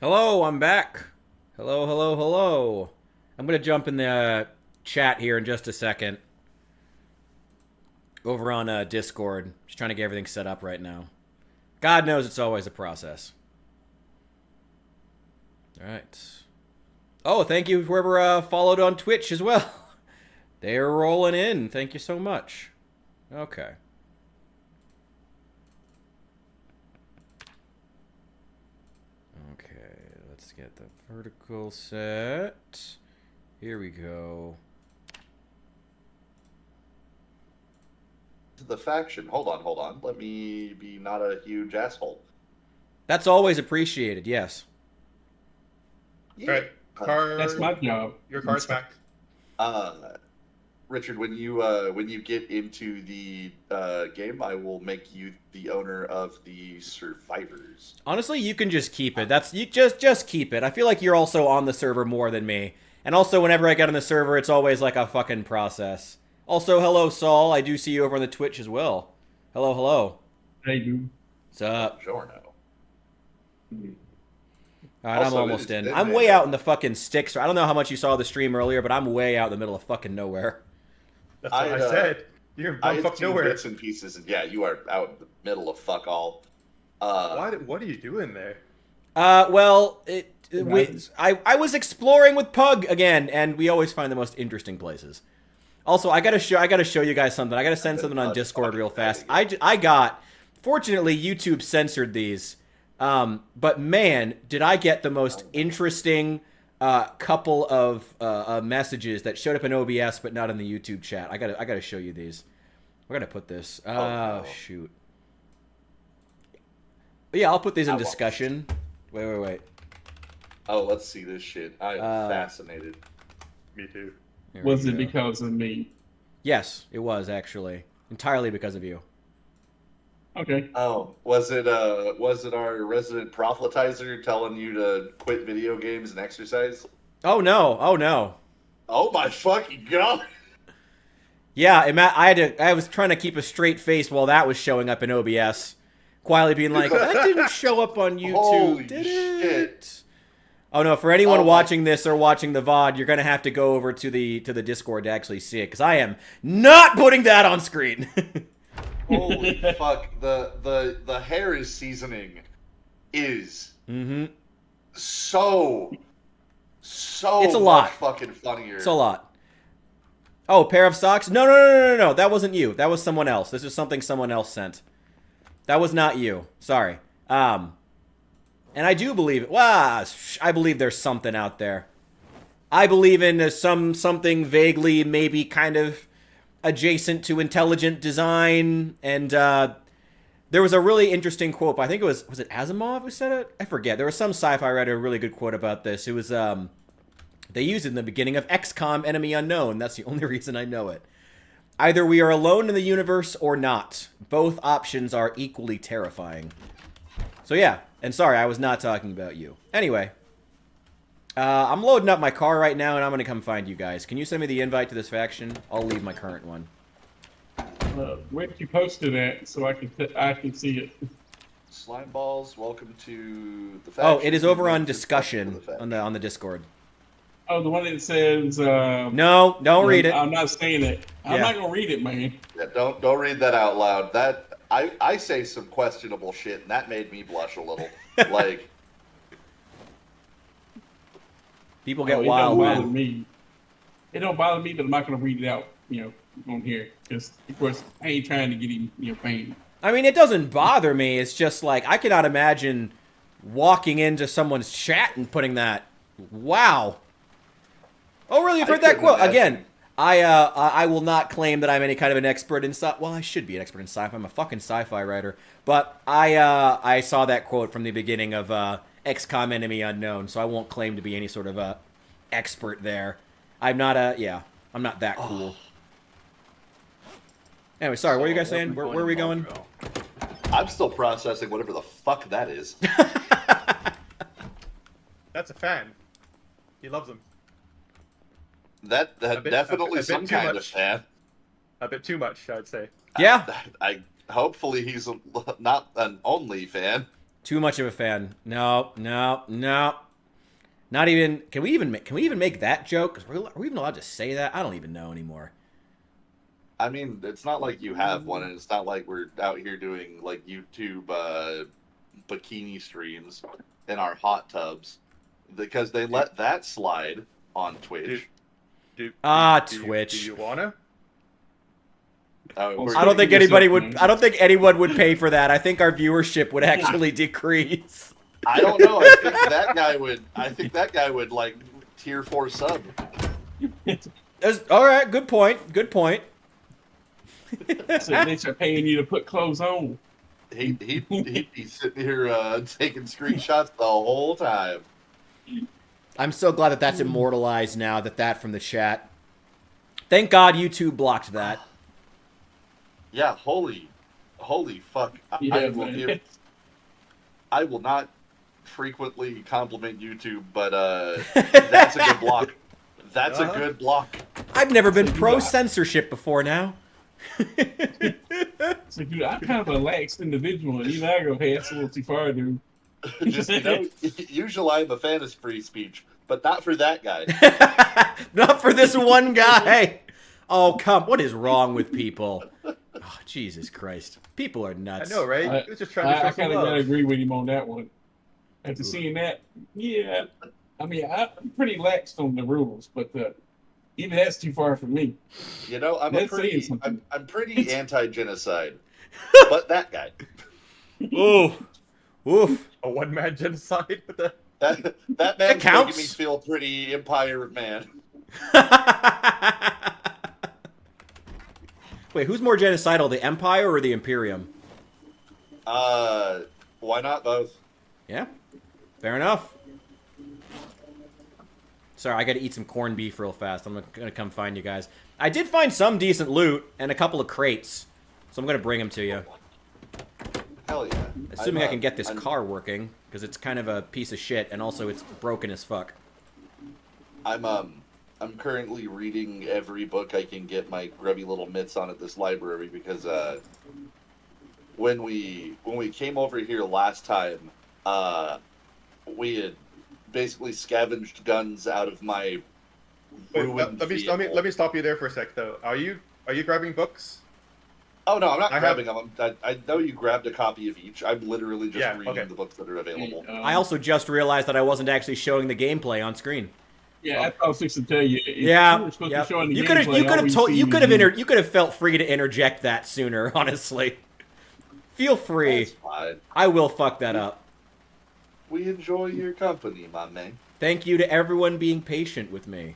Hello, I'm back. Hello, hello, hello. I'm going to jump in the chat here in just a second. Over on Discord. Just trying to get everything set up right now. God knows it's always a process. Alright. Oh, thank you whoever followed on Twitch as well. They're rolling in. Thank you so much. Okay. Okay, let's get the vertical set. Here we go. The faction. Hold on. Let me be not a huge asshole. That's always appreciated, yes. Yeah. Right. Card. That's my job. Your card's back. Richard, when you get into the game, I will make you the owner of the survivors. Honestly, you can just keep it. You just keep it. I feel like you're also on the server more than me. And also, whenever I get on the server, it's always like a fucking process. Also, hello, Saul. I do see you over on the Twitch as well. Hello, hello. Hey, dude. What's up? Giorno. All right, I'm almost in. I'm way out in the fucking sticks. I don't know how much you saw the stream earlier, but I'm way out in the middle of fucking nowhere. That's what I said. You're in fuck nowhere. Bits and pieces, and yeah, you are out in the middle of fuck all. What are you doing there? Well, I was exploring with Pug again, and we always find the most interesting places. Also, I gotta show you guys something. I gotta send something on Discord real fast. Fortunately, YouTube censored these. But man, did I get the most interesting couple of messages that showed up in OBS but not in the YouTube chat. I gotta show you these. We're gonna put this. No. Shoot. But yeah, I'll put these in discussion. Wait. Oh, let's see this shit. I am fascinated. Me too. Was it because of me? Yes, it was actually entirely because of you. Okay. Oh, was it our resident proselytizer telling you to quit video games and exercise? Oh no! Oh my fucking god! Yeah, I was trying to keep a straight face while that was showing up in OBS, quietly being like, "That didn't show up on YouTube, Holy did shit. it?" Oh no! For anyone watching this or watching the VOD, you're gonna have to go over to the Discord to actually see it, because I am not putting that on screen. Holy fuck! The Harris seasoning is so It's a much lot. fucking funnier. It's a lot. Oh, pair of socks? No. That wasn't you. That was someone else. This is something someone else sent. That was not you. Sorry. And I do believe it. Wow, I believe there's something out there. I believe in something vaguely, maybe kind of adjacent to intelligent design. And there was a really interesting quote. I think it was it Asimov who said it? I forget. There was some sci-fi writer, a really good quote about this. It was they used it in the beginning of XCOM Enemy Unknown. That's the only reason I know it. Either we are alone in the universe or not. Both options are equally terrifying. So yeah, and sorry, I was not talking about you. Anyway, I'm loading up my car right now, and I'm going to come find you guys. Can you send me the invite to this faction? I'll leave my current one. Where did you post it at so I can see it? Slime balls, welcome to the faction. Oh, it is over on discussion on the Discord. Oh, the one that says. No, don't read it. I'm not saying it. I'm Yeah. not gonna read it, man. Yeah, don't read that out loud. That I say some questionable shit, and that made me blush a little. Like, People get It wild, don't bother man. me. It don't bother me, but I'm not gonna read it out. On here because of course I ain't trying to get him pain. I mean, it doesn't bother me. It's just like I cannot imagine walking into someone's chat and putting that. Wow. Oh, really? You've heard that quote again? I will not claim that I'm any kind of an expert in sci. Well, I should be an expert in sci-fi. I'm a fucking sci-fi writer. But I saw that quote from the beginning of XCOM Enemy Unknown, so I won't claim to be any sort of expert there. I'm not I'm not that cool. Anyway, sorry, what are you guys saying? Where are we going? I'm still processing whatever the fuck that is. That's a fan. He loves them. That definitely a bit some too kind of much. fan. A bit too much, I'd say. Yeah. I hopefully he's not an only fan. Too much of a fan. No. Not even. Can we even make that joke? Are we even allowed to say that? I don't even know anymore. I mean, it's not like you have one, and it's not like we're out here doing like YouTube bikini streams in our hot tubs, because they let that slide on Twitch. Twitch. Do you wanna? I don't think anybody would. I don't think anyone would pay for that. I think our viewership would actually decrease. I don't know. I think that guy would like tier 4 sub. All right. Good point. Good point. So they start paying you to put clothes on. He'd be sitting here taking screenshots the whole time. I'm so glad that that's immortalized now. That from the chat. Thank God YouTube blocked that. Yeah. Holy fuck. Yeah, I will not frequently compliment YouTube, but that's a good block. That's a good block. I've never been pro censorship before now. So, dude, I'm kind of a lax individual, and even I go, hey, that's a little too far, dude. Just, usually I'm a fan of free speech, but not for that guy. Not for this one guy. Oh, what is wrong with people? Oh, Jesus Christ. People are nuts. I know, right? He was just trying to show I some kind of love. gotta agree with him on that one. After seeing that, yeah, I mean, I'm pretty lax on the rules, but even that's too far for me. You know, I'm pretty anti-genocide, but that guy. Oh, oof. A one-man genocide with the... That man's counts. making me feel pretty Empire of Man. Wait, who's more genocidal, the Empire or the Imperium? Why not both? Yeah, fair enough. Sorry, I gotta eat some corned beef real fast. I'm gonna come find you guys. I did find some decent loot and a couple of crates, so I'm gonna bring them to you. Hell yeah. Assuming I can get this car working, because it's kind of a piece of shit, and also it's broken as fuck. I'm currently reading every book I can get my grubby little mitts on at this library, because when we came over here last time, we had basically scavenged guns out of my ruined vehicle. Let me stop you there for a sec, though. Are you grabbing books? Oh no, I'm not grabbing them. I know you grabbed a copy of each. I'm literally just reading the books that are available. I also just realized that I wasn't actually showing the gameplay on screen. Yeah, I was fixing to tell you. Yeah, you could have felt free to interject that sooner. Honestly, feel free. That's fine. I will fuck that up. We enjoy your company, my man. Thank you to everyone being patient with me.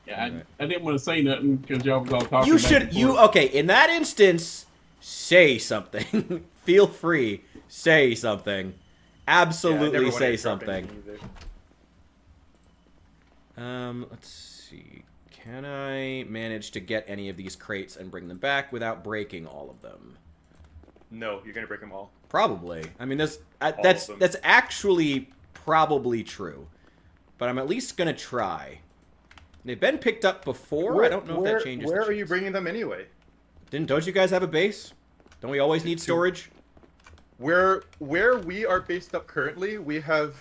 Yeah, I didn't want to say nothing because y'all was all talking. Okay, in that instance, say something. Feel free, say something. Absolutely say something. Let's see. Can I manage to get any of these crates and bring them back without breaking all of them? No, you're gonna break them all. Probably. I mean, that's actually probably true, but I'm at least gonna try. They've been picked up before. I don't know if that changes. Where are you bringing them anyway? Don't you guys have a base? Don't we always need storage? Where we are based up currently, we have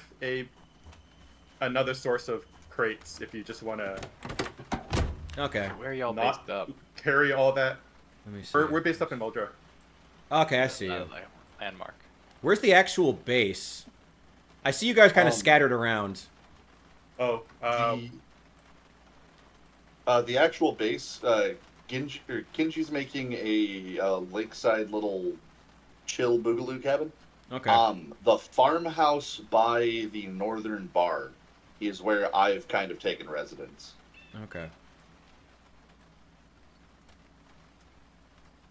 another source of crates. If you just want to. Okay. Where are y'all based up? Carry all that. Let me see. We're based up in Muldra. Okay, I see you. Landmark. Where's the actual base? I see you guys kind of scattered around. Oh. The actual base, Kinji's making a lakeside little chill boogaloo cabin. Okay. The farmhouse by the northern bar is where I've kind of taken residence. Okay.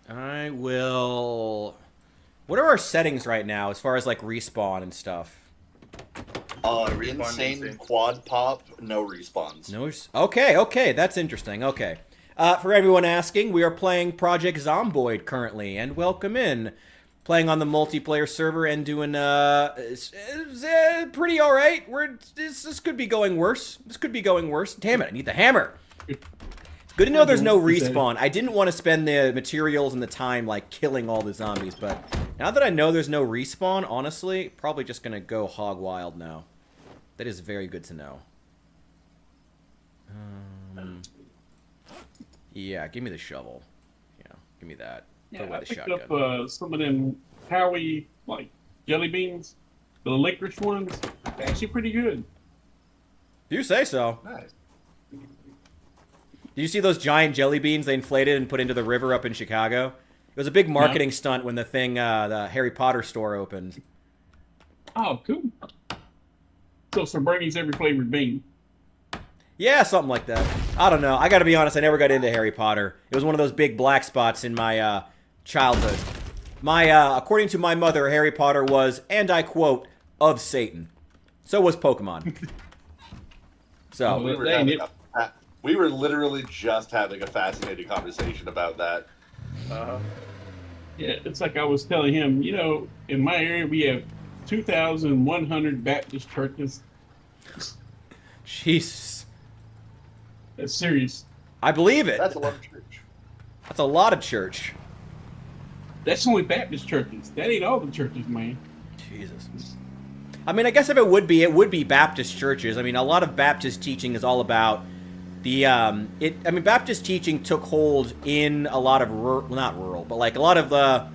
I will... What are our settings right now as far as, like, respawn and stuff? Insane quad pop, no respawns. No. Okay, that's interesting. Okay. For everyone asking, we are playing Project Zomboid currently, and welcome in. Playing on the multiplayer server and doing, pretty alright. This could be going worse. This could be going worse. Damn it, I need the hammer. Good to know there's no He said- respawn. I didn't want to spend the materials and the time, like, killing all the zombies, but now that I know there's no respawn, honestly, probably just gonna go hog wild now. That is very good to know. Yeah, give me the shovel. Yeah, give me that. Throw Yeah, away I the picked shotgun. up some of them Howie like jelly beans, the licorice ones. They're actually pretty good. You say so. Nice. Did you see those giant jelly beans they inflated and put into the river up in Chicago? It was a big marketing stunt when the thing, the Harry Potter store opened. Oh, cool. So for Bernie's every flavored bean. Yeah, something like that. I don't know. I gotta be honest, I never got into Harry Potter. It was one of those big black spots in my childhood. According to my mother, Harry Potter was, and I quote, of Satan. So was Pokemon. So, We were, Dang having it. we were literally just having a fascinating conversation about that. Yeah, it's like I was telling him, you know, in my area we have 2,100 Baptist churches. Jesus. That's serious. I believe it. That's a lot of church. That's a lot of church. That's only Baptist churches. That ain't all the churches, man. Jesus. I mean, I guess if it would be Baptist churches. I mean, a lot of Baptist teaching is all about the, Baptist teaching took hold in a lot of, not rural, but like a lot of the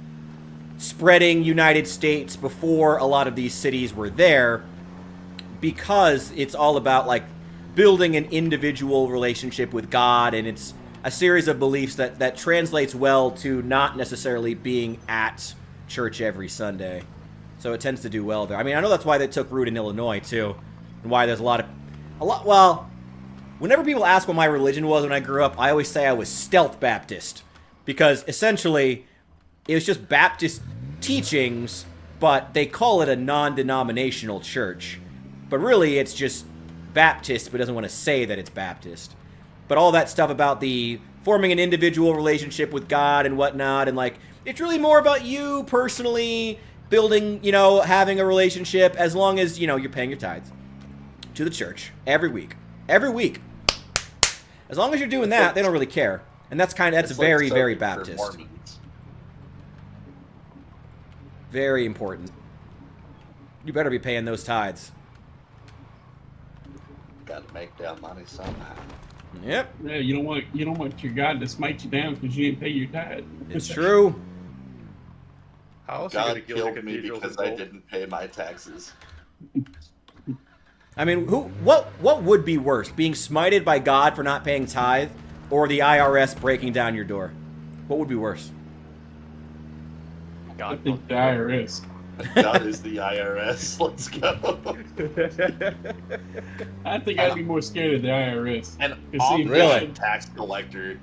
spreading United States before a lot of these cities were there, because it's all about like building an individual relationship with God, and it's a series of beliefs that translates well to not necessarily being at church every Sunday. So it tends to do well there. I mean, I know that's why they took root in Illinois, too. And why there's well, whenever people ask what my religion was when I grew up, I always say I was stealth Baptist. Because, essentially, it was just Baptist teachings, but they call it a non-denominational church. But really, it's just Baptist, but doesn't want to say that it's Baptist. But all that stuff about the forming an individual relationship with God and whatnot, and, like, it's really more about you personally building, having a relationship, as long as, you're paying your tithes to the church every week. Every week. As long as you're doing that, they don't really care. And that's very, very Baptist. Very important. You better be paying those tithes. Got to make that money somehow. Yep, Yeah, you don't want your God to smite you down because you didn't pay your tithe. it's true. How else are you God gonna gild the killed me cathedrals because in I gold? didn't pay my taxes. I mean, what would be worse? Being smited by God for not paying tithe, or the IRS breaking down your door? What would be worse? I think the IRS. God is the IRS. Let's go. I think I'd be more scared of the IRS. An You see, Really? omniscient tax collector.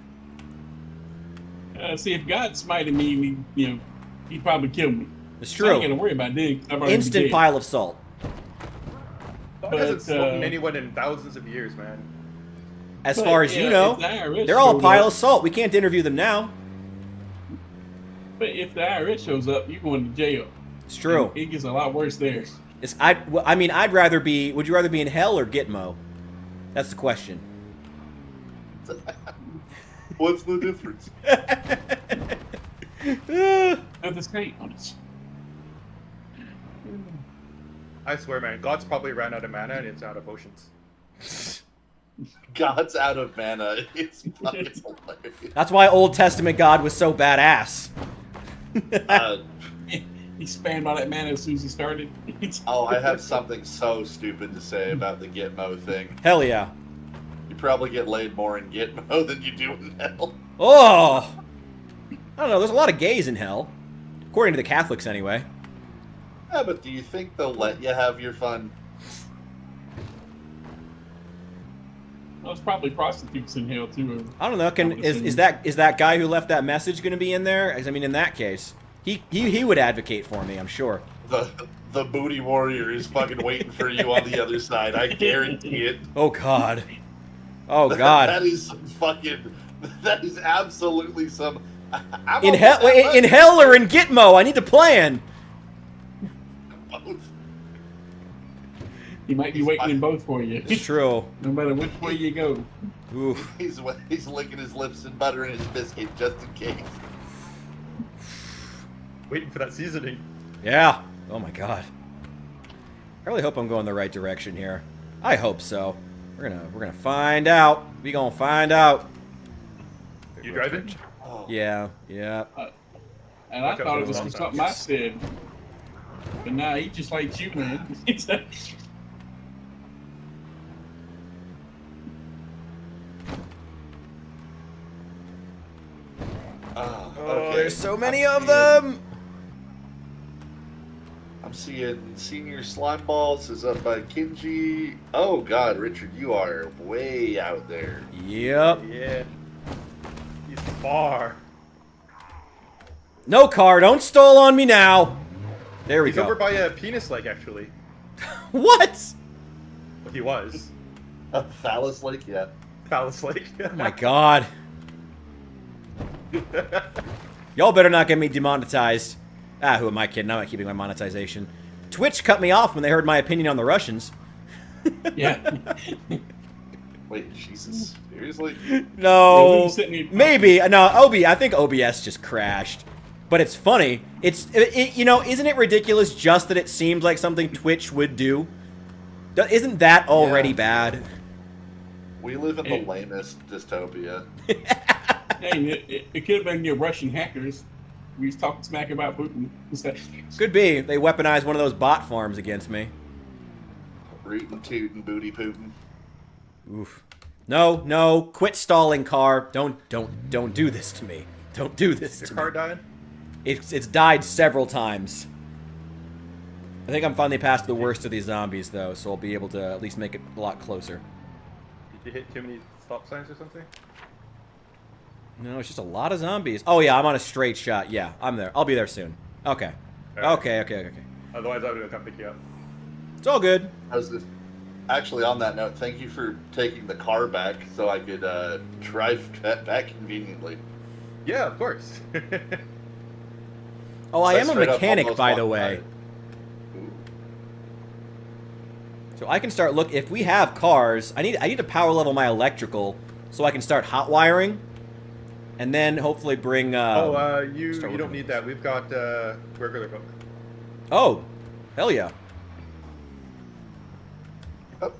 See, if God smited me, he'd probably kill me. It's So I ain't true. gotta worry about that. 'Cause I've already Instant been dead. pile of salt. God hasn't But, spoken to anyone in thousands of years, man. As But, far as you yeah, know, if the IRS they're all a shows pile up- of salt. We can't interview them now. But if the IRS shows up, you're going to jail. It's true. It gets a lot worse there. I'd rather be. Would you rather be in hell or Gitmo? That's the question. What's the difference? At the same honest. I swear, man, God's probably ran out of mana and it's out of potions. God's out of mana. It's fucking hilarious. That's why Old Testament God was so badass. He spammed all that mana as soon as he started. I have something so stupid to say about the Gitmo thing. Hell yeah. You probably get laid more in Gitmo than you do in hell. Oh! I don't know. There's a lot of gays in hell. According to the Catholics, anyway. Yeah, but do you think they'll let you have your fun? Well, it's probably prostitutes in hell too. I don't know. I would Is assume. that guy who left that message going to be in there? 'Cause, I mean, in that case, he would advocate for me, I'm sure. The booty warrior is fucking waiting for you on the other side. I guarantee it. Oh God. Oh God. That is some fucking. That is absolutely some. I'm In okay hell, with that. in hell or in Gitmo? I need to plan. Both. He might be waiting in both for you. It's true. No matter which way you go. Oof. He's licking his lips and buttering his biscuit just in case. Waiting for that seasoning. Yeah. Oh my god. I really hope I'm going the right direction here. I hope so. We're gonna find out. We gonna find out. You driving? Oh. Yeah. Yeah. And I thought it was something I said. But now he just likes you, man. Oh, Oh, okay. there's so many of them. I'm seeing Senior Slime Balls is up by Kinji. Oh god, Richard, you are way out there. Yep. Yeah. He's far. No car, don't stall on me now. There we He's go. over by a penis lake, actually. What? Well, he was. Phallus Lake, yeah. Phallus Lake. Oh my god. Y'all better not get me demonetized. Ah, who am I kidding? I'm not keeping my monetization. Twitch cut me off when they heard my opinion on the Russians. Yeah. Wait, Jesus. Seriously? No. Yeah, sent me- Maybe. No, I think OBS just crashed. But it's funny. You know, isn't it ridiculous just that it seemed like something Twitch would do? Isn't that already bad? We live in the lamest dystopia. Hey, it could have been your Russian hackers. We was talking smack about Putin. Could be. They weaponized one of those bot farms against me. Rootin' tootin' booty pootin'. Oof. No. Quit stalling, car. Don't do this to me. Don't do this Your to car me. died? It's died several times. I think I'm finally past the worst of these zombies, though, so I'll be able to at least make it a lot closer. Did you hit too many stop signs or something? No, it's just a lot of zombies. Oh, yeah, I'm on a straight shot. Yeah, I'm there. I'll be there soon. Okay. Alright. Okay. Otherwise, I would have come pick you up. It's all good. Actually, on that note, thank you for taking the car back so I could drive back conveniently. Yeah, of course. Oh, I am a Straight up mechanic, almost by the walked way. by. Ooh. So I can start look. If we have cars, I need to power level my electrical so I can start hot wiring, and then hopefully bring. you start don't with need that. We've got regular book. Oh, hell yeah!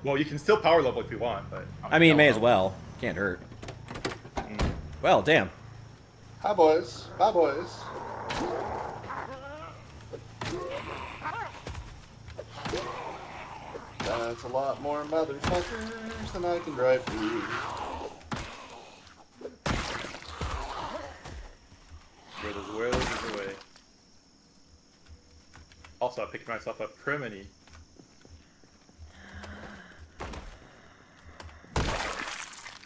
Well, you can still power level if you want, but I mean, may as well. Can't hurt. Well, damn. Hi, boys. Bye, boys. That's a lot more motherfuckers than I can drive through. Where there's a will, there's a way. Also, I picked myself up Criminy.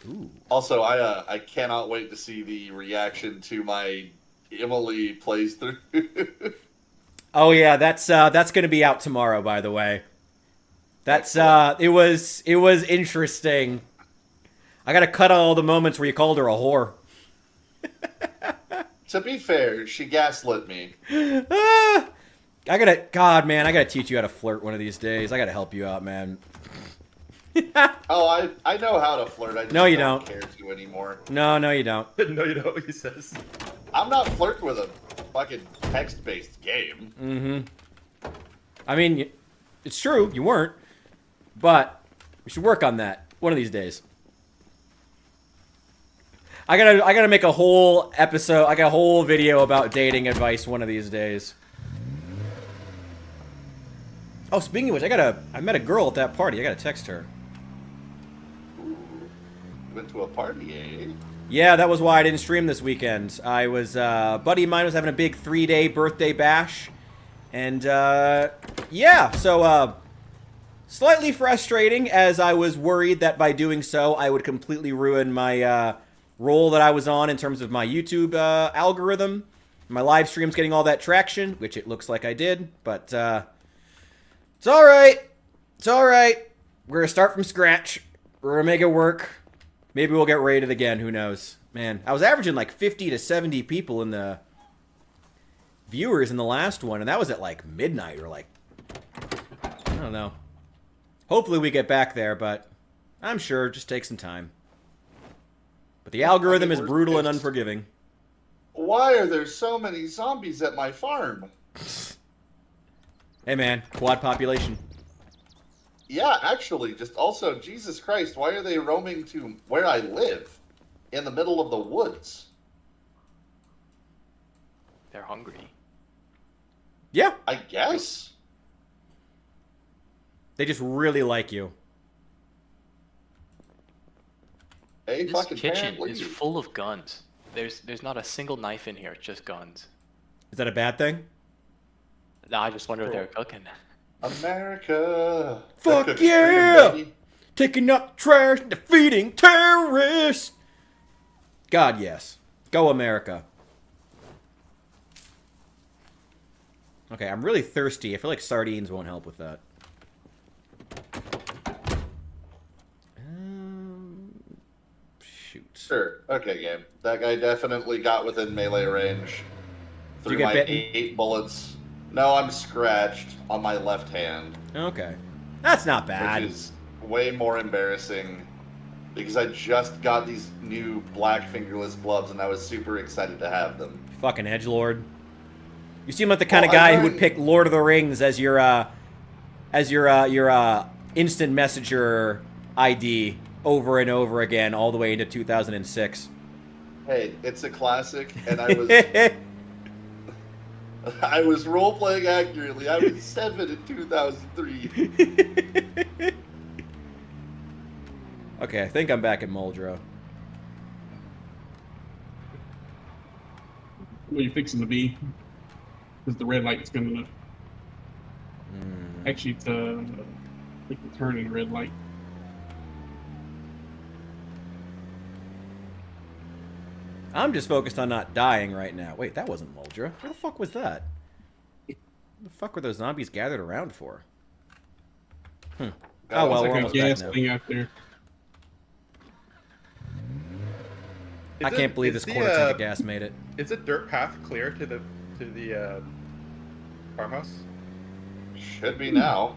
Ooh. Also, I cannot wait to see the reaction to my Emily plays through. Oh yeah, that's gonna be out tomorrow. By the way, that's it was interesting. I gotta cut all the moments where you called her a whore. To be fair, she gaslit me. I gotta teach you how to flirt one of these days. I gotta help you out, man. Oh, I know how to flirt. I just No, you don't don't. care to anymore. No, you don't. No, you know what he says. I'm not flirting with a fucking text-based game. Mm-hmm. I mean, it's true, you weren't. But we should work on that one of these days. I gotta make a whole episode, like a whole video about dating advice one of these days. Oh, speaking of which, I met a girl at that party. I gotta text her. Ooh, went to a party, eh? Yeah, that was why I didn't stream this weekend. I was, a buddy of mine was having a big 3-day birthday bash. And, yeah, so, slightly frustrating as I was worried that by doing so, I would completely ruin my, role that I was on in terms of my YouTube, algorithm. My live stream's getting all that traction, which it looks like I did, but, it's alright. It's alright. We're gonna start from scratch. We're gonna make it work. Maybe we'll get raided again. Who knows? Man, I was averaging like 50 to 70 people in the viewers in the last one, and that was at like midnight or like, I don't know. Hopefully we get back there, but I'm sure it just takes some time. But the algorithm is brutal and unforgiving. Why are there so many zombies at my farm? Hey man, quad population. Yeah, actually, just also, Jesus Christ, why are they roaming to where I live? In the middle of the woods? They're hungry. Yeah, I guess? they just really like you. Hey, This fucking kitchen parent, is leave. full of guns. There's not a single knife in here, just guns. Is that a bad thing? Now I just wonder what they're cooking. America. Fuck They're cooking yeah! freedom, baby. Taking up the trash, defeating terrorists! God, yes. Go America. Okay, I'm really thirsty. I feel like sardines won't help with that. Shoot. Sure. Okay, game. That guy definitely got within melee range. Did you Through get my bitten? 8 bullets. No, I'm scratched on my left hand. Okay. That's not bad. Which is way more embarrassing because I just got these new black fingerless gloves and I was super excited to have them. Fucking edgelord. You seem like the kind of Well, guy I'm who would trying- pick Lord of the Rings as your instant messenger ID over and over again, all the way into 2006. Hey, it's a classic, and I was role playing accurately. I was 7 in 2003. Okay, I think I'm back at Muldrow. Where you fixing to be? Because the red light's coming up. Actually, it's like the turning red light. I'm just focused on not dying right now. Wait, that wasn't Muldrow. Where the fuck was that? What the fuck were those zombies gathered around for? Oh well, It's we're like a almost back gas now. thing out there. I can't believe this quarter tank of gas made it. Is the dirt path clear to the farmhouse? Should be now.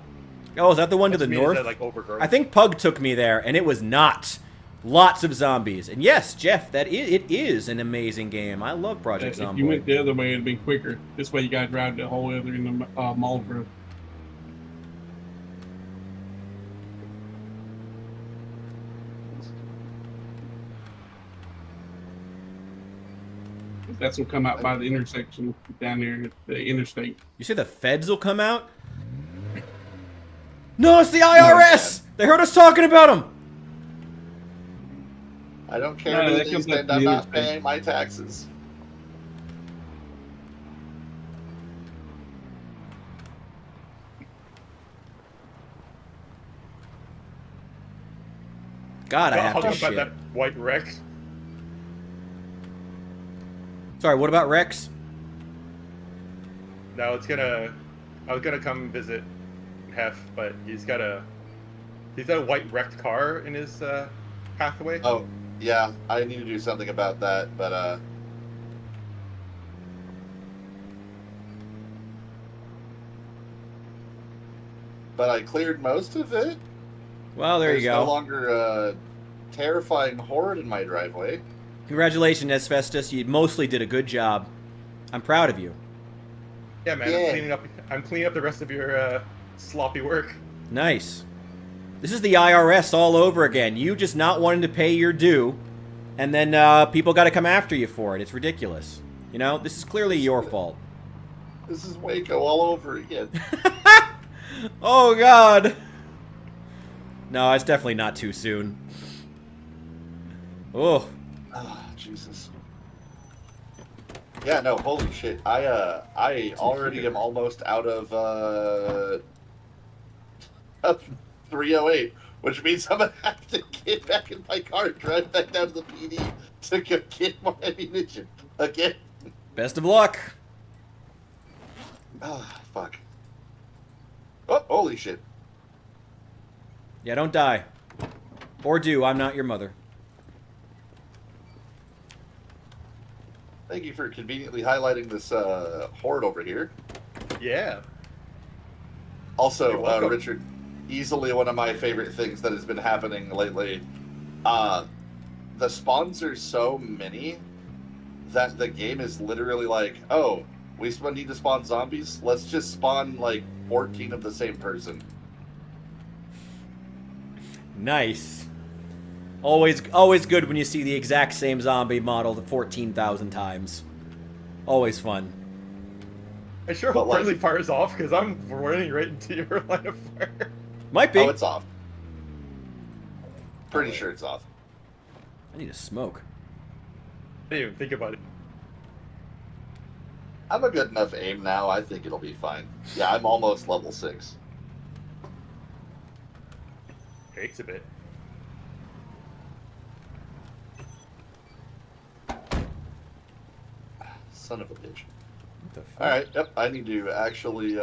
Oh, is that the one to Must the mean, is north? that, like, overgrown? I think Pug took me there, and it was not. Lots of zombies. And yes, Jeff, it is an amazing game. I love Project If Zomboid. you went the other way, it'd be quicker. This way, you gotta drive the whole other in the mall road. That's what come out by the intersection down there at the interstate. You say the feds will come out? No, it's the IRS! They heard us talking about them! I don't care No, who that they comes up spend. to I'm the not interstate. paying my taxes. God, I have Talk to about shit. that white wreck. Sorry, what about Rex? No, it's gonna. I was gonna come visit Hef, but he's got a white wrecked car in his pathway. Oh, yeah, I need to do something about that, but I cleared most of it. Well, there There's you no go. longer a terrifying horde in my driveway. Congratulations, Esfestus. You mostly did a good job. I'm proud of you. Yeah, man. Yeah. I'm cleaning up the rest of your sloppy work. Nice. This is the IRS all over again. You just not wanting to pay your due, and then people got to come after you for it. It's ridiculous. You know, this is clearly your fault. This is Waco all over again. Oh, God. No, it's definitely not too soon. Oh. Ah, Jesus. Yeah, no, holy shit. I already am almost out of 308, which means I'm gonna have to get back in my car and drive back down to the PD to go get more ammunition again. Best of luck. Ah, fuck. Oh, holy shit. Yeah, don't die. Or do. I'm not your mother. Thank you for conveniently highlighting this horde over here. Yeah. Also, You're welcome. Richard, easily one of my favorite things that has been happening lately. The spawns are so many that the game is literally like, oh, we need to spawn zombies? Let's just spawn like 14 of the same person. Nice. Always good when you see the exact same zombie modeled 14,000 times. Always fun. I sure But, hope like- friendly fire's off because I'm running right into your line of fire. Might be. Oh, it's off. Pretty sure it's off. I need to smoke. I didn't even think about it. I'm a good enough aim now. I think it'll be fine. Yeah, I'm almost level 6. Takes a bit. Son of a bitch. What the fuck? Alright, yep, I need to actually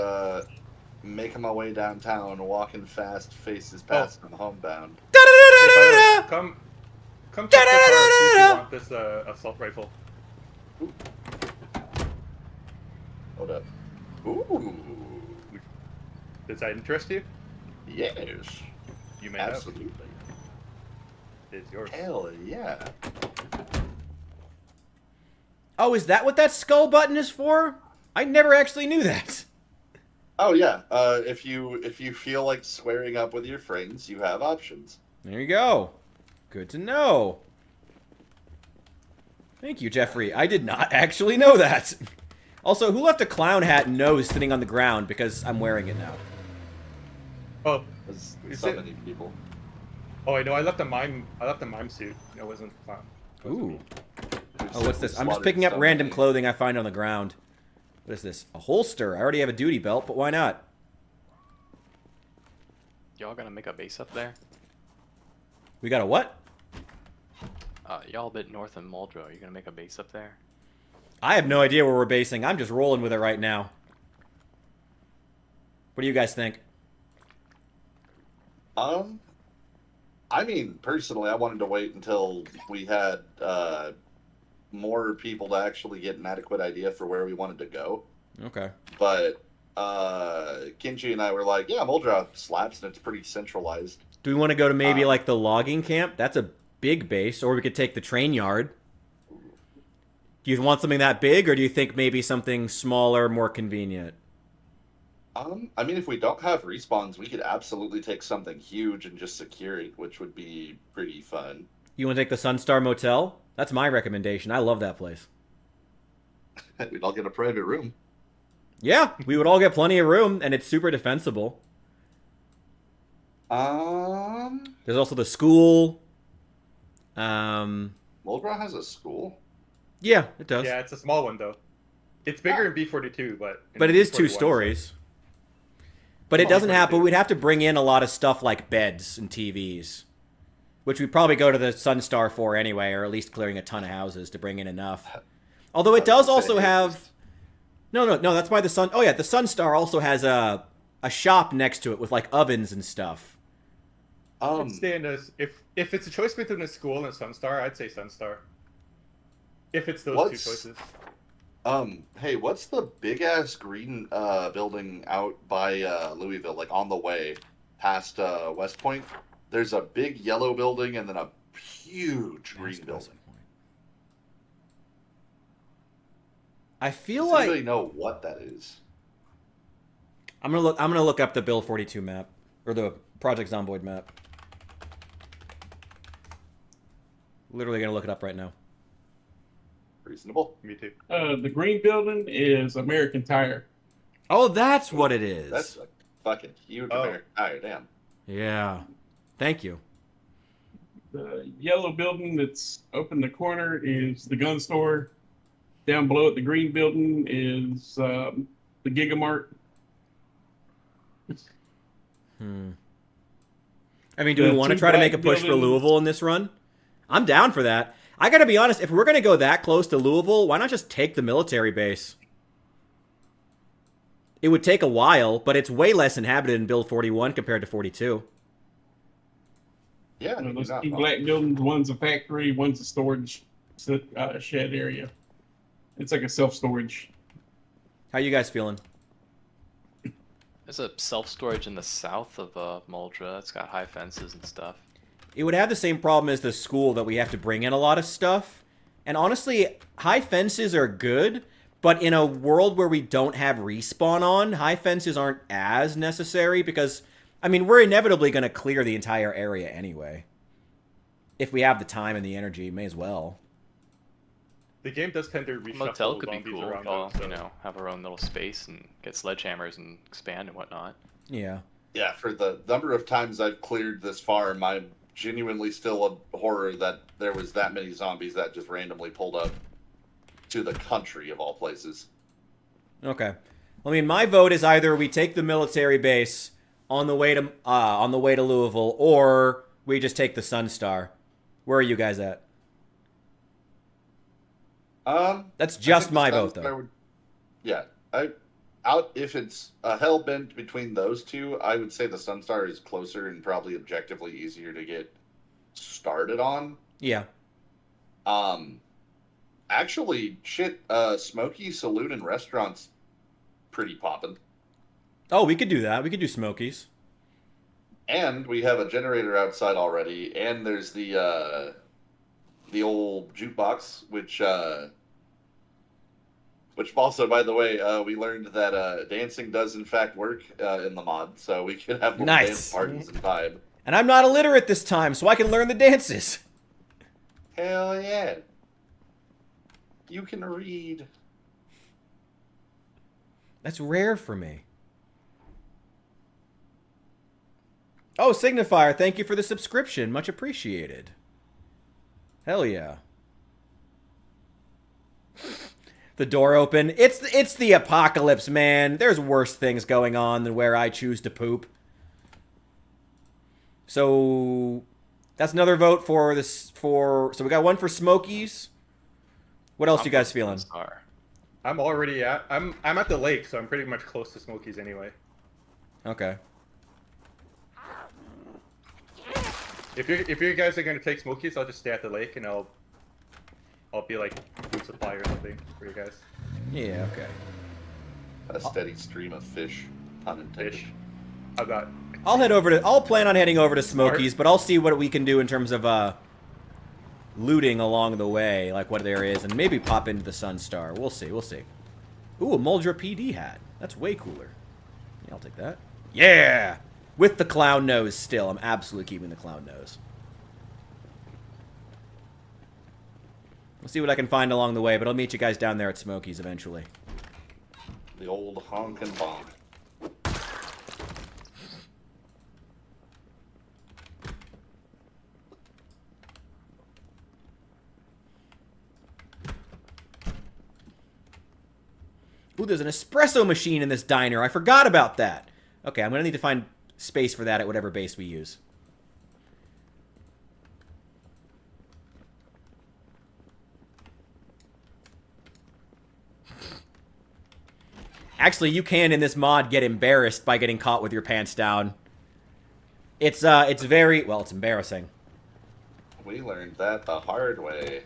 make my way downtown, walking fast, faces past I'm homebound. Hey, by the way, come check the car if you want this assault rifle. Hold up. Ooh. Does that interest you? Yes. You may Absolutely. have. It's yours. Hell yeah. Oh, is that what that skull button is for? I never actually knew that. Oh yeah. If you feel like squaring up with your friends, you have options. There you go. Good to know. Thank you, Jeffrey. I did not actually know that. Also, who left a clown hat and nose sitting on the ground because I'm wearing it now? Oh, There's Is so it- many people. I know. I left a mime suit. It wasn't a clown. It wasn't Ooh. me. Oh, what's this? I'm just Slaughtered picking up so random many. clothing I find on the ground. What is this? A holster. I already have a duty belt, but why not? Y'all gonna make a base up there? We got a what? Y'all a bit north of Muldrow. You gonna make a base up there? I have no idea where we're basing. I'm just rolling with it right now. What do you guys think? I mean, personally, I wanted to wait until we had more people to actually get an adequate idea for where we wanted to go. Okay. But Kenji and I were like, yeah, Muldrow slaps and it's pretty centralized. Do we want to go to maybe like the logging camp? That's a big base. Or we could take the train yard. Do you want something that big, or do you think maybe something smaller, more convenient? I mean, if we don't have respawns, we could absolutely take something huge and just secure it, which would be pretty fun. You want to take the Sunstar Motel? That's my recommendation. I love that place. We'd all get a private room. Yeah, we would all get plenty of room, and it's super defensible. There's also the school. Muldrow has a school. Yeah, it does. Yeah, it's a small one though. It's bigger in B42, but But it is B41 2 it's stories. But it Well, doesn't for have. But two. we'd have to bring in a lot of stuff like beds and TVs, which we'd probably go to the Sunstar for anyway, or at least clearing a ton of houses to bring in enough. Although it I does was gonna also say- have. No. That's why the Sun. Oh yeah, the Sunstar also has a shop next to it with like ovens and stuff. I'd stay in this. If it's a choice between a school and a Sunstar, I'd say Sunstar. If it's those two What's- choices. Hey, what's the big ass green building out by Louisville, like on the way past West Point? There's a big yellow building and then a huge green building. I feel Does like anybody know what that is? I'm gonna look up the Bill 42 map or the Project Zomboid map. Literally gonna look it up right now. Reasonable. Me too. The green building is American Tire. Oh, that's what it is. That's a fucking huge Oh. American Tire, damn. Yeah. Thank you. The yellow building that's open the corner is the gun store. Down below it, the green building is the Gigamart. I mean, do we The want to two try to make a black push for buildings- Louisville in this run? I'm down for that. I gotta be honest, if we're gonna go that close to Louisville, why not just take the military base? It would take a while, but it's way less inhabited in Build 41 compared to 42. Yeah, You know, you're those not two wrong. black buildings, one's a factory, one's a storage shed area. It's like a self-storage. How you guys feeling? There's a self-storage in the south of Muldra. It's got high fences and stuff. It would have the same problem as the school that we have to bring in a lot of stuff. And honestly, high fences are good, but in a world where we don't have respawn on, high fences aren't as necessary because, I mean, we're inevitably going to clear the entire area anyway. If we have the time and the energy, may as well. The game does tend to reshuffle Motel could be zombies cool. around All, them, so. you know, have our own little space and get sledgehammers and expand and whatnot. Yeah. Yeah, for the number of times I've cleared this farm, I'm genuinely still a horror that there was that many zombies that just randomly pulled up to the country of all places. Okay. I mean, my vote is either we take the military base on the way to Louisville, or we just take the Sunstar. Where are you guys at? That's just my vote, though. If it's a hell bent between those two, I would say the Sunstar is closer and probably objectively easier to get started on. Yeah. Actually, Smoky Saloon and Restaurant's pretty poppin'. Oh, we could do that. We could do Smokies. And we have a generator outside already, and there's the old jukebox, which also, by the way, we learned that dancing does in fact work in the mod, so we can have little dance parties and vibe. And I'm not illiterate this time, so I can learn the dances. Hell yeah. You can read. That's rare for me. Oh, Signifier, thank you for the subscription. Much appreciated. Hell yeah. The door open. It's the apocalypse, man. There's worse things going on than where I choose to poop. So that's another vote for this. So we got one for Smokies. What else you guys feeling? I'm already at. I'm at the lake, so I'm pretty much close to Smokies anyway. Okay. If you guys are gonna take Smokies, I'll just stay at the lake and I'll be like food supply or something for you guys. Yeah. Okay. A steady stream of fish. Pun intended. Fish. I've got. I'll plan on heading over to Smokies, but I'll see what we can do in terms of looting along the way, like what there is, and maybe pop into the Sunstar. We'll see. We'll see. Ooh, a Muldra PD hat. That's way cooler. Yeah, I'll take that. Yeah! With the clown nose still. I'm absolutely keeping the clown nose. We'll see what I can find along the way, but I'll meet you guys down there at Smokies eventually. The old honk and bonk. Ooh, there's an espresso machine in this diner. I forgot about that. Okay, I'm going to need to find space for that at whatever base we use. Actually, you can, in this mod, get embarrassed by getting caught with your pants down. It's very... Well, it's embarrassing. We learned that the hard way.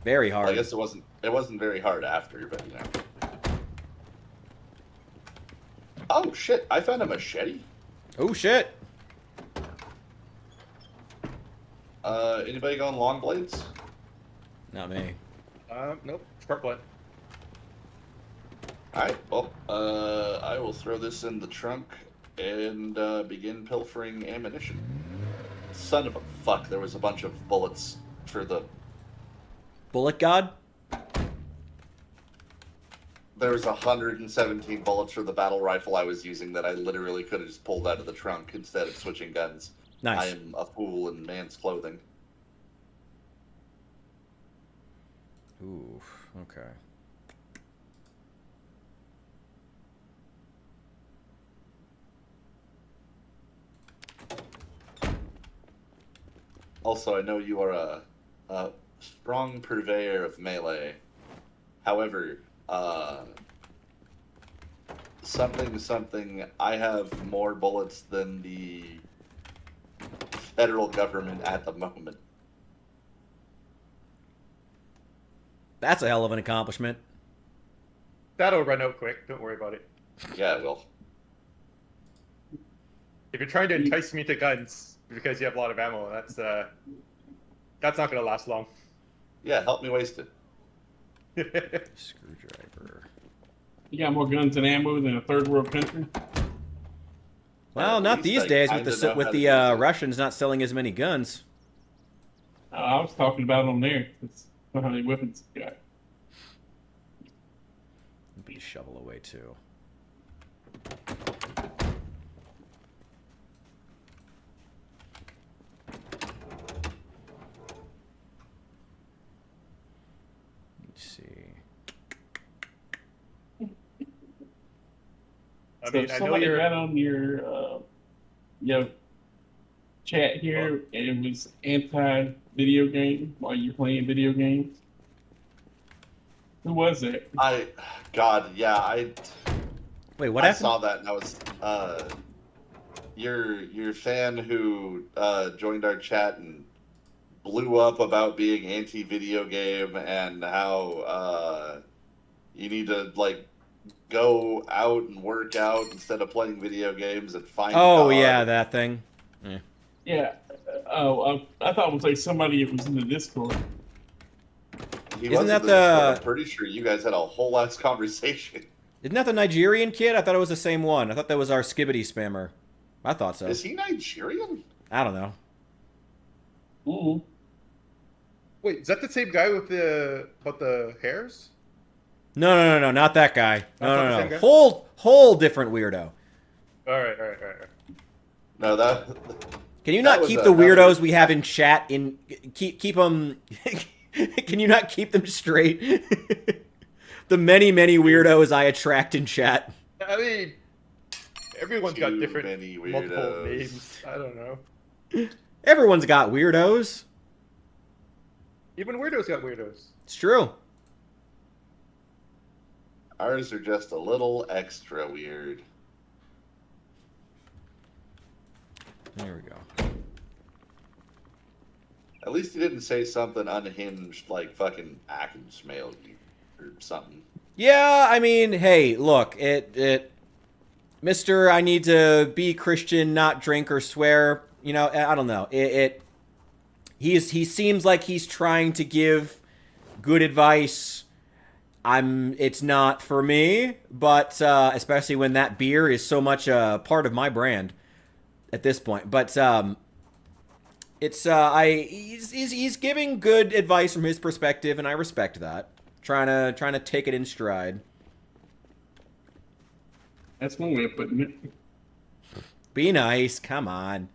Very hard. Well, I guess it wasn't very hard after, but you know. Oh shit, I found a machete. Oh shit. Anybody going long blades? Not me. Nope. Spark blood. Alright, well, I will throw this in the trunk and begin pilfering ammunition. Son of a fuck, there was a bunch of bullets for the... Bullet God? There was 117 bullets for the battle rifle I was using that I literally could have just pulled out of the trunk instead of switching guns. Nice. I am a fool in man's clothing. Ooh, okay. Also, I know you are a strong purveyor of melee. However, something, I have more bullets than the federal government at the moment. That's a hell of an accomplishment. That'll run out quick. Don't worry about it. Yeah, it will. If you're trying to entice me to guns because you have a lot of ammo, that's not gonna last long. Yeah, help me waste it. Screwdriver. You got more guns and ammo than a third world country. Well, At not least these I days kinda with know the how to use it. Russians not selling as many guns. I was talking about on there. That's how many weapons you got. Be a shovel away too. Let's see. I So mean, if I know somebody you're. got on your chat here and it was anti-video game while you're playing video games, who was it? God, yeah, Wait, what I happened? saw that and I was your fan who joined our chat and blew up about being anti-video game and how you need to like go out and work out instead of playing video games and find Oh God. yeah, that thing. Yeah. I thought it was like somebody that was in the Discord. He Isn't wasn't that in the Discord. the- I'm pretty sure you guys had a whole ass conversation. Isn't that the Nigerian kid? I thought it was the same one. I thought that was our Skibbity spammer. I thought so. Is he Nigerian? I don't know. Ooh. Wait, is that the same guy with the hairs? No, not that guy. That's not the No. same guy? Whole different weirdo. All right. No, that Can you That not was keep the another- weirdos we have in chat in keep them? Can you not keep them straight? The many weirdos I attract in chat. I mean, everyone's got Too different many multiple weirdos. names. I don't know. Everyone's got weirdos. Even weirdos got weirdos. It's true. ours are just a little extra weird. There we go. At least he didn't say something unhinged like fucking Ackensmail or something. Yeah, I mean, hey, look, Mr. I need to be Christian, not drink or swear. You know, I don't know. He seems like he's trying to give good advice. It's not for me, but especially when that beer is so much a part of my brand at this point. But he's giving good advice from his perspective, and I respect that. Trying to take it in stride. That's one way of putting it. Be nice. Come on.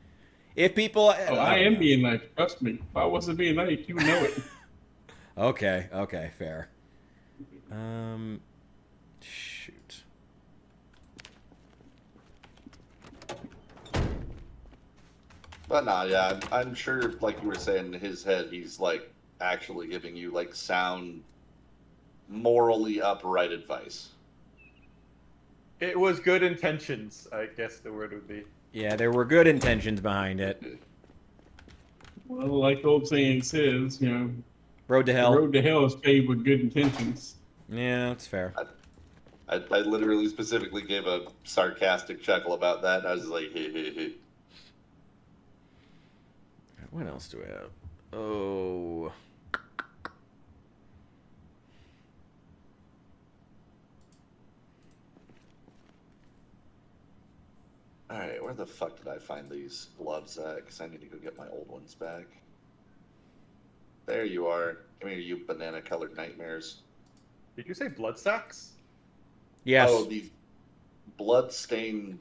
If people, Oh, I am being nice. Trust me. If I wasn't being nice, you would know it. Okay, fair. Shoot. But nah, yeah, I'm sure, like you were saying, in his head, he's like actually giving you like sound, morally upright advice. It was good intentions, I guess the word would be. Yeah, there were good intentions behind it. Well, like the old saying says, you know, Road to the hell. road to hell is paved with good intentions. Yeah, that's fair. I literally specifically gave a sarcastic chuckle about that, and I was like, hey. What else do we have? Oh. Alright, where the fuck did I find these gloves at? Because I need to go get my old ones back. There you are. Come here, you banana-colored nightmares. Did you say blood sacks? Yes. Oh, these blood-stained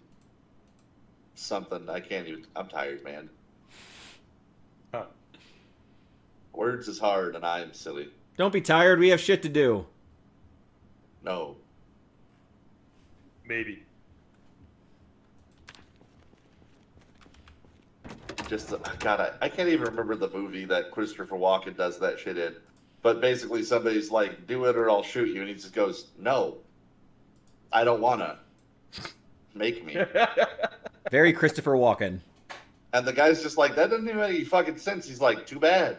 something. I can't even... I'm tired, man. Huh. Words is hard, and I am silly. Don't be tired. We have shit to do. No. Maybe. Just, God, I can't even remember the movie that Christopher Walken does that shit in. But basically, somebody's like, do it or I'll shoot you. And he just goes, no. I don't wanna. Make me. Very Christopher Walken. And the guy's just like, that doesn't even make any fucking sense. He's like, too bad.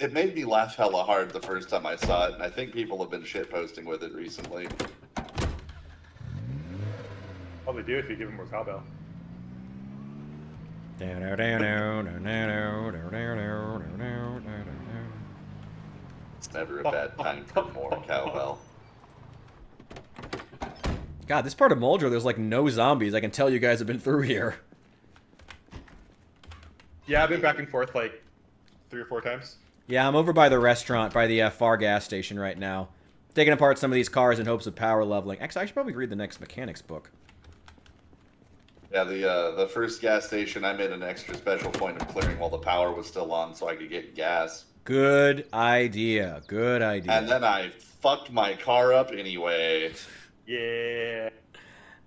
It made me laugh hella hard the first time I saw it, and I think people have been shitposting with it recently. Probably do if you give him more cowbell. It's never a bad time for more cowbell. God, this part of Muldrow, there's like no zombies. I can tell you guys have been through here. Yeah, I've been back and forth like 3 or 4 times. Yeah, I'm over by the restaurant, by the far gas station right now. Taking apart some of these cars in hopes of power leveling. Actually, I should probably read the next mechanics book. Yeah, the first gas station, I made an extra special point of clearing while the power was still on so I could get gas. Good idea. Good idea. And then I fucked my car up anyway. Yeah.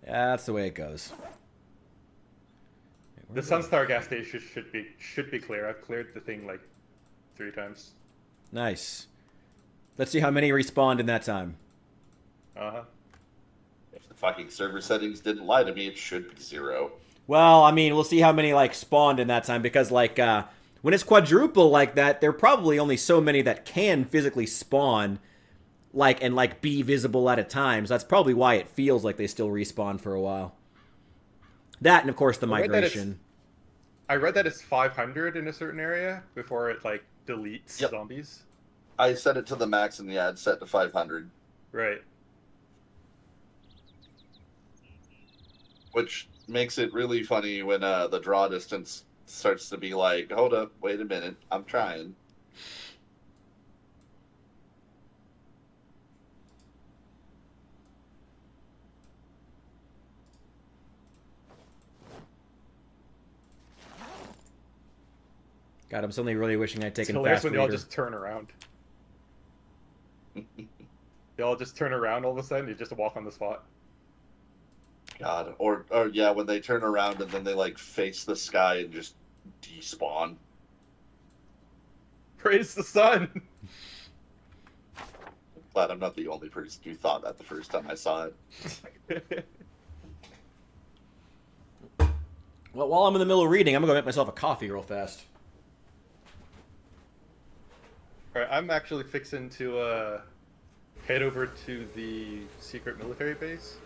That's the way it goes. The Sunstar gas station should be clear. I've cleared the thing like 3 times. Nice. Let's see how many respawned in that time. Uh-huh. If the fucking server settings didn't lie to me, it should be 0. Well, I mean, we'll see how many, like, spawned in that time, because, like, when it's quadruple like that, there are probably only so many that can physically spawn, like, and, like, be visible at a time. So that's probably why it feels like they still respawn for a while. That, and, of course, the migration. I read that it's 500 in a certain area before it, like, deletes Yep. zombies. I set it to the max and yeah, it's set to 500. Right. Which makes it really funny when the draw distance starts to be like, hold up, wait a minute, I'm trying. God, I'm suddenly really wishing I'd taken It's hilarious fast when they all reader. just turn around. They all just turn around all of a sudden. You just walk on the spot. God, or yeah, when they turn around and then they like face the sky and just despawn. Praise the sun. Glad I'm not the only person who thought that the first time I saw it. Well, while I'm in the middle of reading, I'm going to go make myself a coffee real fast. Alright, I'm actually fixing to head over to the secret military base.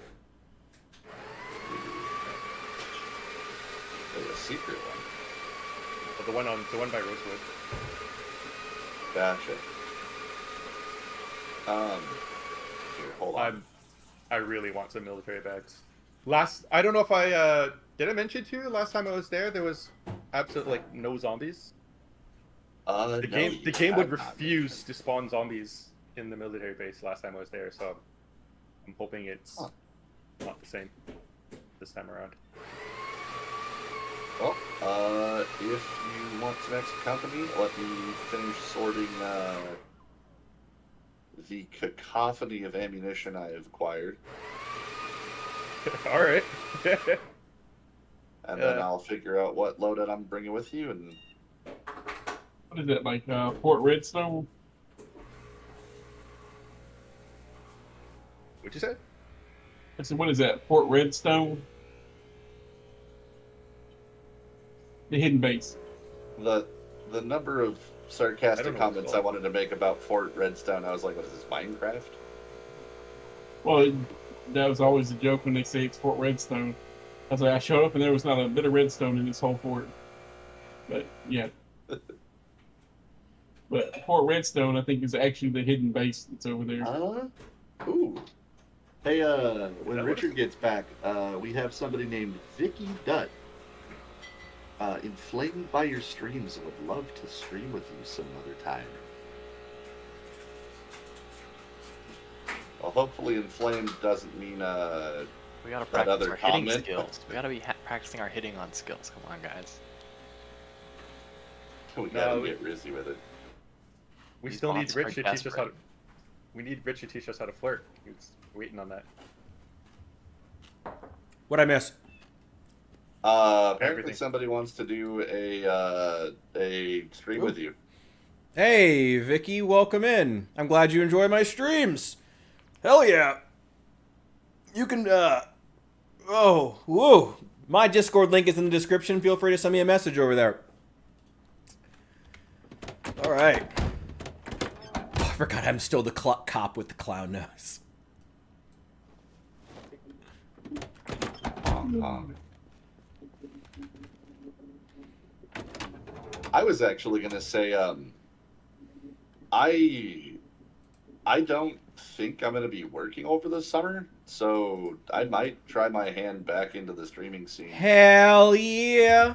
There's a secret one. Well, the one by Rosewood. Gotcha. Here, hold on. I really want some military bags. I don't know if did I mention to you last time I was there was absolutely like no zombies. The game would refuse to spawn zombies in the military base last time I was there, so I'm hoping it's not the same this time around. Well, if you want some extra company, let me finish sorting the cacophony of ammunition I have acquired. All right. And then I'll figure out what loadout I'm bringing with you. And What is that, like Fort Redstone? What'd you say? I said, what is that, Fort Redstone? The hidden base. the number of I sarcastic don't know what it's comments I called. wanted to make about Fort Redstone, I was like, what is this, Minecraft? Well, that was always a joke when they say it's Fort Redstone. I was like, I showed up and there was not a bit of redstone in this whole fort. But, yeah. But Fort Redstone, I think, is actually the hidden base that's over there. Ooh. Hey, when That Richard gets back, we have somebody named Vicky Dutt. Inflamed by your streams and would love to stream with you some other time. Well, hopefully inflamed doesn't mean, We gotta That practice other our hitting comment? skills. We gotta be practicing our hitting on skills. Come on, guys. we gotta No, get risky with it. We These still need bots Rich are to teach us how to. desperate. We need Rich to teach us how to flirt. He's waiting on that. What'd I miss? Apparently Everything. somebody wants to do a stream with you. Hey, Vicky, welcome in. I'm glad you enjoy my streams. Hell yeah. You can, oh, whoa. My Discord link is in the description. Feel free to send me a message over there. All right. Oh, I forgot I'm still the cop with the clown nose. Honk, honk. I was actually gonna say, I don't think I'm gonna be working over the summer, so I might try my hand back into the streaming scene. Hell yeah.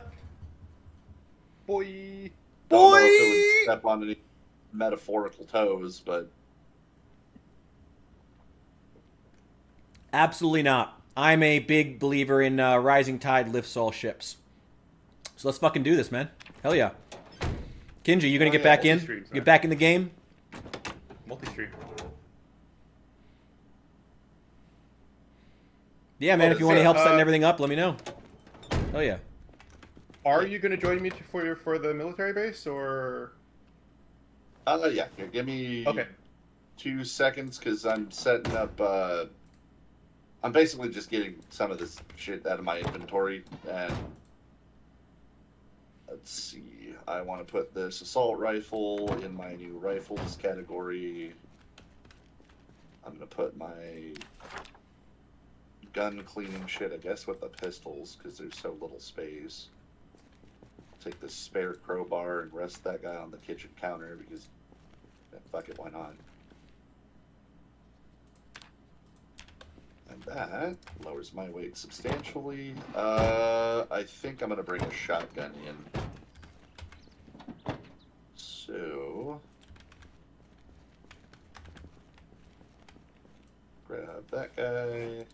Boy. Don't know if it would step on any metaphorical toes, but Absolutely not. I'm a big believer in rising tide lifts all ships. So let's fucking do this, man. Hell yeah. Kinji, you gonna get back in? multi-streams, Get back in the game? Multi-stream. Yeah, man. Oh, If you want any so, help setting everything up, let me know. Hell yeah. Are you going to join me for the military base, or? yeah. Here, give me Okay. 2 seconds because I'm setting up. I'm basically just getting some of this shit out of my inventory, and let's see. I want to put this assault rifle in my new rifles category. I'm gonna put my gun cleaning shit, I guess, with the pistols because there's so little space. Take this spare crowbar and rest that guy on the kitchen counter because, yeah, fuck it, why not? And that lowers my weight substantially. I think I'm gonna bring a shotgun in. So, grab that guy.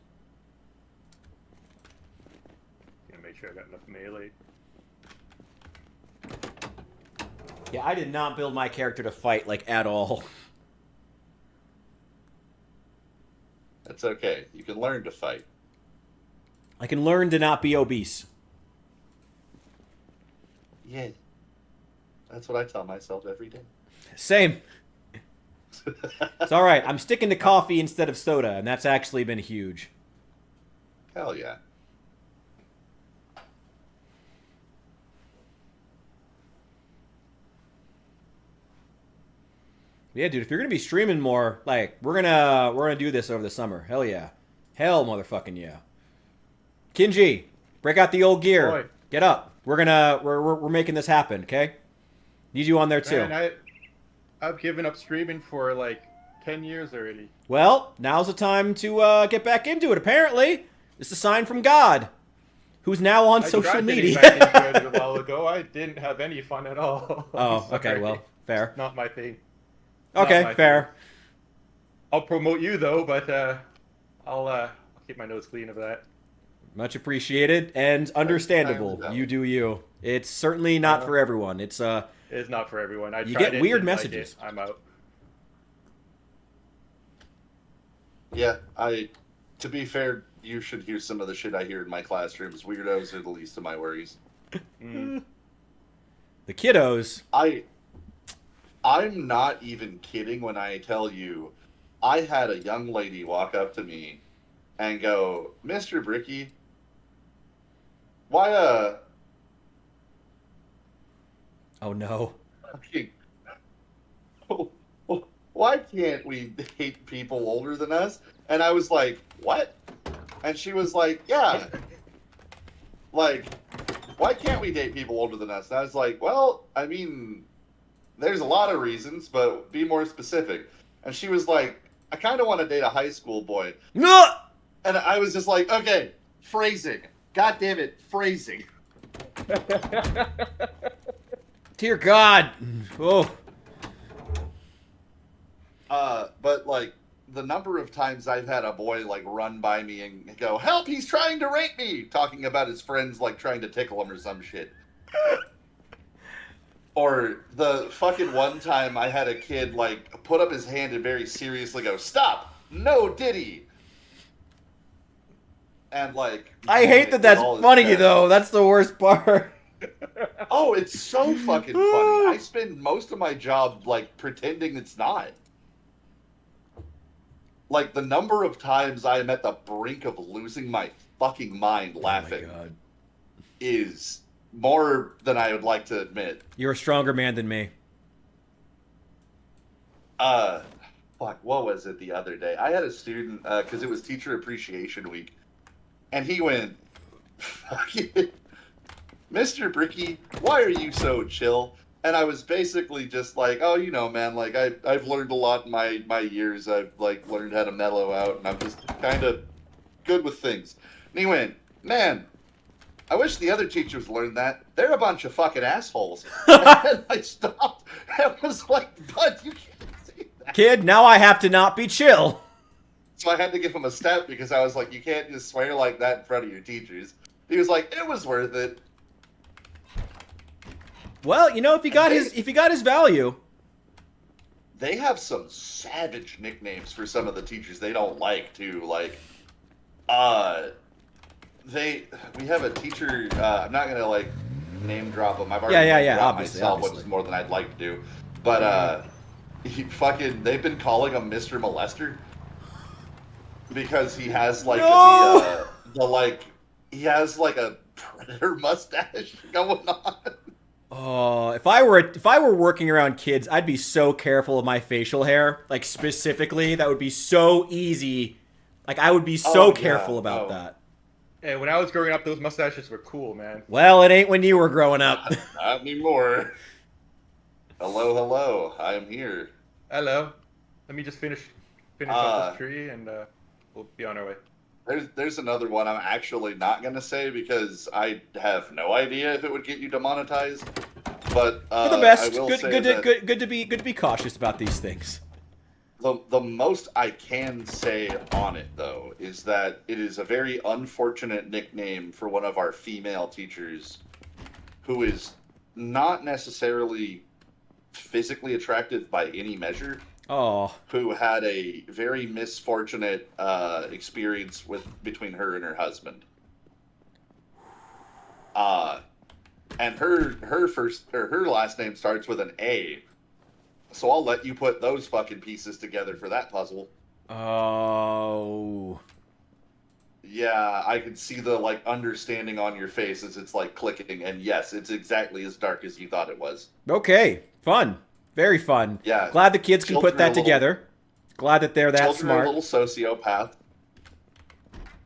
Gonna make sure I got enough melee. Yeah, I did not build my character to fight, like, at all. That's okay. You can learn to fight. I can learn to not be obese. Yeah. That's what I tell myself every day. Same. It's all right. I'm sticking to coffee instead of soda, and that's actually been huge. Hell yeah. Yeah, dude, if you're gonna be streaming more, like, we're gonna do this over the summer. Hell yeah. Hell motherfucking yeah. Kinji, break out the old gear. Boy. Get up. We're making this happen, okay? Need you on there too. Man, I've given up streaming for like 10 years already. Well, now's the time to get back into it, apparently. It's a sign from God, who's now on social I tried media. getting back into it a while ago. I didn't have any fun at all. Oh, I'm okay, sorry. well, fair. Not my thing. Not Okay, my fair. thing. I'll promote you though, but I'll keep my nose clean of that. Much appreciated and understandable. down. You do you. It's certainly not for everyone. It's It's not for everyone. I You tried get it, weird didn't like messages. it. I'm out. Yeah, to be fair, you should hear some of the shit I hear in my classrooms. Weirdos are the least of my worries. Mm. the kiddos. I'm not even kidding when I tell you, I had a young lady walk up to me and go, "Mr. Bricky, why, Oh no. why can't we date people older than us?" And I was like, "What?" And she was like, "Yeah. Like, why can't we date people older than us?" And I was like, "Well, I mean, there's a lot of reasons, but be more specific." And she was like, "I kind of want to date a high school boy." No! And I was just like, "Okay, phrasing. God damn it, phrasing." Dear God. Oh. But like the number of times I've had a boy like run by me and go, "Help, he's trying to rape me," talking about his friends like trying to tickle him or some shit. Or the fucking one time I had a kid like put up his hand and very seriously go, "Stop! No Diddy!" And like, I hate that that's all his funny chest. though. That's the worst part. Oh, it's so fucking funny. I spend most of my job like pretending it's not. Like the number of times I am at the brink of losing my fucking mind laughing Oh my God. is more than I would like to admit. You're a stronger man than me. Fuck, what was it the other day? I had a student, because it was Teacher Appreciation Week, and he went, Mr. Bricky, why are you so chill? And I was basically just like, oh, you know, man, like I've learned a lot in my years. I've like learned how to mellow out, and I'm just kind of good with things. And he went, man, I wish the other teachers learned that. They're a bunch of fucking assholes. And I stopped. I was like, bud, you can't say that. Kid, now I have to not be chill. So I had to give him a step because I was like, you can't just swear like that in front of your teachers. He was like, it was worth it. Well, you know, if he got his value. They have some savage nicknames for some of the teachers they don't like too. Like, we have a teacher. I'm not gonna like name drop him. I've already dropped myself, which is more than I'd like to do. But they've been calling him Mr. Molester because he has like he has like a predator mustache going on. Oh, if I were working around kids, I'd be so careful of my facial hair. Like specifically, that would be so easy. Like I would be so careful about that. Hey, when I was growing up, those mustaches were cool, man. Well, it ain't when you were growing up. Not anymore. Hello, hello. I'm here. Hello. Let me just finish off this tree, and we'll be on our way. There's another one I'm actually not gonna say because I have no idea if it would get you demonetized. But for the best. I will good to be cautious about these things. The most I can say on it though is that it is a very unfortunate nickname for one of our female teachers, who is not necessarily physically attractive by any measure. Oh. Who had a very misfortunate experience between her and her husband. And her last name starts with an A. So I'll let you put those fucking pieces together for that puzzle. Oh. Yeah, I could see the like understanding on your face as it's like clicking, and yes, it's exactly as dark as you thought it was. Okay, fun. Very fun. Yeah. Glad the kids can put that together. Glad that they're that children smart. Are little sociopath.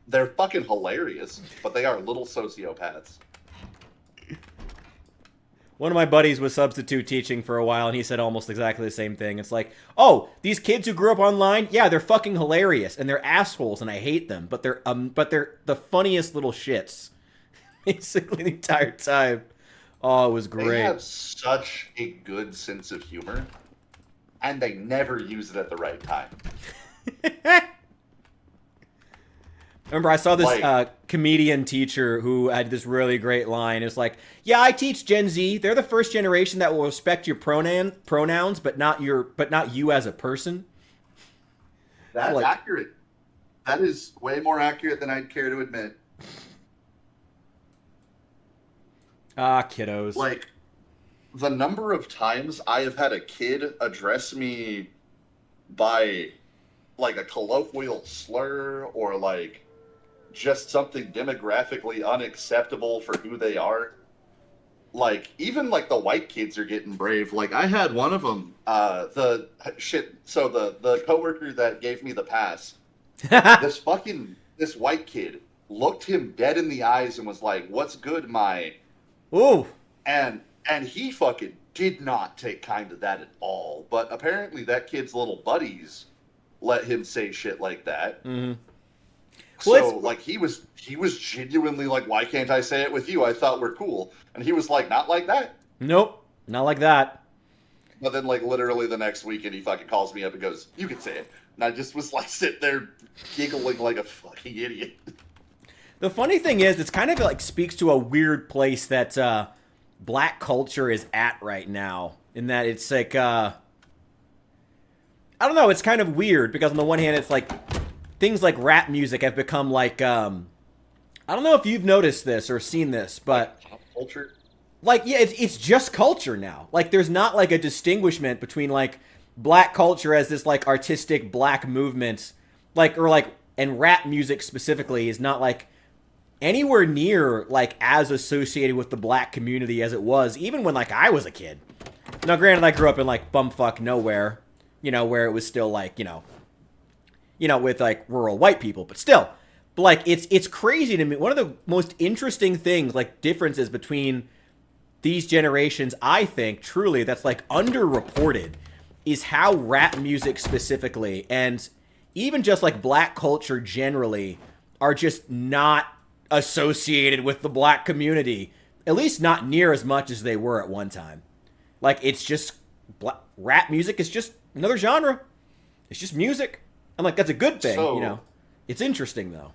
They're fucking hilarious, but they are little sociopaths. One of my buddies was substitute teaching for a while, and he said almost exactly the same thing. It's like, oh, these kids who grew up online, yeah, they're fucking hilarious, and they're assholes, and I hate them, but they're the funniest little shits. Basically the entire time. Oh, it was great. They have such a good sense of humor, and they never use it at the right time. Remember, I saw this comedian teacher who had this really great line. It's like, yeah, I teach Gen Z. They're the first generation that will respect your pronouns, but not you as a person. That's accurate. That is way more accurate than I'd care to admit. Kiddos. Like, the number of times I have had a kid address me by, like, a colloquial slur or, like, just something demographically unacceptable for who they are. Like, even, like, the white kids are getting brave. Like, I had one of them, the coworker that gave me the pass, this white kid looked him dead in the eyes and was like, "What's good, my..." Ooh. And he fucking did not take kind to that at all. But apparently that kid's little buddies let him say shit like that. Mm-hmm. So, like, he was genuinely like, "Why can't I say it with you? I thought we're cool." And he was like, "Not like that." Nope. Not like that. But then, like, literally the next weekend, he fucking calls me up and goes, "You can say it." And I just was, like, sitting there giggling like a fucking idiot. The funny thing is, it's kind of like speaks to a weird place that black culture is at right now. In that it's like, I don't know, it's kind of weird because on the one hand, it's like things like rap music have become like, I don't know if you've noticed this or seen this, but pop culture. Like, yeah, it's just culture now. Like, there's not like a distinguishment between like black culture as this like artistic black movement, like, or like, and rap music specifically is not like anywhere near like as associated with the black community as it was even when like I was a kid. Now, granted, I grew up in like bumfuck nowhere, you know, where it was still like, you know, with like rural white people, but still, But like it's crazy to me. One of the most interesting things, like differences between these generations, I think, truly, that's like underreported, is how rap music specifically, and even just like black culture generally, are just not associated with the black community. At least not near as much as they were at one time. Like, it's just rap music is just another genre. It's just music. I'm like, that's a good thing, you know. It's interesting though.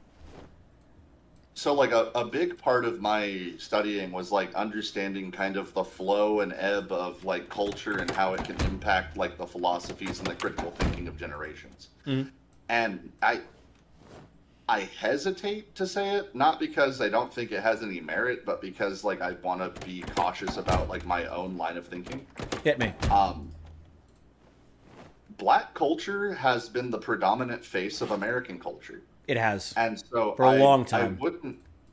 So like a big part of my studying was like understanding kind of the flow and ebb of like culture and how it can impact like the philosophies and the critical thinking of generations. Mm-hmm. And I hesitate to say it, not because I don't think it has any merit, but because like I want to be cautious about like my own line of thinking. Hit me. Black culture has been the predominant face of American culture. It has. And so for a long time.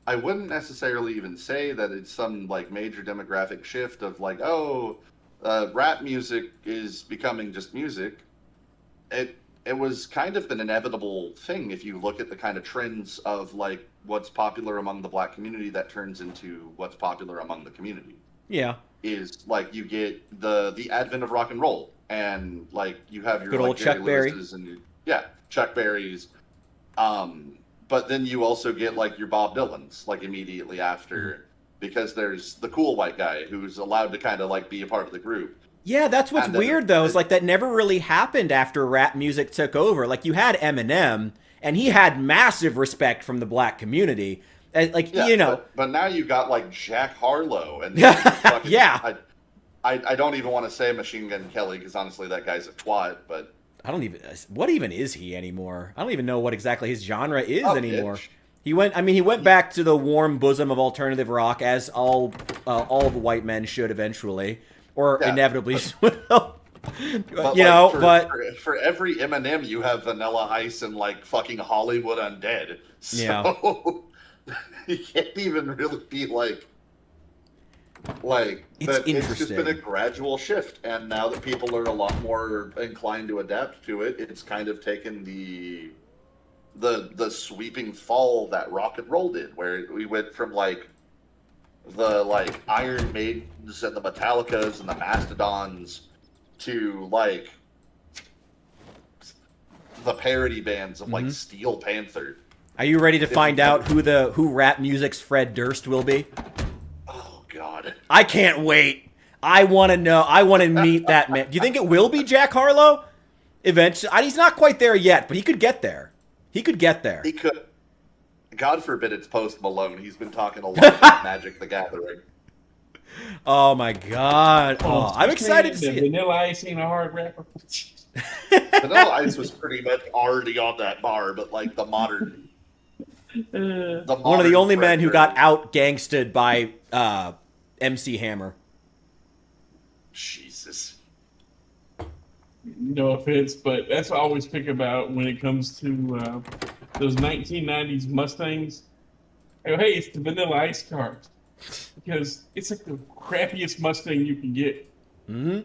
I wouldn't necessarily even say that it's some like major demographic shift of like, rap music is becoming just music. It was kind of an inevitable thing if you look at the kind of trends of like what's popular among the black community that turns into what's popular among the community. Yeah. Is like you get the advent of rock and roll, and like you have your good like, old Chuck Berry and Chuck Berry's. But then you also get like your Bob Dylans like immediately after, because there's the cool white guy who's allowed to kind of like be a part of the group. Yeah, that's what's weird though. Is like that never really happened after rap music took over. Like you had Eminem, and he had massive respect from the black community. Like you know, but now you got like Jack Harlow and fucking, yeah. I don't even want to say Machine Gun Kelly because honestly that guy's a twat. But I don't even. What even is he anymore? I don't even know what exactly his genre is anymore. Bitch. He went back to the warm bosom of alternative rock, as all the white men should eventually, or inevitably will. For every Eminem, you have Vanilla Ice and like fucking Hollywood Undead. So you can't even really be like it's just been a gradual shift, and now that people are a lot more inclined to adapt to it, it's kind of taken the sweeping fall that rock and roll did, where we went from like the like Iron Maidens and the Metallicas and the Mastodons to like the parody bands of like Steel Panther. Are you ready to find out who rap music's Fred Durst will be? Oh God, I can't wait. I want to know. I want to meet that man. Do you think it will be Jack Harlow? Eventually, he's not quite there yet, but he could get there. He could get there. He could. God forbid it's Post Malone. He's been talking a lot about Magic the Gathering. Oh my God! Oh, I'm excited to see it. Vanilla Ice ain't a hard rapper. Vanilla Ice was pretty much already on that bar, but like the modern one of the only men who got out gangsted by MC Hammer. Jesus. No offense, but that's what I always think about when it comes to those 1990s Mustangs. I go, hey, it's the Vanilla Ice cars. Because it's like the crappiest Mustang you can get. Mm-hmm.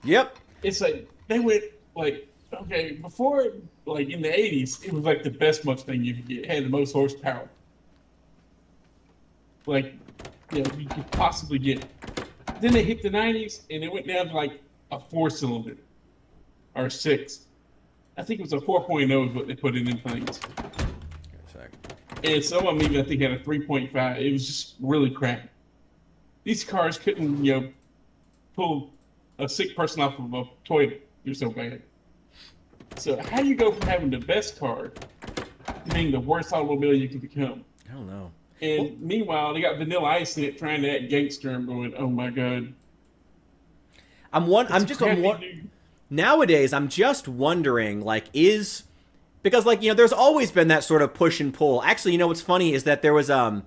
Yep. It's like, they went like, okay, before, like in the 80s, it was like the best Mustang you could get. It had the most horsepower. Like, you could possibly get. Then they hit the 90s, and it went down to like a 4-cylinder. Or 6. I think it was a 4.0 is what they put in them things. And some of them even, I think, had a 3.5. It was just really crappy. These cars couldn't, pull a sick person off of a toilet. They're so bad. So how do you go from having the best car to being the worst automobile you can become? I don't know. And meanwhile, they got Vanilla Ice in it trying to act gangster. I'm going, oh my God. Nowadays, I'm just wondering, because there's always been that sort of push and pull. Actually, what's funny is that there was the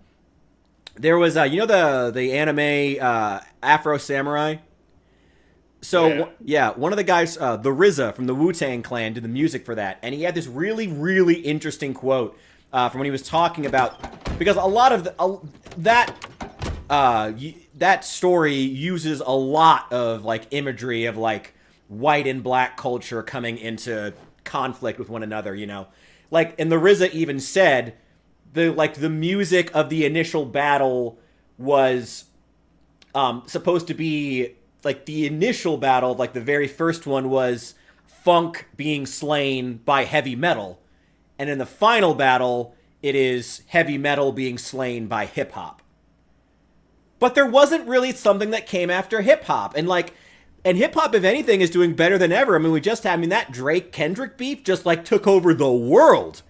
anime Afro Samurai. So one of the guys, the RZA from the Wu-Tang Clan, did the music for that, and he had this really, really interesting quote from when he was talking about, because a lot of that story uses a lot of imagery of white and black culture coming into conflict with one another, and the RZA even said the music of the initial battle was supposed to be like the initial battle, like the very first one was funk being slain by heavy metal, and in the final battle it is heavy metal being slain by hip hop. But there wasn't really something that came after hip hop, and hip hop, if anything, is doing better than ever. I mean, that Drake Kendrick beef just like took over the world,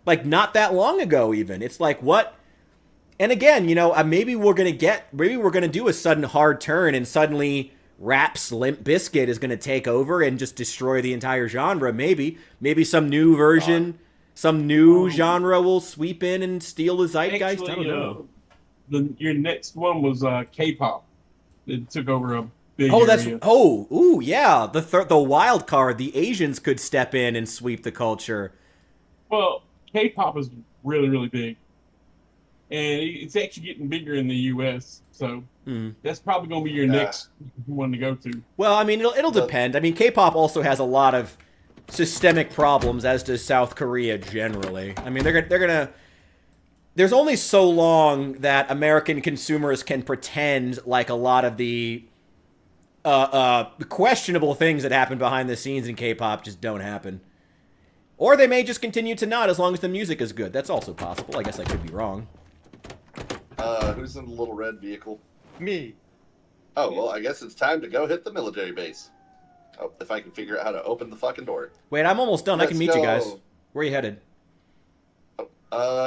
like not that long ago even. It's like what. And again, maybe we're gonna do a sudden hard turn, and suddenly rap's Limp Bizkit is gonna take over and just destroy the entire genre. Maybe some new version, some new genre will sweep in and steal the zeitgeist. Actually, I don't know. Your next one was K-pop. It took over a big Oh, area. Yeah. The wild card. The Asians could step in and sweep the culture. Well, K-pop is really, really big. And it's actually getting bigger in the U.S., so that's probably going to be your next one to go to. Well, I mean, it'll depend. I mean, K-pop also has a lot of systemic problems, as does South Korea generally. I mean, they're gonna. There's only so long that American consumers can pretend like a lot of the questionable things that happen behind the scenes in K-pop just don't happen. Or they may just continue to not as long as the music is good. That's also possible. I guess I could be wrong. Who's in the little red vehicle? Me. Oh, well, I guess it's time to go hit the military base. Oh, if I can figure out how to open the fucking door. Wait, I'm almost done. I can meet you guys. Go. Where are you headed?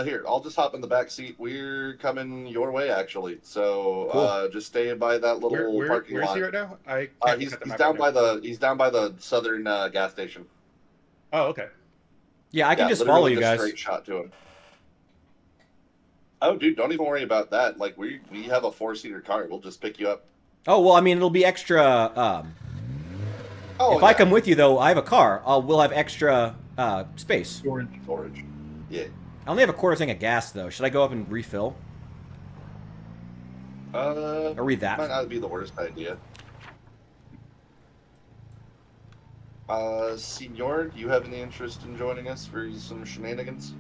Here, I'll just hop in the back seat. We're coming your way, actually. So, Cool. Just stay by that little parking where lot. is he right now? He's down by the southern gas station. Oh, okay. Yeah, I can just follow you guys. Straight shot to him. Oh, dude, don't even worry about that. Like, we have a 4-seater car. We'll just pick you up. Oh, well, I mean, it'll be extra. If I come with you, though, I have a car. We'll have extra space. Storage. Yeah. I only have a quarter tank of gas, though. Should I go up and refill? Or read that? Might not be the worst idea. Senor, do you have any interest in joining us for some shenanigans?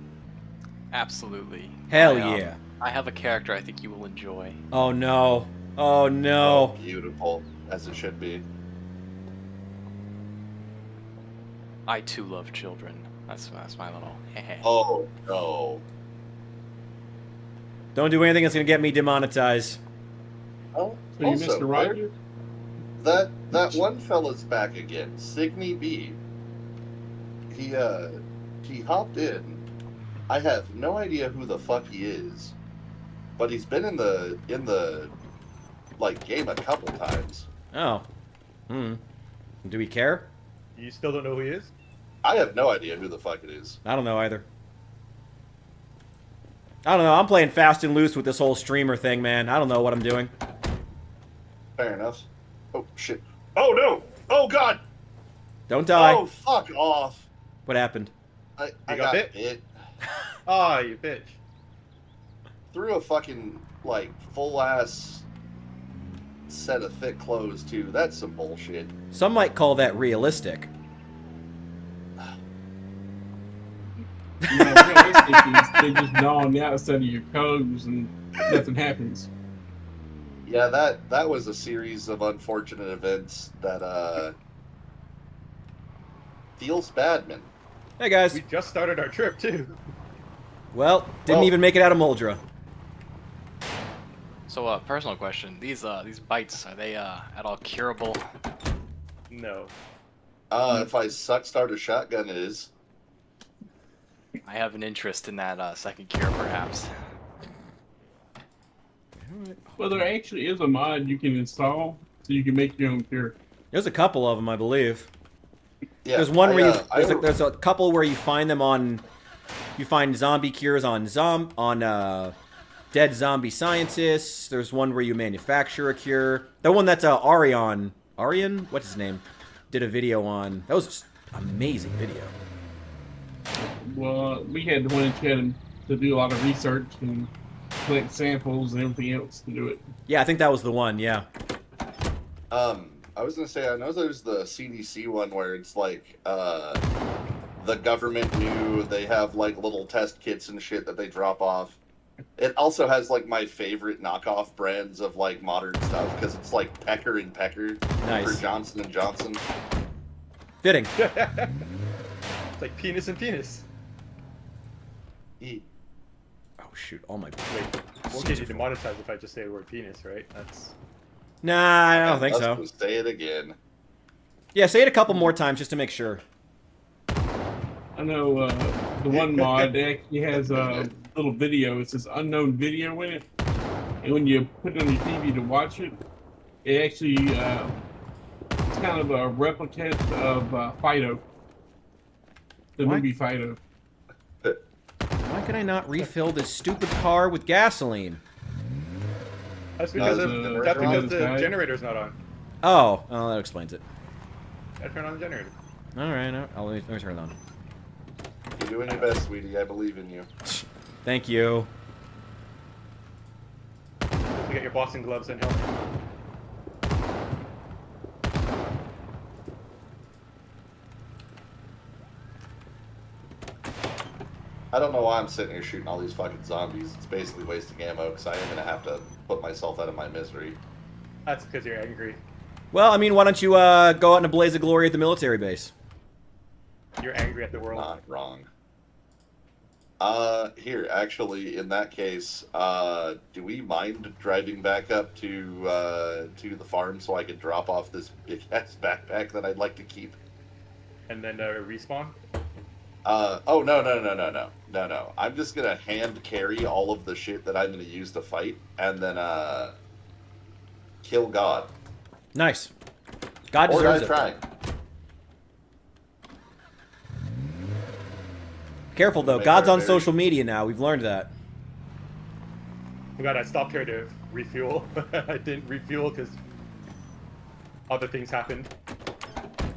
Absolutely. Hell yeah. I have a character I think you will enjoy. Oh, no. Oh, no. Oh, beautiful, as it should be. I too love children. That's my little. Oh no! Don't do anything that's gonna get me demonetized. Oh, So you missed the rider? That one fella's back again, Signy B. He hopped in. I have no idea who the fuck he is, but he's been in the game a couple times. Oh. Do we care? You still don't know who he is? I have no idea who the fuck it is. I don't know either. I don't know. I'm playing fast and loose with this whole streamer thing, man. I don't know what I'm doing. Fair enough. Oh shit! Oh no! Oh god! Don't die. Oh fuck off! What happened? I got got bit? bit. Ah, you bitch. Threw a fucking full ass set of thick clothes too. That's some bullshit. Some might call that realistic. They just gnaw on the outside of your clothes and nothing happens. Yeah, that was a series of unfortunate events that feels bad, man. Hey, guys. We just started our trip, too. Well, didn't even make it out of Moldra. So, personal question: these bites, are they at all curable? No. If I start a shotgun, it is. I have an interest in that second cure, perhaps. Well, Well, there actually is a mod you can install so you can make your own cure. there's a couple of them, I believe. Yeah, There's one where there's a couple where you find them on. You find zombie cures on dead zombie scientists. There's one where you manufacture a cure. The one that's Arion, what's his name, did a video on. That was an amazing video. Well, we had the one that you had to do a lot of research and collect samples and everything else to do it. Yeah, I think that was the one. Yeah. I was gonna say, I know there's the CDC one where it's like the government knew. They have like little test kits and shit that they drop off. It also has like my favorite knockoff brands of like modern stuff because it's like Pecker and Pecker Nice. for Johnson and Johnson. Fitting. It's like penis and penis. Oh shoot! All my. Wait, won't get you demonetized if I just say the word penis, right? That's. Nah, I don't think so. Say it again. Yeah, say it a couple more times just to make sure. I know the one mod they actually has a little video. It says unknown video in it, and when you put it on your TV to watch it, it actually it's kind of a replicate of Fido, the What? movie Fido. Why can I not refill this stupid car with gasoline? That's because the the generator's not on. Oh, well, that explains it. I turn on the generator. All right, let me turn it on. You're doing your best, sweetie. I believe in you. Thank you. You get your boxing gloves and helmet. I don't know why I'm sitting here shooting all these fucking zombies. It's basically wasting ammo because I am gonna have to put myself out of my misery. That's because you're angry. Well, I mean, why don't you go out in a blaze of glory at the military base? You're angry at the world. Not wrong. Here, actually, in that case, do we mind driving back up to the farm so I can drop off this big ass backpack that I'd like to keep? And then respawn? Oh, no. I'm just gonna hand carry all of the shit that I'm gonna use to fight, and then, kill God. Nice. God Or deserves die it. trying. Careful though, God's on social media now. We've learned that. Oh god, I stopped here to refuel. I didn't refuel because other things happened.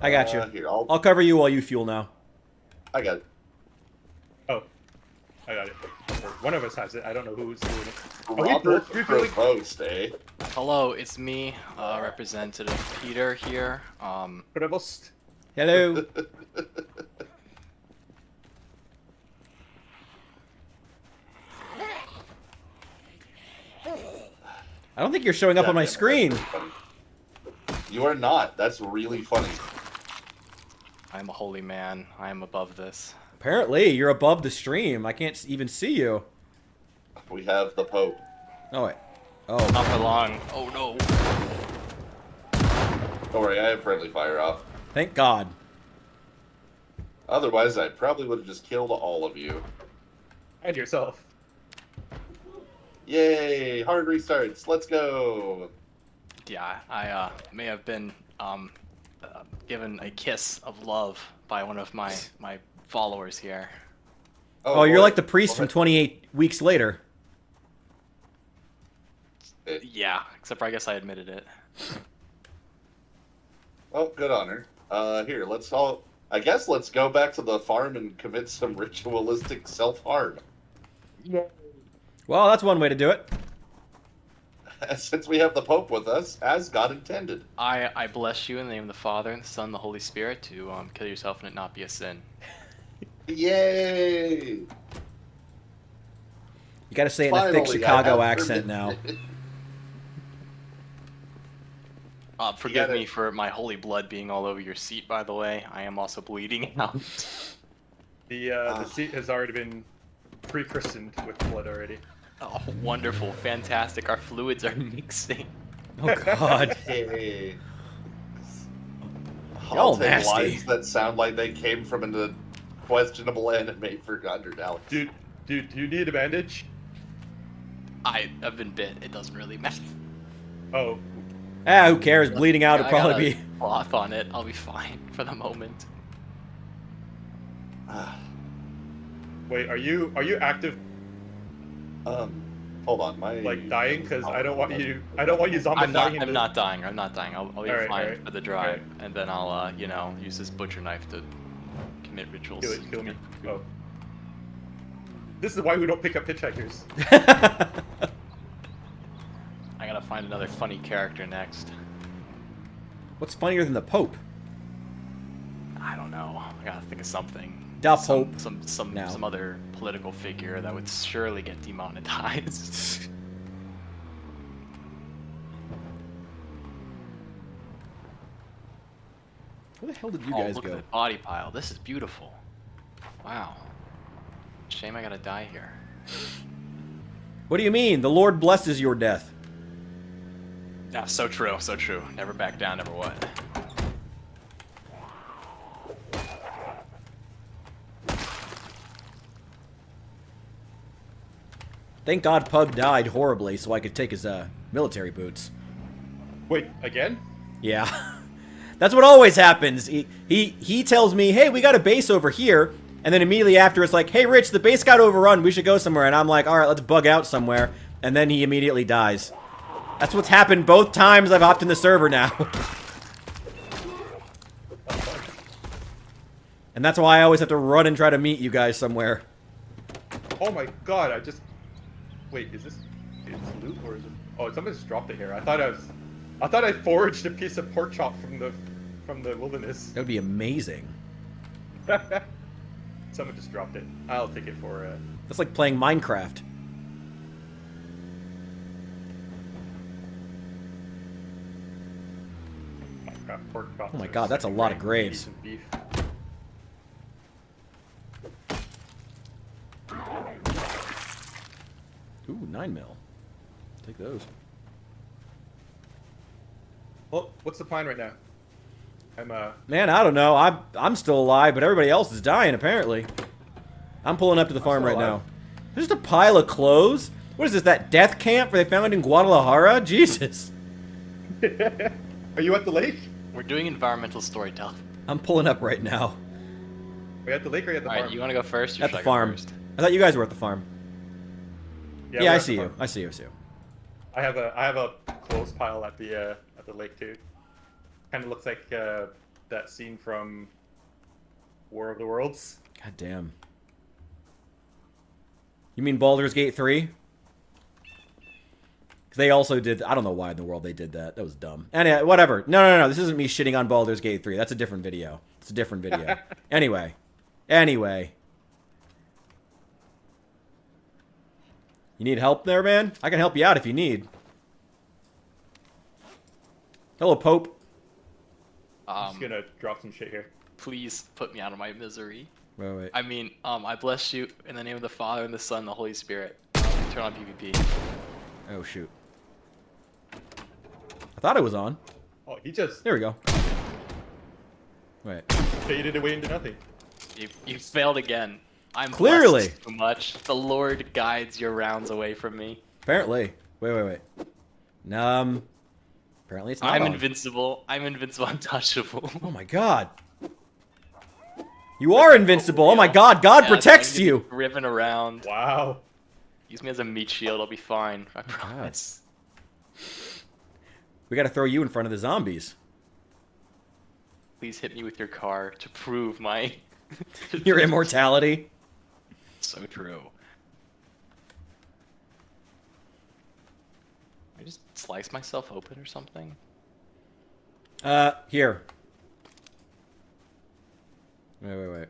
I got you. Here, I'll cover you while you fuel now. I got it. Oh, I got it. Or one of us has it. I don't know who's doing it. Are we Robert both refueling? Provost, eh? Hello, it's me, Representative Peter here. Provost? Hello. I don't think you're showing up on my screen. You are not. That's really funny. I'm a holy man. I am above this. Apparently, you're above the stream. I can't even see you. We have the Pope. Oh, wait. Oh. Not for long. Oh no. Don't worry, I have friendly fire off. Thank God. Otherwise, I probably would have just killed all of you. And yourself. Yay! Hard restarts. Let's go. Yeah, I may have been given a kiss of love by one of my followers here. Oh, you're boy. like the priest from 28 weeks later. Yeah, except for I guess I admitted it. Oh, good on her. Here, I guess let's go back to the farm and commit some ritualistic self-harm. Well, that's one way to do it. Since we have the Pope with us, as God intended. I bless you in the name of the Father, and the Son, and the Holy Spirit to kill yourself and it not be a sin. Yay! You gotta say it in a thick Finally, Chicago I have accent permission. now. Forgive me for my holy blood being all over your seat, by the way. I am also bleeding out. The seat has already been pre-christened with blood already. Oh, wonderful, fantastic. Our fluids are mixing. Oh, God. Hey. Y'all I'll take nasty. lines that sound like they came from a questionable anime for Underdale. Dude, do you need a bandage? I've been bit. It doesn't really matter. Oh, Ah, who cares? Bleeding out would I got probably a be... cloth on it. I'll be fine for the moment. wait, are you active, Hold on, my like dying? Because I don't want you zombifying. I'm not dying. I'm not dying. I'll be Alright, fine alright, for the drive, and then I'll use this butcher knife to commit rituals. Kill me. Oh. This is why we don't pick up hitchhikers. I gotta find another funny character next. What's funnier than the Pope? I don't know. I gotta think of something. Doth hope. Some other political figure that would surely get demonetized. Where the hell did you guys look go? at the body pile. This is beautiful. Wow. Shame I gotta die here. What do you mean? The Lord blesses your death. Yeah, so true, so true. Never back down, never what. Thank God Pug died horribly so I could take his military boots. Wait, again? Yeah. That's what always happens. He tells me, hey, we got a base over here. And then immediately after, it's like, hey, Rich, the base got overrun. We should go somewhere. And I'm like, all right, let's bug out somewhere. And then he immediately dies. That's what's happened both times I've hopped in the server now. And that's why I always have to run and try to meet you guys somewhere. Oh my god, I just... Wait, is this loot or is it... Oh, someone just dropped it here. I thought I foraged a piece of pork chop from the wilderness. That would be amazing. Someone just dropped it. I'll take it for... That's like playing Minecraft. pork chops. Oh my god, that's a lot of graves. And beef. Ooh, 9mm. Take those. Well, what's the plan right now? Man, I don't know. I'm still alive, but everybody else is dying apparently. I'm pulling up to the farm right now. There's just a pile of clothes. What is this? That death camp where they found in Guadalajara? Jesus. Are you at the lake? We're doing environmental storytelling. I'm pulling up right now. Are you at the lake or are you at the farm? Alright, you want to go first? Or At should the I go farm. first? I thought you guys were at the farm. Yeah, Yeah, we're I at see the you. farm. I see you. I see you. I have a clothes pile at the lake too. Kind of looks like that scene from War of the Worlds. God damn. You mean Baldur's Gate 3? Because they also did... I don't know why in the world they did that. That was dumb. Anyway, whatever. No. This isn't me shitting on Baldur's Gate 3. That's a different video. It's a different video. Anyway. You need help there, man? I can help you out if you need. Hello, Pope. I'm just gonna drop some shit here. Please put me out of my misery. Wait. I mean, I bless you in the name of the Father, and the Son, and the Holy Spirit. Turn on PvP. Oh, shoot. I thought it was on. Oh, he just There we go. Wait. faded away into nothing. You failed again. I'm Clearly. blessed too much. The Lord guides your rounds away from me. Apparently. Wait. Apparently it's not I'm on. invincible. I'm untouchable. Oh my god. You are invincible. Oh my god. God Yeah, protects I'm you. Driven around. Wow. Use me as a meat shield. I'll be fine. I promise. We gotta throw you in front of the zombies. Please hit me with your car to prove my... Your immortality. So true. I just slice myself open or something? Here. Wait.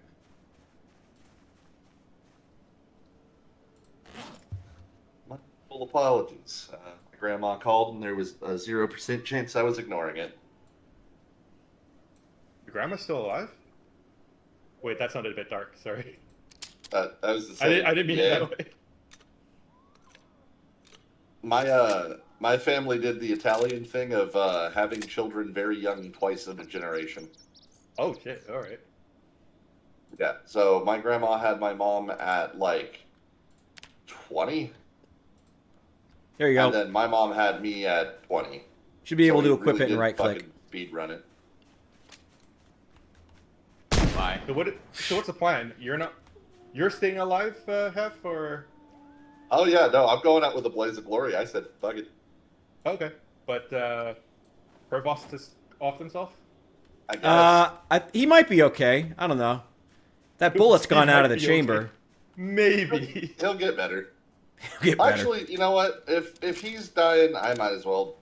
My full apologies. My grandma called and there was a 0% chance I was ignoring it. Your grandma's still alive? Wait, that sounded a bit dark. Sorry. That was the same. I didn't mean it that way. My family did the Italian thing of having children very young twice in a generation. Oh shit! All right. Yeah, so my grandma had my mom at like 20, There you go. and then my mom had me at 20. Should be able So to we equip really it and did right click. fucking speed run it. Bye. So what's the plan? You're staying alive, Hef, or? Oh yeah, no, I'm going out with a blaze of glory. I said, fuck it. Okay, but Provost is off himself. I guess. He might be okay. I don't know. That bullet's gone out of the chamber. Maybe. He'll get better. Get better. Actually, you know what? If he's dying, I might as well,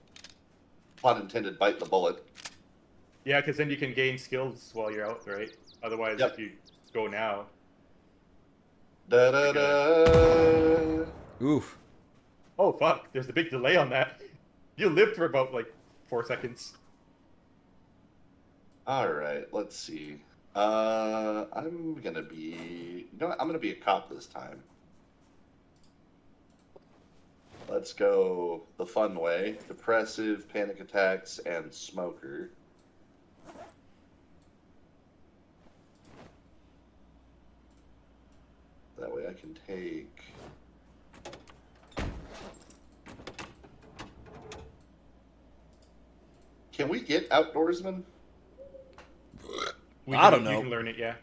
pun intended, bite the bullet. Yeah, because then you can gain skills while you're out, right? Otherwise, Yep. if you go now, Da da da. Oof. Oh fuck! There's a big delay on that. You lived for about like 4 seconds. All right, let's see. I'm gonna be. You know what? I'm gonna be a cop this time. Let's go the fun way: depressive, panic attacks, and smoker. That way I can take. Can we get outdoorsman? I don't know. You can learn it, yeah.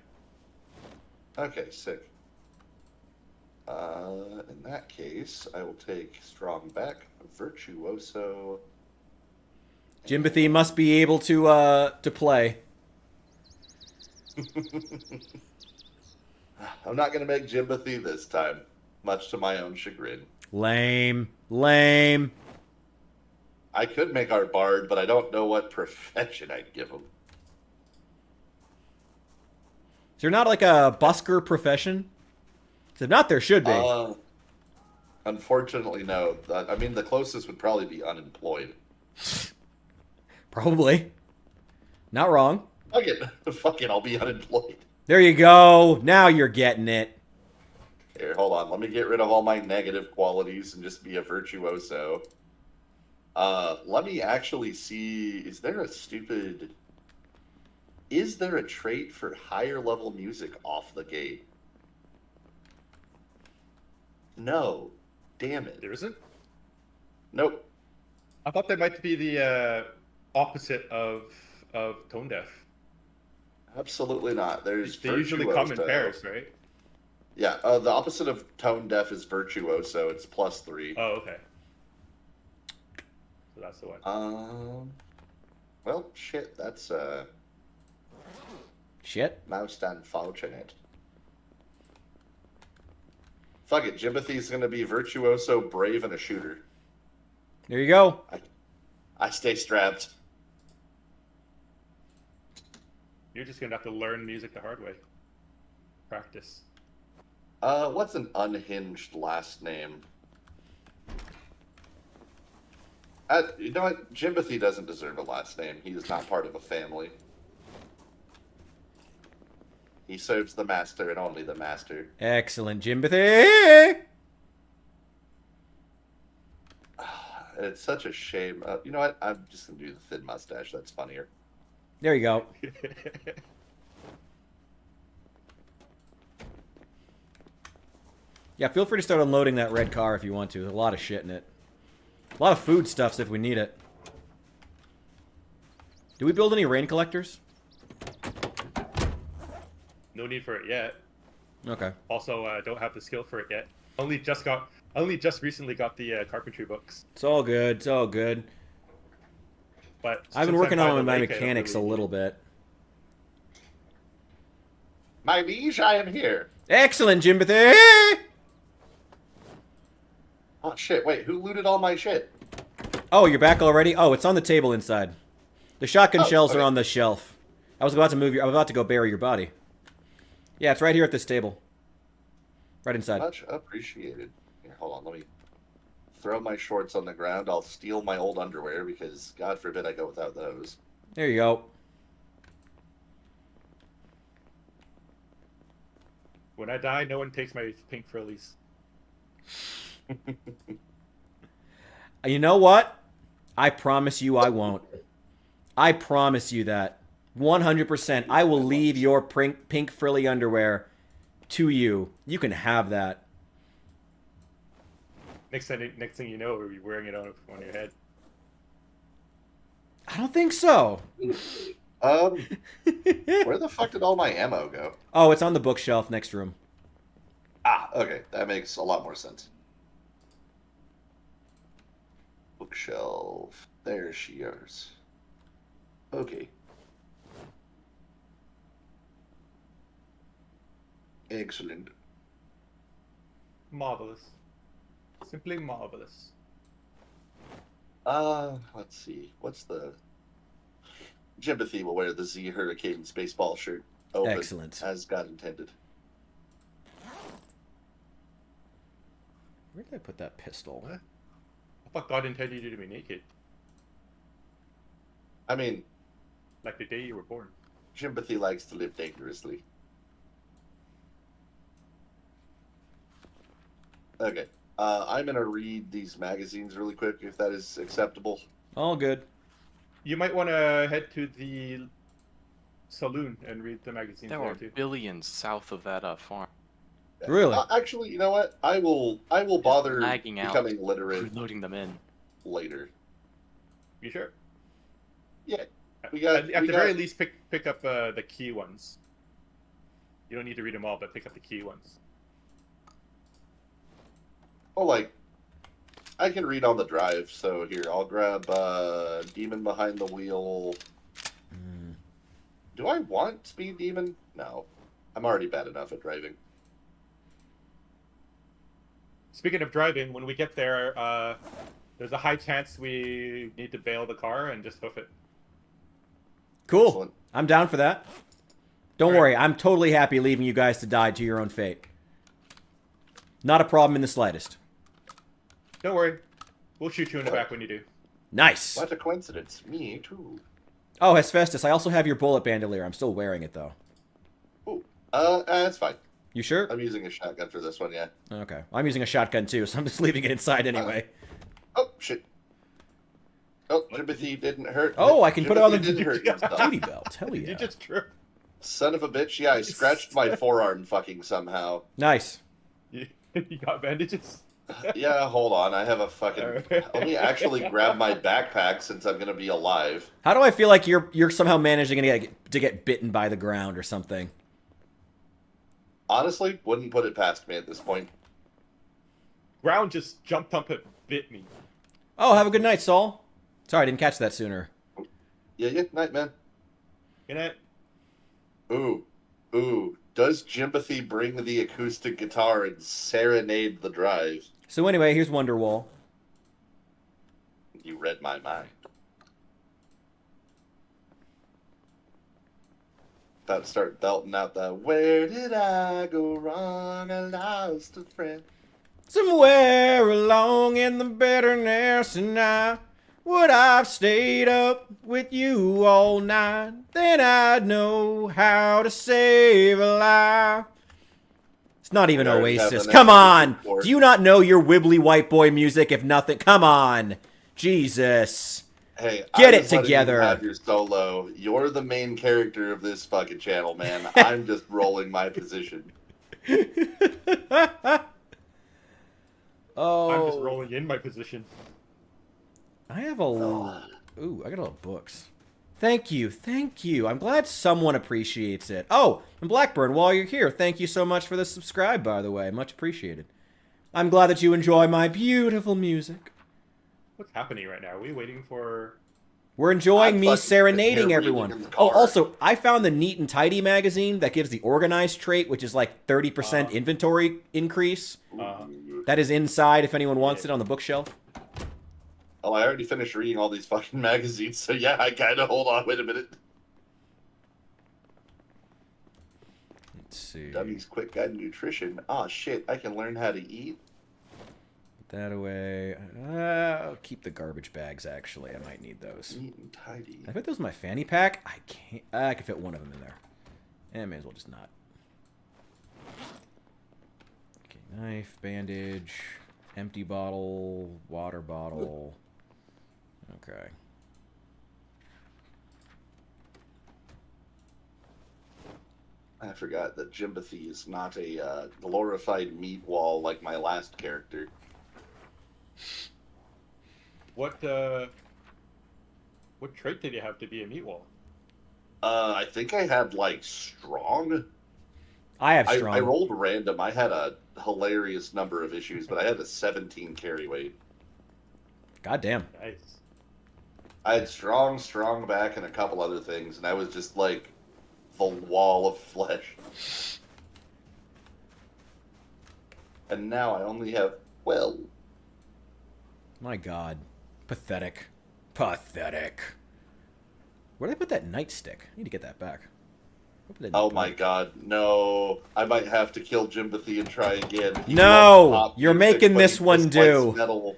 Okay, sick. In that case, I will take strong back, virtuoso. Jimothy must be able to play. I'm not gonna make Jimothy this time, much to my own chagrin. Lame. Lame. I could make our bard, but I don't know what profession I'd give him. Is there not like a busker profession? If not, there should be. Unfortunately, no. I mean, the closest would probably be unemployed. Probably. Not wrong. Fuck it. Fuck it, I'll be unemployed. There you go. Now you're getting it. Here, hold on. Let me get rid of all my negative qualities and just be a virtuoso. Let me actually see. Is there a trait for higher level music off the gate? No. Damn it. There isn't? Nope. I thought that might be the opposite of tone deaf. Absolutely not. There's They usually come in virtuoso. pairs, right? Yeah, the opposite of tone deaf is virtuoso. It's +3. Oh, okay. So that's the one. Well, shit. That's Shit. most unfortunate. Fuck it. Jimothy's gonna be virtuoso, brave, and a shooter. There you go. I stay strapped. You're just gonna have to learn music the hard way. Practice. What's an unhinged last name? You know what? Jimothy doesn't deserve a last name. He is not part of a family. He serves the master and only the master. Excellent, Jimothy. It's such a shame. You know what? I'm just gonna do the thin mustache. That's funnier. There you go. Yeah, feel free to start unloading that red car if you want to. There's a lot of shit in it. A lot of food stuffs if we need it. Do we build any rain collectors? No need for it yet. Okay. Also, don't have the skill for it yet. Only just recently got the carpentry books. It's all good. It's all good. But I've been since working I'm by on the my lake, I don't mechanics really a little bit. My liege, I am here. Excellent, Jimothy. Oh shit! Wait, who looted all my shit? Oh, you're back already? Oh, it's on the table inside. The shotgun shells okay. are on the shelf. I was about to move you. I'm about to go bury your body. Yeah, it's right here at this table. Right inside. Much appreciated. Here, hold on. Let me throw my shorts on the ground. I'll steal my old underwear because, God forbid, I go without those. There you go. When I die, no one takes my pink frillies. You know what? I promise you I won't. I promise you that. 100%. I will leave your pink frilly underwear to you. You can have that. Next thing you know, you're wearing it on your head. I don't think so. Where the fuck did all my ammo go? Oh, it's on the bookshelf next room. Ah, okay. That makes a lot more sense. Bookshelf. There she is. Okay. Excellent. Marvelous. Simply marvelous. Let's see. What's the... Jimothy will wear the Z Hurricanes baseball shirt. Open, Excellent. as God intended. Where did I put that pistol? What? I thought God intended you to be naked. I mean, Like the day you were born. Sympathy likes to live dangerously. Okay. I'm going to read these magazines really quick, if that is acceptable. All good. You might want to head to the saloon and read the magazines There there were too. billions south of that farm. Really? Actually, you know what? I will bother lagging out. becoming literate Loading them in. later. You sure? Yeah. We got, At the very least, pick up the key ones. You don't need to read them all, but pick up the key ones. Oh, like, I can read on the drive, so here, I'll grab Demon Behind the Wheel. Do I want Speed Demon? No. I'm already bad enough at driving. Speaking of driving, when we get there, there's a high chance we need to bail the car and just hoof it. Cool. Excellent. I'm down for that. Don't All right. worry. I'm totally happy leaving you guys to die to your own fate. Not a problem in the slightest. Don't worry. We'll shoot you in the back when you do. Nice. What a coincidence. Me too. Oh, Hephaestus, I also have your bullet bandolier. I'm still wearing it, though. Ooh. That's fine. You sure? I'm using a shotgun for this one, yeah. Okay. I'm using a shotgun, too, so I'm just leaving it inside anyway. Oh, shit. Oh, Sympathy didn't hurt. Oh, I can put it on the Sympathy didn't hurt yourself. duty belt. Hell Did yeah. you just trip? Son of a bitch. Yeah, I scratched my forearm fucking somehow. Nice. You got bandages? Yeah, hold on. I have a fucking... Alright. Let me actually grab my backpack since I'm going to be alive. How do I feel like you're somehow managing to get bitten by the ground or something? Honestly, wouldn't put it past me at this point. Ground just jumped up and bit me. Oh, have a good night, Saul. Sorry, I didn't catch that sooner. Yeah, night, man. Good night. Ooh. Does Jimpathy bring the acoustic guitar and serenade the drive? So anyway, here's Wonderwall. You read my mind. About to start belting out the "Where did I go wrong? I lost a friend." Somewhere along in the bitterness and I would I've stayed up with you all night, then I'd know how to save a life. It's not even We already have Oasis. an Come on! episode for it. Do you not know your wibbly white boy music, if nothing? Come on! Jesus. Hey, Get I it just let you together. Have your solo. You're the main character of this fucking channel, man. I'm just rolling my position. Oh. I'm just rolling in my position. I have a... Ooh, I got a lot of books. Thank you. I'm glad someone appreciates it. Oh, and Blackburn, while you're here, thank you so much for the subscribe, by the way. Much appreciated. I'm glad that you enjoy my beautiful music. What's happening right now? Are we waiting for... We're enjoying I'm me fucking serenading sitting here everyone. reading in the Oh, car. also, I found the Neat and Tidy magazine that gives the organized trait, which is like 30% inventory increase. That is inside if anyone wants it on the bookshelf. Oh, I already finished reading all these fucking magazines, so yeah, I kind of... Hold on, wait a minute. Let's see. Dummy's Quick Guide to Nutrition. Oh, shit, I can learn how to eat. Put that away. I'll keep the garbage bags, actually. I might need those. Neat and tidy. I put those in my fanny pack. I can't. I can fit one of them in there. And may as well just not. Okay, knife, bandage, empty bottle, water bottle. Okay. I forgot that Jimpathy is not a glorified meat wall like my last character. What trait did you have to be a meat wall? I think I had, like, strong. I have strong. I rolled random. I had a hilarious number of issues, but I had a 17 carry weight. God damn. Nice. I had strong back, and a couple other things, and I was just like the wall of flesh. And now I only have 12. My God. Pathetic. Pathetic. Where did I put that nightstick? I need to get that back. Oh my god, no. I might have to kill Jimpathy and try again. He No! loves pop You're music, making but this he one dislikes do. metal.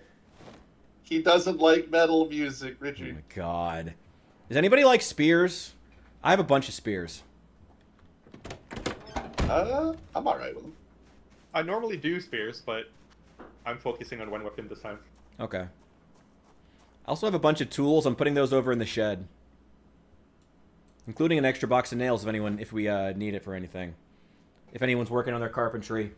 He doesn't like metal music, Oh Richard. my god. Does anybody like spears? I have a bunch of spears. I'm alright with them. I normally do spears, but I'm focusing on one weapon this time. Okay. I also have a bunch of tools. I'm putting those over in the shed. Including an extra box of nails if we need it for anything. If anyone's working on their carpentry.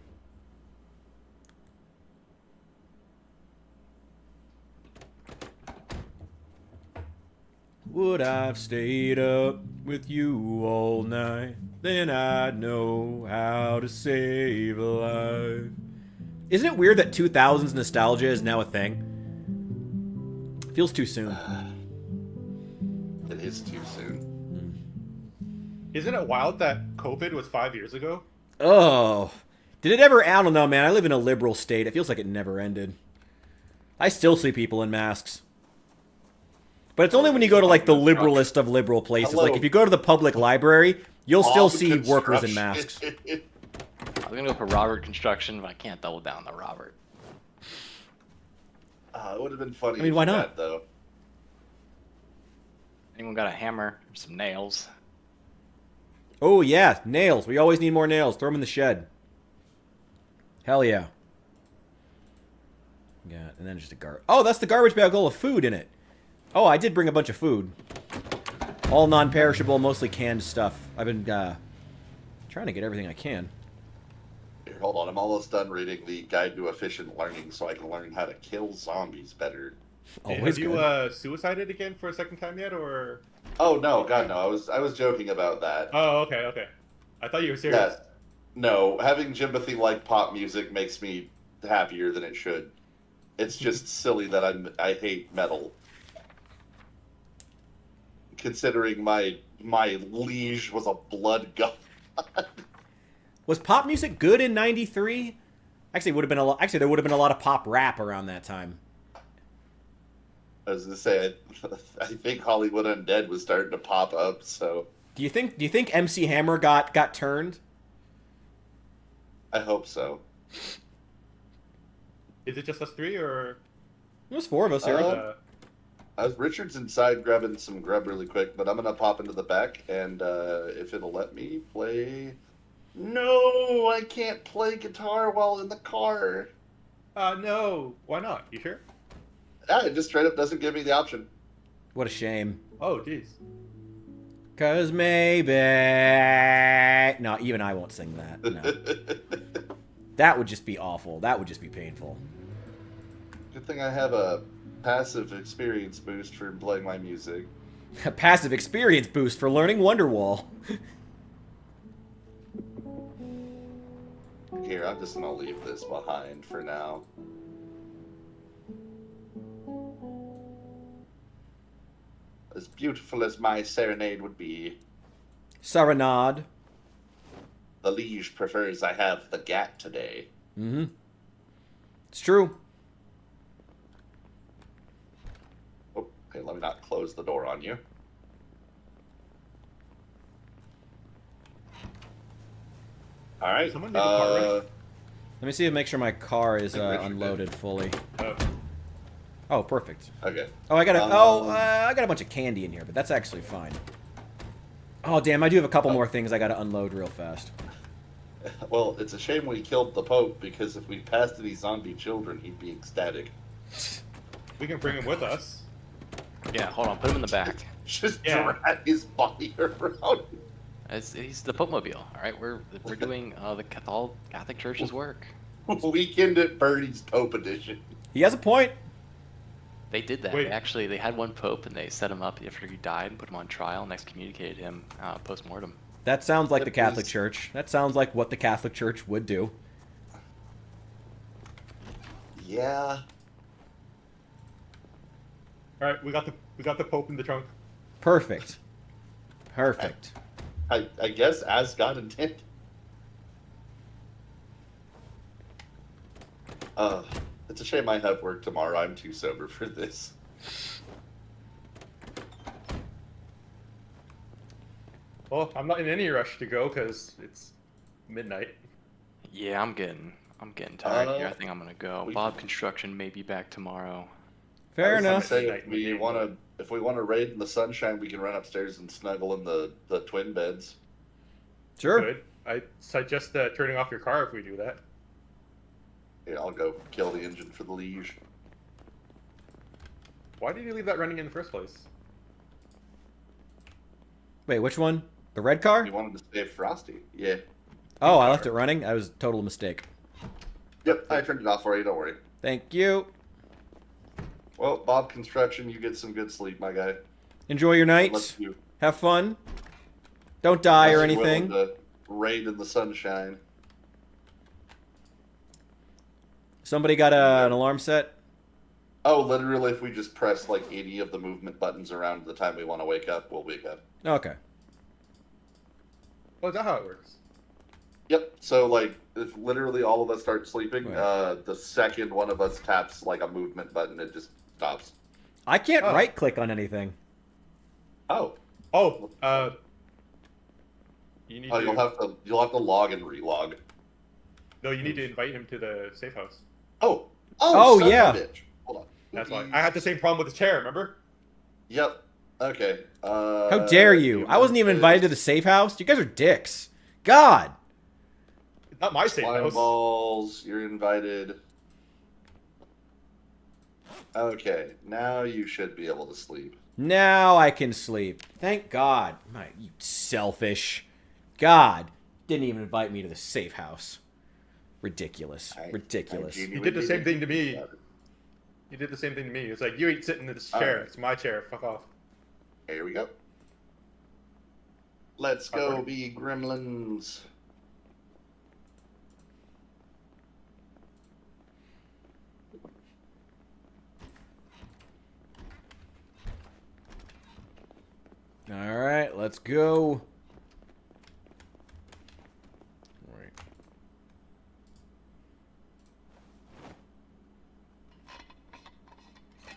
Would I've stayed up with you all night, then I'd know how to save a life. Isn't it weird that 2000s nostalgia is now a thing? Feels too soon. It is too soon. Isn't it wild that COVID was 5 years ago? Oh. Did it ever? I don't know, man. I live in a liberal state. It feels like it never ended. I still see people in masks. But it's only when you go to, like, the liberalist of liberal places. Hello. Like, if you go to the public library, you'll still see workers in Construction. masks. I was gonna go for Robert Construction, but I can't double down on Robert. It would have been funny. I mean, if why you not? had, though. Anyone got a hammer or some nails? Oh, yeah. Nails. We always need more nails. Throw them in the shed. Hell yeah. Yeah, and then just a Oh, that's the garbage bag full of food in it. Oh, I did bring a bunch of food. All non-perishable, mostly canned stuff. I've been trying to get everything I can. Here, hold on. I'm almost done reading the Guide to Efficient Learning so I can learn how to kill zombies better. Always Have you good. suicided again for a second time yet, or? Oh, no. God, no. I was joking about that. Oh, okay. I thought you were serious. Yeah. No, having Jimpathy like pop music makes me happier than it should. It's just silly that I hate metal. Considering my liege was a blood god. Was pop music good in '93? Actually, would have been a lot. Actually, there would have been a lot of pop rap around that time. I was gonna say, I think Hollywood Undead was starting to pop up. So Do you think MC Hammer got turned? I hope so. Is it just us three, or? There's 4 of us here. Richard's inside grabbing some grub really quick, but I'm gonna pop into the back, and if it'll let me play. No, I can't play guitar while in the car. No. Why not? You sure? Yeah, it just straight up doesn't give me the option. What a shame. Oh, jeez. Cause maybe... No, even I won't sing that. No. That would just be awful. That would just be painful. Good thing I have a passive experience boost for playing my music. A passive experience boost for learning Wonderwall. Here, I'm just gonna leave this behind for now. As beautiful as my serenade would be, Serenade. the liege prefers I have the gat today. Mm-hmm. It's true. Oh, okay, let me not close the door on you. All right. Someone need a car wrench? Let me see if make sure my car is unloaded fully. Oh, perfect. Okay. Oh, I got a bunch of candy in here, but that's actually fine. Oh, damn, I do have a couple more things I gotta unload real fast. Well, it's a shame we killed the Pope, because if we passed any zombie children, he'd be ecstatic. We can bring him with us. Yeah, hold on, put him in the back. Just Yeah. drag his body around. He's the Pope Mobile. All right, we're doing the Catholic Church's work. Weekend at Bernie's Pope Edition. He has a point. They did that. Wait. They had one Pope and they set him up after he died and put him on trial and excommunicated him post mortem. That sounds like That the Catholic is- Church. That sounds like what the Catholic Church would do. Yeah. All right, we got the Pope in the trunk. Perfect. Perfect. I guess as God intended. It's a shame I have work tomorrow. I'm too sober for this. Well, I'm not in any rush to go because it's midnight. Yeah, I'm getting tired here. I think I'm gonna go. we- Bob Construction may be back tomorrow. Fair I was enough. gonna say, Midnight in the game, if we want to raid in the sunshine, we can run upstairs and snuggle in the twin beds. Sure. Good. I suggest turning off your car if we do that. Yeah, I'll go kill the engine for the liege. Why did you leave that running in the first place? Wait, which one? The red car? We wanted to save Frosty. Yeah. Oh, I left it running. That was a total mistake. Yep, I turned it off for you. Don't worry. Thank you. Well, Bob Construction, you get some good sleep, my guy. Enjoy your night. Unless you Have fun. Don't die or unless you're willing anything. to raid in the sunshine. Somebody got an alarm set? Oh, literally, if we just press like 80 of the movement buttons around the time we want to wake up, we'll wake up. Okay. Oh, is that how it works? Yep. So like, if literally all of us start sleeping, Right. the second one of us taps like a movement button, it just stops. I can't Oh. right click on anything. Oh. Oh, you need Oh, to. you'll have to log and relog. No, you need to invite him to the safe house. Oh. Oh, son of a yeah. bitch. Hold on. That's why I had the same problem with the chair. Remember? Yep. Okay. How dare you? I wasn't even invited to the safe house. You guys are dicks. God. Not my safe Slime house. balls, you're invited. Okay, now you should be able to sleep. Now I can sleep. Thank God. You selfish. God. Didn't even invite me to the safe house. Ridiculous. Ridiculous. You did the same thing to me. You did the same thing to me. It's like, you ain't sitting in this chair. Alright. It's my chair. Fuck off. Here we go. Let's go be gremlins. All right, let's go. Right.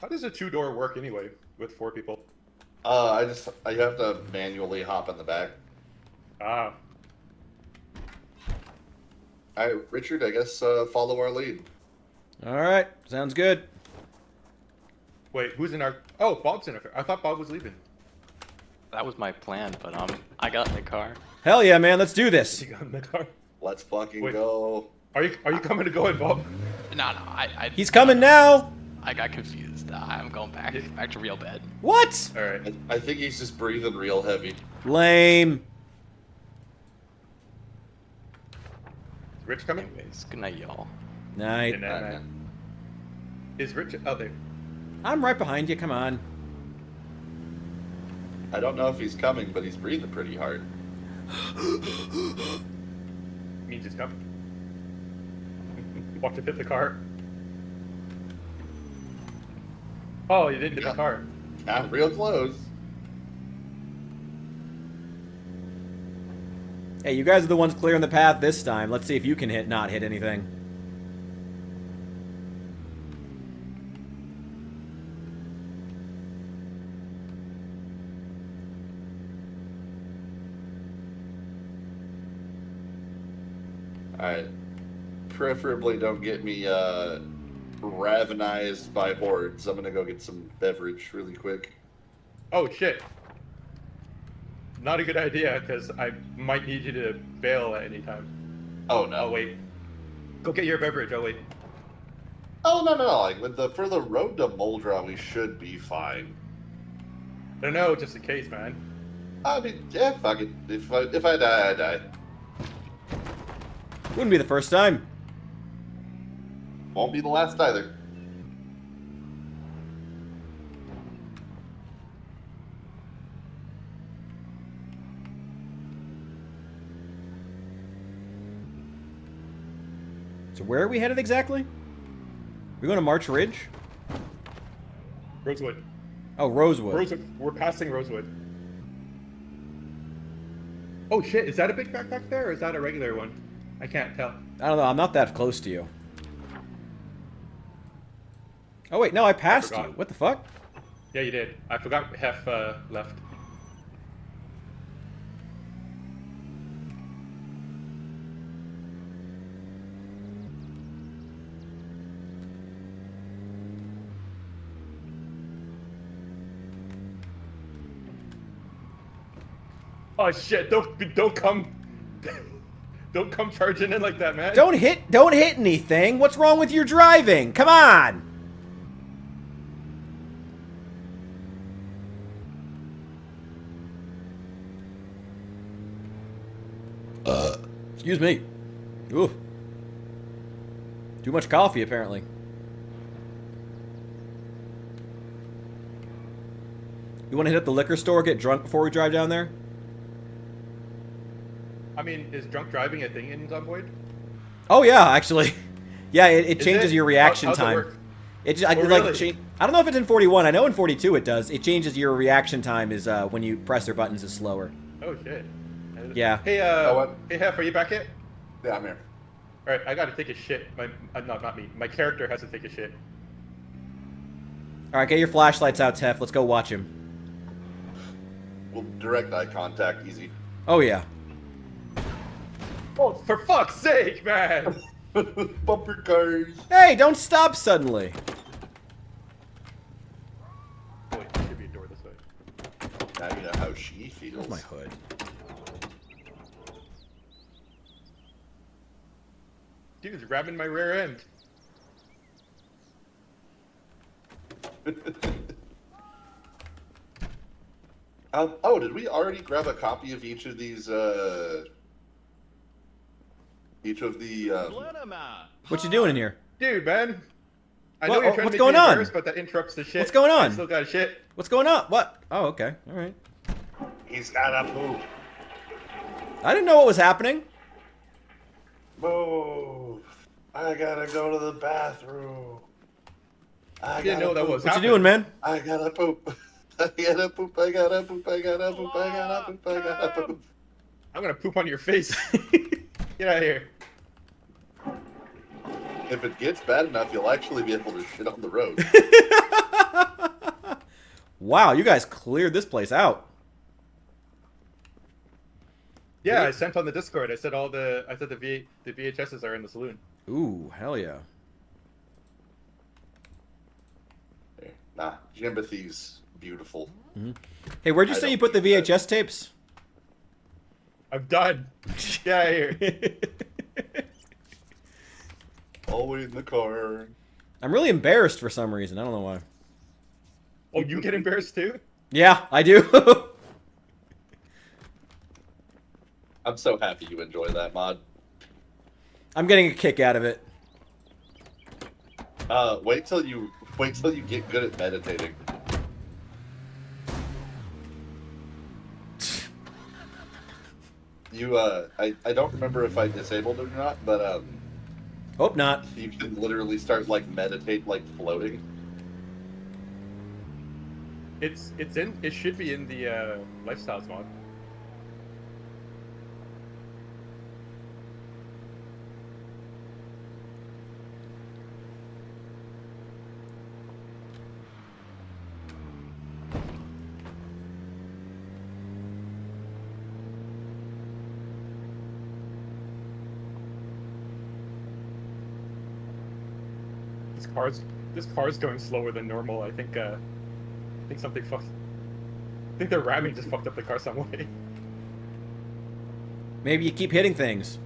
How does a two-door work anyway with 4 people? I have to manually hop in the back. Ah. Alright, Richard, I guess follow our lead. All right, sounds good. Wait, who's in our... Oh, Bob's in our... I thought Bob was leaving. That was my plan, but I got in the car. Hell yeah, man, let's do this. He got in the car. Let's fucking Wait. go. Are you coming to go in, Bob? No, I He's coming now. I got confused. I'm going back to real bed. What? All right. I think he's just breathing real heavy. Lame. Is Rich coming? Anyways, good night, y'all. Night. Good night, man. Is Rich... Oh, there. I'm right behind you. Come on. I don't know if he's coming, but he's breathing pretty hard. Means he's coming. Watch him hit the car. Oh, you didn't hit the car. Not real close. Hey, you guys are the ones clearing the path this time. Let's see if you can not hit anything. Alright. Preferably don't get me ravenized by hordes. I'm gonna go get some beverage really quick. Oh, shit. Not a good idea, because I might need you to bail at any time. Oh no. Oh, wait. Go get your beverage. Oh, wait. Oh no. Like for the road to Moldra, we should be fine. No, just in case, man. I mean, yeah, fuck it. If I die, I die. Wouldn't be the first time. Won't be the last either. So where are we headed exactly? We going to March Ridge? Rosewood. Oh, Rosewood. Rosewood. We're passing Rosewood. Oh, shit. Is that a big backpack there, or is that a regular one? I can't tell. I don't know. I'm not that close to you. Oh, wait. No, I passed you. forgot. What the fuck? Yeah, you did. I forgot Hef left. Oh shit! Don't come, don't come charging in like that, man. Don't hit anything. What's wrong with your driving? Come on. Excuse me. Ooh. Too much coffee, apparently. You want to hit up the liquor store, get drunk before we drive down there? I mean, is drunk driving a thing in Zomboid? Oh yeah, actually. Yeah, it changes your reaction how's time. It work? It just, Oh, really? I don't know if it's in 41. I know in 42 it does. It changes your reaction time is when you press their buttons is slower. Oh shit. Yeah. Hey, what? hey, Hef, are you back yet? Yeah, I'm here. All right, I gotta take a shit. Not me. My character has to take a shit. All right, get your flashlights out, Tef. Let's go watch him. Well, direct eye contact, easy. Oh yeah. Oh, for fuck's sake, man! Bumper cars. Hey, don't stop suddenly. Wait, there should be a door this way. Now you know how she feels. Where's my hood? Dude's grabbing my rear end. Oh, did we already grab a copy of each of these, What you doing in here? Dude, man. I What- know you're trying what's to make going me on? embarrassed, but that interrupts the shit. What's going on? I still got shit. What's going on? What? Oh, okay. All right. He's got a poop. I didn't know what was happening. Move. I gotta go to the bathroom. I didn't know that was What you happening. doing, man? I gotta poop. I gotta poop. I gotta poop. I gotta poop. I gotta poop. I gotta poop. I'm gonna poop on your face. Get out of here. If it gets bad enough, you'll actually be able to shit on the road. Wow, you guys cleared this place out. Yeah, I sent on the Discord. I said the VHSs are in the saloon. Ooh, hell yeah. Nah, Jimothy's beautiful. Hey, where'd you I say you don't put the think VHS tapes? I'm done. Get out of here. All the way in the car. I'm really embarrassed for some reason. I don't know why. Oh, you get embarrassed too? Yeah, I do. I'm so happy you enjoy that mod. I'm getting a kick out of it. Wait till you get good at meditating. I don't remember if I disabled it or not, but Hope not. you can literally start like meditate like floating. It should be in the lifestyles mod. This car's going slower than normal. I think something fucked. I think the ramming just fucked up the car some way. Maybe you keep hitting things.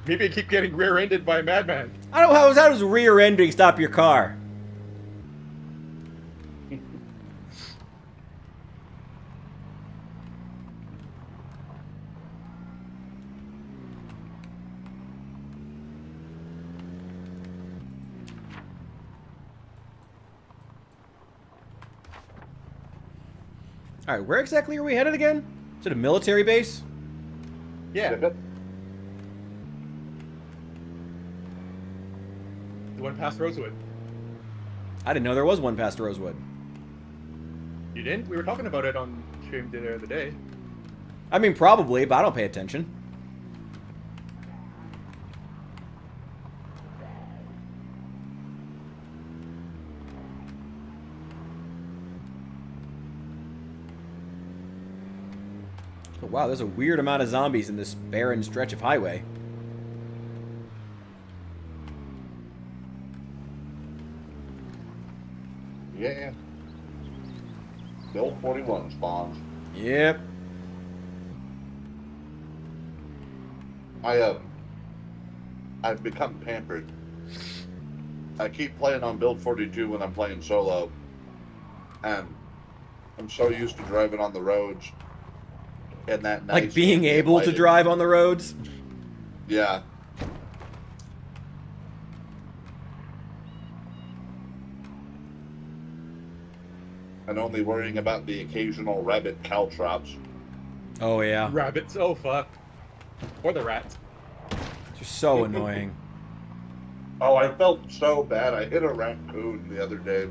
Maybe I keep getting rear-ended by a madman. I don't know how does rear-ending stop your car? All right, where exactly are we headed again? Is it a military base? Yeah, the one past Rosewood. I didn't know there was one past Rosewood. You didn't? We were talking about it on stream the other day. I mean, probably, but I don't pay attention. Oh, wow, there's a weird amount of zombies in this barren stretch of highway. Yeah. The old 41 spawns. Yep. I've become pampered. I keep playing on build 42 when I'm playing solo, and I'm so used to driving on the roads. And that nice Like being able to drive on the roads? Yeah. And only worrying about the occasional rabbit caltrops. Oh, yeah. Rabbits, oh fuck. Or the rats. They're so annoying. Oh, I felt so bad. I hit a raccoon the other day.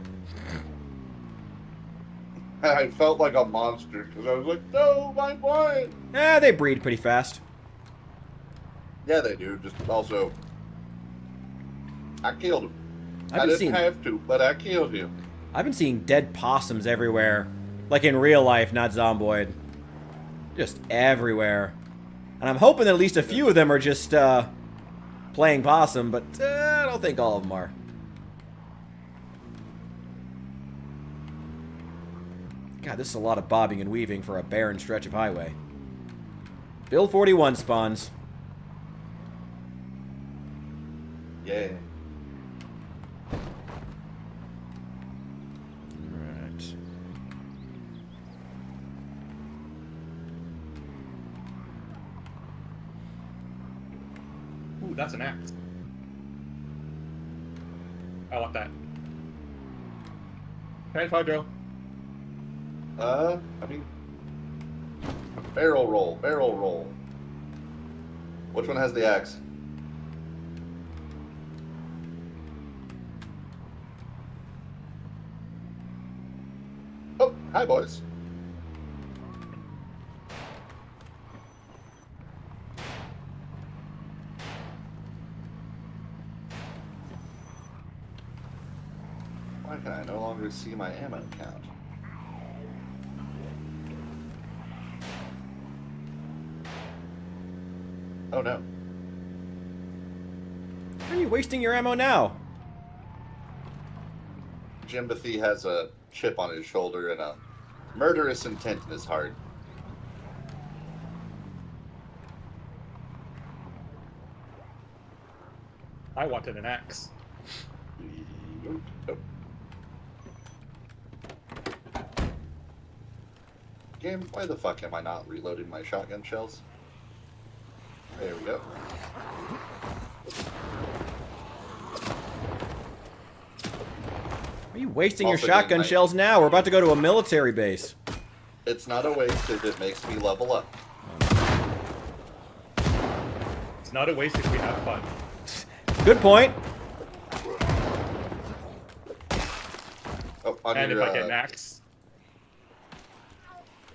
And I felt like a monster because I was like, no, my boy. They breed pretty fast. Yeah, they do. Just also, I killed him. I didn't have to, but I killed him. I've been seeing dead possums everywhere. Like in real life, not Zomboid. Just everywhere. And I'm hoping that at least a few of them are just playing possum, but I don't think all of them are. God, this is a lot of bobbing and weaving for a barren stretch of highway. Build 41 spawns. Yeah. Alright. Ooh, that's an axe. I want that. 95 drill. I mean, barrel roll, barrel roll. Which one has the axe? Oh, hi, boys. Why can I no longer see my ammo count? Oh no. Why are you wasting your ammo now? Jimbothy has a chip on his shoulder and a murderous intent in his heart. I wanted an axe. Game, why the fuck am I not reloading my shotgun shells? There we go. Why are you wasting your Also shotgun getting my- shells now? We're about to go to a military base. It's not a waste if it makes me level up. It's not a waste if we have fun. Good point. Oh, on And if your, I get an axe.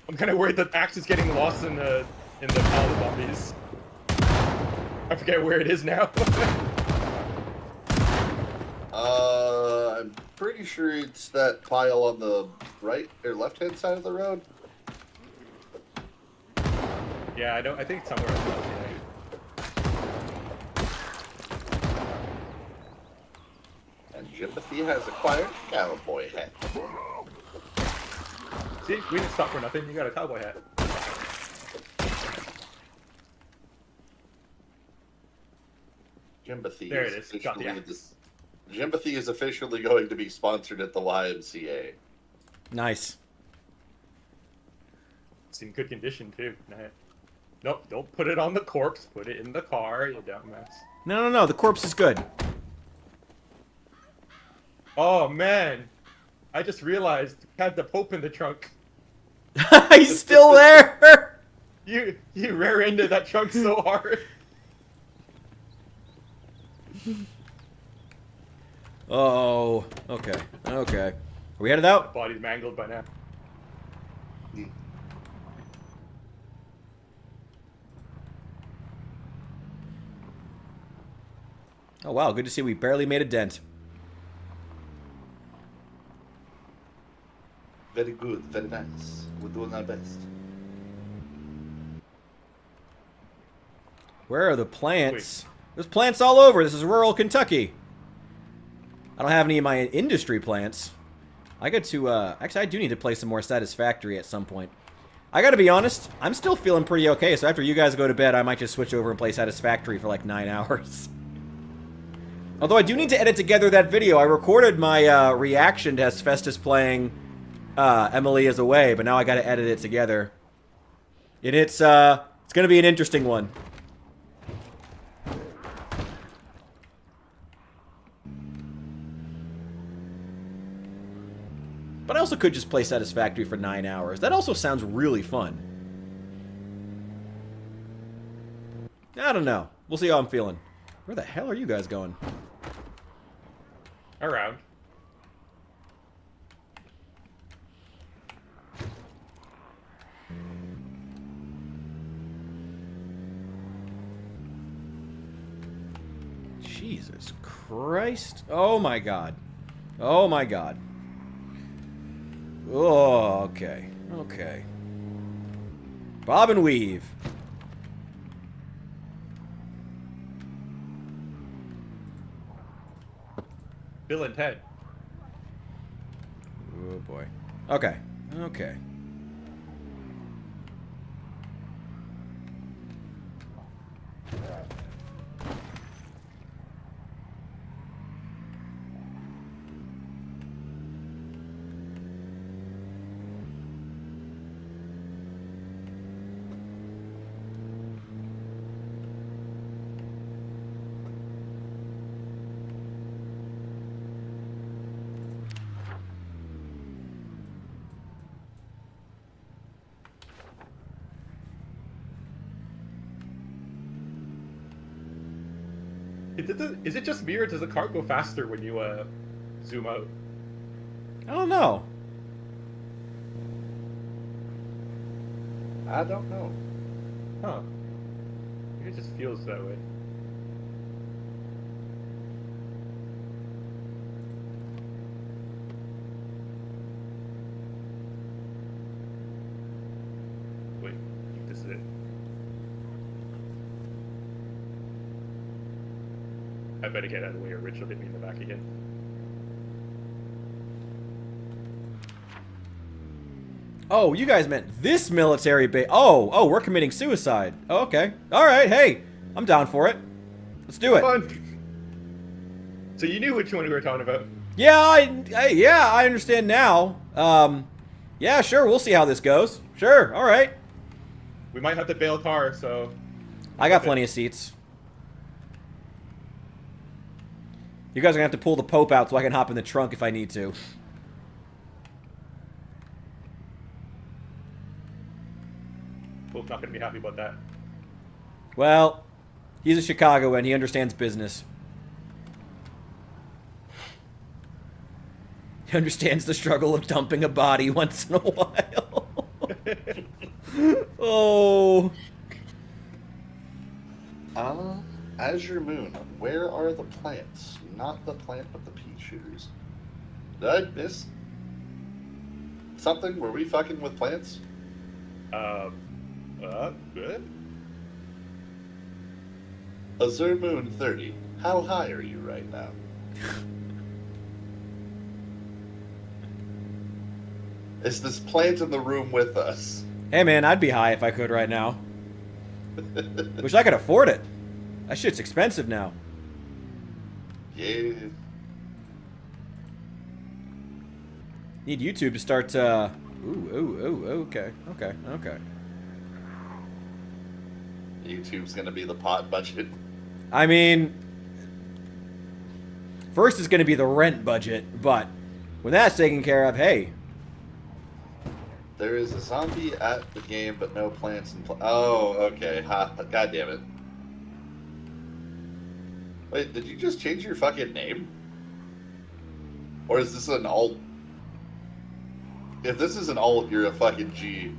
I'm kind of worried that axe is getting lost in the pile of zombies. I forget where it is now. I'm pretty sure it's that pile on the right or left-hand side of the road. Yeah, I think it's somewhere else. And Jimbothy has acquired a cowboy hat. See, we didn't stop for nothing. You got a cowboy hat. Jimbothy There it is. Got the officially axe. Jimbothy is officially going to be sponsored at the YMCA. Nice. It's in good condition too. Nope, don't put it on the corpse. Put it in the car, you dumbass. No. The corpse is good. Oh man, I just realized we had the Pope in the trunk. He's still there. You rear-ended that trunk so hard. Oh, okay. Are we headed out? Body's mangled by now. Oh wow, good to see we barely made a dent. Very good, very nice. We're doing our best. Where are the plants? There's plants all over. This is rural Kentucky. I don't have any of my industry plants. I got to, actually I do need to play some more Satisfactory at some point. I gotta be honest, I'm still feeling pretty okay, so after you guys go to bed, I might just switch over and play Satisfactory for like 9 hours. Although I do need to edit together that video. I recorded my reaction to Hesfestus playing Emily is Away, but now I gotta edit it together. And it's gonna be an interesting one. But I also could just play Satisfactory for 9 hours. That also sounds really fun. I don't know. We'll see how I'm feeling. Where the hell are you guys going? Around. Jesus Christ. Oh my god. Oh my god. Oh, okay. Okay. Bob and weave. Bill and Ted. Oh boy. Okay. Okay. Is it just me, or does the cart go faster when you zoom out? I don't know. I don't know. Huh. Maybe it just feels that way. Wait, I think this is it. I better get out of the way or Rich will hit me in the back again. Oh, you guys meant this military base. Oh, we're committing suicide. Oh, okay. All right, hey. I'm down for it. Let's do it. Fun. So you knew which one we were talking about. Yeah, I understand now. Yeah, sure, we'll see how this goes. Sure, all right. We might have to bail car, so... I got plenty of seats. You guys are going to have to pull the Pope out so I can hop in the trunk if I need to. Pope's not going to be happy about that. Well, he's a Chicagoan. He understands business. He understands the struggle of dumping a body once in a while. Oh. Azure Moon, where are the plants? Not the plant, but the pea shooters. Did I miss something? Were we fucking with plants? Good. Azure Moon 30, how high are you right now? Is this plant in the room with us? Hey, man, I'd be high if I could right now. Wish I could afford it. That shit's expensive now. Yeah. Need YouTube to start, okay. YouTube's gonna be the pot budget. I mean, first is gonna be the rent budget, but when that's taken care of, hey. There is a zombie at the game, but no plants and oh, okay. Ha, God damn it. Wait, did you just change your fucking name? Or is this an alt? If this is an alt, you're a fucking G.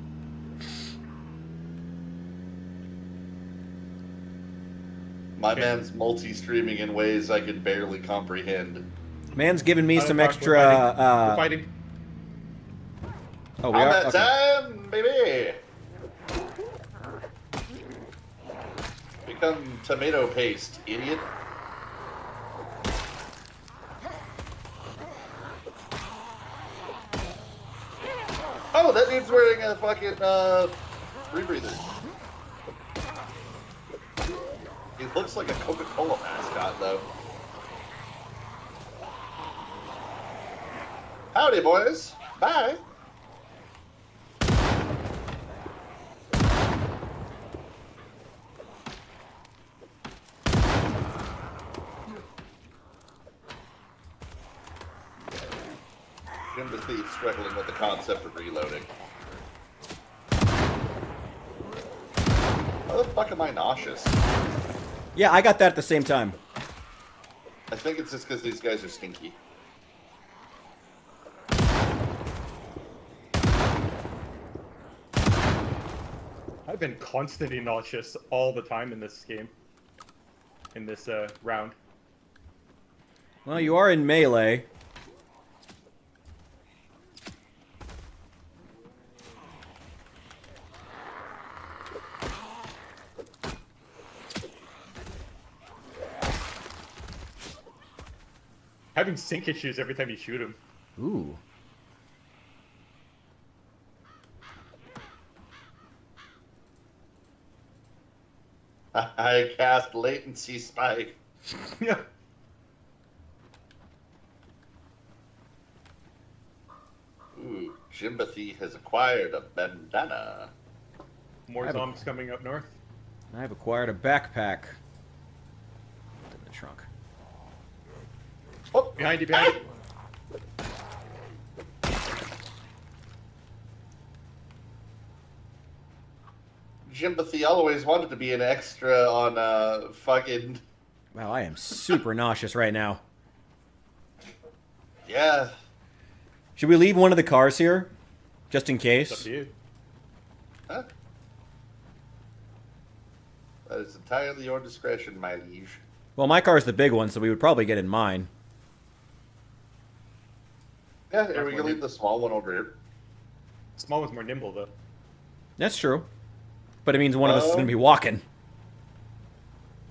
My man's multi-streaming in ways I can barely comprehend. Man's giving me some extra, We're fighting. Oh, we are? Combat Okay. time, baby! Become tomato paste, idiot. Oh Oh, that dude's wearing a fucking rebreather. He looks like a Coca-Cola mascot, though. Howdy, boys. Bye. Jim the Thief struggling with the concept of reloading. How the fuck am I nauseous? Yeah, I got that at the same time. I think it's just because these guys are stinky. I've been constantly nauseous all the time in this game. In this round. Well, you are in melee. Having sync issues every time you shoot him. Ooh. I cast latency spike. Yeah. Ooh, Jimbathy has acquired a bandana. More zombies coming up north. I've acquired a backpack. In the trunk. Oh, behind you, behind you. Jimbathy always wanted to be an extra on fucking... Wow, I am super nauseous right now. Yeah. Should we leave one of the cars here? Just in It's up case? to you. Huh? That is entirely your discretion, my liege. Well, my car's the big one, so we would probably get in mine. Yeah, here we can leave the small one over here. Small one's more nimble, though. That's true. But it means one of us is going to be walking.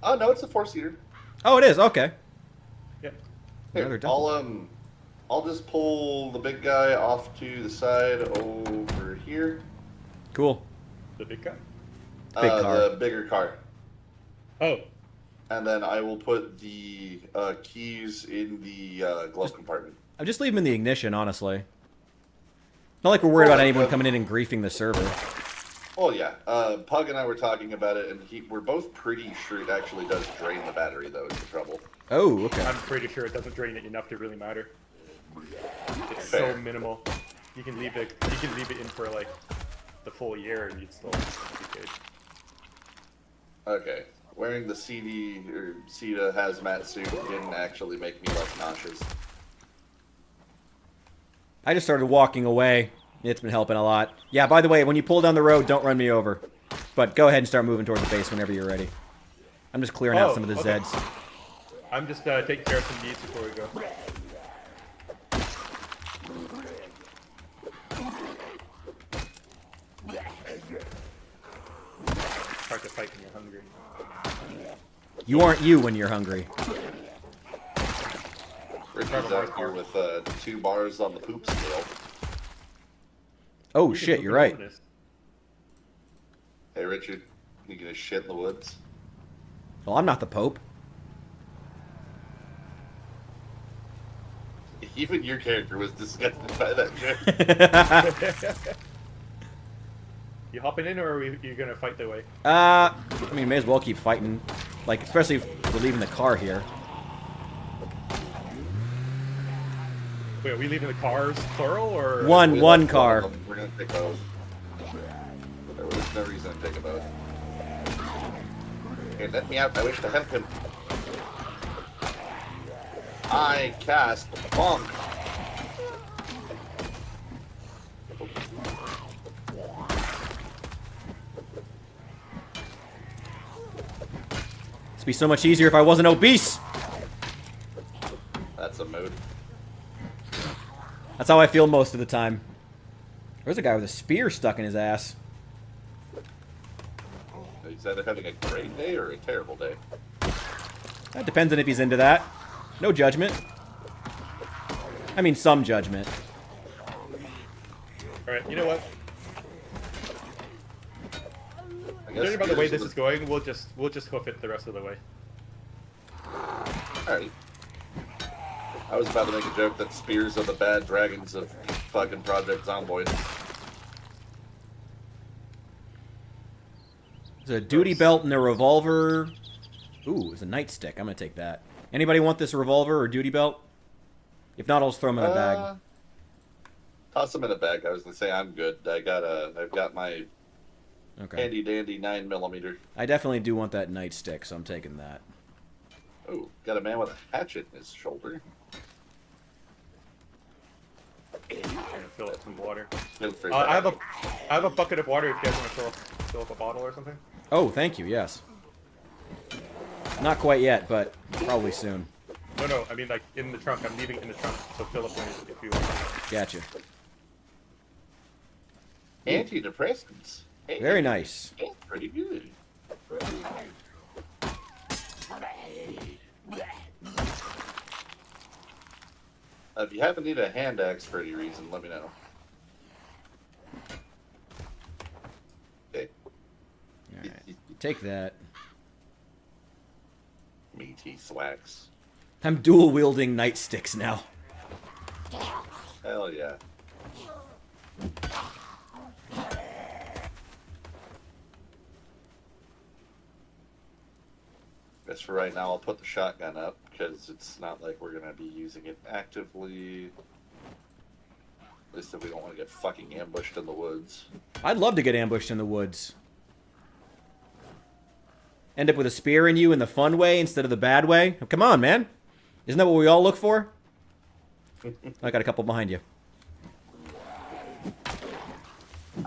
Oh, no, it's a four-seater. Oh, it is? Okay. Yeah. Another Here, double. I'll just pull the big guy off to the side over here. Cool. The big guy? Big car. The bigger car. Oh. And then I will put the keys in the glove compartment. I'll just leave them in the ignition, honestly. Not like we're worried about anyone yeah. coming in and griefing the server. Oh, yeah. Pug and I were talking about it, and we're both pretty sure it actually does drain the battery, though, is the trouble. Oh, okay. I'm pretty sure it doesn't drain it enough to really matter. It's Fair. so minimal. You can leave it in for like the full year and you'd still be good. Okay. Wearing the CD or CETA hazmat suit didn't actually make me less nauseous. I just started walking away. It's been helping a lot. Yeah, by the way, when you pull down the road, don't run me over. But go ahead and start moving toward the base whenever you're ready. I'm just clearing out some of the okay. Zeds. I'm just taking care of some needs before we go. Hard to fight when you're hungry. You aren't you when you're hungry. Richard's out here with 2 bars on the poop scale. Oh, shit, you're right. Hey, Richard, you gonna shit in the woods? Well, I'm not the Pope. Even your character was disgusted by that joke. You hopping in, or are you gonna fight the way? I mean, may as well keep fighting. Like, especially if we're leaving the car here. Wait, are we leaving the cars plural, or One car. We're gonna take both. There was no reason to take a both. Here, let me out. I wish to help him. I cast bonk. It'd be so much easier if I wasn't obese. That's a mood. That's how I feel most of the time. There's a guy with a spear stuck in his ass. He's either having a great day or a terrible day. That depends on if he's into that. No judgment. I mean, some judgment. Alright, you know what? I guess Judging by the way this spears is going, we'll just hoof it the rest of the way. Alright. I was about to make a joke that spears are the bad dragons of fucking Project Zomboid. There's a duty belt and a revolver. Ooh, there's a nightstick. I'm gonna take that. Anybody want this revolver or duty belt? If not, I'll just throw them in a bag. Toss them in a bag. I was gonna say I'm good. I've got my handy dandy 9mm. I definitely do want that nightstick, so I'm taking that. Oh, got a man with a hatchet in his shoulder. I'm gonna fill up some water. Good for I that. have a bucket of water if you guys want to fill up a bottle or something. Oh, thank you. Yes. Not quite yet, but probably soon. No, I mean like in the trunk. I'm leaving it in the trunk, so fill up one if you want. Gotcha. Antidepressants. Hey, Very nice. it's pretty good. If you happen to need a hand axe for any reason, let me know. Okay. Alright. Take that. Meaty thwacks. I'm dual wielding nightsticks now. Hell yeah. Guess for right now I'll put the shotgun up because it's not like we're gonna be using it actively. At least if we don't want to get fucking ambushed in the woods. I'd love to get ambushed in the woods. End up with a spear in you in the fun way instead of the bad way. Come on, man. Isn't that what we all look for? I got a couple behind you.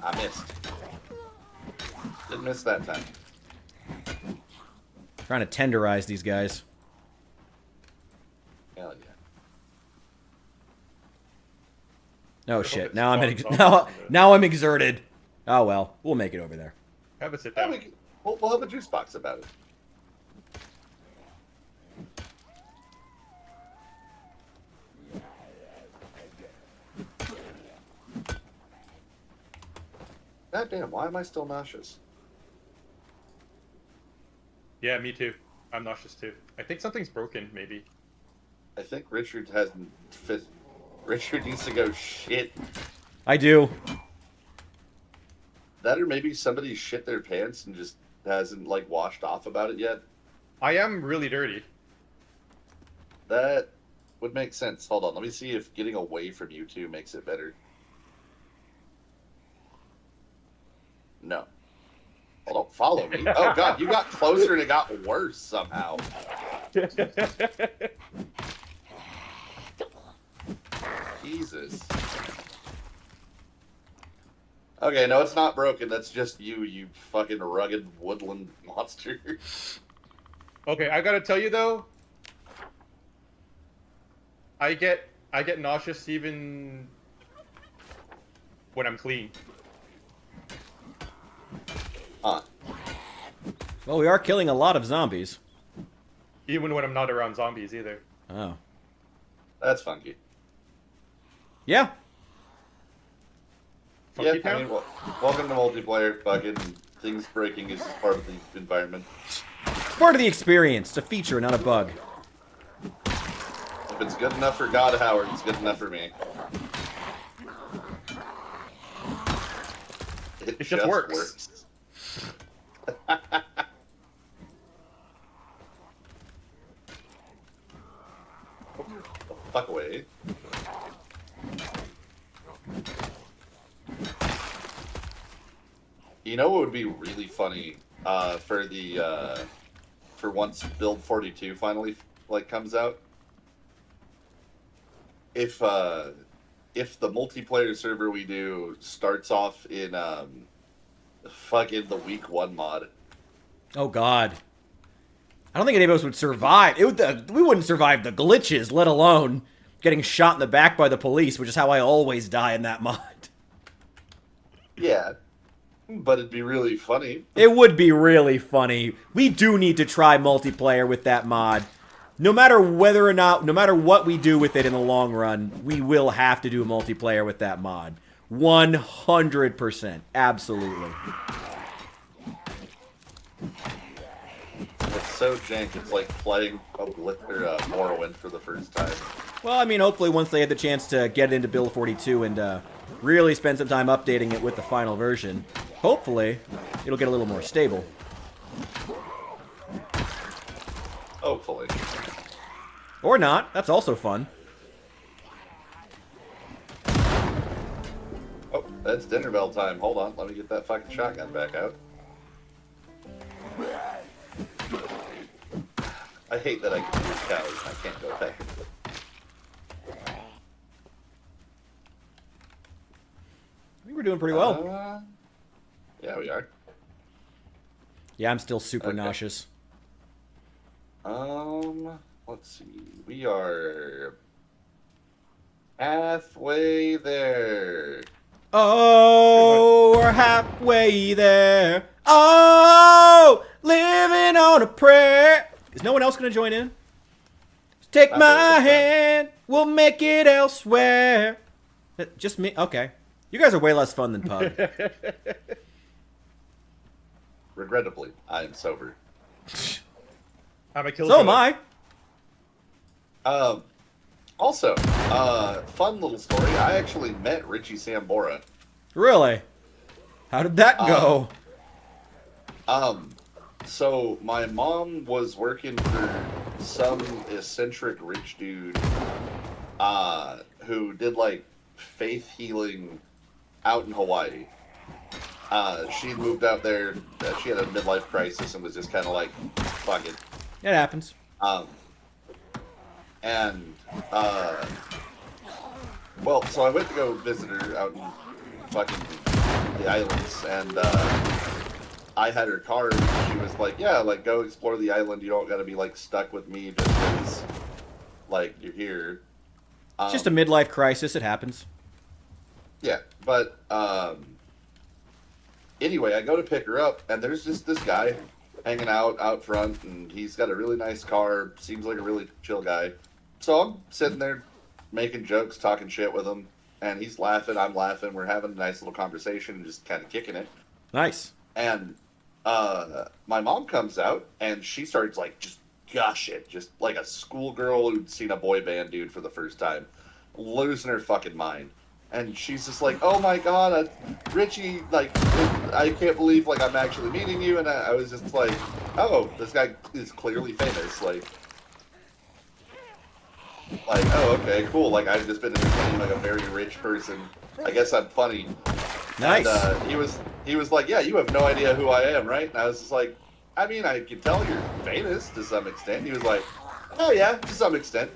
I missed. Didn't miss that time. Trying to tenderize these guys. Hell yeah. Oh shit! Now I'm exerted. Oh well, we'll make it over there. Have a sit Yeah, down. we'll have a juice box about it. God damn, why am I still nauseous? Yeah, me too. I'm nauseous too. I think something's broken, maybe. I think Richard hasn't fit. Richard needs to go shit. I do. That or maybe somebody shit their pants and just hasn't like washed off about it yet. I am really dirty. That would make sense. Hold on, let me see if getting away from you two makes it better. No. Oh, don't follow me. Oh god, you got closer and it got worse somehow. Jesus. Okay, no, it's not broken. That's just you, you fucking rugged woodland monster. Okay, I gotta tell you though, I get nauseous even when I'm clean. Huh. Well, we are killing a lot of zombies. Even when I'm not around zombies either. Oh. That's funky. Yeah. Funky Yeah, I town? mean, welcome to multiplayer. Fucking things breaking is just part of the environment. It's part of the experience. It's a feature, not a bug. If it's good enough for God Howard, it's good enough for me. It just works. Fuck away. You know what would be really funny for once Build 42 finally like comes out? If the multiplayer server we do starts off in fucking the week 1 mod. Oh god. I don't think any of us would survive. We wouldn't survive the glitches, let alone getting shot in the back by the police, which is how I always die in that mod. Yeah. But it'd be really funny. It would be really funny. We do need to try multiplayer with that mod. No matter what we do with it in the long run, we will have to do multiplayer with that mod. 100%. Absolutely. It's so jank. It's like playing Morrowind for the first time. Well, I mean, hopefully once they had the chance to get into Build 42 and really spend some time updating it with the final version, hopefully it'll get a little more stable. Hopefully. Or not. That's also fun. Oh, that's dinner bell time. Hold on. Let me get that fucking shotgun back out. I hate that I can use cows. I can't go back. I think we're doing pretty well. Yeah, we are. Yeah, I'm still super nauseous. Let's see. We are halfway there. Oh, we're halfway there. Oh, living on a prayer. Is no one else going to join in? Take my hand. We'll make it elsewhere. Just me? Okay. You guys are way less fun than Pug. Regrettably, I am sober. I'm a killer. So am I. Also, fun little story. I actually met Richie Sambora. Really? How did that go? So my mom was working for some eccentric rich dude, who did like faith healing out in Hawaii. She moved out there. She had a midlife crisis and was just kind of like, fuck it. It happens. Well, so I went to go visit her out in fucking the islands, and I had her card. And she was like, "Yeah, like go explore the island. You don't got to be like stuck with me just because, like, you're here." It's just a midlife crisis. It happens. Yeah, but anyway, I go to pick her up, and there's just this guy hanging out front, and he's got a really nice car. Seems like a really chill guy. So I'm sitting there making jokes, talking shit with him, and he's laughing, I'm laughing. We're having a nice little conversation and just kind of kicking it. Nice. And my mom comes out, and she starts like just gushing, just like a schoolgirl who'd seen a boy band dude for the first time, losing her fucking mind. And she's just like, "Oh my god, Richie, like, I can't believe, like, I'm actually meeting you." And I was just like, "Oh, this guy is clearly famous." Like, oh, okay, cool. Like, I've just been entertaining, like, a very rich person. I guess I'm funny. Nice. And he was like, "Yeah, you have no idea who I am, right?" And I was just like, "I mean, I can tell you're famous to some extent." He was like, "Oh, yeah, to some extent."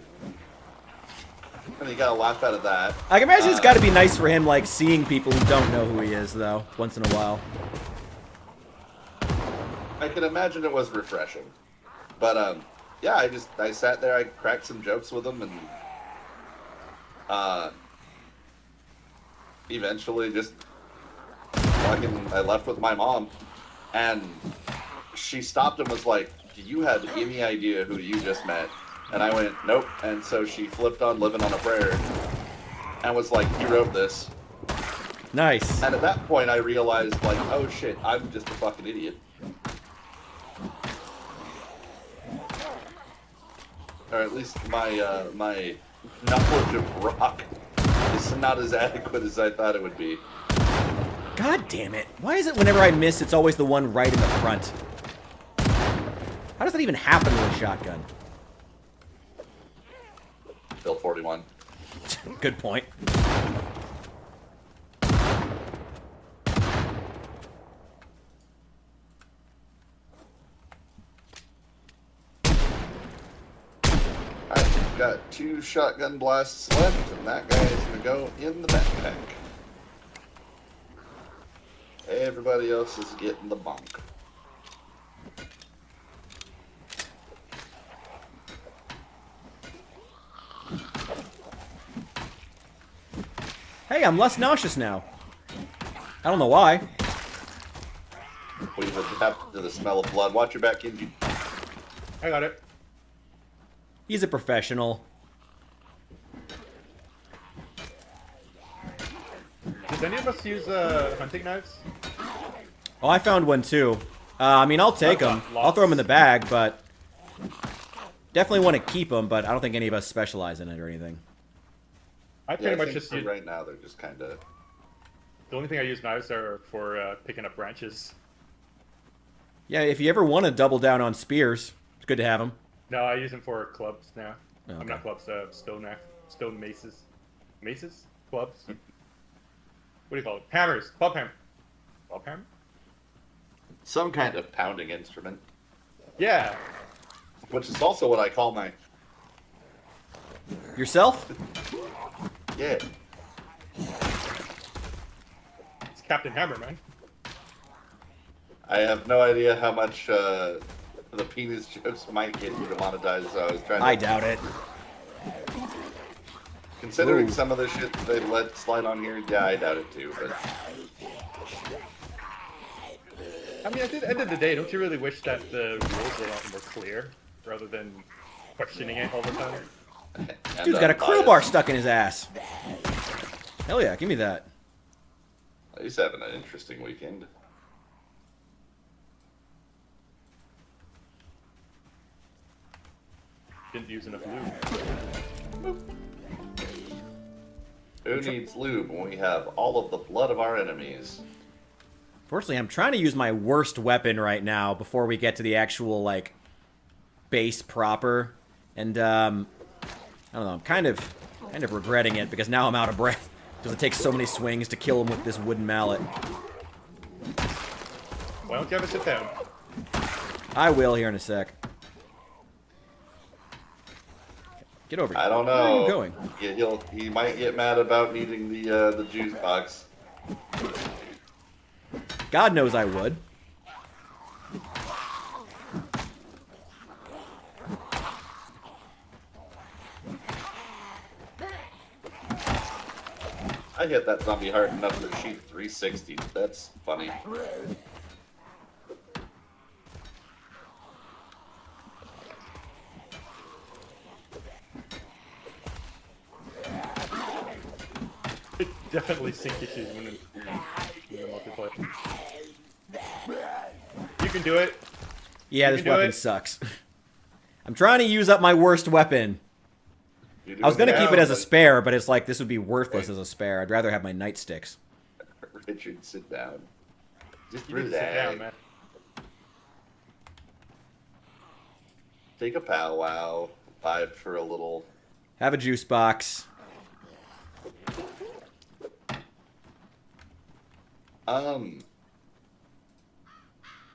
And he got a laugh out of that. I can imagine it's got to be nice for him, like, seeing people who don't know who he is, though, once in a while. I can imagine it was refreshing. But, yeah, I sat there, I cracked some jokes with him, and, eventually just I left with my mom, and she stopped and was like, "Do you have any idea who you just met?" And I went, "Nope." And so she flipped on Living on a Prayer and was like, "He wrote this." Nice. And at that point I realized, like, oh shit, I'm just a fucking idiot. Or at least my my knowledge of rock is not as adequate as I thought it would be. God damn it. Why is it whenever I miss, it's always the one right in the front? How does that even happen with a shotgun? Bill 41. Good point. Alright, we've got 2 shotgun blasts left, and that guy is going to go in the backpack. Everybody else is getting the bonk. Hey, I'm less nauseous now. I don't know why. We've adapted to the smell of blood. Watch your back, Kenji. I got it. He's a professional. Just Does any of us use hunting knives? Oh, I found one too. I mean, I'll take them. I'll throw them in the bag, but definitely want to keep them. But I don't think any of us specialize in it or anything. I pretty much just for use, right now they're just kind of. the only thing I use knives are for picking up branches. Yeah, if you ever want to double down on spears, it's good to have them. No, I use them for clubs now. Oh, I'm okay. not clubs, stone maces. Maces? Clubs? What do you call it? Hammers. Club hammer. Club hammer? Some kind of pounding instrument, Yeah. which is also what I call my. Yourself? Yeah. It's Captain Hammer, man. I have no idea how much the penis jokes might get you demonetized, so I was trying to. I doubt it. Considering Ooh. some of the shit that they let slide on here, yeah, I doubt it too, but. I mean, at the end of the day, don't you really wish that the rules were a lot more clear, rather than questioning it all the time? Dude's got a crowbar stuck in his ass. Hell yeah, give me that. He's having an interesting weekend. Didn't use enough lube. Who needs lube when we have all of the blood of our enemies? Fortunately, I'm trying to use my worst weapon right now before we get to the actual, like, base proper. And, I don't know, I'm kind of regretting it because now I'm out of breath. Because it takes so many swings to kill him with this wooden mallet. Why don't you have a sit down? I will here in a sec. Get over here. I don't know. Where are you going? Yeah, he might get mad about needing the juice box. God knows I would. I hit that zombie hard enough to shoot 360. That's funny. Definitely sync issues when in multiplayer. You can do it. Yeah, You this can do weapon it. sucks. I'm trying to use up my worst weapon. I was gonna keep it as a spare, but it's like this would be worthless as a spare. I'd rather have my nightsticks. Richard, sit down. Just You need to sit relax. down, man. Take a powwow. Vibe for a little. Have a juice box.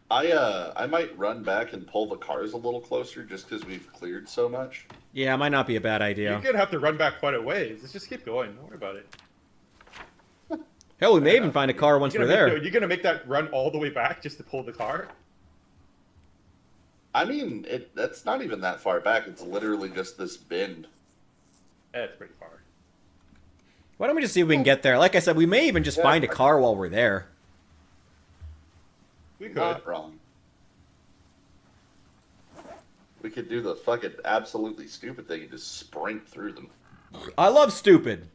I might run back and pull the cars a little closer just because we've cleared so much. Yeah, it might not be a bad You're idea. gonna have to run back quite a ways. Let's just keep going. Don't worry about it. Hell, we may even find a car once we're there. You're gonna make that run all the way back just to pull the car? I mean, that's not even that far back. It's literally just this bend. It's pretty far. Why don't we just see if we can get there? Like I said, we may even just find a car while we're there. We could. Not wrong. We could do the fucking absolutely stupid thing and just sprint through them. I love stupid.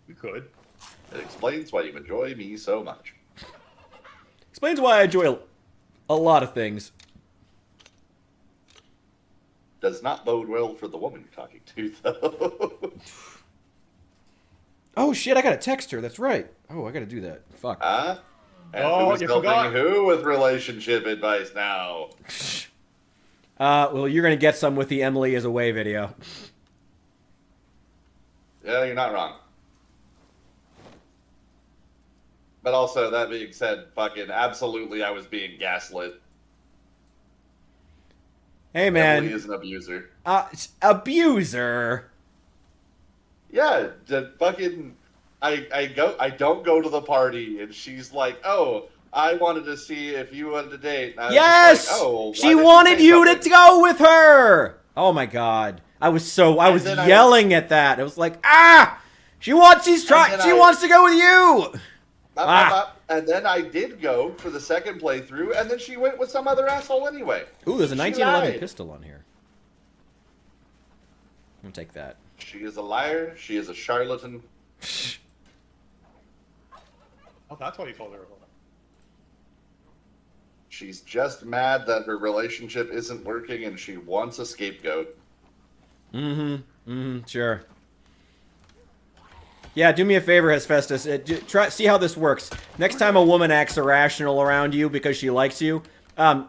We could. It explains why you enjoy me so much. Explains why I enjoy a lot of things. Does not bode well for the woman you're talking to, though. Oh shit, I gotta text her, that's right. Oh, I gotta do that. Fuck. Huh? And Oh, who's you helping forgot. who with relationship advice now? Well, you're gonna get some with the Emily is away video. Yeah, you're not wrong. But also, that being said, fucking absolutely I was being gaslit. Hey man. Emily is an abuser. Abuser. Yeah, the fucking I don't go to the party and she's like, "Oh, I wanted to see if you wanted to date." And I was Yes! just like, oh, why She didn't you wanted say you something? to go with her! Oh my god. I was then yelling at that. It was like, ah! She wants to go with you! And then I did go for the second playthrough, and then she went with some other asshole anyway. Ooh, there's a She 1911 lied. pistol on here. I'm gonna take that. She is a liar. She is a charlatan. that's why you called her a hoe. She's just mad that her relationship isn't working and she wants a scapegoat. Sure. Yeah, do me a favor, Hesphestus. Try see how this works. Next time a woman acts irrational around you because she likes you,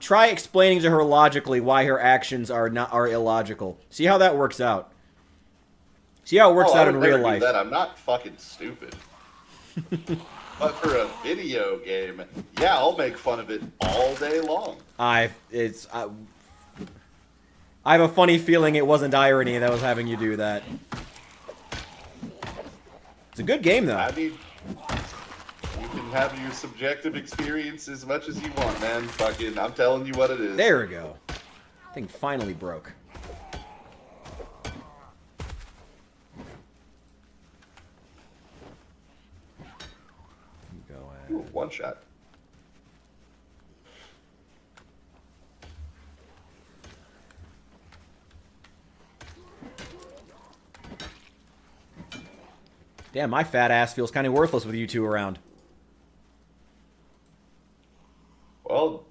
try explaining to her logically why her actions are illogical. See how that works out. See how it works out in real life. That. I'm not fucking stupid. But for a video game, yeah, I'll make fun of it all day long. I have a funny feeling it wasn't irony that was having you do that. It's a good game, though. I mean, you can have your subjective experience as much as you want, man. Fucking, I'm telling you what it is. There we go. Thing finally broke. Go ahead. Ooh, one shot. Damn, my fat ass feels kind of worthless with you two around. Well,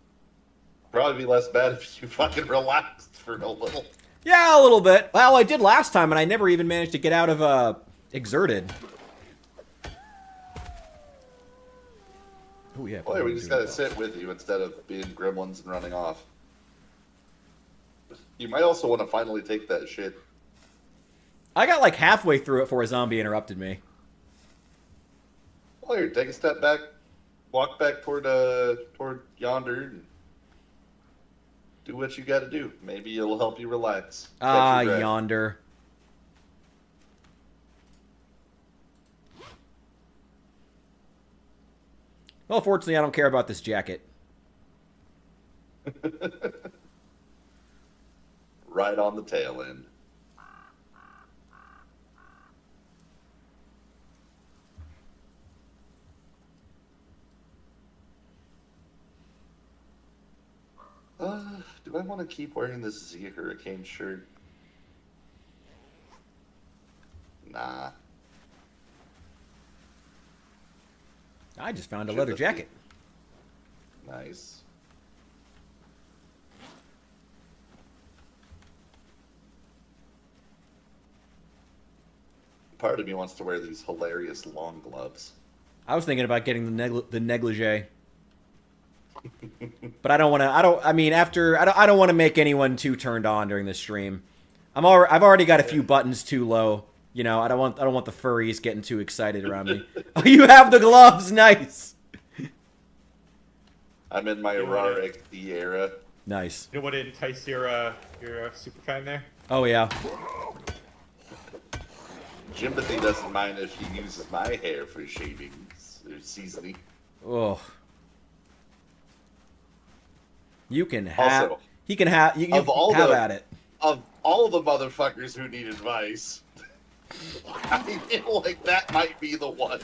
probably be less bad if you fucking relaxed for a little. Yeah, a little bit. Well, I did last time, and I never even managed to get out of, exerted. Oh, yeah. Boy, we just gotta sit with you instead of being gremlins and running off. You might also want to finally take that shit. I got like halfway through it before a zombie interrupted me. Well, here, take a step back, walk back toward yonder, and do what you gotta do. Maybe it'll help you relax. Ah, yonder. Well, fortunately, I don't care about this jacket. Right on the tail end. Do I want to keep wearing this Z Hurricane shirt? Nah. I just found a leather jacket. Nice. Part of me wants to wear these hilarious long gloves. I was thinking about getting the negligee. But I don't want to. I don't want to make anyone too turned on during this stream. I've already got a few buttons too low. You know, I don't want the furries getting too excited around me. Oh, you have the gloves, nice. I'm in my RAR XD era. Nice. You know what entice your super fan there? Oh yeah. Jimothy doesn't mind if he uses my hair for shavings or seasoning. Oh. You can have. Also, he can have. You of all have the, at it. Of all the motherfuckers who need advice, I feel like that might be the one.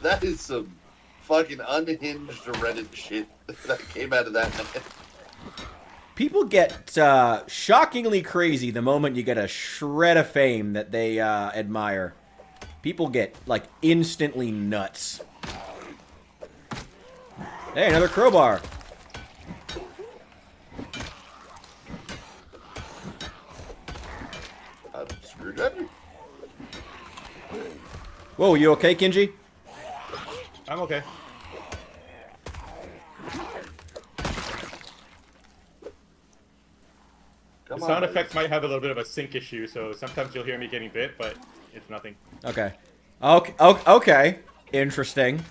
That is some fucking unhinged Reddit shit that came out of that man. People get shockingly crazy the moment you get a shred of fame that they admire. People get, like, instantly nuts. Hey, another crowbar. Screwdriver? Whoa, you okay, Kinji? I'm okay. The sound effects might have a little bit of a sync issue, so sometimes you'll hear me getting bit, but it's nothing. Okay. Okay. Interesting. If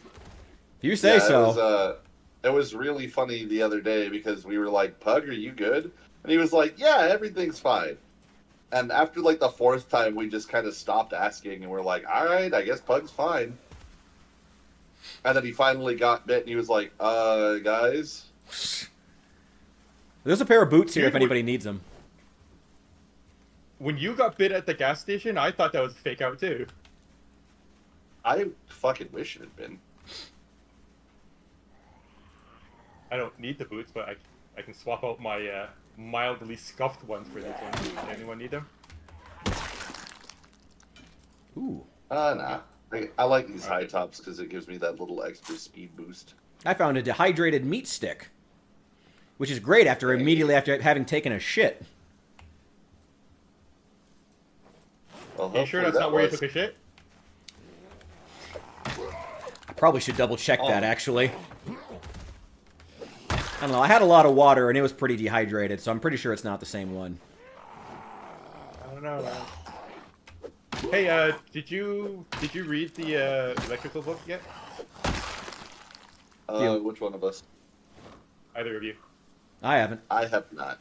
you say so. It was really funny the other day because we were like, Pug, are you good? And he was like, yeah, everything's fine. And after like the fourth time, we just kind of stopped asking and we're like, all right, I guess Pug's fine. And then he finally got bit and he was like, guys. There's a pair of boots here if anybody needs them. When you got bit at the gas station, I thought that was fake out too. I fucking wish it had been. I don't need the boots, but I can swap out my mildly scuffed ones for these ones. Does anyone need them? Ooh. Nah. I like these high tops because it gives me that little extra speed boost. I found a dehydrated meat stick, which is great after immediately after having taken a shit. Well, Are you sure that's not where you took a shit? I probably should double check that, actually. I don't know. I had a lot of water, and it was pretty dehydrated, so I'm pretty sure it's not the same one. I don't know. Hey, did you read the electrical book yet? Which one of us? Either of you. I haven't. I have not.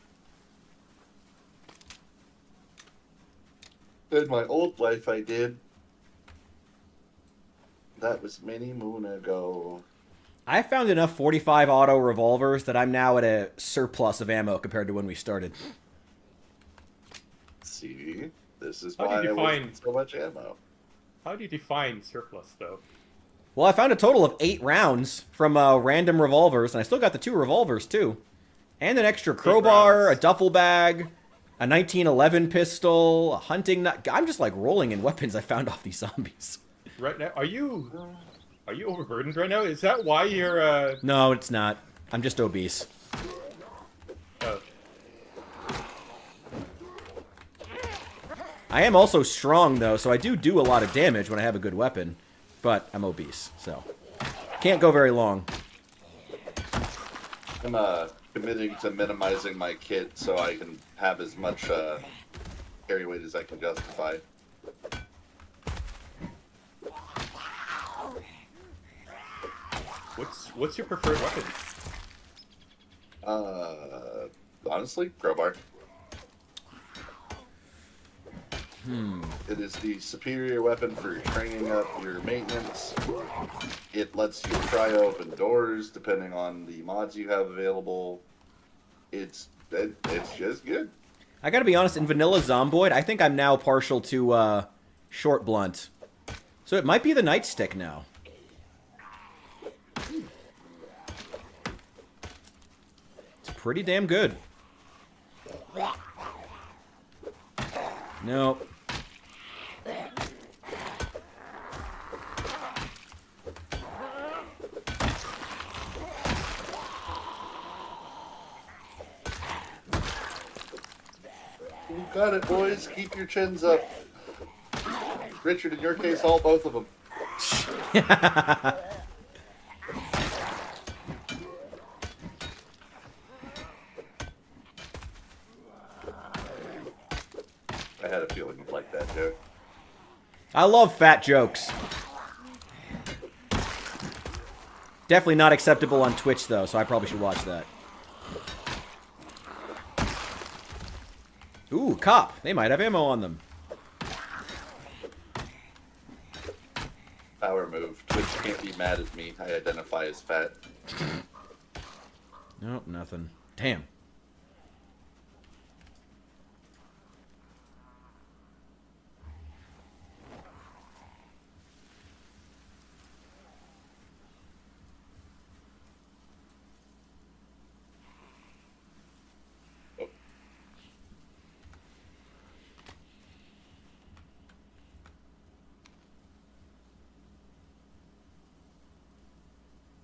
In my old life, I did. That was many moon ago. I found enough 45 auto revolvers that I'm now at a surplus of ammo compared to when we started. See, this is How why did you I find wasted so much ammo. How do you define surplus, though? Well, I found a total of 8 rounds from random revolvers, and I still got the 2 revolvers, too. And an extra crowbar, a duffel bag, a 1911 pistol, a hunting knife. I'm just, like, rolling in weapons I found off these zombies. Right now, are you overburdened right now? Is that why you're, No, it's not. I'm just obese. Oh. I am also strong, though, so I do a lot of damage when I have a good weapon. But I'm obese, so can't go very long. I'm committing to minimizing my kit so I can have as much carry weight as I can justify. What's your preferred weapon? Honestly, crowbar. It is the superior weapon for training up your maintenance. It lets you pry open doors depending on the mods you have available. It's just good. I gotta be honest, in vanilla Zomboid, I think I'm now partial to short blunt. So it might be the nightstick now. It's pretty damn good. Nope. You got it, boys. Keep your chins up. Richard, in your case, all both of them. I had a feeling you'd like that joke. I love fat jokes. Definitely not acceptable on Twitch, though, so I probably should watch that. Ooh, cop. They might have ammo on them. Power move. Twitch can't be mad at me. I identify as fat. Nope, nothing. Damn.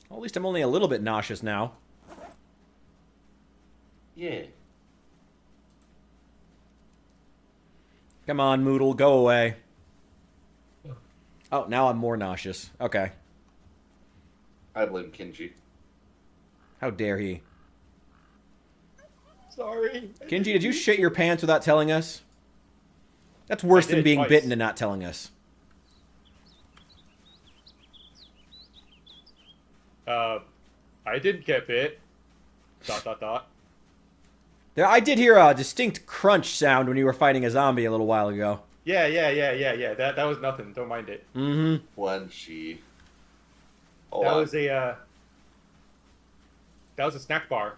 Well, at least I'm only a little bit nauseous now. Yeah. Come on, Moodle, go away. Oh, now I'm more nauseous. Okay. I blame Kinji. How dare he? Sorry. Kinji, did you shit your pants without telling us? That's worse than being twice. bitten and not telling us. I didn't get bit. ... There, I did hear a distinct crunch sound when you were fighting a zombie a little while ago. Yeah. That was nothing. Don't mind it. Mm-hmm. When she... That was a snack bar.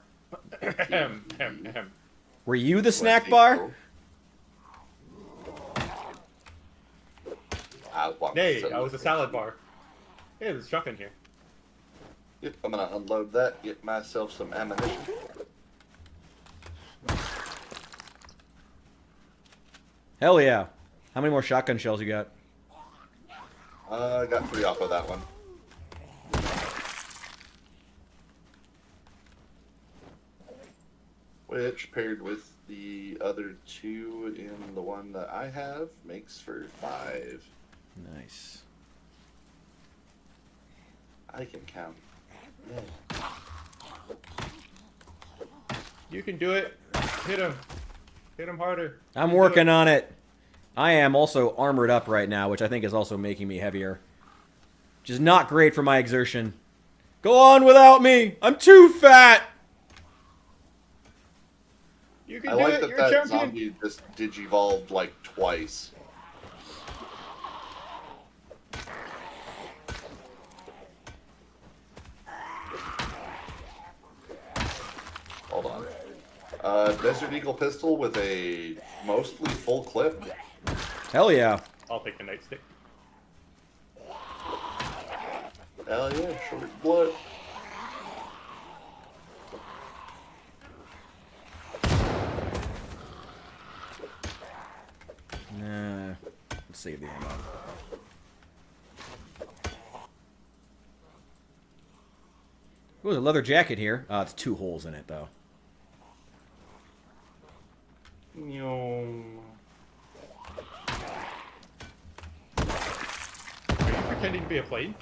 Were you the snack bar? Nay, I was a salad bar. Hey, there's a shotgun here. Yep, I'm gonna unload that, get myself some ammunition. Hell yeah. How many more shotgun shells you got? I got 3 off of that one. Which, paired with the other 2 in the one that I have, makes for 5. Nice. I can count. Yeah. You can do it. Hit him. Hit him harder. I'm working on it. I am also armored up right now, which I think is also making me heavier. Which is not great for my exertion. Go on without me! I'm too fat! You can I do like it. that You're that champion. zombie just digivolved like twice. Hold on. Desert Eagle pistol with a mostly full clip. Hell yeah. I'll take the nightstick. Hell yeah, short blood. Nah. Let's save the ammo. Ooh, there's a leather jacket here. It's 2 holes in it, though. Are you pretending to be a plane?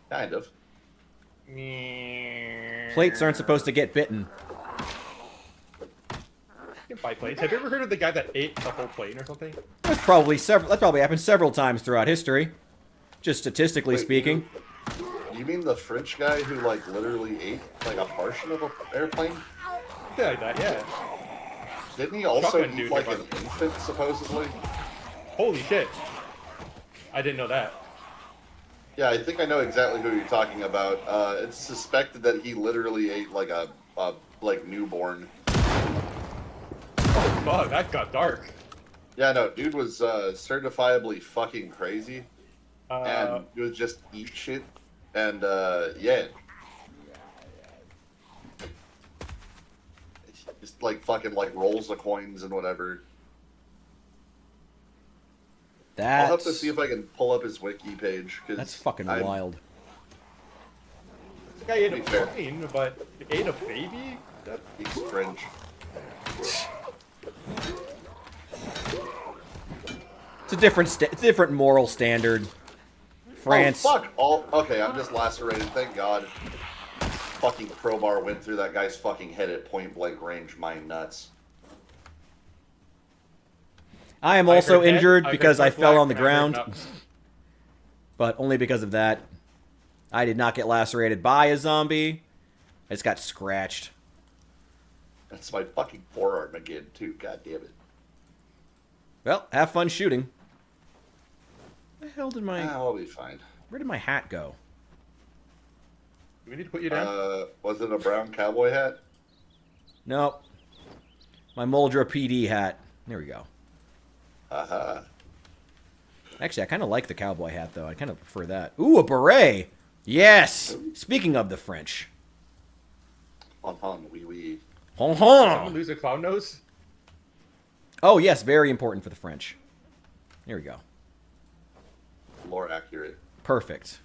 Kind of. Plates aren't supposed to get bitten. You can buy planes. Have you ever heard of the guy that ate the whole plane or something? That's probably happened several times throughout history. Just statistically Wait, speaking. You mean the French guy who like literally ate like a portion of an airplane? Yeah, like that, yeah. Didn't he also Shotgun eat dude, like an everybody. infant supposedly? Holy shit. I didn't know that. Yeah, I think I know exactly who you're talking about. It's suspected that he literally ate like a like newborn. Oh fuck, that got dark. Yeah, no, dude was certifiably fucking crazy, and Uh, he would just eat shit, and yeah, just like fucking like rolls of coins and whatever. I'll have to see if I can pull up his wiki page. That's fucking wild. this guy ate a to be fair. plane, but he ate a baby? That, He's French. It's a different moral standard. France. Oh fuck! Okay, I'm just lacerated. Thank God. Fucking crowbar went through that guy's fucking head at point blank range. My nuts. I am I also heard head, injured I heard because I black, fell on the and I heard ground. nuts. But only because of that. I did not get lacerated by a zombie. I just got scratched. That's my fucking forearm again, too. God damn it. Well, have fun shooting. Where the hell did my... I'll be fine. Where did my hat go? Do we need to put you down? Was it a brown cowboy hat? Nope. My Muldra PD hat. There we go. Uh-huh. Actually, I kind of like the cowboy hat, though. I kind of prefer that. Ooh, a beret! Yes! Speaking of the French. Hon hon, wee wee. Hon Someone hon! lose a clown nose? Oh, yes, very important for the French. There we go. Lore accurate. Perfect.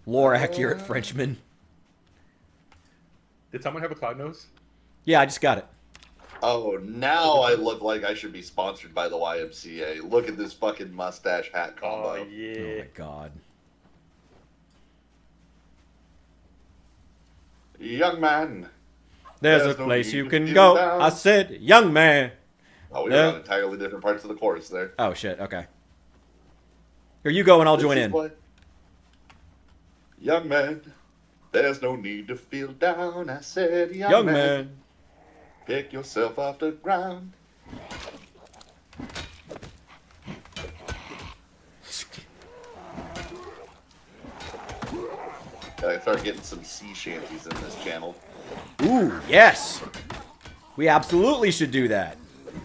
Lore accurate Frenchman. Did someone have a clown nose? Yeah, I just got it. Oh, now I look like I should be sponsored by the YMCA. Look at this fucking mustache hat combo. Oh, Oh yeah. my god. Young man. There's a There's no place need you to can feel go. down. I said, young man. Oh, we Yeah. were on entirely different parts of the chorus there. Oh, shit, okay. Here, you go and I'll This join is in. what- Young man, there's no need to feel down. I said, Young man. pick yourself off the ground. Gotta start getting some sea shanties in this channel. Ooh, yes. We absolutely should do that.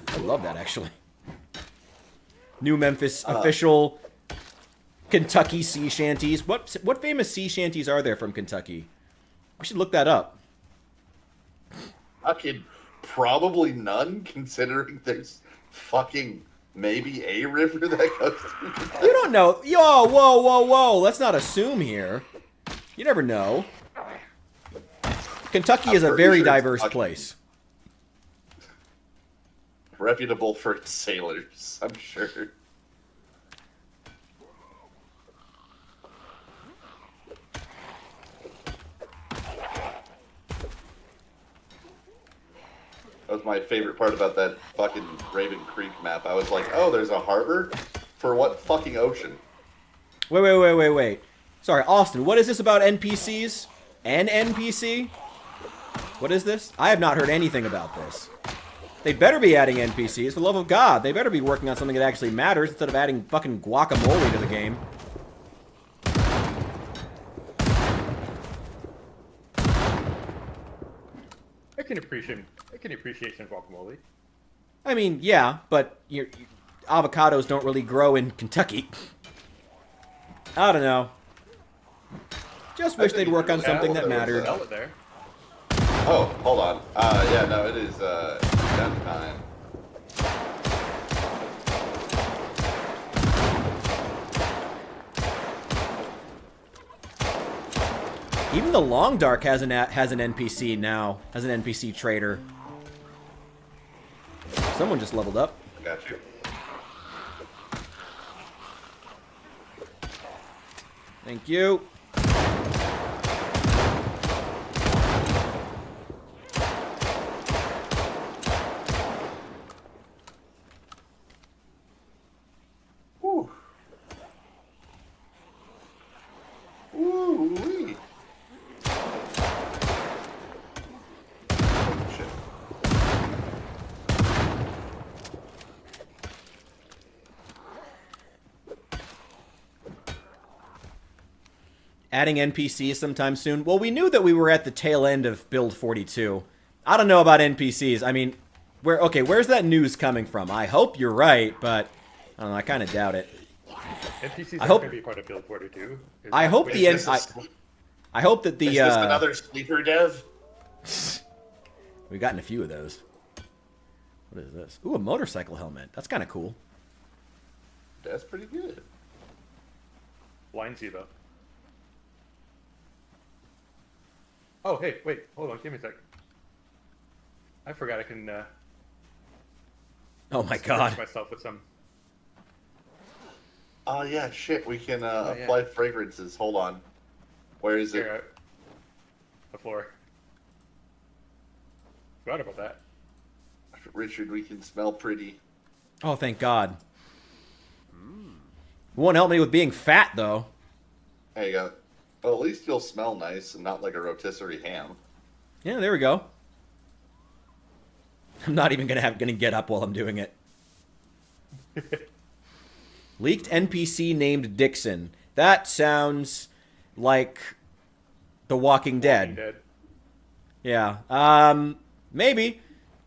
I love that, actually. New Memphis official Kentucky sea shanties. What famous sea shanties are there from Kentucky? We should look that up. Fucking probably none, considering there's fucking maybe a river that goes through You don't know. Yo, whoa, whoa, whoa. Let's not assume here. You never know. Kentucky is a pretty very sure it's diverse Kentucky. place. reputable for its sailors, I'm sure. That was my favorite part about that fucking Raven Creek map. I was like, oh, there's a harbor? For what fucking ocean? Wait. Sorry, Austin, what is this about NPCs? An NPC? What is this? I have not heard anything about this. They better be adding NPCs, for the love of God. They better be working on something that actually matters instead of adding fucking guacamole to the game. I can appreciate some guacamole. I mean, yeah, but avocados don't really grow in Kentucky. I don't know. Just wish they'd work on something that mattered. Sell it there. Oh, hold on. Yeah, no, it is done time. Even the Long Dark has an NPC now, has an NPC trader. Someone just leveled up. Got you. Thank you. Woo. Woo-wee. Shit. Adding NPCs sometime soon. Well, we knew that we were at the tail end of Build 42. I don't know about NPCs. I mean, where's that news coming from? I hope you're right, but I don't know, I kind of doubt it. NPCs I are hope- going to be part of Build 42. I hope the Is this I hope that the is this another sleeper dev? we've gotten a few of those. What is this? Ooh, a motorcycle helmet. That's kind of cool. That's pretty good. Blinds you, though. Oh, hey, wait, hold on, give me a sec. I forgot I can Oh my scratch God. myself with some. Oh, yeah, shit, we can yeah. apply fragrances. Hold on. Where is it? Here, the floor. Forgot about that. Richard, we can smell pretty. Oh, thank God. It won't help me with being fat, though. There you go. Well, at least you'll smell nice and not like a rotisserie ham. Yeah, there we go. I'm not even gonna get up while I'm doing it. Leaked NPC named Dixon. That sounds like The Walking Dead. Yeah. Maybe.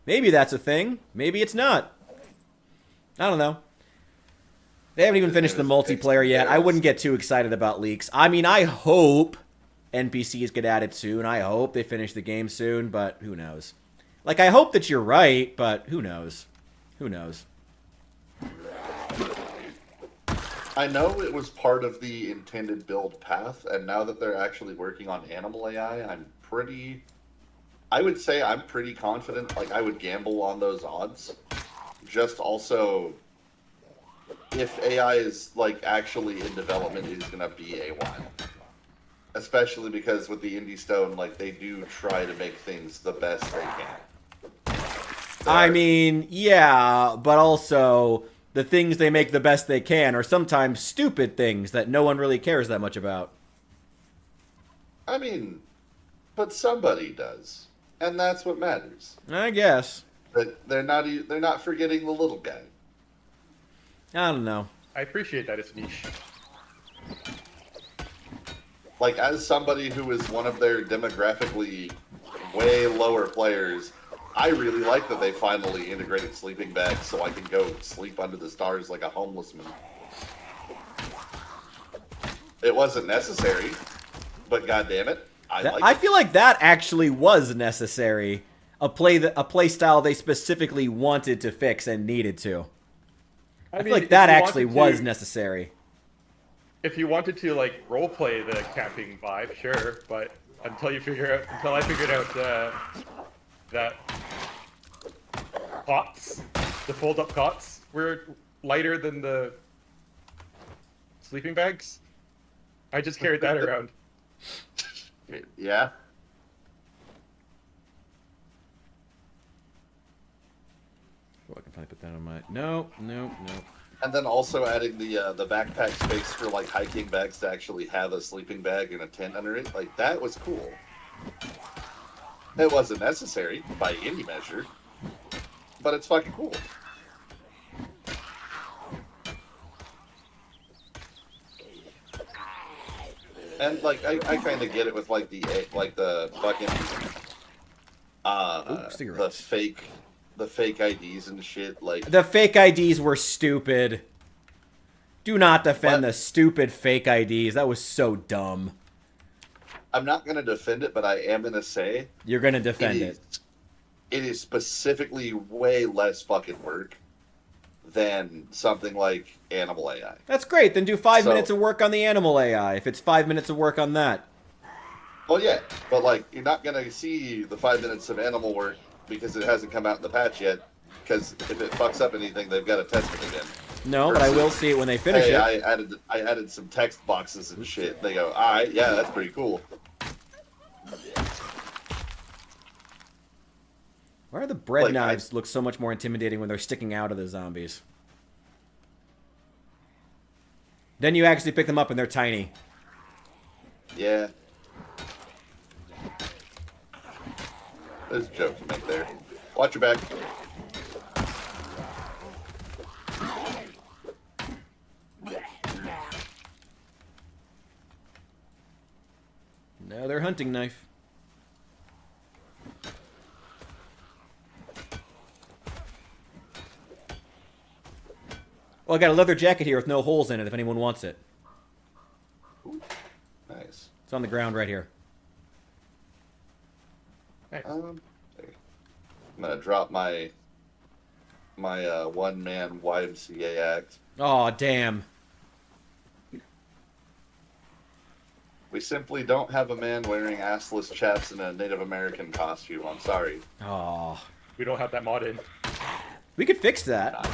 Maybe that's a thing. Maybe it's not. I don't know. They haven't even finished the multiplayer yet. I wouldn't get too excited about leaks. I mean, I hope NPCs get added soon. I hope they finish the game soon, but who knows? Like, I hope that you're right, but who knows? Who knows? I know it was part of the intended build path, and now that they're actually working on animal AI, I would say I'm pretty confident. Like, I would gamble on those odds. Just also, if AI is, like, actually in development, it is going to be a while. Especially because with the Indie Stone, like, they do try to make things the best they can. I mean, yeah, but also the things they make the best they can are sometimes stupid things that no one really cares that much about. I mean, but somebody does, and that's what matters. I guess. But they're not forgetting the little guy. I don't know. I appreciate that it's niche. Like, as somebody who is one of their demographically way lower players, I really like that they finally integrated sleeping bags so I can go sleep under the stars like a homeless man. It wasn't necessary, but goddammit, I like I it. feel like that actually was necessary. A play style they specifically wanted to fix and needed to. I feel like that actually was necessary. If you wanted to like roleplay the camping vibe, sure, but until I figured out that cots, the fold-up cots, were lighter than the sleeping bags, I just carried that around. Yeah. Oh, I can probably put that on my. No. And then also adding the backpack space for like hiking bags to actually have a sleeping bag and a tent under it, like that was cool. It wasn't necessary by any measure, but it's fucking cool. And like I kind of get it with like the fucking the fake IDs and shit. Like the fake IDs were stupid. Do not defend the stupid fake IDs. That was so dumb. I'm not gonna defend it, but I am gonna say you're gonna defend it. It is specifically way less fucking work than something like Animal AI. That's great. Then do 5 minutes of work on the Animal AI if it's 5 minutes of work on that. Well, yeah, but like you're not gonna see the 5 minutes of animal work because it hasn't come out in the patch yet. Because if it fucks up anything, they've got to test it again. No, but I will see it when they finish it. I added some text boxes and shit. They go, all right, yeah, that's pretty cool. Why are the bread knives look so much more intimidating when they're sticking out of the zombies? Then you actually pick them up and they're tiny. Yeah. There's a joke to make there. Watch your back. Another hunting knife. Well, I got a leather jacket here with no holes in it if anyone wants it. Ooh, nice. It's on the ground right here. Nice. I'm gonna drop my one-man YMCA act. Oh, damn. We simply don't have a man wearing assless chaps in a Native American costume. I'm sorry. Oh. We don't have that mod in. We could fix that.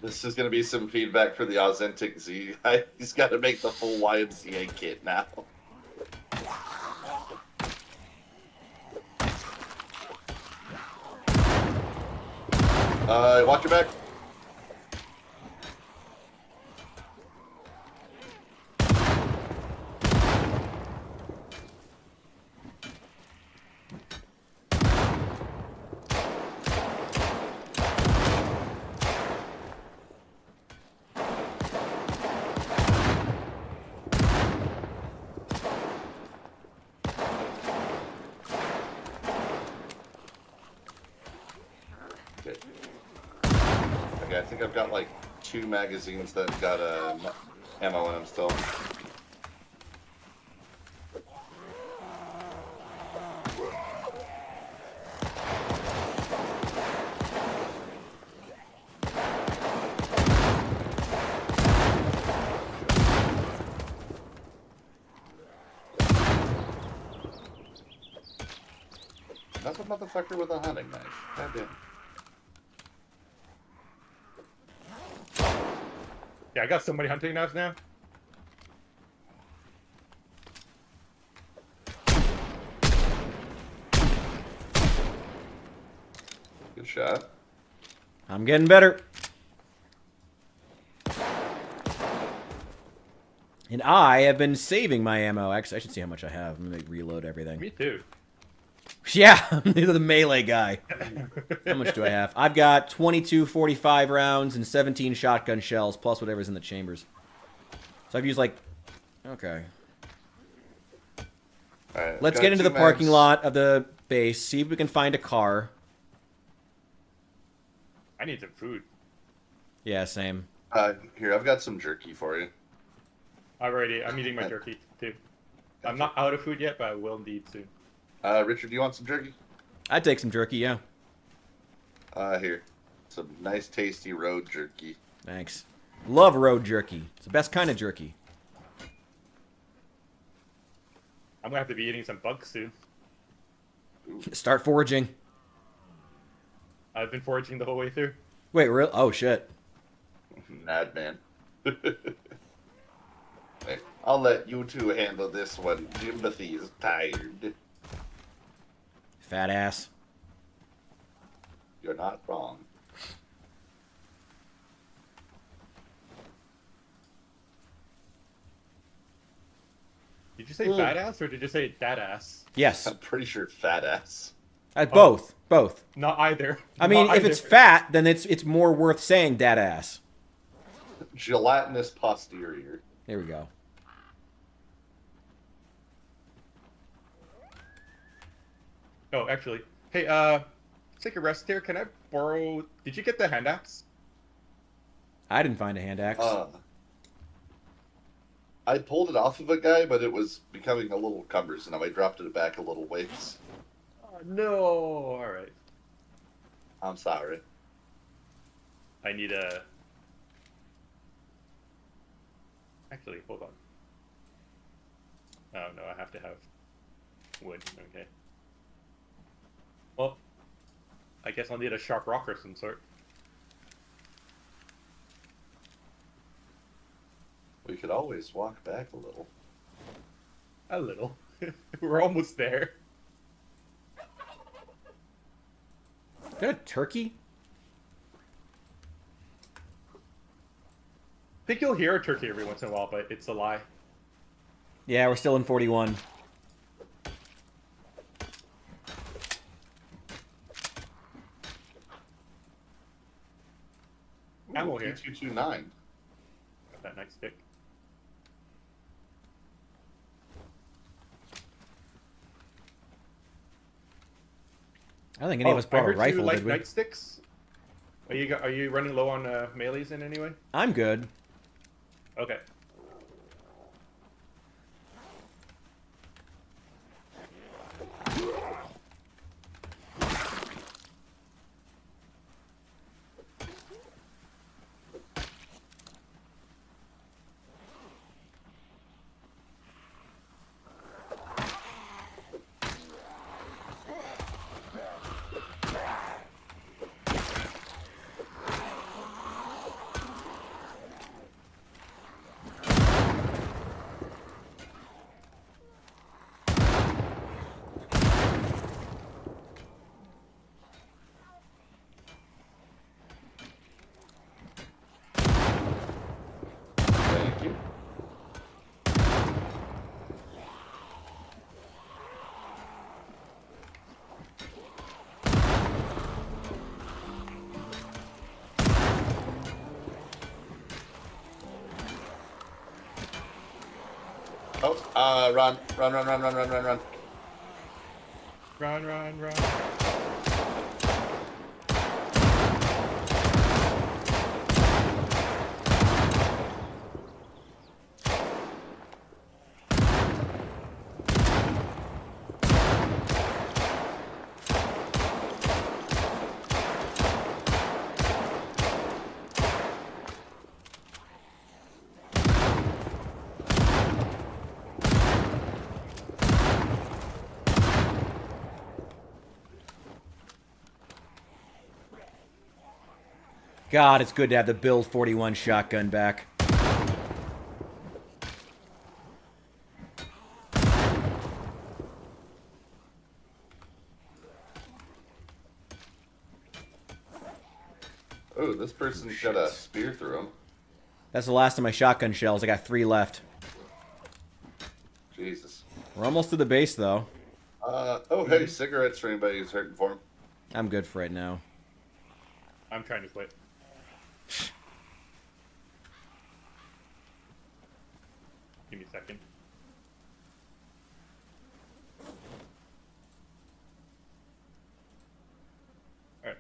This is gonna be some feedback for the Authentic Z guy. He's got to make the full YMCA kit now. Watch your back. Okay, I think I've got like 2 magazines that got ammo in them still. That's a motherfucker with a hunting knife. Goddamn. Yeah, I got so many hunting knives now. Good shot. I'm getting better. And I have been saving my ammo. Actually, I should see how much I have. I'm going to reload everything. Me too. Yeah, I'm the melee guy. How much do I have? I've got 22 45 rounds and 17 shotgun shells, plus whatever's in the chambers. So I've used like... Okay. Right, let's get into the parking lot of the base, see if we can find a car. I need some food. Yeah, same. Here, I've got some jerky for you. I'm eating my jerky too. I'm not out of food yet, but I will indeed soon. Richard, do you want some jerky? I'd take some jerky, yeah. Here. Some nice, tasty road jerky. Thanks. Love road jerky. It's the best kind of jerky. I'm gonna have to be eating some bugs soon. Start foraging. I've been foraging the whole way through. Wait, real? Oh shit. Madman. Hey, I'll let you two handle this one. Timothy is tired. Fat ass. You're not wrong. Did you say badass or did you say dadass? Yes. I'm pretty sure fat ass. Both. Both. Not either. I mean, Not if either. it's fat, then it's more worth saying dad ass. Gelatinous posterior. There we go. Oh, actually, hey, take a rest here. Can I borrow? Did you get the hand axe? I didn't find a hand axe. I pulled it off of a guy, but it was becoming a little cumbersome. I dropped it back a little ways. Oh, no. All right. I'm sorry. I need a. Actually, hold on. Oh no, I have to have wood. Okay. Well, I guess I'll need a sharp rock or some sort. We could always walk back a little. A little. We're almost there. Is that a turkey? I think you'll hear a turkey every once in a while, but it's a lie. Yeah, we're still in 41. Ammo here. 229. Got that nice stick. I don't think any of us I brought a heard rifle, you like did we? nightsticks. Are you running low on melees in any way? I'm good. Okay. Thank you. Oh, run. Run, run, run, run, run, run, run. Run, run, run. God, it's good to have the Build 41 shotgun back. Oh, this person shot a spear through him. That's the last of my shotgun shells. I got 3 left. Jesus. We're almost to the base, though. Oh, hey, cigarettes for anybody who's hurting for him. I'm good for right now. I'm trying to quit. Give me a second. Alright.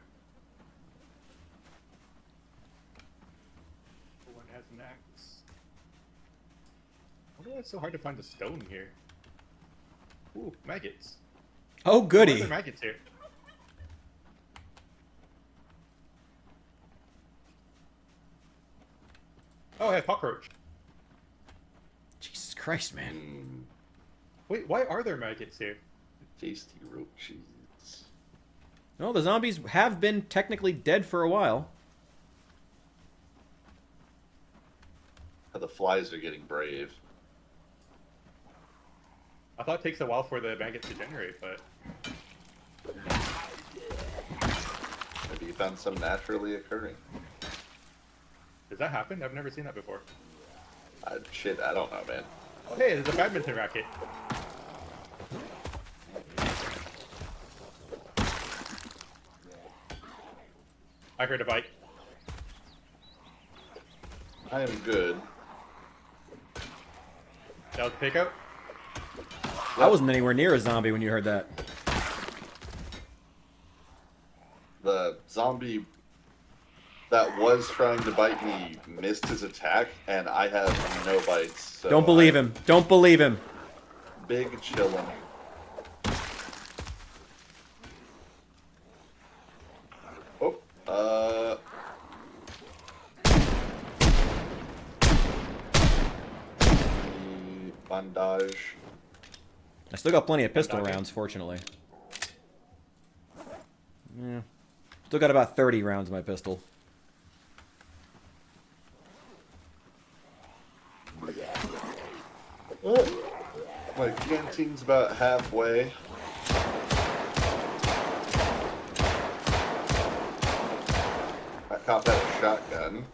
One has an axe. Why is it so hard to find the stone here? Ooh, maggots. Oh, Why are goody. there maggots here? Oh, hey, cockroach. Jesus Christ, man. Wait, why are there maggots here? Tasty roaches. Well, the zombies have been technically dead for a while. The flies are getting brave. I thought it takes a while for the maggots to generate, but... Maybe you found some naturally occurring. Does that happen? I've never seen that before. Shit, I don't know, man. Oh, hey, there's a badminton racket. I heard a bite. I am good. That was a fake out? I wasn't anywhere near a zombie when you heard that. The zombie that was trying to bite me missed his attack, and I have no bites. So Don't believe him. Don't believe him. Big chillin'. Oh, bandage. I still got plenty of pistol rounds, fortunately. Yeah. Still got about 30 rounds in my pistol. My canteen's about halfway. That cop had a shotgun.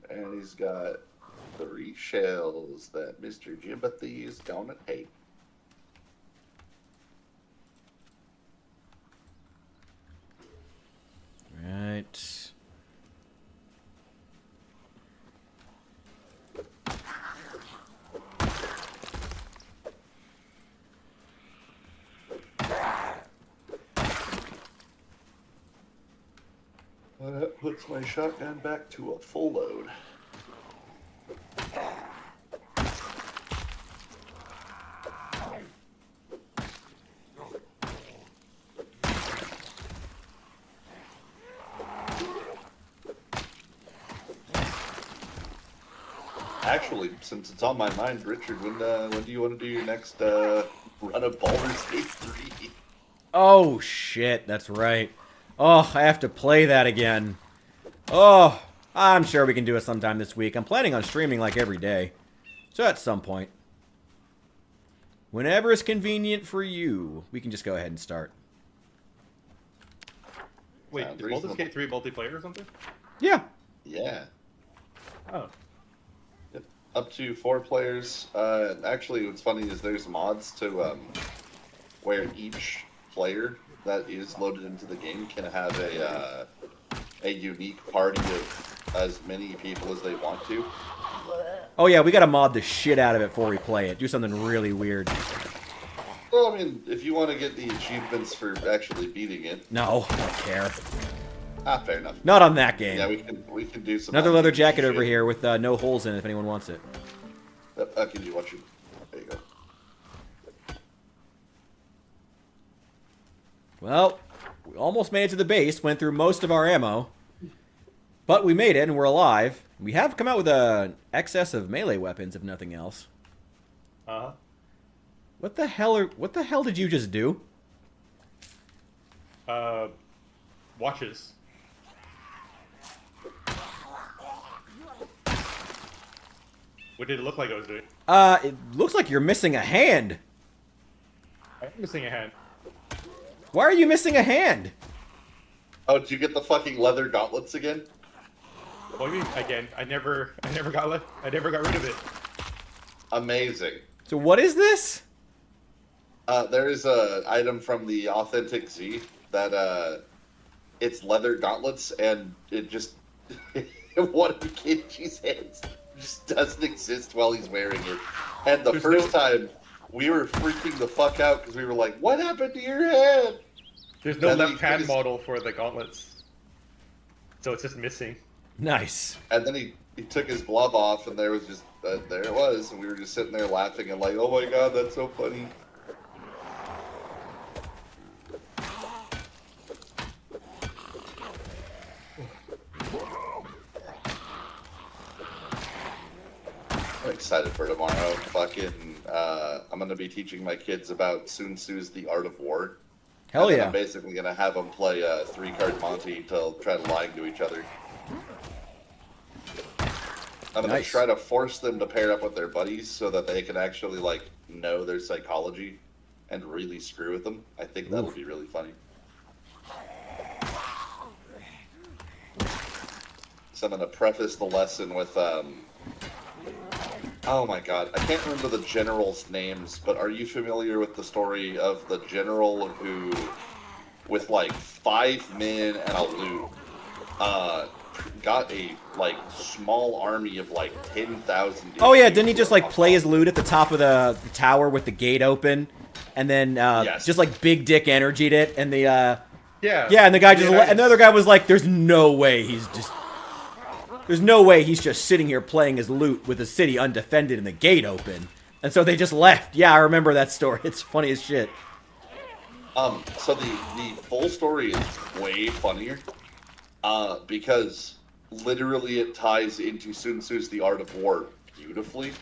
And he's got 3 shells that Mr. Jimothy is gonna take. Right. That puts my shotgun back to a full load. Actually, since it's on my mind, Richard, when do you want to do your next run of Baldur's Gate 3? Oh, shit. That's right. Oh, I have to play that again. Oh, I'm sure we can do it sometime this week. I'm planning on streaming like every day. So at some point. Whenever it's convenient for you, we can just go ahead and start. Wait, Sounds is Baldur's reasonable. Gate 3 multiplayer or something? Yeah. Yeah. Oh. Up to 4 players. Actually, what's funny is there's mods to where each player that is loaded into the game can have a unique party of as many people as they want to. Oh, yeah, we gotta mod the shit out of it before we play it. Do something really weird. Well, I mean, if you want to get the achievements for actually beating it. No, I don't care. Fair enough. Not on that game. Yeah, we can do some. Another leather jacket shit. over here with no holes in it if anyone wants it. Can you watch it? There you go. Well, we almost made it to the base, went through most of our ammo. But we made it and we're alive. We have come out with an excess of melee weapons, if nothing else. Uh-huh. What the hell did you just do? Watches. What did it look like I was doing? It looks like you're missing a hand. I'm missing a hand. Why are you missing a hand? Oh, did you get the fucking leather gauntlets again? What do you mean again? I never got rid of it. Amazing. So what is this? There is a item from the Authentic Z that it's leather gauntlets, and it just one of the Kenji's hands just doesn't exist while he's wearing it. And the first time, we were freaking the fuck out because we were like, "What happened to your hand?" There's no And then left he hand just- model for the gauntlets, so it's just missing. Nice. And then he took his glove off, and there was just there it was, and we were just sitting there laughing and like, "Oh my god, that's so funny." excited for tomorrow. I'm gonna be teaching my kids about Sun Tzu's The Art of War. Hell and yeah. I'm basically gonna have them play 3-card Monty to try lying to each other. I'm gonna Nice. try to force them to pair up with their buddies so that they can actually like know their psychology and really screw with them. I think that'll be really funny. So I'm gonna preface the lesson with oh my god, I can't remember the generals' names, but are you familiar with the story of the general who, with like 5 men and a loot, got a like small army of like 10,000? Oh yeah, didn't he just like play his lute at the top of the tower with the gate open, and then Yes. just like big dick energied it, and the Yeah. and the guy just Yeah, and the other guy was like, "There's no way he's just sitting here playing his lute with the city undefended and the gate open," and so they just left. Yeah, I remember that story. It's funny as shit. So the full story is way funnier, because literally it ties into Sun Tzu's The Art of War beautifully.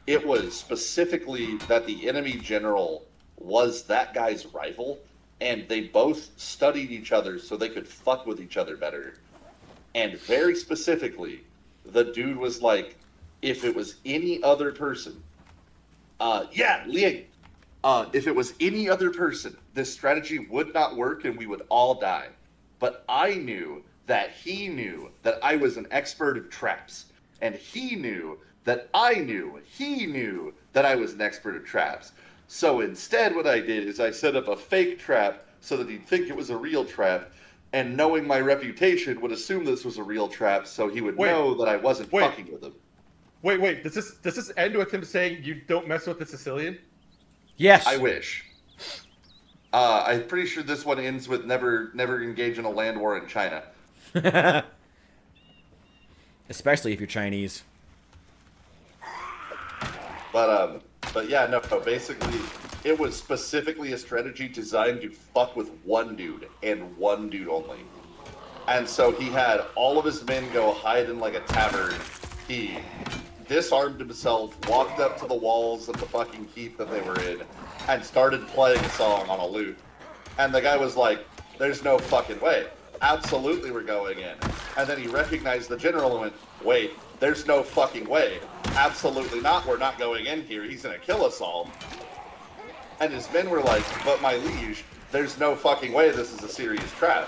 It was specifically that the enemy general was that guy's rival, and they both studied each other so they could fuck with each other better. And very specifically, the dude was like, if it was any other person, Liang, if it was any other person, this strategy would not work and we would all die. But I knew that he knew that I was an expert of traps. And he knew that he knew that I was an expert of traps. So instead what I did is I set up a fake trap so that he'd think it was a real trap. And knowing my reputation would assume this was a real trap, so he would know that I wasn't fucking with him. Wait. Does this end with him saying you don't mess with the Sicilian? Yes. I wish. I'm pretty sure this one ends with never engage in a land war in China. Especially if you're Chinese. But yeah, no, basically, it was specifically a strategy designed to fuck with one dude, and one dude only. And so he had all of his men go hide in like a tavern. He disarmed himself, walked up to the walls of the fucking keep that they were in, and started playing a song on a lute. And the guy was like, there's no fucking way. Absolutely we're going in. And then he recognized the general and went, wait, there's no fucking way. Absolutely not, we're not going in here. He's gonna kill us all. And his men were like, but my liege, there's no fucking way this is a serious trap.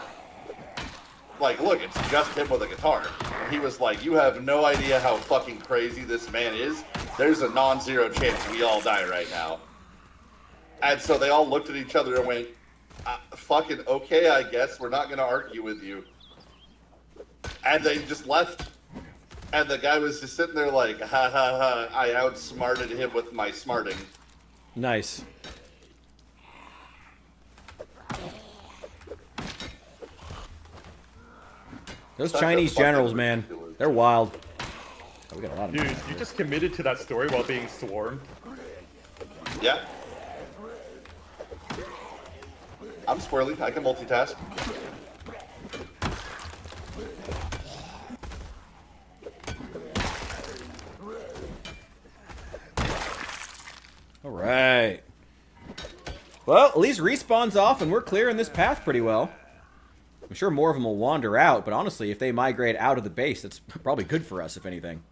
Like, look, it's just him with a guitar. And he was like, you have no idea how fucking crazy this man is. There's a non-zero chance we all die right now. And so they all looked at each other and went, fucking okay, I guess. We're not gonna argue with you. And they just left. And the guy was just sitting there like, ha ha ha, I outsmarted him with my smarting. Nice. Those Such a Chinese fucking generals, man, ridiculous. they're wild. Oh, we got a lot of Dude, them. you just committed to that story while being swarmed. Yeah. I'm squirrely, I can multitask. All right. Well, at least respawn's off, and we're clearing this path pretty well. I'm sure more of them will wander out, but honestly, if they migrate out of the base, that's probably good for us, if anything.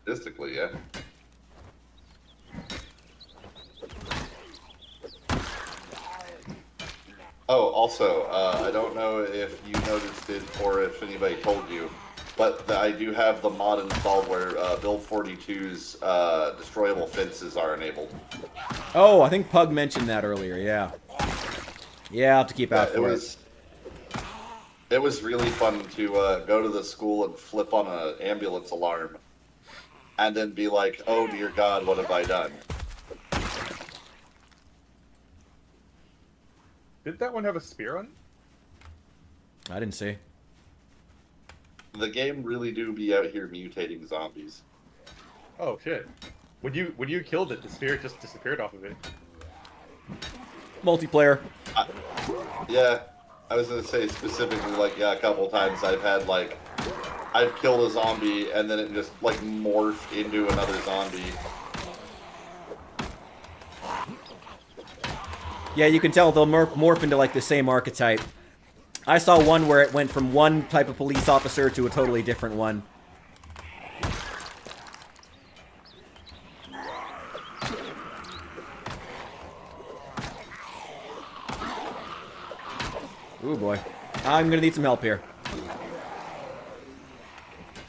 Statistically, yeah. Oh, also, I don't know if you noticed it or if anybody told you, but I do have the mod installed where Build 42's destroyable fences are enabled. Oh, I think Pug mentioned that earlier, yeah. Yeah, I'll have to keep out for it. It was really fun to go to the school and flip on an ambulance alarm and then be like, oh dear God, what have I done? Did that one have a spear on it? I didn't see. The game really do be out here mutating zombies. Oh shit. When you killed it, the spear just disappeared off of it. Multiplayer. Yeah, I was gonna say specifically, like, yeah, a couple times I've had, like, I've killed a zombie and then it just like morphed into another zombie. Yeah, you can tell they'll morph into like the same archetype. I saw one where it went from one type of police officer to a totally different one. Ooh boy. I'm gonna need some help here.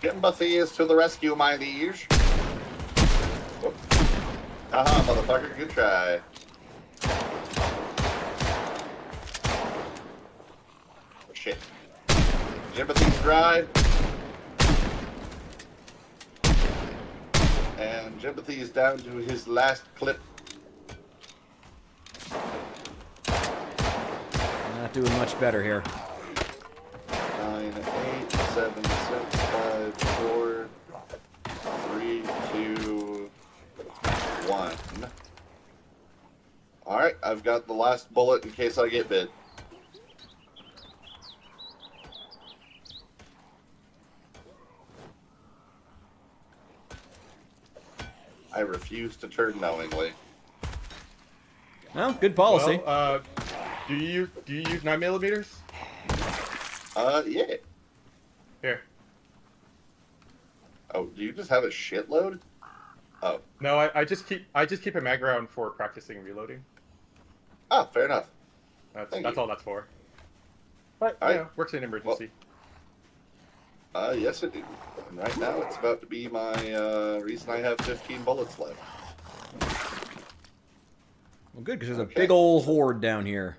Sympathies to the rescue, my liege. Haha, motherfucker, good try. Shit. Sympathy's dry. And Sympathy is down to his last clip. Not doing much better here. 9, 8, 7, 6, 5, 4, 3, 2, 1. Alright, I've got the last bullet in case I get bit. I refuse to turn knowingly. Well, good policy. Well, do you use 9mm? Yeah. Here. Oh, do you just have a shitload? Oh. No, I just keep a mag round for practicing reloading. Ah, fair enough. That's all that's for. But All you right. know, works in emergency. Yes it do. And right now it's about to be my reason I have 15 bullets left. Well, good, because there's a Okay. big old horde down here.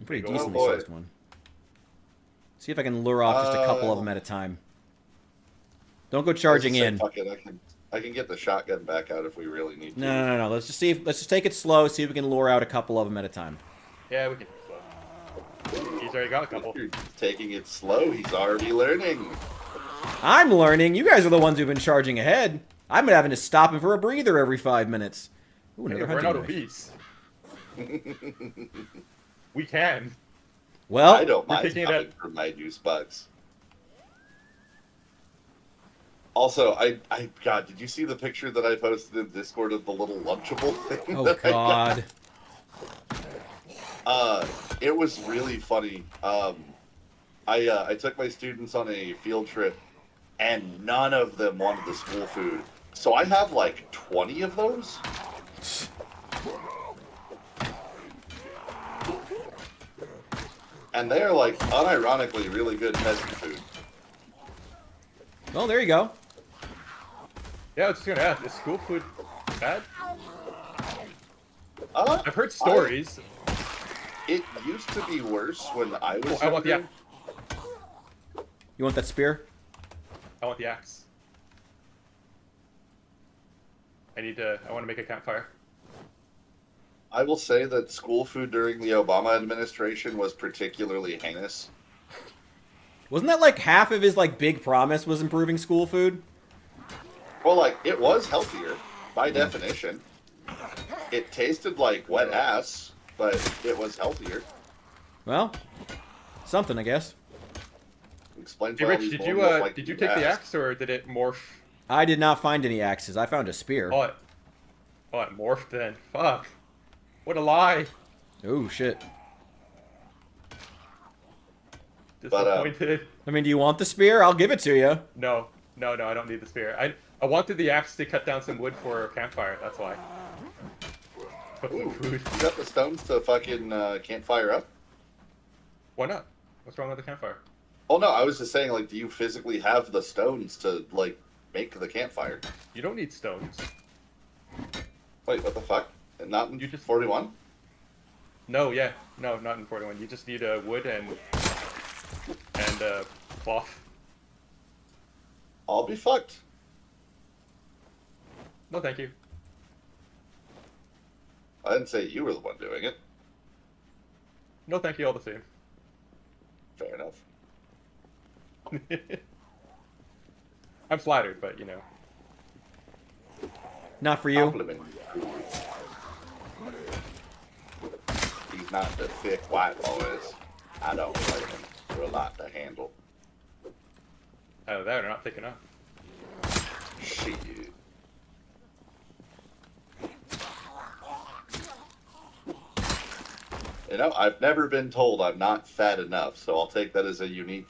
A pretty Big ol' decently boy. sized one. See if I can lure off just a couple of them at a time. Don't go charging in. Fuck it, I can get the shotgun back out if we really need to. No. Let's just see. Let's just take it slow. See if we can lure out a couple of them at a time. Yeah, we can. He's already got a couple. You're taking it slow. He's already learning. I'm learning. You guys are the ones who've been charging ahead. I've been having to stop him for a breather every 5 minutes. Ooh, Hey, another we're hunting not knife. obese. We can. Well, I don't mind picking it coming up. for my juice bucks. Also, God, did you see the picture that I posted in Discord of the little Lunchable thing? oh that I got? god. It was really funny. I took my students on a field trip, and none of them wanted the school food. So I have like 20 of those. And they're like unironically really good peasant food. Well, there you go. Yeah, I was just gonna ask, is school food bad? I've heard I- stories. It used to be worse when I was. I want the younger. You want that spear? I want the axe. I want to make a campfire. I will say that school food during the Obama administration was particularly heinous. Wasn't that like half of his like big promise was improving school food? Well, like, it was healthier, by definition. It tasted like wet ass, but it was healthier. Well, something, I guess. Explains Hey, why all Rich, these did you millennials like did to you eat take the ass. axe or did it morph? I did not find any axes. I found a spear. Oh, it morphed then. Fuck. What a lie. Oh, shit. Disappointed. I mean, do you want the spear? I'll give it to you. No, I don't need the spear. I wanted the axe to cut down some wood for a campfire. That's why. Cook some Ooh, food. you got the stones to fucking campfire up? Why not? What's wrong with the campfire? Oh no, I was just saying, like, do you physically have the stones to, like, make the campfire? You don't need stones. Wait, what the fuck? And not in You just- 41? No, yeah, no, not in 41. You just need wood and cloth. I'll be fucked. No, thank you. I didn't say you were the one doing it. No, thank you all the same. Fair enough. I'm flattered, but you know. Not for you. Compliment. He's not the thick white boys. I don't like him. They're a lot to handle. Either that or not thick enough. Shit. You know, I've never been told I'm not fat enough, so I'll take that as a unique.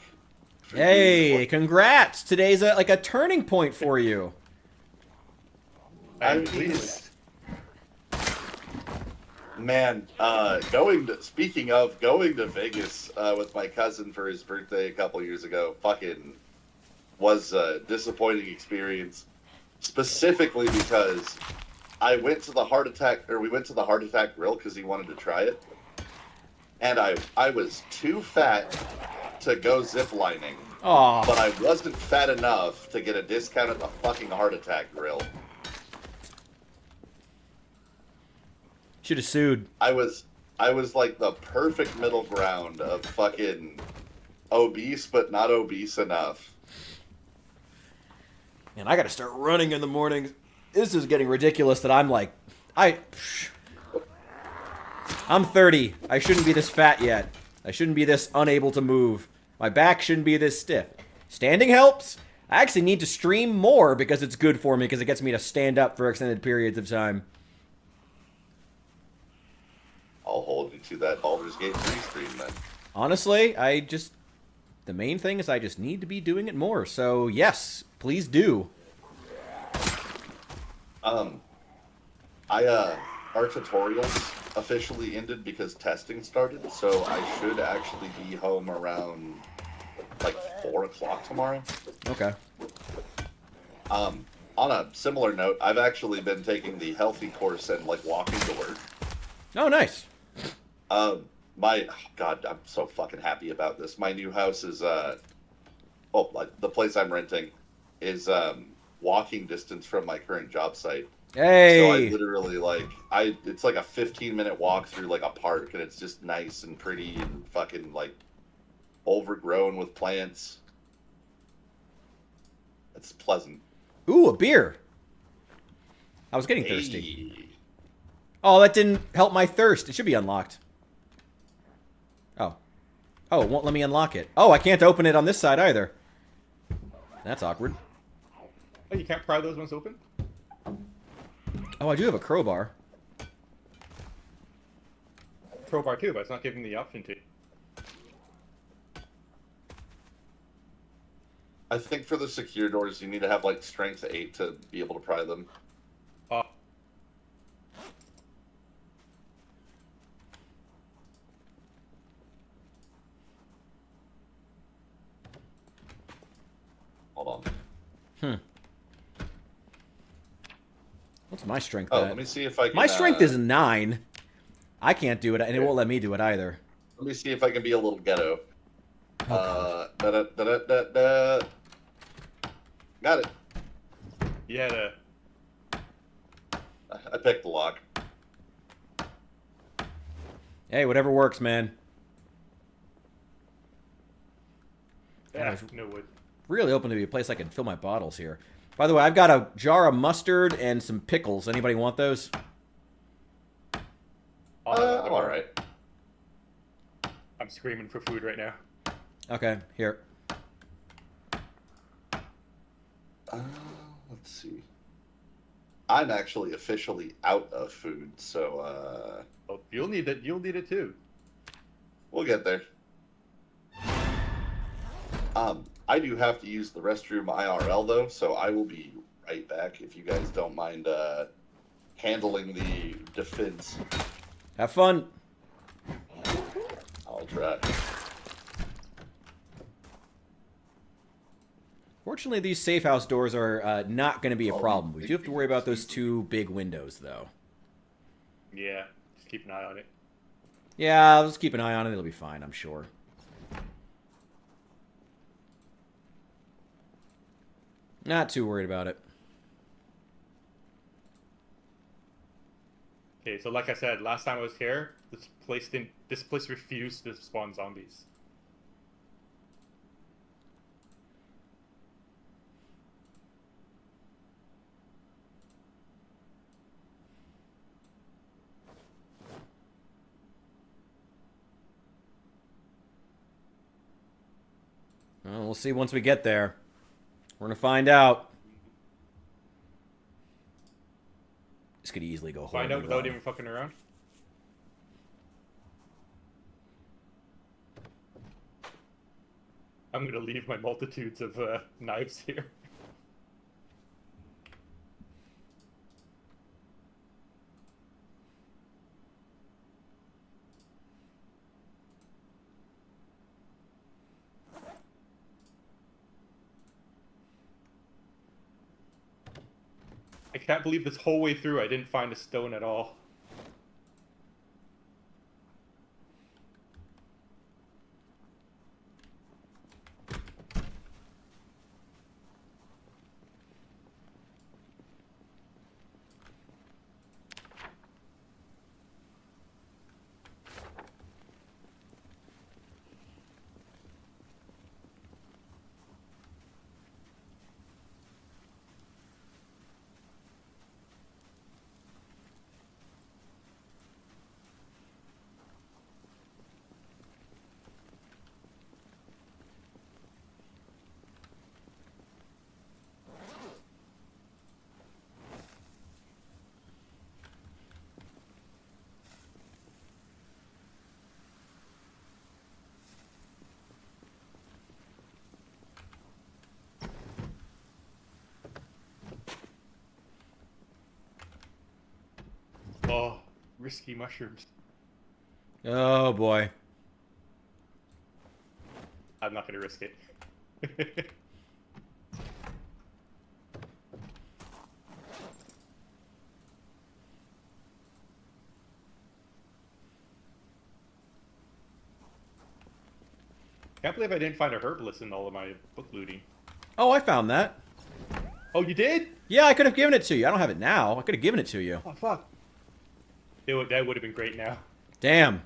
Hey, congrats! Today's like a turning point for you. I'm I'm pleased. Man, speaking of going to Vegas with my cousin for his birthday a couple years ago, fucking was a disappointing experience. Specifically because we went to the Heart Attack Grill because he wanted to try it, and I was too fat to go ziplining, Aw. but I wasn't fat enough to get a discount at the fucking Heart Attack Grill. Should have sued. I was like the perfect middle ground of fucking obese but not obese enough. Man, I gotta start running in the mornings. This is getting ridiculous that I'm 30. I shouldn't be this fat yet. I shouldn't be this unable to move. My back shouldn't be this stiff. Standing helps. I actually need to stream more because it's good for me because it gets me to stand up for extended periods of time. I'll hold you to that Baldur's Gate 3 stream then. Honestly, the main thing is I just need to be doing it more. So yes, please do. Our tutorials officially ended because testing started, so I should actually be home around like 4 o'clock tomorrow. Okay. On a similar note, I've actually been taking the healthy course and like walking to work. Oh, nice. God, I'm so fucking happy about this. My new house is the place I'm renting is walking distance from my current job site. Hey. So I literally it's like a 15-minute walk through like a park, and it's just nice and pretty and fucking like overgrown with plants. It's pleasant. Ooh, a beer. I was getting thirsty. Oh, that didn't help my thirst. It should be unlocked. Oh, it won't let me unlock it. Oh, I can't open it on this side either. That's awkward. Oh, you can't pry those ones open? Oh, I do have a crowbar. Crowbar too, but it's not giving the option to. I think for the secure doors, you need to have like strength 8 to be able to pry them. Hold on. What's my strength Oh, at? let me see if I can... My strength is 9. I can't do it, and it won't let me do it either. Let me see if I can be a little ghetto. Oh, Got it. Yeah. I picked the lock. hey, whatever works, man. Yeah, no wood. Really hoping to be a place I can fill my bottles here. By the way, I've got a jar of mustard and some pickles. Anybody want those? I'm alright. I'm screaming for food right now. Okay, here. Let's see. I'm actually officially out of food, so Oh, you'll need it. You'll need it too. we'll get there. I do have to use the restroom IRL though, so I will be right back if you guys don't mind handling the defense. Have fun. I'll try. Fortunately, these safe house doors are not going to be a problem. We do have to worry about those 2 big windows, though. Yeah, just keep an eye on it. Yeah, I'll just keep an eye on it. It'll be fine, I'm sure. Not too worried about it. Okay, so like I said, last time I was here, this place refused to spawn zombies. Well, we'll see once we get there. We're gonna find out. This could easily go horribly Find out without wrong. even fucking around. I'm gonna leave my multitudes of knives here. I can't believe this whole way through I didn't find a stone at all. Oh, risky mushrooms. Oh boy. I'm not gonna risk it. Can't believe I didn't find a herbalist in all of my book looting. Oh, I found that. Oh, you did? Yeah, I could have given it to you. I don't have it now. I could have given it to you. Oh, fuck. That would have been great now. Damn.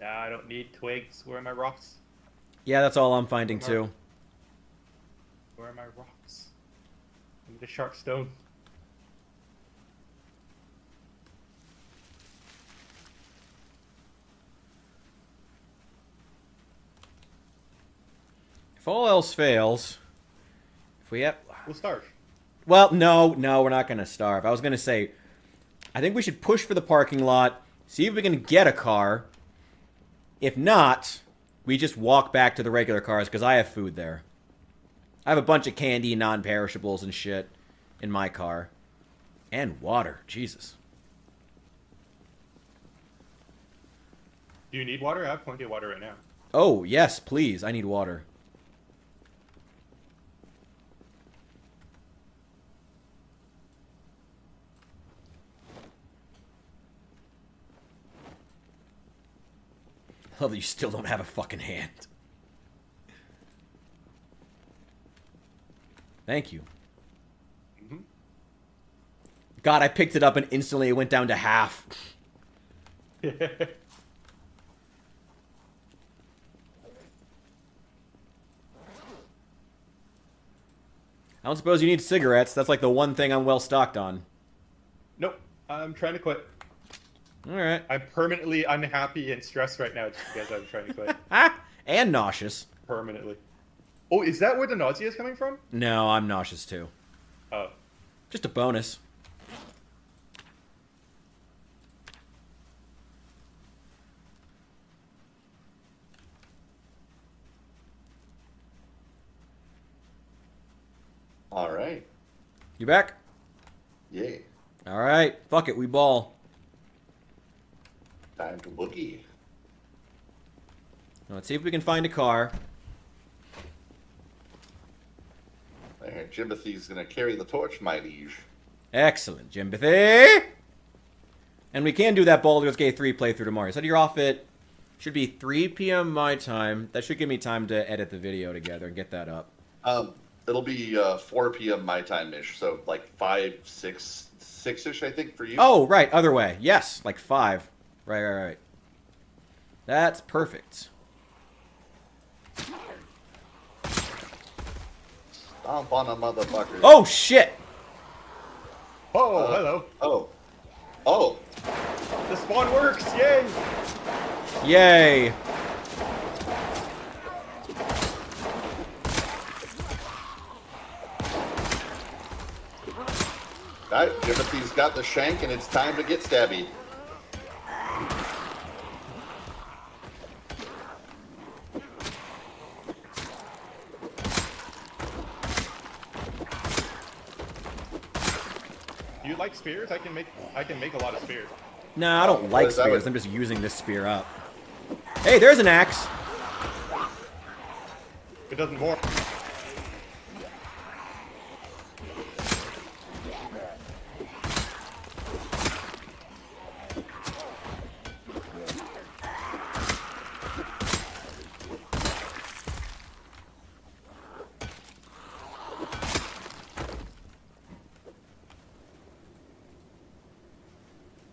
Nah, I don't need twigs. Where are my rocks? Yeah, that's all I'm finding too. Where are my rocks? I need a sharp stone. If all else fails, if we have... We'll starve. Well, no, we're not going to starve. I was going to say, I think we should push for the parking lot, see if we can get a car. If not, we just walk back to the regular cars, because I have food there. I have a bunch of candy, non-perishables, and shit in my car. And water. Jesus. Do you need water? I have plenty of water right now. Oh, yes, please. I need water. I love that you still don't have a fucking hand. Thank you. Mm-hmm. God, I picked it up and instantly it went down to half. I don't suppose you need cigarettes. That's like the one thing I'm well stocked on. Nope. I'm trying to quit. Alright. I'm permanently unhappy and stressed right now because I'm trying to quit. And nauseous. Permanently. Oh, is that where the nausea is coming from? No, I'm nauseous too. Oh. Just a bonus. All right. You back? Yeah. Alright. Fuck it, we ball. Time to boogie. Let's see if we can find a car. There, Jimothy's gonna carry the torch, my liege. Excellent, Jimbothy. And we can do that Baldur's Gate 3 playthrough tomorrow. You said you're off at... Should be 3 p.m. my time. That should give me time to edit the video together and get that up. It'll be 4 p.m. my time-ish, so like 5, 6-ish, I think, for you. Oh, right. Other way. Yes. Like 5. Right. That's perfect. Stomp on a motherfucker. Oh, shit! Oh, hello. Oh. The spawn works! Yay! Yay! Alright, Timothy's got the shank and it's time to get stabby. Do you like spears? I can make a lot of spears. No, I don't like is that spears. what- I'm just using this spear up. Hey, there's an axe! It doesn't work.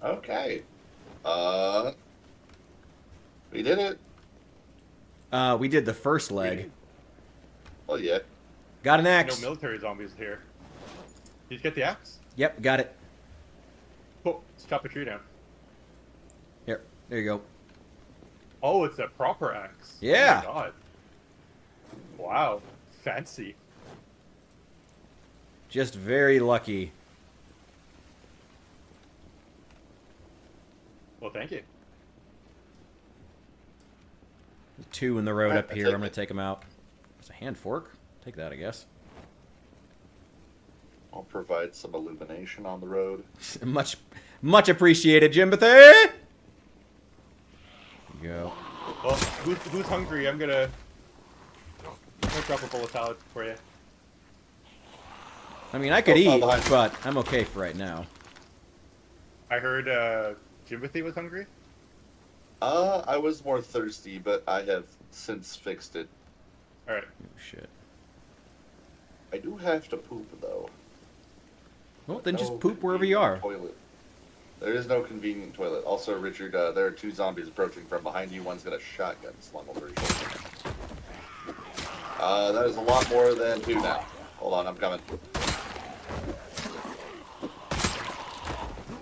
Okay. We did it. We did the first leg. Oh, yeah. Got an No axe. military zombies here. Did you get the axe? Yep, got it. Oh, let's chop a tree down. Here, there you go. Oh, it's a proper axe. Yeah. Oh my god. Wow. Fancy. Just very lucky. Well, thank you. 2 in the road up I'll here. take I'm gonna it. take them out. It's a hand fork. Take that, I guess. I'll provide some illumination on the road. Much appreciated, Jimothy. There you go. Well, who's hungry? I'm gonna drop a bowl of salad for you. I mean, I could Oh, eat, behind you. but I'm okay for right now. I heard Jimothy was hungry. I was more thirsty, but I have since fixed it. All right. Oh, shit. I do have to poop, though. Well, then just No poop wherever you are. Toilet. There is no convenient toilet. Also, Richard, there are 2 zombies approaching from behind you. One's got a shotgun slung over his shoulder. That is a lot more than 2 now. Hold on, I'm coming.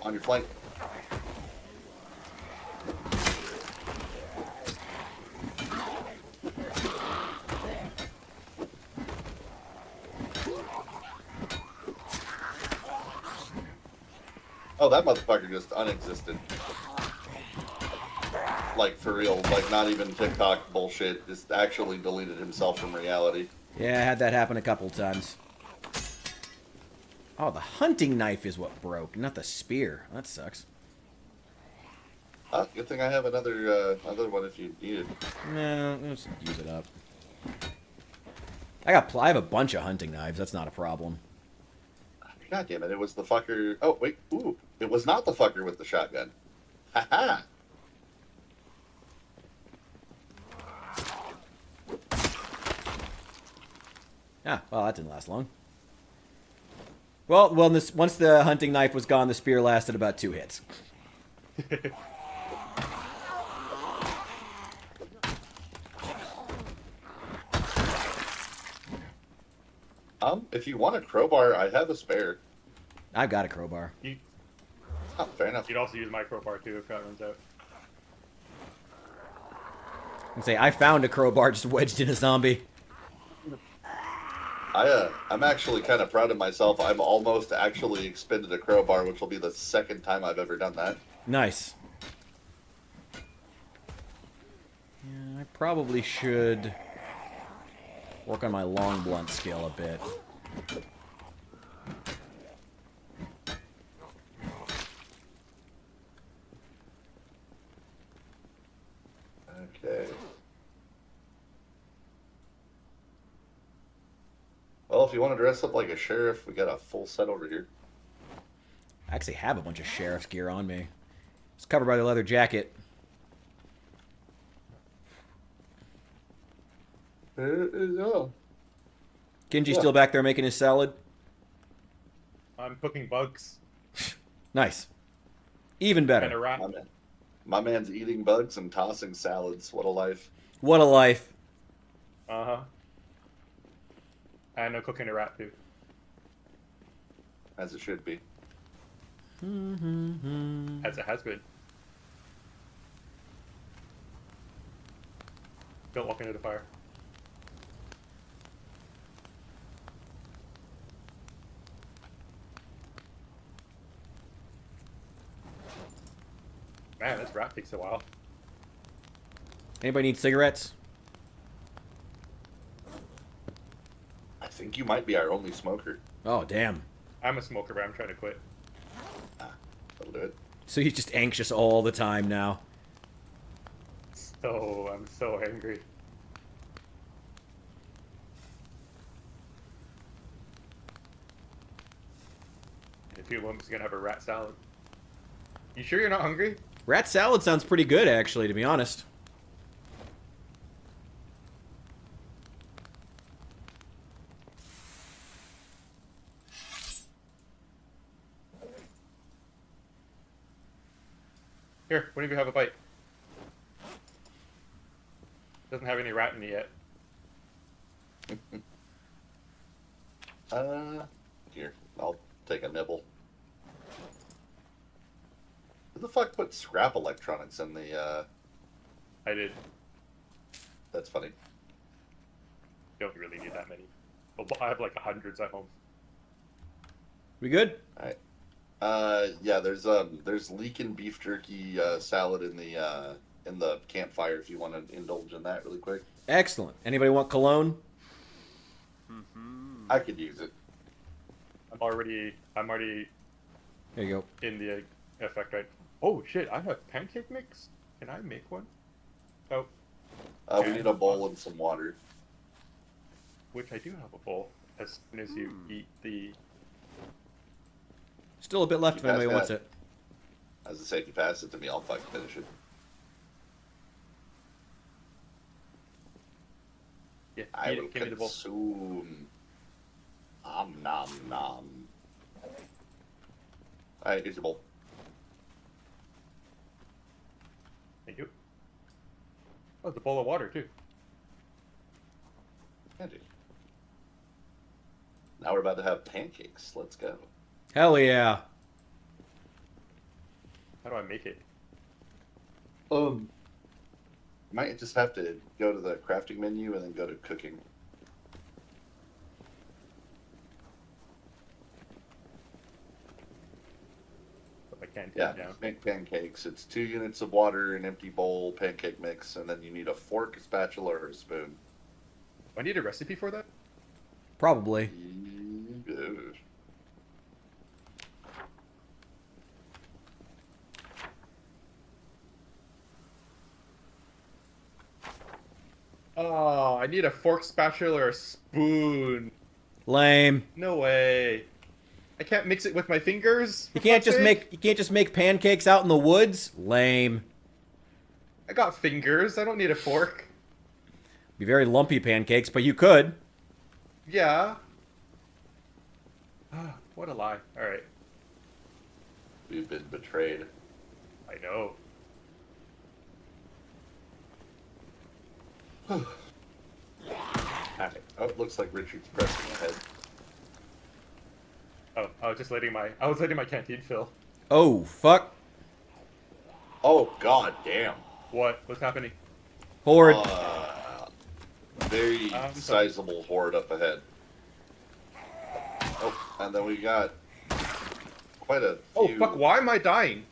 On your flank. Oh, that motherfucker just unexisted. Like, for real. Like, not even TikTok bullshit. Just actually deleted himself from reality. Yeah, I had that happen a couple times. Oh, the hunting knife is what broke, not the spear. That sucks. Good thing I have another one if you need it. No, let's use it up. I have a bunch of hunting knives. That's not a problem. God damn it, it was the fucker... Oh, wait, ooh. It was not the fucker with the shotgun. Ha-ha! Ah, well, that didn't last long. Well, once the hunting knife was gone, the spear lasted about 2 hits. If you want a crowbar, I have a spare. I've got a crowbar. Oh, fair enough. You'd also use my crowbar too if that runs out. I found a crowbar just wedged in a zombie. I'm actually kind of proud of myself. I'm almost actually expended a crowbar, which will be the 2nd time I've ever done that. Nice. Yeah, I probably should work on my long blunt skill a bit. Okay. Well, if you want to dress up like a sheriff, we got a full set over here. I actually have a bunch of sheriff's gear on me. It's covered by the leather jacket. Yeah. Kenji's still back there making his salad. I'm cooking bugs Nice. Even and better. a rat. My man's eating bugs and tossing salads. What a life. What a life. Uh-huh. And I'm cooking a rat too. As it should be. As it has been. Don't walk into the fire. Man, this rat takes a while. Anybody need cigarettes? I think you might be our only smoker. Oh, damn. I'm a smoker, but I'm trying to quit. That'll do it. So he's just anxious all the time now. I'm so angry. In a few moments, gonna have a rat salad. You sure you're not hungry? Rat salad sounds pretty good, actually, to be honest. Here, when do you have a bite? Doesn't have any rat in it yet. Here, I'll take a nibble. Who the fuck put scrap electronics in the, I did. That's funny. Don't really need that many. I have like hundreds at home. We good? Alright. Yeah, there's leeking beef jerky, salad in the campfire if you want to indulge in that really quick. Excellent. Anybody want cologne? I could use it. I'm already There you go. in the effect right. Oh shit! I have pancake mix. Can I make one? Oh, We need a bowl and some water. which I do have a bowl. As soon as you eat the. Still a bit left if You anybody pass wants that. it. As I say, if you pass it to me, I'll fucking finish it. Yeah, I eat will it. Give me the bowl. consume. Nom nom. Alright, here's your bowl. Thank you. Oh, the bowl of water too. Handy. Now we're about to have pancakes. Let's go. Hell yeah. How do I make it? Might just have to go to the crafting menu and then go to cooking. If I can't Yeah, take it down. make pancakes. It's 2 units of water, an empty bowl, pancake mix, and then you need a fork, a spatula, or a spoon. Do I need a recipe for that? Probably. Ugh. Oh, I need a fork, spatula, or a spoon. Lame. No way. I can't mix it with my fingers. You for can't fuck's just sake? make pancakes out in the woods? Lame. I got fingers. I don't need a fork. Be very lumpy pancakes, but you could. Yeah. What a lie. All right. We've been betrayed. I know. Alright. Oh, it looks like Richard's pressing ahead. Oh, I was letting my canteen fill. Oh, fuck. Oh, god damn. What's happening? Horde. Very sorry. sizable horde up ahead. Oh, and then we got quite a Oh few... fuck! Why am I dying?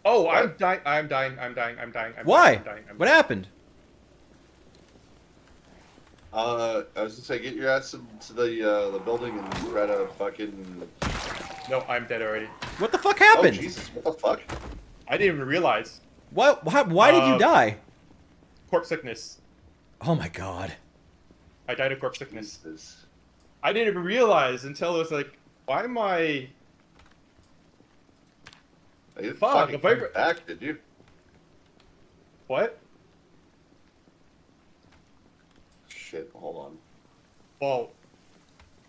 Oh, What? I'm dying. I'm dying. Why? I'm dying. What happened? I was gonna say, get your ass into the building and try to fucking... No, I'm dead already. What the fuck Oh, happened? Jesus, what the fuck? I didn't even realize. What? Why did you die? Corpse sickness. Oh my god. I died of corpse sickness. Jesus. I didn't even realize until it was like, why am I? You didn't Fuck, fucking if I- come back, did you? What? Shit, hold on. Well,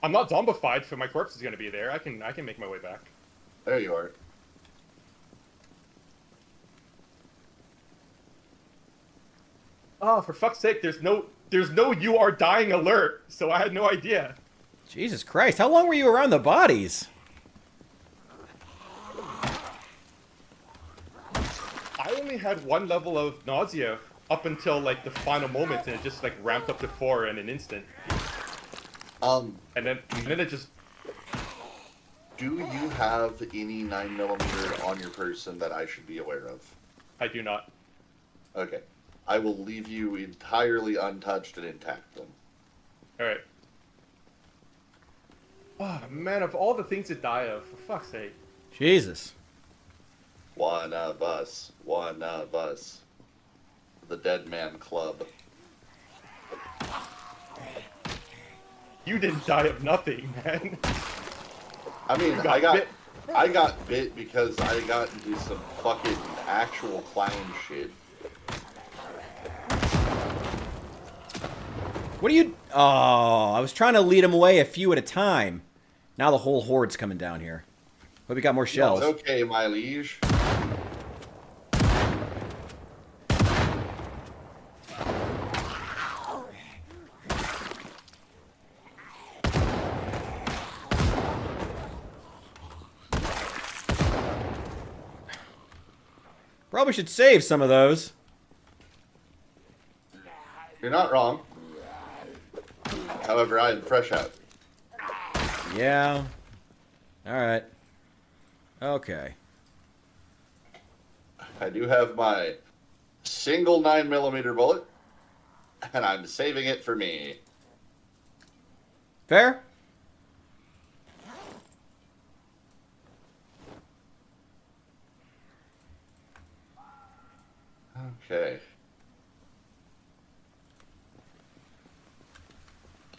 I'm not zombified, so my corpse is gonna be there. I can make my way back. There you are. Oh, for fuck's sake! There's no "you are dying" alert, so I had no idea. Jesus Christ, how long were you around the bodies? I only had one level of nausea up until like the final moments, and it just like ramped up to 4 in an instant. And then it just. Do you have any 9mm on your person that I should be aware of? I do not. Okay. I will leave you entirely untouched and intact then. Alright. Oh man, of all the things to die of, for fuck's sake. Jesus. One of us. One of us. The Dead Man Club. You didn't die of nothing, man. I mean, You got bit. I got bit because I got into some fucking actual clown shit. What are you... Oh, I was trying to lead them away a few at a time. Now the whole horde's coming down here. Hope you got more shells. It's okay, my liege. Probably should save some of those. You're not wrong. However, I am fresh out. Yeah. Alright. Okay. I do have my single 9mm bullet, and I'm saving it for me. Fair? Okay.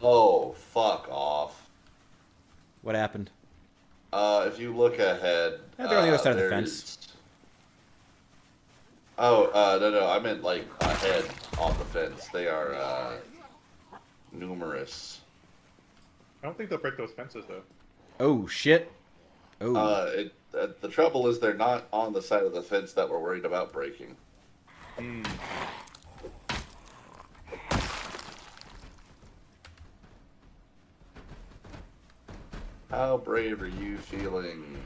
Oh, fuck off. What happened? If you look ahead... Yeah, they're on the other side of the there's- fence. Oh, no, I meant, like, ahead on the fence. They are, numerous. I don't think they'll break those fences though. Oh, shit. Oh. The trouble is they're not on the side of the fence that we're worried about breaking. Hmm. How brave are you feeling?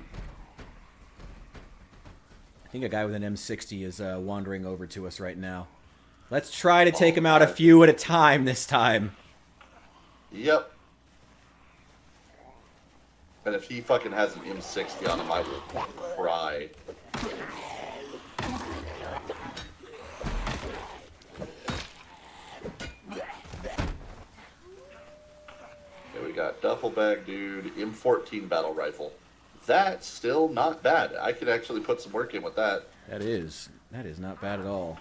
I think a guy with an M60 is wandering over to us right now. Let's try to take him out a few at a time this time. Yep. And if he fucking has an M60 on him, I will cry. Okay, we got duffel bag dude, M14 battle rifle. That's still not bad. I could actually put some work in with that. That is not bad at all.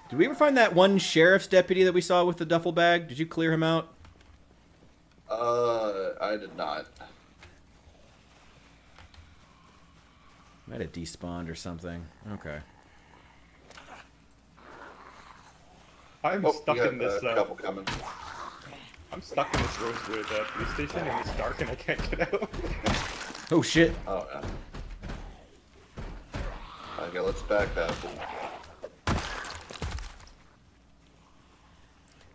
Did we ever find that one sheriff's deputy that we saw with the duffel bag? Did you clear him out? I did not. Might have despawned or something. Okay. I'm Oh, stuck we got in this. a couple coming. I'm stuck in this Rosewood police station, and it's dark, and I can't get out. Oh, shit. Oh, yeah. Okay, let's back up.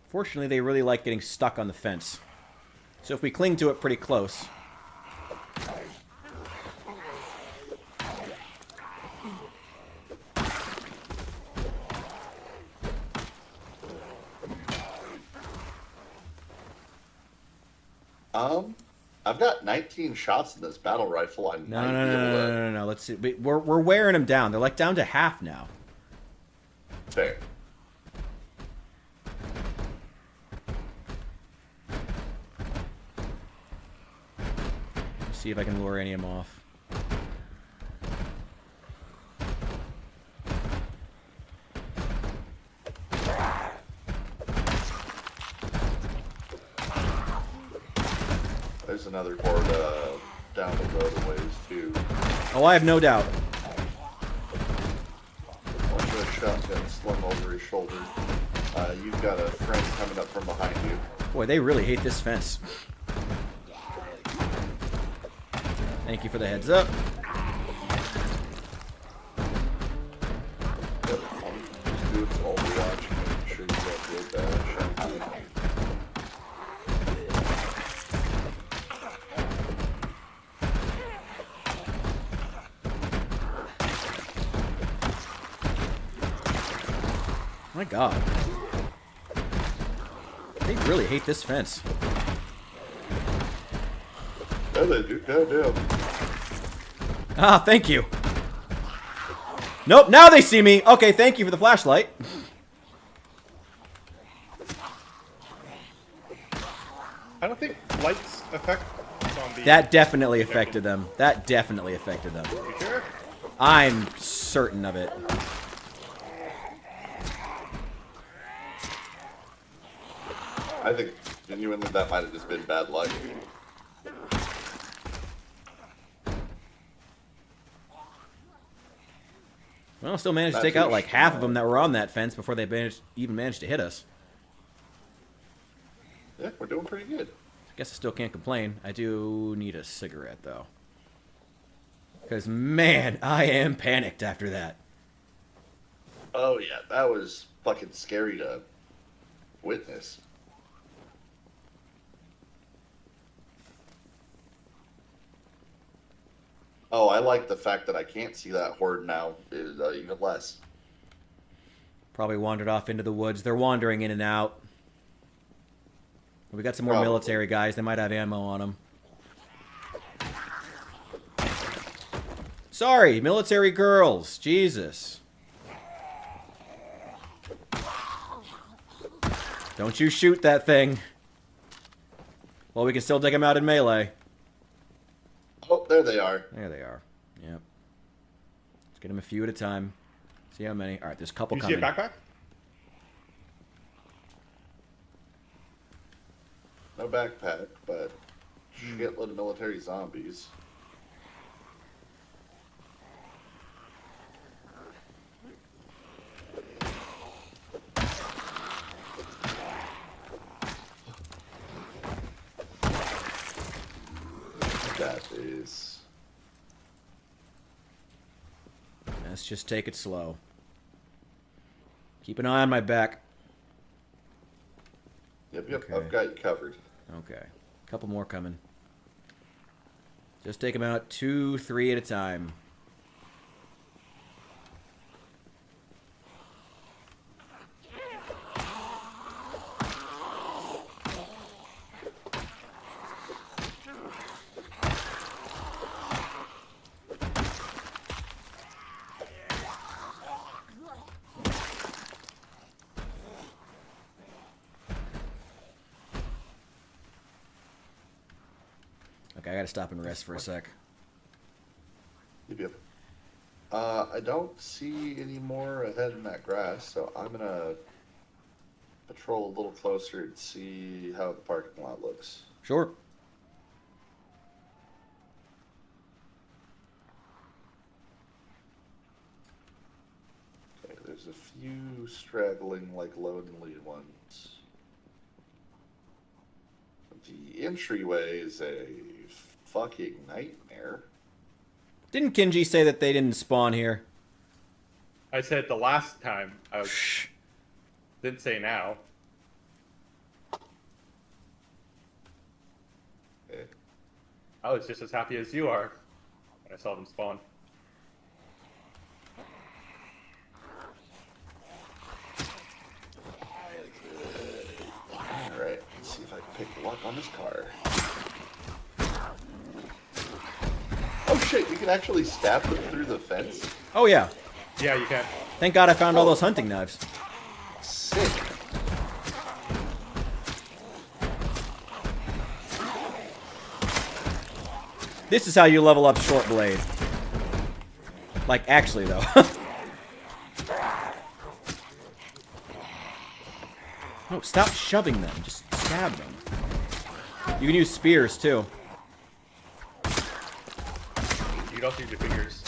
Fortunately, they really like getting stuck on the fence. So if we cling to it pretty close... I've got 19 shots in this battle rifle. I No, might no, be no, able no, to... no, no, no. Let's see. We're wearing them down. They're like down to half now. Fair. See if I can lure any of them off. There's another horde down the road a ways, too. Oh, I have no doubt. slung over his shoulder. You've got a friend coming up from behind you. Boy, they really hate this fence. Thank you for the heads up. Yep, I'm just doing some overwatch, making sure you got good shot. My God. They really hate this fence. Yeah, they do. Goddamn. Ah, thank you. Nope, now they see me. Okay, thank you for the flashlight. I don't think lights affect zombies. That definitely affected them. That definitely affected them. You sure? I'm certain of it. I think genuinely that might have just been bad luck. Well, still managed to take out like half of them that were on that fence before they even managed to hit us. Yeah, we're doing pretty good. I guess I still can't complain. I do need a cigarette, though. Because, man, I am panicked after that. Oh yeah, that was fucking scary to witness. Oh, I like the fact that I can't see that horde now even less. Probably wandered off into the woods. They're wandering in and out. We got some more Probably. military guys. They might have ammo on them. Sorry, military girls. Jesus. Don't you shoot that thing. Well, we can still take them out in melee. Oh, there they are. There they are. Yep. Let's get them a few at a time. See how many. All right, there's a couple You coming. see a backpack? No backpack, but shitload of military zombies. That is... Let's just take it slow. Keep an eye on my back. Yep, Okay. I've got you covered. Okay. Couple more coming. Just take them out 2, 3 at a time. Okay, I gotta stop and rest for a sec. Yep. I don't see any more ahead in that grass, so I'm gonna patrol a little closer and see how the parking lot looks. Sure. Okay, there's a few straggling, like, lonely ones. The entryway is a fucking nightmare. Didn't Kinji say that they didn't spawn here? I said the last time. Didn't say now. Okay. I was just as happy as you are when I saw them spawn. Alright, let's see if I can pick luck on this car. Oh shit, you can actually stab them through the fence? Oh, yeah. Yeah, you can. Thank God I found all those hunting knives. Sick. This is how you level up short blade. Like, actually, though. No, stop shoving them. Just stab them. You can use spears, too. You don't use your fingers.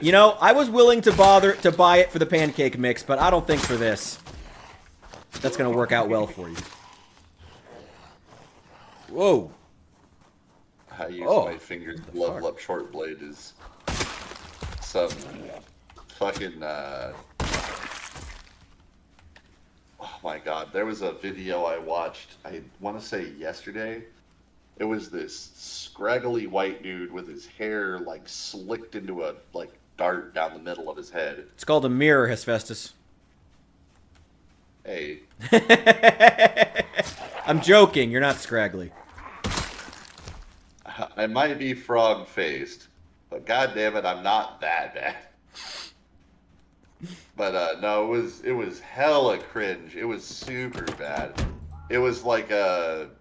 You know, I was willing to bother to buy it for the pancake mix, but I don't think for this that's gonna work out well for you. Whoa. I use my fingers to level up short blade is some fucking oh my god, there was a video I watched, I want to say yesterday. It was this scraggly white dude with his hair like slicked into a like dart down the middle of his head. It's called a mirror, Hephaestus. Hey. I'm joking, you're not scraggly. I might be frog-faced, but goddamn it, I'm not that bad. But no, it was hella cringe. It was super bad. It was like the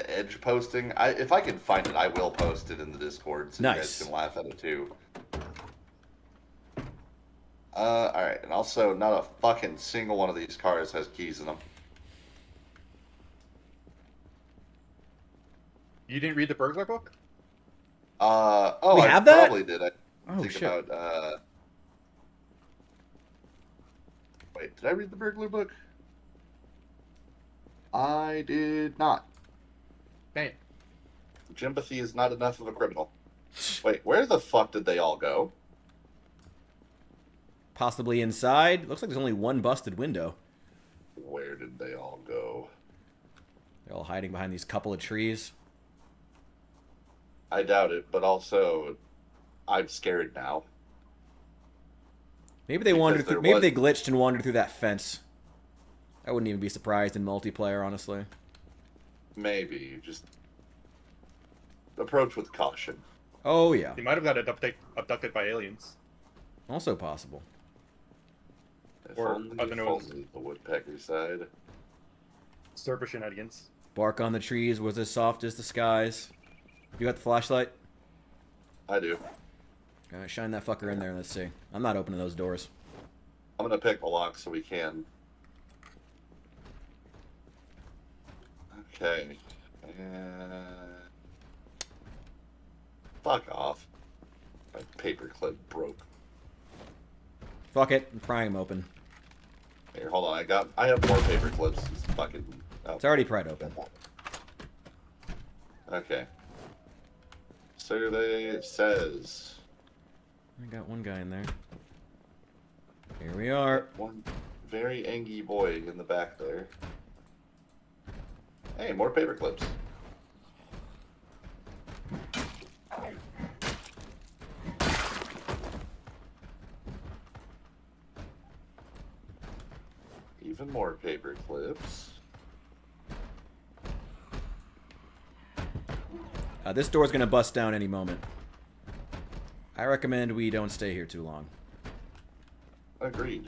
edge posting. If I can find it, I will post it in the Discord so you guys can laugh at it too. Alright, and also not a fucking single one of these cars has keys in them. You didn't read the burglar book? We I have that? probably did. Wait, did I read the burglar book? I did not. Dang. Sympathy is not enough of a criminal. Wait, where the fuck did they all go? Possibly inside. Looks like there's only one busted window. Where did they all go? They're all hiding behind these couple of trees. I doubt it, but also, I'm scared now. Maybe they wandered through. Maybe they glitched and wandered through that fence. I wouldn't even be surprised in multiplayer, honestly. Maybe just approach with caution. Oh yeah. They might have got abducted by aliens. Also possible. If Or only, other knows the woodpecker side. Server shenanigans. Bark on the trees was as soft as the skies. You got the flashlight? I do. Alright, shine that fucker in there and let's see. I'm not opening those doors. I'm gonna pick the lock so we can. Okay. And... fuck off. My paperclip broke. Fuck it, I'm prying them open. Here, hold on. I have more paper clips. It's fucking. Oh. It's already pried open. Okay. Survey says. I got one guy in there. Here we are. One very angry boy in the back there. Hey, more paper clips. Even more paper clips. This door's gonna bust down any moment. I recommend we don't stay here too long. Agreed.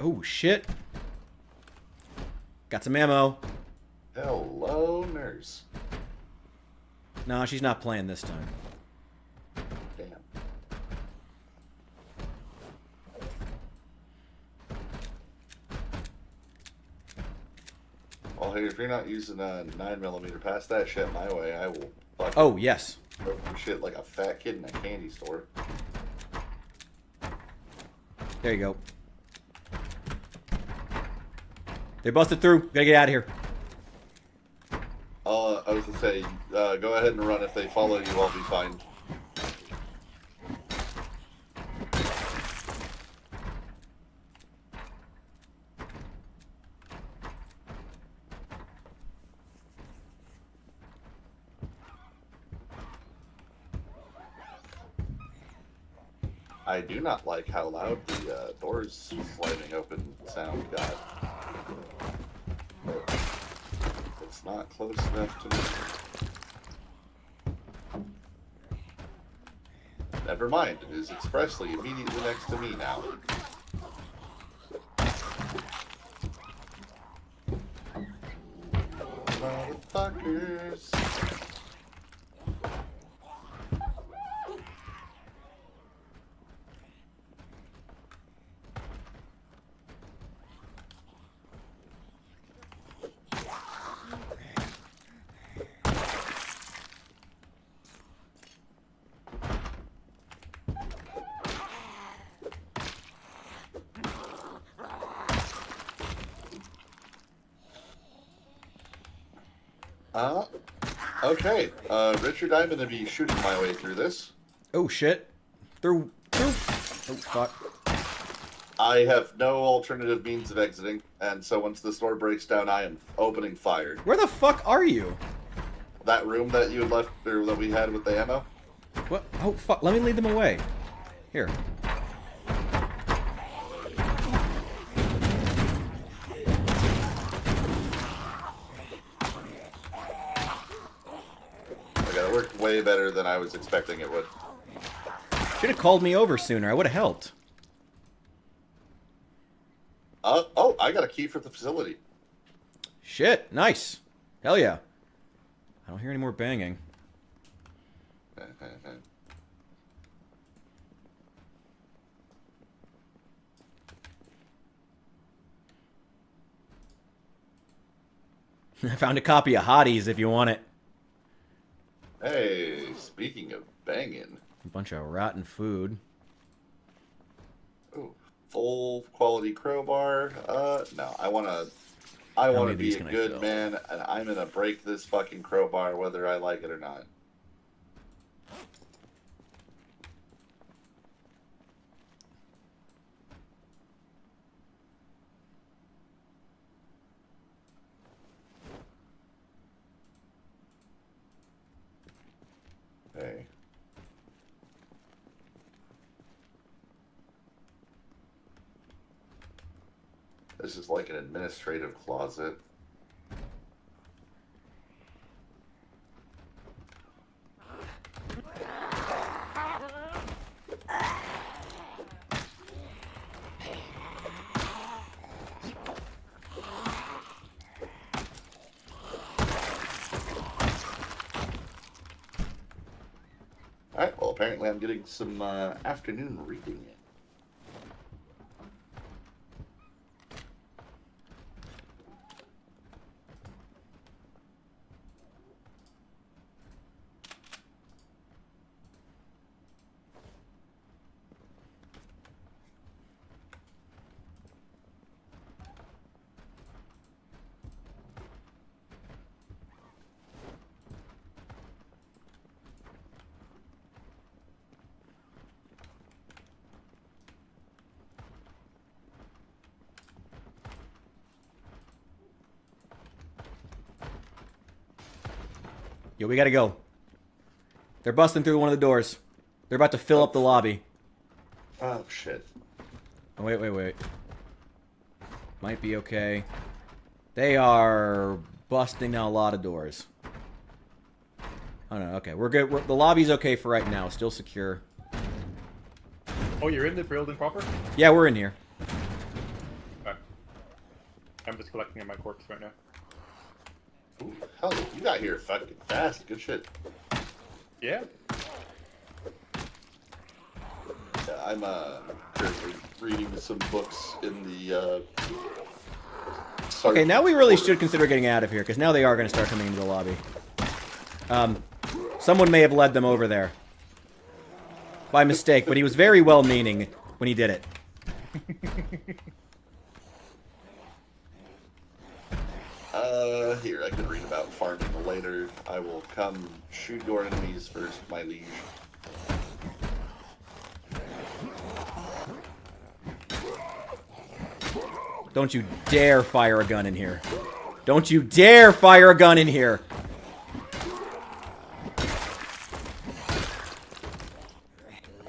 Oh shit! Got some ammo. Hello, nurse. No, she's not playing this time. Damn. Well, hey, if you're not using a 9mm, pass that shit my way. I will fucking Oh, yes. throw some shit like a fat kid in a candy store. There you go. They busted through. Gotta get out of here. I was gonna say, go ahead and run. If they follow you, I'll be fine. I do not like how loud the doors sliding open sound got. But it's not close enough to me. Never mind, it is expressly immediately next to me now. Motherfuckers. Okay. Richard, I'm going to be shooting my way through this. Oh, shit. Through. Oh, fuck. I have no alternative means of exiting, and so once the store breaks down, I am opening fire. Where the fuck are you? That room that you had left, or that we had with the ammo? What? Oh, fuck. Let me lead them away. Here. Okay, that worked way better than I was expecting it would. Should have called me over sooner. I would have helped. Oh, I got a key for the facility. Shit. Nice. Hell yeah. I don't hear any more banging. I found a copy of Hotties if you want it. Hey, speaking of banging. A bunch of rotten food. Ooh, full quality crowbar. No, I want to many of be these a can I good fill? man, and I'm going to break this fucking crowbar whether I like it or not. Hey. This is like an administrative closet. Alright, well apparently I'm getting some afternoon reading in. Yo, we gotta go. They're busting through one of the doors. They're about to fill up the lobby. Oh shit. Oh, wait. Might be okay. They are busting down a lot of doors. Oh no, okay. We're good. The lobby's okay for right now. Still secure. Oh, you're in the building proper? Yeah, we're in here. Okay. I'm just collecting my corpse right now. Ooh, hell, you got here fucking fast. Good shit. Yeah. Yeah, I'm currently reading some books in the Okay, now we really should consider getting out of here, because now they are going to start coming into the lobby. Someone may have led them over there. By mistake, but he was very well-meaning when he did it. Here, I can read about farming later. I will come shoot your enemies first, my liege. Don't you dare fire a gun in here. Don't you dare fire a gun in here.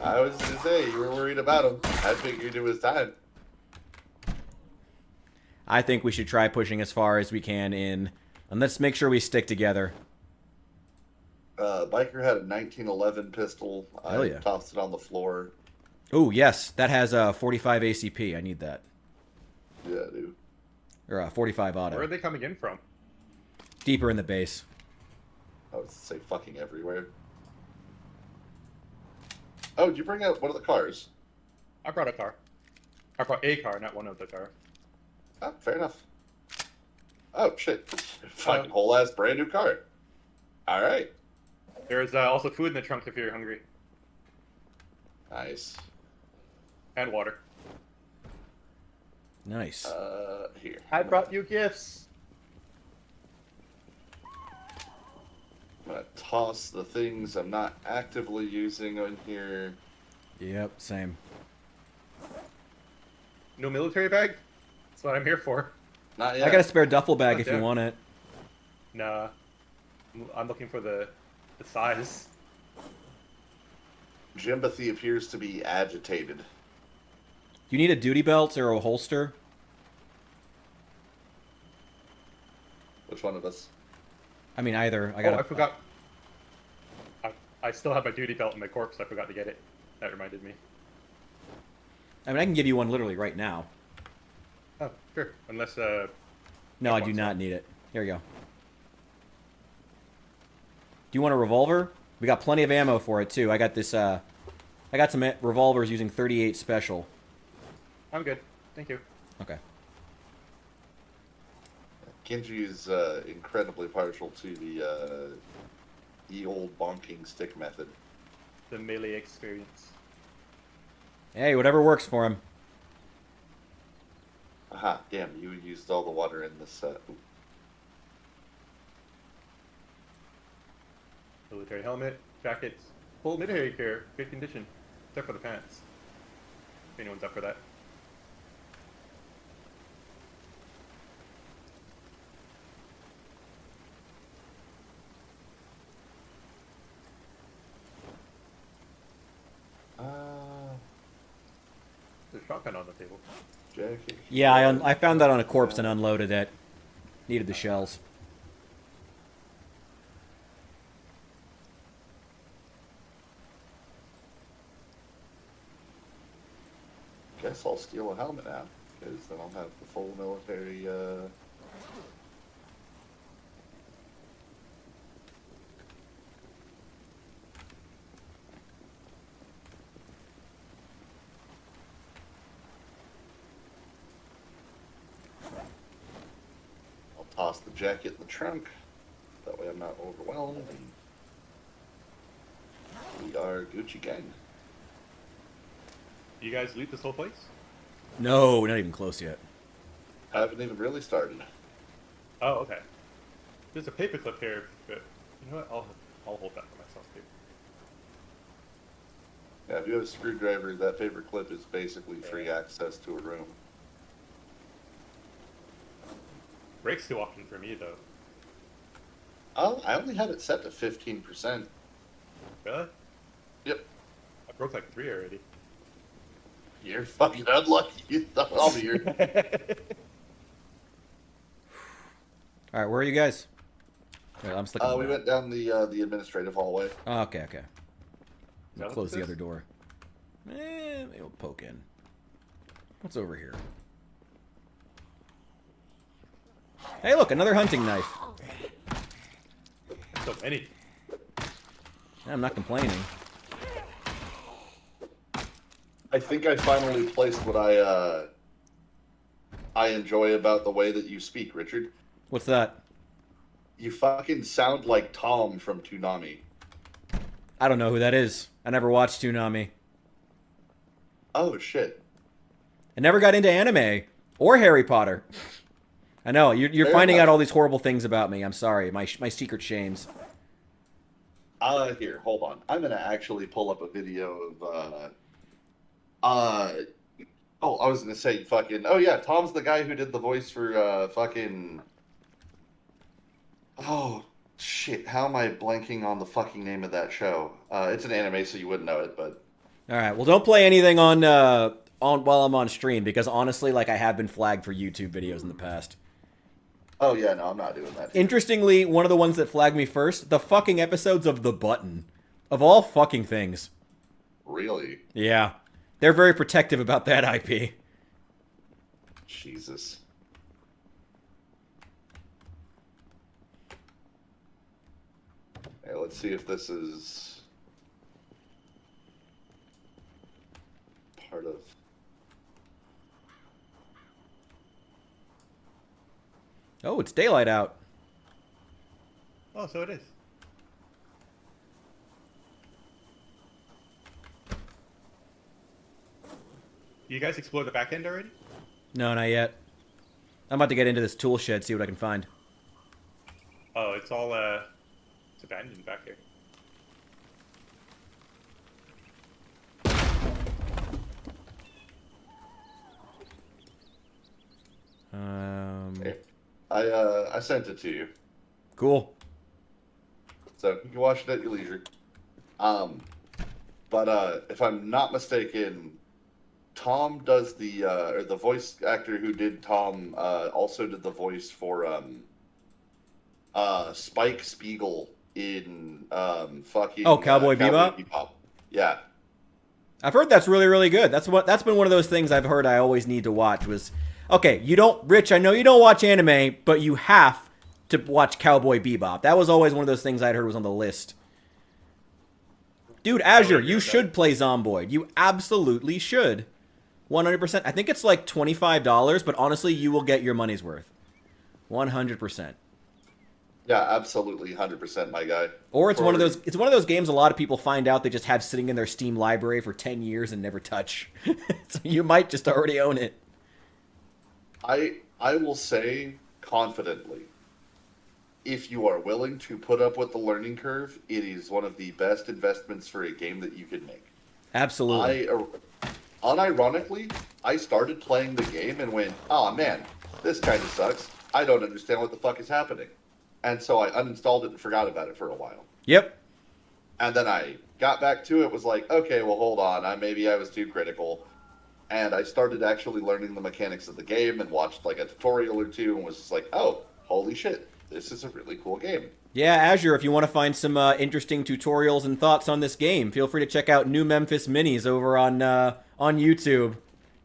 I was to say, you were worried about him. I figured it was time. I think we should try pushing as far as we can in. And let's make sure we stick together. Biker had a 1911 pistol. Hell I yeah. tossed it on the floor. Oh, yes. That has a 45 ACP. I need that. Yeah, dude. Or a 45 auto. Where are they coming in from? Deeper in the base. I would say fucking everywhere. Oh, did you bring out one of the cars? I brought a car. I brought a car, not one of the car. Oh, fair enough. Oh, shit. Fucking whole ass brand new car. Alright. There's also food in the trunk if you're hungry. Nice. And water. Nice. Here. I brought you gifts. gonna toss the things I'm not actively using on here. Yep, same. No military bag? That's what I'm here for. Not yet. I got a spare duffel bag Oh, if you damn. want it. Nah. I'm looking for the size. Jimbothy appears to be agitated. You need a duty belt or a holster? Which one of us? I mean, either. Oh, I forgot. I still have my duty belt in my corpse. I forgot to get it. That reminded me. I mean, I can give you one literally right now. Oh, sure. Unless, No, I do not need it. Here you go. Do you want a revolver? We got plenty of ammo for it, too. I got this, I got some revolvers using 38 special. I'm good. Thank you. Okay. Genji is incredibly partial to the old bonking stick method. The melee experience. Hey, whatever works for him. Aha, damn, you used all the water in this set. Military helmet, jackets, full military gear, good condition, except for the pants. If anyone's up for that. There's a shotgun on the table. Jacket. Yeah, I found that on a corpse and unloaded it. Needed the shells. Guess I'll steal a helmet now, because then I'll have the full military, I'll toss the jacket in the trunk. That way I'm not overwhelmed. And we are Gucci gang. You guys loot this whole place? No, not even close yet. Haven't even really started. Oh, okay. There's a paperclip here, but you know what? I'll hold that for myself too. Yeah, if you have a screwdriver, that paper clip is basically free access to a room. Breaks too often for me though. Oh, I only have it set to 15%. Really? Yep. I broke like 3 already. You're fucking unlucky. I'll be here. All right, where are you guys? Wait, I'm just looking. We went down the administrative hallway. Oh, okay, okay. that what Close this the is? other door. Maybe we'll poke in. What's over here? Hey, look, another hunting knife. So many. I'm not complaining. I think I finally placed what I enjoy about the way that you speak, Richard. What's that? You fucking sound like Tom from Toonami. I don't know who that is. I never watched Toonami. Oh shit. I never got into anime or Harry Potter. I know you're Fair finding enough. out all these horrible things about me. I'm sorry, my secret shames. Here, hold on. I'm gonna actually pull up a video of oh, I was gonna say fucking. Oh yeah, Tom's the guy who did the voice for fucking. Oh shit! How am I blanking on the fucking name of that show? It's an anime, so you wouldn't know it, but. All right, well, don't play anything on while I'm on stream because honestly, like I have been flagged for YouTube videos in the past. Oh yeah, no, I'm not doing that. Interestingly, one of the ones that flagged me first, the fucking episodes of The Button, of all fucking things. Really? Yeah, they're very protective about that IP. Jesus. Hey, let's see if this is part of. Oh, it's daylight out. Oh, so it is. You guys explore the back end already? No, not yet. I'm about to get into this tool shed, see what I can find. Oh, it's all It's abandoned back here. Hey, I sent it to you, Cool. so you can watch it at your leisure. But if I'm not mistaken, Tom does or the voice actor who did Tom also did the voice for Spike Spiegel in fucking Cowboy Bebop? Yeah. I've heard that's really, really good. That's been one of those things I've heard I always need to watch was, okay, Rich, I know you don't watch anime, but you have to watch Cowboy Bebop. That was always one of those things I'd heard was on the list. Dude, Azure, you should play Zomboid. You absolutely should. 100%. I think it's like $25, but honestly, you will get your money's worth. 100%. Yeah, absolutely, 100%, my guy. Or it's one of those games a lot of people find out they just have sitting in their Steam library for 10 years and never touch. So you might just already own it. I will say confidently, if you are willing to put up with the learning curve, it is one of the best investments for a game that you can make. Absolutely. Unironically, I started playing the game and went, oh man, this kind of sucks. I don't understand what the fuck is happening. And so I uninstalled it and forgot about it for a while. Yep. And then I got back to it, was like, okay, well, hold on. Maybe I was too critical. And I started actually learning the mechanics of the game and watched like a tutorial or two and was just like, oh, holy shit, this is a really cool game. Yeah, Azure, if you want to find some interesting tutorials and thoughts on this game, feel free to check out New Memphis Minis over on YouTube.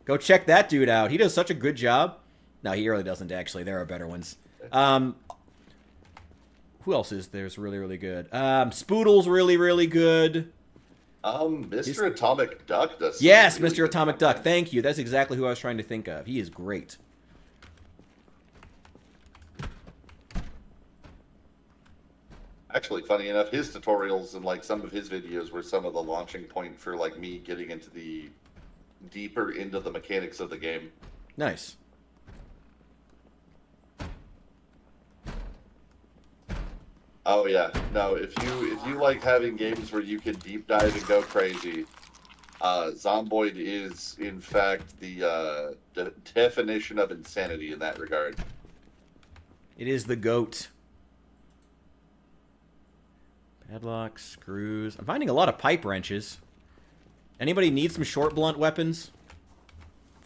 Go check that dude out. He does such a good job. No, he really doesn't, actually. There are better ones. Who else is there's really, really good? Spoodle's really, really good. Mr. Atomic Duck does. Yes, really Mr. Atomic Duck. Thank you. That's exactly who I was trying to think of. He is great. Actually, funny enough, his tutorials and like some of his videos were some of the launching point for like me getting into the deeper into the mechanics of the game. Nice. Oh yeah, no. If you like having games where you can deep dive and go crazy, Zomboid is in fact the definition of insanity in that regard. It is the GOAT. Padlock, screws. I'm finding a lot of pipe wrenches. Anybody need some short blunt weapons?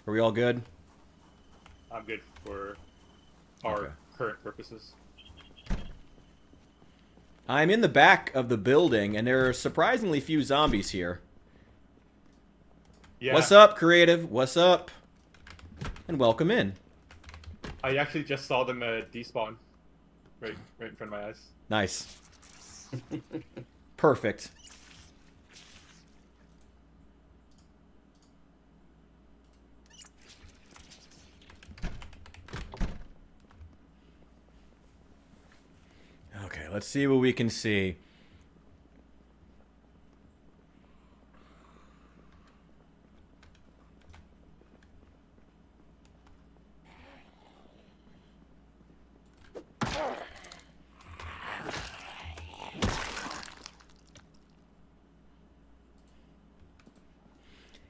Are we all good? I'm good for our current purposes. I'm in the back of the building, and there are surprisingly few zombies here. Yeah. What's up, Creative? What's up? And welcome in. I actually just saw them despawn right in front of my eyes. Nice. Perfect. Okay, let's see what we can see.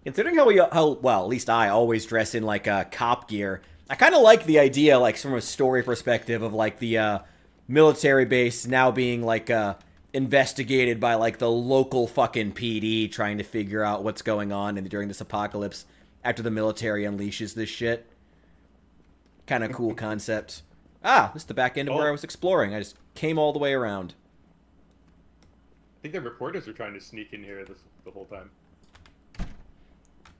Considering how well, at least I always dress in like cop gear, I kind of like the idea, like from a story perspective, of like the military base now being like investigated by like the local fucking PD, trying to figure out what's going on during this apocalypse after the military unleashes this shit. Kind of cool concept. Ah, this is the back end of where I was exploring. I just came all the way around. I think the reporters are trying to sneak in here the whole time.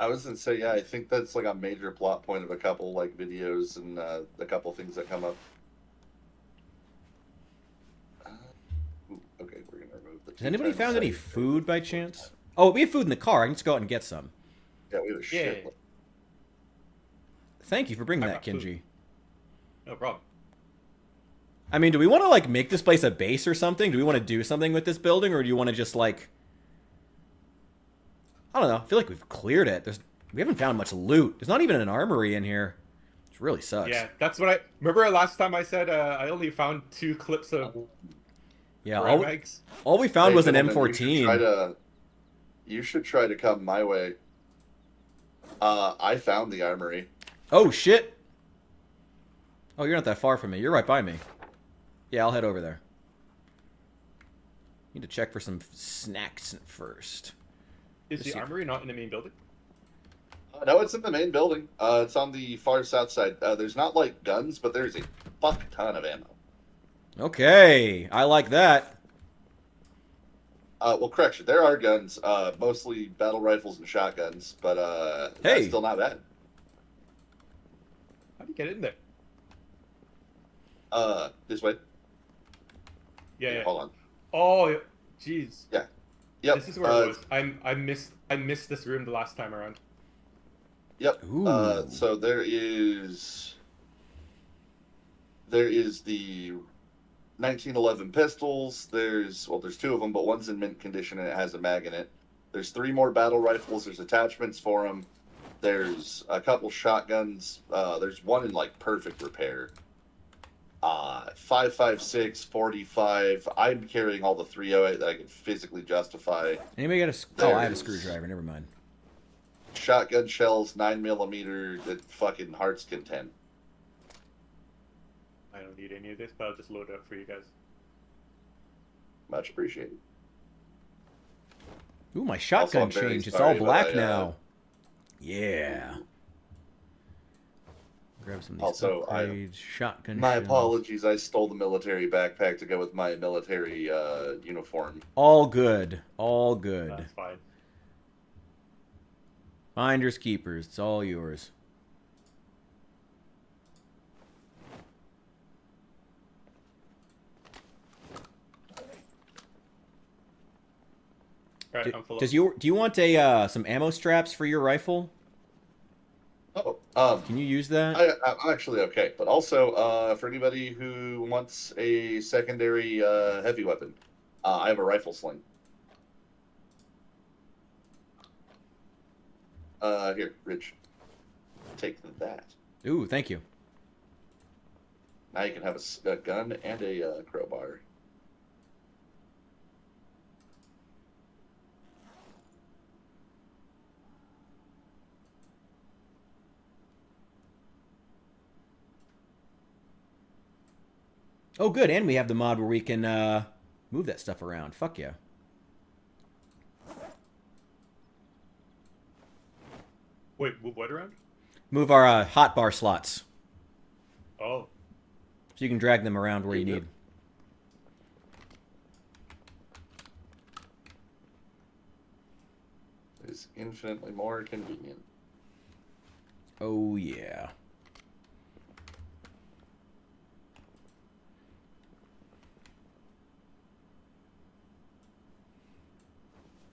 I was gonna say, yeah, I think that's like a major plot point of a couple like videos and a couple things that come up. Okay, we're gonna remove the. Has anybody found any food by chance? Oh, we have food in the car. I can just go out and get some. Yeah, we have a shit. Yeah. Thank you for bringing that, Kinji. Food. No problem. I mean, do we want to like make this place a base or something? Do we want to do something with this building, or do you want to just like? I don't know. I feel like we've cleared it. We haven't found much loot. There's not even an armory in here. It really sucks. Yeah, that's what I remember. Last time I said I only found 2 clips of Yeah, Grab bags. all we found Hey, was an gentlemen, M14. You should try to come my way. I found the armory. Oh, shit. Oh, you're not that far from me. You're right by me. Yeah, I'll head over there. Need to check for some snacks first. Is the armory not in the main building? No, it's in the main building. It's on the far south side. There's not, like, guns, but there's a fuck ton of ammo. Okay, I like that. Well, correction, there are guns, mostly battle rifles and shotguns, but that's still not bad. How do you get in there? This way. Yeah. Hold on. Oh, jeez. Yeah. Yep. This is where it was. I missed this room the last time around. Yep. Ooh. So there is the 1911 pistols. There's two of them, but one's in mint condition and it has a mag in it. There's 3 more battle rifles. There's attachments for them. There's a couple shotguns. There's one in like perfect repair. 5.56, 45. I'm carrying all the 308 that I can physically justify. Anybody got a... Oh, I have a screwdriver. Never mind. Shotgun shells, 9mm that fucking heart's content. I don't need any of this, but I'll just load it up for you guys. Much appreciated. Ooh, my shotgun Also, I'm very changed. It's sorry, all black but now. Yeah. Grab some of these Also, upgrades. Shotgun My shells. apologies, I stole the military backpack to go with my military uniform. All good. All good. That's fine. Finders keepers. It's all yours. All right, I'm full Do you want a some ammo straps for your rifle? Oh, Can you use that? I'm actually okay. But also, for anybody who wants a secondary heavy weapon, I have a rifle sling. Here, Rich. Take that. Ooh, thank you. Now you can have a gun and a crowbar. Oh, good. And we have the mod where we can move that stuff around. Fuck yeah. Wait, move what around? Move our hotbar slots. Oh. So you can drag them around where you need. It's infinitely more convenient. Oh, yeah.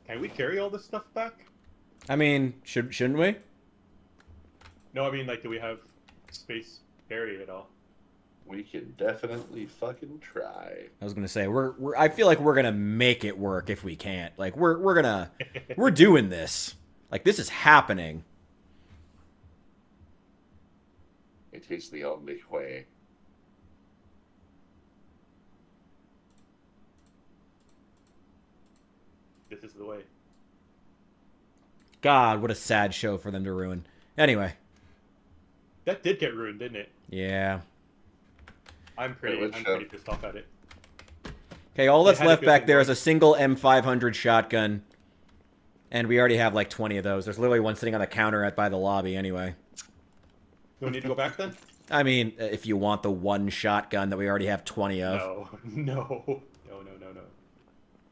Can we carry all this stuff back? I mean, shouldn't we? No, I mean, like, do we have space to carry it all? We can definitely fucking try. I was gonna say I feel like we're gonna make it work if we can't. Like we're gonna we're doing this. Like this is happening. It is the only way. This is the way. God, what a sad show for them to ruin. Anyway. That did get ruined, didn't it? Yeah. I'm pretty pissed off at it. Okay, all that's had a left good back thing there going. is a single M500 shotgun. And we already have like 20 of those. There's literally one sitting on the counter by the lobby anyway. Do we need to go back then? I mean, if you want the one shotgun that we already have 20 of. No.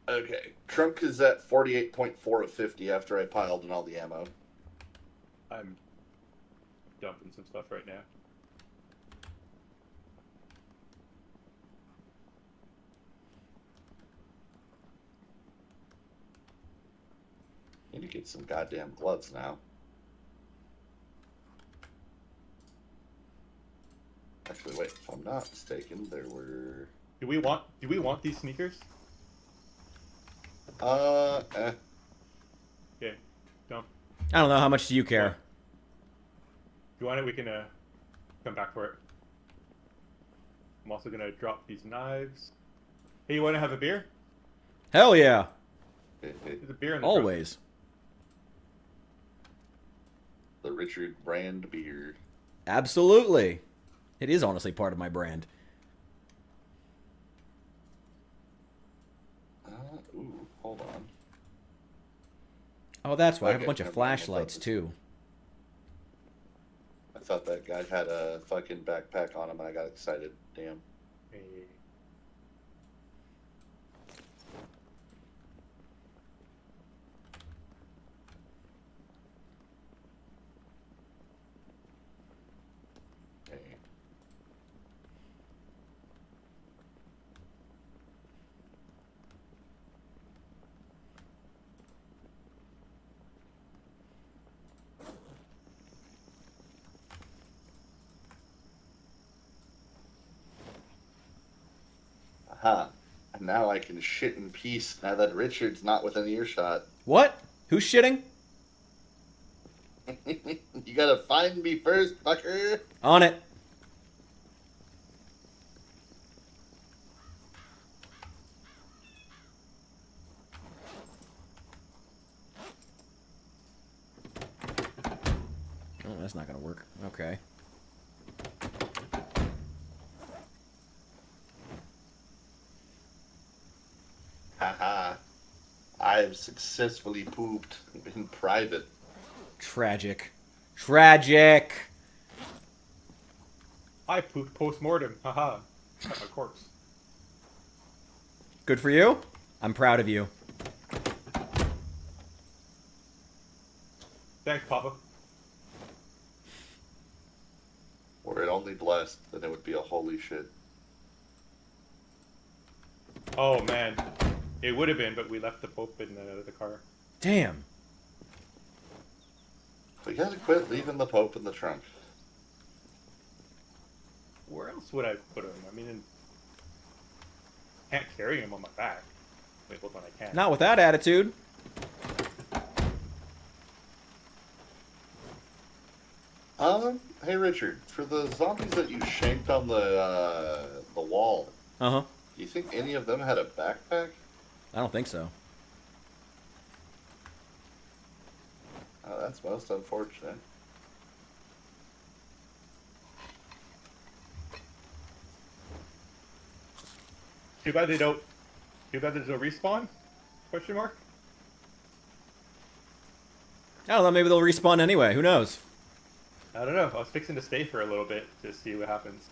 Okay, trunk is at 48.4 of 50 after I piled in all the ammo. I'm dumping some stuff right now. Need to get some goddamn gloves now. Actually, wait, if I'm not mistaken, there were... Do we want these sneakers? Eh. Okay, dump. I don't know, how much do you care? If you want it, we can come back for it. I'm also gonna drop these knives. Hey, you want to have a beer? Hell yeah. There's a beer in the Always. The Richard brand beer. Absolutely. It is honestly part of my brand. Ooh, hold on. Oh, that's why I have a Okay, bunch of never mind, I thought flashlights this- too. I thought that guy had a fucking backpack on him and I got excited. Damn. Hey. Okay. Aha. And now I can shit in peace now that Richard's not within earshot. What? Who's shitting? You gotta find me first, fucker. On it. Oh, that's not gonna work. Okay. Haha. I have successfully pooped in private. Tragic. Tragic. I pooped post-mortem. Haha. Got my corpse. Good for you. I'm proud of you. Thanks, Papa. Were it only blessed, then it would be a holy shit. Oh, man. It would have been, but we left the Pope in the car. Damn. We gotta quit leaving the Pope in the trunk. Where else would I put him? I mean, can't carry him on my back. Wait, hold on, I can. Not with that attitude. Hey Richard, for the zombies that you shanked on the wall, Uh-huh. do you think any of them had a backpack? I don't think so. Oh, that's most unfortunate. Too bad they don't. Too bad there's no respawn? Question mark. I don't know, maybe they'll respawn anyway. Who knows? I don't know. I was fixing to stay for a little bit to see what happens.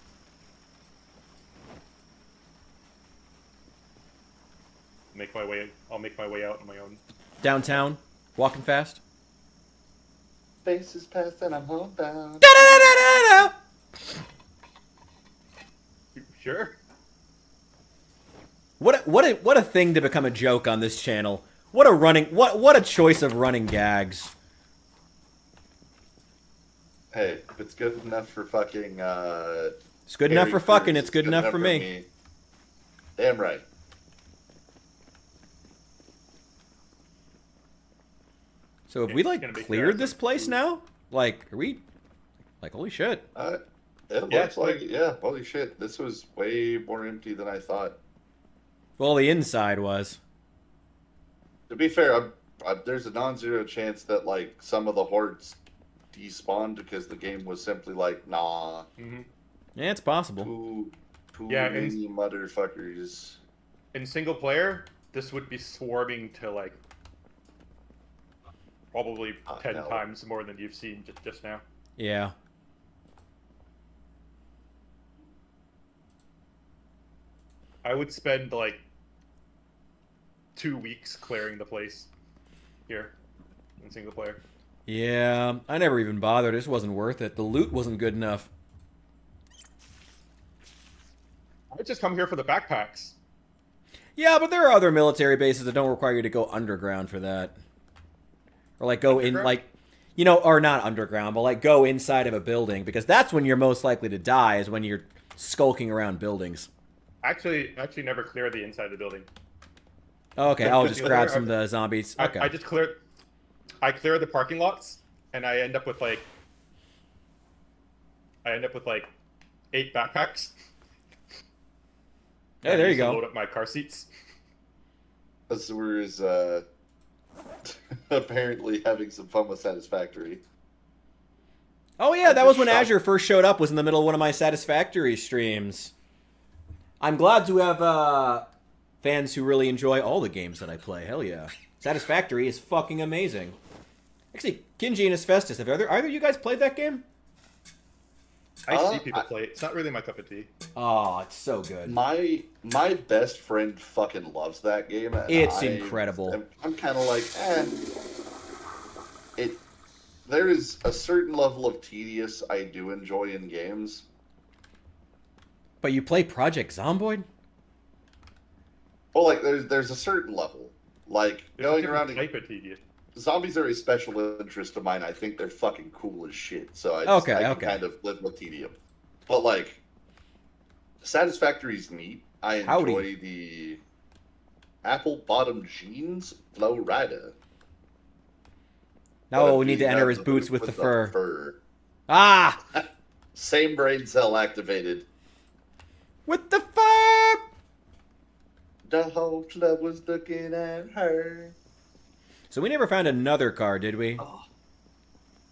Make my way. I'll make my way out on my own. Downtown, walking fast. Faces past and I'm homebound. Da-da-da-da-da! You sure? What a thing to become a joke on this channel. What a choice of running gags. Hey, if it's good enough for fucking, It's good enough Harry for fucking, Cruz, it's good enough for me. Damn right. So have we, It's gonna like, be cleared fair. this place now? Like, are we... Like, holy shit. It Yeah, looks like, yeah, holy shit. This was way more empty than I thought. Well, the inside was. To be fair, there's a non-zero chance that, like, some of the hordes despawned because the game was simply like, nah, Mm-hmm. Yeah, it's possible. too Yeah, many motherfuckers. In single player, this would be swarming to like probably 10 hell. times more than you've seen just now. Yeah. I would spend like 2 weeks clearing the place here in single player. Yeah, I never even bothered. It just wasn't worth it. The loot wasn't good enough. I would just come here for the backpacks. Yeah, but there are other military bases that don't require you to go underground for that. Or, like, go in, Underground? like, you know, or not underground, but, like, go inside of a building. Because that's when you're most likely to die, is when you're skulking around buildings. Actually never clear the inside of the building. Okay, I'll just grab some of the zombies. Okay. I just clear the parking lots, and I end up with like 8 backpacks. Hey, there you to go. Load up my car seats. Azure is apparently having some fun with Satisfactory. Oh yeah, I'm that was just when shocked. Azure first showed up. Was in the middle of one of my Satisfactory streams. I'm glad to have fans who really enjoy all the games that I play. Hell yeah, Satisfactory is fucking amazing. Actually, Kinji and Asbestos, have either of you guys played that game? I see people play it. It's not really my cup of tea. Oh, it's so good. My best friend fucking loves that game. And It's incredible. I'm kind of like, there is a certain level of tedious I do enjoy in games. But you play Project Zomboid? Well, like there's a certain level, like There's a going different around and type of tedious. zombies are a special interest of mine. I think they're fucking cool as shit. So I can kind of live with tedium. But like, Satisfactory's neat. I enjoy the apple bottom jeans flow rider. No, we need to enter his boots with the fur. Ah! Same brain cell activated. With the fur! The whole club was looking at her. So we never found another car, did we?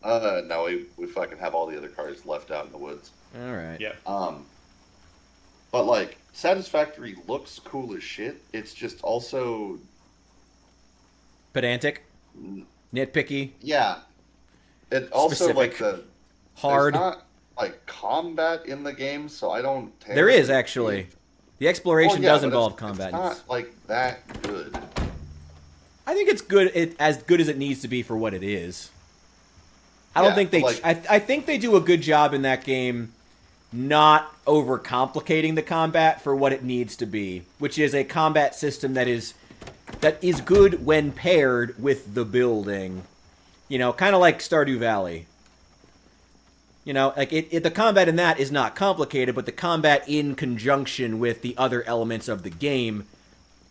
No, we fucking have all the other cars left out in the woods. All right. Yeah. But like, Satisfactory looks cool as shit. It's just also Pedantic, nitpicky, yeah. It also like Specific. Hard. There's not like combat in the game, so I don't. There is actually. The exploration does involve combat. It's not like that good. I think it's good. As good as it needs to be for what it is. I don't think they. Like, I think they do a good job in that game, not overcomplicating the combat for what it needs to be, which is a combat system that is good when paired with the building. You know, kind of like Stardew Valley. You know, like the combat in that is not complicated, but the combat in conjunction with the other elements of the game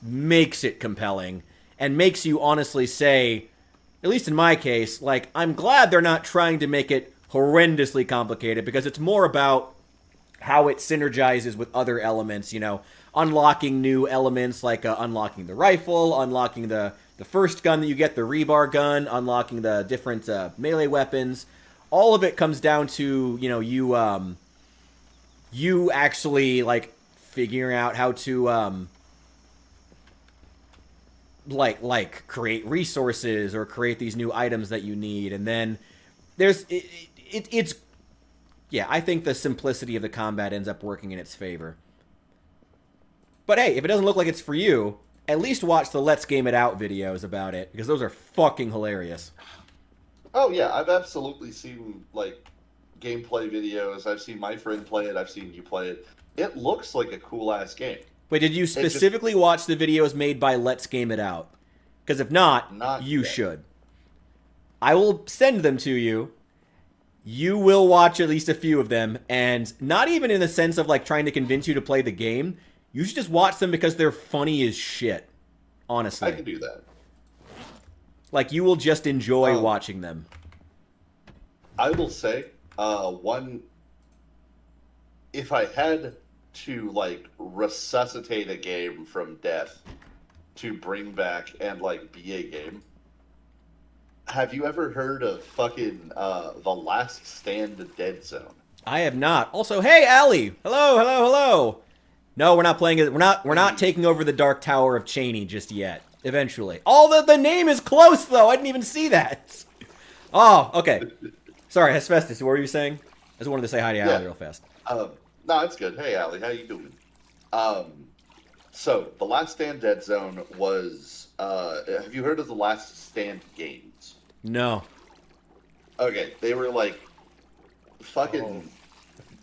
makes it compelling and makes you honestly say, at least in my case, like, I'm glad they're not trying to make it horrendously complicated, because it's more about how it synergizes with other elements, you know, unlocking new elements like unlocking the rifle, unlocking the first gun that you get, the rebar gun, unlocking the different melee weapons. All of it comes down to, you know, you actually, like, figuring out how to, like create resources or create these new items that you need. And then there's, it's, yeah, I think the simplicity of the combat ends up working in its favor. But hey, if it doesn't look like it's for you, at least watch the Let's Game It Out videos about it, because those are fucking hilarious. Oh yeah, I've absolutely seen like gameplay videos. I've seen my friend play it. I've seen you play it. It looks like a cool ass game. Wait, did you specifically watch the videos made by Let's Game It Out? Because if not you yet. should. I will send them to you. You will watch at least a few of them, and not even in the sense of like trying to convince you to play the game. You should just watch them because they're funny as shit. Honestly. I can do that. Like, you will just enjoy watching them. I will say, if I had to, like, resuscitate a game from death to bring back and, like, be a game, have you ever heard of fucking, The Last Stand Dead Zone? I have not. Also, hey, Allie! Hello! No, we're not playing it. We're not taking over the Dark Tower of Cheney just yet. Eventually. The name is close, though. I didn't even see that. Oh, okay. Sorry, Hesphestus, what were you saying? I just wanted to say hi to Allie real fast. No, it's good. Hey, Allie, how you doing? So, The Last Stand Dead Zone was, have you heard of the Last Stand games? No. Okay, they were like fucking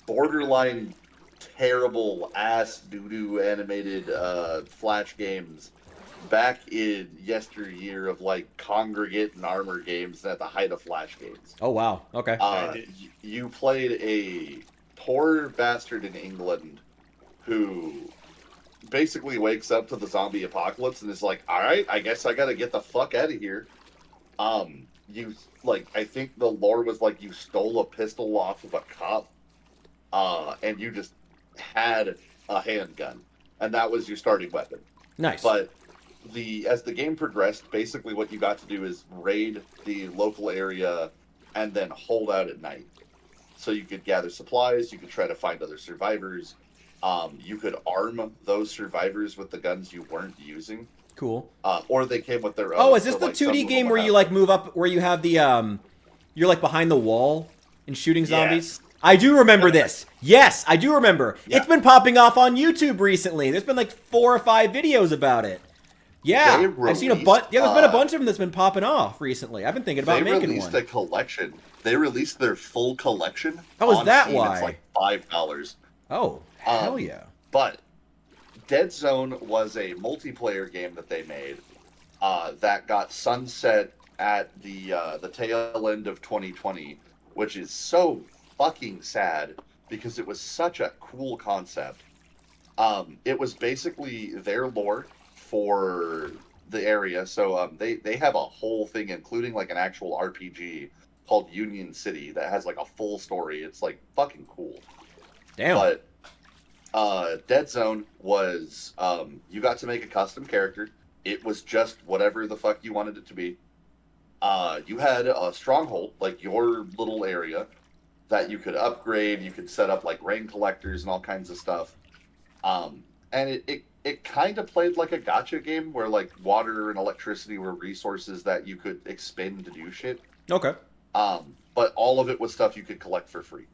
borderline terrible ass doo-doo animated Flash games back in yesteryear of like Congregate and Armor games at the height of Flash games. Oh, wow. Okay. You played a poor bastard in England who basically wakes up to the zombie apocalypse and is like, all right, I guess I gotta get the fuck out of here. You, like, I think the lore was like you stole a pistol off of a cop, and you just had a handgun. and that was your starting weapon. Nice. But as the game progressed, basically what you got to do is raid the local area and then hold out at night. So you could gather supplies, you could try to find other survivors, you could arm those survivors with the guns you weren't using. Cool. Or they came with their own. Oh, is this so, the like, 2D game where you like move up, where you have the you're like behind the wall and shooting zombies? Yes. I do remember this. Yes, I do remember. Yeah. It's been popping off on YouTube recently. There's been like 4 or 5 videos about it. Yeah, I've seen a bunch. Yeah, there's been a bunch of them that's been popping off recently. I've been thinking about making one. They released a collection. They released their full collection. Oh, is that Steam. why? It's like $5. Oh, hell yeah. But Dead Zone was a multiplayer game that they made that got sunset at the tail end of 2020, which is so fucking sad because it was such a cool concept. It was basically their lore for the area. So they have a whole thing, including like an actual RPG called Union City that has like a full story. It's like fucking cool. Damn. But Dead Zone was you got to make a custom character. It was just whatever the fuck you wanted it to be. You had a stronghold, like your little area, that you could upgrade. You could set up like rain collectors and all kinds of stuff. And it kind of played like a gacha game where like water and electricity were resources that you could expend to do shit. Okay. But all of it was stuff you could collect for free.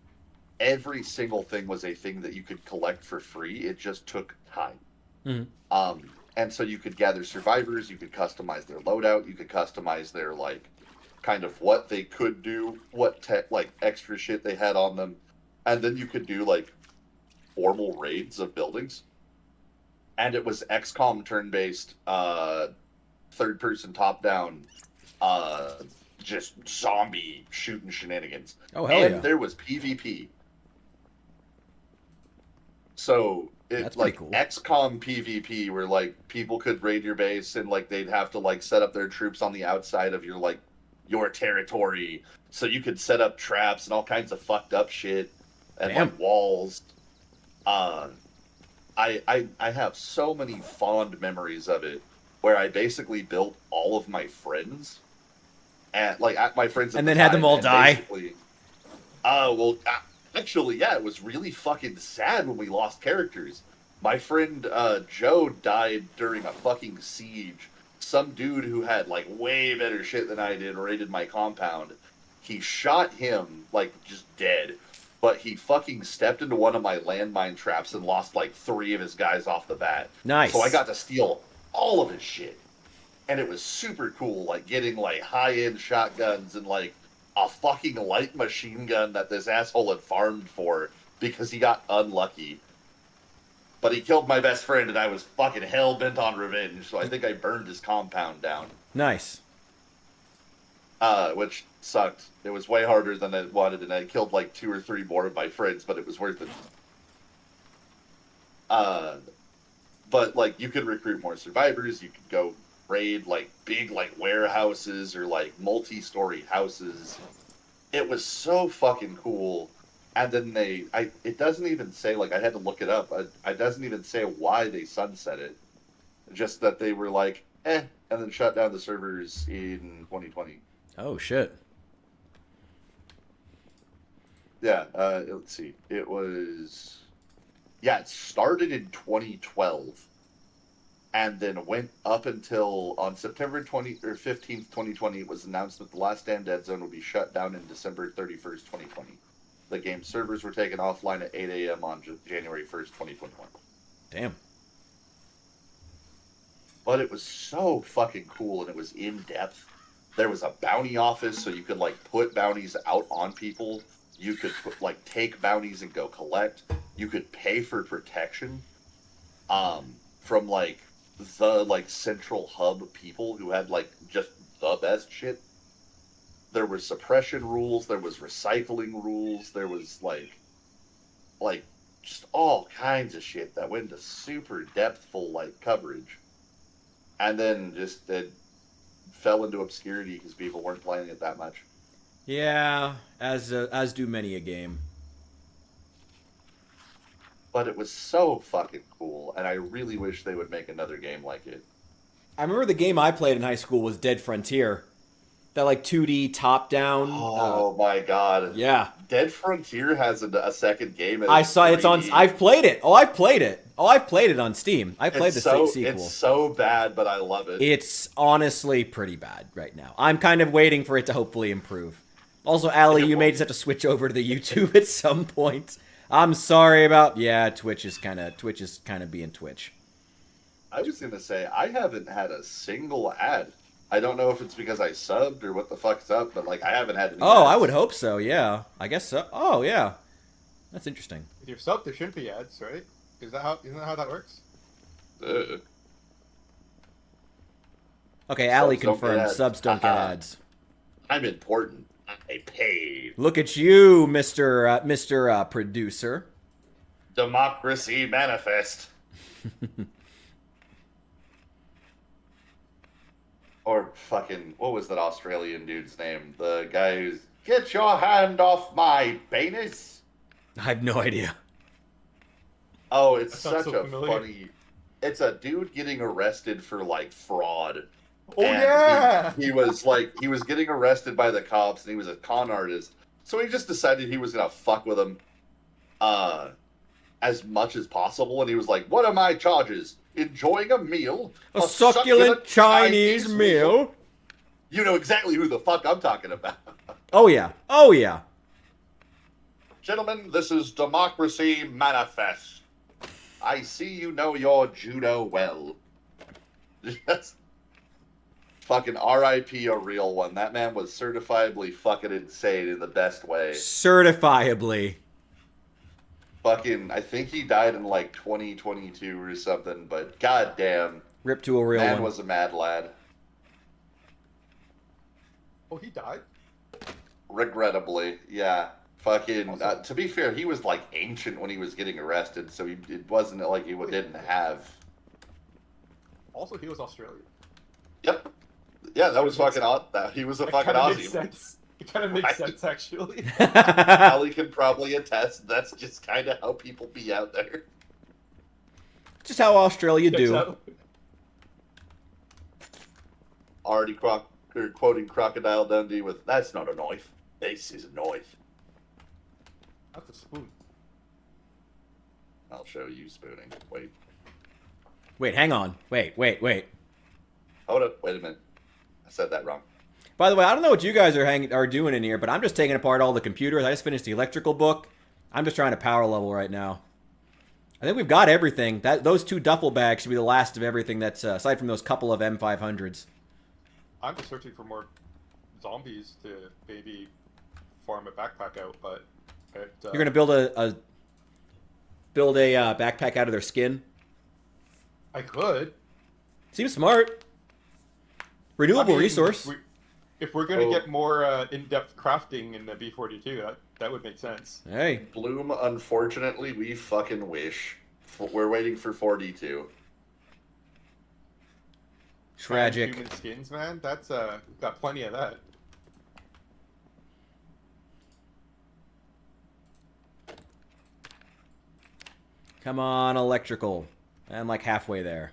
Every single thing was a thing that you could collect for free. It just took time. Mm-hmm. And so you could gather survivors, you could customize their loadout, you could customize their like kind of what they could do, what like extra shit they had on them, and then you could do like formal raids of buildings. And it was XCOM turn-based, third-person top-down, just zombie shooting shenanigans. Oh, hell and yeah. there was PvP. So it's like cool. XCOM PvP, where like people could raid your base and like they'd have to like set up their troops on the outside of your territory, so you could set up traps and all kinds of fucked up shit and like walls. I have so many fond memories of it, where I basically built all of my friends, and like my friends, and then had them all die. Actually, yeah, it was really fucking sad when we lost characters. My friend Joe died during a fucking siege. Some dude who had like way better shit than I did raided my compound. He shot him like just dead, but he fucking stepped into one of my landmine traps and lost like 3 of his guys off the bat. Nice. So I got to steal all of his shit, and it was super cool. Like getting like high-end shotguns and like a fucking light machine gun that this asshole had farmed for because he got unlucky. But he killed my best friend, and I was fucking hell-bent on revenge, so I think I burned his compound down. Nice. Which sucked. It was way harder than I wanted, and I killed like 2 or 3 more of my friends, but it was worth it. But like you could recruit more survivors, you could go raid like big like warehouses or like multi-story houses. It was so fucking cool. And then it doesn't even say, like, I had to look it up. It doesn't even say why they sunset it. Just that they were like, and then shut down the servers in 2020. Oh, shit. Yeah, let's see. It started in 2012. And then went up until on September 15th, 2020, it was announced that the Last Stand Dead Zone would be shut down in December 31st, 2020. The game's servers were taken offline at 8 a.m. on January 1st, 2021. Damn. But it was so fucking cool, and it was in-depth. There was a bounty office, so you could, like, put bounties out on people. You could, take bounties and go collect. You could pay for protection from, the, central hub people who had, just the best shit. There were suppression rules, there was recycling rules, there was, just all kinds of shit that went into super depthful, coverage. And then just it fell into obscurity because people weren't playing it that much. Yeah, as do many a game. but it was so fucking cool, and I really wish they would make another game like it. I remember the game I played in high school was Dead Frontier. That like 2D top down. Oh my god! Yeah, Dead Frontier has a second game. I saw it's on. I've played it. Oh, I've played it. Oh, I've played it on Steam. I played sequel. It's so bad, but I love it. It's honestly pretty bad right now. I'm kind of waiting for it to hopefully improve. Also, Allie, you may just have to switch over to the YouTube at some point. I'm sorry about. Yeah, Twitch is kind of being Twitch. I was gonna say I haven't had a single ad. I don't know if it's because I subbed or what the fuck's up, but like I haven't had any ads. I would hope so. Yeah, I guess so. Oh yeah, that's interesting. If you're subbed, there shouldn't be ads, right? Isn't that how that works? Okay, Allie confirmed. Subs don't get ads. I'm important. I paid. Look at you, Mr. Producer. Democracy manifest. Or fucking, what was that Australian dude's name? The guy who's, get your hand off my penis. I have no idea. Oh, it's such a funny. It's a dude getting arrested for like fraud. Oh yeah. He was getting arrested by the cops, and he was a con artist. So he just decided he was gonna fuck with him, as much as possible. And he was like, "What are my charges? Enjoying a meal, a succulent Chinese meal." You know exactly who the fuck I'm talking about. Oh yeah. Oh yeah. Gentlemen, this is Democracy Manifest. I see you know your judo well. Just fucking R.I.P. a real one. That man was certifiably fucking insane in the best way. Certifiably. Fucking, I think he died in like 2022 or something, but goddamn. Rip to a real man one. Was a mad lad. Oh, he died? Regrettably, yeah. Fucking, to be fair, he was like ancient when he was getting arrested, so it wasn't like he didn't have. Also, he was Australian. Yep. Yeah, that was fucking odd. He was a fucking Aussie. Makes sense. It kind of makes sense, actually. Ali can probably attest. That's just kind of how people be out there. Just how Australia do. Already quoting Crocodile Dundee with, "That's not a knife. This is a knife." That's a spoon. I'll show you spooning. Wait, hang on. Wait. Hold up. Wait a minute. I said that wrong. By the way, I don't know what you guys are doing in here, but I'm just taking apart all the computers. I just finished the electrical book. I'm just trying to power level right now. I think we've got everything. Those 2 duffel bags should be the last of everything that's aside from those couple of M500s. I'm just searching for more zombies to maybe farm a backpack out, but you're gonna build a backpack out of their skin. I could. Seems smart. Renewable resource. If we're gonna get more in-depth crafting in the B42, that would make sense. Hey, Bloom. Unfortunately, we fucking wish. We're waiting for 42. Tragic. Human skins, man. That's we've got plenty of that. Come on, electrical. I'm like halfway there.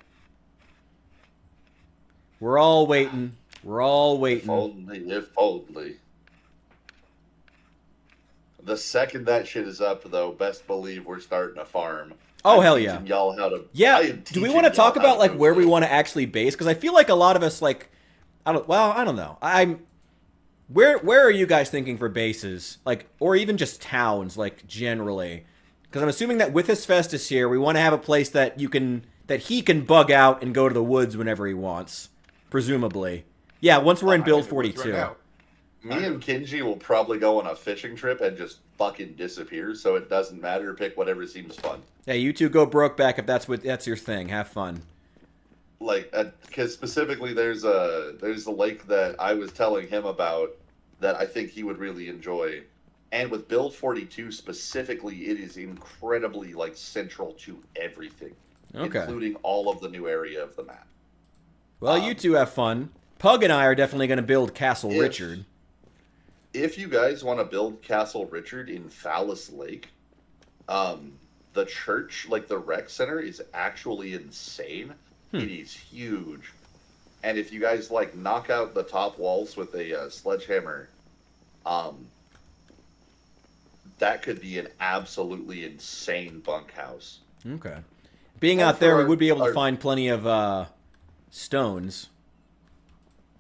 We're all waiting. We're all waiting. If only. The second that shit is up, though, best believe we're starting a farm. Oh, hell yeah. Y'all how to. Yeah. Do we want to talk about like where we want to actually base? Because I feel like a lot of us like, I don't know. Where are you guys thinking for bases? Like, or even just towns, like generally? Because I'm assuming that with Hephaestus here, we want to have a place that he can bug out and go to the woods whenever he wants, presumably. Yeah, once we're in build 42. Right me and Kinji will probably go on a fishing trip and just fucking disappear, so it doesn't matter. Pick whatever seems fun. Yeah, you two go Brokeback if that's your thing. Have fun. Like, because specifically, there's a lake that I was telling him about that I think he would really enjoy. And with build 42 specifically, it is incredibly like central to everything, including all of the new area of the map. Well, you two have fun. Pug and I are definitely going to build Castle Richard. If you guys want to build Castle Richard in Phallus Lake, the the church, like the rec center, is actually insane. It is huge. And if you guys like knock out the top walls with a sledgehammer, that could be an absolutely insane bunkhouse. Okay. Being out there, we would be able to find plenty of stones.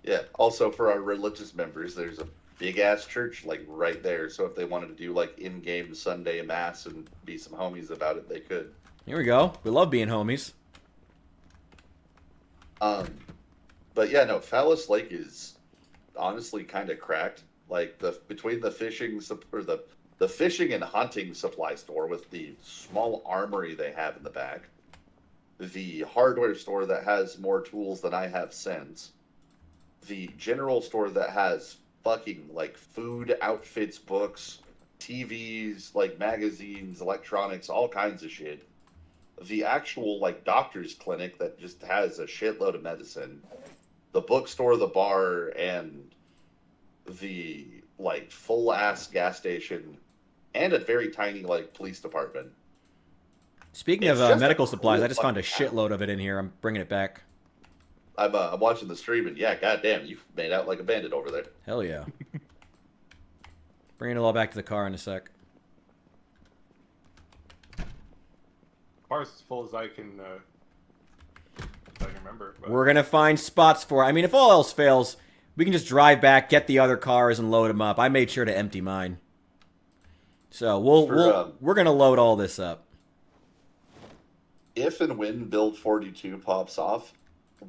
Yeah. Also, for our religious members, there's a big-ass church, like, right there. So if they wanted to do, like, in-game Sunday Mass and be some homies about it, they could. Here we go. We love being homies. But yeah, no, Phallus Lake is honestly kind of cracked. Like, between the fishing, or the fishing and hunting supply store with the small armory they have in the back, the hardware store that has more tools than I have since, the general store that has fucking like food, outfits, books, TVs, like magazines, electronics, all kinds of shit, the actual like doctor's clinic that just has a shitload of medicine, the bookstore, the bar, and the like full ass gas station, and a very tiny like police department. Speaking It's of just medical a supplies, cool I just found a fucking shitload of it in here. I'm bringing it back. I'm watching the stream, and yeah, goddamn, you've made out like a bandit over there. Hell yeah. Bringing it all back to the car in a sec. Car's as full as I can remember. But... We're gonna find spots for it. I mean, if all else fails, we can just drive back, get the other cars, and load them up. I made sure to empty mine. So we're gonna load all this up. If and when Build 42 pops off,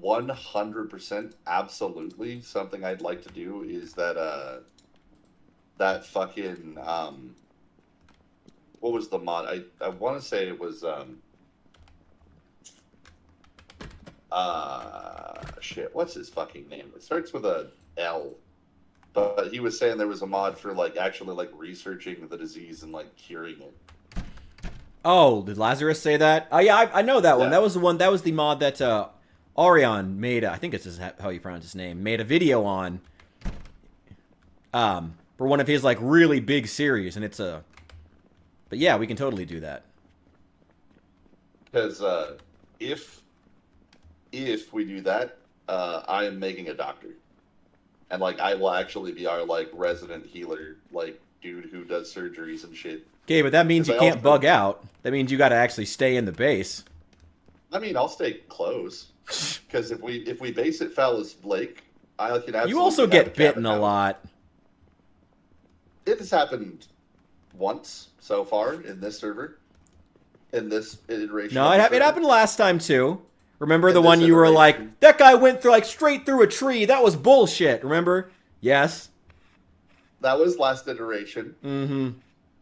100% absolutely something I'd like to do is that that fucking what was the mod? I want to say it was shit, what's his fucking name? It starts with a L. But he was saying there was a mod for like actually like researching the disease and like curing it. Oh, did Lazarus say that? Oh yeah, I know that one. Yeah. That was the one. That was the mod that Orion made. I think it's how you pronounce his name. Made a video on. For one of his like really big series, and it's a. But yeah, we can totally do that. Because if we do that, I am making a doctor. And, like, I will actually be our, like, resident healer, like, dude who does surgeries and shit. Okay, but that means you can't bug out. That means you got to actually stay in the base. I mean, I'll stay close. Because if we base it Phallus Lake, I can absolutely... You also get bitten a lot. It has happened once so far in this server. In this iteration. No, it happened last time, too. Remember the one you were like, that guy went through like straight through a tree. That was bullshit. Remember? Yes. That was last iteration. Mm-hmm.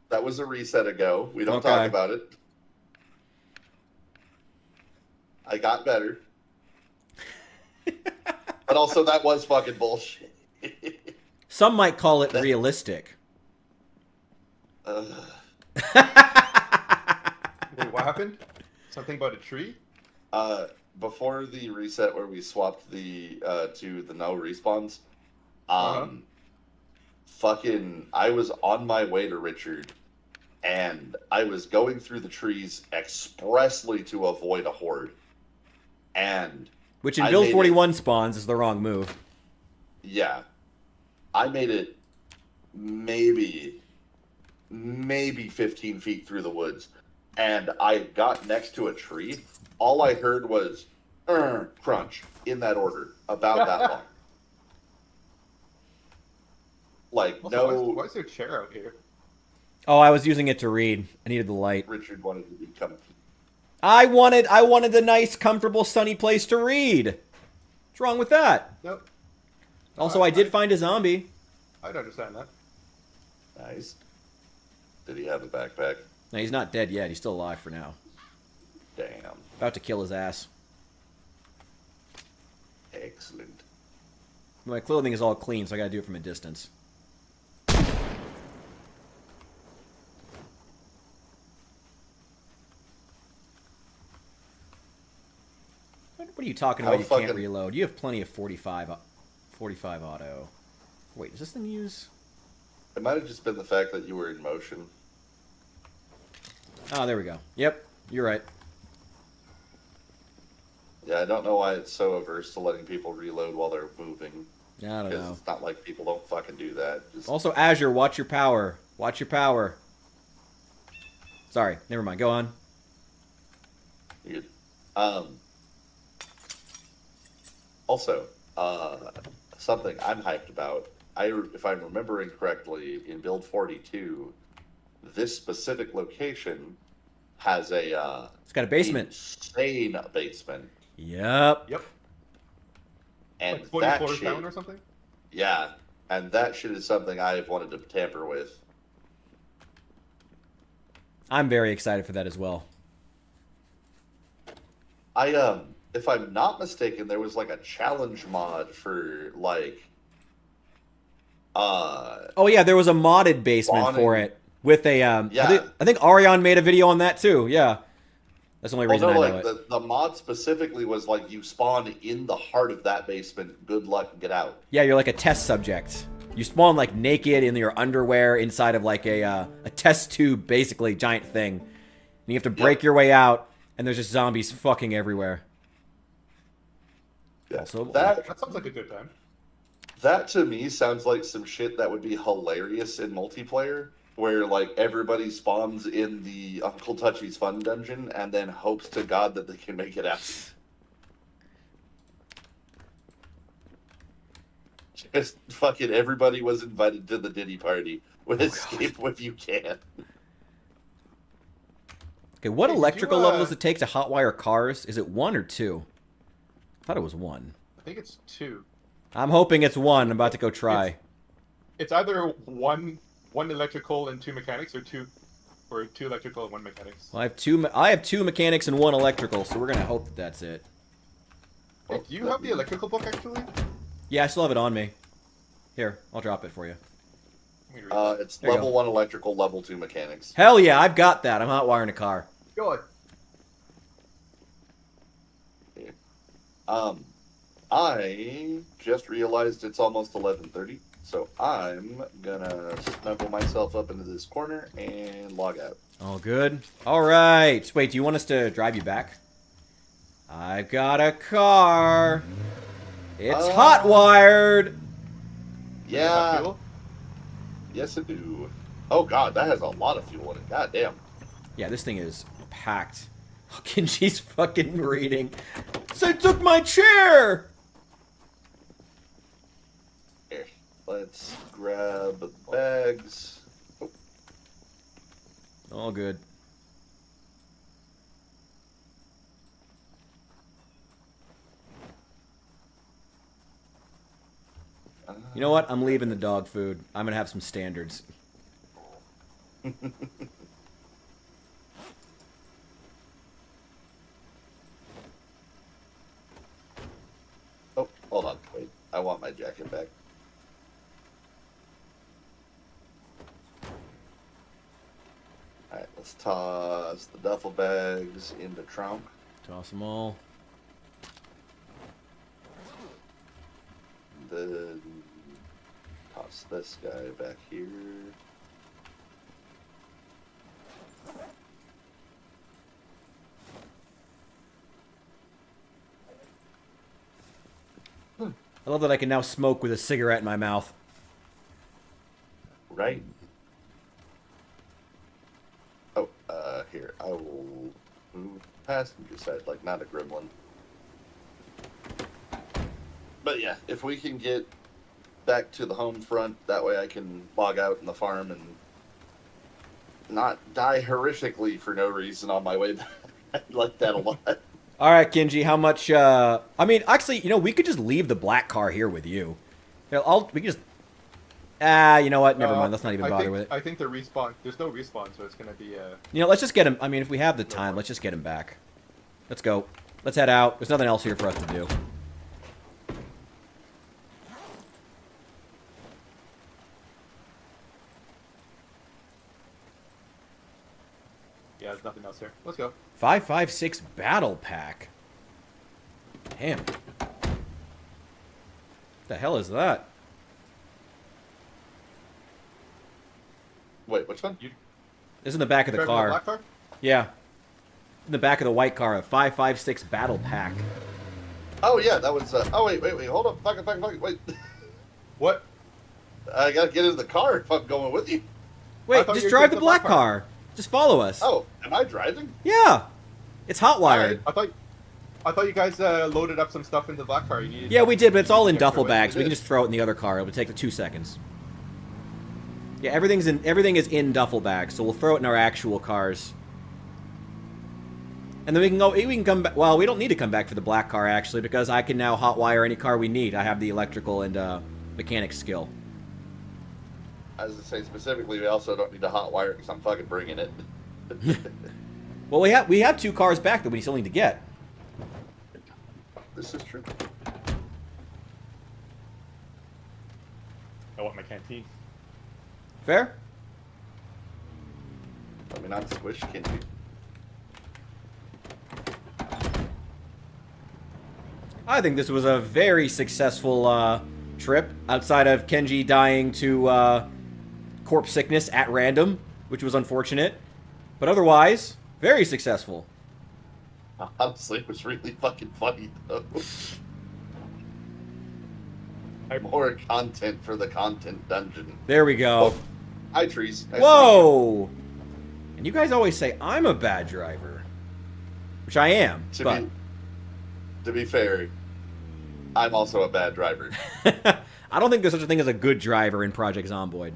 That was a reset ago. We don't talk about it. I got better. But also, that was fucking bullshit. Some might call it realistic. Wait, what happened? Something about a tree? Before the reset where we swapped the to the no respawns, fucking I was on my way to Richard, and I was going through the trees expressly to avoid a horde. And which in Build 41 spawns is the wrong move. Yeah. I made it maybe 15 feet through the woods, and I got next to a tree. All I heard was crunch in that order, about that long. Like, also, no. Why is there a chair out here? Oh, I was using it to read. I needed the light. Richard wanted to become. I wanted a nice, comfortable, sunny place to read. What's wrong with that? Nope. Also, I did find a zombie. I'd understand that. Nice. Did he have a backpack? No, he's not dead yet. He's still alive for now. Damn. About to kill his ass. Excellent. My clothing is all clean, so I gotta do it from a distance. What are you talking about? You can't reload. You have plenty of 45 auto. Wait, does this thing use... It might have just been the fact that you were in motion. Oh, there we go. Yep, you're right. Yeah, I don't know why it's so averse to letting people reload while they're moving. I don't Because know. it's not like people don't fucking do that. Just... Also, Azure, watch your power. Watch your power. Sorry, never mind. Go on. Good. Also, something I'm hyped about. If I'm remembering correctly, in Build 42, this specific location has a It's got a basement. insane basement. Yep. Yep. And Like 40 that floors shit, down or something? yeah, and that shit is something I've wanted to tamper with. I'm very excited for that as well. If I'm not mistaken, there was like a challenge mod for like, Oh yeah, there was a modded basement spawning. for it with a Yeah. I think Arion made a video on that too. Yeah, that's the only reason I know like it. the mod specifically was like you spawn in the heart of that basement. Good luck, get out. Yeah, you're like a test subject. You spawn like naked in your underwear inside of like a test tube, basically giant thing, and you have to break your way out. And there's just zombies fucking everywhere. Yeah. Also, That That sounds like a good time. That to me sounds like some shit that would be hilarious in multiplayer, where like everybody spawns in the Uncle Touchy's Fun Dungeon and then hopes to God that they can make it out. Just fucking everybody was invited to the Diddy party with escape if you can. Okay, what Hey, did electrical you, level does it take to hotwire cars? Is it 1 or 2? I thought it was 1. I think it's 2. I'm hoping it's 1. I'm about to go try. It's either one electrical and 2 mechanics, or two electrical and 1 mechanics. Well, I have 2 mechanics and 1 electrical, so we're gonna hope that that's it. Hey, do you have the electrical book actually? Yeah, I still have it on me. Here, I'll drop it for you. Let me read It's There you level go. 1 electrical, level 2 mechanics. Hell yeah, I've got that. I'm hotwiring a car. Go on. I just realized it's almost 11:30, so I'm gonna snuggle myself up into this corner and log out. All good. All right. Wait, do you want us to drive you back? I've got a car. It's hotwired. Yeah, Fuel? yes I do. Oh god, that has a lot of fuel in it. God damn. Yeah, this thing is packed. Kenji's fucking reading. So took my chair. Here, let's grab the bags. Oh, All good. You know what? I'm leaving the dog food. I'm gonna have some standards. oh, hold on. Wait, I want my jacket back. Alright, let's toss the duffel bags in the trunk. Toss them all. Then toss this guy back here. I love that I can now smoke with a cigarette in my mouth. Right. Oh, here. I will move passenger side like not a gremlin. But yeah, if we can get back to the home front, that way I can log out in the farm and not die horrifically for no reason on my way back. I like that a lot. All right, Kenji, how much? I mean, actually, you know, we could just leave the black car here with you. Here, we can just. You know what? Never mind. Let's not even bother with it. I think the respawn. There's no respawn, so it's gonna be. You know, let's just get him. I mean, if we have the time, let's just get him back. Let's go. Let's head out. There's nothing else here for us to do. Yeah, there's nothing else here. Let's go. 5.56 battle pack. Damn. What the hell is that? Wait, which one? This is in the back of the Driving car. black car? Yeah. In the back of the white car, a 5.56 battle pack. Oh yeah, that was. Oh wait, hold up, fuck it, wait. What? I gotta get into the car if I'm going with you. Wait, thought just you were drive taking the black car. Just follow us. Oh, am I driving? Yeah. It's hot wired. Alright. I thought you guys loaded up some stuff into the black car. You needed. Yeah, we did, but it's all in Extra duffel weight. bags. We can just throw it in the other car. It would take 2 seconds. Yeah, everything is in duffel bags, so we'll throw it in our actual cars. And then we can come back. Well, we don't need to come back for the black car actually, because I can now hotwire any car we need. I have the electrical and mechanic skill. As I say specifically, we also don't need to hotwire it because I'm fucking bringing it. Well, we have 2 cars back that we still need to get. This is true. I want my canteen. Fair? I mean, not squish, can you? I think this was a very successful trip, outside of Kenji dying to corpse sickness at random, which was unfortunate. But otherwise, very successful. Honestly, it was really fucking funny, though. More content for the content dungeon. There we go. Oh, hi, trees. Nice Whoa! And you guys always say I'm a bad driver. Which I am, but... To be fair, I'm also a bad driver. I don't think there's such a thing as a good driver in Project Zomboid.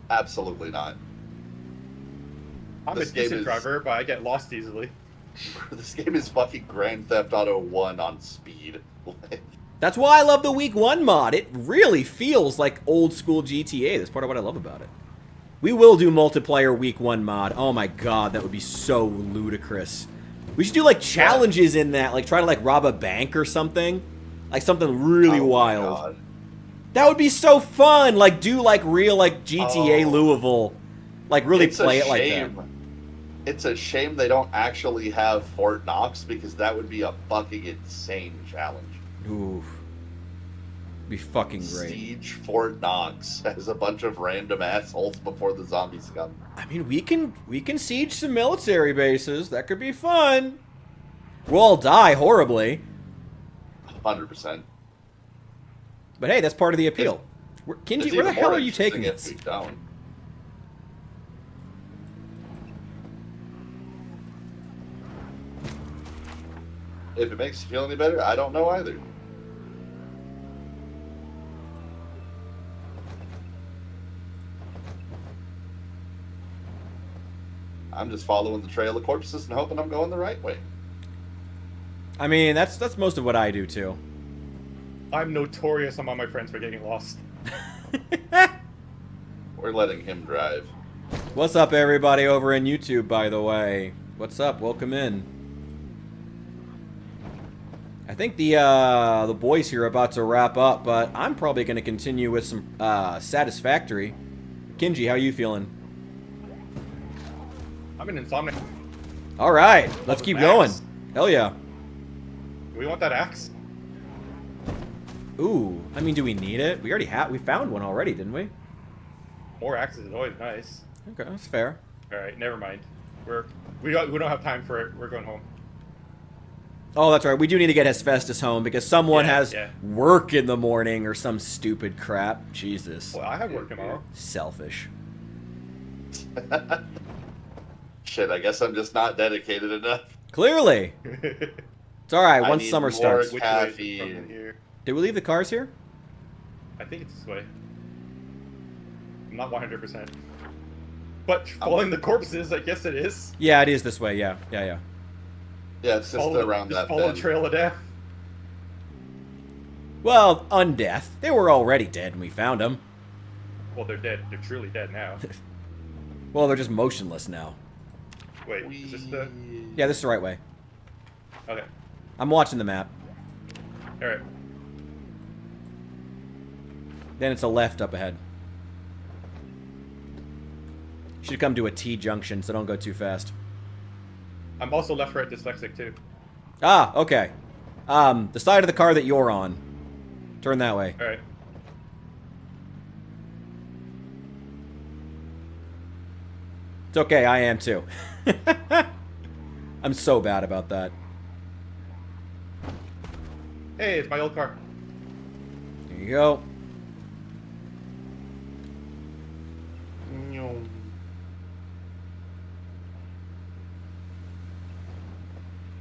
Absolutely not. I'm a decent driver, but I get lost easily. This game is fucking Grand Theft Auto 1 on speed. That's why I love the Week 1 mod. It really feels like old school GTA. That's part of what I love about it. We will do multiplayer Week 1 mod. Oh my god, that would be so ludicrous. We should do like challenges in that, like try to like rob a bank or something. Like something really wild. God. That would be so fun. Like do like real like GTA Louisville. Like really It's play a it like shame. that. It's a shame they don't actually have Fort Knox because that would be a fucking insane challenge. Ooh. Be fucking great. Siege Fort Knox as a bunch of random assholes before the zombies come. I mean, we can siege some military bases. That could be fun. We'll all die horribly. 100%. But hey, that's part of the appeal. Kenji, where the hell are you taking us? Down. If it makes you feel any better, I don't know either. I'm just following the trail of corpses and hoping I'm going the right way. I mean, that's most of what I do too. I'm notorious among my friends for getting lost. We're letting him drive. What's up, everybody over in YouTube, by the way? What's up? Welcome in. I think the boys here are about to wrap up, but I'm probably going to continue with some Satisfactory. Kenji, how you feeling? I'm an insomniac. All right, let's keep going. Hell yeah. Do we want that axe? Ooh, I mean, do we need it? We found one already, didn't we? More axes is always nice. Okay, that's fair. All right, never mind. We don't have time for it. We're going home. Oh, that's right. We do need to get Hephaestus home because someone has yeah. work in the morning or some stupid crap. Jesus. Well, I have work tomorrow. Selfish. Shit, I guess I'm just not dedicated enough. Clearly. It's all right. Once summer starts. Which way from here? Did we leave the cars here? I think it's this way. I'm not 100%. But following the corpses, I guess it is. Yeah, it is this way. Yeah. Yeah, it's just around that follow the bend. trail of death. Well, undeath. They were already dead when we found them. Well, they're dead. They're truly dead now. Well, they're just motionless now. Wait, is this the... Yeah, this is the right way. Okay. I'm watching the map. Alright. Then it's a left up ahead. Should come to a T junction, so don't go too fast. I'm also left-right dyslexic, too. Ah, okay. The side of the car that you're on. Turn that way. Alright. It's okay, I am too. I'm so bad about that. Hey, it's my old car. There you go.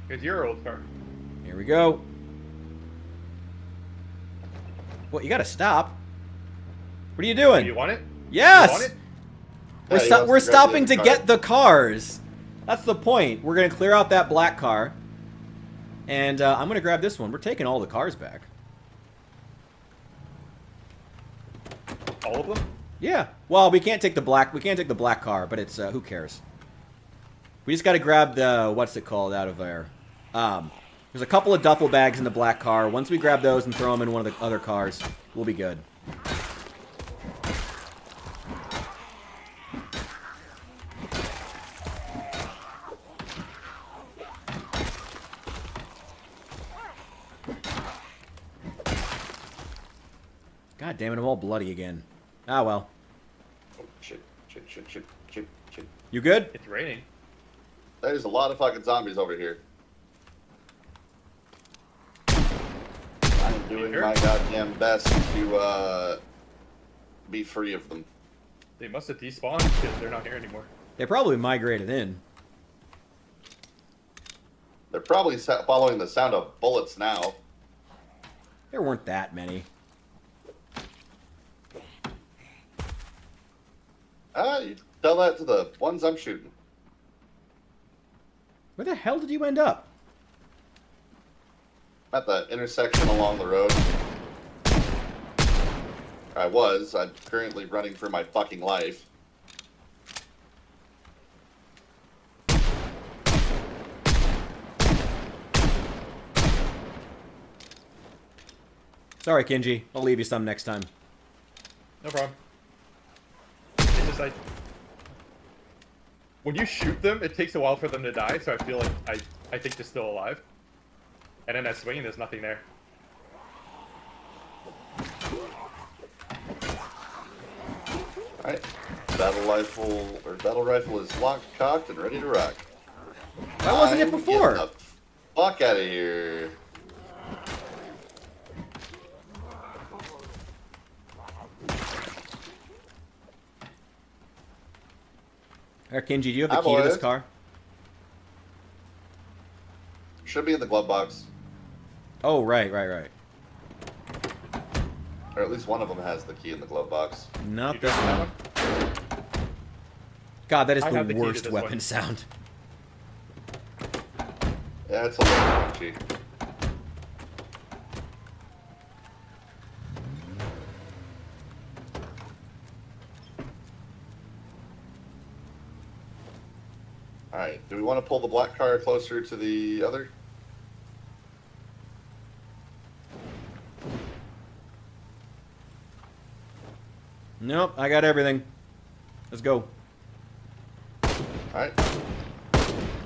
It's your old car. Here we go. What, you gotta stop? What are you doing? Do you want it? Yes! You want it? We're, Yeah, he wants we're to grab the stopping other to car. get the cars. That's the point. We're gonna clear out that black car. And I'm gonna grab this one. We're taking all the cars back. All of them? Yeah. Well, we can't take the black car, but it's who cares? We just gotta grab the what's it called out of there. There's a couple of duffel bags in the black car. Once we grab those and throw them in one of the other cars, we'll be good. God damn it, I'm all bloody again. Ah, well. Oh, shit. You good? It's raining. There's a lot of fucking zombies over here. I'm doing Sure. my goddamn best to be free of them. They must have despawned because they're not here anymore. They probably migrated in. They're probably following the sound of bullets now. There weren't that many. You tell that to the ones I'm shooting. Where the hell did you end up? At the intersection along the road. I'm currently running for my fucking life. Sorry, Kinji. I'll leave you some next time. No problem. It's just like when you shoot them, it takes a while for them to die, so I feel like I think they're still alive. And then I swing and there's nothing there. Alright. Battle rifle is locked, cocked, and ready to rock. Why wasn't it I'm before? getting the fuck out of here. Here, Kinji, do you have the Hi, key to this boys. car? Should be in the glove box. Oh, right. Or at least one of them has the key in the glove box. Not You this got that one. one? God, that is I the have the key to worst this weapon one. sound. Yeah, it's a little crunchy. Alright, do we want to pull the black car closer to the other? Nope, I got everything. Let's go. Alright.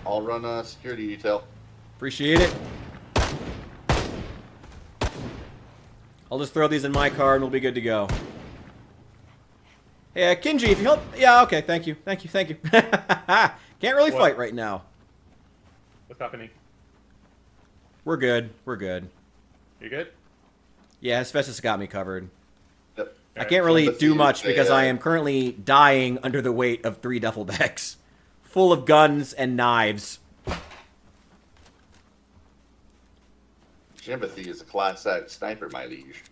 I'll run a security detail. Appreciate it. I'll just throw these in my car and we'll be good to go. Hey, Kinji, if you help... Yeah, okay, thank you. Can't really What? fight right now. What's happening? We're good. You good? Yeah, Asbestos got me covered. Yep. I can't really Let's do use much a, because I am currently dying under the weight of 3 duffel bags. Full of guns and knives. Sympathy is a class act sniper, my liege.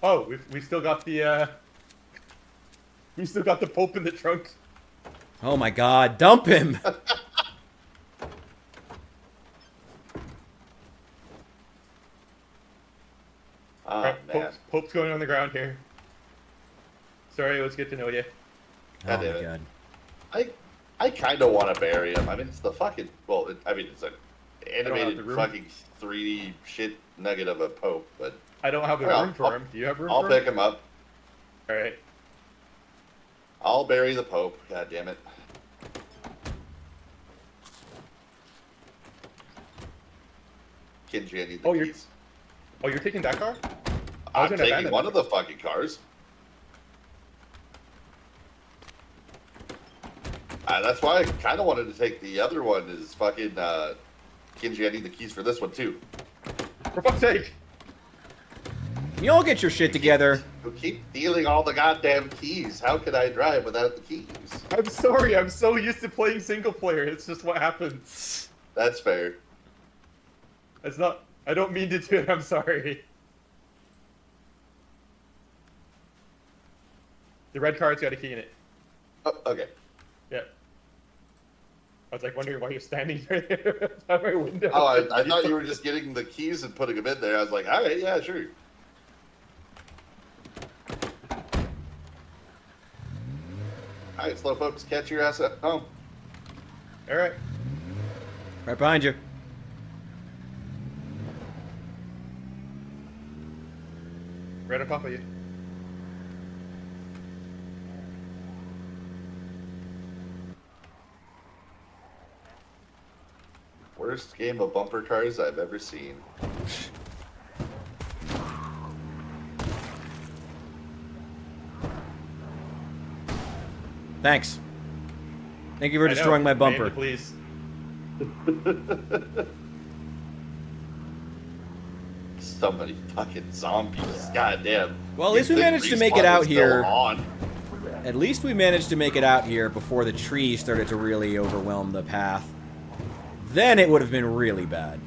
Oh, we still got the we still got the Pope in the trunk. Oh my god, dump him! Oh, Alright, man. Pope's going on the ground here. Sorry, it was good to know you. Oh God damn my it. god. I kind of want to bury him. I mean, it's the fucking... Well, it's an have animated the room. fucking 3D shit nugget of a Pope, but I don't have the Well, room for him. Do you have room I'll for pick him? him up. Alright. I'll bury the Pope. God damn it. Kinji, I need the Oh, keys. you're taking that car? I'm taking one of the fucking cars. That's why I kind of wanted to take the other one. Is fucking Kinji, I need the keys for this one too. For fuck's sake! Can you all get your shit together? You keep stealing all the goddamn keys. How could I drive without the keys? I'm sorry, I'm so used to playing single player. It's just what happens. That's fair. It's not. I don't mean to do it. I'm sorry. The red card's got a key in it. Oh, okay. Yeah. I was like wondering why you're standing right there by my window. Oh, I thought you were just getting the keys and putting them in there. I was like, all right, yeah, sure. All right, slowpokes, catch your ass at home. All right. Right behind you. Right on top of you. Worst game of bumper cars I've ever seen. Thanks. Thank you for I know, destroying my bumper. name it, please. So many fucking zombies. Goddamn. Well, at least we You'd think managed to make it respawn out was still here. on. At least we managed to make it out here before the trees started to really overwhelm the path. Then it would have been really bad.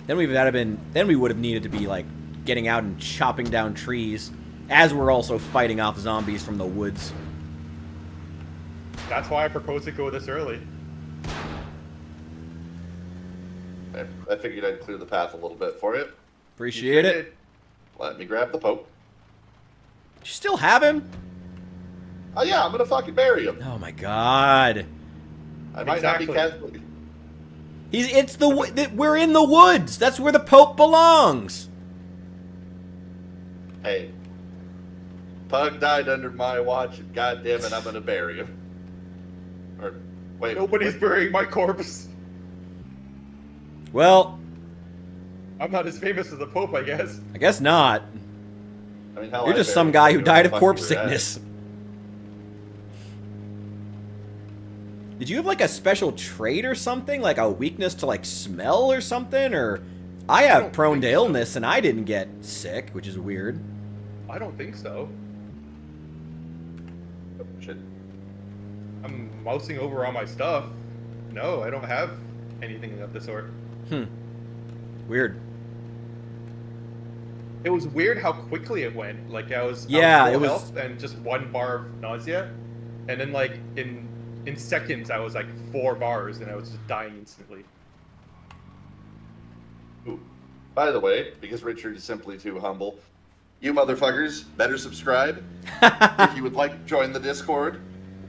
Then we would have needed to be like getting out and chopping down trees as we're also fighting off zombies from the woods. That's why I proposed to go this early. I figured I'd clear the path a little bit for you. Appreciate it. Let me grab the Pope. You still have him? Oh yeah, I'm gonna fucking bury him. Oh my god. I might Exactly. not be Catholic. We're in the woods. That's where the Pope belongs. Hey, Pug died under my watch, and goddamn it, I'm gonna bury him. Or wait, Nobody's what? burying my corpse. Well, I'm not as famous as the Pope, I guess. I guess not. I mean, hell, You're I just buried some him, guy so who who died the of fuck corpse you were at? sickness. Did you have like a special trait or something? Like a weakness to like smell or something? Or I have don't prone to think so. illness and I didn't get sick, which is weird. I don't think so. Oh, shit. I'm mousing over on my stuff. No, I don't have anything of the sort. Weird. It was weird how quickly it went. Like I was Yeah, full it was- health and just 1 bar of nausea, and then like in seconds I was like 4 bars and I was just dying instantly. Ooh. By the way, because Richard is simply too humble, you motherfuckers better subscribe. If you would like to join the Discord,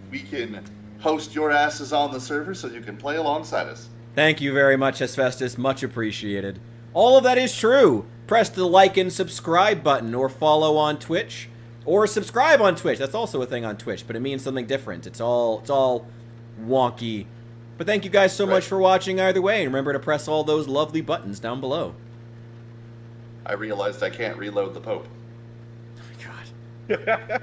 we can host your asses on the server so you can play alongside us. Thank you very much, Hesphestus. Much appreciated. All of that is true. Press the like and subscribe button or follow on Twitch. Or subscribe on Twitch. That's also a thing on Twitch, but it means something different. It's all wonky. But thank you guys so much for watching either way. And remember to press all those lovely buttons down below. I realized I can't reload the Pope. Oh my god.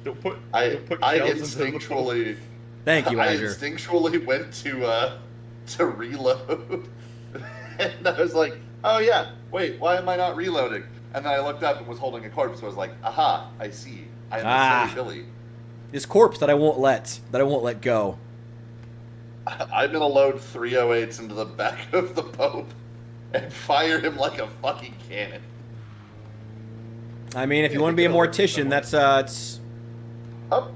Don't put I shells into the instinctually Thank you, I Azure. instinctually went to reload, and I was like, oh yeah, wait, why am I not reloading? And then I looked up and was holding a corpse, so I was like, aha, I see. I am a silly Billy. This corpse that I won't let go. I'm gonna load 308s into the back of the Pope and fire him like a fucking cannon. I mean, if you want to be a mortician, that's Oh,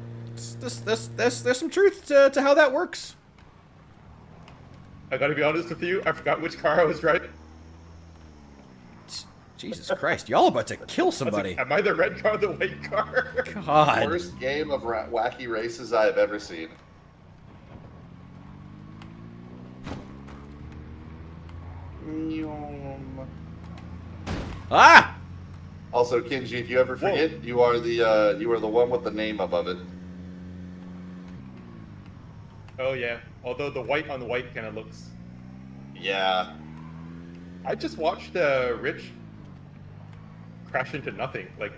there's some truth to how that works. I gotta be honest with you, I forgot which car I was driving. Jesus Christ, y'all about to kill I was somebody. like, am I the red car or the white car? God. worst game of wacky races I have ever seen. Ah! Also, Kinji, if you ever forget, you are the one with the name above it. Oh yeah, Although the white on the white kind of looks. Yeah. I just watched Rich crash into nothing, like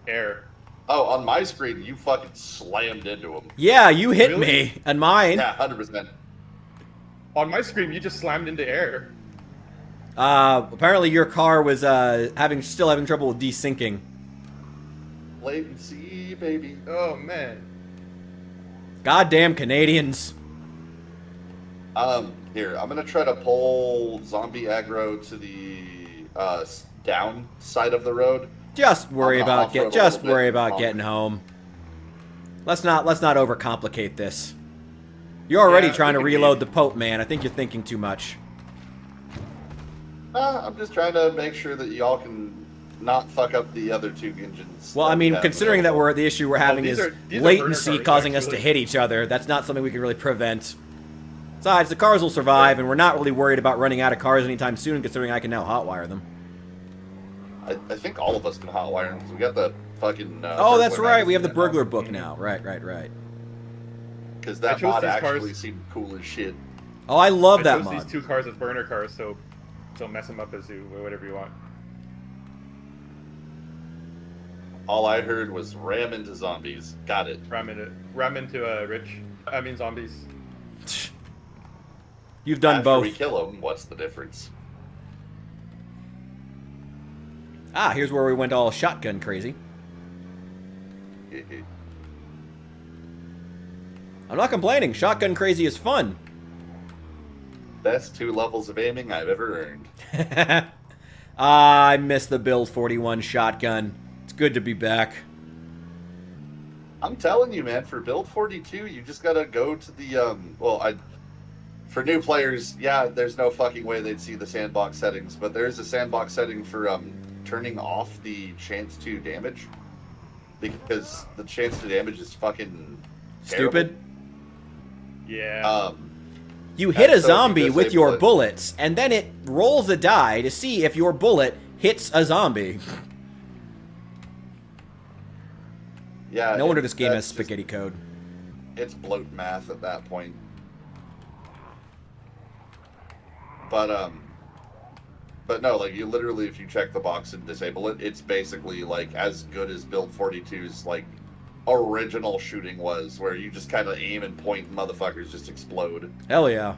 air. Oh, on my screen, you fucking slammed into him. Yeah, you hit Really? me and mine. Yeah, 100%. On my screen, you just slammed into air. Apparently your car was still having trouble with desyncing. Latency, baby. Oh man. Goddamn Canadians. Here, I'm gonna try to pull zombie aggro to the down side of the road. Just worry I'm gonna about off-road a just little worry bit. about getting home. Let's not overcomplicate this. You're already Yeah, trying to we can reload leave. the Pope, man. I think you're thinking too much. I'm just trying to make sure that y'all can not fuck up the other two engines. Well, I that we mean, have considering that available. the issue we're having these is are burner latency cars, causing us to actually. hit each other, that's not something we can really prevent. Besides, the cars will survive, and we're not really worried about running out of cars anytime soon, considering I can now hotwire them. I think all of us can hotwire them because we got the fucking. Oh, that's burglar right. We have the magazine and all. burglar book now. Right. Because I that chose mod these actually cars. seemed cool as shit. Oh, I love I that chose mod. these two cars as burner cars, so don't mess them up as you or whatever you want. All I heard was ram into zombies. Got it. Ram into Rich. I mean zombies. You've done After both. we kill them, what's the difference? Ah, here's where we went all shotgun crazy. I'm not complaining. Shotgun crazy is fun. Best 2 levels of aiming I've ever earned. I miss the Build 41 shotgun. It's good to be back. I'm telling you, man, for build 42, you just gotta go to the, for new players, yeah, there's no fucking way they'd see the sandbox settings, but there's a sandbox setting for, turning off the chance to damage. Because the chance to damage is fucking terrible. Stupid. Yeah. You hit a And so if you zombie with disable your it- bullets, and then it rolls a die to see if your bullet hits a zombie. Yeah. No wonder this game has that's just- spaghetti code. It's bloat math at that point. But no, like, you literally, if you check the box and disable it, it's basically, like, as good as Build 42's, like, original shooting was, where you just kind of aim and point and motherfuckers just explode. Hell yeah.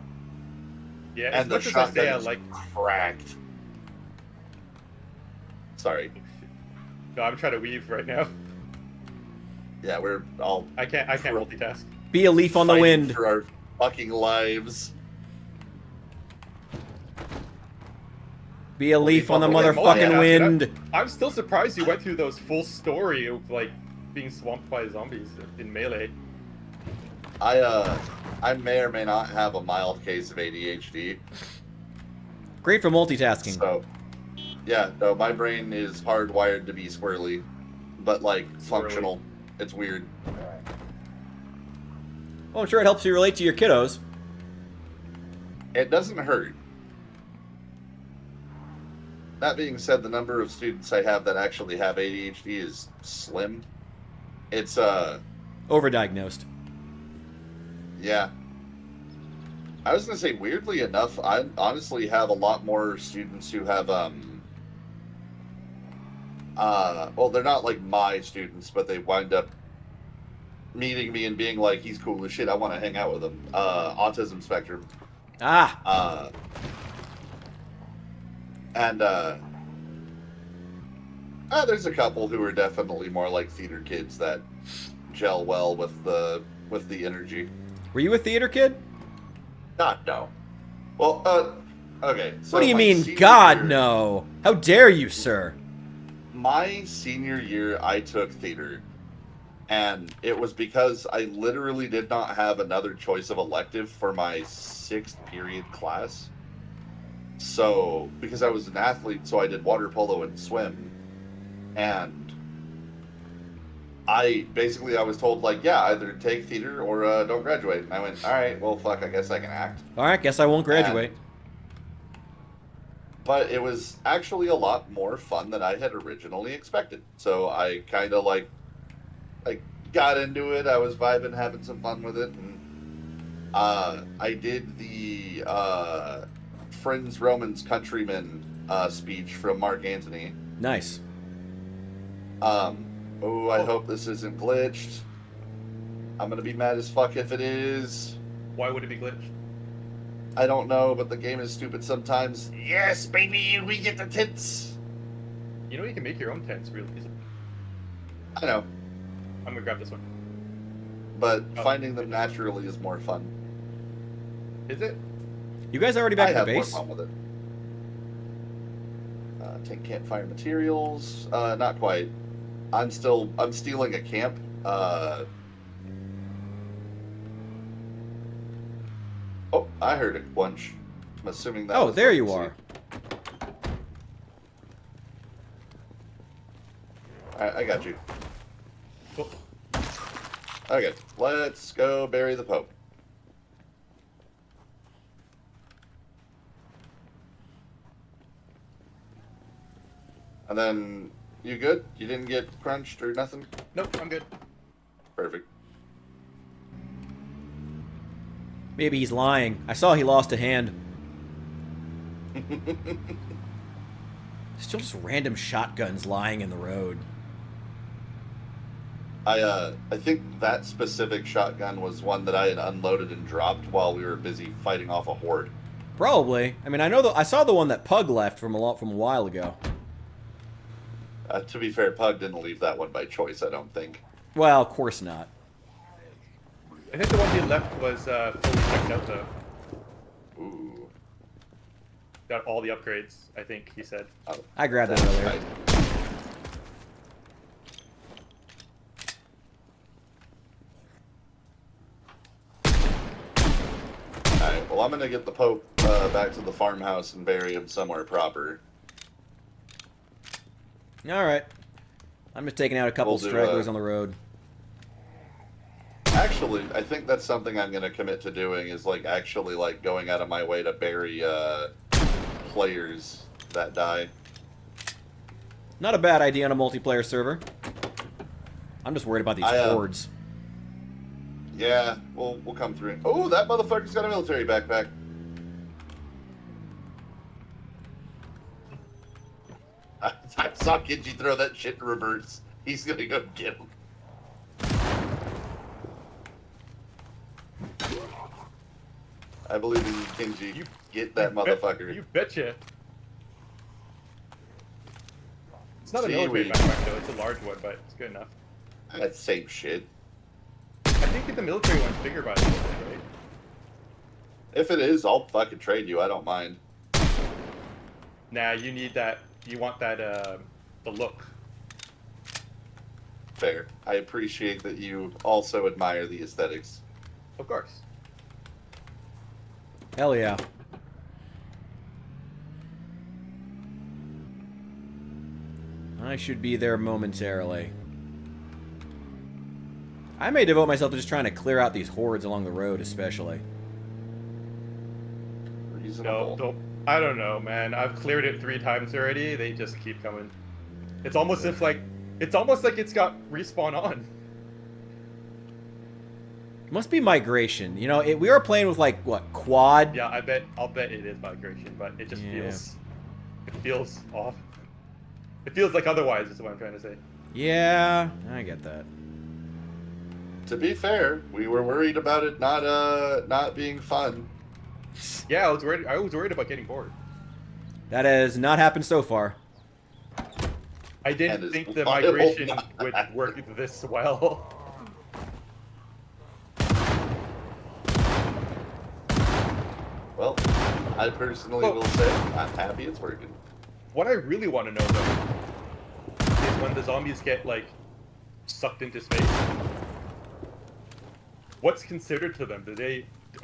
Yeah, as And the much as I say shotgun I is like. cracked. Sorry. No, I'm trying to weave right now. Yeah, we're all I can't multitask. Be a leaf on the fighting wind. for our fucking lives. Be a leaf on the on the wind. motherfucking Yeah. wind. I'm still surprised you went through those full story of like being swamped by zombies in Melee. I may or may not have a mild case of ADHD. Great for multitasking. So, yeah, no, my brain is hardwired to be squirrely, but like functional. It's weird. Well, I'm sure it helps you relate to your kiddos. It doesn't hurt. That being said, the number of students I have that actually have ADHD is slim. It's Overdiagnosed. yeah. I was gonna say, weirdly enough, I honestly have a lot more students who have well, they're not like my students, but they wind up meeting me and being like, he's cool as shit, I want to hang out with him. Autism spectrum. Ah. There's a couple who are definitely more like theater kids that gel well with the energy. Were you a theater kid? God, no. Well, okay. So What do you my mean, senior God, year- no? How dare you, sir? My senior year, I took theater. And it was because I literally did not have another choice of elective for my 6th period class. So, because I was an athlete, so I did water polo and swim. And I was told, like, yeah, either take theater or don't graduate. And I went, all right, well, fuck, I guess I can act. All right, guess I won't graduate. But it was actually a lot more fun than I had originally expected. So I kind of I got into it. I was vibing, having some fun with it, and I did the Friends, Romans, Countrymen speech from Mark Antony. Nice. Oh, I hope this isn't glitched. I'm gonna be mad as fuck if it is. Why would it be glitched? I don't know, but the game is stupid sometimes. Yes, baby, we get the tits. You know you can make your own tents really easily. I know, I'm gonna grab this one. but finding them naturally is more fun. Is it? You guys already back I at have the more base? fun with it. Take campfire materials. Not quite. I'm stealing a camp. Oh, I heard a quench. I'm assuming that. Oh, was there you emergency. are. Alright, I got you. Cool. Okay, let's go bury the Pope. And then, you good? You didn't get crunched or nothing? Nope, I'm good. Perfect. Maybe he's lying. I saw he lost a hand. Still just random shotguns lying in the road. I think that specific shotgun was one that I had unloaded and dropped while we were busy fighting off a horde. Probably. I mean, I saw the one that Pug left from a while ago. To be fair, Pug didn't leave that one by choice, I don't think. Well, of course not. I think the one he left was fully checked out though. Ooh. Got all the upgrades, I think he said. Oh, I grabbed that that's earlier. right. Alright, well I'm gonna get the Pope back to the farmhouse and bury him somewhere proper. Alright. I'm just taking out a couple We'll do, stragglers on the road. Actually, I think that's something I'm gonna commit to doing is like actually like going out of my way to bury players that die. Not a bad idea on a multiplayer server. I'm just worried about these hordes. Yeah, we'll come through. Oh, that motherfucker's got a military backpack. I saw Genji throw that shit in reverse. He's gonna go get him. I believe in you, Genji. You- Get that motherfucker. You betcha. It's not a See, military backpack though, it's a large one, but it's good enough. That's same shit. I think the military one's bigger by a little bit, right? If it is, I'll fucking trade you. I don't mind. Nah, you need that. You want that, the look. Fair. I appreciate that you also admire the aesthetics. Of course. Hell yeah. I should be there momentarily. I may devote myself to just trying to clear out these hordes along the road, especially. Reasonable. No, don't. I don't know, man. I've cleared it 3 times already. They just keep coming. It's almost if like, it's almost like it's got respawn on. Must be migration. You know, we are playing with like what, quad? Yeah, I'll bet it is migration, but it just feels off. It feels like otherwise is what I'm trying to say. Yeah, I get that. To be fair, we were worried about it not being fun. Yeah, I was worried about getting bored. That has not happened so far. I And didn't it's think the wild. migration would work this well. Well, I personally will say I'm happy it's working. What I really want to know though is when the zombies get like sucked into space, what's considered to them?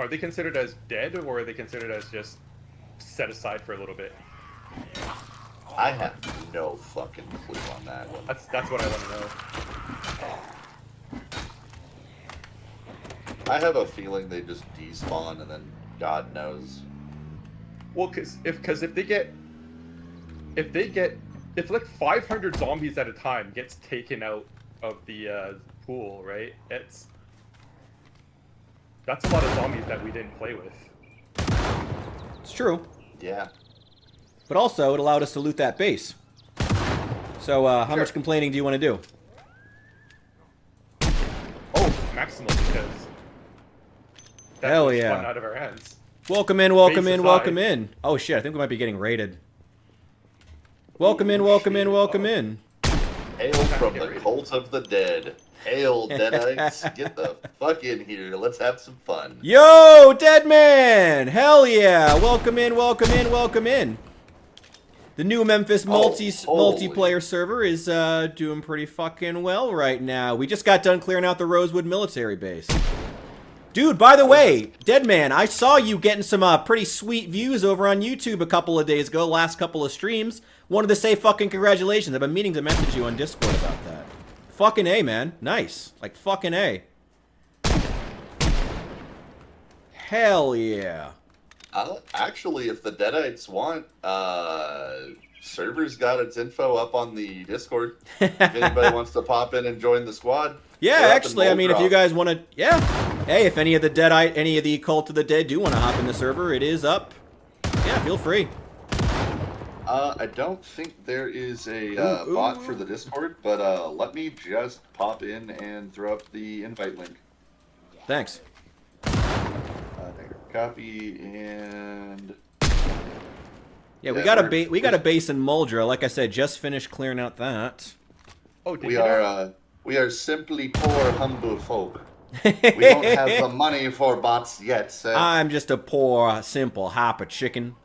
Are they considered as dead or are they considered as just set aside for a little bit? I have no fucking clue on that one. That's what I want to know. I have a feeling they just despawn and then God knows. Well, because if like 500 zombies at a time gets taken out of the pool, right? That's a lot of zombies that we didn't play with. It's true. Yeah. But also, it allowed us to loot that base. So, how much complaining do you want to do? Oh, maximum, because that Hell was yeah. fun out of our hands. Welcome in, welcome Base in, aside. welcome in. Oh shit, I think we might be getting raided. Welcome in, welcome in, welcome in. Hail from the cult of the dead. Hail, Deadites. Get the fuck in here. Let's have some fun. Yo, dead man! Hell yeah! Welcome in, welcome in, welcome in. The new Memphis holy. multiplayer server is doing pretty fucking well right now. We just got done clearing out the Rosewood military base. Dude, by the way, Deadman, I saw you getting some pretty sweet views over on YouTube a couple of days ago, last couple of streams. Wanted to say fucking congratulations. I've been meaning to message you on Discord about that. Fucking A, man. Nice. Like, fucking A. Hell yeah. Actually, if the Deadites want, server's got its info up on the Discord. If anybody wants to pop in and join the squad. Yeah, we're up in actually, I mean, if you guys want to, yeah. Hey, if any of the Cult of the Dead do want to hop in the server, it is up. Yeah, feel free. I don't think there is a bot for the Discord, but let me just pop in and throw up the invite link. Thanks. There, copy and. Yeah, we got a base in Muldra. Like I said, just finished clearing out that. Oh, did We are simply poor, humble folk. We don't have the money for bots yet, sir. I'm just a poor, simple hopper chicken.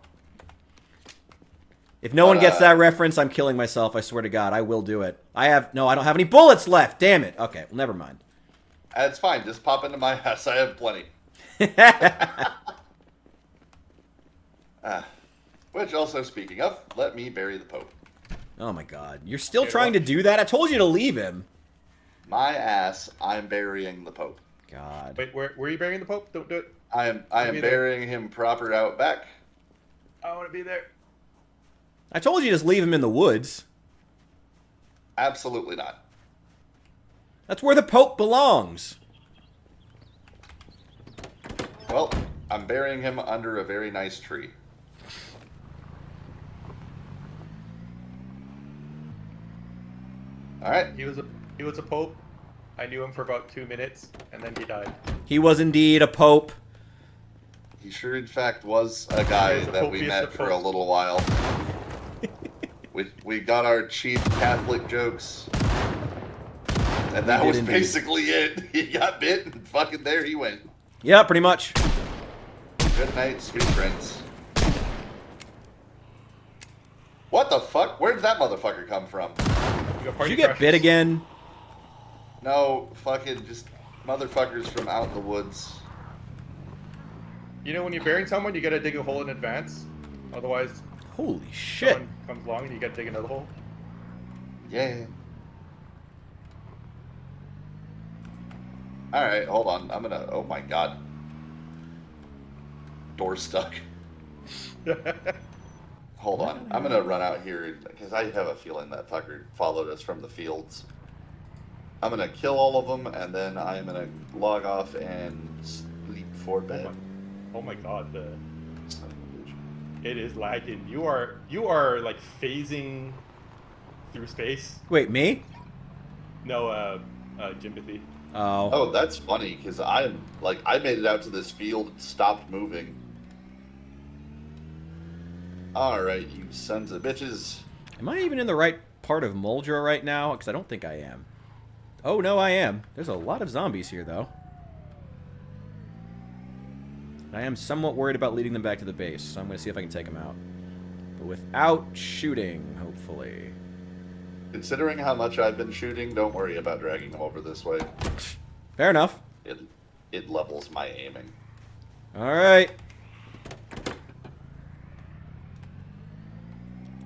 If no one gets that reference, I'm killing myself. I swear to God, I will do it. I don't have any bullets left. Damn it. Okay, well, never mind. That's fine. Just pop into my house. I have plenty. Which also, speaking of, let me bury the Pope. Oh my God, you're still trying to do that? I told you to leave him. My ass, I'm burying the Pope. God. Wait, where are you burying the Pope? Don't do it. I am burying him proper out back. I want to be there. I told you to just leave him in the woods. Absolutely not. That's where the Pope belongs. Well, I'm burying him under a very nice tree. All right. He was a pope. I knew him for about 2 minutes, and then he died. He was indeed a Pope. He sure, in fact, was a guy that we met for a little while. We got our cheap Catholic jokes. And that was basically it. He got bit, and fucking there he went. Yeah, pretty much. Good night, sweet friends. What the fuck? Where did that motherfucker come from? Did you get bit again? No, fucking just motherfuckers from out in the woods. You know, when you're burying someone, you gotta dig a hole in advance. Otherwise, holy shit, someone comes along and you gotta dig another hole. Yeah. Alright, hold on. I'm gonna... Oh my god. Door stuck. Hold on. I'm gonna run out here, because I have a feeling that fucker followed us from the fields. I'm gonna kill all of them, and then I'm gonna log off and sleep for bed. Oh my god, it is lagging. You are like phasing through space. Wait, me? No, Jimothy. Oh. Oh, that's funny, because I made it out to this field and stopped moving. Alright, you sons of bitches. Am I even in the right part of Muldra right now? Because I don't think I am. Oh, no, I am. There's a lot of zombies here, though. I am somewhat worried about leading them back to the base, so I'm going to see if I can take them out. But without shooting, hopefully. Considering how much I've been shooting, don't worry about dragging them over this way. Fair enough. It levels my aiming. Alright.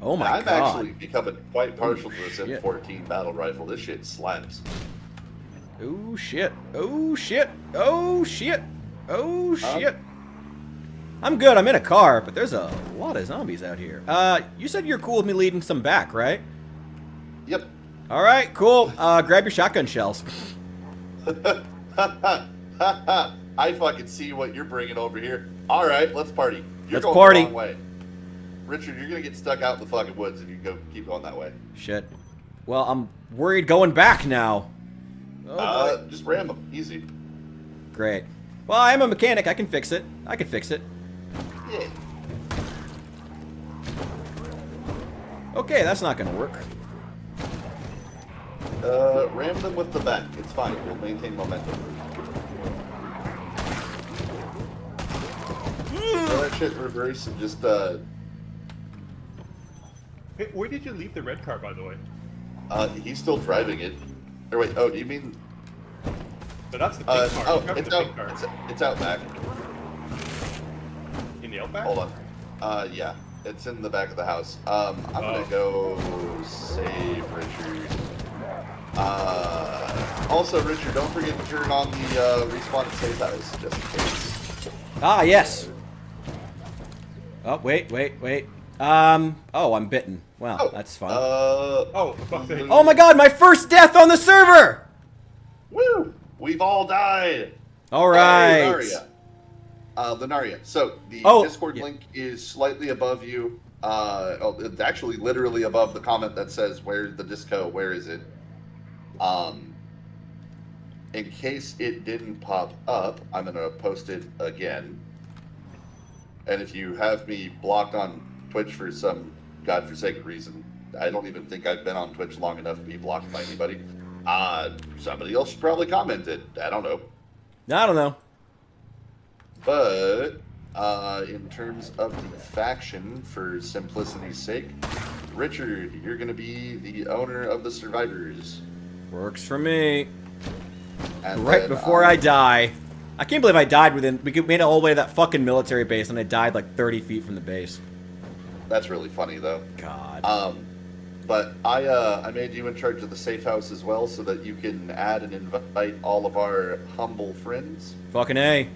Oh my I'm god. actually becoming quite partial to this M14 battle rifle. This shit slaps. Oh shit. Oh shit. Oh shit. Oh shit. I'm good. I'm in a car, but there's a lot of zombies out here. You said you're cool with me leading some back, right? Yep. Alright, cool. Grab your shotgun shells. I fucking see what you're bringing over here. All right, let's party. You're Let's going party. the wrong way. Richard, you're gonna get stuck out in the fucking woods if you keep going that way. Shit. Well, I'm worried going back now. Oh, boy. Just ram them. Easy. Great. Well, I am a mechanic. I can fix it. I can fix it. Yeah. Okay, that's not gonna work. Ram them with the back. It's fine. We'll maintain momentum. Throw that shit in reverse and just, Hey, where did you leave the red car, by the way? he's still driving it. Or wait, oh, do you mean... So that's the pink car. Oh, Remember it's the out. pink car. It's out back. In the outback? Hold on. Yeah. It's in the back of the house. I'm gonna go save Richard. Also, Richard, don't forget to turn on the respawn and safe house, just in case. Ah, yes. Oh, wait. Oh, I'm bitten. Wow, Oh, that's fun. Oh, for fuck's sake. Oh my god, my first death on the server! Woo! We've all died! Alright. Lunaria. So, the Oh, Discord yeah. link is slightly above you. It's actually literally above the comment that says, "Where's the disco? Where is it?" In case it didn't pop up, I'm gonna post it again. And if you have me blocked on Twitch for some godforsaken reason, I don't even think I've been on Twitch long enough to be blocked by anybody. Somebody else should probably comment it. I don't know. I don't know. But in terms of the faction, for simplicity's sake, Richard, you're going to be the owner of the survivors. Works for me. And Right then, before I die. I can't believe I died within... We made it all the way to that fucking military base, and I died like 30 feet from the base. That's really funny, though. God. But I made you in charge of the safe house as well, so that you can add and invite all of our humble friends. Fucking A.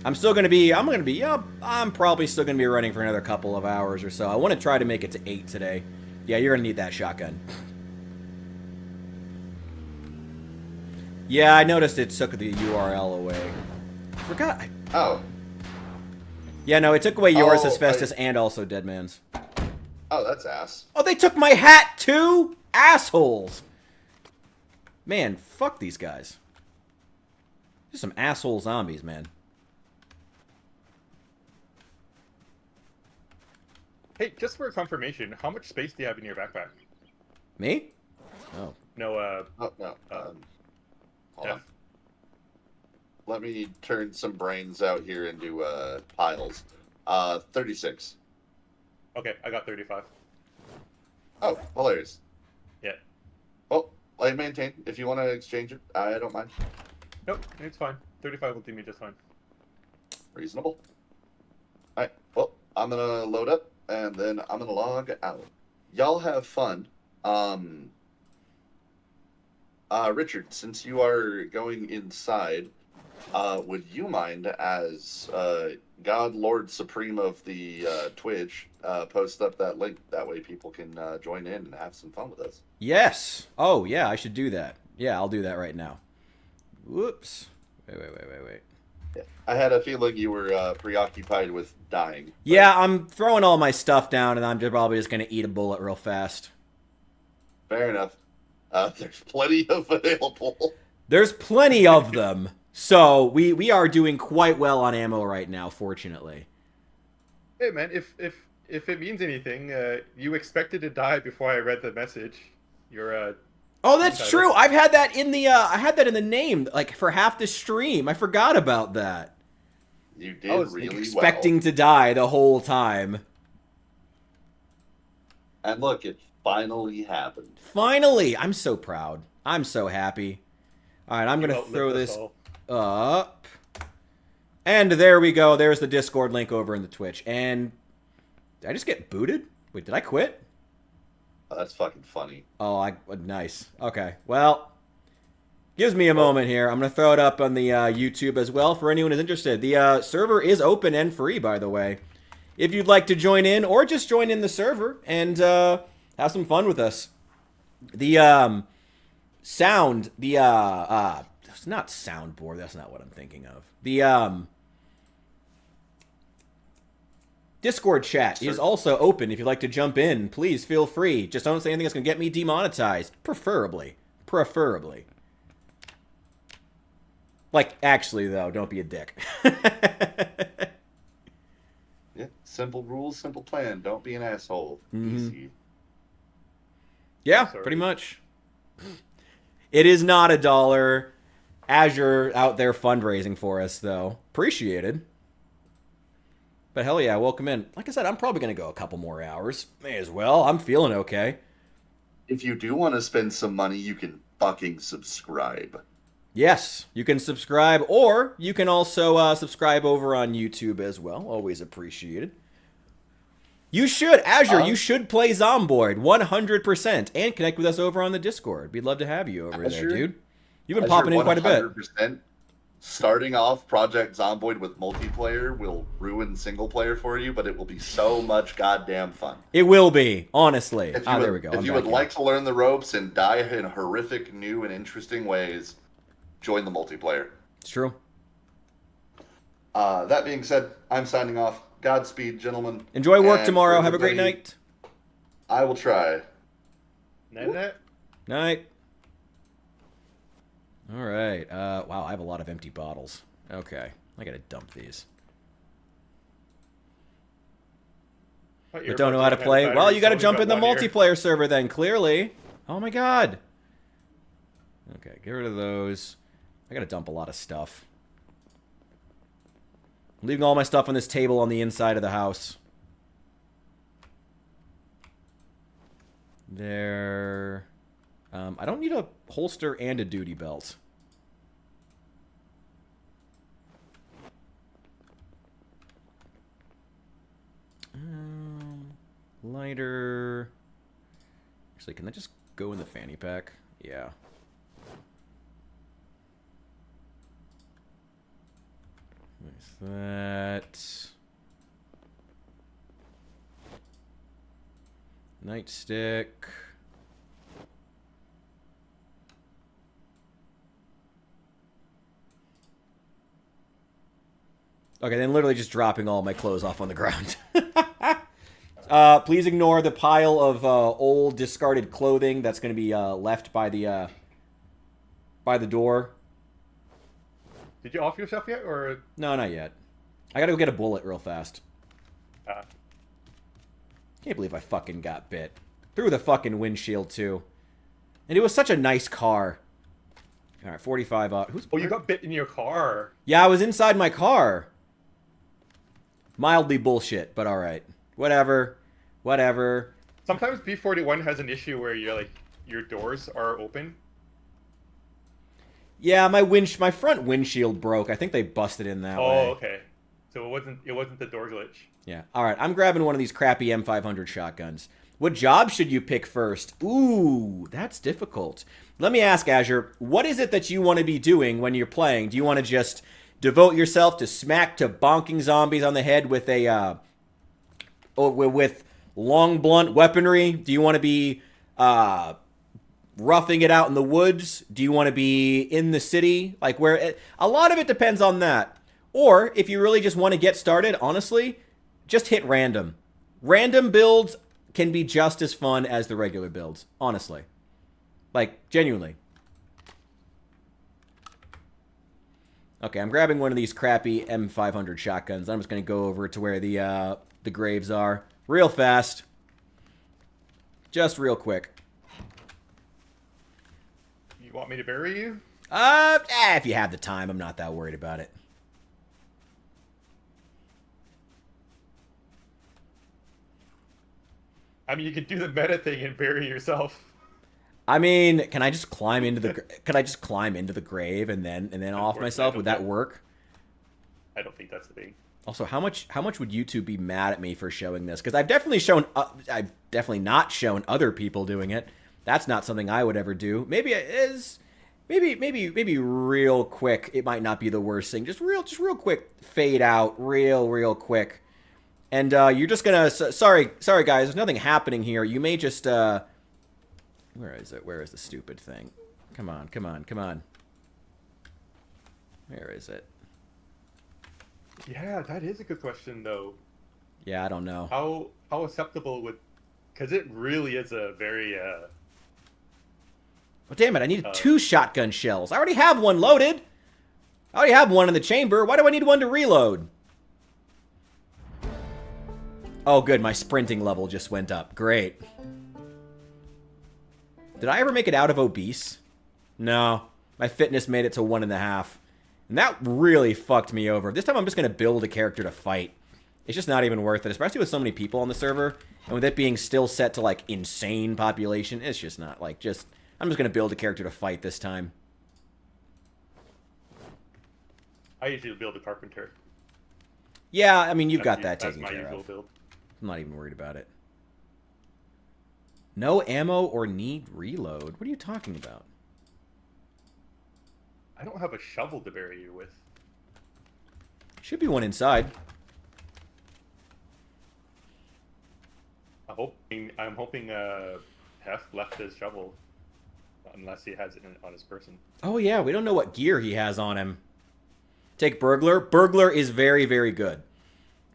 I'm still gonna be... I'm probably still gonna be running for another couple of hours or so. I want to try to make it to 8 today. Yeah, you're gonna need that shotgun. Yeah, I noticed it took the URL away. I forgot. Oh. Yeah, no, it took away yours, Oh, Hephaestus, and also Deadman's. Oh, that's ass. Oh, they took my hat too? Assholes. Man, fuck these guys. Just some asshole zombies, man. Hey, just for confirmation, how much space do you have in your backpack? Me? Oh. No, Oh, no. Hold Jeff? on. Let me turn some brains out here into piles. 36. Okay, I got 35. Oh, hilarious. Yeah. Well, I maintain. If you want to exchange it, I don't mind. Nope, it's fine. 35 will do me just fine. Reasonable. Alright, well, I'm gonna load up, and then I'm gonna log out. Y'all have fun. Richard, since you are going inside, would you mind, as God Lord Supreme of the Twitch, post up that link? That way people can join in and have some fun with us. Yes. Oh, yeah, I should do that. Yeah, I'll do that right now. Whoops. Wait. Yeah. I had a feeling you were preoccupied with dying. But... Yeah, I'm throwing all my stuff down, and I'm probably just going to eat a bullet real fast. Fair enough. There's plenty of available. There's plenty of them. So, we are doing quite well on ammo right now, fortunately. Hey man, if it means anything, you expected to die before I read the message. You're Oh, that's true. I've had that in the I had that in the name, like for half the stream. I forgot about that. You did I was really Expecting well. to die the whole time. And look, it finally happened. Finally, I'm so proud. I'm so happy. All right, I'm gonna throw this up, and there we go. There's the Discord link over in the Twitch. And did I just get booted? Wait, did I quit? Oh, that's fucking funny. Oh, nice. Okay, well, gives me a moment here. I'm going to throw it up on the YouTube as well for anyone who's interested. The server is open and free, by the way. If you'd like to join in or just join in the server and have some fun with us. The sound, the It's not soundboard. That's not what I'm thinking of. The Discord chat is also open. If you'd like to jump in, please feel free. Just don't say anything that's going to get me demonetized. Preferably. Like, actually, though, don't be a dick. Yeah, simple rules, simple plan. Don't be an asshole. Easy. Yeah, pretty much. It is not $1. Azure out there fundraising for us, though. Appreciated. But hell yeah, welcome in. Like I said, I'm probably going to go a couple more hours. May as well. I'm feeling okay. If you do want to spend some money, you can fucking subscribe. Yes, you can subscribe, or you can also subscribe over on YouTube as well. Always appreciated. You should, Azure, you should play Zomboid 100% and connect with us over on the Discord. We'd love to have you over there, dude. You've been popping in quite a bit. 100%. Starting off Project Zomboid with multiplayer will ruin single player for you, but it will be so much goddamn fun. It will be, honestly. There we go. If you would like to learn the ropes and die in horrific, new, and interesting ways, join the multiplayer. It's true. That being said, I'm signing off. Godspeed, gentlemen. Enjoy work tomorrow. Have a great night. I will try. Night. Night. All right. Wow, I have a lot of empty bottles. Okay. I gotta dump these. But don't know how to play? Well, you gotta jump in the multiplayer server then, clearly. Oh my god. Okay, get rid of those. I gotta dump a lot of stuff. I'm leaving all my stuff on this table on the inside of the house. There. I don't need a holster and a duty belt. Lighter. Actually, can that just go in the fanny pack? Yeah. There's that. Nightstick. Okay, then literally just dropping all my clothes off on the ground. Please ignore the pile of old discarded clothing that's going to be left by the door. Did you off yourself yet, or? No, not yet. I gotta go get a bullet real fast. Can't believe I fucking got bit. Through the fucking windshield, too. And it was such a nice car. Alright, 45 out. Oh, you got bit in your car. Yeah, I was inside my car. Mildly bullshit, but alright. Whatever. Sometimes B41 has an issue where you're like, your doors are open. Yeah, my front windshield broke. I think they busted in that way. Oh, okay. So it wasn't the door glitch. Yeah. All right, I'm grabbing one of these crappy M500 shotguns. What job should you pick first? Ooh, that's difficult. Let me ask, Azure, what is it that you want to be doing when you're playing? Do you want to just devote yourself to bonking zombies on the head with a with long blunt weaponry? Do you want to be roughing it out in the woods? Do you want to be in the city? Like a lot of it depends on that. Or if you really just want to get started, honestly, just hit random. Random builds can be just as fun as the regular builds, honestly. Like, genuinely. Okay, I'm grabbing one of these crappy M500 shotguns. I'm just going to go over to where the graves are. Real fast. Just real quick. You want me to bury you? If you have the time, I'm not that worried about it. I mean, you could do the meta thing and bury yourself. I mean, can I just climb into the grave and then off myself? Would that work? I don't think that's the thing. Also, how much would YouTube be mad at me for showing this? Because I've definitely not shown other people doing it. That's not something I would ever do. Maybe it is. Maybe real quick. It might not be the worst thing. Just real quick. Fade out. Real quick. And you're just gonna. Sorry, guys. There's nothing happening here. You may just. Where is it? Where is the stupid thing? Come on. Where is it? Yeah, that is a good question, though. Yeah, I don't know. How acceptable would... Because it really is a very... Oh, damn it, I needed 2 shotgun shells. I already have one loaded. I already have one in the chamber. Why do I need one to reload? Oh, good. My sprinting level just went up. Great. Did I ever make it out of obese? No. My fitness made it to 1.5. And that really fucked me over. This time I'm just going to build a character to fight. It's just not even worth it, especially with so many people on the server. And with it being still set to, like, insane population, it's just not, like, just... I'm just going to build a character to fight this time. I usually build a carpenter. Yeah, I mean, you've got that taken care of. That's my usual build. I'm not even worried about it. No ammo or need reload? What are you talking about? I don't have a shovel to bury you with. Should be one inside. I'm hoping Hef left his shovel. Unless he has it on his person. Oh, yeah, we don't know what gear he has on him. Take Burglar. Burglar is very, very good.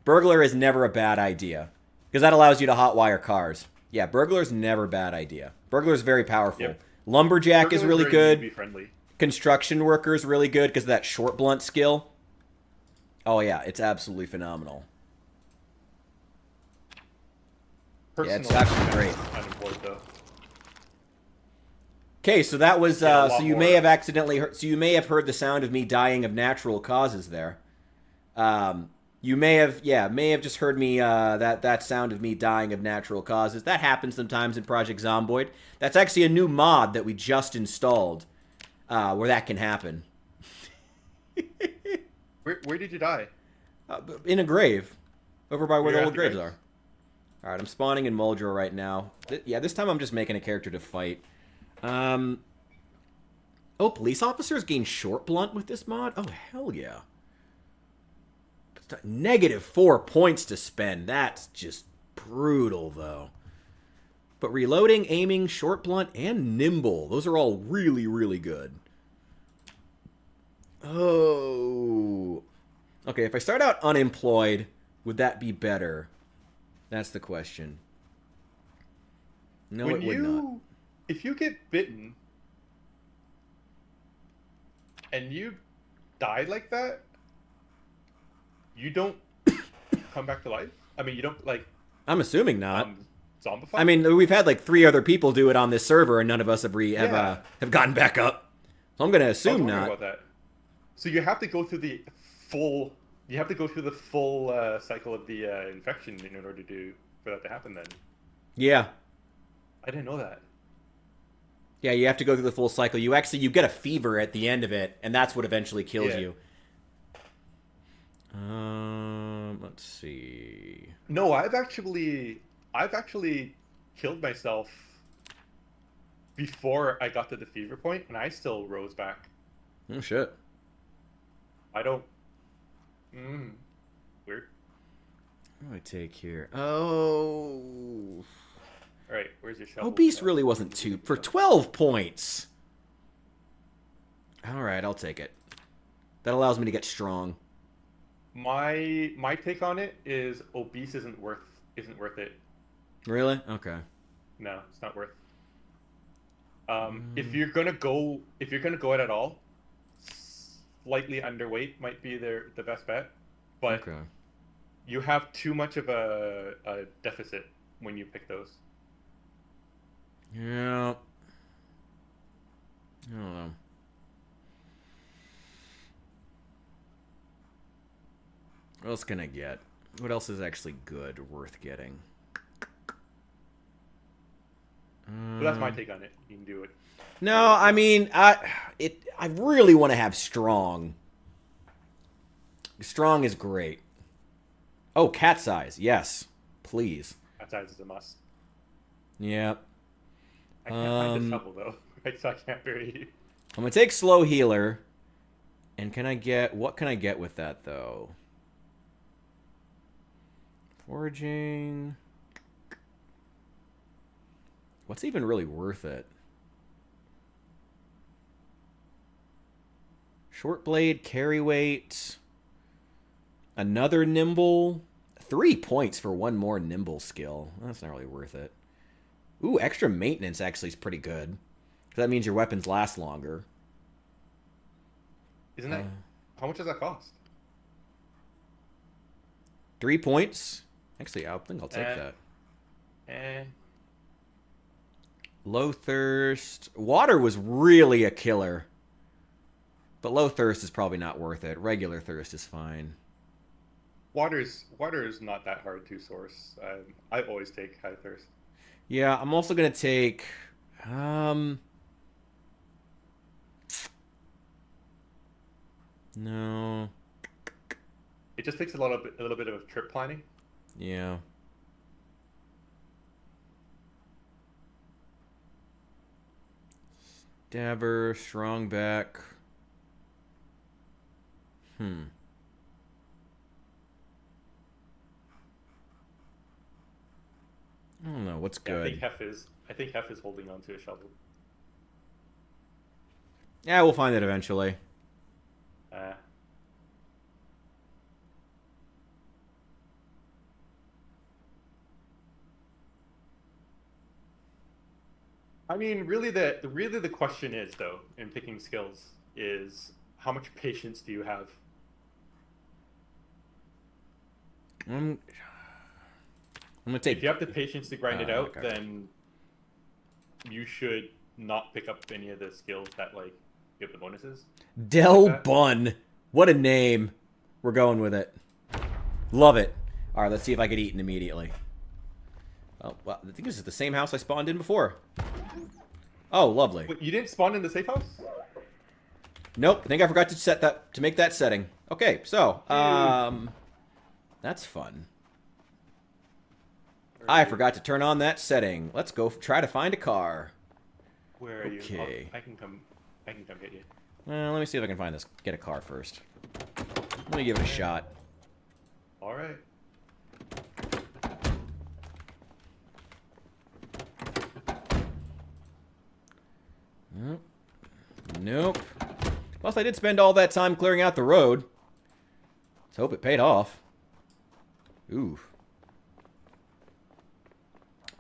Burglar is never a bad idea. Because that allows you to hotwire cars. Yeah, Burglar's never a bad idea. Burglar's very powerful. Yep. Lumberjack is really good. Friendly. Construction Worker is really good because of that short blunt skill. Oh, yeah, it's absolutely phenomenal. Yeah, it's actually great. Unemployed, though. Okay, so that was so you may have accidentally heard, so you may have heard the sound of me dying of natural causes there. You may have just heard me that sound of me dying of natural causes. That happens sometimes in Project Zomboid. That's actually a new mod that we just installed where that can happen. Where did you die? In a grave, over by where the old graves are. All right, I'm spawning in Muldrow right now. Yeah, this time I'm just making a character to fight. Oh, police officers gain short blunt with this mod? Oh, hell yeah. -4 points to spend. That's just brutal, though. But reloading, aiming, short blunt, and nimble. Those are all really, really good. Oh. Okay, if I start out unemployed, would that be better? That's the question. No, it would not. If you get bitten and you die like that, you don't come back to life? I mean, you don't, like... I'm assuming not. Zombify? I mean, we've had, like, 3 other people do it on this server, and none of us have gotten back up. So I'm going to assume not. About that. So you have to go through the full... You have to go through the full cycle of the infection in order for that to happen, then. Yeah. I didn't know that. Yeah, you have to go through the full cycle. You get a fever at the end of it, and that's what eventually kills you. Let's see. No, I've actually killed myself before I got to the fever point, and I still rose back. Oh shit. I don't. Weird. What do I take here? Oh. All right, where's your shovel? Obese really wasn't too... For 12 points! Alright, I'll take it. That allows me to get strong. My take on it is obese isn't worth it. Really? Okay. No, it's not worth. If you're gonna go it at all, slightly underweight might be the best bet. But okay. You have too much of a deficit when you pick those. Yeah. I don't know. What else can I get? What else is actually good, worth getting? Well, that's my take on it. You can do it. No, I mean, I really want to have strong. Strong is great. Oh, cat size. Yes. Please. Cat size is a must. Yep. I can't find the shovel, though. So I can't bury you. I'm going to take slow healer. And what can I get with that, though? Foraging. What's even really worth it? Short blade, carry weight. Another nimble. 3 points for one more nimble skill. That's not really worth it. Ooh, extra maintenance actually is pretty good. That means your weapons last longer. Isn't that... How much does that cost? 3 points. Actually, I think I'll take that. Low thirst. Water was really a killer. But low thirst is probably not worth it. Regular thirst is fine. Water is not that hard to source. I always take high thirst. Yeah, I'm also gonna take no. It just takes a little bit of trip planning. Yeah. Dabber, strong back. I don't know what's good. I think Hef is holding on to a shovel. Yeah, we'll find it eventually. I mean, really the question is, though, in picking skills, is how much patience do you have? I'm gonna take. If you have the patience to grind it out, okay. then you should not pick up any of the skills that like give the bonuses. Del Like Bun. What a name. We're going with it. Love it. All right, let's see if I get eaten immediately. Oh, well, I think this is the same house I spawned in before. Oh, lovely. Wait, you didn't spawn in the safe house? Nope, I think I forgot to set that to make that setting. Okay, so that's fun. I forgot to turn on that setting. Let's go try to find a car. Where are you? Okay. Oh, I can come get you. Well, let me see if I can find this. Get a car first. Let me give it a shot. All right. Nope. Nope. Plus, I did spend all that time clearing out the road. Let's hope it paid off. Ooh.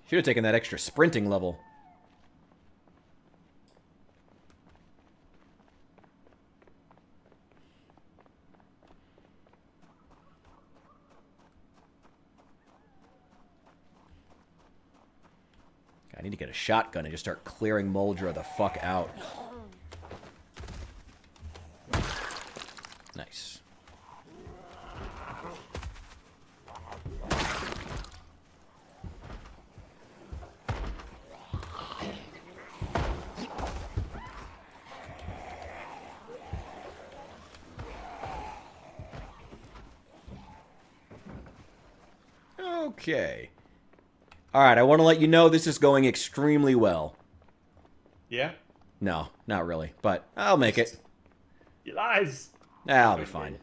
Should have taken that extra sprinting level. I need to get a shotgun and just start clearing Moldra the fuck out. Nice. Okay. Alright, I want to let you know this is going extremely well. Yeah? No, not really, but I'll make it. He lies! I'll be fine.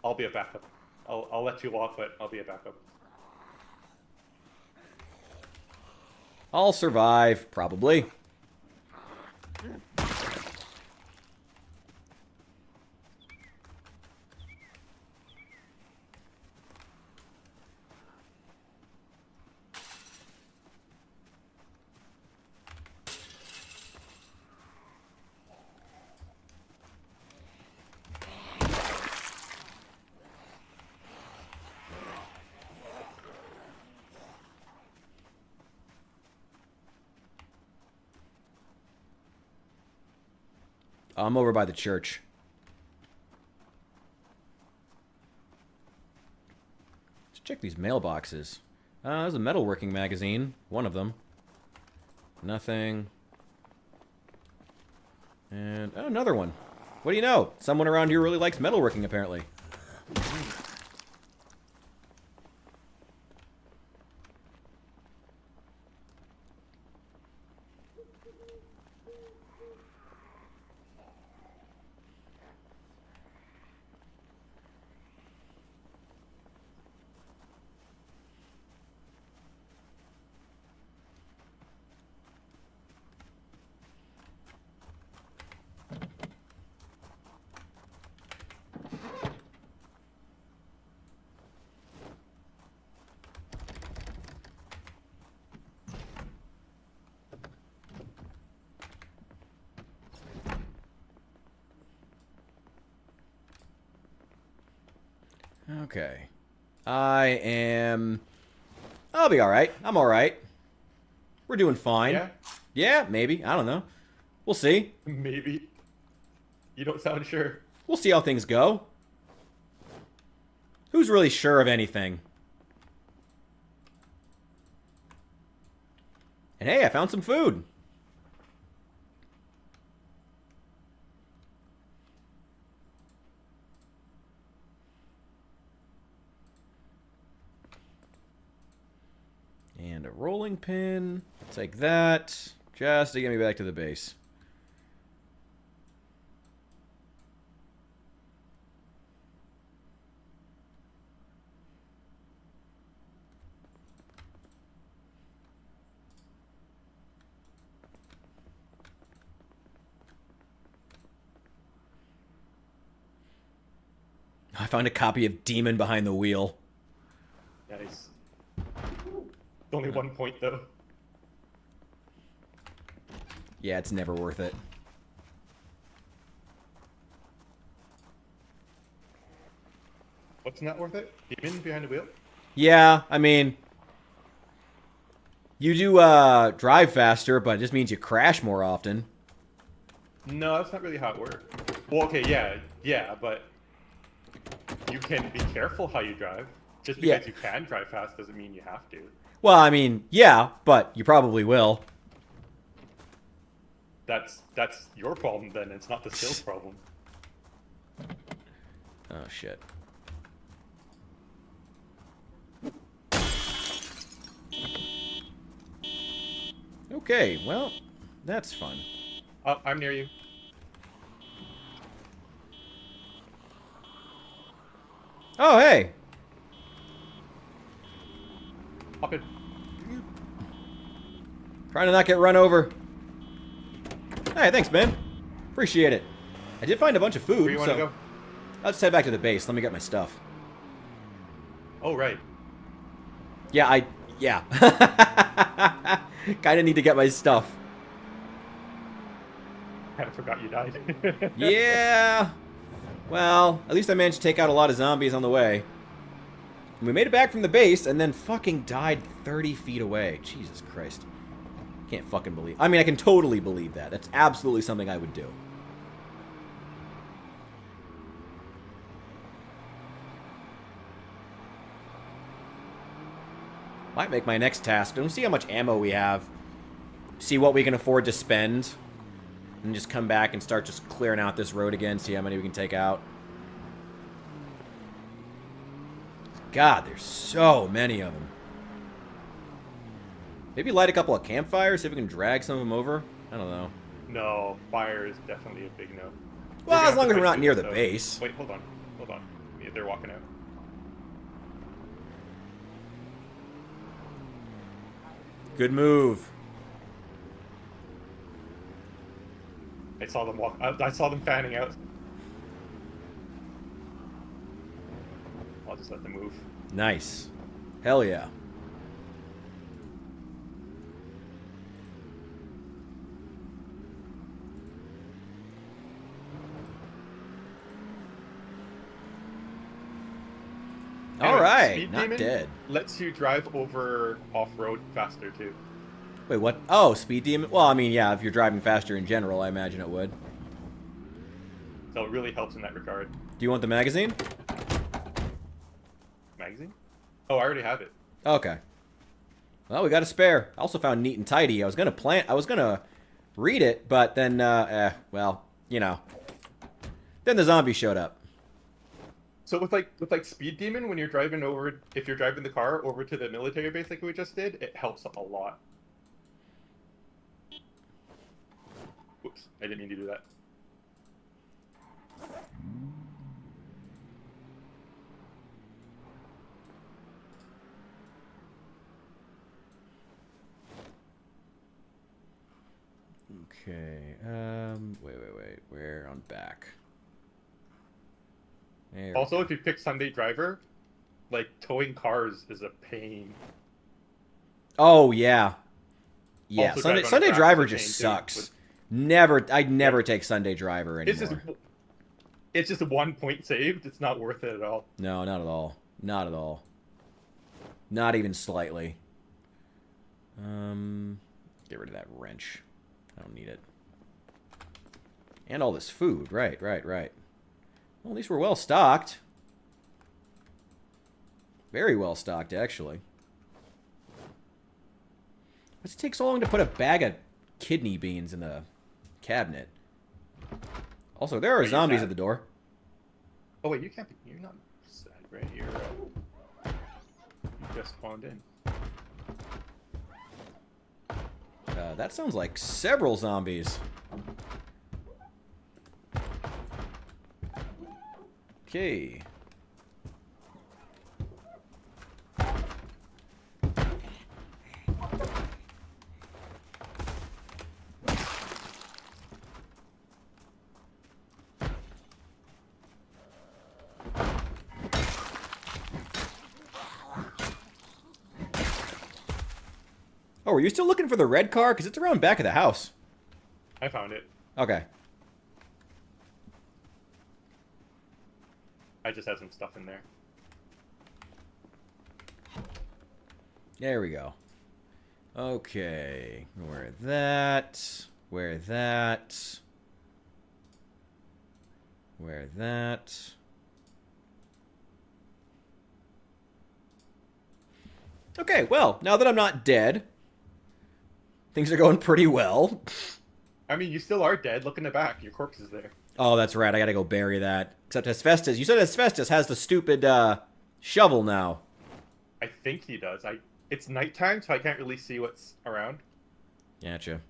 I'll be a backup. I'll let you walk, but I'll be a backup. I'll survive, probably. I'm over by the church. Let's check these mailboxes. There's a metalworking magazine. One of them. Nothing. And another one. What do you know? Someone around here really likes metalworking, apparently. Okay. I'll be alright. I'm alright. We're doing fine. Yeah? Yeah, maybe. I don't know. We'll see. Maybe. You don't sound sure. We'll see how things go. Who's really sure of anything? And hey, I found some food. And a rolling pin. Take that. Just to get me back to the base. I found a copy of Demon Behind the Wheel. Nice. Only 1 point, though. Yeah, it's never worth it. What's not worth it? Demon Behind the Wheel? Yeah, I mean, you do drive faster, but it just means you crash more often. No, that's not really how it works. Well, okay, yeah, but you can be careful how you drive. Just because you can drive fast doesn't mean you have to. Well, I mean, yeah, but you probably will. That's your problem then. It's not the skills problem. Oh, shit. Okay, well, that's fun. Oh, I'm near you. Oh, hey! Hop in. Trying to not get run over. Hey, thanks, man. Appreciate it. I did find a bunch of food, Where you want to go? I'll just head back to the base. Let me get my stuff. Oh, right. Yeah. Kinda need to get my stuff. I forgot you died. Yeah. Well, at least I managed to take out a lot of zombies on the way. And we made it back from the base and then fucking died 30 feet away. Jesus Christ. Can't fucking believe. I mean, I can totally believe that. That's absolutely something I would do. Might make my next task. Don't see how much ammo we have. See what we can afford to spend. And just come back and start just clearing out this road again. See how many we can take out. God, there's so many of them. Maybe light a couple of campfires, see if we can drag some of them over. I don't know. No, fire is definitely a big no. Well, as long as we're not near the base. Wait, hold on. Yeah, they're walking out. Good move. I saw them walk. I saw them fanning out. I'll just let them move. Nice. Hell yeah. All right, not Demon dead. Lets you drive over off-road faster too. Wait, what? Oh, Speed Demon? Well, I mean, yeah, if you're driving faster in general, I imagine it would. So it really helps in that regard. Do you want the magazine? Magazine? Oh, I already have it. Okay. Well, we got a spare. I also found Neat and Tidy. I was gonna read it, but then, well, you know. Then the zombie showed up. So with Speed Demon, when you're driving over, if you're driving the car over to the military base like we just did, it helps a lot. Oops, I didn't mean to do that. Okay, wait, we're on back. There. Also, if you pick Sunday Driver, like, towing cars is a pain. Oh, yeah. Yeah, Also Sunday Driver is a just pain, too, sucks. I'd never take Sunday Driver It's anymore. just, it's just 1 point saved. It's not worth it at all. No, not at all. Not at all. Not even slightly. Get rid of that wrench. I don't need it. And all this food. Right. Well, at least we're well stocked. Very well stocked, actually. What's it take so long to put a bag of kidney beans in the cabinet? Also, there are zombies at the door. Oh wait, you can't be. You're not sad, right? You just spawned in. That sounds like several zombies. Okay. Oh, are you still looking for the red car? Because it's around back of the house. I found it. Okay. I just had some stuff in there. There we go. Okay. Where that. Where that. Where that. Okay, well, now that I'm not dead, things are going pretty well. I mean, you still are dead. Look in the back. Your corpse is there. Oh, that's right. I gotta go bury that. Except Hephaestus. You said Hephaestus has the stupid shovel now. I think he does. It's nighttime, so I can't really see what's around. Gotcha.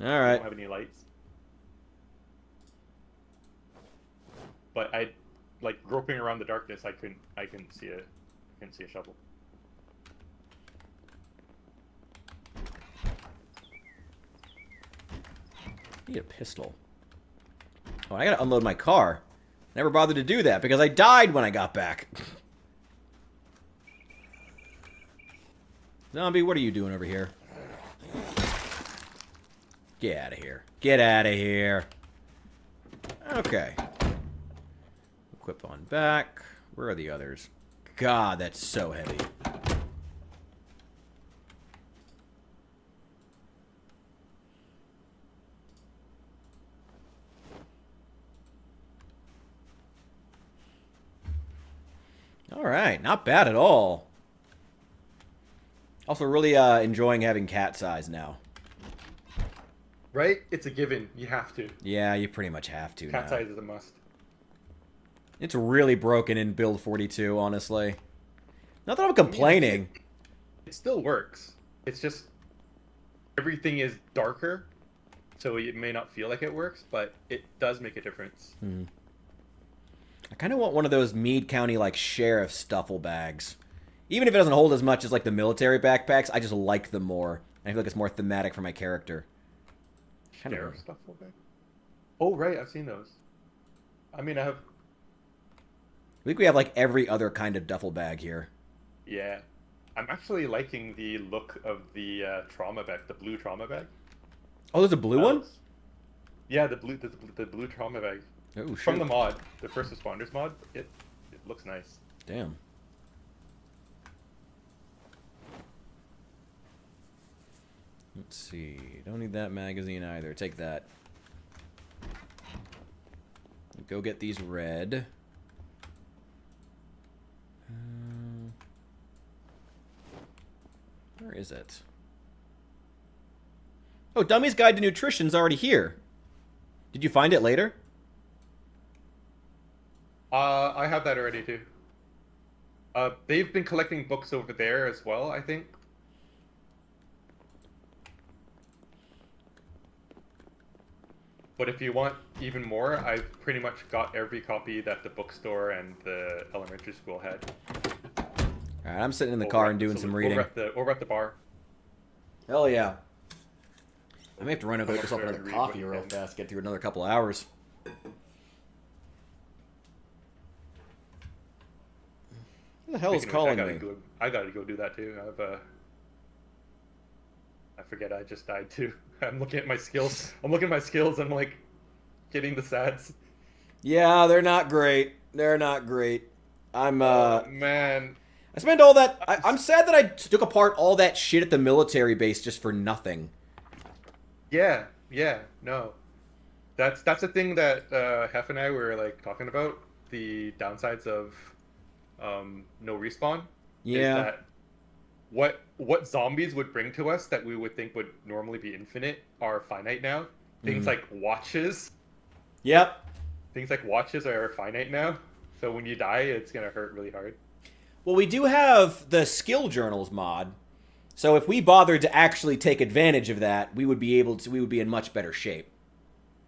All I right. don't have any lights. But I, like, groping around the darkness, I couldn't see a shovel. I need a pistol. Oh, I gotta unload my car. Never bothered to do that because I died when I got back. Zombie, what are you doing over here? Get out of here. Get out of here. Okay. Equip on back. Where are the others? God, that's so heavy. Alright, not bad at all. Also really enjoying having cat's eyes now. Right? It's a given. You have to. Yeah, you pretty much have to Cat's now. eyes is a must. It's really broken in build 42, honestly. Not that I'm complaining. It still works. It's just everything is darker, so it may not feel like it works, but it does make a difference. I kind of want one of those Meade County, like, sheriff duffel bags. Even if it doesn't hold as much as, like, the military backpacks, I just like them more. I feel like it's more thematic for my character. Sheriff stuff, okay. Oh, right, I've seen those. I mean, I think we have, like, every other kind of duffel bag here. Yeah. I'm actually liking the look of the trauma bag, the blue trauma bag. Oh, there's a blue one? Yeah, the blue trauma bag. Oh, shoot. From the mod, the First Responders mod, it looks nice. Damn. Let's see. Don't need that magazine either. Take that. Go get these red. Where is it? Oh, Dummy's Guide to Nutrition's already here. Did you find it later? I have that already too. They've been collecting books over there as well, I think. But if you want even more, I've pretty much got every copy that the bookstore and the elementary school had. Alright, I'm sitting in the car and doing some reading. Over at the bar. Hell yeah. I may have to run and go get myself another coffee real fast, get through another couple hours. Who the hell is calling me? I gotta go do that too. I forget I just died too. I'm looking at my skills. I'm like getting the sads. Yeah, they're not great. They're not great. I'm Man, I spent all that. I'm sad that I took apart all that shit at the military base just for nothing. yeah, no. That's the thing that Hef and I were like talking about. The downsides of no respawn. Yeah. Is that what zombies would bring to us that we would think would normally be infinite are finite now. Things like watches. Yep. Things like watches are finite now. So when you die, it's gonna hurt really hard. Well, we do have the skill journals mod. So if we bothered to actually take advantage of that, we would be in much better shape.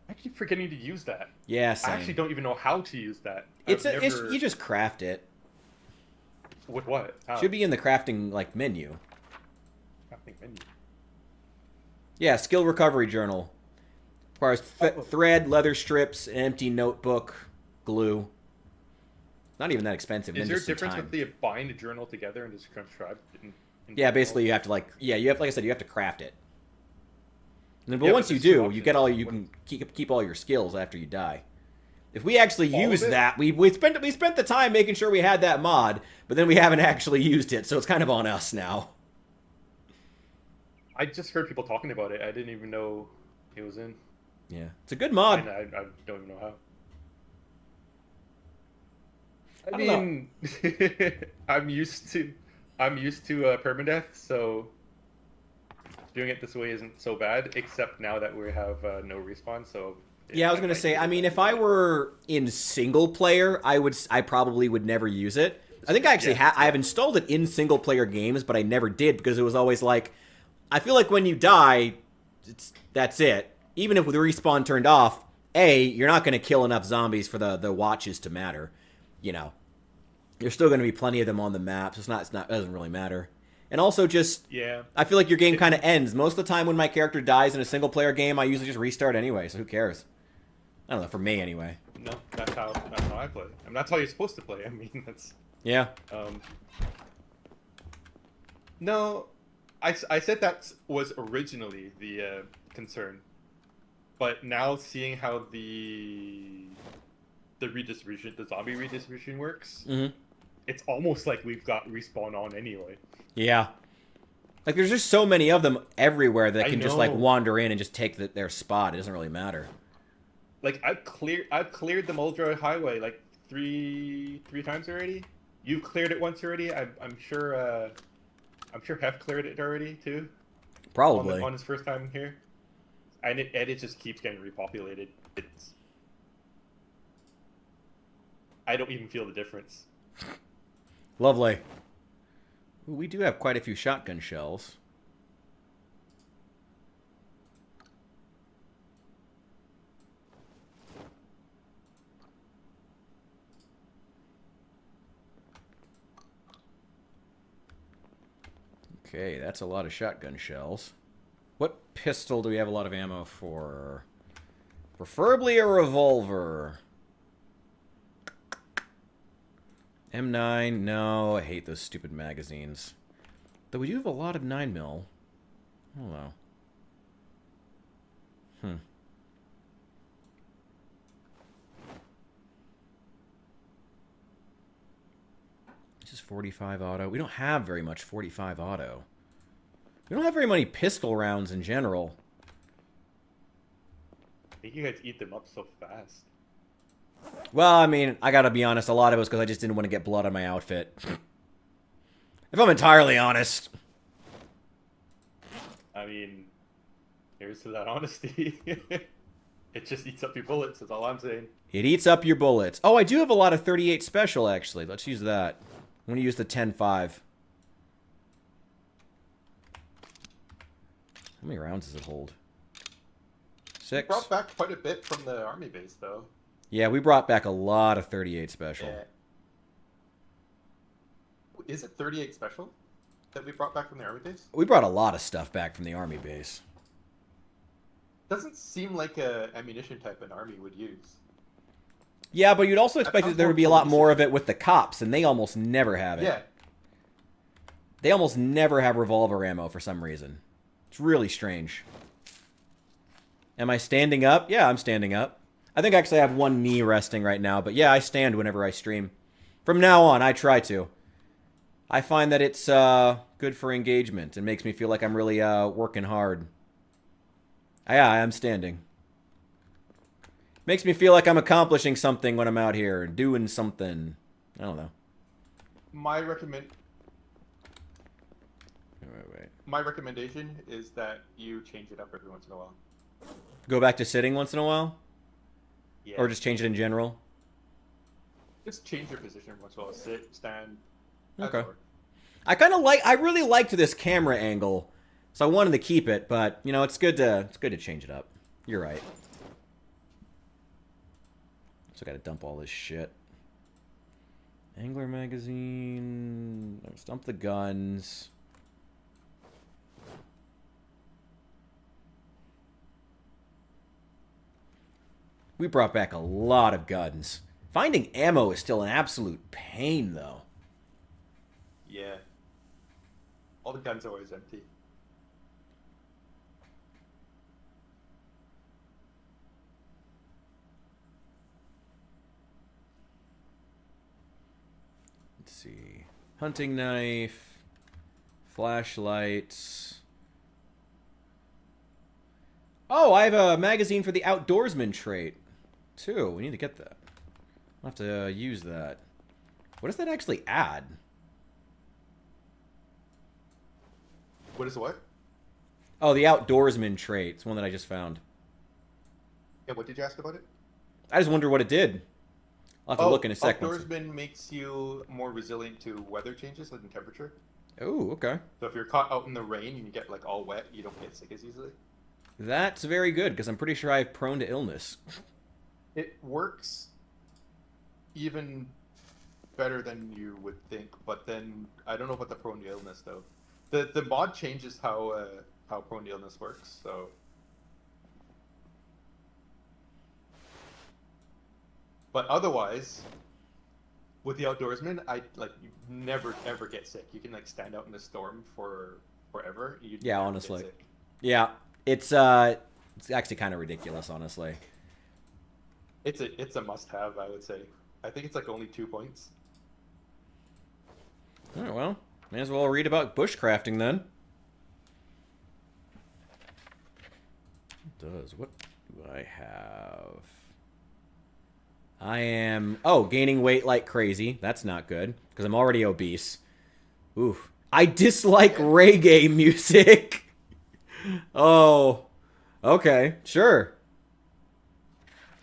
I keep forgetting to use that. Yeah, same. I actually don't even know how to use that. It's you just craft it. With what? How? Should be in the crafting like menu. Crafting menu. Yeah, skill recovery journal. Requires thread, leather strips, an empty notebook, glue. Not even that expensive. Is there a difference with the bind journal together and just transcribe? Yeah, basically you have to like I said, you have to craft it. And then, but once you do, you get you can keep all your skills after you die. If we actually use that, we spent the time making sure we had that mod, but then we haven't actually used it, so it's kind of on us now. I just heard people talking about it. I didn't even know it was in. Yeah, it's a good mod. I don't even know how. I don't mean, I'm used to permadeath, so doing it this way isn't so bad. Except now that we have no respawn, so. Yeah, I was gonna say. I mean, if I were in single player, I probably would never use it. I think I actually I have installed it in single player games, but I never did because it was always like, I feel like when you die, that's it. Even if with the respawn turned off, you're not gonna kill enough zombies for the watches to matter. You know, there's still gonna be plenty of them on the map, so it doesn't really matter. And also just, I feel like your game kind of ends. Most of the time when my character dies in a single player game, I usually just restart anyway, so who cares? I don't know, for me anyway. No, that's how I play. I mean, that's how you're supposed to play. I mean, that's... Yeah. No, I said that was originally the concern. But now seeing how the redistribution, the zombie redistribution works, it's almost like we've got respawn on anyway. Yeah. Like, there's just so many of them everywhere that can just, like, wander in and just take their spot. It doesn't really matter. Like, I've cleared the Muldrow Highway, like, three times already. You've cleared it once already. I'm sure Hef cleared it already, too. Probably. On his first time here. And it just keeps getting repopulated. I don't even feel the difference. Lovely. Ooh, we do have quite a few shotgun shells. Okay, that's a lot of shotgun shells. What pistol do we have a lot of ammo for? Preferably a revolver. M9, no, I hate those stupid magazines. Though we do have a lot of 9mm. Hello. This is 45 auto. We don't have very much 45 auto. We don't have very many pistol rounds in general. I think you guys eat them up so fast. Well, I mean, I gotta be honest, a lot of it was because I just didn't want to get blood on my outfit. If I'm entirely honest. I mean, here's to that honesty. It just eats up your bullets, is all I'm saying. It eats up your bullets. Oh, I do have a lot of 38 special, actually. Let's use that. I'm gonna use the 10.5. How many rounds does it hold? 6. You brought back quite a bit from the army base, though. Yeah, we brought back a lot of 38 special. Yeah. Is it 38 special that we brought back from the army base? We brought a lot of stuff back from the army base. Doesn't seem like a ammunition type an army would use. Yeah, but you'd also expect that there would be a lot more of it with the cops, and they almost never have it. Yeah. They almost never have revolver ammo for some reason. It's really strange. Am I standing up? Yeah, I'm standing up. I think actually I have one knee resting right now, but yeah, I stand whenever I stream. From now on, I try to. I find that it's good for engagement and makes me feel like I'm really working hard. Yeah, I am standing. Makes me feel like I'm accomplishing something when I'm out here, doing something. I don't know. My recommendation is that you change it up every once in a while. Go back to sitting once in a while? Yeah. Or just change it in general? Just change your position once in a while. Sit, stand. Okay. I really liked this camera angle, so I wanted to keep it, but you know, it's good to change it up. You're right. So I gotta dump all this shit. Angler magazine. Let's dump the guns. We brought back a lot of guns. Finding ammo is still an absolute pain, though. Yeah. All the guns are always empty. Let's see. Hunting knife. Flashlights. Oh, I have a magazine for the outdoorsman trait, too. We need to get that. I'll have to use that. What does that actually add? What is what? Oh, the outdoorsman trait. It's one that I just found. Yeah, what did you ask about it? I just wonder what it did. I'll have to look in a second. Outdoorsman makes you more resilient to weather changes, like in temperature. Oh, okay. So if you're caught out in the rain and you get like all wet, you don't get sick as easily. That's very good, because I'm pretty sure I'm prone to illness. It works even better than you would think, but then I don't know about the prone to illness though. The mod changes how prone to illness works, so. But otherwise, with the outdoorsman, you never ever get sick. You can like stand out in the storm for forever. Yeah, honestly. Yeah, it's actually kind of ridiculous, honestly. It's a must-have, I would say. I think it's like only 2 points. Oh, well, may as well read about bushcrafting then. It does. What do I have? I am... Oh, gaining weight like crazy. That's not good, because I'm already obese. Oof. I dislike reggae music. Oh. Okay, sure.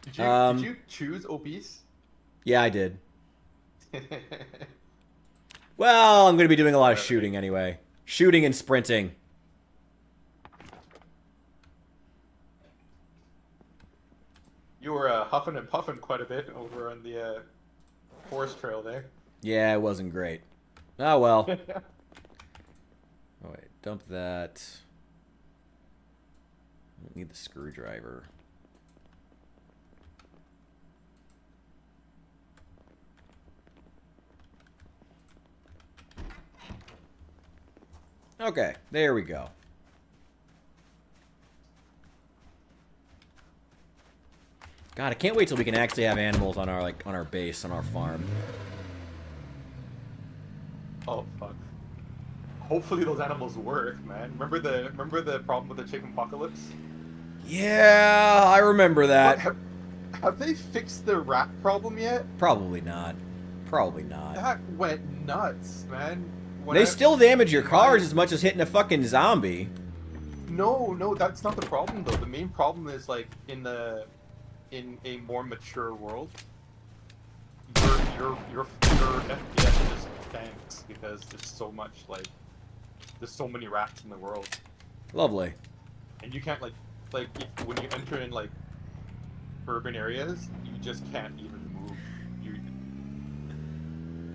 Did you choose obese? Yeah, I did. Well, I'm going to be doing a lot of shooting anyway. Shooting and sprinting. You were huffing and puffing quite a bit over on the forest trail there. Yeah, it wasn't great. Oh, well. Oh, wait. Dump that. I don't need the screwdriver. Okay, there we go. God, I can't wait till we can actually have animals on our base, on our farm. Oh fuck. Hopefully those animals work, man. Remember the problem with the chicken apocalypse? Yeah, I remember that. Have they fixed the rat problem yet? Probably not. Probably not. That went nuts, man. They still damage your cars as much as hitting a fucking zombie. No, that's not the problem though. The main problem is like in a more mature world, your FPS just tanks because there's so many rats in the world. Lovely. And you can't when you enter in like urban areas, you just can't even move.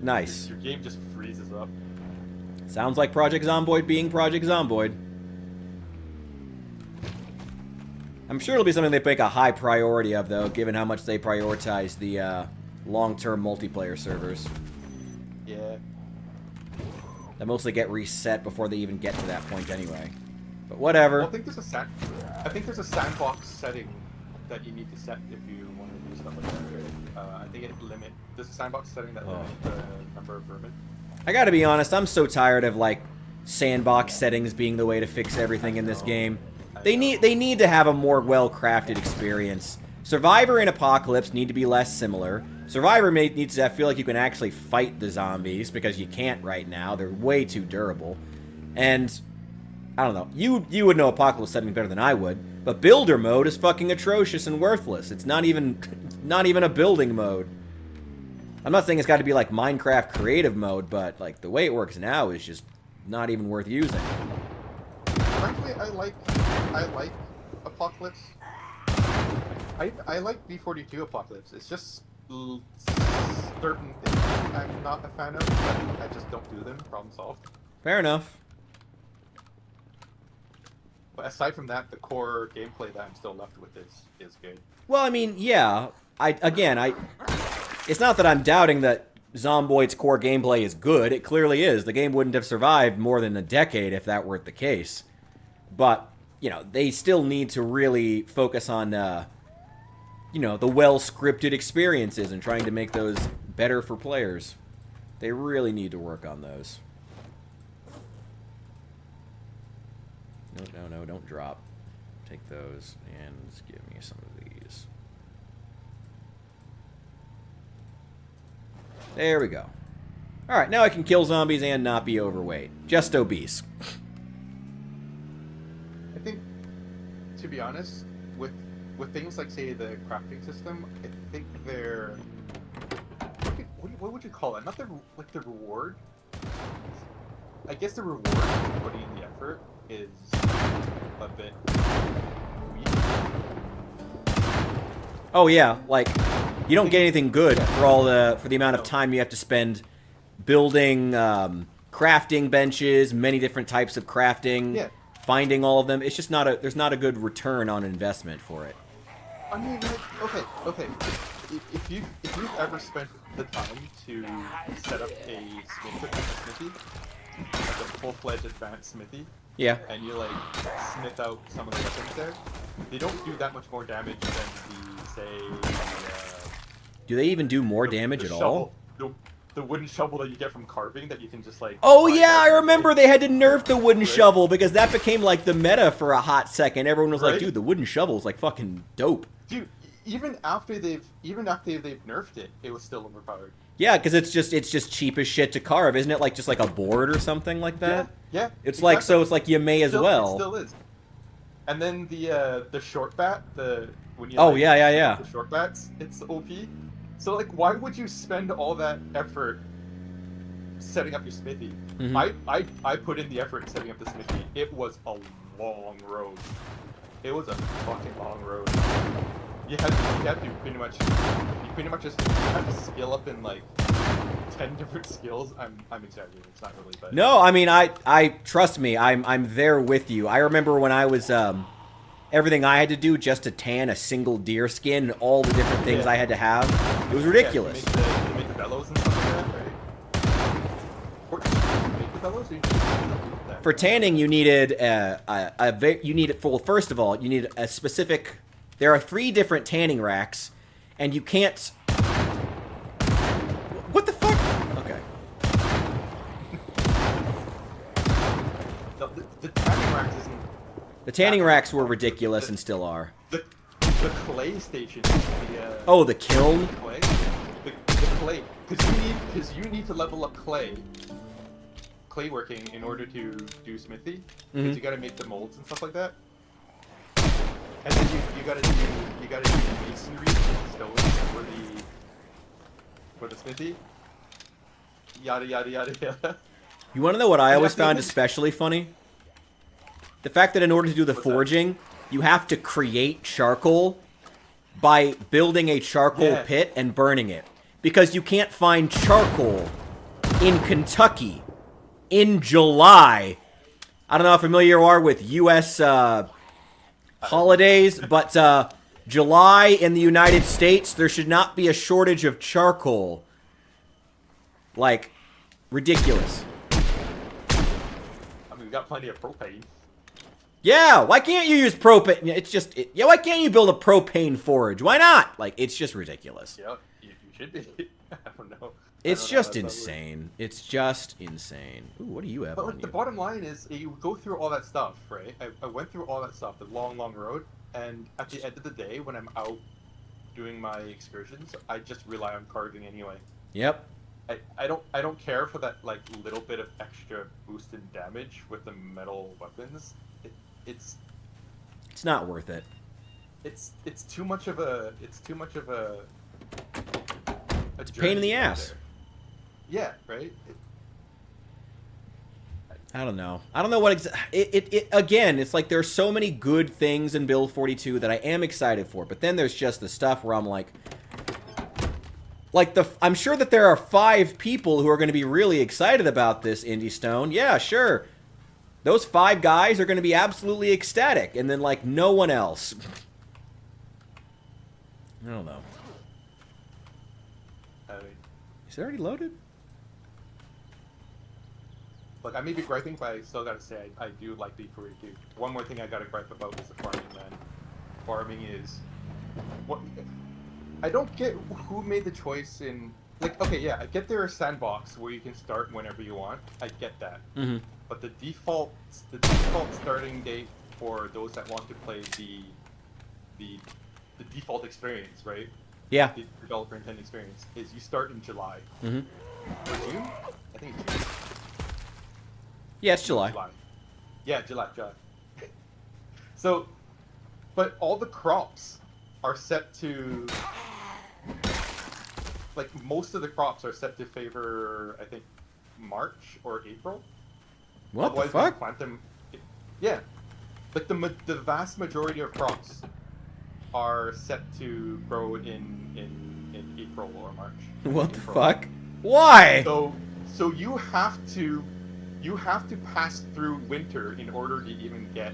Nice. Your game just freezes up. Sounds like Project Zomboid being Project Zomboid. I'm sure it'll be something they make a high priority of, though, given how much they prioritize the long-term multiplayer servers. Yeah. That mostly get reset before they even get to that point anyway. But whatever. Well, I think there's a sandbox setting that you need to set if you want to do stuff like that. Right? I think it limit. There's a sandbox setting that limits the number of vermin. I gotta be honest, I'm so tired of, like, sandbox settings being the way to fix everything in this game. They need to have a more well-crafted experience. Survivor and Apocalypse need to be less similar. Survivor needs to feel like you can actually fight the zombies, because you can't right now. They're way too durable. And, I don't know, you would know Apocalypse setting better than I would, but Builder mode is fucking atrocious and worthless. It's not even a building mode. I'm not saying it's got to be like Minecraft creative mode, but like the way it works now is just not even worth using. Frankly, I like Apocalypse. I like B42 Apocalypse. It's just certain things I'm not a fan of, but I just don't do them. Problem solved. Fair enough. But aside from that, the core gameplay that I'm still left with is good. Well, I mean, yeah. It's not that I'm doubting that Zomboid's core gameplay is good. It clearly is. The game wouldn't have survived more than a decade if that weren't the case. But, you know, they still need to really focus on, you know, the well-scripted experiences and trying to make those better for players. They really need to work on those. No, don't drop. Take those and give me some of these. There we go. Alright, now I can kill zombies and not be overweight. Just obese. I think, to be honest, with things like, say, the crafting system, I think they're... What would you call it? Not the reward? I guess the reward for putting in the effort is a bit weak. Oh yeah, like, you don't get anything good for the amount of time you have to spend building crafting benches, many different types of crafting, finding all of them. It's just there's not a good return on investment for it. I mean, like, okay. If you've ever spent the time to set up a smithy, like a full-fledged advanced smithy, yeah, and you like smith out some of the weapons there, they don't do that much more damage than the, say, do they even do more damage at all? The wooden shovel that you get from carving that you can just like... Oh yeah, I remember they had to nerf the wooden shovel because that became like the meta for a hot second. Everyone was like, dude, the wooden shovel is like fucking dope. Dude, even after they've nerfed it, it was still overpowered. Yeah, because it's just cheap as shit to carve, isn't it? Like just like a board or something like that. Yeah. It's exactly. Like so. It's like you may as well. It still is. And then the short bat, when you yeah. The short bats, it's OP. So like, why would you spend all that effort setting up your smithy? Mm-hmm. I put in the effort in setting up the smithy. It was a long road. It was a fucking long road. You had to pretty much just have to skill up in like 10 different skills. I'm exaggerating. It's not really, but no, I mean I trust me. I'm there with you. I remember when I was everything I had to do just to tan a single deer skin and all the different things I had to have. It was ridiculous. Yeah, you make the bellows and stuff like that, right? Or did you make the bellows, or you just that? For tanning, you needed first of all, you need a specific. There are 3 different tanning racks, and you can't. What the fuck? Okay. The tanning racks isn't. The tanning racks were ridiculous and still are. The clay station. Oh, the kiln. Clay. The clay, because you need to level up clay working in order to do smithy. Because you got to make the molds and stuff like that. And then you gotta do masonry and stone for the smithy. Yada yada yada yada. You want to know what I always found especially funny? The fact that in order to do the forging, you have to create charcoal by building a charcoal pit and burning it. Because you can't find charcoal in Kentucky in July. I don't know how familiar you are with U.S. holidays, but July in the United States, there should not be a shortage of charcoal. Like, ridiculous. I mean, we got plenty of propane. Yeah, why can't you use propane? It's just, yeah, why can't you build a propane forge? Why not? Like, it's just ridiculous. Yeah, you should be. I don't know. It's just insane. It's just insane. Ooh, what do you have But on like, you? the bottom line is, you go through all that stuff, right? I went through all that stuff, the long, long road, and at the end of the day, when I'm out doing my excursions, I just rely on carving anyway. Yep. I don't care for that like little bit of extra boost in damage with the metal weapons. It's not worth it. It's too much of a Pain in the ass. there. Yeah, right. I don't know. I don't know what again, it's like there's so many good things in Build 42 that I am excited for, but then there's just the stuff where I'm like I'm sure that there are 5 people who are going to be really excited about this Indie Stone. Yeah, sure. Those 5 guys are going to be absolutely ecstatic, and then like no one else. I don't know. Is it already loaded? Look, I may be griping, but I still gotta say I do like the 42. One more thing I gotta gripe about is the farming, man. Farming is what I don't get who made the choice in like. Okay, yeah, I get there a sandbox where you can start whenever you want. I get that. Mm-hmm. But the default starting date for those that want to play the default experience, right? Yeah. The developer intent experience is you start in July. Mm-hmm. Or June? I think it's June. Yeah, it's July. Yeah, July. So, but all the crops are set to, like, most of the crops are set to favor, I think, March or April. What Otherwise, the fuck? we plant them. Yeah, like the vast majority of crops are set to grow in April or March. What the fuck? Why? So you have to pass through winter in order to even get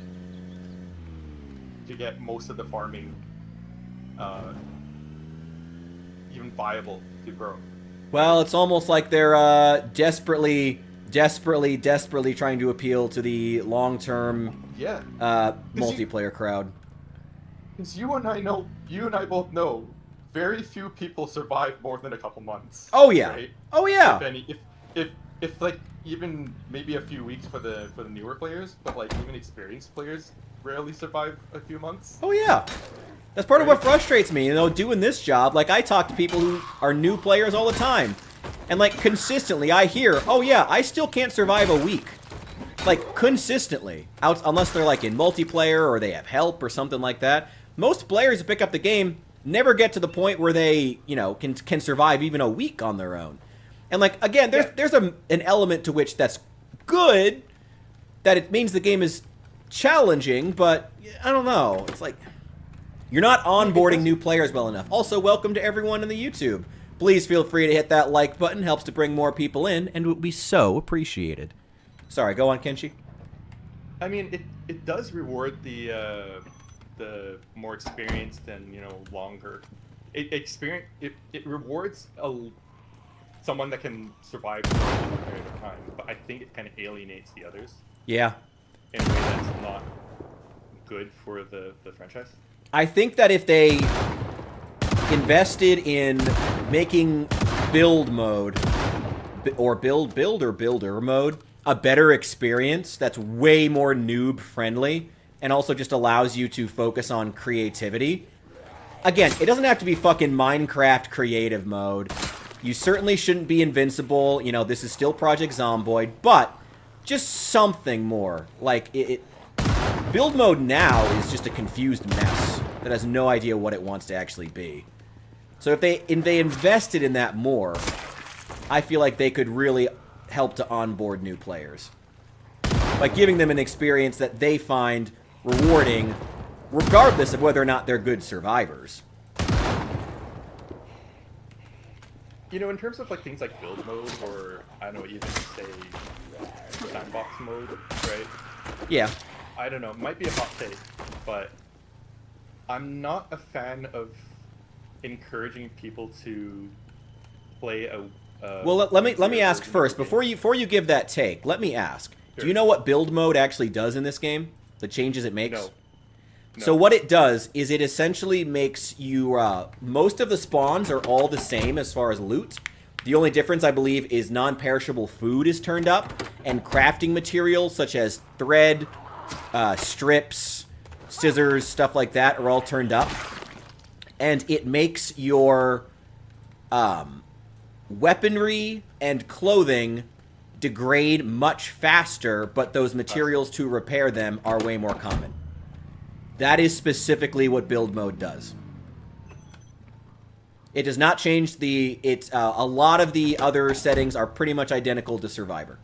most of the farming even viable to grow. Well, it's almost like they're desperately trying to appeal to the long-term Yeah. multiplayer crowd. Because you and I both know, very few people survive more than a couple months. Oh yeah. Right? Oh yeah. If any, if like even maybe a few weeks for the newer players, but like even experienced players rarely survive a few months. Oh yeah. That's part of what frustrates me, doing this job. Like, I talk to people who are new players all the time. And, like, consistently I hear, oh yeah, I still can't survive a week. Like, consistently. Unless they're, like, in multiplayer or they have help or something like that. Most players who pick up the game never get to the point where they, can survive even a week on their own. And, like, again, there's an element to which that's good, that it means the game is challenging, but I don't know. It's like, you're not onboarding new players well enough. Also, welcome to everyone in the YouTube. Please feel free to hit that like button. Helps to bring more people in, and would be so appreciated. Sorry, go on, Kenshi. I mean, it does reward the more experienced and longer. It rewards someone that can survive for a long period of time, but I think it kind of alienates the others. Yeah. In a way that's not good for the franchise. I think that if they invested in making build mode, or builder mode, a better experience that's way more noob friendly, and also just allows you to focus on creativity. Again, it doesn't have to be fucking Minecraft creative mode. You certainly shouldn't be invincible. This is still Project Zomboid, but just something more. Like, build mode now is just a confused mess that has no idea what it wants to actually be. So if they invested in that more, I feel like they could really help to onboard new players. By giving them an experience that they find rewarding, regardless of whether or not they're good survivors. In terms of like things like build mode, or I don't know, even say sandbox mode, right? Yeah. I don't know, it might be a hot take, but I'm not a fan of encouraging people to play a. Well, let me ask first before you give that take. Let me ask: Sure. Do you know what build mode actually does in this game? The changes it makes? No. So what it does is it essentially makes you, most of the spawns are all the same as far as loot. The only difference, I believe, is non-perishable food is turned up, and crafting materials such as thread, strips, scissors, stuff like that are all turned up. And it makes your weaponry and clothing degrade much faster, but those materials to repair them are way more common. That is specifically what build mode does. It does not change the... a lot of the other settings are pretty much identical to Survivor.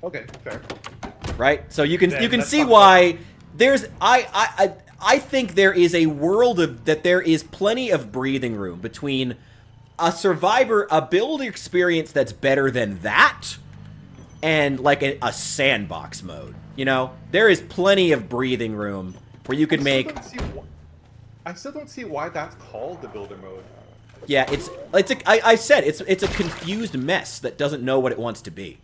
Okay, fair. Right? So you can see not why there's... I think there is a world of... that there is plenty of breathing room between a Survivor, a build experience that's better than that, and like a sandbox mode. You know, there is plenty of breathing room where you could make. I still don't see why that's called the builder mode. Yeah, I said it's a confused mess that doesn't know what it wants to be,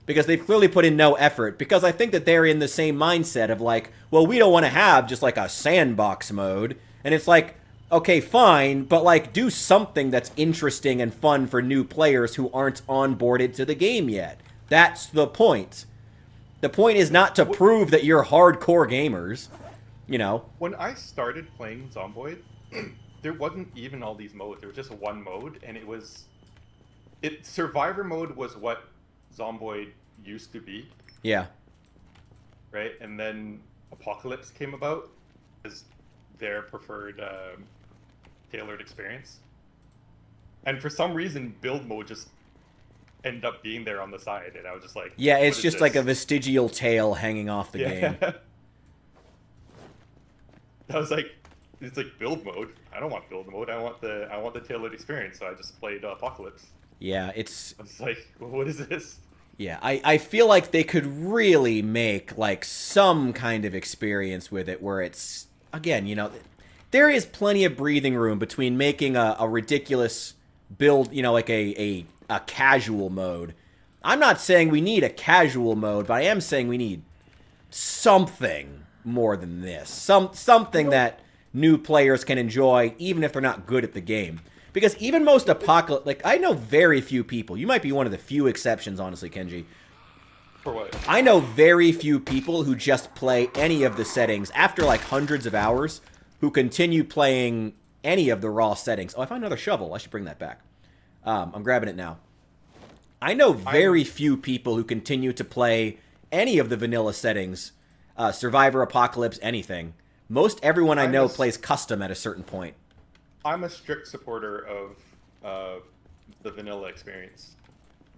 because they've clearly put in no effort. Because I think that they're in the same mindset of like, well, we don't want to have just like a sandbox mode, and it's like, okay, fine, but like do something that's interesting and fun for new players who aren't onboarded to the game yet. That's the point. The point is not to prove that you're hardcore gamers, you know. When I started playing Zomboid, there wasn't even all these modes. There was just one mode, and Survivor mode was what Zomboid used to be. Yeah. Right? And then Apocalypse came about as their preferred tailored experience. And for some reason, build mode just ended up being there on the side, and I was just like, yeah, it's just like a vestigial tail hanging off the game. I was like, it's like build mode. I don't want build mode. I want the tailored experience. So I just played Apocalypse. Yeah, I was like, well, what is this? Yeah, I feel like they could really make like some kind of experience with it where it's, again, you know, there is plenty of breathing room between making a ridiculous build, you know, like a casual mode. I'm not saying we need a casual mode, but I am saying we need something more than this. Something that new players can enjoy, even if they're not good at the game. Because even most Apocalypse... like, I know very few people. You might be one of the few exceptions, honestly, Kenji. For what? I know very few people who just play any of the settings after, like, hundreds of hours, who continue playing any of the raw settings. Oh, I found another shovel. I should bring that back. I'm grabbing it now. I know very few people who continue to play any of the vanilla settings. Survivor, Apocalypse, anything. Most everyone I know plays custom at a certain point. I'm a strict supporter of the vanilla experience.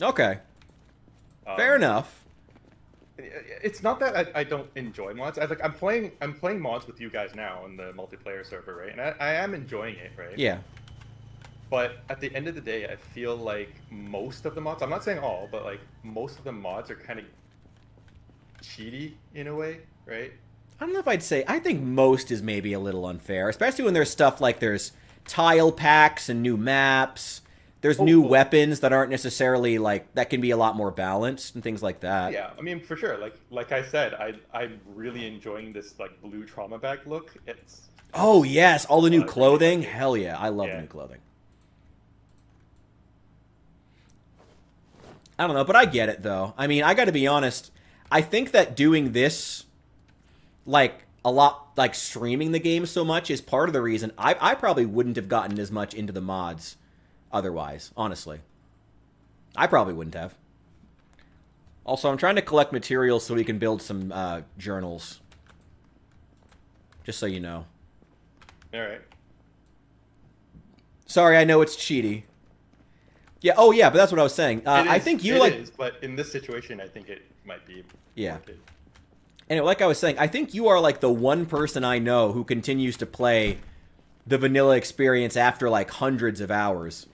Okay. Fair enough. It's not that I don't enjoy mods. I'm playing mods with you guys now on the multiplayer server, right? And I am enjoying it, right? Yeah. But at the end of the day, I feel like most of the mods, I'm not saying all, but like most of the mods are kind of cheaty in a way, right? I don't know if I'd say, I think most is maybe a little unfair, especially when there's stuff like there's tile packs and new maps. There's new weapons that aren't necessarily like, that can be a lot more balanced and things like that. Yeah, I mean, for sure. Like I said, I'm really enjoying this like blue trauma bag look. Oh yes, all the new clothing. Hell yeah, I love the new clothing. I don't know, but I get it though. I mean, I got to be honest. I think that doing this, like a lot, like streaming the game so much, is part of the reason I probably wouldn't have gotten as much into the mods otherwise. Honestly, I probably wouldn't have. Also, I'm trying to collect materials so we can build some journals. Just so you know. All right. Sorry, I know it's cheaty. Yeah. Oh, yeah. But that's what I was saying. I think you like. It is, but in this situation, I think it might be. Yeah. Anyway, like I was saying, I think you are like the one person I know who continues to play the vanilla experience after like hundreds of hours,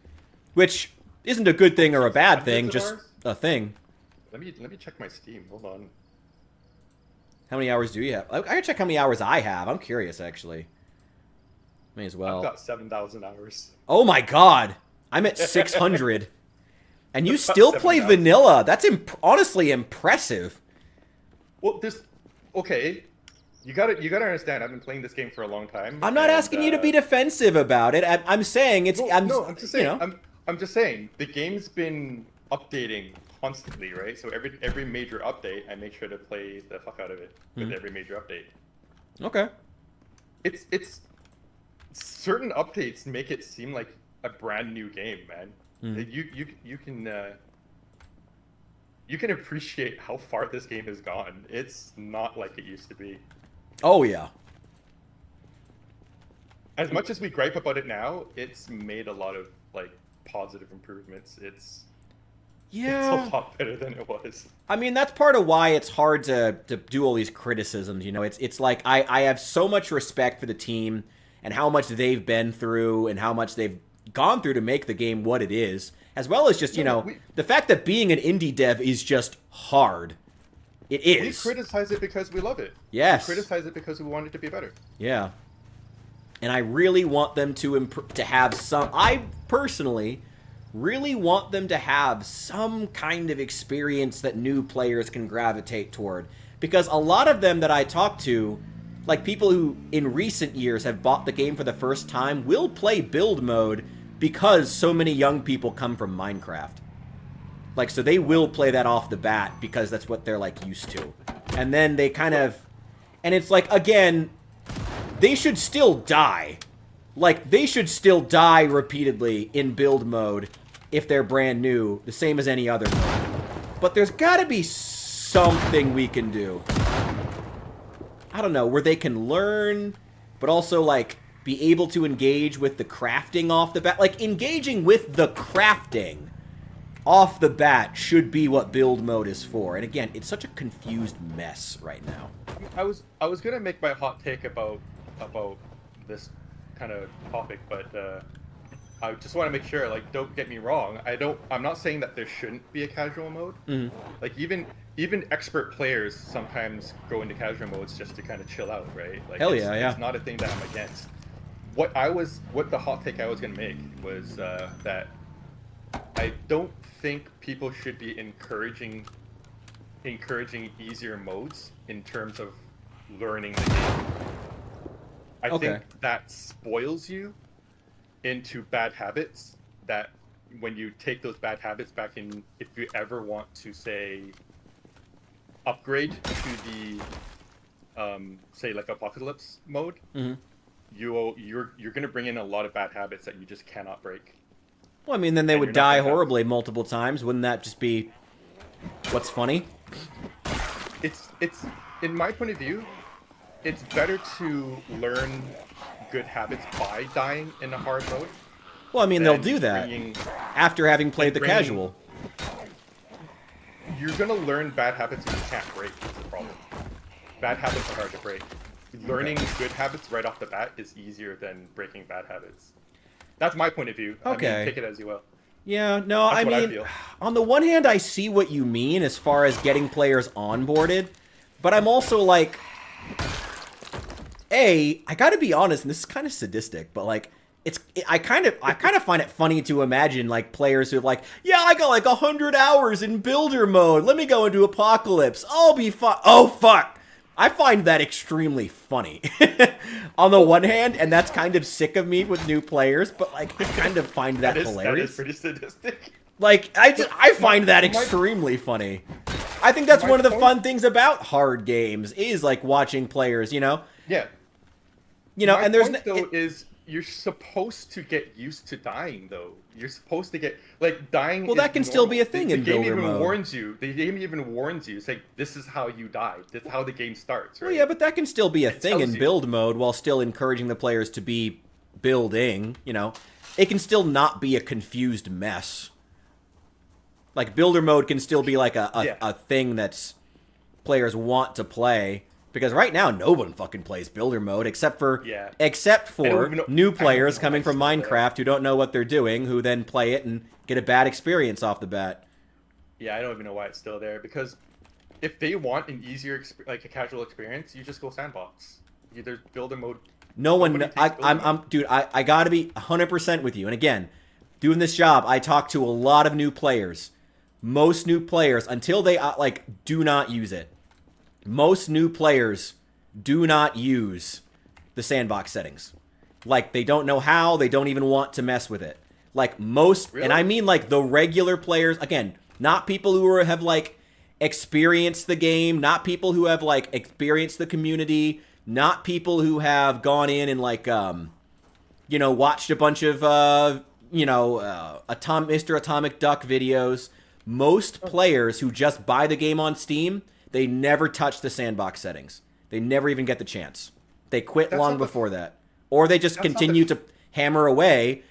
which isn't a good thing or a bad thing, just a thing. Let me check my Steam. Hold on. How many hours do you have? I gotta check how many hours I have. I'm curious, actually. May as well. I've got 7,000 hours. Oh my god! I'm at 600. And you still play 7,000. vanilla. That's honestly impressive. Well, okay. You gotta understand. I've been playing this game for a long time. I'm not asking you to be defensive about it. I'm saying it's. I'm just saying. You know. I'm just saying the game's been updating constantly, right? So every major update, I make sure to play the fuck out of it with every major update. Okay. It's certain updates make it seem like a brand new game, man. You can appreciate how far this game has gone. It's not like it used to be. Oh yeah. As much as we gripe about it now, it's made a lot of like positive improvements. It's a lot better than it was. I mean, that's part of why it's hard to do all these criticisms. You know, it's like I have so much respect for the team and how much they've been through and how much they've gone through to make the game what it is, as well as just, the fact that being an indie dev is just hard. It is. We criticize it because we love it. Yes. We criticize it because we want it to be better. Yeah. And I really want them to have some... I personally really want them to have some kind of experience that new players can gravitate toward. Because a lot of them that I talk to, like people who in recent years have bought the game for the first time, will play build mode because so many young people come from Minecraft. Like, so they will play that off the bat because that's what they're, like, used to. And then they kind of... And it's like, again, they should still die. Like, they should still die repeatedly in build mode if they're brand new, the same as any other mode. But there's gotta be something we can do. I don't know, where they can learn, but also, like, be able to engage with the crafting off the bat. Like, engaging with the crafting off the bat should be what build mode is for. And again, it's such a confused mess right now. I was gonna make my hot take about this kind of topic, but I just want to make sure, like, don't get me wrong. I'm not saying that there shouldn't be a casual mode. Mm-hmm. Like even expert players sometimes go into casual modes just to kind of chill out, right? Like, Hell yeah. It's not a thing that I'm against. What the hot take I was gonna make was that I don't think people should be encouraging easier modes in terms of learning the game. I think that spoils you into bad habits that when you take those bad habits back in, if you ever want to, say, upgrade to the say like apocalypse mode, you're going to bring in a lot of bad habits that you just cannot break. Well, I mean, then they would die horribly multiple times. Wouldn't that just be what's funny? It's in my point of view, it's better to learn good habits by dying in a hard mode. Well, I mean, they'll do that after having played the casual. You're going to learn bad habits you can't break. Is the problem. Bad habits are hard to break. Learning good habits right off the bat is easier than breaking bad habits. That's my point of view. Okay. I mean, take it as you will. Yeah, no, I mean, on the one hand, I see what you mean as far as getting players onboarded, but I'm also like, I gotta be honest, and this is kind of sadistic, but like, I kind of find it funny to imagine like players who are like, yeah, I got like 100 hours in builder mode. Let me go into Apocalypse. I'll be fine. Oh fuck. I find that extremely funny on the one hand, and that's kind of sick of me with new players, but like I kind of find that hilarious. That is pretty sadistic. Like I find that extremely funny. I think that's one of the fun things about hard games is like watching players, you know? Yeah. You know, and there's is you're supposed to get used to dying, though. You're supposed to get like dying. Well, that can still be a thing in builder mode. The game even warns you. It's like, this is how you die. This is how the game starts. Right? Well, yeah, but that can still be a thing in build mode while still encouraging the players to be building. You know, it can still not be a confused mess. Like builder mode can still be like a thing that's players want to play. Because right now, no one fucking plays builder mode except for new players coming from Minecraft who don't know what they're doing, who then play it and get a bad experience off the bat. Yeah, I don't even know why it's still there. Because if they want an easier, like a casual experience, you just go sandbox. There's builder mode. No one. Dude. I gotta be 100% with you. And again, doing this job, I talk to a lot of new players. Most new players, until they, do not use it. Most new players do not use the sandbox settings. Like, they don't know how, they don't even want to mess with it. Like, most, Really? and I mean, like, the regular players, again, not people who have, like, experienced the game, not people who have, like, experienced the community, not people who have gone in and, like, watched a bunch of, Mr. Atomic Duck videos. Most players who just buy the game on Steam, they never touch the sandbox settings. They never even get the chance. They quit long before that. Or they just continue to hammer away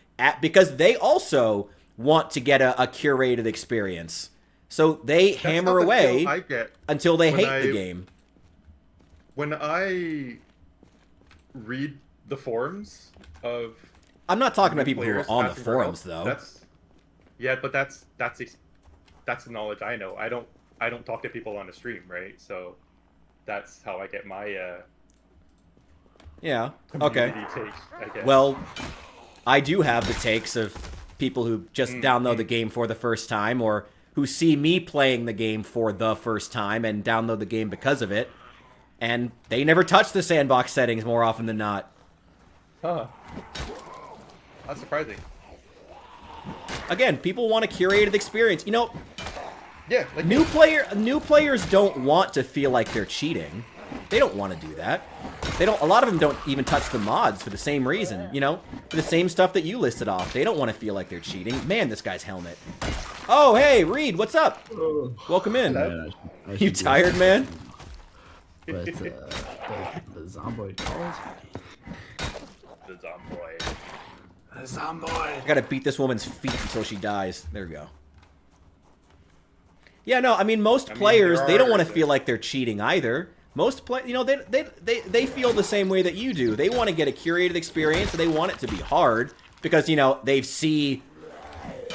because they also want to get a curated experience. So they hammer away until they hate the game. When I read the forums of... I'm not talking about people who are on the forums, though. That's the knowledge I know. I don't talk to people on the stream, right? So that's how I get my yeah. Okay. take, I guess. Well, I do have the takes of people who just download the game for the first time, or who see me playing the game for the first time and download the game because of it, and they never touch the sandbox settings more often than not. Huh. That's surprising. Again, people want a curated experience. You know, yeah, like new players don't want to feel like they're cheating. They don't want to do that. A lot of them don't even touch the mods for the same reason, for the same stuff that you listed off. They don't want to feel like they're cheating. Man, this guy's helmet. Oh, hey, Reed, what's up? Welcome in. Man, I You should be- tired, man? But the Zomboid calls the Zomboid. me. The Zomboid. I gotta beat this woman's feet until she dies. There we go. Yeah, no, I mean, most players, they don't want to feel like they're cheating either. Most they feel the same way that you do. They want to get a curated experience, and they want it to be hard because, they see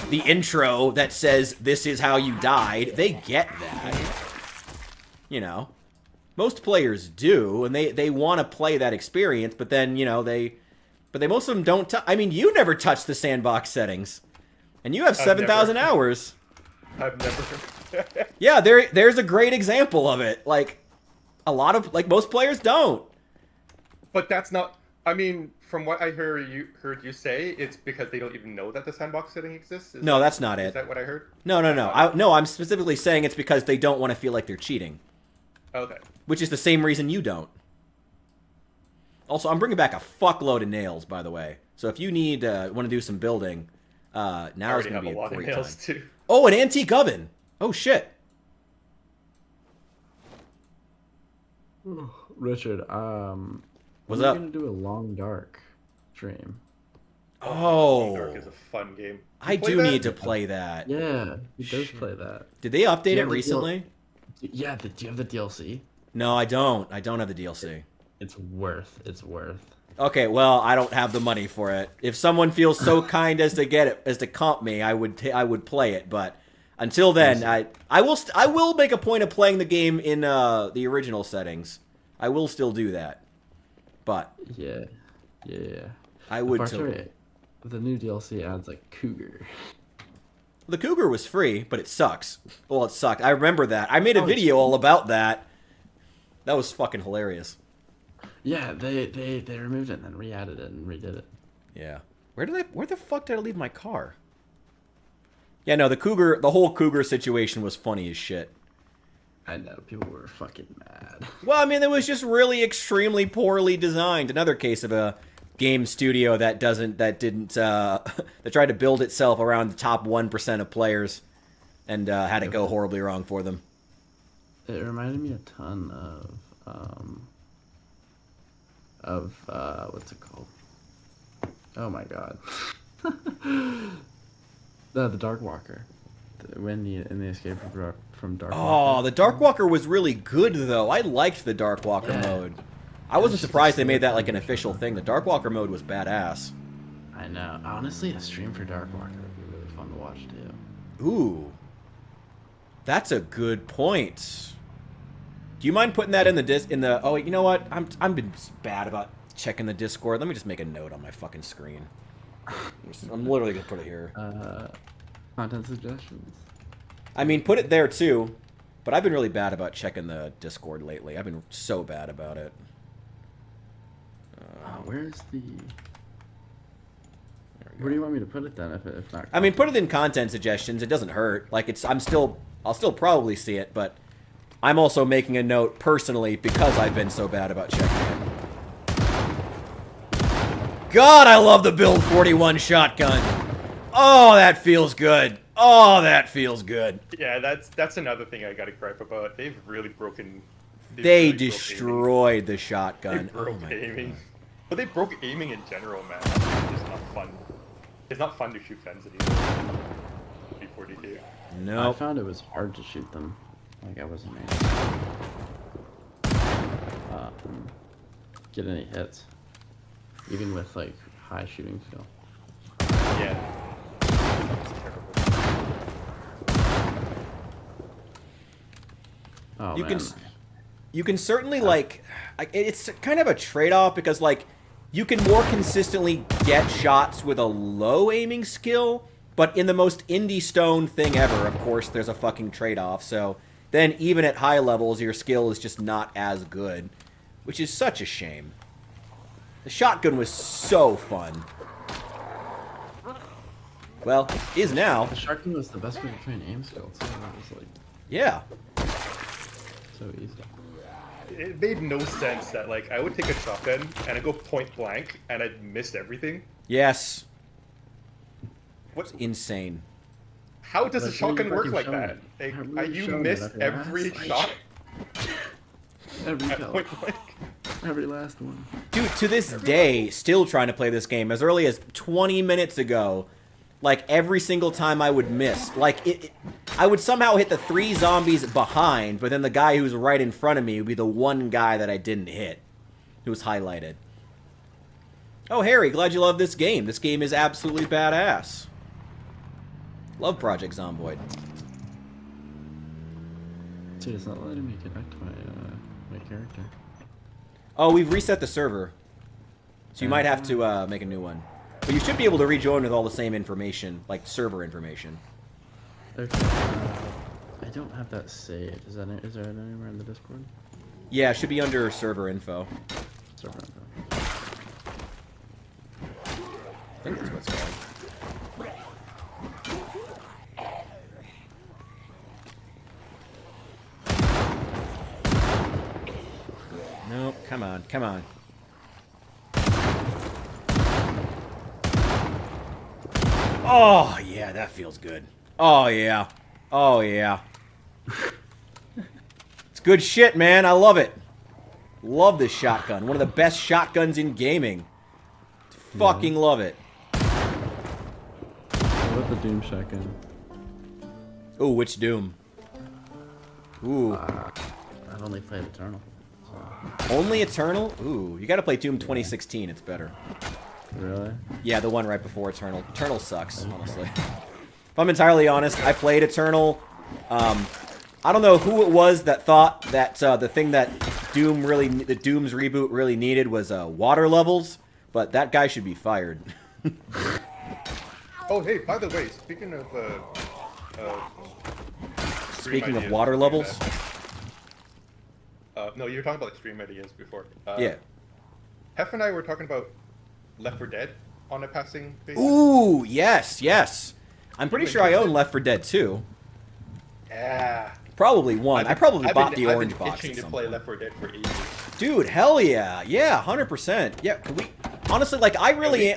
the intro that says, this is how you died. They get that. Most players do, and they want to play that experience, but then, most of them don't. I mean, you never touch the sandbox settings, and you have 7,000 hours. I've never. Yeah, there's a great example of it. Like, most players don't. But that's not. I mean, from what I heard you say, it's because they don't even know that the sandbox setting exists. No, that's not it. Is that what I heard? No. I'm specifically saying it's because they don't want to feel like they're cheating. Okay. Which is the same reason you don't. Also, I'm bringing back a fuckload of nails, by the way. So if you want to do some building, now is going to be a great time. Too. Oh, an antique oven. Oh, shit. Richard, What's we're up? gonna do a long dark stream. Oh. Dark is a fun game. I do need to play that. Yeah, he does play that. Did they update Yeah, it recently? Yeah, do you have the DLC? No, I don't. I don't have the DLC. It's worth. Okay, well, I don't have the money for it. If someone feels so kind as to get it, as to comp me, I would play it. But until then, I will make a point of playing the game in the original settings. I will still do that. But Yeah. I would Sorry, too. the new DLC adds a cougar. The cougar was free, but it sucks. Well, it sucked. I remember that. I made a video all about that. That was fucking hilarious. Yeah, they removed it and then re-added it and redid it. Yeah. Where the fuck did I leave my car? Yeah, no, the whole cougar situation was funny as shit. I know, people were fucking mad. Well, I mean, it was just really extremely poorly designed. Another case of a game studio that tried to build itself around the top 1% of players and had it go horribly wrong for them. It reminded me a ton of what's it called? Oh my god. The Dark Walker. In the escape from Dark Walker. Oh, the Dark Walker was really good though. I liked the Dark Walker mode. I wasn't surprised they made that like an official thing. The Dark Walker mode was badass. I know. Honestly, a stream for Dark Walker would be really fun to watch too. Ooh. That's a good point. Do you mind putting that in the oh, you know what? I'm been bad about checking the Discord. Let me just make a note on my fucking screen. I'm literally gonna put it here. Content suggestions. I mean, put it there too. But I've been really bad about checking the Discord lately. I've been so bad about it. Where's the... Where do you want me to put it then? If not, I mean, put it in content suggestions. It doesn't hurt. Like I'll still probably see it, but I'm also making a note personally because I've been so bad about checking it. God, I love the build 41 shotgun. Oh, that feels good. Oh, that feels good. Yeah, that's another thing I gotta gripe about. They've really broken. They really destroyed the shotgun. They broke aiming. But they broke aiming in general, man. It's just not fun. It's not fun to shoot guns anymore. B42. No. I found it was hard to shoot them. Like I wasn't able to get any hits, even with like high shooting skill. Yeah. It's terrible. Oh, You can certainly like it's kind of a trade-off because like you can more consistently get shots with a low aiming skill, but in the most indie stone thing ever, of course, there's a fucking trade-off. So then even at high levels, your skill is just not as good, which is such a shame. The shotgun was so fun. Well, is now. The shotgun was the best way to train aim skill too. It was like Yeah. so easy. It made no sense that like I would take a shotgun and I'd go point blank and I'd miss everything. Yes. What? Insane. How does a That's shotgun really work like fucking that? shown Like, it. you Shown miss it at every last. shot Every at kill. point blank. Every last one. Dude, to this day, still trying to play this game. As early as 20 minutes ago, like, every single time I would miss. Like, I would somehow hit the 3 zombies behind, but then the guy who's right in front of me would be the one guy that I didn't hit, who was highlighted. Oh, Harry, glad you love this game. This game is absolutely badass. Love Project Zomboid. Dude, it's not letting me connect my character. Oh, we've reset the server. So you might have to make a new one. But you should be able to rejoin with all the same information, like server information. Okay. I don't have that saved. Is there anywhere in the Discord? Yeah, it should be under server info. Server info. I think that's what it's called. Nope, come on, come on. Oh, yeah, that feels good. Oh, yeah. Oh, yeah. It's good shit, man. I love it. Love this shotgun. One of the best shotguns in gaming. Fucking love it. What about the Doom shotgun? Ooh, which Doom? Ooh. I've only played Eternal. So. Only Eternal? Ooh, you gotta play Doom 2016. It's better. Really? Yeah, the one right before Eternal. Eternal sucks, honestly. If I'm entirely honest, I played Eternal. I don't know who it was that thought that the thing that Doom's reboot really needed was water levels, but that guy should be fired. Oh, hey, by the way, speaking of Speaking of ideas, water levels? No, you were talking about stream ideas before. Yeah. Hef and I were talking about Left 4 Dead on a passing basis. Ooh, yes, yes. I'm pretty sure I own Left 4 Dead 2. Yeah. Probably 1. I probably bought the orange I've been box. itching at to some play point. Left 4 Dead for ages. Dude, hell yeah. Yeah, 100%. Yeah, can we... Honestly, like, I really...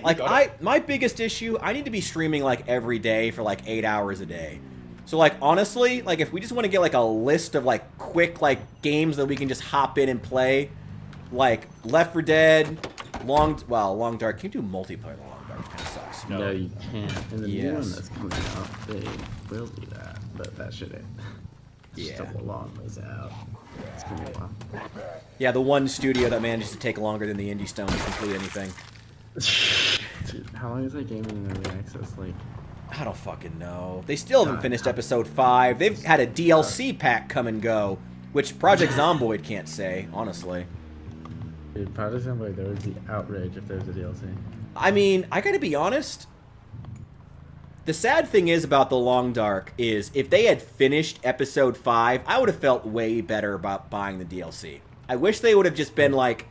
My biggest issue, I need to be streaming, like, every day for, like, 8 hours a day. So, like, honestly, like, if we just want to get, like, a list of, like, quick, like, games that we can just hop in and play, like, Left 4 Dead, Long Dark... Can you do multiplayer Long Dark? Which kind of sucks. No, you can't. In the new one Yes. that's coming out, they will do that, but that shit ain't. Yeah. Still a long ways out. It's gonna be a while. Yeah, the one studio that manages to take longer than the Indie Stone to complete anything. Dude, how long is that game in early access? Like, I don't fucking know. They still haven't finished episode 5. They've had a DLC pack come and go, which Project Zomboid can't say, honestly. dude, Project Zomboid, there would be outrage if there was a DLC. I mean, I gotta be honest. The sad thing is about The Long Dark is if they had finished episode 5, I would have felt way better about buying the DLC. I wish they would have just been like,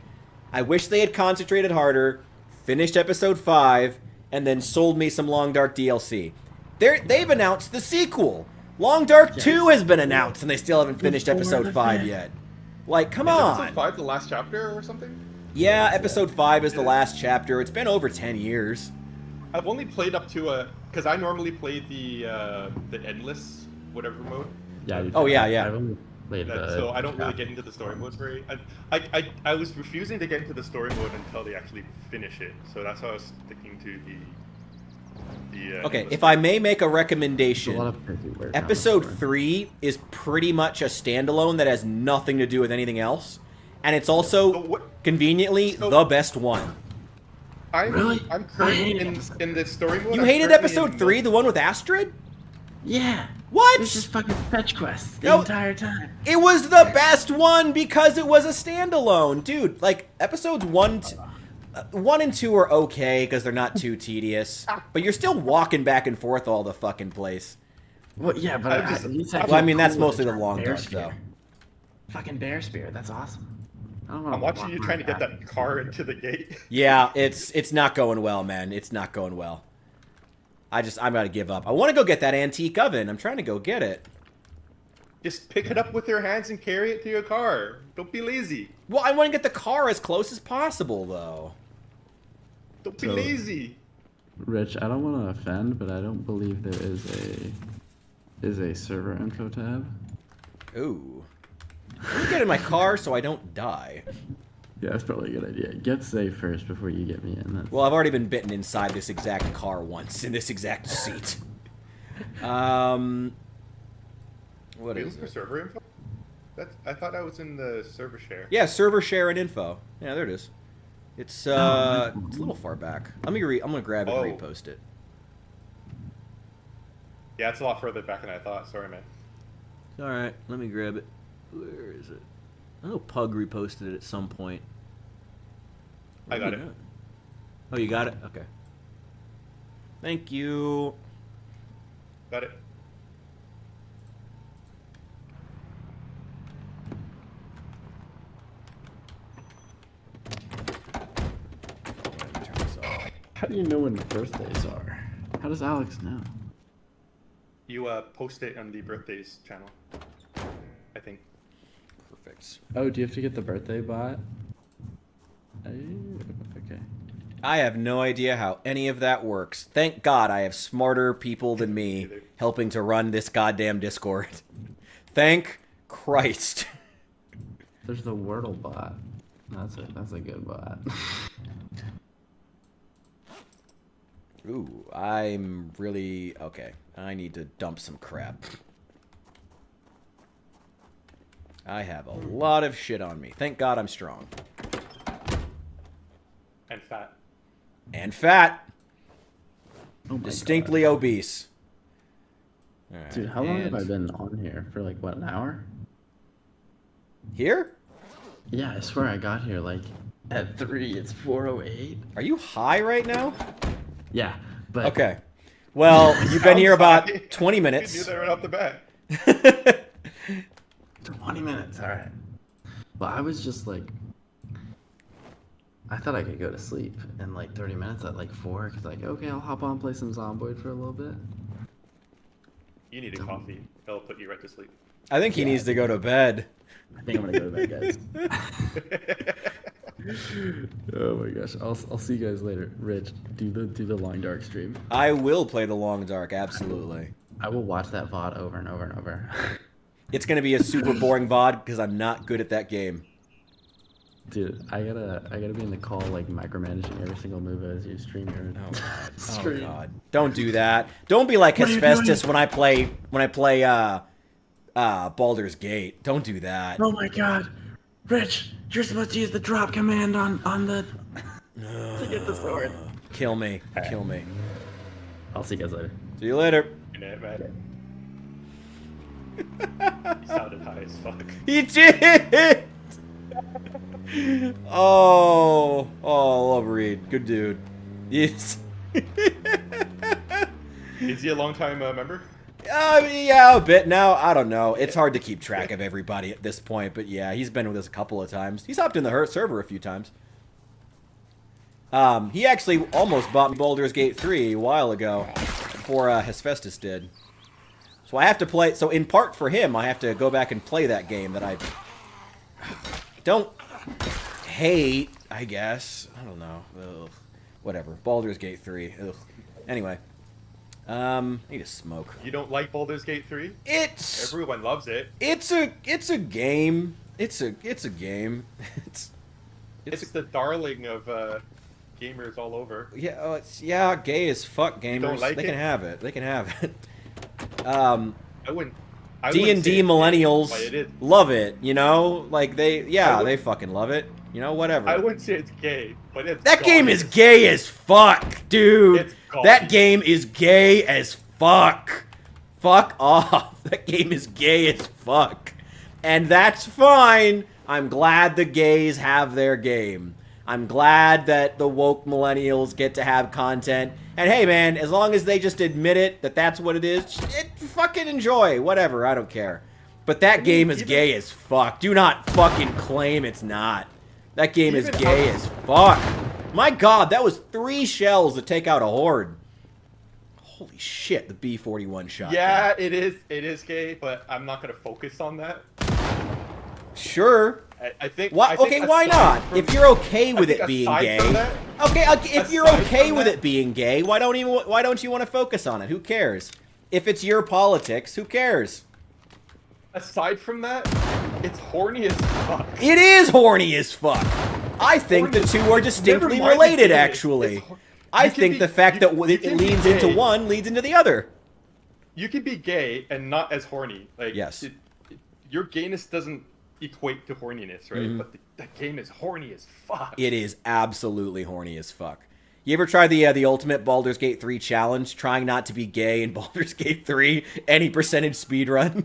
I wish they had concentrated harder, finished episode 5, and then sold me some Long Dark DLC. They've announced the sequel. Long Dark 2 has been announced, and they still haven't finished episode 5 yet. Like, come on. Episode 5 the last chapter or something? Yeah, episode 5 is the last chapter. It's been over 10 years. I've only played up to because I normally play the endless whatever mode. Yeah. Oh, yeah. I've only played So I don't really get into the story mode very. I was refusing to get into the story mode until they actually finish it. So that's why I was sticking to the. Okay, if I may make a recommendation, of episode 3 is pretty much a standalone that has nothing to do with anything else, and it's also conveniently the best one. I'm currently in the story mode. You hated episode 3, the one with Astrid? Yeah. What? It was just fucking fetch quests the entire time. It was the best one because it was a standalone. Dude, like, episodes 1 and 2 are okay because they're not too tedious. But you're still walking back and forth all the fucking place. Well, yeah, but at least Well, I mean, that's mostly the Long Dark, though. Fucking bear spear, that's awesome. I'm watching you trying to get that car into the gate. Yeah, it's not going well, man. It's not going well. I'm gonna give up. I want to go get that antique oven. I'm trying to go get it. Just pick it up with your hands and carry it to your car. Don't be lazy. Well, I want to get the car as close as possible, though. Don't be lazy. Rich, I don't want to offend, but I don't believe there is a server info tab. Ooh. Let me get in my car so I don't die. Yeah, that's probably a good idea. Get safe first before you get me in. Well, I've already been bitten inside this exact car once, in this exact seat. What is for it? server info? I thought that was in the server share. Yeah, server share and info. Yeah, there it is. It's it's a little far back. I'm gonna grab it and repost it. Yeah, it's a lot further back than I thought. Sorry, man. All right, let me grab it. Where is it? I know Pug reposted it at some point. I got it. Oh, you got it? Okay. Thank you. Got it. How do you know when birthdays are? How does Alex know? You post it on the birthdays channel, I think. Perfect. Oh, do you have to get the birthday bot? Okay. I have no idea how any of that works. Thank God I have smarter people than me helping to run this goddamn Discord. Thank Christ. There's the Wordle bot. That's a good bot. Ooh, I'm really... Okay, I need to dump some crap. I have a lot of shit on me. Thank God I'm strong. And fat. And fat. Oh my Distinctly God. obese. All right, Dude, how long have I been on here? For like, what, an hour? Here? Yeah, I swear I got here like at 3. It's 4:08. Are you high right now? Yeah, but... Okay. Well, you've been here about Sounds 20 You minutes. knew that right off the bat. 20 minutes, alright. Well, I was just like... I thought I could go to sleep in like 30 minutes at like 4, because like, okay, I'll hop on and play some Zomboid for a little bit. You need a coffee. That'll put you right to sleep. I think he needs to go to bed. I think I'm gonna go to bed, guys. Oh my gosh, I'll see you guys later. Rich, do the Long Dark stream. I will play the Long Dark, absolutely. I will watch that VOD over and over and over. It's going to be a super boring VOD because I'm not good at that game. Dude, I gotta be in the call like micromanaging every single move as you stream your Oh God. stream. Oh God. Don't do that. Don't be like Hephaestus when I play Baldur's Gate. Don't do that. Oh my God, Rich, you're supposed to use the drop command on the to get the sword. Kill me. Kill me. I'll see you guys later. See you later. You sounded high as fuck. He did. Oh, I love Reed. Good dude. Yes. Is he a long-time member? Yeah, a bit now. I don't know. It's hard to keep track of everybody at this point, but yeah, he's been with us a couple of times. He's hopped in the server a few times. He actually almost bought me Baldur's Gate 3 a while ago, before Hephaestus did. So I have to play. So in part for him, I have to go back and play that game that I don't hate. I guess I don't know. Ugh. Whatever. Baldur's Gate 3. Ugh. Anyway. I need to smoke. You don't like Baldur's Gate 3? Everyone loves it. It's a game. It's a game. It's the darling of gamers all over. Yeah, gay as fuck gamers. Don't like they it? can have it. They can have it. I wouldn't D&D say millennials it's gay, love it, you know? Like they fucking love it. You know, whatever. I wouldn't say it's gay, but it's That game gaudy. is gay as fuck, dude. It's gaudy. That game is gay as fuck. Fuck off. That game is gay as fuck. And that's fine. I'm glad the gays have their game. I'm glad that the woke millennials get to have content. And hey, man, as long as they just admit it, that that's what it is, fucking enjoy. Whatever, I don't care. But that game is gay as fuck. Do not fucking claim it's not. That game is gay as fuck. My god, that was 3 shells to take out a horde. Holy shit, the B-41 shot. Yeah, it is gay, but I'm not gonna focus on that. Sure. I think. Why, okay, why not? If you're okay with it being gay, if you're okay with it being gay, why don't you want to focus on it? Who cares? If it's your politics, who cares? Aside from that, it's horny as fuck. It is horny as fuck. I think the two are distinctly related, actually. I think the fact that it leans into one leads into the other. You can be gay and not as horny. Like, yes. Your gayness doesn't equate to horniness, right? Mm-hmm. But that game is horny as fuck. It is absolutely horny as fuck. You ever try the ultimate Baldur's Gate 3 challenge, trying not to be gay in Baldur's Gate 3, any percentage speedrun?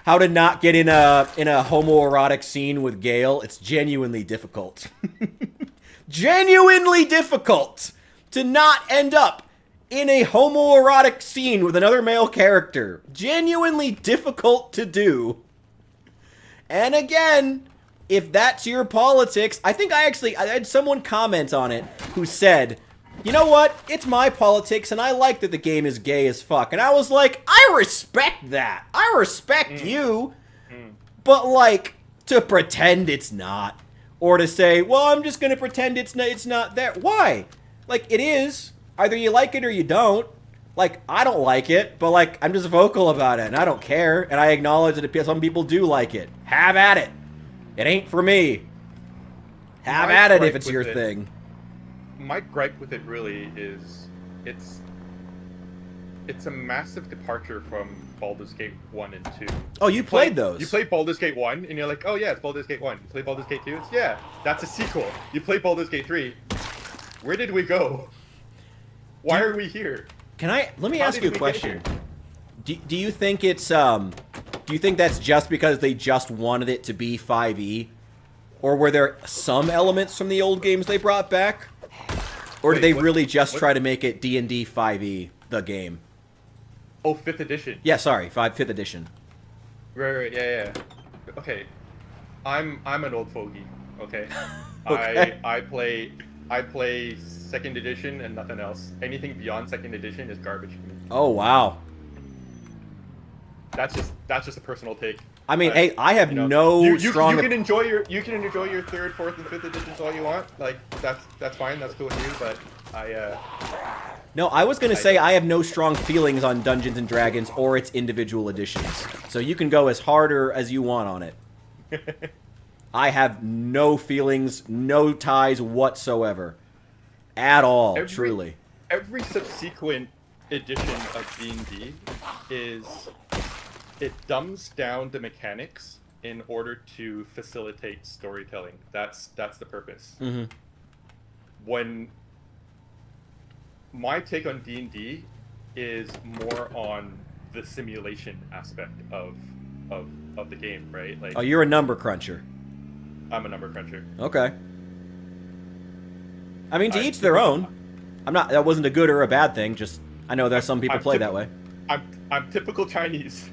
How to not get in a homoerotic scene with Gale? It's genuinely difficult. Genuinely difficult to not end up in a homoerotic scene with another male character. Genuinely difficult to do. And again, if that's your politics, I think I had someone comment on it who said, you know what? It's my politics, and I like that the game is gay as fuck. And I was like, I respect that. I respect you. But, like, to pretend it's not. Or to say, well, I'm just going to pretend it's not there. Why? Like, it is. Either you like it or you don't. Like, I don't like it, but, like, I'm just vocal about it, and I don't care. And I acknowledge that some people do like it. Have at it. It ain't for me. Have at it if it's your thing. My gripe with it really is it's a massive departure from Baldur's Gate 1 and 2. Oh, you played those. You played Baldur's Gate 1 and you're like, oh yeah, it's Baldur's Gate 1. You play Baldur's Gate 2? That's a sequel. You play Baldur's Gate 3. Where did we go? Why are we here? Let me ask you a question. Do you think it's do you think that's just because they just wanted it to be 5e? Or were there some elements from the old games they brought back? Or did they really just try to make it D&D 5e, the game? Oh, 5th edition. Yeah, sorry, 5th edition. Right, yeah. Okay. I'm an old fogey, okay? Okay. I play 2nd edition and nothing else. Anything beyond 2nd edition is garbage to me. Oh, wow. That's just a personal take. I mean, hey, I have strong. You can enjoy your 3rd, 4th, and 5th editions all you want. Like that's fine. That's cool with you. But No, I was gonna say I have no strong feelings on Dungeons and Dragons or its individual editions. So you can go as harder as you want on it. I have no feelings, no ties whatsoever, at all. Truly. Every subsequent edition of D&D it dumbs down the mechanics in order to facilitate storytelling. That's the purpose. Mm-hmm. When my take on D&D is more on the simulation aspect of the game, right? Like, Oh, you're a number cruncher. I'm a number cruncher. Okay. I mean, to each their own. That wasn't a good or a bad thing. Just I know there's some people play that way. I'm typical Chinese.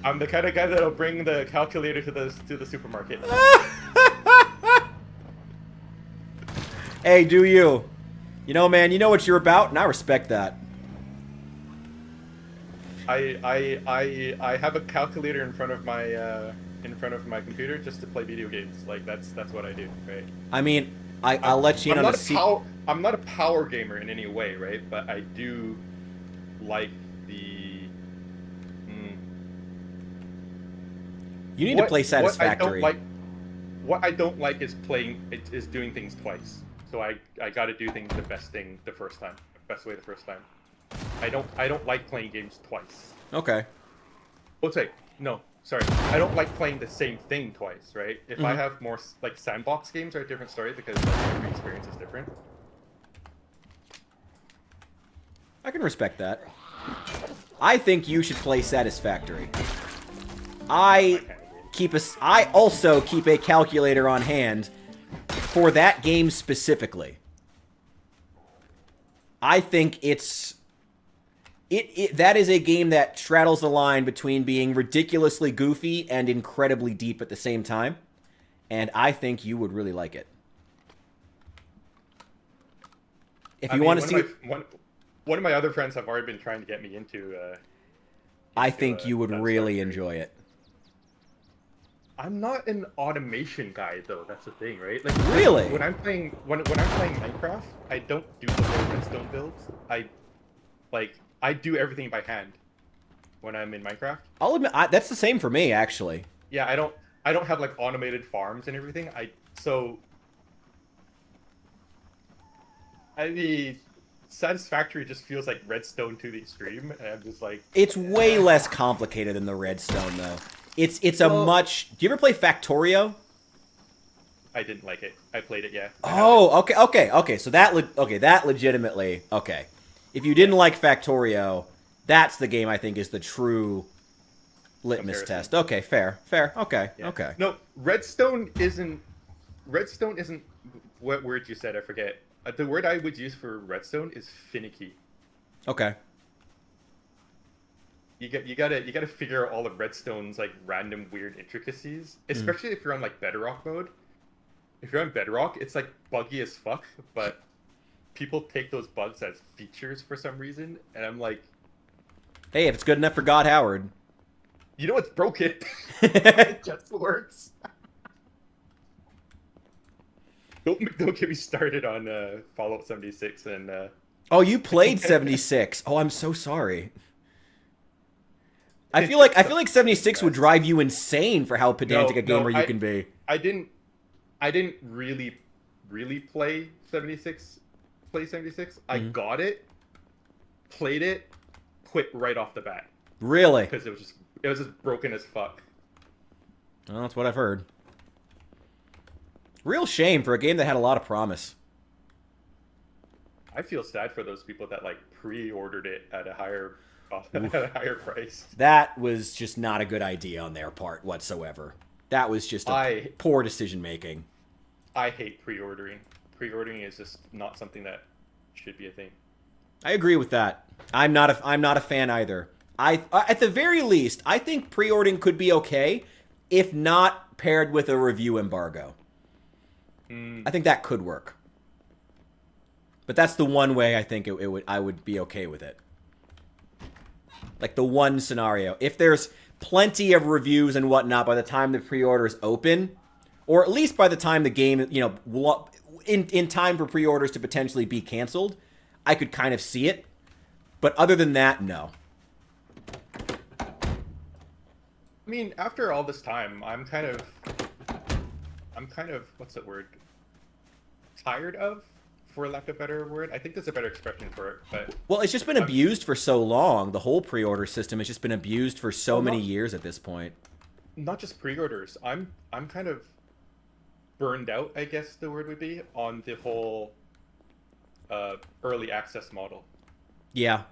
I'm the kind of guy that'll bring the calculator to the supermarket. Hey, do you? You know, man, you know what you're about, and I respect that. I have a calculator in front of my computer just to play video games. Like that's what I do, right? I mean, I'll let you in on a I'm not a power gamer in any way, right? But I do like the. You need to play Satisfactory. What I don't like is doing things twice. So I got to do things the best way the first time. I don't like playing games twice. Okay. I don't like playing the same thing twice, right? If I have more like sandbox games are a different story because every experience is different. I can respect that. I think you should play Satisfactory. I also keep a calculator on hand for that game specifically. I think that is a game that straddles the line between being ridiculously goofy and incredibly deep at the same time. And I think you would really like it. If you want to see... One of my other friends have already been trying to get me into... I think you would really enjoy it. I'm not an automation guy, though. That's the thing, right? Like, really? When I'm playing Minecraft, I don't do the whole redstone builds. I do everything by hand when I'm in Minecraft. I'll admit that's the same for me, actually. Yeah, I don't have like automated farms and everything. The Satisfactory just feels like redstone to the extreme, and I'm just like... It's way less complicated than the redstone, though. It's a much... Do you ever play Factorio? I didn't like it. I played it, yeah. Oh, okay. So that legitimately... Okay. If you didn't like Factorio, that's the game I think is the true litmus test. Okay, fair. Okay, yeah. Okay. No, Redstone isn't... What word you said, I forget. The word I would use for Redstone is finicky. Okay. You gotta figure out all of Redstone's like random weird intricacies, especially if you're on like Bedrock mode. If you're on Bedrock, it's like buggy as fuck, but people take those bugs as features for some reason, and I'm like, hey, if it's good enough for God Howard, you know what's broken? It just works. Don't get me started on Fallout 76 and. Oh, you played 76. Oh, I'm so sorry. I feel like 76 would drive you insane for how pedantic a gamer you can be. I didn't really play 76. I got it, played it, quit right off the bat. Really? Because it was just broken as fuck. Well, that's what I've heard. Real shame for a game that had a lot of promise. I feel sad for those people that like pre-ordered it at a higher price. That was just not a good idea on their part whatsoever. That was just poor decision making. I hate pre-ordering. Pre-ordering is just not something that should be a thing. I agree with that. I'm not a fan either. At the very least, I think pre-ordering could be okay if not paired with a review embargo. I think that could work. But that's the one way I think I would be okay with it. Like the one scenario. If there's plenty of reviews and whatnot by the time the pre-order is open, or at least by the time the game, in time for pre-orders to potentially be canceled, I could kind of see it. But other than that, no. I mean, after all this time, I'm kind of what's that word? Tired of, for lack of a better word. I think there's a better expression for it, but well, it's just been abused for so long. The whole pre-order system has just been abused for so many years at this point. Not just pre-orders. I'm kind of burned out, I guess the word would be, on the whole early access model. Yeah.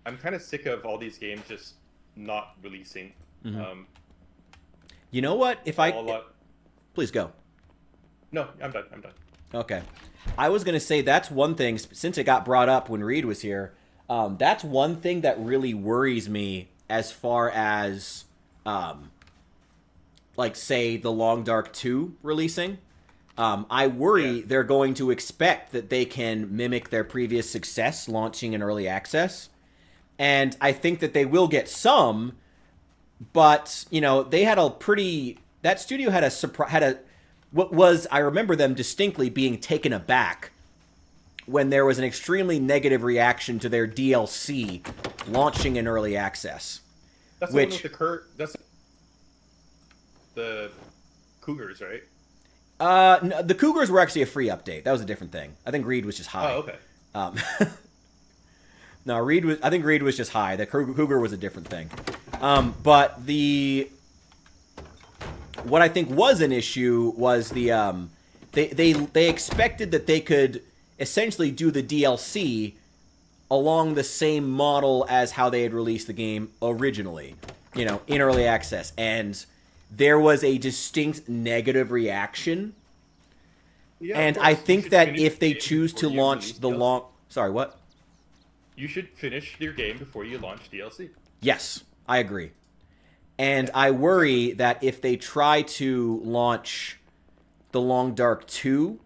I'm kind of sick of all these games just not releasing. Mm-hmm. You know what? Please go. No, I'm done. Okay. I was going to say that's one thing, since it got brought up when Reed was here, that's one thing that really worries me as far as, like, say, the Long Dark 2 releasing. I worry they're going to expect that they can mimic their previous success launching in early access. And I think that they will get some, but, you know, they had a pretty... That studio had a what was, I remember them distinctly being taken aback when there was an extremely negative reaction to their DLC launching in early access. That's the one with that's the Cougars, right? No, the Cougars were actually a free update. That was a different thing. I think Reed was just high. Oh, okay. No, I think Reed was just high. The Cougar was a different thing. But what I think was an issue was they expected that they could essentially do the DLC along the same model as how they had released the game originally, you know, in early access. And there was a distinct negative reaction. Yeah, and I think that if they choose to launch the long... Sorry, what? You should finish your game before you launch DLC. Yes, I agree. And I worry that if they try to launch The Long Dark 2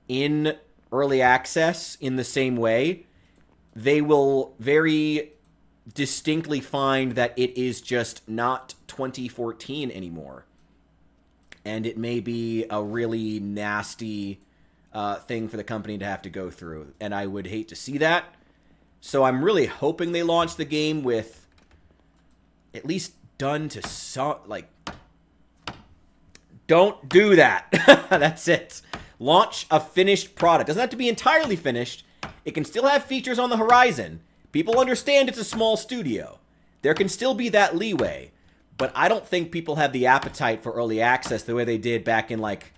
in early access in the same way, they will very distinctly find that it is just not 2014 anymore. And it may be a really nasty thing for the company to have to go through. And I would hate to see that. So I'm really hoping they launch the game with at least done to some, like, don't do that. That's it. Launch a finished product. Doesn't have to be entirely finished. It can still have features on the horizon. People understand it's a small studio. There can still be that leeway. But I don't think people have the appetite for early access the way they did back in, like,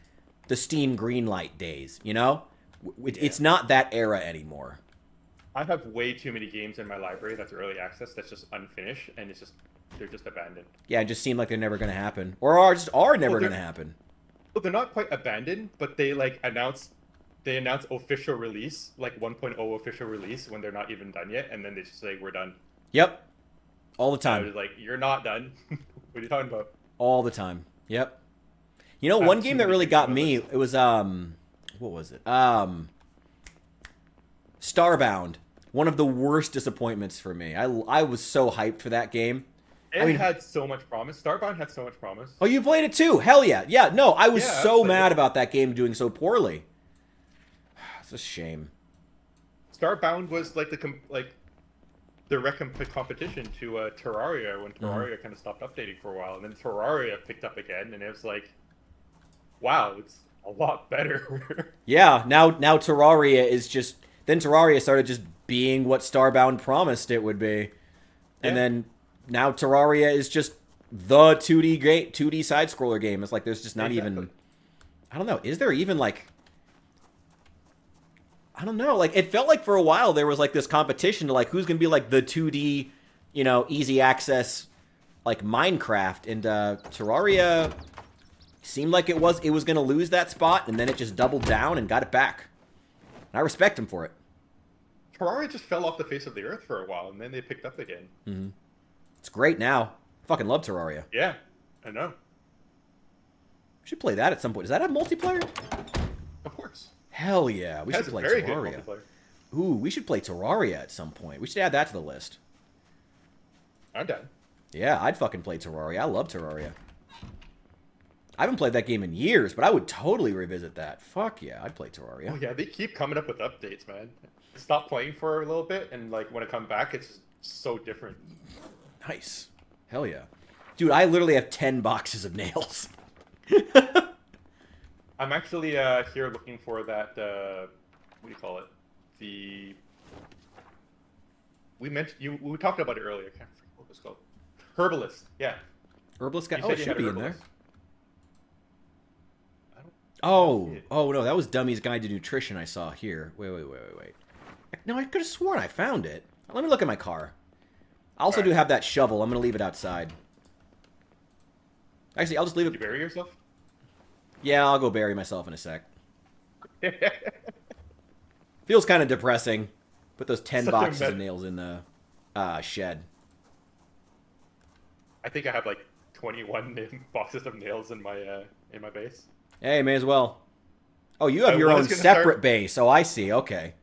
the Steam Greenlight days, you know? It's not that era anymore. I have way too many games in my library that's early access that's just unfinished, and they're just abandoned. Yeah, it just seemed like they're never going to happen. Or are never going to happen. Well, they're not quite abandoned, but they, like, announce official release, like 1.0 official release, when they're not even done yet, and then they just say, we're done. Yep. All the time. I was like, you're not done. What are you talking about? All the time. Yep. You know, one game that really got me, it was, what was it? Starbound. One of the worst disappointments for me. I was so hyped for that game. It had so much promise. Starbound had so much promise. Oh, you played it too? Hell yeah. Yeah, no, I was so mad about that game doing so poorly. It's a shame. Starbound was like direct competition to Terraria when Terraria kind of stopped updating for a while, and then Terraria picked up again, and it was like, wow, it's a lot better. Yeah, now Terraria is just... Then Terraria started just being what Starbound promised it would be. And then now Terraria is just the 2D side-scroller game. It's like there's just not even... I don't know. Is there even, like... I don't know. Like, it felt like for a while there was, like, this competition to, like, who's going to be, like, the 2D, you know, easy access, like, Minecraft. And Terraria seemed like it was going to lose that spot, and then it just doubled down and got it back. I respect him for it. Terraria just fell off the face of the earth for a while, and then they picked up again. Mm-hmm. It's great now. Fucking love Terraria. Yeah, I know. We should play that at some point. Does that have multiplayer? Of course. Hell yeah. We should play Terraria. Ooh, we should play Terraria at some point. We should add that to the list. I'm done. Yeah, I'd fucking play Terraria. I love Terraria. I haven't played that game in years, but I would totally revisit that. Fuck yeah, I'd play Terraria. Oh yeah, they keep coming up with updates, man. Stop playing for a little bit, and like when it comes back, it's so different. Nice. Hell yeah. Dude, I literally have 10 boxes of nails. I'm actually here looking for that, what do you call it? We talked about it earlier. I can't remember what it was called. Herbalist, yeah. Herbalist guy? Oh, it should be in there. Oh no, that was Dummy's Guide to Nutrition I saw here. Wait. No, I could have sworn I found it. Let me look at my car. I also do have that shovel. I'm going to leave it outside. Actually, I'll just leave it. Did you bury yourself? Yeah, I'll go bury myself in a sec. Feels kind of depressing. Put those 10 Such a boxes met- of nails in the shed. I think I have like 21 boxes of nails in my base. Hey, may as well. Oh, you have your own separate base. Oh, I see. Okay.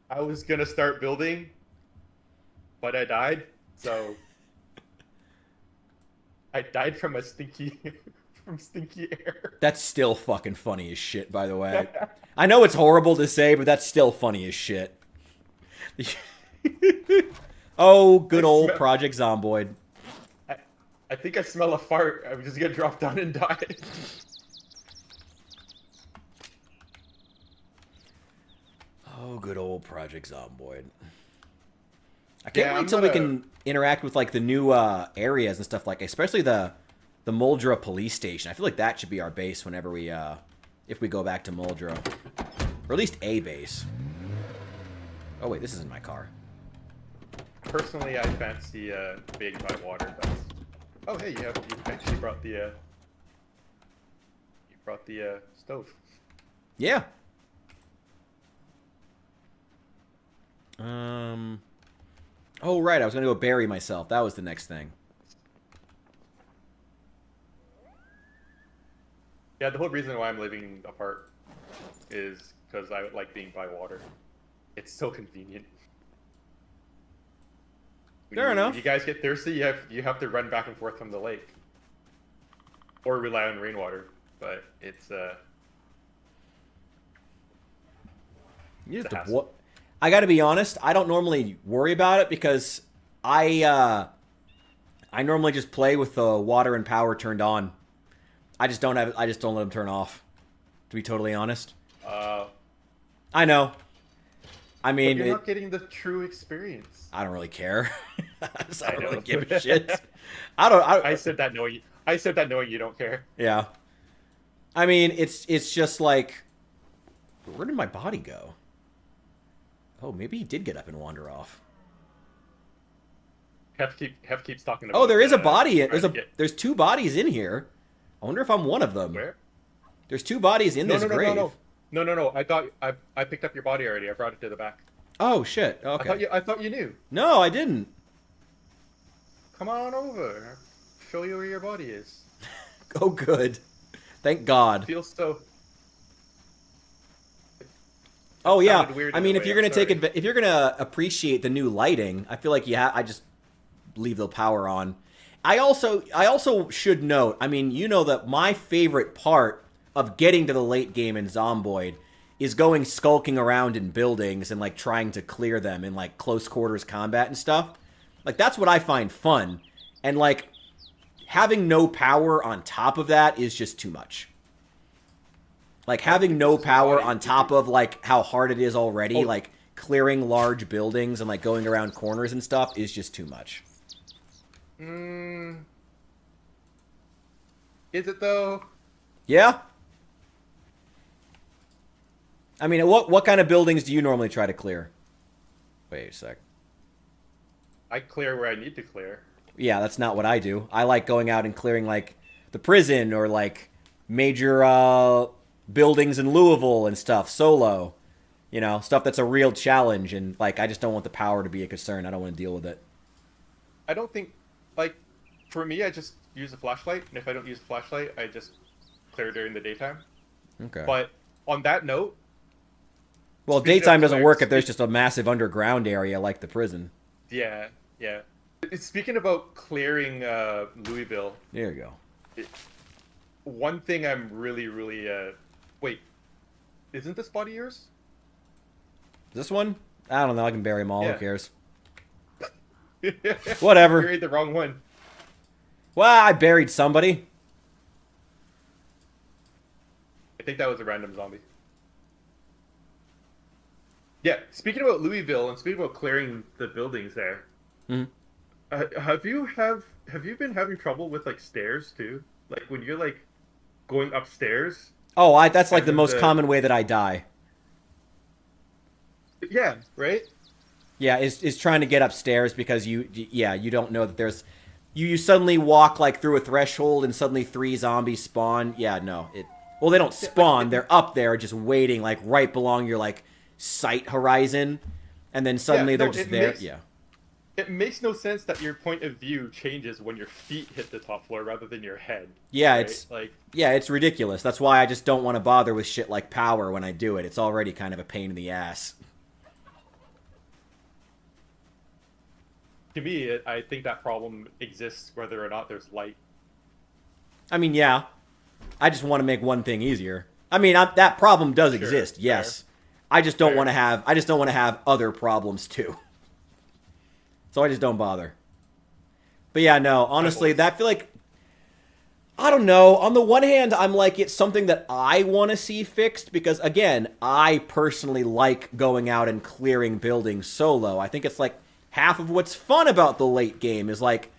I was gonna start building, but I died. So I died from a stinky air. That's still fucking funny as shit, by the way. I know it's horrible to say, but that's still funny as shit. Oh, good old Project Zomboid. I think I smell a fart. I'm just gonna drop down and die. Oh, good old Project Zomboid. I can't Yeah, wait till we can interact with like the new areas and stuff, like especially the Muldra police station. I feel like that should be our base whenever we if we go back to Muldra, or at least a base. Oh wait, this isn't my car. Personally, I fancy being by water. But... Oh hey, you actually brought the stove. Yeah. Oh right, I was gonna go bury myself. That was the next thing. Yeah, the whole reason why I'm living apart is because I like being by water. It's so convenient. Fair enough. When you guys get thirsty, you have to run back and forth from the lake, or rely on rainwater. But it's You just I got to be honest. I don't normally worry about it because I normally just play with the water and power turned on. I just don't let them turn off. To be totally honest. I know. I mean, but you're not getting the true experience. I don't really care. I don't really give a shit. I said that knowing you don't care. Yeah. I mean, it's just like, where did my body go? Oh, maybe he did get up and wander off. Hef keeps talking about. Oh, there is a body. There's two bodies in here. I wonder if I'm one of them. Where? There's two bodies in this grave. No. I thought I picked up your body already. I brought it to the back. Oh shit. Okay. I thought you knew. No, I didn't. Come on over. I'll show you where your body is. Oh, good. Thank God. It feels so. Oh yeah. I mean, if you're gonna appreciate the new lighting, I feel like I just leave the power on. I also should note. I mean, you know that my favorite part of getting to the late game in Zomboid is going skulking around in buildings and like trying to clear them in like close quarters combat and stuff. Like that's what I find fun. And like having no power on top of that is just too much. Like having no power on top of like how hard it is already, like clearing large buildings and like going around corners and stuff is just too much. Is it though? Yeah. I mean, what kind of buildings do you normally try to clear? Wait a sec. I clear where I need to clear. Yeah, that's not what I do. I like going out and clearing like the prison or like major buildings in Louisville and stuff solo. You know, stuff that's a real challenge, and like I just don't want the power to be a concern. I don't want to deal with it. I don't think, like, for me, I just use a flashlight, and if I don't use a flashlight, I just clear during the daytime. Okay. But on that note, well, daytime doesn't work if there's just a massive underground area like the prison. Yeah. Speaking about clearing Louisville. There you go. One thing I'm really, wait, isn't this body yours? This one? I don't know. I can bury them all. Yeah. Who cares? Whatever. You buried the wrong one. Well, I buried somebody. I think that was a random zombie. Yeah, speaking about Louisville and speaking about clearing the buildings there, have you been having trouble with like stairs too? Like when you're like going upstairs? Oh, that's like the most common way that I die. Yeah, right? Yeah, is trying to get upstairs because you don't know that there's you suddenly walk like through a threshold and suddenly 3 zombies spawn. Yeah, no. Well, they don't spawn. They're up there just waiting like right below your like sight horizon. And then suddenly they're just there. Yeah. It makes no sense that your point of view changes when your feet hit the top floor rather than your head. Yeah, right? it's like it's ridiculous. That's why I just don't want to bother with shit like power when I do it. It's already kind of a pain in the ass. To me, I think that problem exists whether or not there's light. I mean, yeah. I just want to make one thing easier. I mean, that problem does exist. Yes. Fair. I just don't want to have. I just don't want to have other problems too. So I just don't bother. But yeah, no, honestly, I feel like, I don't know. On the one hand, I'm like, it's something that I want to see fixed because, again, I personally like going out and clearing buildings solo. I think it's like half of what's fun about the late game is like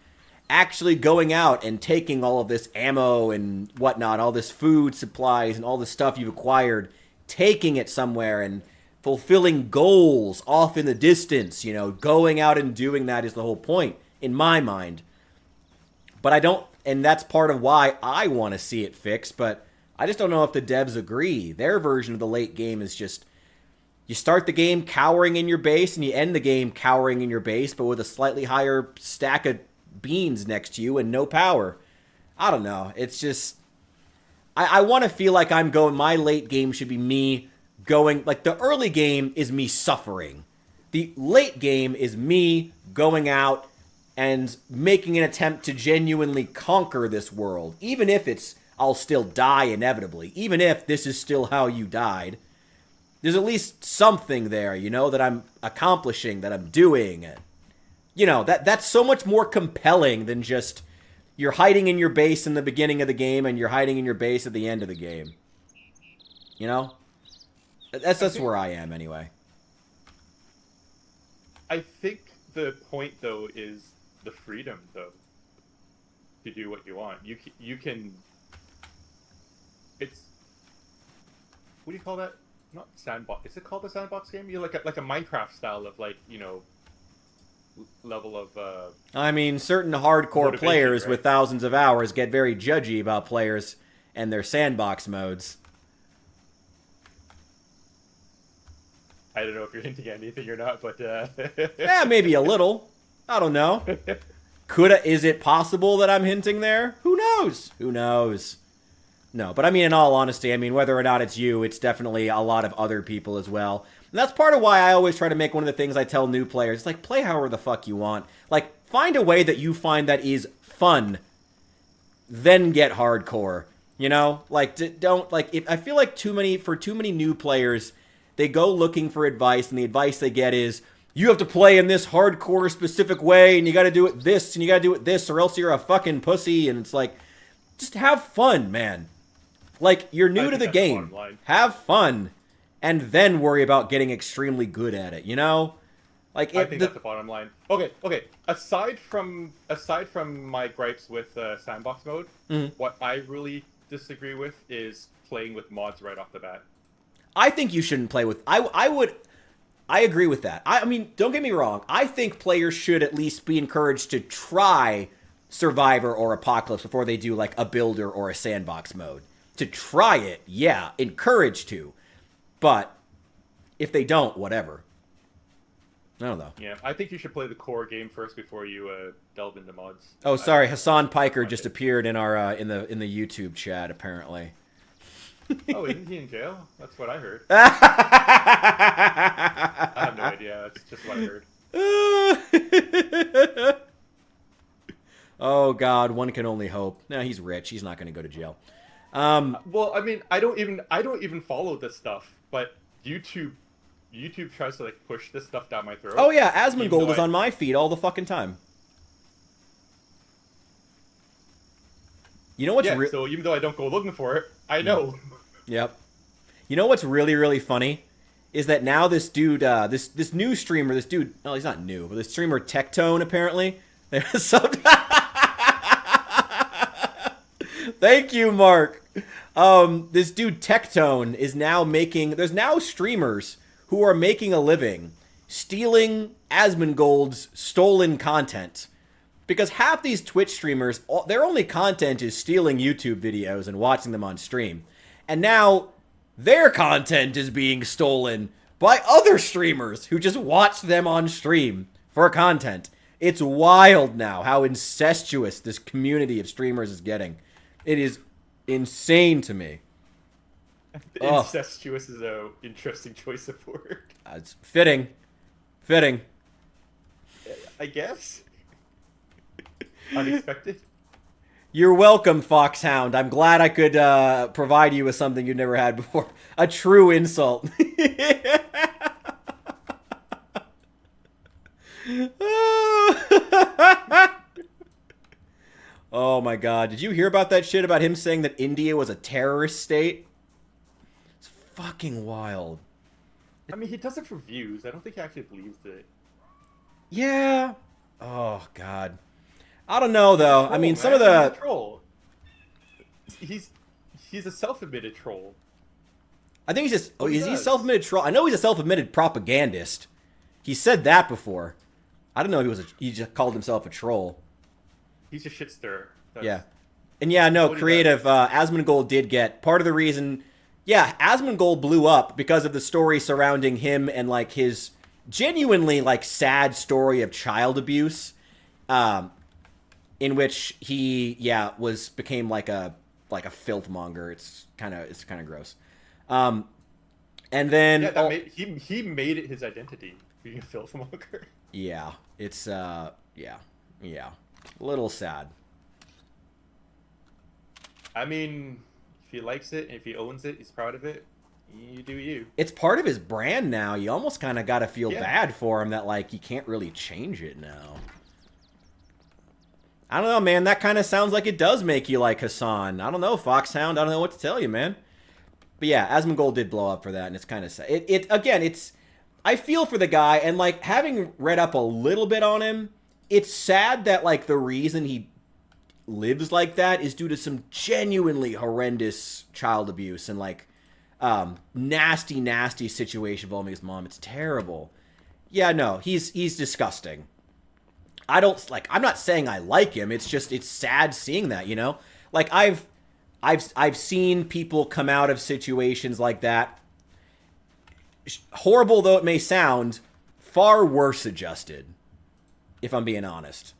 actually going out and taking all of this ammo and whatnot, all this food supplies and all the stuff you've acquired, taking it somewhere and fulfilling goals off in the distance, you know, going out and doing that is the whole point, in my mind. But I don't, and that's part of why I want to see it fixed, but I just don't know if the devs agree. Their version of the late game is just, you start the game cowering in your base, and you end the game cowering in your base, but with a slightly higher stack of beans next to you and no power. I don't know. It's just, I want to feel like I'm going, my late game should be me going, like the early game is me suffering. The late game is me going out and making an attempt to genuinely conquer this world. Even if it's, I'll still die inevitably. Even if this is still how you died. There's at least something there, you know, that I'm accomplishing, that I'm doing. You know, that's so much more compelling than just you're hiding in your base in the beginning of the game and you're hiding in your base at the end of the game. You know? That's where I am, anyway. I think the point, though, is the freedom, though, to do what you want. You can... It's... What do you call that? Not sandbox. Is it called a sandbox game? You like a Minecraft style of, like, you know, level of... I mean, certain hardcore players, right, with thousands of hours get very judgy about players and their sandbox modes. I don't know if you're hinting at anything or not, but... Yeah, maybe a little. I don't know. Is it possible that I'm hinting there? Who knows? Who knows? No, but I mean, in all honesty, I mean, whether or not it's you, it's definitely a lot of other people as well. And that's part of why I always try to make one of the things I tell new players. It's like, play however the fuck you want. Like, find a way that you find that is fun. Then get hardcore. You know? Like, don't, like, I feel like for too many new players, they go looking for advice, and the advice they get is, you have to play in this hardcore specific way, and you gotta do it this, and you gotta do it this, or else you're a fucking pussy, and it's like, just have fun, man. Like, you're new to the game. Have fun. And then worry about getting extremely good at it, you know? Like, I think that's the bottom line. Okay. Aside from my gripes with sandbox mode, what I really disagree with is playing with mods right off the bat. I think you shouldn't play with... I agree with that. I mean, don't get me wrong. I think players should at least be encouraged to try Survivor or Apocalypse before they do, like, a builder or a sandbox mode. To try it, yeah, encouraged to. But if they don't, whatever. I don't know. Yeah, I think you should play the core game first before you delve into mods. Oh, sorry, Hassan Piker just appeared in our in the YouTube chat apparently. Oh, isn't he in jail? That's what I heard. I have no idea. That's just what I heard. Oh God, one can only hope. No, he's rich. He's not going to go to jail. Well, I mean, I don't even follow this stuff, but YouTube tries to, like, push this stuff down my throat. Oh yeah, Asmongold is on my feed all the fucking time. You know what's so even though I don't go looking for it, I know. Yep. You know what's really, really funny is that now this dude, this new streamer, this dude, no, he's not new, but this streamer Tectone apparently. There's some. Thank you, Mark. This dude Tectone is now there's now streamers who are making a living stealing Asmongold's stolen content. Because half these Twitch streamers, their only content is stealing YouTube videos and watching them on stream. And now their content is being stolen by other streamers who just watch them on stream for content. It's wild now how incestuous this community of streamers is getting. It is insane to me. Incestuous is an interesting choice of word. It's fitting. Fitting. I guess. Unexpected. You're welcome, Foxhound. I'm glad I could provide you with something you never had before. A true insult. Oh my god. Did you hear about that shit about him saying that India was a terrorist state? It's fucking wild. I mean, he does it for views. I don't think he actually believes it. Yeah. Oh god. I don't know though. Troll, I mean, man. some of the He's a troll. He's a self-admitted troll. I think he's just He is he does. self-admitted troll? I know he's a self-admitted propagandist. He said that before. I don't know if he just called himself a troll. He's a shit stirrer. Yeah. And yeah, no, what he creative, Asmongold did get part of the reason. Yeah, Asmongold blew up because of the story surrounding him and, like, his genuinely, like, sad story of child abuse, in which he, became like a filthmonger. It's kind of gross. And then... Yeah, he made it his identity, being a filthmonger. Yeah, it's, a little sad. I mean, if he likes it, and if he owns it, he's proud of it, you do you. It's part of his brand now. You almost kind of got to feel Yeah. bad for him that, like, you can't really change it now. I don't know, man. That kind of sounds like it does make you like Hassan. I don't know, Foxhound. I don't know what to tell you, man. But yeah, Asmongold did blow up for that, and it's kind of sad. It's... I feel for the guy, and, like, having read up a little bit on him, it's sad that, like, the reason he lives like that is due to some genuinely horrendous child abuse and, like, nasty situation involving his mom. It's terrible. Yeah, no, he's disgusting. I'm not saying I like him. It's just, it's sad seeing that, you know? Like, I've seen people come out of situations like that, horrible though it may sound, far worse adjusted, if I'm being honest.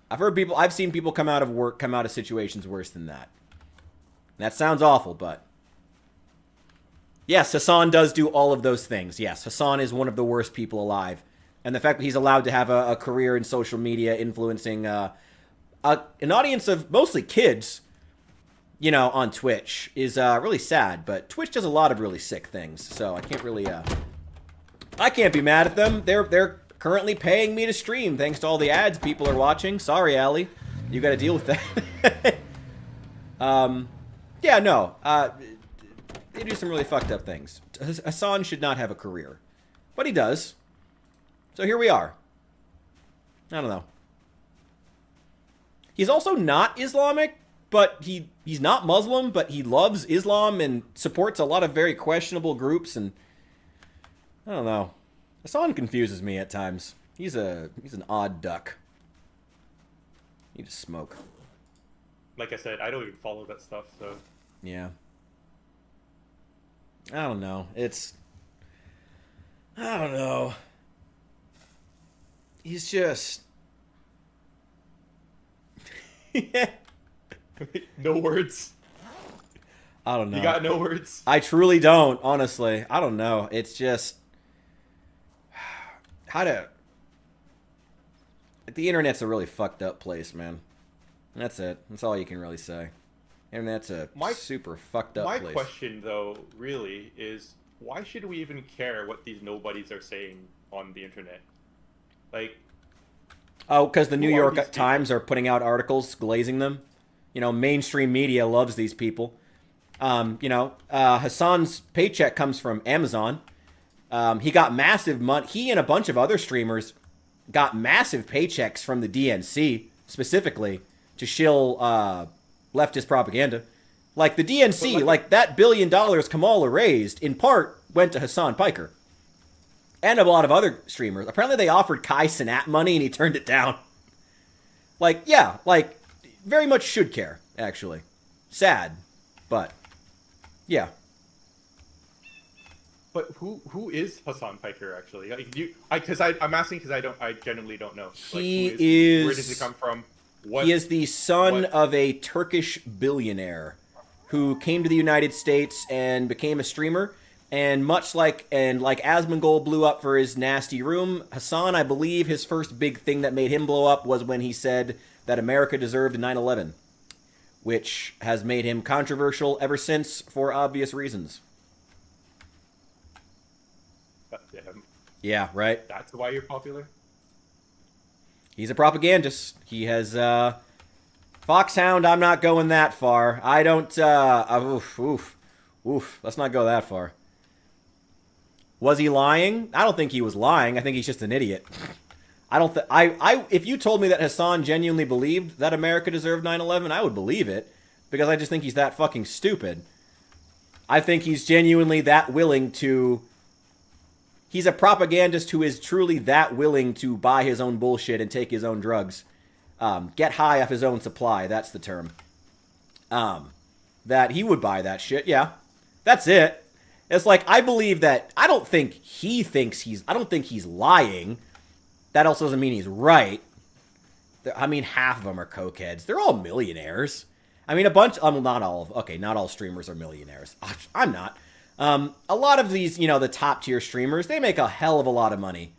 I've seen people come out of situations worse than that. That sounds awful, but... Yes, Hassan does do all of those things. Yes, Hassan is one of the worst people alive. And the fact that he's allowed to have a career in social media influencing an audience of mostly kids, you know, on Twitch is really sad. But Twitch does a lot of really sick things, so I can't really... I can't be mad at them. They're currently paying me to stream thanks to all the ads people are watching. Sorry, Allie. You got to deal with that. Yeah, no. They do some really fucked up things. Hassan should not have a career. But he does. So here we are. I don't know. He's also not Islamic, but he's not Muslim, but he loves Islam and supports a lot of very questionable groups, and I don't know. Hassan confuses me at times. He's an odd duck. Need to smoke. Like I said, I don't even follow that stuff, so... Yeah. I don't know. I don't know. He's just... No words. I don't know. You got no words. I truly don't, honestly. I don't know. It's just... The internet's a really fucked up place, man. That's it. That's all you can really say. Internet's a super fucked up place. My question, though, really, is why should we even care what these nobodies are saying on the internet? Like... Oh, because the New York Times are putting out articles glazing them. You know, mainstream media loves these people. Hassan's paycheck comes from Amazon. He got massive money. He and a bunch of other streamers got massive paychecks from the DNC, specifically, to shill leftist propaganda. Like, the DNC, like that $1 billion Kamala raised, in part, went to Hassan Piker. And a lot of other streamers. Apparently they offered Kai Cenat money and he turned it down. Like, yeah, like, very much should care, actually. Sad, but, yeah. But who is Hassan Piker actually? Like, I'm asking because I genuinely don't know. Like, where does he come from? He is the son of a Turkish billionaire who came to the United States and became a streamer. And much like Asmongold blew up for his nasty room, Hassan, I believe his first big thing that made him blow up was when he said that America deserved 9/11, which has made him controversial ever since for obvious reasons. Yeah, right? That's why you're popular? He's a propagandist. He has, Foxhound, I'm not going that far. I don't, let's not go that far. Was he lying? I don't think he was lying. I think he's just an idiot. If you told me that Hassan genuinely believed that America deserved 9/11, I would believe it, because I just think he's that fucking stupid. I think he's genuinely that willing to... He's a propagandist who is truly that willing to buy his own bullshit and take his own drugs. Get high off his own supply, that's the term. That he would buy that shit, yeah. That's it. It's like, I believe that, I don't think he's lying. That also doesn't mean he's right. I mean, half of them are cokeheads. They're all millionaires. I mean, a bunch, not all, okay, not all streamers are millionaires. I'm not. A lot of these, the top tier streamers, they make a hell of a lot of money.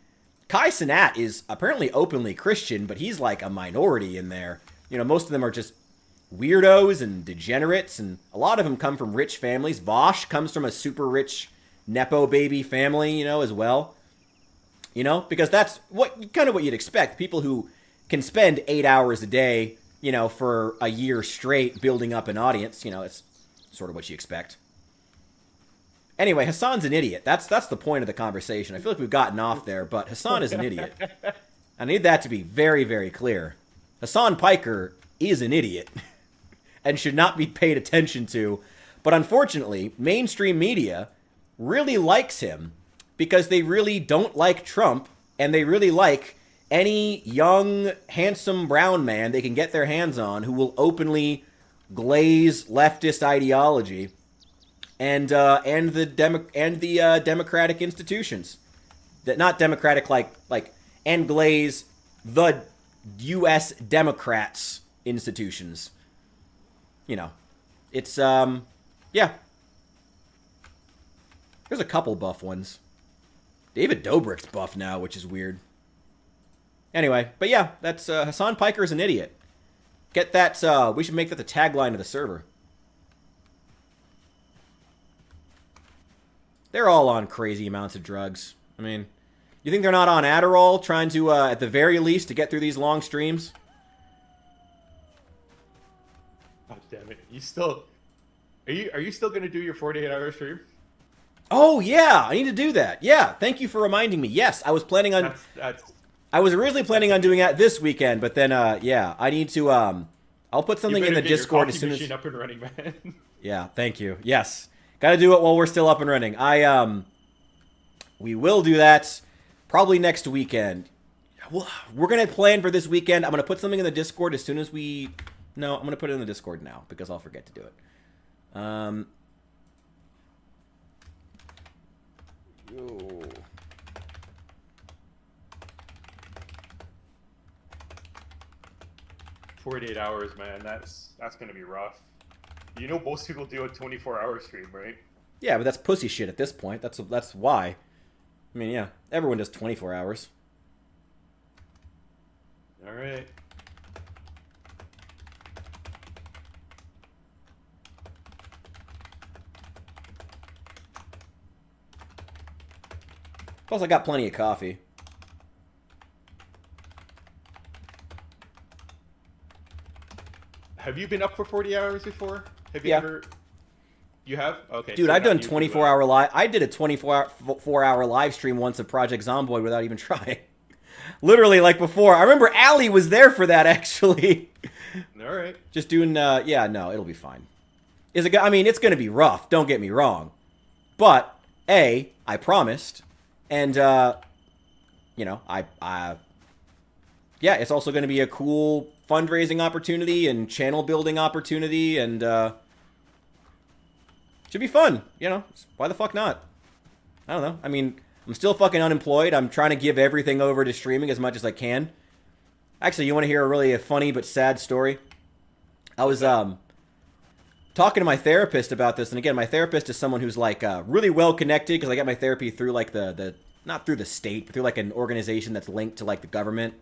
Kai Cenat is apparently openly Christian, but he's like a minority in there. Most of them are just weirdos and degenerates, and a lot of them come from rich families. Vosh comes from a super rich Nepo baby family, as well. Because that's what you'd expect. People who can spend 8 hours a day, for a year straight building up an audience, it's sort of what you expect. Anyway, Hassan's an idiot. That's the point of the conversation. I feel like we've gotten off there, but Hassan is an idiot. I need that to be very, very clear. Hassan Piker is an idiot and should not be paid attention to. But unfortunately, mainstream media really likes him because they really don't like Trump, and they really like any young, handsome brown man they can get their hands on who will openly glaze leftist ideology and the democratic institutions. That not democratic and glaze the U.S. Democrats institutions. It's yeah. There's a couple buff ones. David Dobrik's buff now, which is weird. Anyway, but yeah, that's Hassan Piker is an idiot. Get that, we should make that the tagline of the server. They're all on crazy amounts of drugs. I mean, you think they're not on Adderall trying to, at the very least, to get through these long streams? God damn it. Are you still gonna do your 48-hour stream? Oh yeah, I need to do that. Yeah, thank you for reminding me. Yes, I was planning on I was originally planning on doing that this weekend, but then yeah, I need to I'll put something in the Discord as soon as up and running, man. Yeah, thank you. Yes. Got to do it while we're still up and running. We will do that probably next weekend. We're going to plan for this weekend. I'm going to put something in the Discord as soon as we... No, I'm going to put it in the Discord now because I'll forget to do it. Oh. 48 hours, man. That's going to be rough. Most people do a 24-hour stream, right? Yeah, but that's pussy shit at this point. That's why. I mean, yeah, everyone does 24 hours. All right. Plus, I got plenty of coffee. Have you been up for 40 hours before? Have you Yeah. ever? You have? Okay. Dude, so I've done now you 24-hour live. I did a 24-hour live stream once of Project Zomboid without even trying. Literally, like before. I remember Allie was there for that, actually. All right. Just doing, yeah, no, it'll be fine. I mean, it's going to be rough, don't get me wrong. But, A, I promised. And, yeah, it's also going to be a cool fundraising opportunity and channel building opportunity, and should be fun. You know, why the fuck not? I don't know. I mean, I'm still fucking unemployed. I'm trying to give everything over to streaming as much as I can. Actually, you want to hear a really funny but sad story? I was talking to my therapist about this, and again, my therapist is someone who's like really well connected, because I get my therapy through like the not through the state, but through like an organization that's linked to like the government,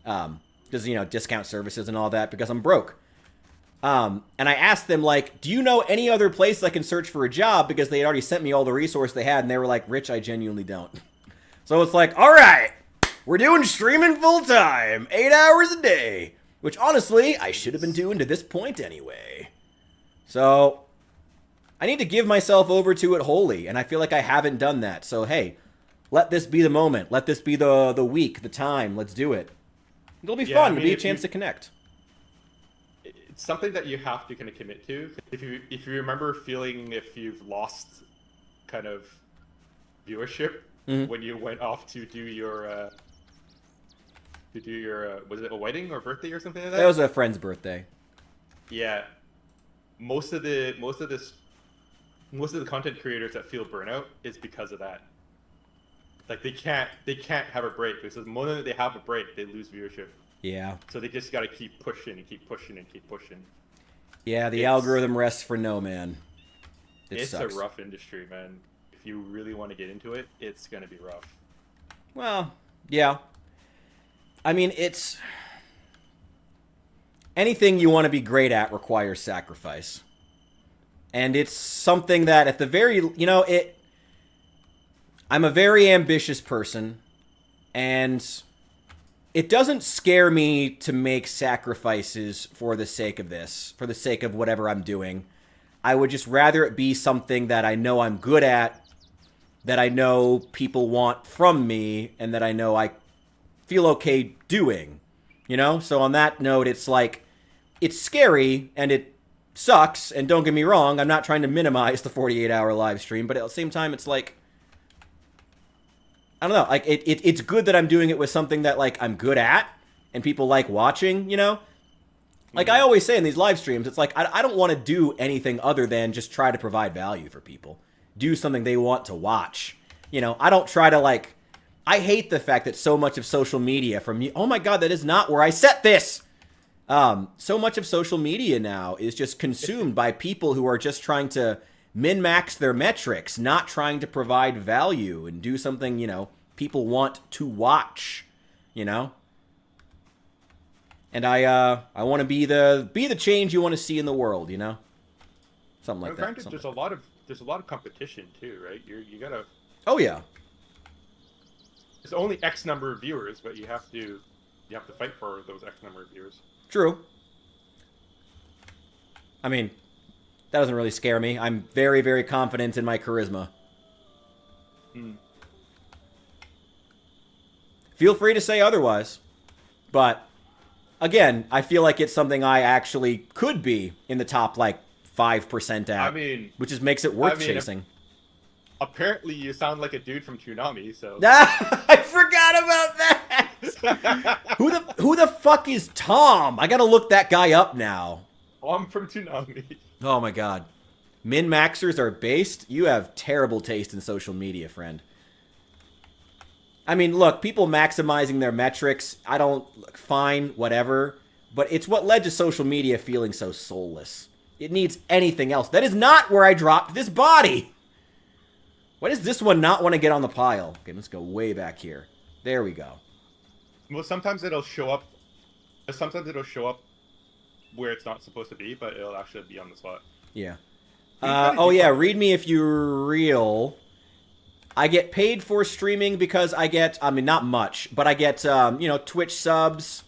because you know, discount services and all that, because I'm broke. And I asked them, like, do you know any other place I can search for a job? Because they had already sent me all the resources they had, and they were like, Rich, I genuinely don't. So it's like, all right, we're doing streaming full time, 8 hours a day, which honestly, I should have been doing to this point anyway. So I need to give myself over to it wholly, and I feel like I haven't done that. So hey, let this be the moment. Let this be the week, the time. Let's do it. It'll be fun. It'll be a chance to connect. It's something that you have to kind of commit to. If you remember feeling if you've lost kind of viewership when you went off to do your was it a wedding or birthday or something like that? That was a friend's birthday. Yeah, most of the content creators that feel burnout is because of that. Like they can't have a break, because the moment they have a break, they lose viewership. Yeah. So they just got to keep pushing and keep pushing and keep pushing. Yeah, the algorithm rests for no man. It's sucks. A rough industry, man. If you really want to get into it, it's going to be rough. Well, yeah. I mean, it's... anything you want to be great at requires sacrifice. And it's something that at the very... you know, I'm a very ambitious person, and it doesn't scare me to make sacrifices for the sake of this, for the sake of whatever I'm doing. I would just rather it be something that I know I'm good at, that I know people want from me, and that I know I feel okay doing, you know? So on that note, it's like, it's scary, and it sucks, and don't get me wrong, I'm not trying to minimize the 48-hour live stream, but at the same time, it's like, I don't know, like, it's good that I'm doing it with something that, like, I'm good at, and people like watching, you know? Like, I always say in these live streams, it's like, I don't want to do anything other than just try to provide value for people. Do something they want to watch. You know, I don't try to, like, I hate the fact that so much of social media from me, oh my god, that is not where I set this! So much of social media now is just consumed by people who are just trying to min-max their metrics, not trying to provide value and do something, you know, people want to watch, you know? And I want to be the change you want to see in the world, you know? Something like that. Granted, there's a lot of competition too, right? You gotta. Oh yeah. There's only X number of viewers, but you have to fight for those X number of viewers. True. I mean, that doesn't really scare me. I'm very, very confident in my charisma. Feel free to say otherwise. But, again, I feel like it's something I actually could be in the top, like, 5% at. I mean... which just makes it worth chasing. Apparently you sound like a dude from Toonami, so... I forgot about that! Who the fuck is Tom? I gotta look that guy up now. Oh, I'm from Toonami. Oh my god. Min-maxers are based? You have terrible taste in social media, friend. I mean, look, people maximizing their metrics, I don't... fine, whatever. But it's what led to social media feeling so soulless. It needs anything else. That is not where I dropped this body! Why does this one not want to get on the pile? Okay, let's go way back here. There we go. Well, sometimes it'll show up. Sometimes it'll show up where it's not supposed to be, but it'll actually be on the spot. Yeah. Oh yeah, read me if you're real. I get paid for streaming because I get, I mean, not much, but I get, you know, Twitch subs,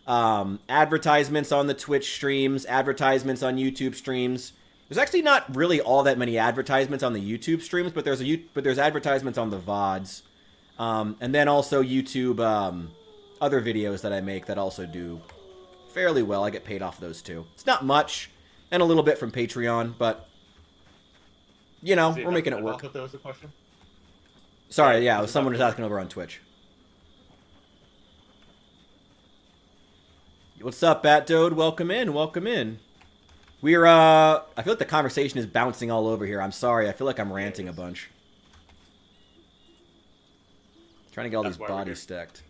advertisements on the Twitch streams, advertisements on YouTube streams. There's actually not really all that many advertisements on the YouTube streams, but there's advertisements on the VODs. And then also YouTube, other videos that I make that also do fairly well. I get paid off those too. It's not much, and a little bit from Patreon, but, you know, we're making it work. There was a question? Sorry, yeah, someone was asking over on Twitch. What's up, Bat Dode? Welcome in. Welcome in. We're, I feel like the conversation is bouncing all over here. I'm sorry. I feel like I'm ranting a bunch. Trying to get all these bodies stacked.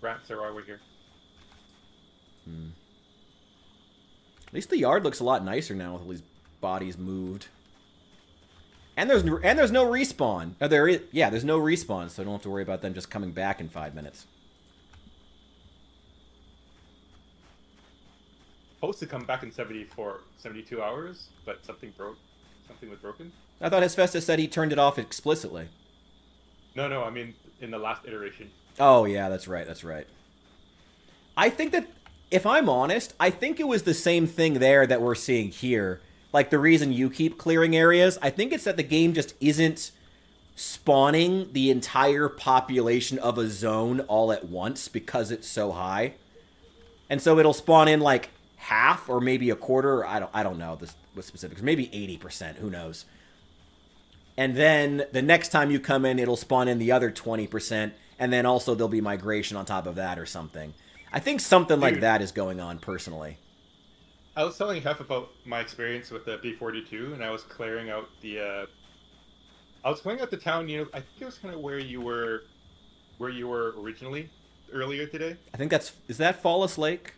Rats are why we're here. At least the yard looks a lot nicer now with all these bodies moved. And there's no respawn. Oh, there's no respawn, so I don't have to worry about them just coming back in 5 minutes. Supposed to come back in 72 hours, but something broke. Something was broken. I thought Hesfestus said he turned it off explicitly. No, I mean in the last iteration. Oh, yeah, that's right, that's right. I think that, if I'm honest, I think it was the same thing there that we're seeing here. Like, the reason you keep clearing areas, I think it's that the game just isn't spawning the entire population of a zone all at once because it's so high. And so it'll spawn in, like, half or maybe a quarter, or I don't know the specifics, maybe 80%, who knows. And then the next time you come in, it'll spawn in the other 20%, and then also there'll be migration on top of that or something. I think something like that is going on, personally. I was telling Hef about my experience with the B-42, and I was clearing out the, I was clearing out the town, you know, I think it was kind of where you were originally, earlier today. I think is that Fallis Lake?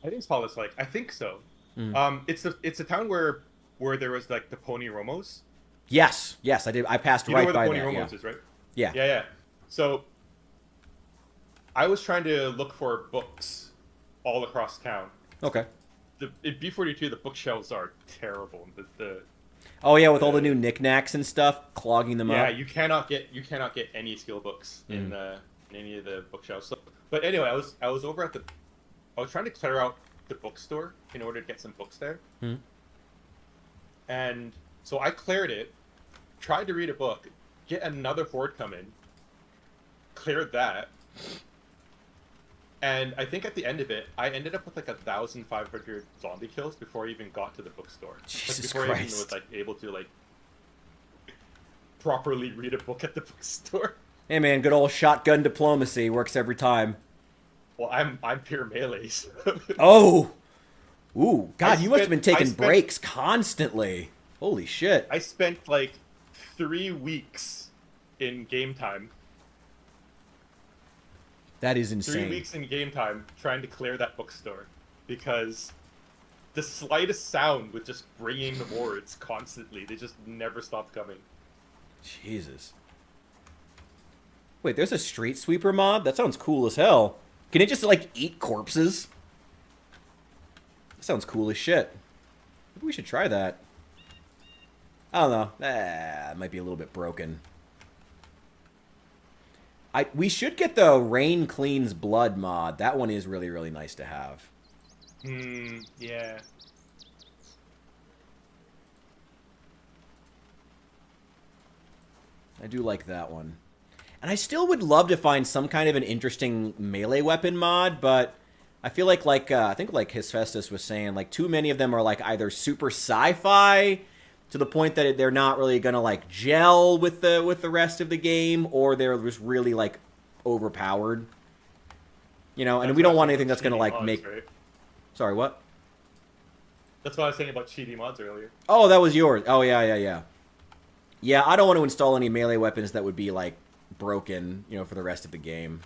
I think it's Fallis Lake. I think so. It's a town where there was, like, the Pony Romos. Yes, I did. I passed right by that. You know where the Pony Romos is, right? Yeah. Yeah. So, I was trying to look for books all across town. Okay. In B-42, the bookshelves are terrible. Oh yeah, with all the new knickknacks and stuff, clogging them up. Yeah, you cannot get any skill books in any of the bookshelves. So, but anyway, I was over at I was trying to clear out the bookstore in order to get some books there. And so I cleared it, tried to read a book, get another horde come in, cleared that, and I think at the end of it, I ended up with like 1,500 zombie kills before I even got to the bookstore. Jesus before Christ. I even was like able to like properly read a book at the bookstore. Hey man, good old shotgun diplomacy works every time. Well, I'm pure melee. So. Oh, ooh, God, you must have been taking breaks constantly. Holy shit! I spent like 3 weeks in game time. That is insane. 3 weeks in game time trying to clear that bookstore because the slightest sound was just bringing the hordes constantly. They just never stopped coming. Jesus. Wait, there's a street sweeper mod? That sounds cool as hell. Can it just, like, eat corpses? That sounds cool as shit. Maybe we should try that. I don't know. It might be a little bit broken. We should get the Rain Cleans Blood mod. That one is really, really nice to have. Yeah. I do like that one. And I still would love to find some kind of an interesting melee weapon mod, but I feel like I think like Hesfestus was saying, like too many of them are like either super sci-fi to the point that they're not really gonna like gel with the rest of the game, or they're just really like overpowered. You know, and we don't want anything that's gonna like make. Right? Sorry, what? That's what I was saying about cheaty mods earlier. Oh, that was yours. Oh yeah. Yeah, I don't want to install any melee weapons that would be like broken, you know, for the rest of the game.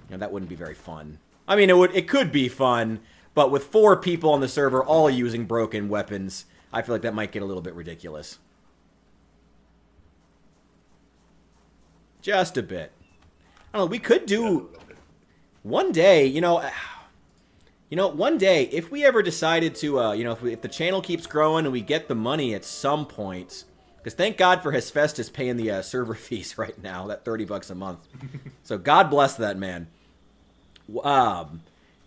You know, that wouldn't be very fun. I mean, it could be fun, but with 4 people on the server all using broken weapons, I feel like that might get a little bit ridiculous. Just a bit. I don't know, we could do one day, you know, one day, if we ever decided to, you know, if the channel keeps growing and we get the money at some point, because thank God for Hesfestus paying the server fees right now, that $30 a month. So God bless that man.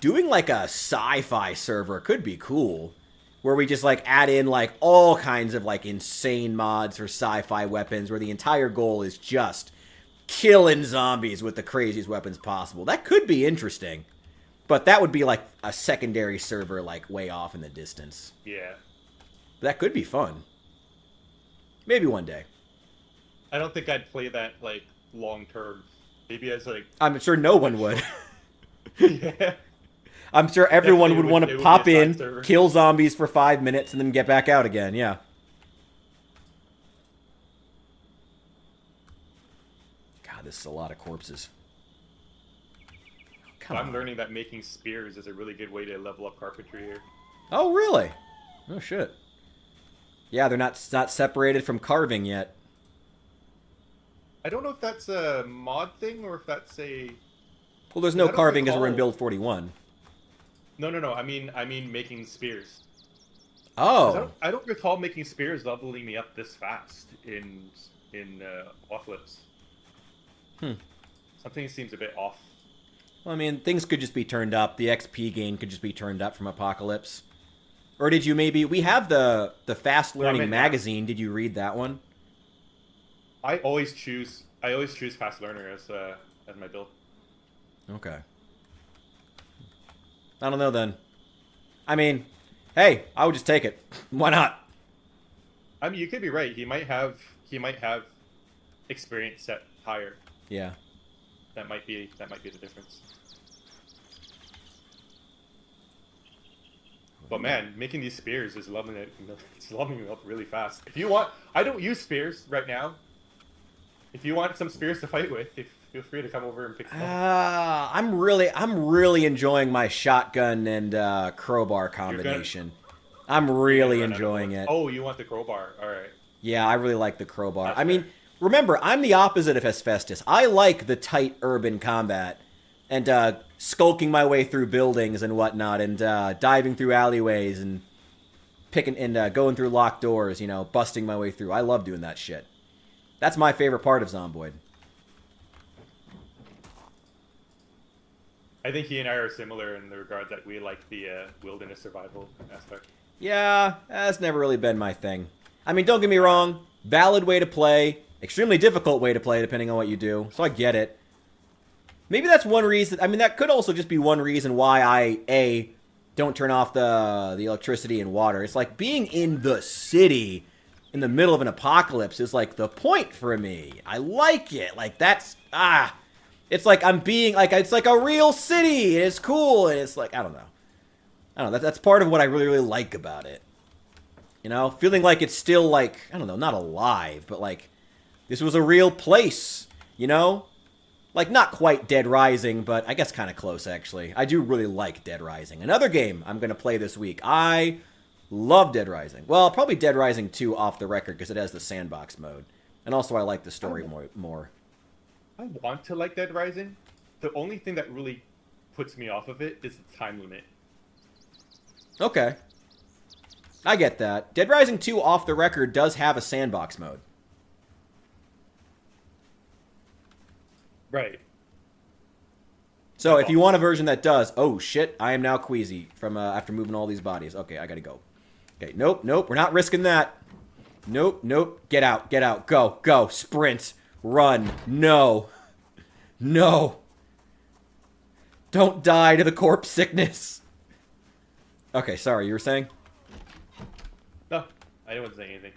Doing like a sci-fi server could be cool, where we just like add in like all kinds of like insane mods for sci-fi weapons, where the entire goal is just killing zombies with the craziest weapons possible. That could be interesting, but that would be like a secondary server like way off in the distance. Yeah. That could be fun. Maybe one day. I don't think I'd play that like long term. Maybe as like I'm sure no one would. yeah. I'm sure everyone Definitely would want it to would pop be a side in, server. kill zombies for 5 minutes, and then get back out again. Yeah. God, this is a lot of corpses. Come I'm on. learning that making spears is a really good way to level up carpentry here. Oh, really? Oh, shit. Yeah, they're not separated from carving yet. I don't know if that's a mod thing or if that's a. Well, there's no I don't carving as we're in recall. build 41. No. I mean making spears. 'Cause Oh. I don't recall making spears leveling me up this fast in Apocalypse. Something seems a bit off. Well, I mean, things could just be turned up. The XP gain could just be turned up from Apocalypse. Or did you maybe... We have the Fast Learning meant- magazine. Did you read that one? I always choose fast learner as my build. Okay. I don't know then. I mean, hey, I would just take it. Why not? I mean, you could be right. He might have experience set higher. Yeah. That might be the difference. But man, making these spears is leveling me up really fast. If you want, I don't use spears right now. If you want some spears to fight with, feel free to come over and pick them up. I'm really enjoying my shotgun and crowbar combination. I'm really enjoying it. Oh, you want the crowbar? All right. Yeah, I really like the crowbar. That's I mean, fair. remember, I'm the opposite of Hephaestus. I like the tight urban combat and skulking my way through buildings and whatnot and diving through alleyways and going through locked doors, you know, busting my way through. I love doing that shit. That's my favorite part of Zomboid. I think he and I are similar in the regard that we like the wilderness survival aspect. Yeah, that's never really been my thing. I mean, don't get me wrong. Valid way to play. Extremely difficult way to play, depending on what you do. So I get it. Maybe that's one reason. I mean, that could also just be one reason why I, don't turn off the electricity and water. It's like being in the city in the middle of an apocalypse is like the point for me. I like it. Like, that's, it's like I'm being, like, it's like a real city, and it's cool, and it's like, I don't know. That's part of what I really, really like about it. You know, feeling like it's still, like, I don't know, not alive, but, like, this was a real place, you know? Like, not quite Dead Rising, but I guess kind of close, actually. I do really like Dead Rising. Another game I'm going to play this week. I love Dead Rising. Well, probably Dead Rising 2 off the record, because it has the sandbox mode. And also, I like the story more. I want to like Dead Rising. The only thing that really puts me off of it is the time limit. Okay. I get that. Dead Rising 2 off the record does have a sandbox mode. Right. So if you want a version that does, oh shit, I am now queasy from after moving all these bodies. Okay, I gotta go. Okay, nope, we're not risking that. Nope, get out, go, sprint, run, no. Don't die to the corpse sickness. Okay, sorry, you were saying? No, I wasn't saying anything.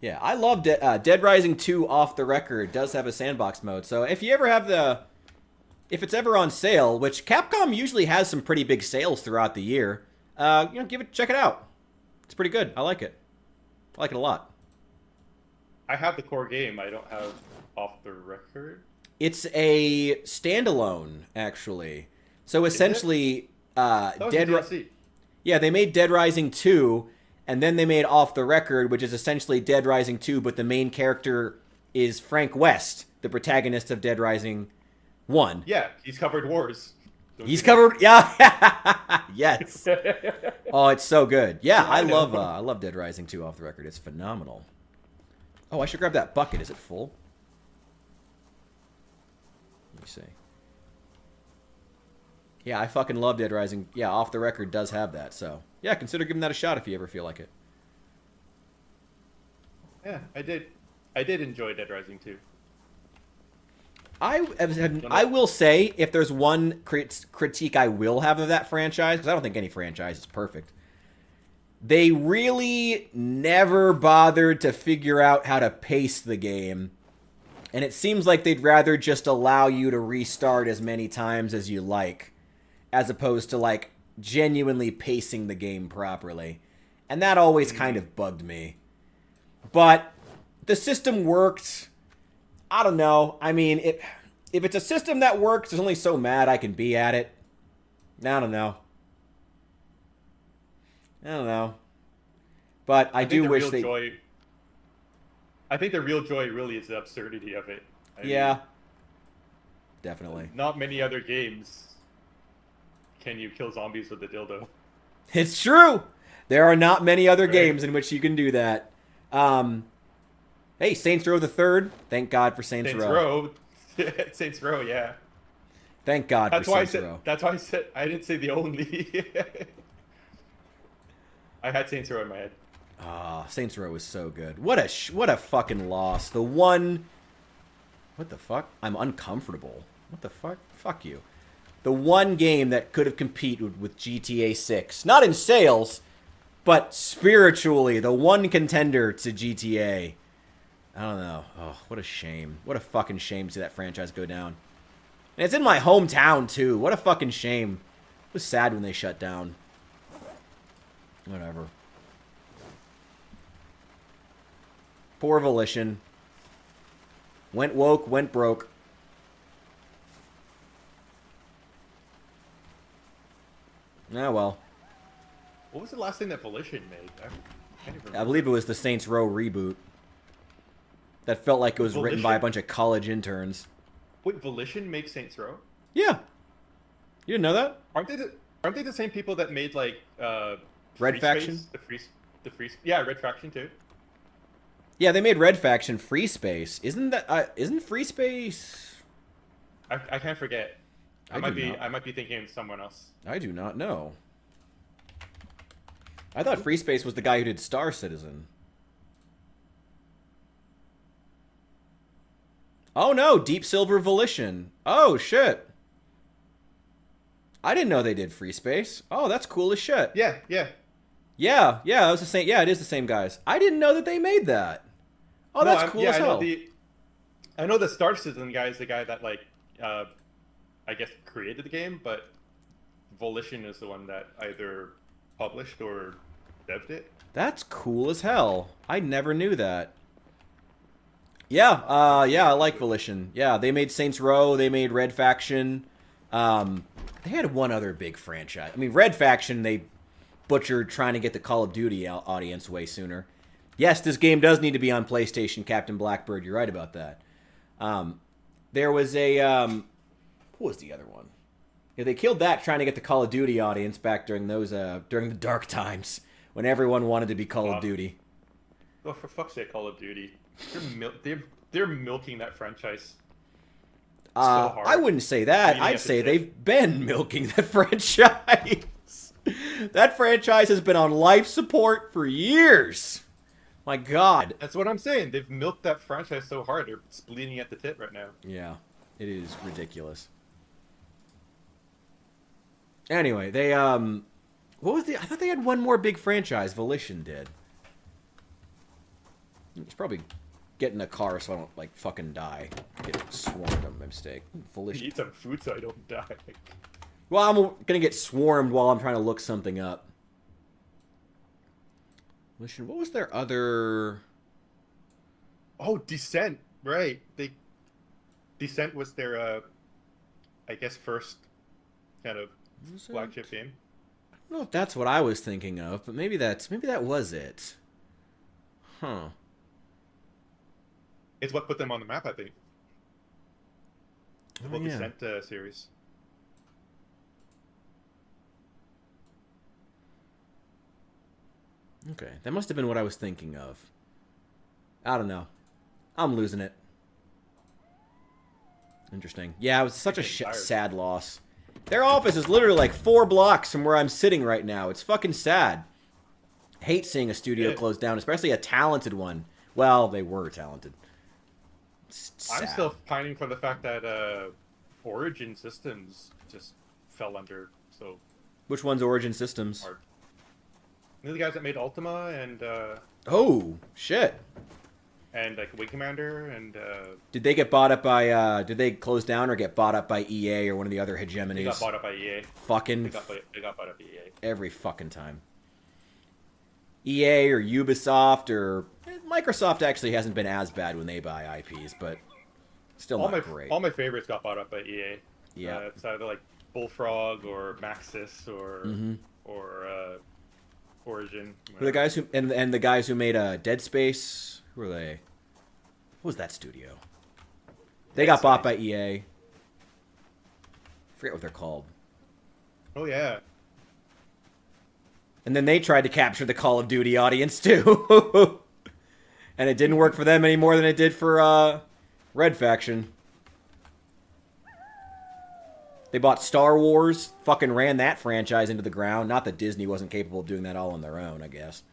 Yeah, I love Dead Rising 2 off the record does have a sandbox mode. So if you ever have if it's ever on sale, which Capcom usually has some pretty big sales throughout the year, check it out. It's pretty good. I like it. I like it a lot. I have the core game. I don't have off the record. It's a standalone, actually. So essentially, That was a DLC. Yeah, they made Dead Rising 2, and then they made Off the Record, which is essentially Dead Rising 2, but the main character is Frank West, the protagonist of Dead Rising 1. Yeah, he's covered wars. He's covered, yeah, yes. Oh, it's so good. Yeah, I love Dead Rising 2 Off the Record. It's phenomenal. Oh, I should grab that bucket. Is it full? Let me see. Yeah, I fucking love Dead Rising. Yeah, Off the Record does have that, so yeah, consider giving that a shot if you ever feel like it. Yeah, I did enjoy Dead Rising 2. I will say, if there's one critique I will have of that franchise, because I don't think any franchise is perfect, they really never bothered to figure out how to pace the game And it seems like they'd rather just allow you to restart as many times as you like, as opposed to, like, genuinely pacing the game properly. And that always kind of bugged me. But the system worked. I don't know. I mean, if it's a system that works, there's only so mad I can be at it. I don't know. But I do wish they... I think the real joy really is the absurdity of it. I yeah. mean, definitely. not many other games can you kill zombies with a dildo. It's true. There are not many other games in which you can do that. Hey, Saints Row the Third. Thank God for Saints Row. Saints Row, yeah. Thank God for Saints Row. That's why I said I didn't say the only. I had Saints Row in my head. Ah, Saints Row was so good. What a fucking loss. The one... What the fuck? I'm uncomfortable. What the fuck? Fuck you. The one game that could have competed with GTA 6. Not in sales, but spiritually, the one contender to GTA. I don't know. Oh, what a shame. What a fucking shame to see that franchise go down. And it's in my hometown, too. What a fucking shame. It was sad when they shut down. Whatever. Poor Volition. Went woke, went broke. Ah, well. What was the last thing that Volition made? I believe it was the Saints Row reboot. That felt like it was written by a bunch of college interns. Wait, Volition makes Saints Row? Yeah. You didn't know that? Aren't they the same people that made like Red Faction? Yeah, Red Faction too. Yeah, they made Red Faction Free Space. Isn't Free Space? I can't forget. I might be thinking of someone else. I do not know. I thought Free Space was the guy who did Star Citizen. Oh no, Deep Silver Volition. Oh shit. I didn't know they did Free Space. Oh, that's cool as shit. Yeah. Yeah, that was the same. Yeah, it is the same guys. I didn't know that they made that. Oh, that's cool as hell. I know the Star Citizen guy is the guy that like, I guess created the game, but Volition is the one that either published or devved it. That's cool as hell. I never knew that. Yeah, I like Volition. Yeah, they made Saints Row. They made Red Faction. They had one other big franchise. I mean, Red Faction, they butchered trying to get the Call of Duty audience way sooner. Yes, this game does need to be on PlayStation, Captain Blackbird. You're right about that. There was a... what was the other one? Yeah, they killed that trying to get the Call of Duty audience back during those during the dark times when everyone wanted to be Call of Duty. Oh, for fuck's sake, Call of Duty. They're milking that franchise so hard. I wouldn't say that. I'd say they've been milking the franchise. That franchise has been on life support for years. My God. That's what I'm saying. They've milked that franchise so hard. It's bleeding at the tip right now. Yeah, it is ridiculous. Anyway, they what was I thought they had one more big franchise. Volition did. It's probably get in a car so I don't like fucking die. Get swarmed on my mistake. Volition. Eat some food so I don't die. Well, I'm gonna get swarmed while I'm trying to look something up. Volition. What was their other? Oh, Descent. Right. Descent was their, I guess, first kind of flagship game. I don't know if that's what I was thinking of, but maybe that was it. Huh. It's what put them on the map, I think. The whole yeah. Descent series. Okay, that must have been what I was thinking of. I don't know. I'm losing it. Interesting. Yeah, it was such a sad loss. Their office is literally like 4 blocks from where I'm sitting right now. It's fucking sad. Hate seeing a studio close down, especially a talented one. Well, they were talented. I'm still pining for the fact that Origin Systems just fell under so. Which one's Origin Systems? Hard. You know the guys that made Ultima and. Oh shit! and like Wing Commander, and Did they get bought up by? Did they close down or get bought up by EA or one of the other hegemonies? they got bought up by EA. Fucking They got bought up by EA. every fucking time. EA or Ubisoft or Microsoft actually hasn't been as bad when they buy IPs, but still not great. All my favorites got bought up by EA. Yeah. It's either like Bullfrog or Maxis or Origin. Who are the guys who and the guys who made Dead Space? Who are they? What was that studio? They got bought by EA. I forget what they're called. Oh yeah. And then they tried to capture the Call of Duty audience too. And it didn't work for them any more than it did for Red Faction. They bought Star Wars, fucking ran that franchise into the ground. Not that Disney wasn't capable of doing that all on their own, I guess.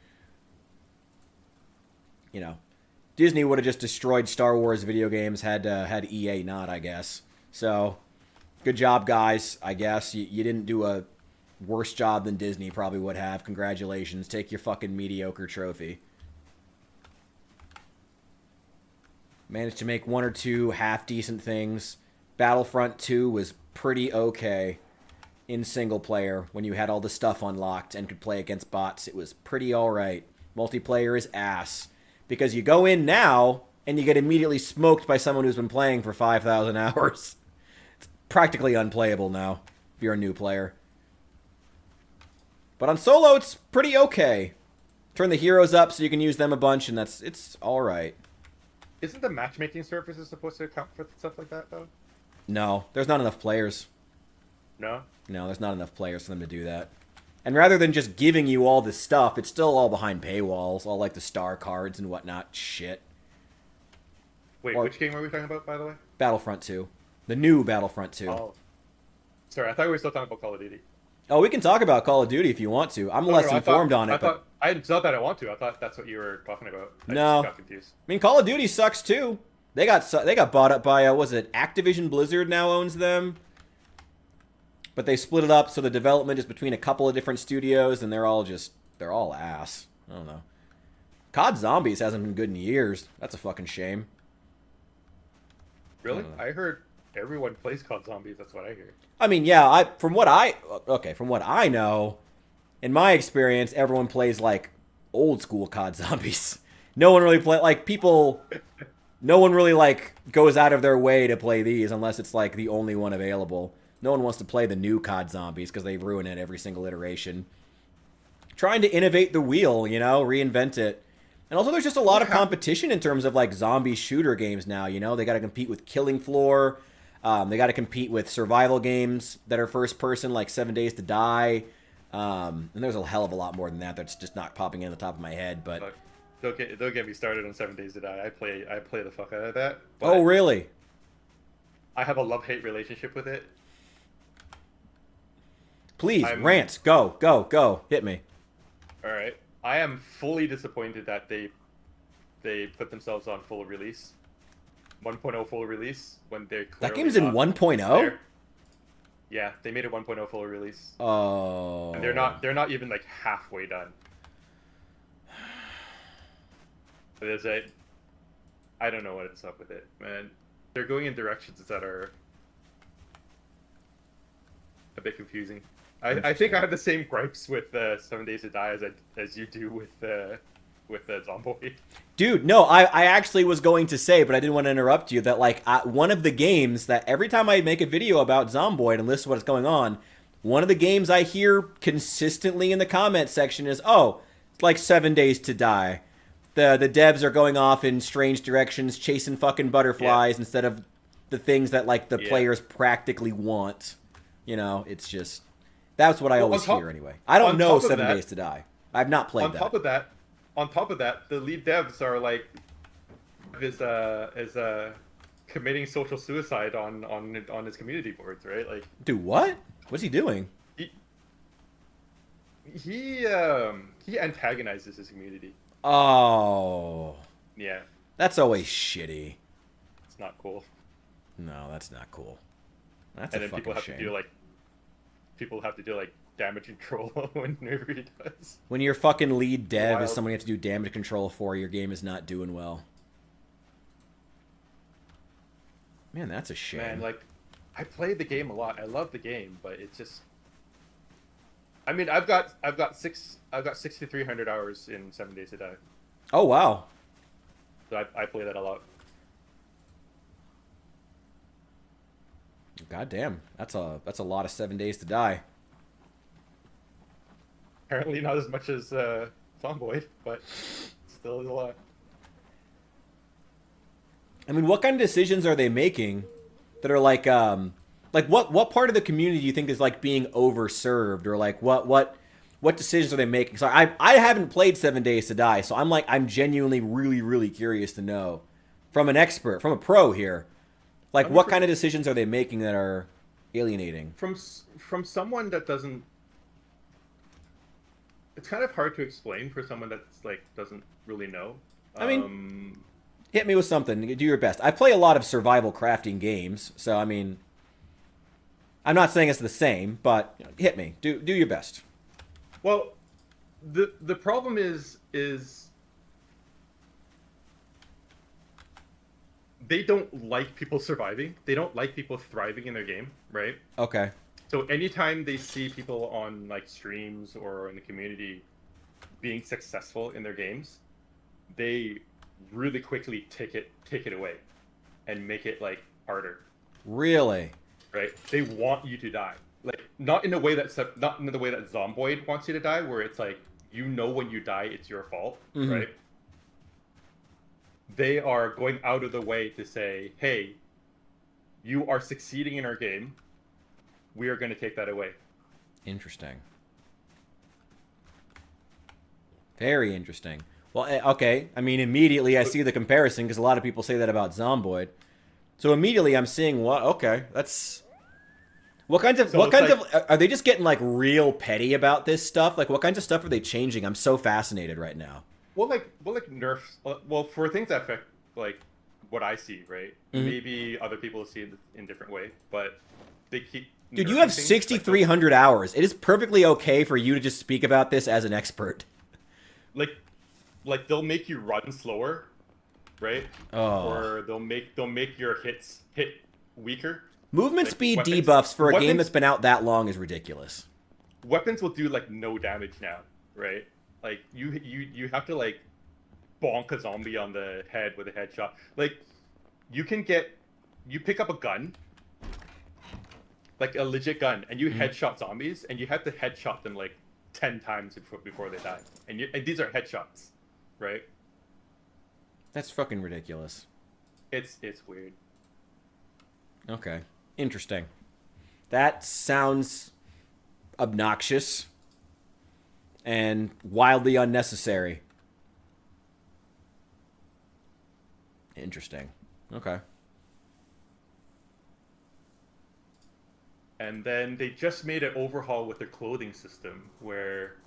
You know, Disney would have just destroyed Star Wars video games had EA not, I guess. So, good job, guys, I guess. You didn't do a worse job than Disney probably would have. Congratulations. Take your fucking mediocre trophy. Managed to make one or two half-decent things. Battlefront 2 was pretty okay in single player when you had all the stuff unlocked and could play against bots. It was pretty alright. Multiplayer is ass. Because you go in now and you get immediately smoked by someone who's been playing for 5,000 hours. It's practically unplayable now if you're a new player. But on solo, it's pretty okay. Turn the heroes up so you can use them a bunch, and it's alright. Isn't the matchmaking services supposed to account for stuff like that, though? No, there's not enough players. No? No, there's not enough players for them to do that. And rather than just giving you all this stuff, it's still all behind paywalls, all like the star cards and whatnot shit. Wait, which game are we talking about, by the way? Battlefront 2. The new Battlefront 2. Oh. Sorry, I thought we were still talking about Call of Duty. Oh, we can talk about Call of Duty if you want to. I'm less informed on it. It's not that I want to. I thought that's what you were talking about. I no. just got confused. I mean, Call of Duty sucks too. They got bought up by was it Activision Blizzard now owns them? But they split it up so the development is between a couple of different studios and they're all ass. I don't know. COD Zombies hasn't been good in years. That's a fucking shame. Really? I heard everyone plays COD Zombies. That's what I hear. I mean, yeah, from what I know, in my experience, everyone plays like old school COD Zombies. No one really no one really like goes out of their way to play these unless it's like the only one available. No one wants to play the new COD Zombies because they ruin it every single iteration. Trying to innovate the wheel, you know, reinvent it. And also there's just a lot of competition in terms of like zombie shooter games now, you know. They got to compete with Killing Floor. They got to compete with survival games that are first person, like 7 Days to Die. And there's a hell of a lot more than that that's just not popping in the top of my head. But look, don't get me started on 7 Days to Die. I play the fuck out of that. Oh, really? I have a love-hate relationship with it. Please, rant. Go. Hit me. All right. I am fully disappointed that they put themselves on full release. 1.0 full release when they're clearly that game's in 1.0. Yeah, they made a 1.0 full release. Oh. And they're not even like halfway done. I don't know what's up with it, man. They're going in directions that are a bit confusing. I think I have the same gripes with 7 Days to Die as you do with Zomboid. Dude, no, I actually was going to say, but I didn't want to interrupt you, that like one of the games that every time I make a video about Zomboid and list what's going on, one of the games I hear consistently in the comment section is, oh, it's like 7 Days to Die. The devs are going off in strange directions, chasing fucking butterflies instead of the things that like the players practically want. You know, it's just... That's what I always hear anyway. I don't know 7 Days to Die. I've not played that. On top of that, the lead devs are like is committing social suicide on his community boards, right? Like, do what? What's he doing? He antagonizes his community. Oh. Yeah. That's always shitty. It's not cool. No, that's not cool. That's and a then fucking shame. People have to do like damage control whenever he does. When your fucking lead dev is someone you have to do damage control for, your game is not doing well. Man, that's a shame. Man, like, I played the game a lot. I love the game, but it's just. I mean, I've got 6,300 hours in 7 Days to Die. Oh wow. So I play that a lot. God damn, that's a lot of 7 Days to Die. Apparently not as much as Zomboid, but still a lot. I mean, what kind of decisions are they making that are like what part of the community do you think is like being overserved, or like what decisions are they making? So I haven't played 7 Days to Die, so I'm genuinely really curious to know from an expert, from a pro here, like what kind of decisions are they making that are alienating? From someone that doesn't. It's kind of hard to explain for someone that's like doesn't really know. I mean, hit me with something. Do your best. I play a lot of survival crafting games, so I mean, I'm not saying it's the same, but hit me. Do your best. Well, the problem is they don't like people surviving. They don't like people thriving in their game, right? Okay. So anytime they see people on like streams or in the community being successful in their games, they really quickly take it away and make it like harder. Really? Right? They want you to die. Like not in the way that Zomboid wants you to die, where it's like when you die it's your fault, right? They are going out of the way to say, "Hey, you are succeeding in our game. We are going to take that away." Interesting. Very interesting. Well, okay. I mean, immediately I see the comparison because a lot of people say that about Zomboid. So immediately I'm seeing what? Okay, that's. What kinds of are they just getting like real petty about this stuff? Like, what kinds of stuff are they changing? I'm so fascinated right now. Well, nerfs. Well, for things that affect like what I see, right? Maybe other people see it in a different way, but they keep. Dude, you have 6,300 hours. It is perfectly okay for you to just speak about this as an expert. Like they'll make you run slower, right? Oh. Or they'll make your hit weaker. Movement speed debuffs for a game that's been out that long is ridiculous. Weapons will do like no damage now, right? Like you have to like bonk a zombie on the head with a headshot. Like you pick up a gun, like a legit gun, and you headshot zombies, and you have to headshot them like 10 times before they die. And these are headshots, right? That's fucking ridiculous. It's weird. Okay. Interesting. That sounds obnoxious and wildly unnecessary. Interesting. Okay. And then they just made an overhaul with their clothing system where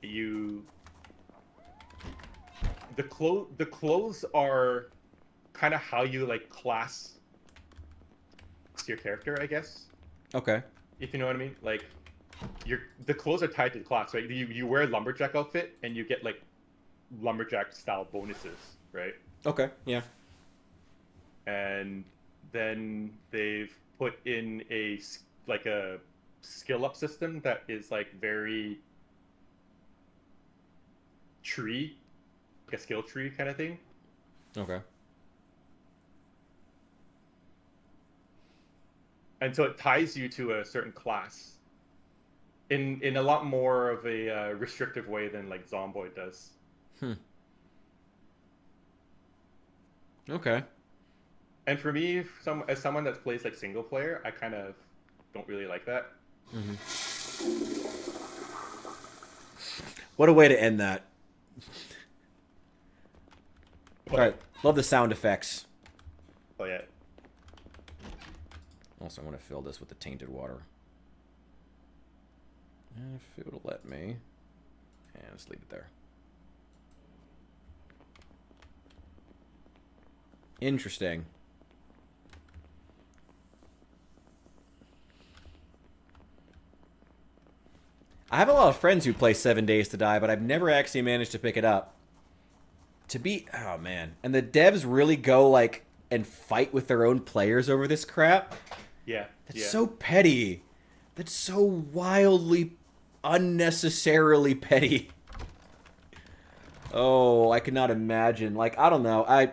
the clothes are kind of how you like class your character, I guess. Okay. If you know what I mean. Like the clothes are tied to the class, right? You wear a lumberjack outfit and you get like lumberjack style bonuses, right? Okay, yeah. And then they've put in a skill up system that is like very tree, like a skill tree kind of thing. Okay. And so it ties you to a certain class in a lot more of a restrictive way than like Zomboid does. Okay. And for me, as someone that plays like single player, I kind of don't really like that. What a way to end that. All right, love the sound effects. Oh yeah. Also, I'm going to fill this with the tainted water. If it'll let me. And just leave it there. Interesting. I have a lot of friends who play 7 Days to Die, but I've never actually managed to pick it up. Oh man. And the devs really go like and fight with their own players over this crap. Yeah. That's so petty. That's so wildly, unnecessarily petty. Oh, I cannot imagine. Like, I don't know. I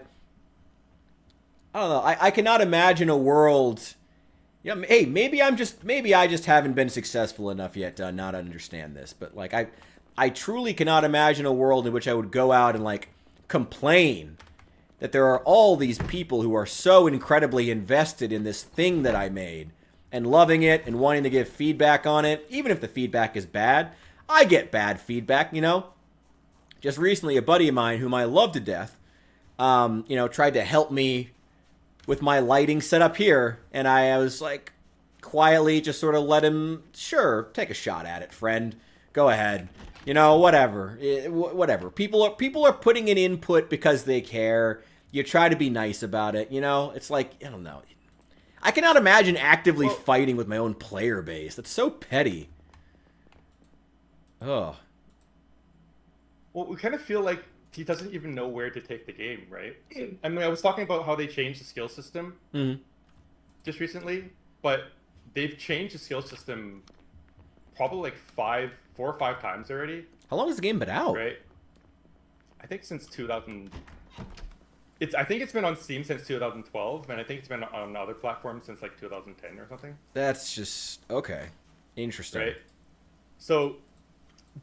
don't know. I cannot imagine a world. Yeah, hey, maybe I just haven't been successful enough yet to not understand this. But like, I truly cannot imagine a world in which I would go out and like complain that there are all these people who are so incredibly invested in this thing that I made and loving it and wanting to give feedback on it, even if the feedback is bad. I get bad feedback, you know. Just recently, a buddy of mine whom I love to death, you know, tried to help me with my lighting setup here, and I was like, quietly just sort of let him, sure, take a shot at it, friend. Go ahead. You know, whatever. Whatever. People are putting in input because they care. You try to be nice about it, you know? It's like, I don't know. I cannot imagine actively fighting with my own player base. That's so petty. Ugh. Well, we kind of feel like he doesn't even know where to take the game, right? I mean, I was talking about how they changed the skill system just recently, but they've changed the skill system probably like 4 or 5 times already. How long has the game been out? Right. I think since 2000. I think it's been on Steam since 2012, and I think it's been on other platforms since like 2010 or something. That's just okay. Interesting. Right. So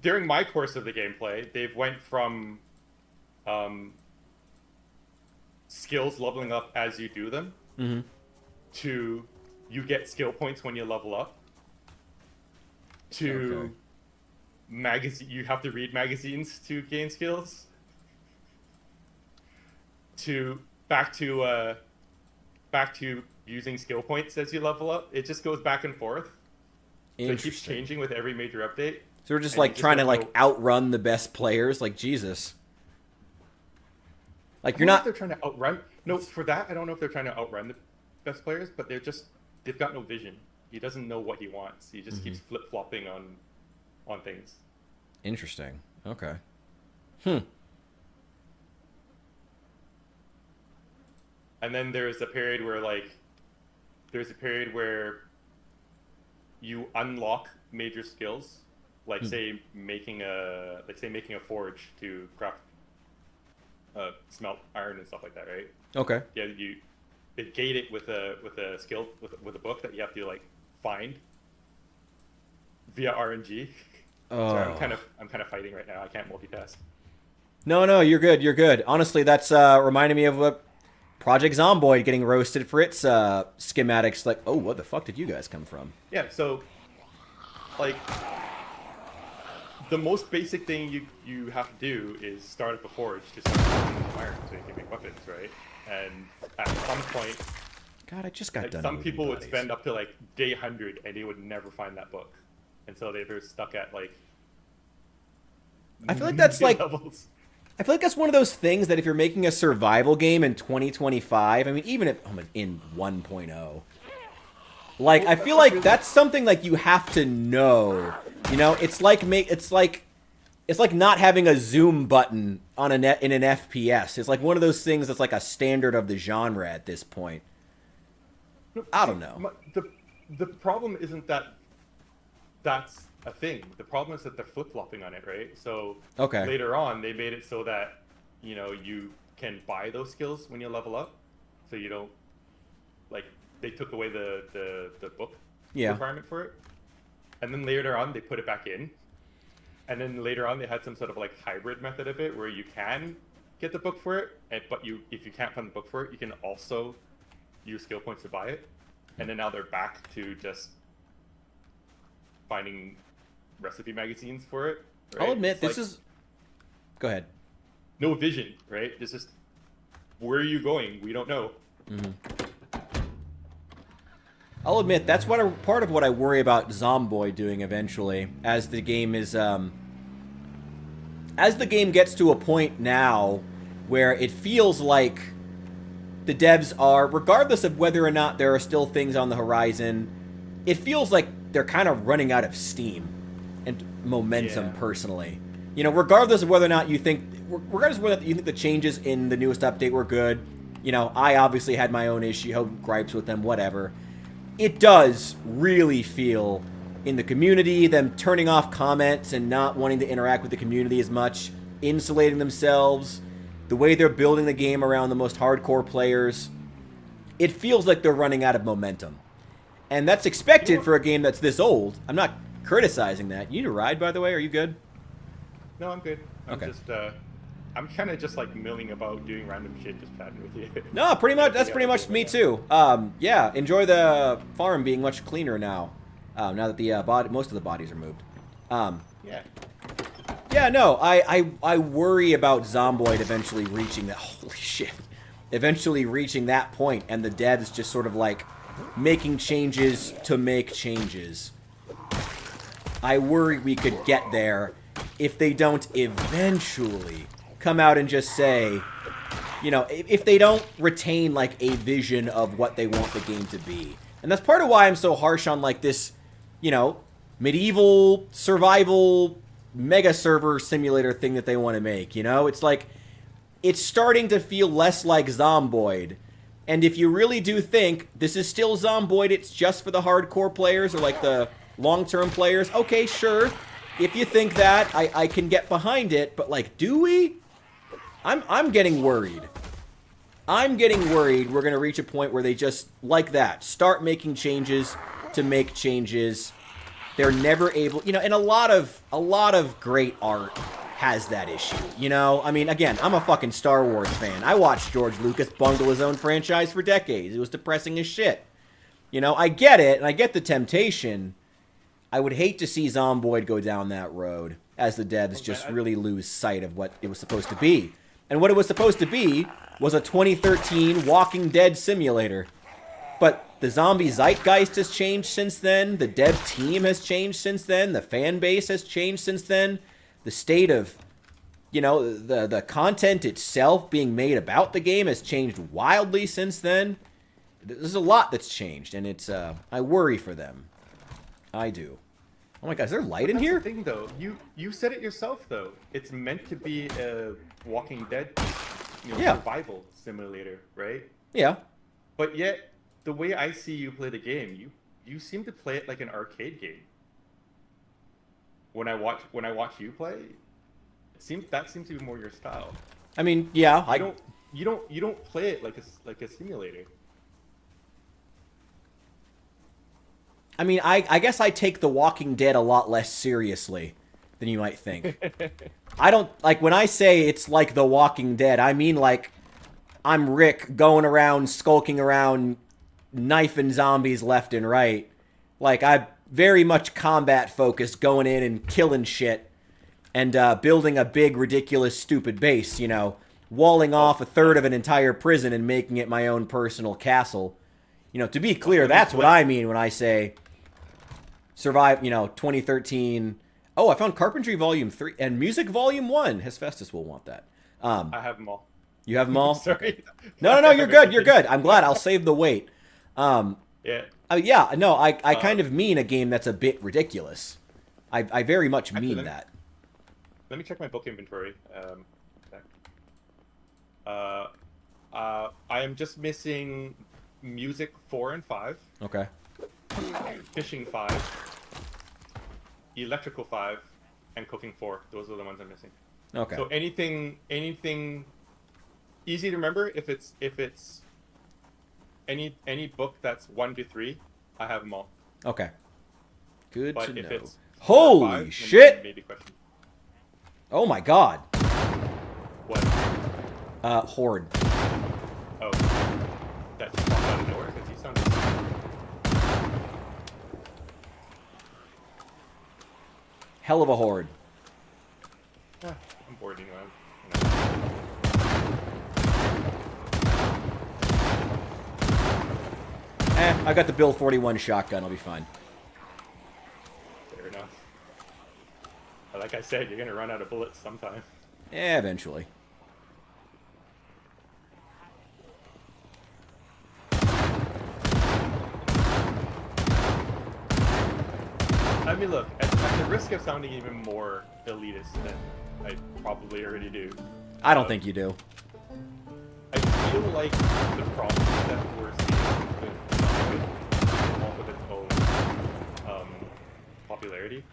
during my course of the gameplay, they've went from skills leveling up as you do them to you get skill points when you level up to you have to read magazines to gain skills to back to using skill points as you level up. It just goes back and forth. So it keeps changing with every major update. So we're just like trying to like outrun the best players, like Jesus. Like you're not. They're trying to outrun. No, for that I don't know if they're trying to outrun the best players, but they've got no vision. He doesn't know what he wants. He just keeps flip flopping on things. Interesting. Okay. And then there's a period where you unlock major skills, like say making a forge to craft smelt iron and stuff like that, right? Okay. Yeah, they gate it with a skill with a book that you have to like find via RNG. Sorry, I'm kind of fighting right now. I can't multitask. No, you're good. You're good. Honestly, that's reminding me of what Project Zomboid getting roasted for its schematics. Like, oh, what the fuck did you guys come from? Yeah, so like the most basic thing you have to do is start up a forge to start making iron so you can make weapons, right? And at some point, God, I just got done. Some people would spend up to like day 100 and they would never find that book, and so they're stuck at like. I feel like that's like. levels. I feel like that's one of those things that if you're making a survival game in 2025, I mean, even if in 1.0, like I feel like that's something like you have to know. You know, it's like not having a zoom button on in an FPS. It's like one of those things that's like a standard of the genre at this point. I don't know. The problem isn't that that's a thing. The problem is that they're flip-flopping on it, right? So later on, they made it so that, you know, you can buy those skills when you level up. So you don't, like, they took away the book requirement for it. And then later on, they put it back in. And then later on, they had some sort of, like, hybrid method of it where you can get the book for it, but if you can't find the book for it, you can also use skill points to buy it. And then now they're back to just finding recipe magazines for it. Right? I'll admit, this is... Go ahead. No vision, right? It's just, where are you going? We don't know. I'll admit, that's part of what I worry about Zomboid doing eventually, as the game is... as the game gets to a point now where it feels like the devs are, regardless of whether or not there are still things on the horizon, it feels like they're kind of running out of steam and momentum, personally. You know, regardless of whether or not you think the changes in the newest update were good, You know, I obviously had my own gripes with them, whatever. It does really feel in the community, them turning off comments and not wanting to interact with the community as much, insulating themselves, the way they're building the game around the most hardcore players. It feels like they're running out of momentum. And that's expected for a game that's this old. I'm not criticizing that. You need a ride, by the way? Are you good? No, I'm good. Okay. I'm kind of just like milling about, doing random shit, just chatting with you. No, pretty much. That's pretty much me too. Yeah, enjoy the farm being much cleaner now. Now that the most of the bodies are moved. Yeah. Yeah, no, I worry about Zomboid eventually reaching that. Holy shit! Eventually reaching that point, and the devs just sort of like making changes to make changes. I worry we could get there if they don't eventually come out and just say, you know, if they don't retain like a vision of what they want the game to be. And that's part of why I'm so harsh on like this, you know, medieval survival mega server simulator thing that they want to make, you know? It's like, it's starting to feel less like Zomboid. And if you really do think this is still Zomboid, it's just for the hardcore players or like the long-term players, okay, sure. If you think that, I can get behind it, but like, do we? I'm getting worried. I'm getting worried we're going to reach a point where they just, like that, start making changes to make changes. They're never able, you know, and a lot of great art has that issue, you know? I mean, again, I'm a fucking Star Wars fan. I watched George Lucas bungle his own franchise for decades. It was depressing as shit. You know, I get it, and I get the temptation. I would hate to see Zomboid go down that road as the devs just really lose sight of what it was supposed to be. And what it was supposed to be was a 2013 Walking Dead simulator. But the zombie zeitgeist has changed since then. The dev team has changed since then. The fan base has changed since then. The state of, you know, the content itself being made about the game has changed wildly since then. There's a lot that's changed, and it's, I worry for them. I do. Oh my god, is there light in here? That's the thing, though. You said it yourself, though. It's meant to be a Walking Dead, you know, survival simulator, right? Yeah. But yet, the way I see you play the game, you seem to play it like an arcade game. When I watch you play, that seems to be more your style. I mean, yeah, You don't play it like a simulator. I mean, I guess I take The Walking Dead a lot less seriously than you might think. I don't, like, when I say it's like The Walking Dead, I mean, like, I'm Rick going around, skulking around, knifing zombies left and right. Like, I'm very much combat-focused, going in and killing shit, and building a big, ridiculous, stupid base, you know, walling off a third of an entire prison and making it my own personal castle. You know, to be clear, that's what I mean when I say survive, you know, 2013. Oh, I found Carpentry Volume 3 and Music Volume 1. Hesfestus will want that. I have them all. You have them all? Sorry. No, you're good. You're good. I'm glad. I'll save the wait. Yeah. Yeah, no, I kind of mean a game that's a bit ridiculous. I very much mean that. Let me check my book inventory. I am just missing Music 4 and 5. Okay. Fishing 5. Electrical 5. And Cooking 4. Those are the ones I'm missing. Okay. So anything easy to remember, if it's any book that's 1 to 3, I have them all. Okay. Good But to if know. it's Holy 5, shit! maybe question. Oh my god. What? Horde. Oh. That just popped out of nowhere because he sounded. Hell of a horde. I'm bored anyway. I got the Bill 41 shotgun. I'll be fine. Fair enough. But like I said, you're gonna run out of bullets sometime. Yeah, eventually. I mean, look, at the risk of sounding even more elitist than I probably already do. I don't think you do. I feel like the problems that we're seeing with Zomboid come off of its own popularity.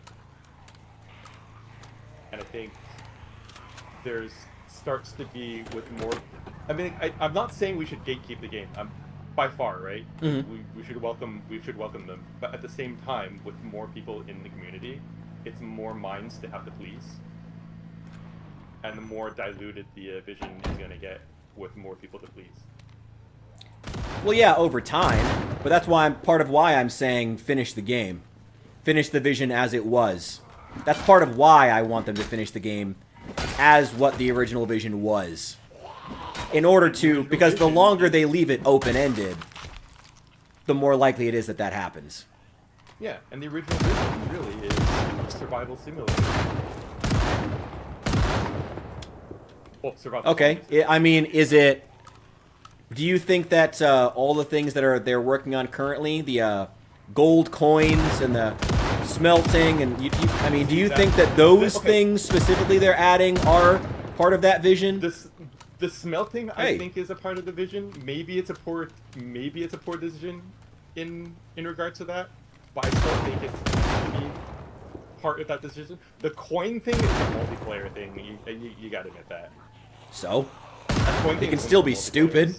And I think there's starts to be with more. I mean, I'm not saying we should gatekeep the game. By far, right? Mm-hmm. We should welcome them. But at the same time, with more people in the community, it's more minds to have to please, and the more diluted the vision is going to get with more people to please. Well, yeah, over time, but that's why part of why I'm saying finish the game, finish the vision as it was. That's part of why I want them to finish the game as what the original vision was. In order to, because the longer they leave it open-ended, the more likely it is that that happens. Yeah, and the original vision really is a survival simulator. Well, survival. Okay, I mean, is it... Do you think that all the things that they're working on currently, the gold coins and the smelting, and I mean, do you think that those things specifically they're adding are part of that vision? The smelting, I think, is a part of the vision. Maybe it's a poor decision in regards to that, but I still think it's part of that decision. The coin thing is a multiplayer thing. You gotta admit that. So it can still be stupid.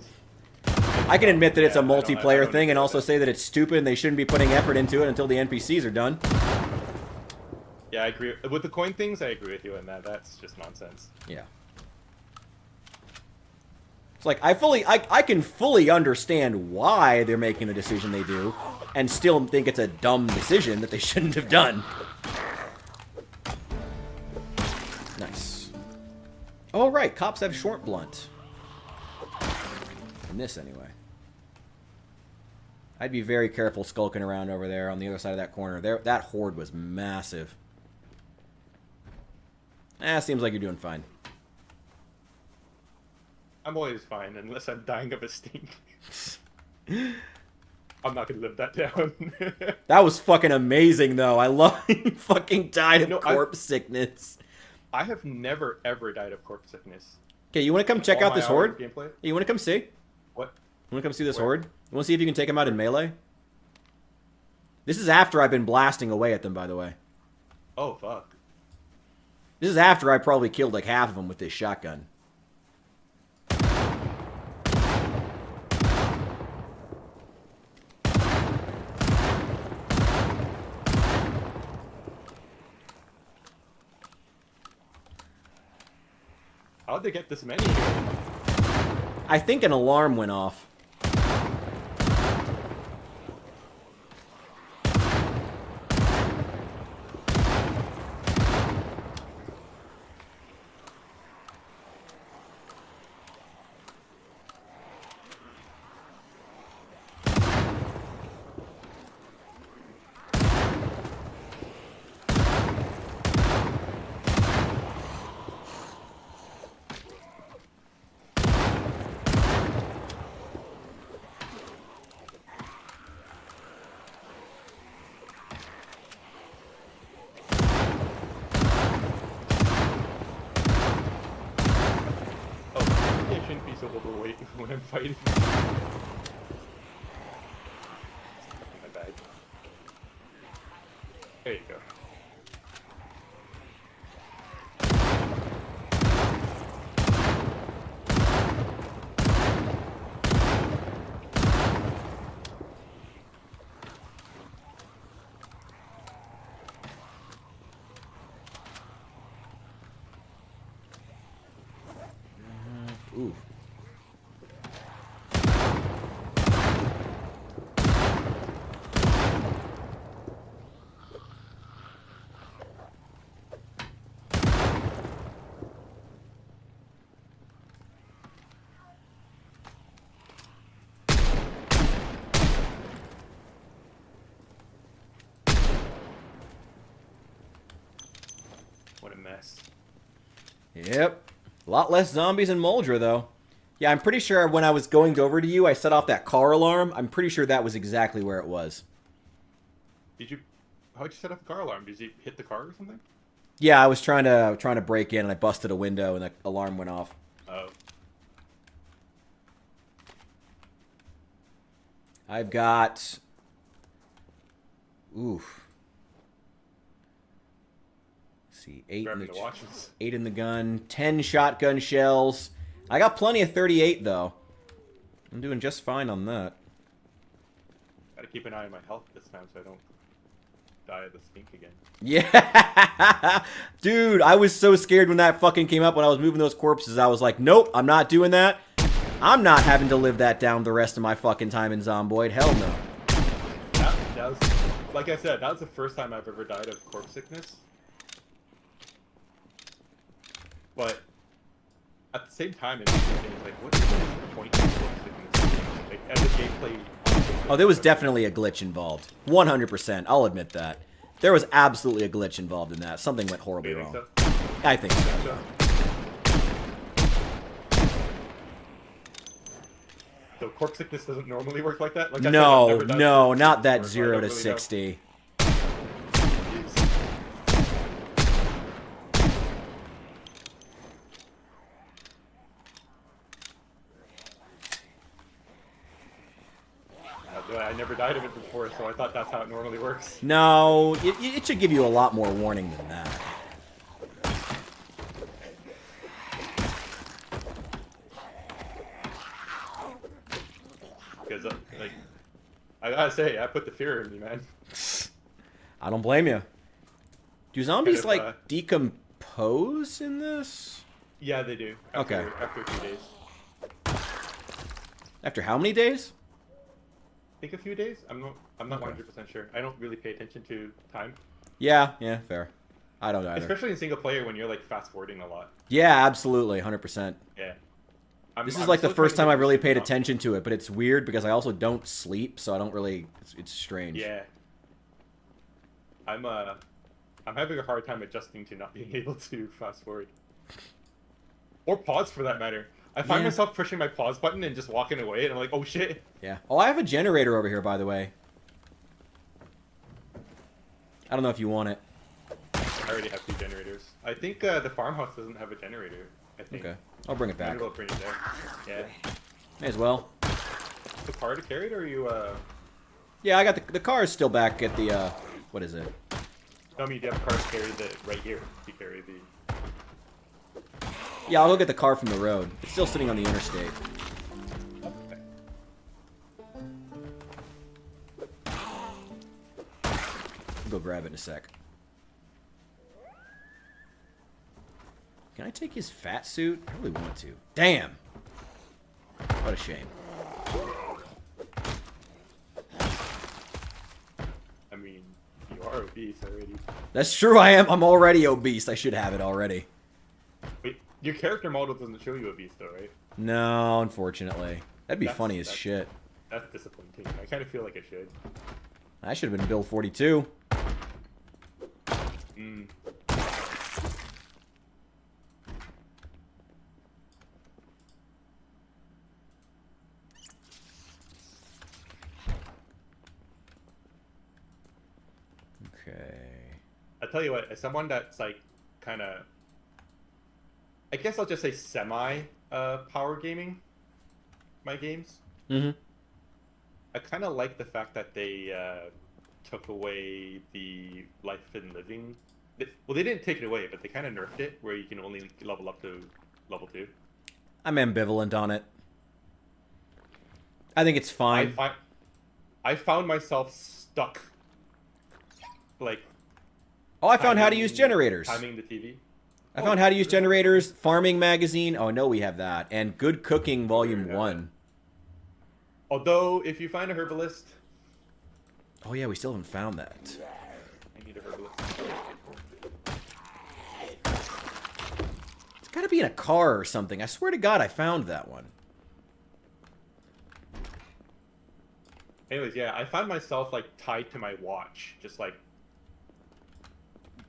I can admit that it's a multiplayer thing and also say that it's stupid and they shouldn't be putting effort into it until the NPCs are done. Yeah, I agree. With the coin things, I agree with you on that. That's just nonsense. Yeah. It's like, I can fully understand why they're making the decision they do and still think it's a dumb decision that they shouldn't have done. Nice. Oh, right. Cops have short blunt. In this, anyway. I'd be very careful skulking around over there on the other side of that corner. That horde was massive. Seems like you're doing fine. I'm always fine, unless I'm dying of a stink. I'm not gonna live that down. That was fucking amazing, though. I love you fucking died of corpse sickness. I have never, ever died of corpse sickness. Okay, you want to come check out this horde? Gameplay? You want to come see? What? You want to come see this horde? You want to see if you can take them out in melee? This is after I've been blasting away at them, by the way. Oh, fuck. This is after I probably killed like half of them with this shotgun. How'd they get this many here? I think an alarm went off. So overweight when I'm fighting. My bag. There you go. Ooh. What a mess. Yep. A lot less zombies in Muldra, though. Yeah, I'm pretty sure when I was going over to you, I set off that car alarm. I'm pretty sure that was exactly where it was. How'd you set off the car alarm? Did you hit the car or something? Yeah, I was trying to break in, and I busted a window, and the alarm went off. Oh. I've got... Oof. Let's see, 8 in Grabbing the watches. 8 in the gun, 10 shotgun shells. I got plenty of 38, though. I'm doing just fine on that. Gotta keep an eye on my health this time so I don't die of the stink again. Yeah! Dude, I was so scared when that fucking came up when I was moving those corpses. I was like, nope, I'm not doing that. I'm not having to live that down the rest of my fucking time in Zomboid. Hell no. That was, like I said, that was the first time I've ever died of corpse sickness. But at the same time, it makes me think, like, what is the point of corpse sickness? Like, as a gameplay... Oh, there was definitely a glitch involved. 100%. I'll admit that. There was absolutely a glitch involved in that. Something went horribly wrong. So? I think so. So corpse sickness doesn't normally work like that? Like I No, said, I've never done no, it not that before, so 0 I to don't really know. 60. I never died of it before, so I thought that's how it normally works. No, it should give you a lot more warning than that. Because, like, I gotta say, I put the fear in me, man. I don't blame you. Do zombies, Kind of, like, decompose in this? Yeah, they do. Okay. After a few days. After how many days? I think a few days? I'm not 100% sure. I don't really pay attention to time. Yeah, fair. I don't either. Especially in single player when you're, like, fast-forwarding a lot. Yeah, absolutely, 100%. Yeah. This is I'm like the still first trying time to I've really get paid used to it. attention to it, but it's weird because I also don't sleep, so I don't really... It's strange. Yeah. I'm having a hard time adjusting to not being able to fast forward. Or pause for that matter. I find Yeah. myself pushing my pause button and just walking away and I'm like, oh shit. Yeah. Oh, I have a generator over here, by the way. I don't know if you want it. I already have 2 generators. I think the farmhouse doesn't have a generator. I think. Okay. I'll bring it back. Maybe we'll bring it there. Yeah. May as well. The car to carry it, or are you Yeah, I got the car is still back at the, what is it? tell me you have a car to carry the right here. You carry the Yeah, I'll go get the car from the road. It's still sitting on the interstate. I'll go grab it in a sec. Can I take his fat suit? I really want to. Damn! What a shame. I mean, you are obese already. That's true, I am. I'm already obese. I should have it already. Wait, your character model doesn't show you obese though, right? No, unfortunately. That'd be That's- funny as that's- shit. That's disappointing. I kind of feel like it should. I should have been Bill 42. Mm. Okay. I tell you what, as someone that's like kind of, I guess I'll just say semi power gaming my games. Mm-hmm. I kind of like the fact that they took away the life and living. Well, they didn't take it away, but they kind of nerfed it, where you can only level up to level 2. I'm ambivalent on it. I think it's fine. I found myself stuck. Like, Oh, I found how to timing- use generators. Timing the TV. I found how to use generators, Farming Magazine. Oh, no, we have that. And Good Cooking Volume Yeah. 1. Although, if you find a herbalist, Oh, yeah, we still haven't found that. I need a herbalist. It's got to be in a car or something. I swear to God, I found that one. Anyways, yeah, I found myself like tied to my watch, just like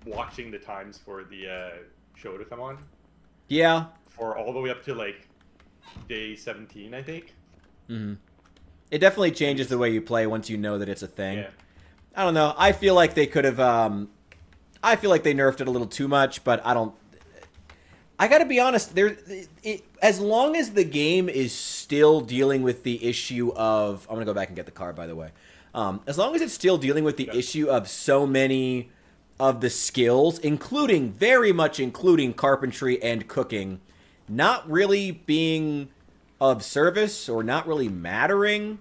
watching the times for the show to come on, Yeah. for all the way up to like day 17, I think. Mm-hmm. It definitely changes the way you play once you know that it's a thing. Yeah. I don't know. I feel like they could have... I feel like they nerfed it a little too much, but I I gotta be honest. As long as the game is still dealing with the issue of, I'm gonna go back and get the card, by the way. As long as it's still dealing with the issue of so many of the skills, very much including carpentry and cooking, not really being of service or not really mattering.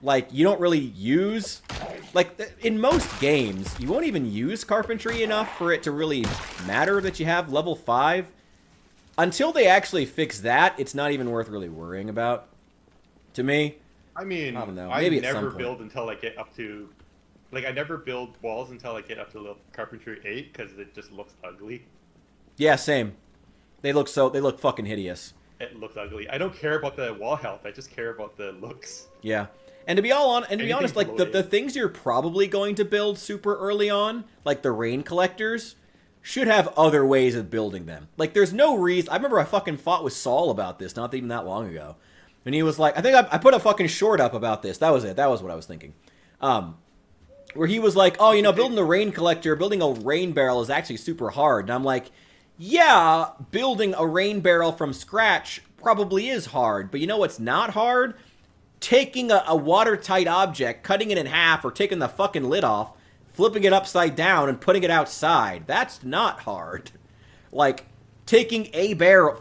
Like, you don't really use... Like, in most games, you won't even use carpentry enough for it to really matter that you have level 5. Until they actually fix that, it's not even worth really worrying about. To me. I mean, I don't know. I Maybe at some never point. Build until I get up to... Like, I never build walls until I get up to carpentry 8, because it just looks ugly. Yeah, same. They look fucking hideous. It looks ugly. I don't care about the wall health, I just care about the looks. Yeah. And to be honest, like the things you're probably going to build super early on, like the rain collectors, should have other ways of building them. Like, there's no reason. I remember I fucking fought with Saul about this not even that long ago, and he was like, I think I put a fucking short up about this. That was it. That was what I was thinking. Where he was like, oh, building the rain collector, building a rain barrel is actually super hard. And I'm like, yeah, building a rain barrel from scratch probably is hard, but you know what's not hard? Taking a watertight object, cutting it in half, or taking the fucking lid off, flipping it upside down, and putting it outside. That's not hard. Like, finding a barrel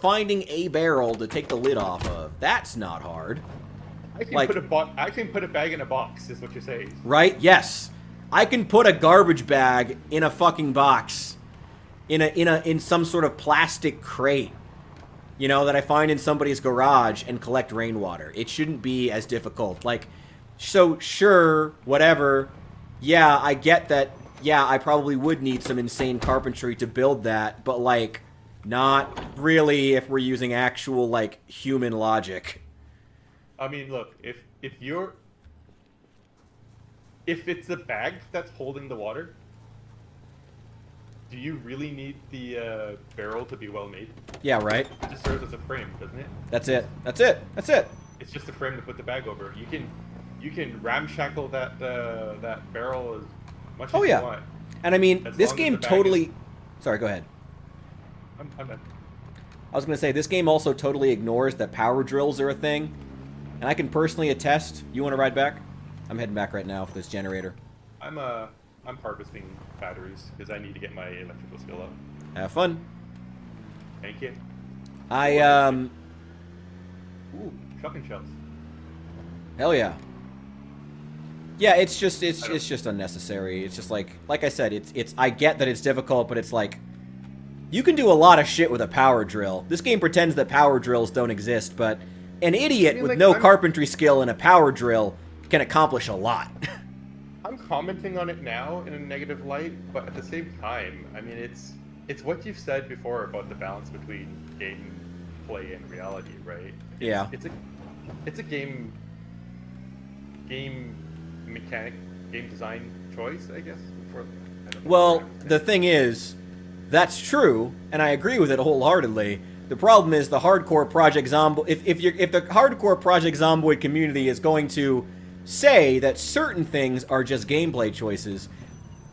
to take the lid off of. That's not hard. I can put a bag in a box, is what you're saying. Right? Yes. I can put a garbage bag in a fucking box. In some sort of plastic crate. That I find in somebody's garage and collect rainwater. It shouldn't be as difficult. Like, so sure, whatever. Yeah, I get that. Yeah, I probably would need some insane carpentry to build that, but like, not really if we're using actual like human logic. I mean, look, if it's the bag that's holding the water, do you really need the barrel to be well made? Yeah, right. It just serves as a frame, doesn't it? That's it. That's it. That's it. It's just a frame to put the bag over. You can ramshackle that barrel as much as you want. And I mean, As this long as game the bag totally... Sorry, go ahead. I'm done. I was going to say, this game also totally ignores that power drills are a thing. And I can personally attest... You want to ride back? I'm heading back right now for this generator. I'm harvesting batteries because I need to get my electrical skill up. Have fun. Thank you. Ooh, shucking shells. Hell yeah. Yeah, it's just unnecessary. It's just like I said, it's I get that it's difficult, but it's like you can do a lot of shit with a power drill. This game pretends that power drills don't exist, but an idiot with no carpentry skill and a power drill can accomplish a lot. I'm commenting on it now in a negative light, but at the same time, I mean, it's what you've said before about the balance between gameplay and reality, right? Yeah. It's a game mechanic, game design choice, I guess. Well, the thing is, that's true, and I agree with it wholeheartedly. The problem is the hardcore Project Zomboid. If the hardcore Project Zomboid community is going to say that certain things are just gameplay choices,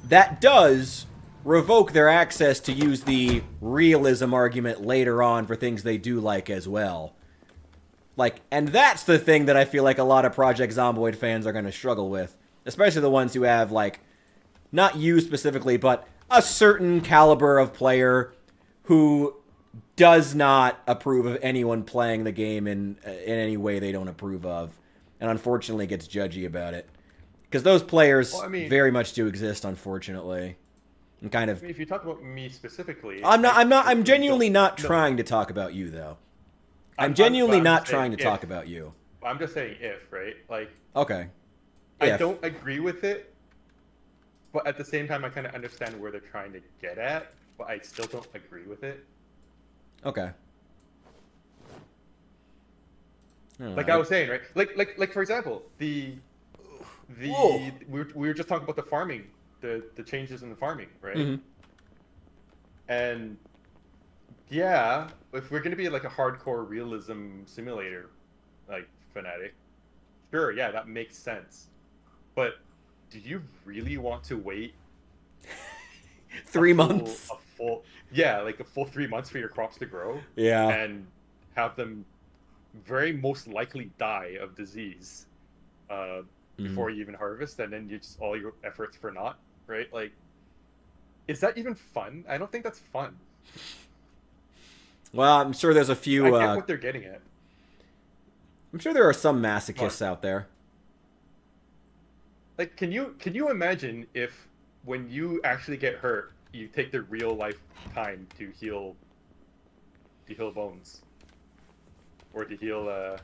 that does revoke their access to use the realism argument later on for things they do like as well. Like, and that's the thing that I feel like a lot of Project Zomboid fans are going to struggle with. Especially the ones who have, like, not you specifically, but a certain caliber of player who does not approve of anyone playing the game in any way they don't approve of. And unfortunately gets judgy about it. Because those players very much do exist, unfortunately. And kind of... if you talk about me specifically... I'm genuinely not trying to talk about you, though. I'm genuinely not trying to talk about you. I'm just saying if, right? Like... Okay. I don't agree with it, but at the same time, I kind of understand where they're trying to get at, but I still don't agree with it. Okay. Like I was saying, right? Like for example, we were just talking about the farming, the changes in the farming, right? Mm-hmm. And yeah, if we're gonna be like a hardcore realism simulator, like fanatic, sure, yeah, that makes sense. But do you really want to wait 3 months? A a full 3 months for your crops to grow. Yeah. And have them very most likely die of disease before you even harvest, and then you just all your efforts for naught, right? Like, is that even fun? I don't think that's fun. Well, I'm sure there's a few. I get what they're getting at. I'm sure there are some masochists out there. Like, can you imagine if when you actually get hurt, you take the real life time to heal bones, or to heal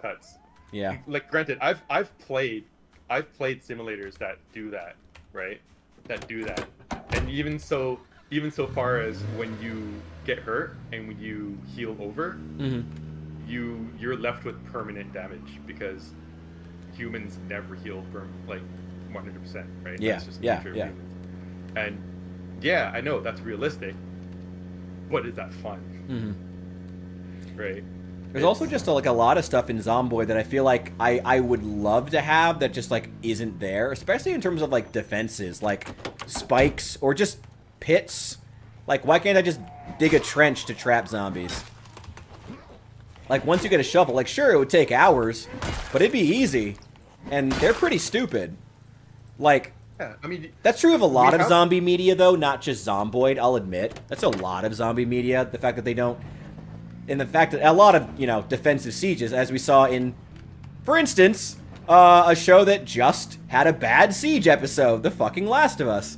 cuts? Yeah. Like, granted, I've played simulators that do that, right? That do that, and even so far as when you get hurt and when you heal over, you're left with permanent damage because humans never heal 100%, right? Yeah, That's just the yeah, nature of yeah. humans. And yeah, I know that's realistic, but is that fun? Right? There's also just a lot of stuff in Zomboid that I feel like I would love to have that just like isn't there, especially in terms of like defenses, like spikes or just pits. Like, why can't I just dig a trench to trap zombies? Like, once you get a shovel, like, sure, it would take hours, but it'd be easy. And they're pretty stupid. Like, yeah, I mean, that's true of a lot of zombie media, though, not just Zomboid, I'll admit. That's a lot of zombie media, the fact that they don't... And the fact that a lot of, defensive sieges, as we saw in, for instance, a show that just had a bad siege episode, The fucking Last of Us.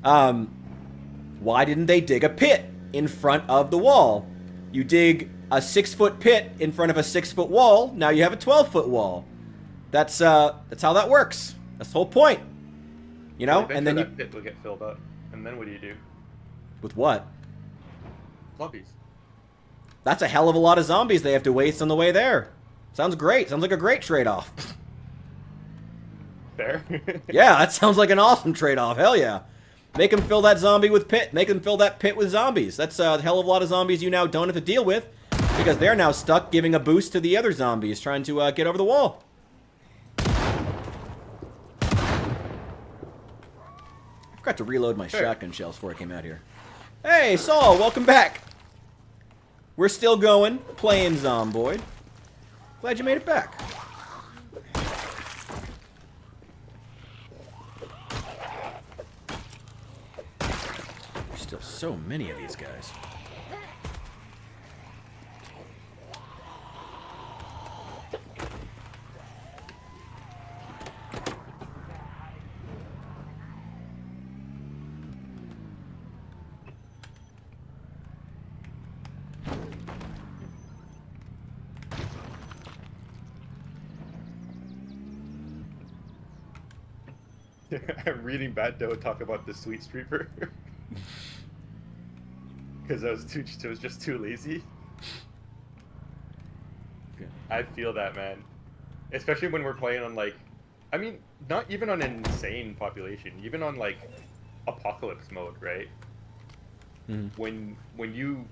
Why didn't they dig a pit in front of the wall? You dig a 6-foot pit in front of a 6-foot wall, now you have a 12-foot wall. That's how that works. That's the whole point. And then that pit will get filled up. And then what do? With what? Zombies. That's a hell of a lot of zombies they have to waste on the way there. Sounds great. Sounds like a great trade-off. Fair. Yeah, that sounds like an awesome trade-off. Hell yeah. Make them fill that zombie with pit. Make them fill that pit with zombies. That's a hell of a lot of zombies you now don't have to deal with because they're now stuck giving a boost to the other zombies trying to get over the wall. I forgot to reload my shotgun shells before I came out here. Hey, Saul, welcome back. We're still going, playing Zomboid. Glad you made it back. There's still so many of these guys. I'm reading Bad Doe talk about the Sweet Streaper because I was just too lazy. Okay. I feel that, man, especially when we're playing on not even on an insane population, even on apocalypse mode, right? When you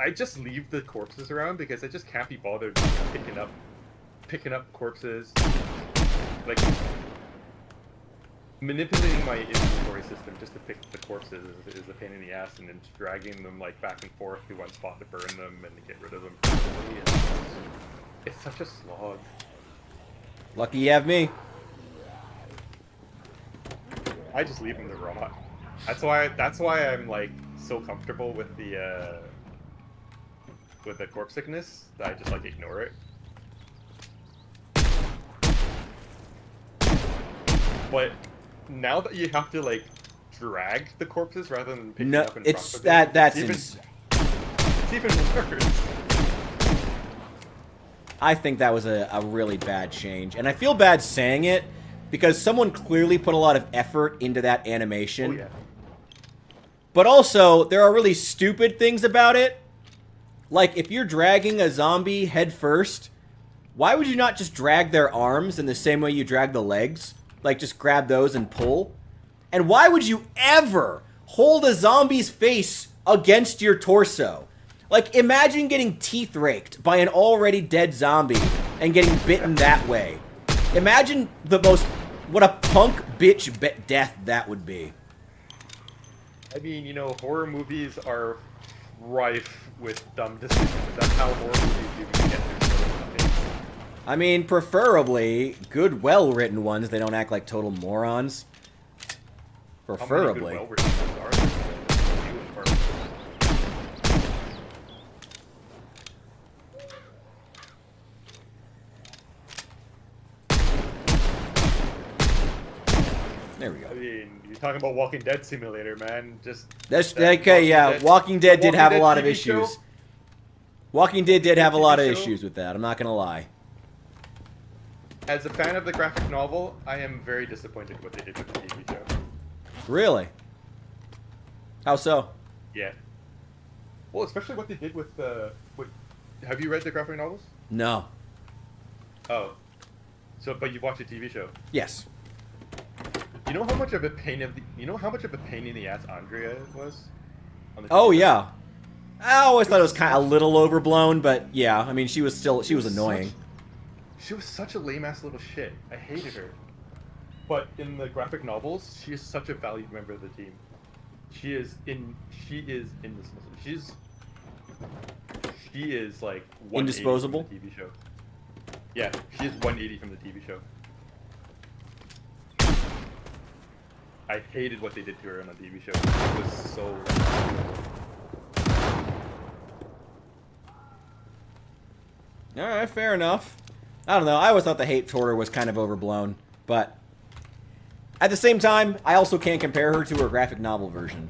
I just leave the corpses around because I just can't be bothered picking up corpses. Like, manipulating my inventory system just to pick the corpses is a pain in the ass, and then dragging them back and forth to one spot to burn them and to get rid of them. It's such a slog. Lucky you have me. I just leave them to rot. That's why I'm so comfortable with the corpse sickness that I just ignore it. But now that you have to drag the corpses rather than picking up in front of them, it's even worse. I think that was a really bad change, and I feel bad saying it because someone clearly put a lot of effort into that animation. Oh, yeah. But also, there are really stupid things about it. Like, if you're dragging a zombie head first, why would you not just drag their arms in the same way you drag the legs? Like, just grab those and pull? And why would you ever hold a zombie's face against your torso? Like, imagine getting teeth raked by an already dead zombie and getting bitten that way. Imagine the most What a punk bitch death that would be. I mean, you know, horror movies are rife with dumb decisions. That's how horror movies even get their stories. I mean, preferably good, well-written ones. They don't act like total morons. Preferably. How many good, well-written ones are there? Few and far between. There we go. I mean, you're talking about Walking Dead Simulator, man. That's that okay. Yeah, Dead- Walking Dead did Walking have a Dead lot of TV issues. show? Walking Dead did have a TV lot of show? issues with that. I'm not gonna lie. As a fan of the graphic novel, I am very disappointed with what they did with the TV show. Really? How so? Yeah. Well, especially what they did with have you read the graphic novels? No. Oh. But you've watched the TV show. Yes. You know how much of a pain in the ass Andrea was? On the Oh TV show? yeah. I always thought it was kind of a little overblown, but yeah. I mean, she was annoying. She was such a lame ass little shit. I hated her. But in the graphic novels, she is such a valued member of the team. She is indispensable. She is like 180 Indisposable? from the TV show. Yeah, she is 180 from the TV show. I hated what they did to her on the TV show. It was so. All right, fair enough. I don't know. I always thought the hate toward her was kind of overblown, but at the same time, I also can't compare her to her graphic novel version.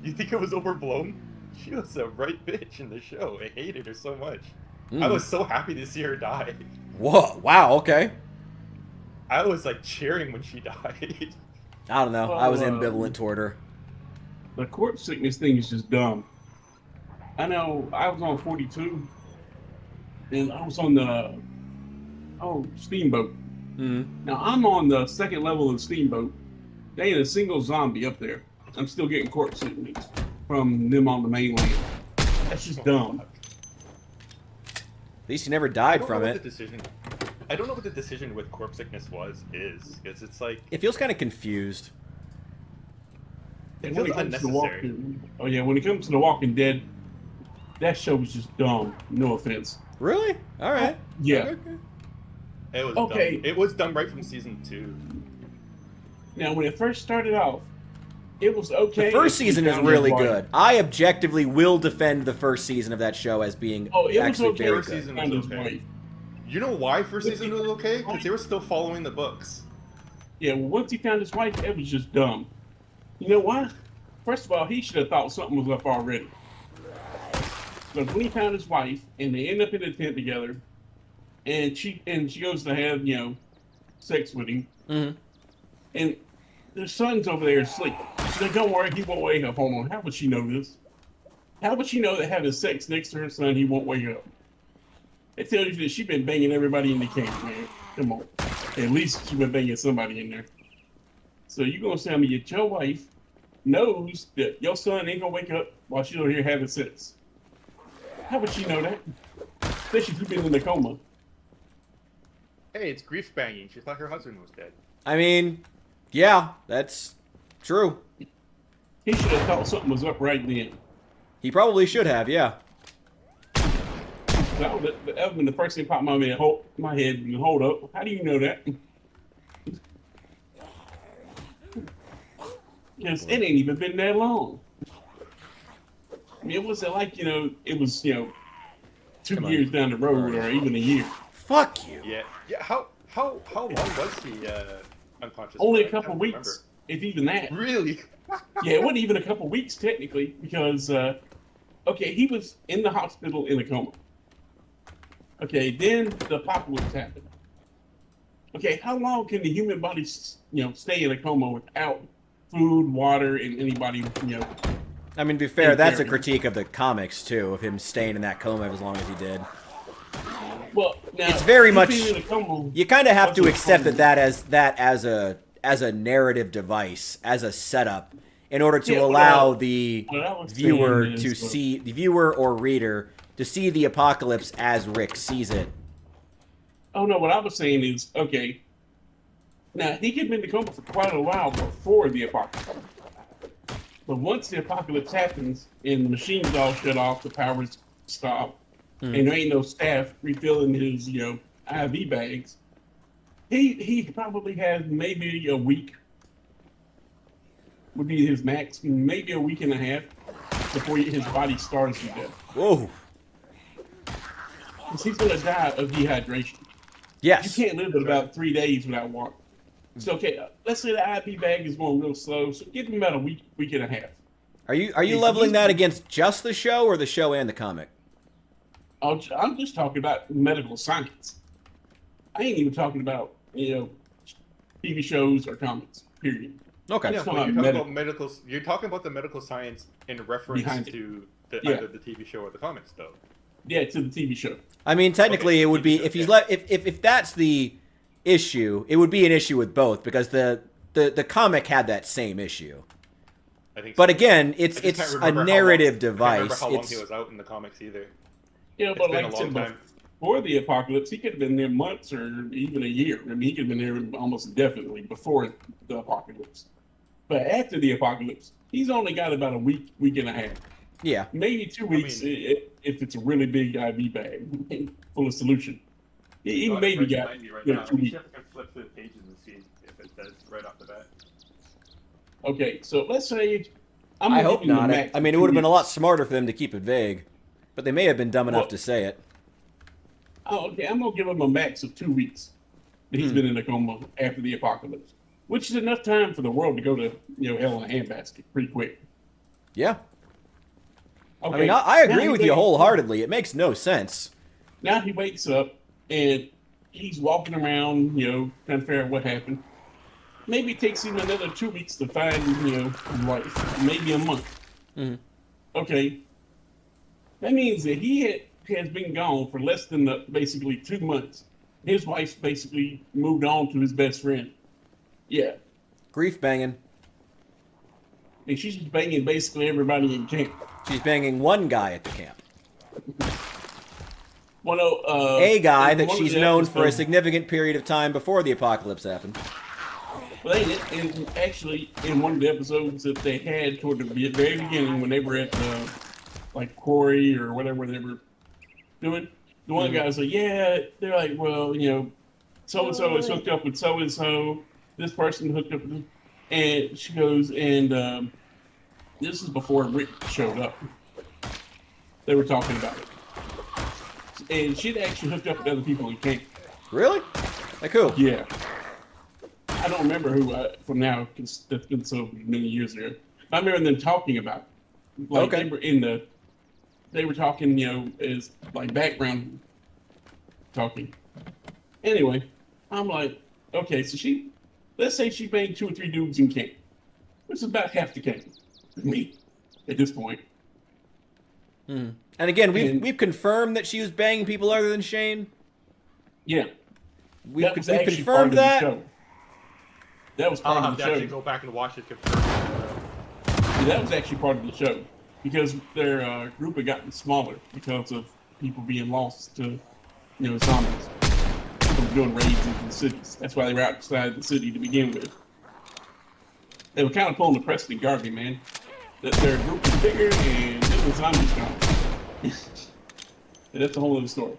You think it was overblown? She was a right bitch in the show. I hated her so much. Mm. I was so happy to see her die. Whoa! Wow. Okay. I was like cheering when she died. I don't know. I was Oh, ambivalent toward her. The corpse sickness thing is just dumb. I know I was on 42, and I was on the Steamboat. Mm. Now I'm on the second level of the Steamboat. There ain't a single zombie up there. I'm still getting corpse sickness from them on the mainland. That's just dumb. At least you never died from it. I don't know what the decision with corpse sickness is because it's like It feels kind of confused. it When feels it comes to unnecessary. when it comes to The Walking Dead, that show was just dumb. No offense. Really? All right. Yeah. Okay. It was Okay. dumb. It was done right from season 2. Now, when it first started off, it was okay. The first if you season is found really everybody. good. I objectively will defend the first season of that show as being Oh, it was actually okay. very First good. season Found was his okay. wife. You know why first season was okay? Because they were still following the books. Yeah, well, once he found his wife, it was just dumb. You know why? First of all, he should have thought something was up already. But when he found his wife, and they end up in a tent together, and she goes to have sex with him, Mhm. and their son's over there asleep. She said, "Don't worry, he won't wake up." Hold on, how would she know this? How would she know that having sex next to her son, he won't wake up? It tells you that she's been banging everybody in the camp, man. Come on. At least she been banging somebody in there. So you gonna tell me that your wife knows that your son ain't gonna wake up while she's over here having sex? How would she know that? Especially if you've been in a coma. Hey, it's grief banging. She thought her husband was dead. I mean, yeah, that's true. He should have thought something was up right then. He probably should have, yeah. That would have been the first thing popped my head. Hold up. How do you know that? Because it ain't even been that long. I mean, it wasn't like, it was, 2 Come on. years down the road or even a year. Fuck you. Yeah. Yeah. How long was he unconscious? Only for? a couple I can't weeks, if even that. remember. Really? Yeah, it wasn't even a couple weeks technically because, he was in the hospital in a coma. Okay, then the apocalypse happened. Okay, how long can the human body, stay in a coma without food, water, and anybody, I mean, to be fair, In that's a theory. critique of the comics, too, of him staying in that coma as long as he did. Well, now It's very you much- being in a coma, You kind of have what's to a accept coma? that as a narrative device, as a setup, in order to Yeah, what allow I- the what I was viewer saying to is, see the viewer or reader to see the apocalypse as Rick sees it. Oh no, what I was saying is, okay, Now, he had been in the coma for quite a while before the apocalypse. But once the apocalypse happens and the machines all shut off, the powers stop, and there ain't no staff refilling his, IV bags, he probably has maybe a week, would be his max, maybe a week and a half before his body starves to death. Whoa. Because he's going to die of dehydration. Yes. You can't live but about 3 days without water. So, okay, let's say the IP bag is going real slow, so give him about a week and a half. Are you leveling that against just the show or the show and the comic? I'm just talking about medical science. I ain't even talking about, TV shows or comics, period. Okay. Yeah, talking but about you're talking about medical. You're talking about the medical science in reference Behind to either the TV show or the comics, though. Yeah, to the TV show. I mean, technically, Okay, it would be TV if he's show, if that's the issue, it would be an issue with both because the comic had that same issue. I think. But so. again, I it's just can't a remember narrative I device. can't remember how long It's he was out in the comics either. Yeah, It's but been like a I long said, time. before the apocalypse, he could have been there months or even a year. I mean, he could have been there almost definitely before the apocalypse. But after the apocalypse, he's only got about a week and a half. yeah. Maybe 2 weeks if it's a really big IV bag full of solution. He maybe got 2 weeks. Flip through the pages and see if it says right off the bat. Okay, so let's say I hope giving him not. the max I mean, it 2 would have been a lot weeks. smarter for them to keep it vague, but they may have been dumb enough Well- to say it. Oh, okay. I'm gonna give him a max of 2 weeks that he's been in a coma after the apocalypse, which is enough time for the world to go to hell in a handbasket pretty quick. Yeah. Okay. I mean, I agree now with he you wakes- wholeheartedly. It makes no sense. Now he wakes up and he's walking around, trying to figure out what happened. Maybe it takes him another 2 weeks to find, his wife. Maybe a month. Mhm. Okay. That means that he has been gone for less than basically 2 months. His wife's basically moved on to his best friend. Yeah. Grief banging. And she's just banging basically everybody in camp. She's banging one guy at the camp. Well, no, A guy in that one of she's the known for a episodes- significant period of time before the apocalypse happened. Well, and actually, in one of the episodes that they had toward the very beginning, when they were at the quarry or whatever they were doing, the one guy was like, "Yeah," they're like, "Well, so and so is hooked up with so and so. This person hooked up with," and she goes, and this is before Rick showed up. They were talking about it, and she'd actually hooked up with other people in camp. Really? Like who? Yeah. I don't remember who from now, because that's been so many years ago. I remember them talking about it. Like Okay. they were talking, as like background talking. Anyway, I'm like, okay, so let's say she banged 2 or 3 dudes in camp, which is about half the camp. Me, at this point. And again, And- we've confirmed that she was banging people other than Shane. Yeah. We've That was actually confirmed part of the that. show. That was I'll part have of to the actually show. go back and watch it confirmed. Yeah, that was actually part of the show because their group had gotten smaller because of people being lost to, zombies from doing raids into the cities. That's why they were outside the city to begin with. They were kind of pulling the Preston Garvey, man. That their group was bigger and then the zombies gone. And that's a whole other story.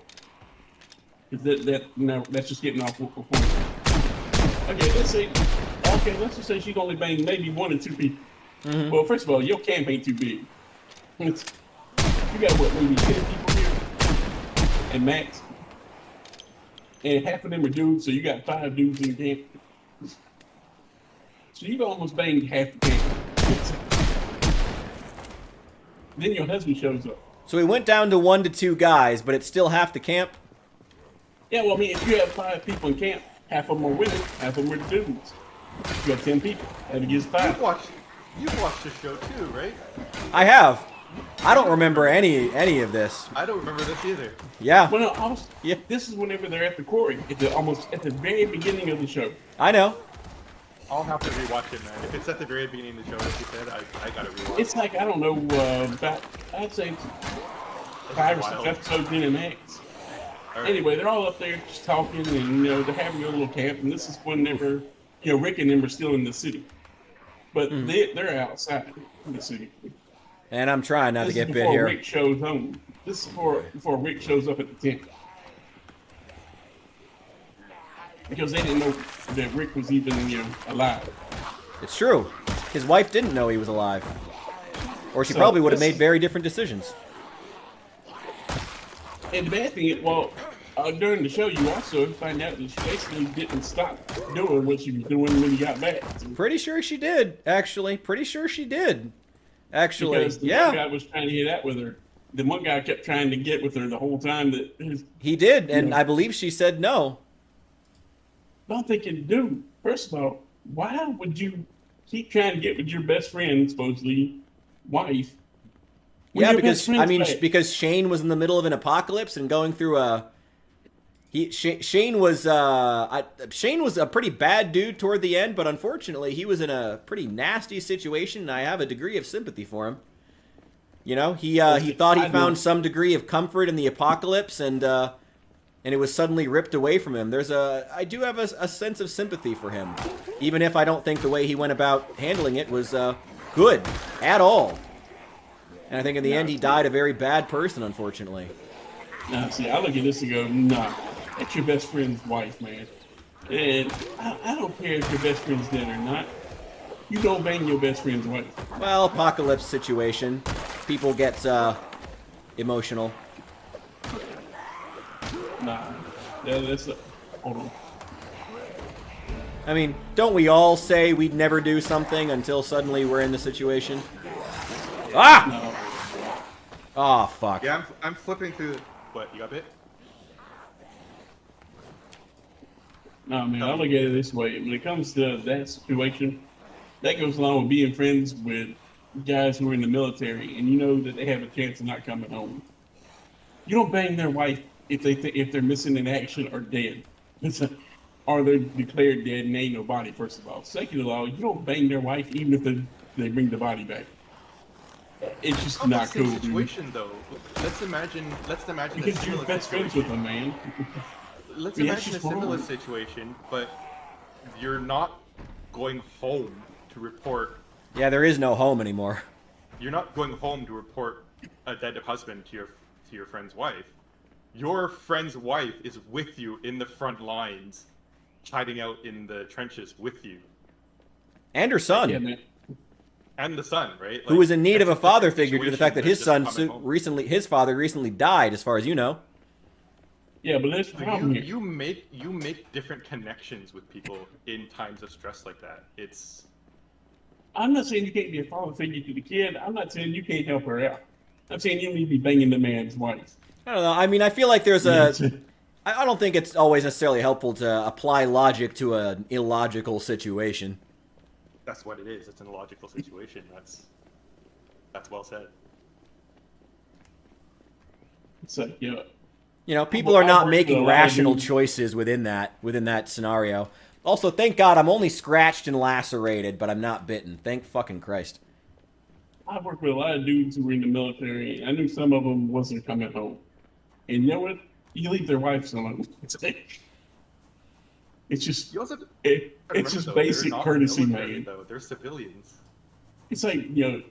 'Cause that's just getting off the point. Okay, let's just say she's only banged maybe 1 or 2 people. Well, first of all, your camp ain't too big. You got what, maybe 10 people here? And max? And half of them are dudes, so you got 5 dudes in the camp. So you've almost banged half the camp. Then your husband shows up. So we went down to 1 to 2 guys, but it's still half the camp. Yeah, well, I mean, if you have 5 people in camp, half of them are women, half of them are dudes. You got 10 people. That gives 5. You've watched the show too, right? I have. I don't remember any of this. I don't remember this either. Yeah, Well, no, Yeah. this is whenever they're at the quarry, almost at the very beginning of the show. I know. I'll have to rewatch it, man. If it's at the very beginning of the show, like you said, I gotta rewatch It's like, I don't know, about, I'd say 5 or 6 wild. episodes in an X. All right. Anyway, they're all up there just talking and, they're having a little camp. And this is when they were Rick and them are still in the city, but Mm. they're outside the city. And I'm trying not to This get is bit before here. Rick shows home. This is before Rick shows up at the tent. Because they didn't know that Rick was even, alive. It's true. His wife didn't know he was alive. Or she So, probably would have this- made very different decisions. And the bad thing is, during the show, you also find out that she basically didn't stop doing what she was doing when he got back. Pretty sure she did, actually. Pretty sure she did. Actually, Because the one guy was trying to hit that with her. The one guy kept trying to get with her the whole time. He did, and Yeah. I believe she said no. I'm thinking, dude, first of all, why would you keep trying to get with your best friend, supposedly, wife? when Yeah, your best because friend's back? because Shane was in the middle of an apocalypse and going through a. Shane was a pretty bad dude toward the end, but unfortunately he was in a pretty nasty situation, and I have a degree of sympathy for him. He thought he found some degree of comfort in the apocalypse, and it was suddenly ripped away from him. I do have a sense of sympathy for him, even if I don't think the way he went about handling it was good at all. And I think in the end he died a very bad person, unfortunately. Now, see, I look at this and go, nah, that's your best friend's wife, man. And I don't care if your best friend's dead or not. You don't bang your best friend's wife. Well, apocalypse situation. People get emotional. Nah, that's hold on. I mean, don't we all say we'd never do something until suddenly we're in the situation? Ah! No. Oh, fuck. Yeah, I'm flipping through. What, you got bit? No, man, I look at it this way. When it comes to that situation, that goes along with being friends with guys who are in the military, and you know that they have a chance of not coming home. You don't bang their wife if they're missing in action or dead. Or they're declared dead and ain't no body, first of all. Second of all, you don't bang their wife even if they bring the body back. It's just Not not the same cool, dude. situation though. Let's imagine a Because similar you're best friends with situation. them, man. Let's Yeah, it's imagine a just similar wrong. situation, but you're not going home to report. Yeah, there is no home anymore. You're not going home to report a dead husband to your friend's wife. Your friend's wife is with you in the front lines, hiding out in the trenches with you, And her son, Yeah, man. and the son, right? who was in need of a that's father different figure due to the situation fact that than his just son coming home. his father recently died, as far as you know. Yeah, but there's the problem here. You make different connections with people in times of stress like that. I'm not saying you can't be a father figure to the kid. I'm not saying you can't help her out. I'm saying you need to be banging the man's wife. I don't know. I mean, I feel like there's I don't think it's always necessarily helpful to apply logic to an illogical situation. That's what it is. It's an illogical situation. That's well said. It's like, People are not I've worked with a making lot of rational dudes. choices within that scenario. Also, thank God I'm only scratched and lacerated, but I'm not bitten. Thank fucking Christ. I worked with a lot of dudes who were in the military. I knew some of them wasn't coming home. And you know what? You leave their wives alone. It's just, You also it's just basic courtesy, man. Though they're civilians. It's like,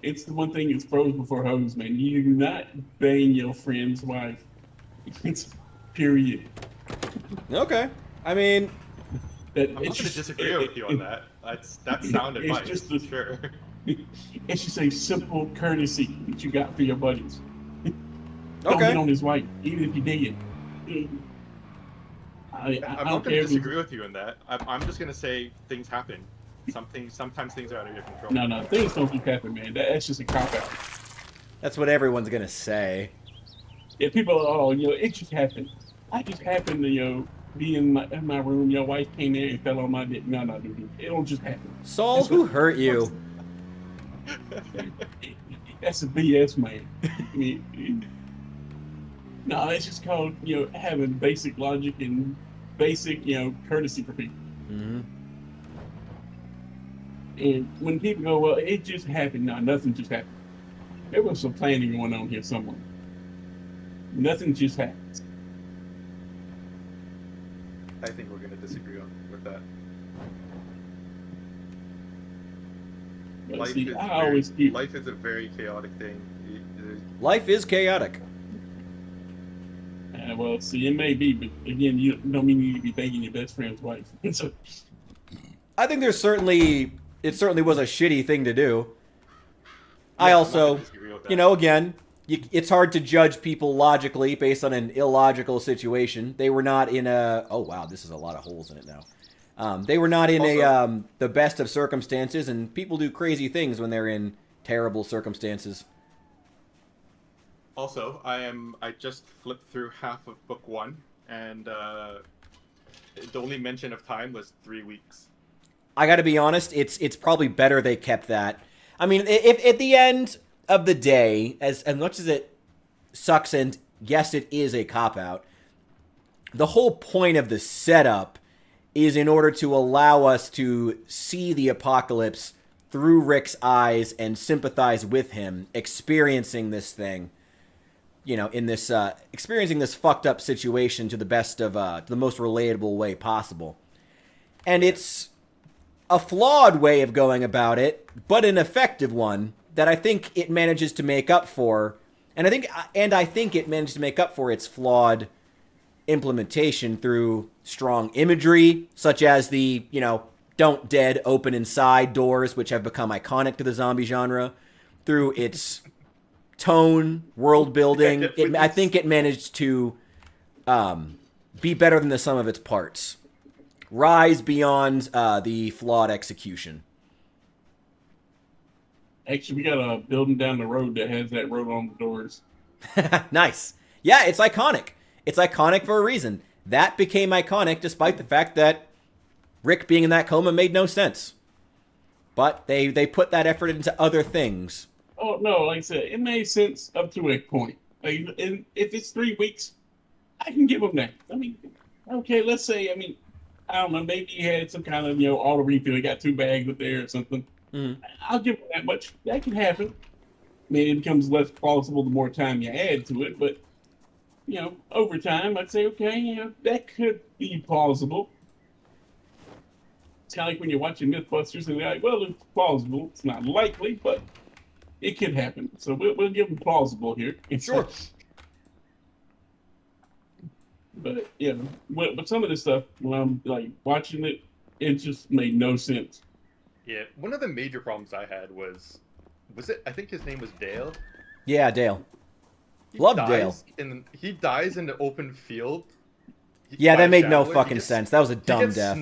it's the one thing that's pros before hoes, man. You do not bang your friend's wife. It's period. Okay. I mean, That I'm not going to disagree with you on that. That's sound it's advice, just for sure. It's just a simple courtesy that you got for your buddies. Don't Okay. get on his wife, even if you did. I I'm don't not going care to if you- disagree with you on that. I'm just going to say things happen. Sometimes things are out of your control. No, things don't keep happening, man. That's just a cop out. that's what everyone's gonna say. Yeah, people are, it just happened. I just happened to, be in my room. Your wife came in and fell on my dick. No, dude. It don't just happen. Saul, That's who what- hurt you? That's a BS, man. I mean, no, it's just called, having basic logic and basic, courtesy for people. Hmm. And when people go, well, it just happened. No, nothing just happened. There was some planning going on here somewhere. Nothing just happens. I think we're going to disagree with that. But Life see, is I always keep. life is a very chaotic thing. Life is chaotic. Well, see, it may be, but again, you don't mean you need to be begging your best friend's wife. So, I think it certainly was a shitty thing to do. I Yeah, I'm not also, gonna disagree with that. again, it's hard to judge people logically based on an illogical situation. They were not in a. Oh wow, this is a lot of holes in it now. They were not in the best of circumstances, and people do crazy things when they're in terrible circumstances. Also, I just flipped through half of book 1, and the only mention of time was 3 weeks. I got to be honest, it's probably better they kept that. I mean, if at the end of the day, as much as it sucks, and yes, it is a cop-out, the whole point of the setup is in order to allow us to see the apocalypse through Rick's eyes and sympathize with him, experiencing this thing, in this, experiencing this fucked up situation to the best of, the most relatable way possible. And it's a flawed way of going about it, but an effective one that I think it manages to make up for. And I think it managed to make up for its flawed implementation through strong imagery, such as the, don't dead open inside doors, which have become iconic to the zombie genre, through its tone, world building. I think it managed to be better than the sum of its parts. Rise beyond the flawed execution. actually, we got a building down the road that has that road on the doors. Nice. Yeah, it's iconic. It's iconic for a reason. That became iconic despite the fact that Rick being in that coma made no sense. But they put that effort into other things. Oh, no, like I said, it made sense up to a point. Like, and if it's 3 weeks, I can give them that. I mean, okay, let's say, I don't know, maybe you had some kind of, auto refill. You got 2 bags up there or something. Mm-hmm. I'll give them that much. That can happen. Maybe it becomes less plausible the more time you add to it, but, over time, I'd say, okay, that could be plausible. It's kind of like when you're watching Mythbusters and they're like, well, it's plausible. It's not likely, but it could happen. So we'll give them plausible here. Sure. But, but some of this stuff, when I'm, like, watching it, it just made no sense. Yeah, one of the major problems I had was it? I think his name was Dale. Yeah, Dale. Love Dale. He dies in the open field. Yeah, that made no fucking sense. That was a dumb death.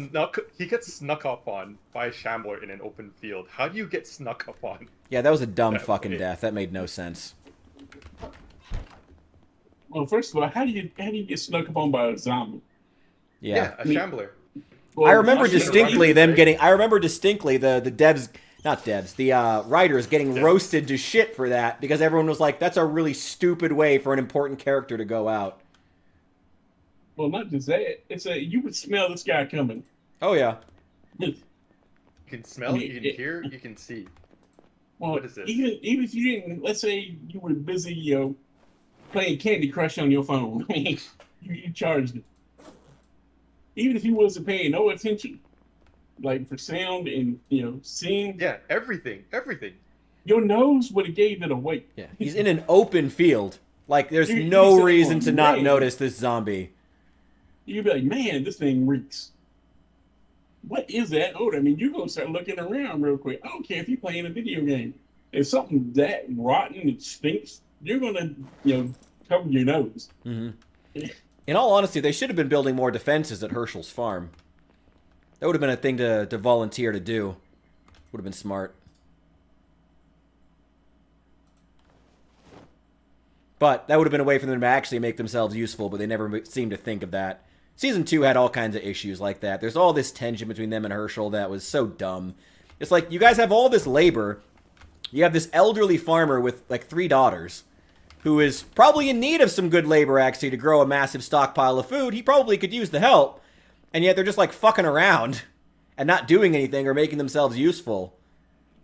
He gets snuck up on by a shambler in an open field. How do you get snuck up on? Yeah, that was a dumb fucking death. That made no sense. Well, first of all, how do you get snuck up on by a zombie? Yeah, a shambler. Well, I remember distinctly them getting. I remember distinctly the devs, not devs, the writers getting roasted to shit for that because everyone was like, "That's a really stupid way for an important character to go out." Well, not just that. It's you would smell this guy coming. Oh yeah. You can smell, you can hear, you can see. Well, what is this? Even if you didn't, let's say you were busy, playing Candy Crush on your phone. you charged it. Even if he wasn't paying no attention, like for sound and seeing. Yeah, everything. Your nose would have gave it away. Yeah, he's in an open field. Like there's no reason to not notice this zombie. You'd be like, man, this thing reeks. What is that odor? You're going to start looking around real quick. I don't care if you're playing a video game. If something that rotten and stinks, you're going to, cover your nose. Mm-hmm. In all honesty, they should have been building more defenses at Herschel's farm. That would have been a thing to volunteer to do. Would have been smart. But that would have been a way for them to actually make themselves useful, but they never seemed to think of that. Season 2 had all kinds of issues like that. There's all this tension between them and Herschel that was so dumb. It's like, you guys have all this labor. You have this elderly farmer with, 3 daughters, who is probably in need of some good labor, actually, to grow a massive stockpile of food. He probably could use the help. And yet they're just, fucking around and not doing anything or making themselves useful.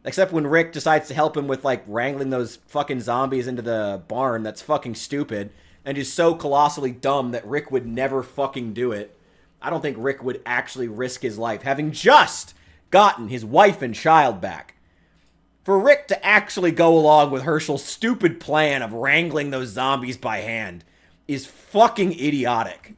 Except when Rick decides to help him with, wrangling those fucking zombies into the barn. That's fucking stupid. And just so colossally dumb that Rick would never fucking do it. I don't think Rick would actually risk his life, having just gotten his wife and child back. For Rick to actually go along with Herschel's stupid plan of wrangling those zombies by hand is fucking idiotic.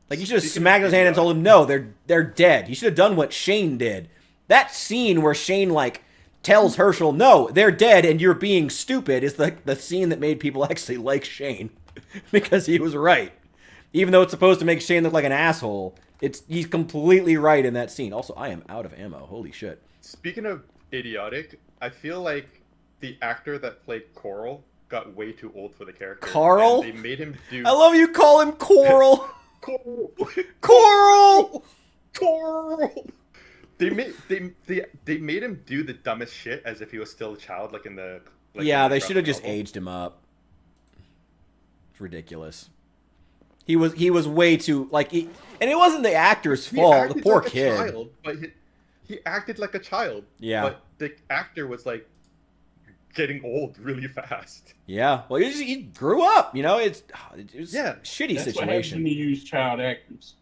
Like, you should have smacked his hand and told him, no, they're dead. You should have done what Shane did. That scene where Shane, like, tells Herschel, no, they're dead and you're being stupid is the scene that made people actually like Shane. Because he was right. Even though it's supposed to make Shane look like an asshole, he's completely right in that scene. Also, I am out of ammo. Holy shit. Speaking of idiotic, I feel like the actor that played Coral got way too old for the character. Carl? They made him do... I love you call him Coral. Coral! Coral! Coral! They made him do the dumbest shit as if he was still a child, like in the... Like yeah, in the they should have just novel. aged him up. It's ridiculous. He was way too, like, and it wasn't the actor's fault. The poor kid. Child, but he acted like a child. Yeah. But the actor was like getting old really fast. Yeah. Well, he grew up. You know, it was Yeah. a shitty That's what happens situation. when you use child actors.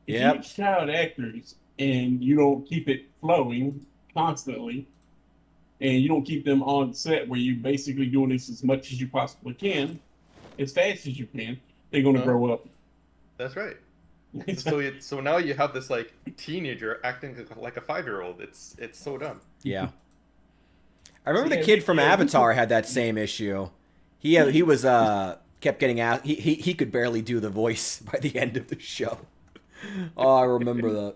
If Yep. you use child actors and you don't keep it flowing constantly, and you don't keep them on set where you're basically doing this as much as you possibly can, as fast as you can, they're going to grow up. That's right. So now you have this like teenager acting like a 5-year-old. It's so dumb. Yeah. I remember Yeah, the kid from yeah, Avatar had that same issue. He was kept getting asked. He could barely do the voice by the end of the show. Oh, I remember that.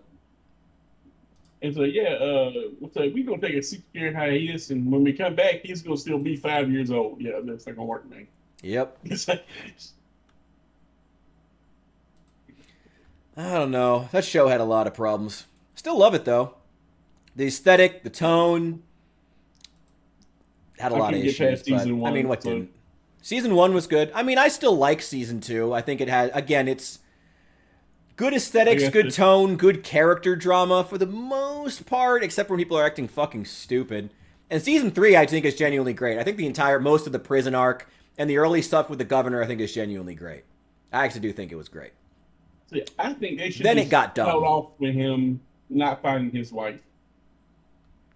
And so, we're going to take a 6-year hiatus, and when we come back, he's going to still be 5 years old. Yeah, that's not going to work, man. Yep. It's like, I don't know. That show had a lot of problems. Still love it though. The aesthetic, the tone, had a lot of couldn't get issues. past season But, I mean, one, what so- didn't? Season 1 was good. I mean, I still like season 2. I think it had, again, it's good aesthetics, guess good it- tone, good character drama for the most part, except when people are acting fucking stupid. And season 3, I think, is genuinely great. I think most of the prison arc and the early stuff with the governor, I think, is genuinely great. I actually do think it was great. So I think they should Then it just got dumb. held off with him not finding his wife.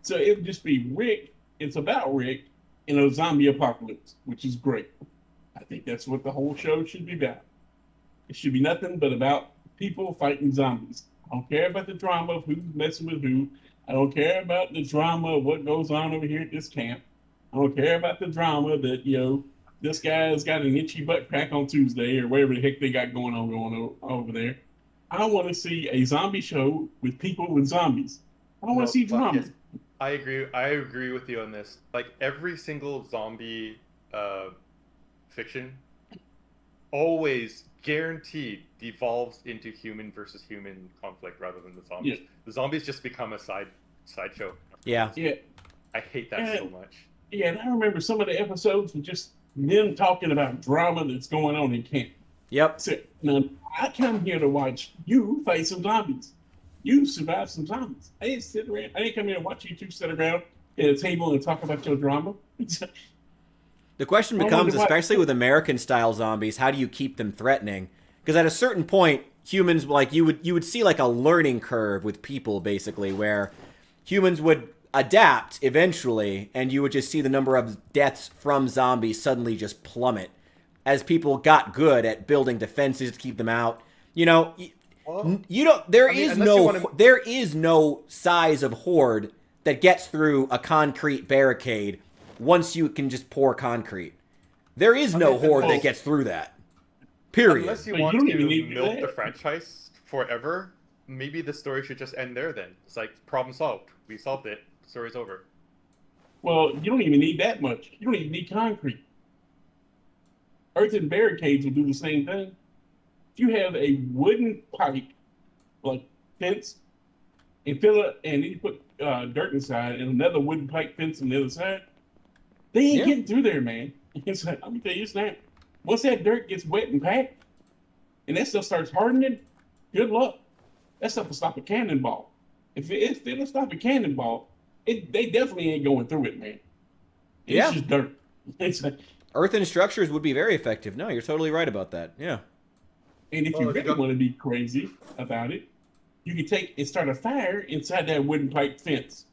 So it would just be Rick. It's about Rick in a zombie apocalypse, which is great. I think that's what the whole show should be about. It should be nothing but about people fighting zombies. I don't care about the drama of who's messing with who. I don't care about the drama of what goes on over here at this camp. I don't care about the drama that, this guy's got an itchy butt crack on Tuesday or whatever the heck they got going on over there. I want to see a zombie show with people with zombies. I don't want to see drama. Yes. I agree with you on this. Like every single zombie fiction always guaranteed devolves into human versus human conflict rather than the zombies. Yeah. The zombies just become a sideshow. Yeah. Yeah, I hate that so much. yeah. And I remember some of the episodes were just them talking about drama that's going on in camp. Yep. So, now, I come here to watch you fight some zombies. You survive some zombies. I didn't sit around. I didn't come here to watch you two sit around at a table and talk about your drama. The question I becomes, wonder what- especially with American-style zombies, how do you keep them threatening? Because at a certain point, humans, like, you would see, like, a learning curve with people, basically, where humans would adapt eventually, and you would just see the number of deaths from zombies suddenly just plummet as people got good at building defenses to keep them out. You know, you don't. There is no size of horde that gets through a concrete barricade once you can just pour concrete. There is no horde that gets through that. Period. Unless you But want you don't to even need milk that. the franchise forever, maybe the story should just end there then. It's like, problem solved. We solved it. Story's over. Well, you don't even need that much. You don't even need concrete. Earthen barricades will do the same thing. If you have a wooden pipe, like fence, and fill it, and then you put dirt inside, and another wooden pipe fence on the other side, they ain't getting through there, man. It's like, let me tell you this, once that dirt gets wet and packed, and that stuff starts hardening, good luck. That stuff will stop a cannonball. If it'll stop a cannonball, they definitely ain't going through it, man. It's just dirt. It's like, Earthen structures would be very effective. No, you're totally right about that. Yeah. and if you really want to be crazy about it, you can take and start a fire inside that wooden pipe fence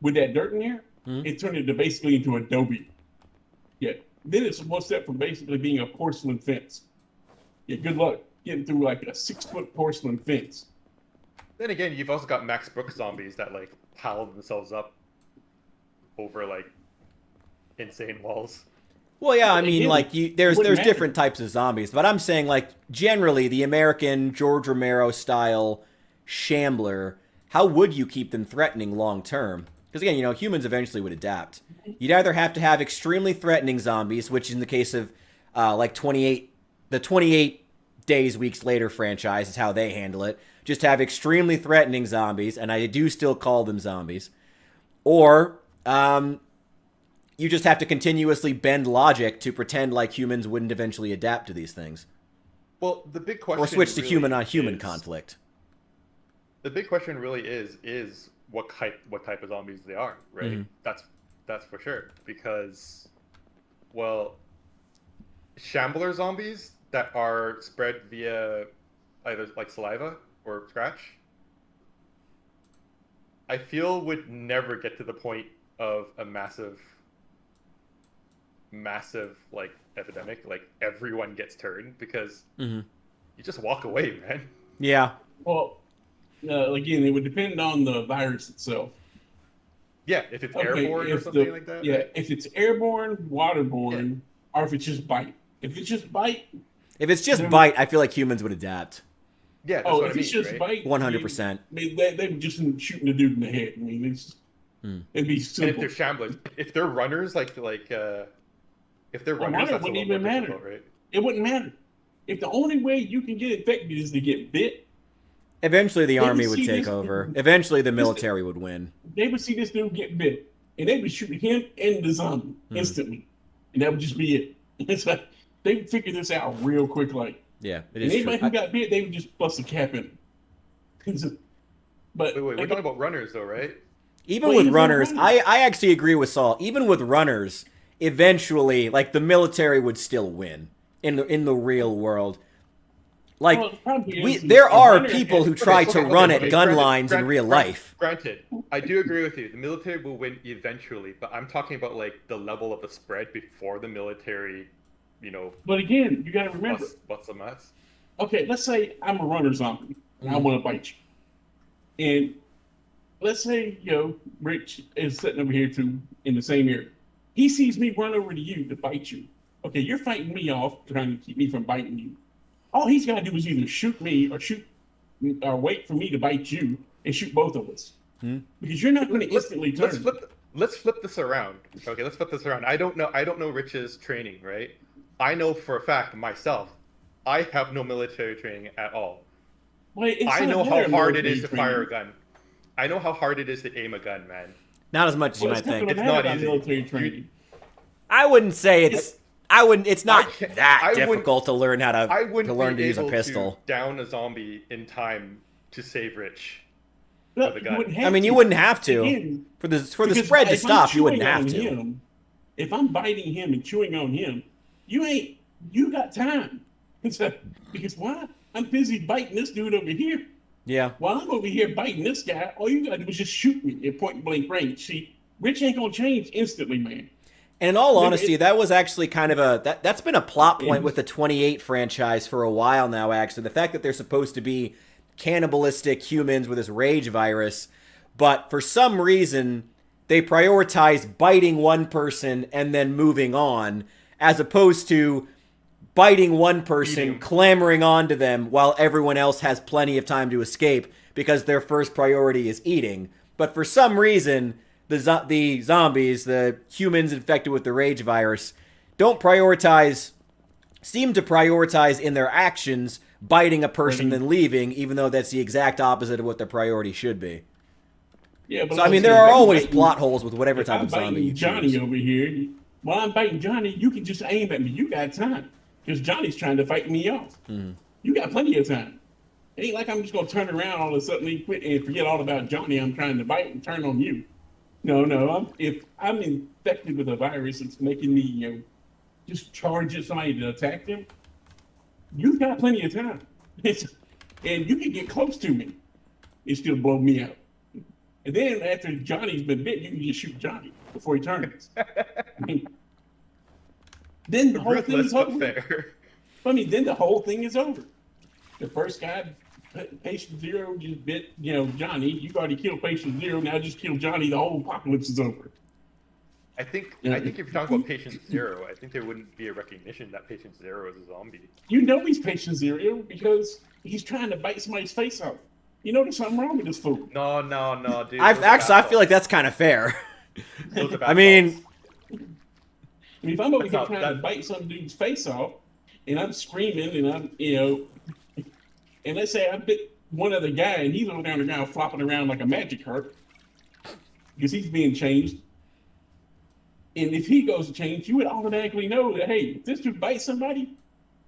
with that dirt in there. it turned into basically into adobe. Yeah. Then it's one step from basically being a porcelain fence. Yeah, good luck getting through like a 6-foot porcelain fence. Then again, you've also got Max Brooks zombies that like pile themselves up over like insane walls. Well, yeah, I mean, Again, like there's wouldn't matter. different types of zombies, but I'm saying like generally the American George Romero style shambler. How would you keep them threatening long term? Because again, humans eventually would adapt. You'd either have to have extremely threatening zombies, which in the case of like 28 Days Weeks Later franchise is how they handle it. Just have extremely threatening zombies, and I do still call them zombies. Or you just have to continuously bend logic to pretend like humans wouldn't eventually adapt to these things. Well, the big question Or switch to really human-on-human is- conflict. The big question really is what type of zombies they are, right? Mhm. That's for sure. Because, well, shambler zombies that are spread via either like saliva or scratch, I feel would never get to the point of a massive like epidemic, like everyone gets turned, because Mm-hmm. you just walk away, man. Yeah. Well, again, it would depend on the virus itself. Yeah, if it's airborne or if something like that. Yeah, right? if it's airborne, waterborne, or if it's just bite. If it's just bite, If it's just Then- bite, I feel like humans would adapt. Yeah, that's oh, what if I mean, it's just right? bite, 100%. I mean, they would just shooting the dude in the head. I mean, it'd be And if simple. they're shamblers, if they're runners, if they're Well, runners, runner that's a wouldn't little even more matter. difficult, right? It wouldn't matter. If the only way you can get infected is to get bit, Eventually the They would army would see take this- over. Eventually the military would win. they would see this dude get bit, and they would shoot him and the zombie instantly, and that would just be it. It's like they would figure this out real quick, like. Yeah, it And is true. anybody who got bit, they would just bust a cap in. But Wait, we're like, talking about runners, though, right? Even Well, with even runners, runners. I actually agree with Saul. Even with runners, eventually, like the military would still win in the real world. Like well, the problem is there a are runner people has- who try to run at gun Granted, lines in real life. Granted, I do agree with you. The military will win eventually, but I'm talking about like the level of the spread before the military, But again, you got to remember. what's the mess? Okay, let's say I'm a runner zombie and I want to bite you, and let's say Rich is sitting over here too in the same area. He sees me run over to you to bite you. Okay, you're fighting me off, trying to keep me from biting you. All he's got to do is either shoot me or wait for me to bite you and shoot both of us. Because you're not going to instantly turn. Let's flip this around. Okay, let's flip this around. I don't know Rich's training, right? I know for a fact myself, I have no military training at all. Well, it's I not know a how matter of hard it military is to training. fire a gun. I know how hard it is to aim a gun, man. Not as much as you Well, might it's not think. gonna It's matter not about easy. military training. I wouldn't say it's. It's not I can't- that I wouldn't- difficult to learn how I to wouldn't learn be to use a able pistol. to down a zombie in time to save Rich. Look, the you gun. wouldn't have I mean, you to. wouldn't have to. Again, For the because spread to if I'm stop, you wouldn't chewing have on to. him, if I'm biting him and chewing on him, you got time. Because why? I'm busy biting this dude over here. Yeah. While I'm over here biting this guy, all you gotta do is just shoot me at point blank range. See, Rich ain't gonna change instantly, man. And in all Then honesty, that was actually kind of that's been a plot point with the 28 franchise for a while now, actually. The fact that they're supposed to be cannibalistic humans with this rage virus, but for some reason they prioritize biting one person and then moving on, as opposed to biting one person, Eating. clamoring onto them while everyone else has plenty of time to escape because their first priority is eating. But for some reason, the zombies, the humans infected with the rage virus, seem to prioritize in their actions biting a person then leaving, even though that's the exact opposite of what their priority should be. Yeah, but So, I mean, there are always plot holes with whatever type I'm of zombie you biting Johnny choose. over here. While I'm biting Johnny, you can just aim at me. You got time. Because Johnny's trying to fight me off. You got plenty of time. It ain't like I'm just going to turn around all of a sudden and quit and forget all about Johnny. I'm trying to bite and turn on you. No. If I'm infected with a virus that's making me, just charge at somebody to attack them, you've got plenty of time. And you can get close to me and still blow me out. And then after Johnny's been bit, you can just shoot Johnny. before he turns. I mean, then the whole thing is over. Fair. I mean, then the whole thing is over. The first guy, patient zero, just bit, Johnny. You've already killed patient zero. Now just kill Johnny. The whole apocalypse is over. I think if you're talking about patient zero, I think there wouldn't be a recognition that patient zero is a zombie. You know he's patient zero because he's trying to bite somebody's face off. You know there's something wrong with this fool. No, dude. I feel like that's kind of fair. I mean, if I'm over here trying to bite some dude's face off, and I'm screaming, and I'm, and let's say I bit one other guy, and he's over down the ground flopping around like a magic carp because he's being changed. And if he goes to change, you would automatically know that, hey, if this dude bites somebody,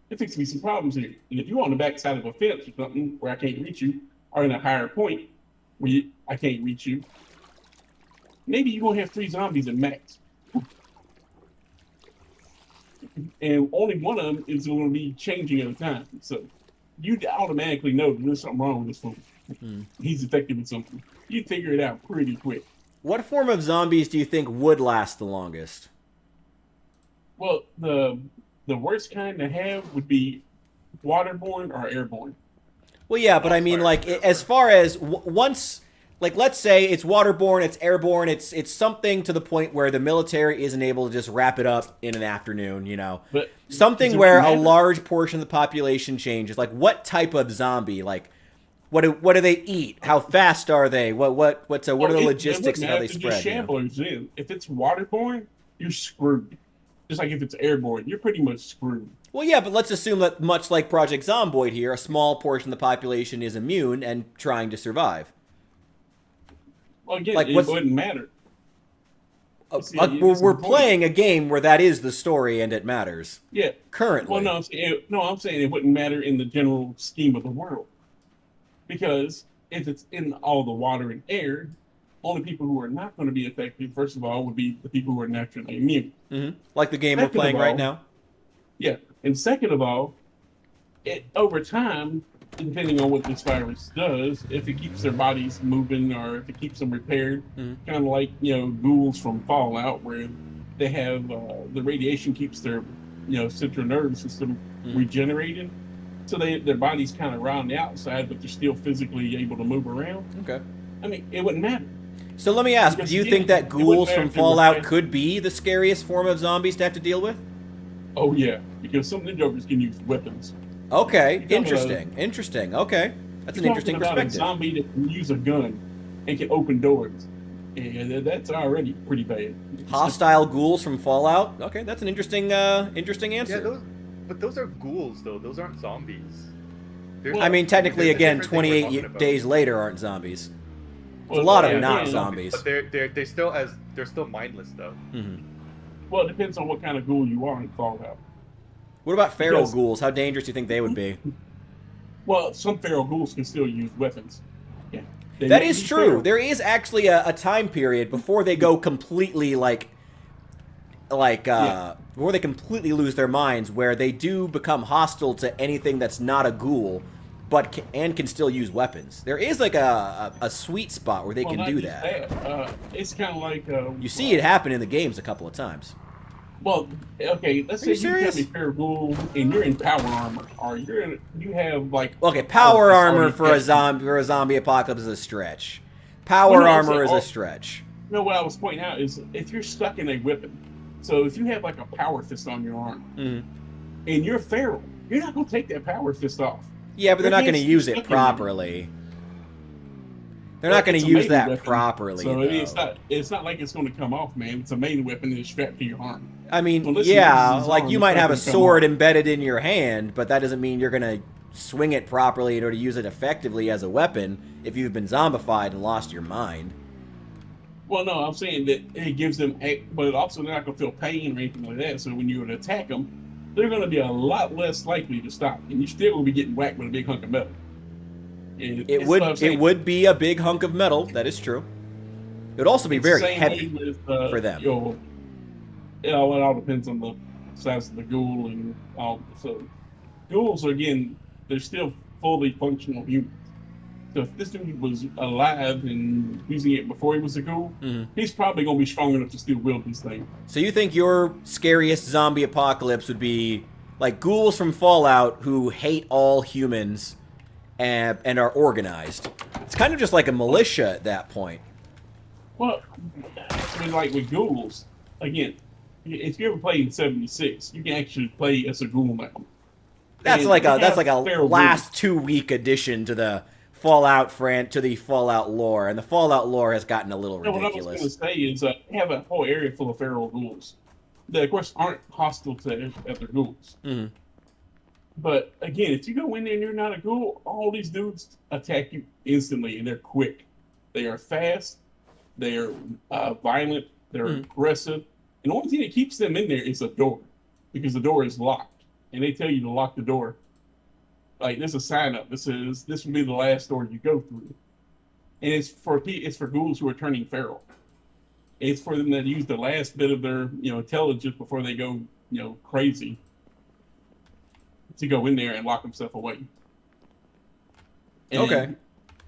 there fixes me some problems here. And if you're on the backside of a fence or something where I can't reach you, or in a higher point where I can't reach you, maybe you're going to have 3 zombies at max. And only one of them is going to be changing at a time. So you automatically know that there's something wrong with this fool. He's affected with something. You figure it out pretty quick. What form of zombies do you think would last the longest? Well, the worst kind to have would be waterborne or airborne. Well, yeah, but I mean, like, as far as once, like, let's say it's waterborne, it's airborne, it's something to the point where the military isn't able to just wrap it up in an afternoon, But something where a large portion of the population changes. Like, what type of zombie? Like, what do they eat? How fast are they? What are the logistics and how they spread? If it's waterborne, you're screwed. Just like if it's airborne, you're pretty much screwed. Well, yeah, but let's assume that much like Project Zomboid here, a small portion of the population is immune and trying to survive. Well, again, it wouldn't matter. We're playing a game where that is the story and it matters. Yeah. Currently. Well, I'm saying it wouldn't matter in the general scheme of the world. Because if it's in all the water and air, only people who are not going to be affected, first of all, would be the people who are naturally immune. Mm-hmm. Like the game we're playing right now? Yeah. And second of all, over time, depending on what this virus does, if it keeps their bodies moving or if it keeps them repaired, kind of like, ghouls from Fallout, where they have the radiation keeps their, central nervous system regenerated. So their body's kind of around the outside, but they're still physically able to move around. Okay. I mean, it wouldn't matter. So let me ask, do you think that ghouls from Fallout could be the scariest form of zombies to have to deal with? Oh, yeah, because some of the jokers can use weapons. Okay, interesting. Okay, that's an interesting perspective. A zombie that can use a gun and can open doors. And that's already pretty bad. Hostile ghouls from Fallout? Okay, that's an interesting answer. Yeah, but those are ghouls, though. Those aren't zombies. I mean, technically, again, 28 days later aren't zombies. There's a lot of not zombies. But they're still mindless, though. Mm-hmm. Well, it depends on what kind of ghoul you are in Fallout. What about feral ghouls? How dangerous do you think they would be? Well, some feral ghouls can still use weapons. Yeah, that is true. Feral. There is actually a time period before they go completely before they completely lose their minds, where they do become hostile to anything that's not a ghoul, but can still use weapons. There is like a sweet spot where they can do that. It's kind of like you see it happen in the games a couple of times. Well, okay, let's say you have a feral ghoul and you're in power armor, or you have like power armor for a zombie apocalypse is a stretch. Power armor is a stretch. No, what I was pointing out is if you're stuck in a weapon. So if you have like a power fist on your arm and you're feral, you're not going to take that power fist off. Yeah, but they're not going to use it properly. They're not going to use that properly. So it's not like it's going to come off, man. It's a main weapon that's strapped to your arm. I mean, like you might have a sword embedded in your hand, but that doesn't mean you're going to swing it properly in order to use it effectively as a weapon if you've been zombified and lost your mind. Well, no, I'm saying that it gives them, but also they're not going to feel pain or anything like that. So when you would attack them, they're going to be a lot less likely to stop, and you still will be getting whacked with a big hunk of metal. It would be a big hunk of metal. That is true. It would also be very heavy for them. It all depends on the size of the ghoul and all. So ghouls, again, they're still fully functional humans. So if this dude was alive and using it before he was a ghoul, he's probably gonna be strong enough to still wield this thing. So you think your scariest zombie apocalypse would be like ghouls from Fallout who hate all humans and are organized? It's kind of just like a militia at that point. Well, I mean, like with ghouls, again, if you ever played in 76, you can actually play as a ghoul now. That's And like they a have feral last ghouls. 2-week addition to the Fallout lore, and the Fallout lore has gotten a little No, what I was ridiculous. going to say is they have a whole area full of feral ghouls that, of course, aren't hostile to other ghouls. Mhm. But again, if you go in there and you're not a ghoul, all these dudes attack you instantly, and they're quick. They are fast. They are violent. They're aggressive. And the only thing that keeps them in there is a door, because the door is locked, and they tell you to lock the door. Like there's a sign up that says this will be the last door you go through, and it's for ghouls who are turning feral. It's for them that use the last bit of their intelligence before they go crazy to go in there and lock themselves away. And Okay.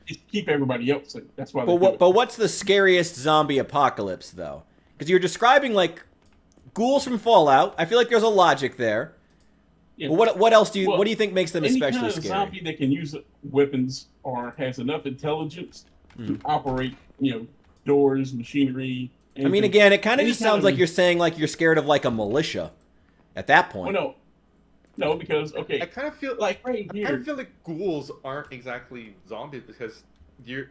just keep everybody else safe. That's why. But what's the scariest zombie apocalypse though? Because you're describing like ghouls from Fallout. I feel like there's a logic there. Yeah. But what else do you think makes them any especially kind of scary? zombie that can use weapons or has enough intelligence to operate, doors, machinery. I mean, anything. again, it kind of Any just sounds kind like of- you're saying like you're scared of like a militia at that point. Well, no, because I kind of feel like right I here. kind of feel like ghouls aren't exactly zombies because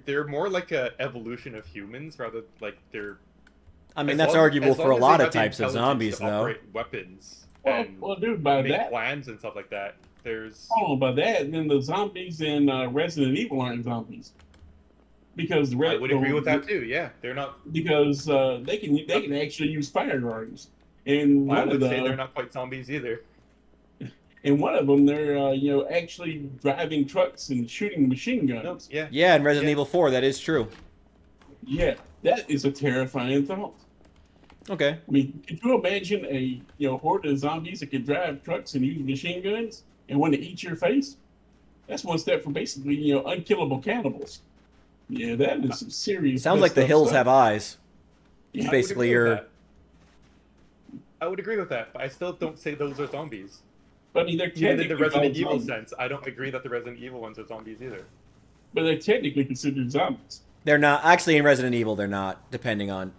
they're more like a evolution of humans rather like they're. I mean, as that's long- arguable as for long a as lot they of have the types of intelligence zombies, to though. operate weapons Well, and dude, by make that, plans and stuff like that. There's by that, then the zombies in Resident Evil aren't zombies, because I would agree with that too. Yeah, they're not. Because they can actually use firearms, and I one of would say they're the not quite zombies either. and one of them they're actually driving trucks and shooting machine guns. Yeah. Yeah, in Resident Yeah. Evil 4, that is true. Yeah, that is a terrifying thought. Okay. I mean, could you imagine a horde of zombies that can drive trucks and use machine guns and want to eat your face? That's one step from basically unkillable cannibals. Yeah, that is some serious. Sounds like the messed up hills stuff. have eyes. Yeah, Basically, I would agree with that, but I still don't say those are zombies. But I mean, they're Even in the technically Resident called Evil zombies, sense, I don't agree that the Resident Evil ones are zombies either. but they're technically considered zombies. They're not. Actually, in Resident Evil, they're not, depending on...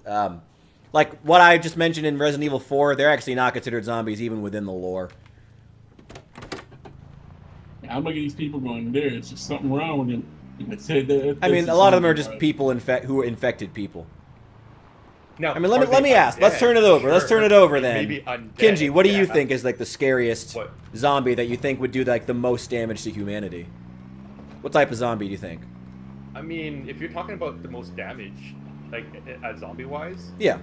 like, what I just mentioned in Resident Evil 4, they're actually not considered zombies even within the lore. I'm looking at these people going, there's just something wrong with them. And they said that, I mean, that's a lot of them zombie are just vibe. people who are infected people. Now, I mean, are let they me ask. Let's undead? turn it over. Let's Sure. turn it over then. Maybe undead. Kinji, what do you Yeah. think is like the scariest What? zombie that you think would do like the most damage to humanity? What type of zombie do you think? I mean, if you're talking about the most damage, like zombie-wise, Yeah.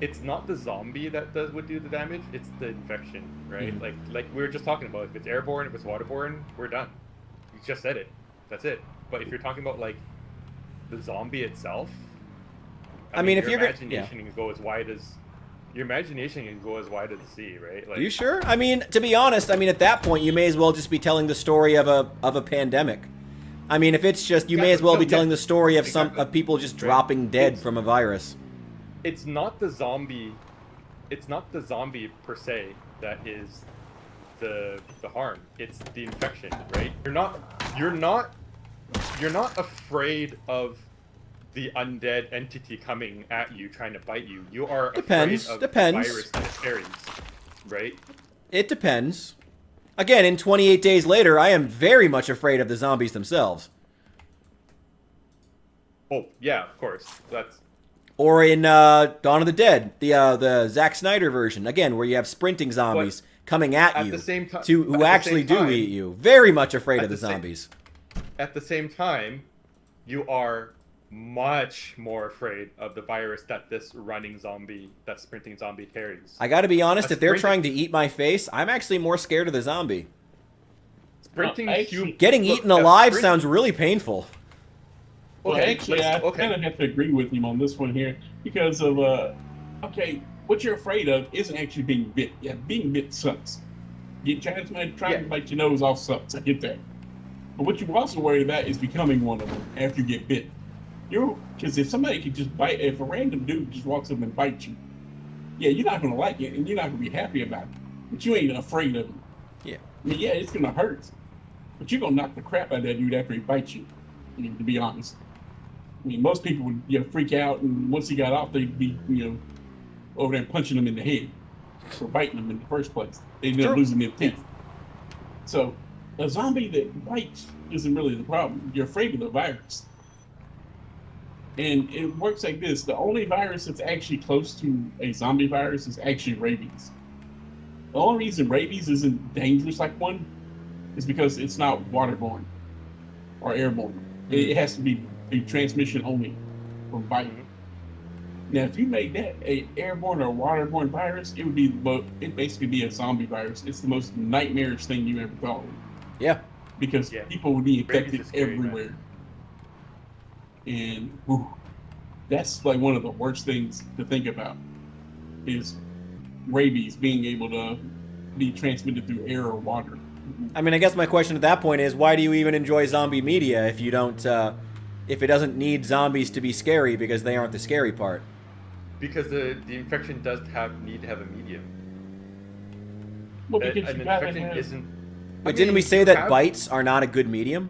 it's not the zombie that would do the damage. It's the infection, right? Mhm. Like we were just talking about. If it's airborne, if it's waterborne, we're done. You just said it. That's it. But if you're talking about like the zombie itself, I mean, if your you're gonna- imagination can go as wide as your imagination can go as wide as the sea, right? Like, Are you sure? I mean, to be honest, I mean at that point you may as well just be telling the story of a pandemic. I mean, if it's just you may as well be telling the story of of people just dropping dead from a virus. It's not the zombie. It's not the zombie per se that is the harm. It's the infection, right? You're not afraid of the undead entity coming at you trying to bite you. You are Depends, afraid of depends. the virus that it carries, right? It depends. Again, in 28 Days Later, I am very much afraid of the zombies themselves. Oh yeah, of course. That's Or in Dawn of the Dead, the Zack Snyder version, again, where you have sprinting zombies coming at at you the same time who actually do eat you. Very much afraid At of the the same- zombies. at the same time, you are much more afraid of the virus that this running zombie, that sprinting zombie carries. I gotta be honest, A if they're sprinting- trying to eat my face, I'm actually more scared of the zombie. Sprinting actually- Getting look, eaten a alive sprint- sounds really painful. Well, Okay, actually, I kind of have to agree with him on this one here because of okay, what you're afraid of isn't actually being bit. Yeah, being bit sucks. Trying to bite your nose off sucks. I get that. But what you also worry about is becoming one of them after you get bit. Because if somebody could just bite, if a random dude just walks up and bites you, yeah, you're not gonna like it and you're not gonna be happy about it. But you ain't afraid of it. Yeah. I mean, yeah, it's gonna hurt, but you're gonna knock the crap out of that dude after he bites you. I mean, to be honest. I mean, most people would freak out, and once he got off, they'd be over there punching him in the head for biting him in the first place. They end up losing their teeth. So a zombie that bites isn't really the problem. You're afraid of the virus. And it works like this. The only virus that's actually close to a zombie virus is actually rabies. The only reason rabies isn't dangerous like one is because it's not waterborne or airborne. It has to be a transmission only from biting. Now, if you made that a airborne or waterborne virus, it'd basically be a zombie virus. It's the most nightmarish thing you ever thought of. Yeah. Because people would be infected everywhere. And that's like one of the worst things to think about is rabies being able to be transmitted through air or water. I mean, I guess my question at that point is, why do you even enjoy zombie media if you don't, if it doesn't need zombies to be scary because they aren't the scary part? Because the infection does need to have a medium. Well, because an infection isn't. But didn't we say that bites are not a good medium?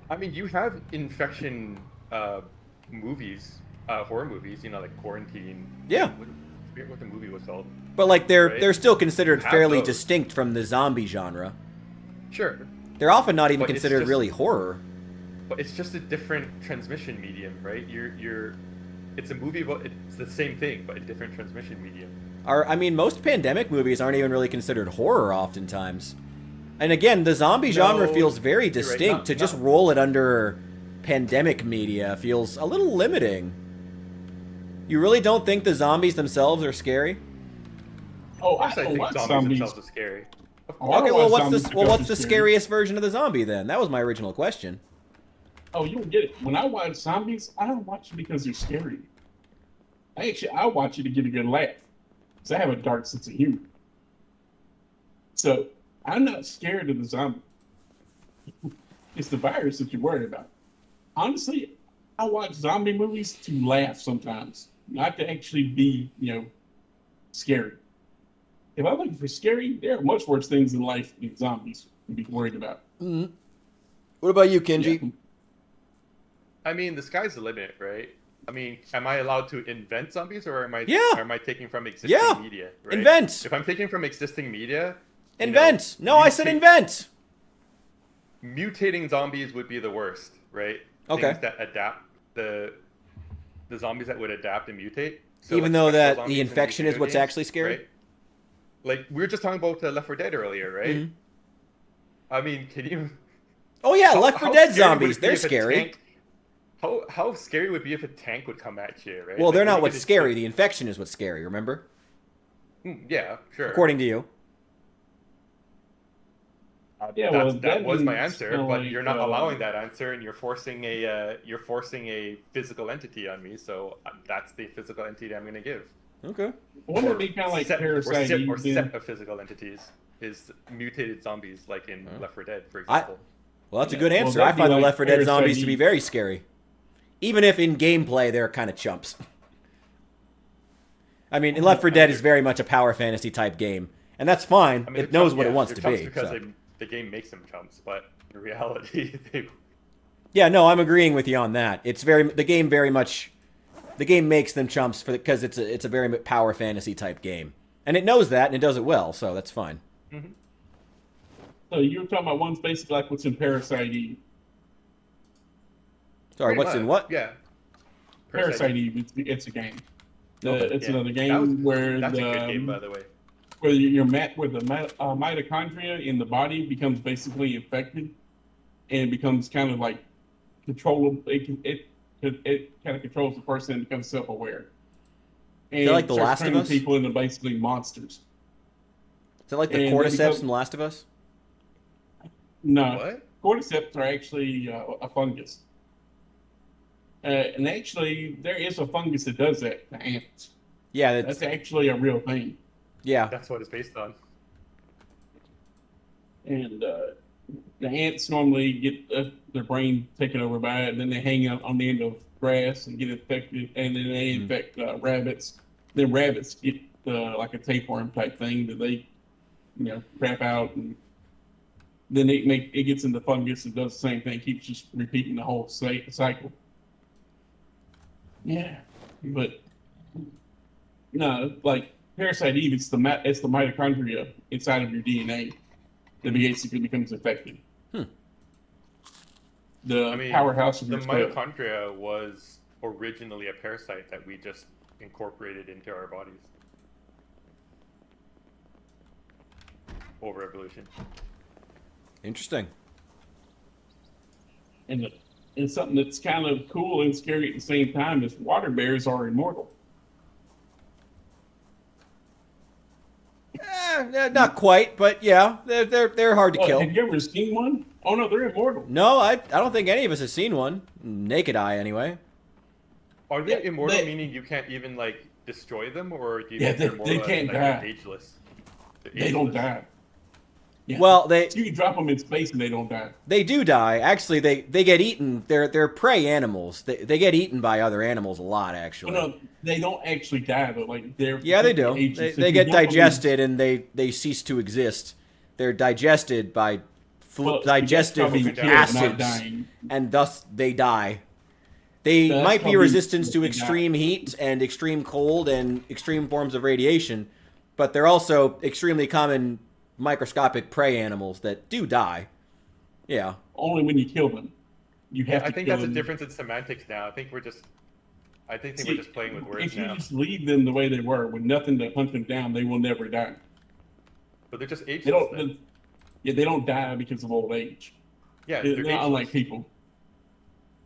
I mean, you have infection movies, horror movies, like Quarantine. Yeah. I forget what the movie was called. But like they're still considered fairly distinct from the zombie genre. Sure. They're often not even considered really horror. But it's just a different transmission medium, right? It's a movie, but it's the same thing, but a different transmission medium. I mean, most pandemic movies aren't even really considered horror oftentimes. And again, the zombie genre feels very distinct. Right. To just roll it under pandemic media feels a little limiting. You really don't think the zombies themselves are scary? Oh, I think zombies themselves are scary. Okay, well, what's the scariest version of the zombie then? That was my original question. Oh, you don't get it. When I watch zombies, I don't watch it because they're scary. I watch it to get a good laugh. Because I have a dark sense of humor. So, I'm not scared of the zombie. It's the virus that you're worried about. Honestly, I watch zombie movies to laugh sometimes. Not to actually be, scary. If I'm looking for scary, there are much worse things in life than zombies to be worried about. Mm-hmm. What about you, Kenji? Yeah. I mean, the sky's the limit, right? I mean, am I allowed to invent zombies, or am I taking from existing media? Right? Invent. If I'm taking from existing media, invent. No, I said invent. Mutating zombies would be the worst, right? Okay. Things that adapt the zombies that would adapt and mutate. So even though that the infection is what's actually scary. Right? Like we were just talking about Left 4 Dead earlier, right? Mm-hmm. I mean, can you? Oh yeah, Left 4 Dead zombies. They're scary. How scary would it be if a tank would come at you, right? Well, they're not what's scary. The infection is what's scary, remember? Yeah, sure. According to you. That was my answer, but you're not allowing that answer, and you're forcing a physical entity on me. So that's the physical entity I'm going to give. Okay. Wouldn't it be kind of like Parasite? Or set of physical entities is mutated zombies, like in Left 4 Dead, for example. Well, that's a good answer. I find the Left 4 Dead zombies to be very scary. Even if in gameplay they're kind of chumps. I mean, Left 4 Dead is very much a power fantasy type game. And that's fine. I mean, it knows what it wants to be. Because the game makes them chumps, but in reality, they... Yeah, no, I'm agreeing with you on that. The game makes them chumps because it's a very power fantasy type game. And it knows that, and it does it well, so that's fine. Mm-hmm. So you were talking about one's basically like what's in Parasite Eve. Sorry, what's in what? Yeah. Parasite Eve, it's a game. It's another game where that's a good game, by the way. Where the mitochondria in the body becomes basically infected, and becomes kind of like controllable. It kind of controls the person and becomes self-aware. And is that like The Last of Us? People into basically monsters. Is that like the cordyceps from The Last of Us? No. What? Cordyceps are actually a fungus. And actually, there is a fungus that does that to ants. Yeah, that's actually a real thing. Yeah, that's what it's based on. And The ants normally get their brain taken over by it, and then they hang out on the end of grass and get infected, and then they infect rabbits. Then rabbits get like a tapeworm type thing that they, crap out, and then it gets into fungus and does the same thing, keeps just repeating the whole cycle. Yeah, but no, like Parasite Eve, it's the mitochondria inside of your DNA that basically becomes infected. The powerhouse of the your cell. mitochondria was originally a parasite that we just incorporated into our bodies over evolution. Interesting. And something that's kind of cool and scary at the same time is water bears are immortal. Not quite, but yeah, they're hard to kill. Have you ever seen one? Oh no, they're immortal. No, I don't think any of us have seen one. Naked eye, anyway. Are they immortal, they- meaning you can't even like destroy them, or do you Yeah, think they're they more can't like die. ageless? They're They don't ageless. die. Yeah. Well, You can drop them in space and they don't die. they do die. Actually, they get eaten. They're prey animals. They get eaten by other animals a lot, actually. Well, no, they don't actually die though. Like they're Yeah, they do. ageless. They If get you dump 'em in- digested and they cease to exist. They're digested by Well, digestive that's probably killed, not acids, dying. and thus they die. They That's might be probably resistant to what they extreme heat and extreme cold and extreme forms of radiation, but they're also extremely common microscopic prey animals that do die. Yeah. Only when you kill them. You have to I think kill that's a them. difference in semantics now. I think we're just playing with words If you now. just leave them the way they were, with nothing to hunt them down, they will never die. But they're just They ageless. don't. then. They don't die because of old age. Yeah, They're they're not ageless. unlike people.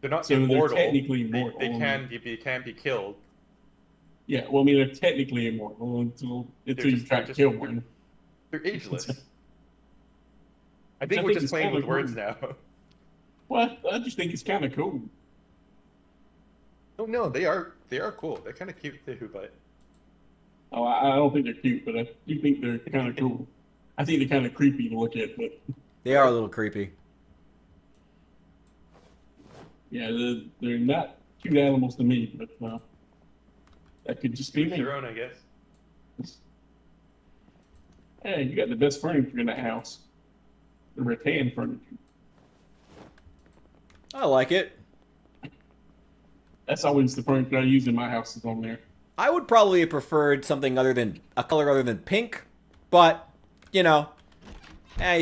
They're not So they're immortal. technically immortal. They can be killed. Yeah, well, I mean, they're technically immortal until you just- try they're to just- kill one. They're ageless. I I think we're think just it's playing kinda with words cool. now. Well, I just think it's kind of cool. Oh no, they are cool. They're kind of cute too, but Oh, I don't think they're cute, but I do think they're kind of cool. I think they're kind of creepy to look at, but They are a little creepy. yeah, they're not cute animals to me. But that could just be each me. their own, I guess. Hey, you got the best furniture in that house. The rattan furniture. I like it. That's always the furniture I use in my house is on there. I would probably have preferred something other than a color other than pink, but you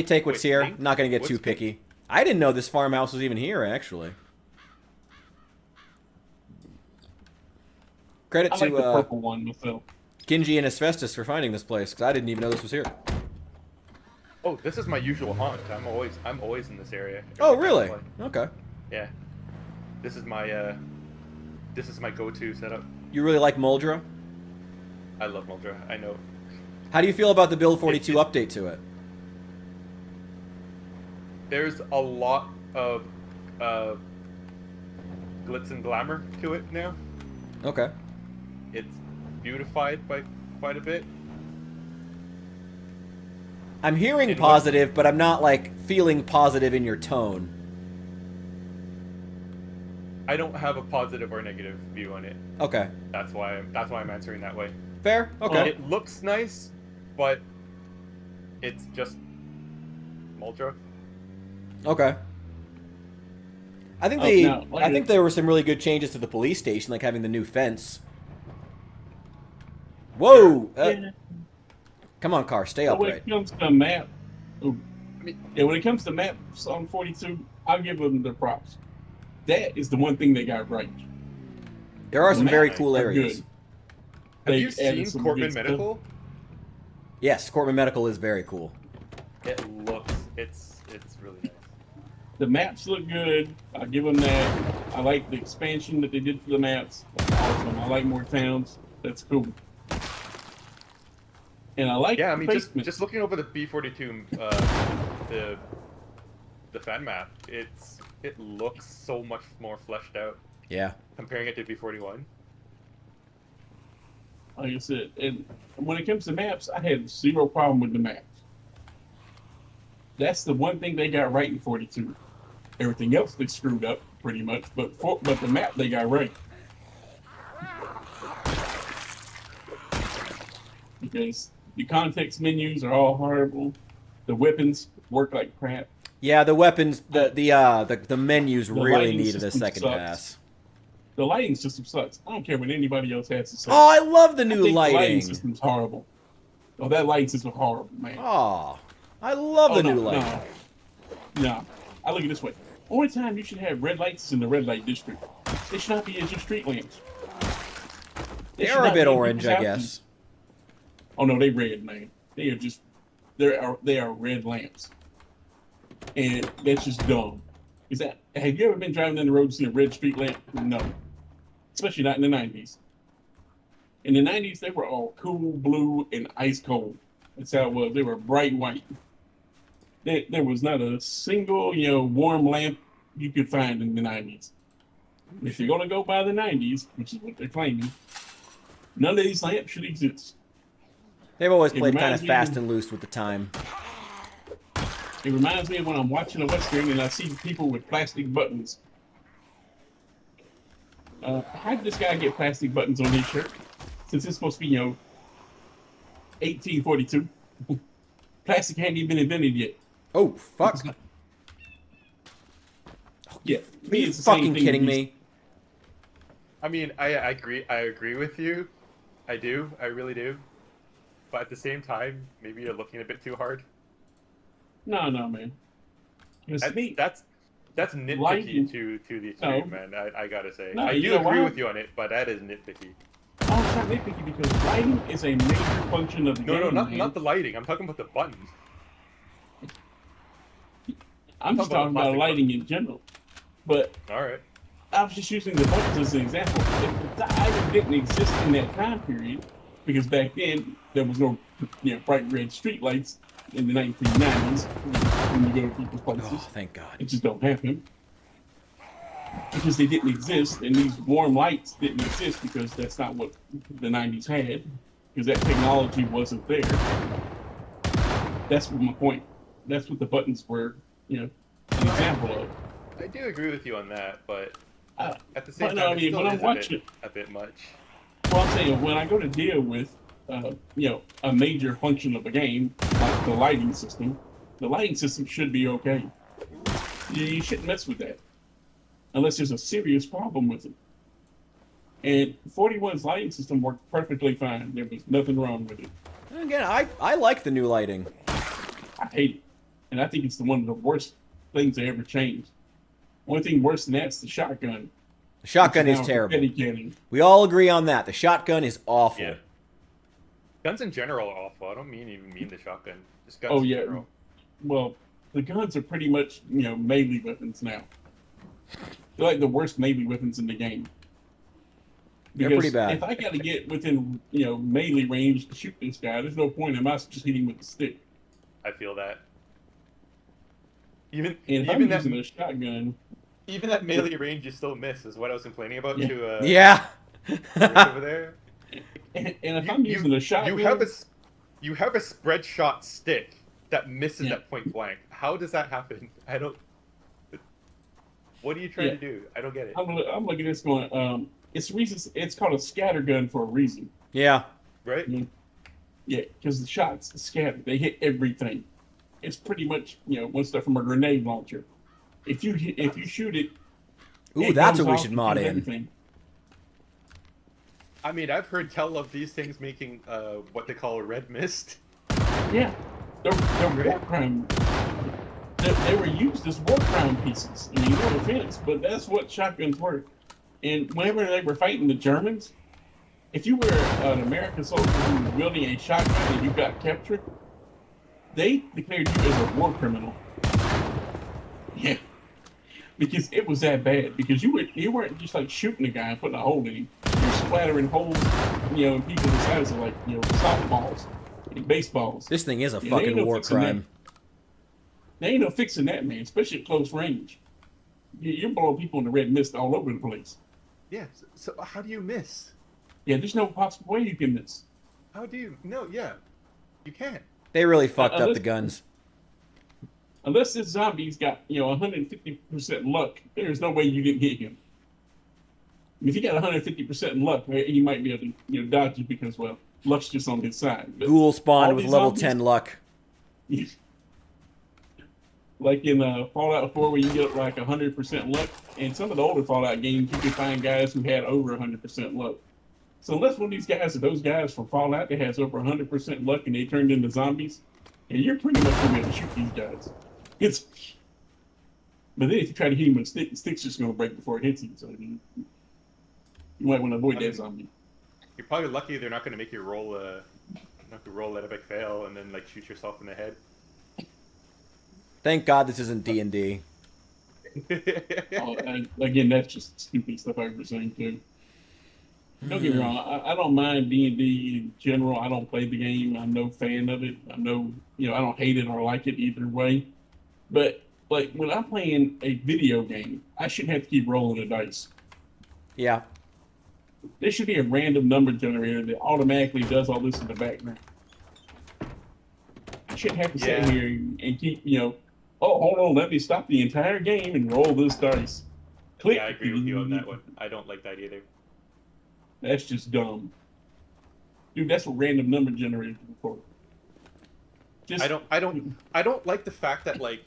take what's Wait, here. pink? Not gonna get What's too pink? picky. I didn't know this farmhouse was even here, actually. Credit I like the to purple one myself. Gingy and Asbestos for finding this place, because I didn't even know this was here. Oh, this is my usual haunt. I'm always in this area. Oh, Every time I really? play. Okay. Yeah. This is my go-to setup. You really like Muldra? I love Muldra. I know. How do you feel about the Build 42 update to it? There's a lot of glitz and glamour to it now. Okay. It's beautified by quite a bit. I'm hearing In positive, but I'm not feeling positive in your tone. I don't have a positive or negative view on it. Okay. That's why I'm answering that way. Fair. Okay. It looks nice, but it's just Muldra. Okay. I think I think there were some really good changes to the police station, like having the new fence. Whoa! Yeah. Come on, car, stay But when upright. it comes to map, mean- when it comes to maps on 42, I'll give them their props. That is the one thing they got right. There are some the very maps cool are areas. good. Have They you added seen some Cortman good stuff. Medical? Yes, Cortman Medical is very cool. It's really nice. The maps look good. I'll give them that. I like the expansion that they did for the maps. That's awesome. I like more towns. That's cool. And I like Yeah, I the mean, basement. just looking over the B42, the fan map, it looks so much more fleshed out Yeah. comparing it to B41. Like I said, and when it comes to maps, I had zero problem with the maps. That's the one thing they got right in 42. Everything else they screwed up pretty much, but the map they got right. Because the context menus are all horrible. The weapons work like crap. Yeah, the weapons, the menus The really lighting needed a system second sucks. pass. The lighting system sucks. I don't care what anybody else has to say. Oh, I love the I new think the lighting lighting. system's horrible. Oh, that lighting system's horrible, man. Oh, I love the new lighting. No. I look at it this way. Only time you should have red lights is in the red light district. They should not be as your street lamps. They are a bit orange, I guess. Oh no, they red, man. They are just they are red lamps. And that's just dumb. Have you ever been driving down the road and seen a red street lamp? No. Especially not in the 90s. In the 90s, they were all cool blue and ice cold. That's how it was. They were bright white. There was not a single, warm lamp you could find in the 90s. If you're going to go by the 90s, which is what they're claiming, none of these lamps should exist. They've always It played kind reminds of me fast of- and loose with the time. It reminds me of when I'm watching a Western and I see people with plastic buttons. How did this guy get plastic buttons on his shirt? Since it's supposed to be, 1842. Plastic hadn't even been invented yet. Oh, fuck. Yeah. Are you fucking kidding me? I mean, I agree with you. I do. I really do. But at the same time, maybe you're looking a bit too hard. No, man. It's me. That's nitpicky Lighting- to the No. extreme, man. I gotta say. No, I you do know agree why? with you on it, but that is nitpicky. Oh, it's not nitpicky because lighting is a major function of the game. No, man. not the lighting. I'm talking about the button. I'm just talking about plastic lighting in general. But All right. I was just using the buttons as an example. If the item didn't exist in that time period, because back then there was no bright red street lights in the 1990s when you go to people's places. Oh, thank God. It just don't happen. Because they didn't exist, and these warm lights didn't exist because that's not what the 90s had, because that technology wasn't there. That's my point. That's what the buttons were, an example of. I do agree with you on that, but Uh, at the same but time, no, I it mean, still when is I'm watching, a bit much. well, I'm saying when I go to deal with, a major function of a game like the lighting system should be okay. You shouldn't mess with that unless there's a serious problem with it. And 41's lighting system worked perfectly fine. There was nothing wrong with it. And again, I like the new lighting. I hate it, and I think it's one of the worst things they ever changed. Only thing worse than that's the shotgun. The shotgun Which is now terrible. confetti cannon. We all agree on that. The shotgun is awful. Yeah. Guns in general are awful. I don't even mean the shotgun. Just guns Oh in yeah. general. Well, the guns are pretty much melee weapons now. They're like the worst melee weapons in the game. They're Because pretty bad. if I got to get within melee range to shoot this guy, there's no point in us just hitting with the stick. I feel that. Even And if I'm even that using a shotgun, even that melee range you still miss is what I was complaining about Yeah. to Yeah. Rich over there. and if I'm using a shotgun, You have a spread shot stick that misses Yeah. at point blank. How does that happen? I don't. What are you trying Yeah. to do? I don't get it. I'm looking at this going. It's called a scatter gun for a reason. Yeah. Right? Yeah, because the shots scatter. They hit everything. It's pretty much one stuff from a grenade launcher. If you shoot it, Ooh, it that's goes what we off should and mod kills in. everything. I mean, I've heard tell of these things making what they call a red mist. Yeah, they're war crime. They were used as war crime pieces. I mean, no offense, but that's what shotguns were. And whenever they were fighting the Germans, if you were an American soldier who was wielding a shotgun and you got captured, they declared you as a war criminal. Yeah, because it was that bad. Because you weren't just like shooting a guy and putting a hole in him. You're splattering holes, in people the size of like softballs and baseballs. This thing is a Yeah, they fucking ain't no war fixing crime. There ain't no fixing that, man, especially at close range. You're blowing people in the red mist all over the place. Yeah. So how do you miss? Yeah, there's no possible way you can miss. How do you? No. Yeah. You can't. They really fucked up unless- the guns. Unless this zombie's got 150% luck, there's no way you can hit him. If you got 150% luck, he might be able to dodge you because luck's just on his side. But Ghoul spawned all with these level zombies- 10 luck. Like in Fallout 4, where you get like 100% luck, and some of the older Fallout games, you can find guys who had over 100% luck. So unless one of these guys are those guys from Fallout that has over 100% luck and they turned into zombies, and you're pretty much gonna be able to shoot these guys. But then if you try to hit him with a stick, the stick's just gonna break before it hits you. So you might want to avoid that zombie. You're probably lucky they're not going to make you roll a epic fail and then like shoot yourself in the head. Thank God this isn't D&D. And again, that's just stupid stuff I've been saying too. Don't get me wrong, I don't mind D&D in general. I don't play the game. I'm no fan of it. I don't hate it or like it either way. But like when I'm playing a video game, I shouldn't have to keep rolling the dice. Yeah. There should be a random number generator that automatically does all this in the background. I shouldn't have to sit here and keep, oh, hold on, let me stop the entire game and roll this dice. Click. Yeah, I agree with you on that one. I don't like that either. That's just dumb. Dude, that's what random number generators are for. I don't like the fact that like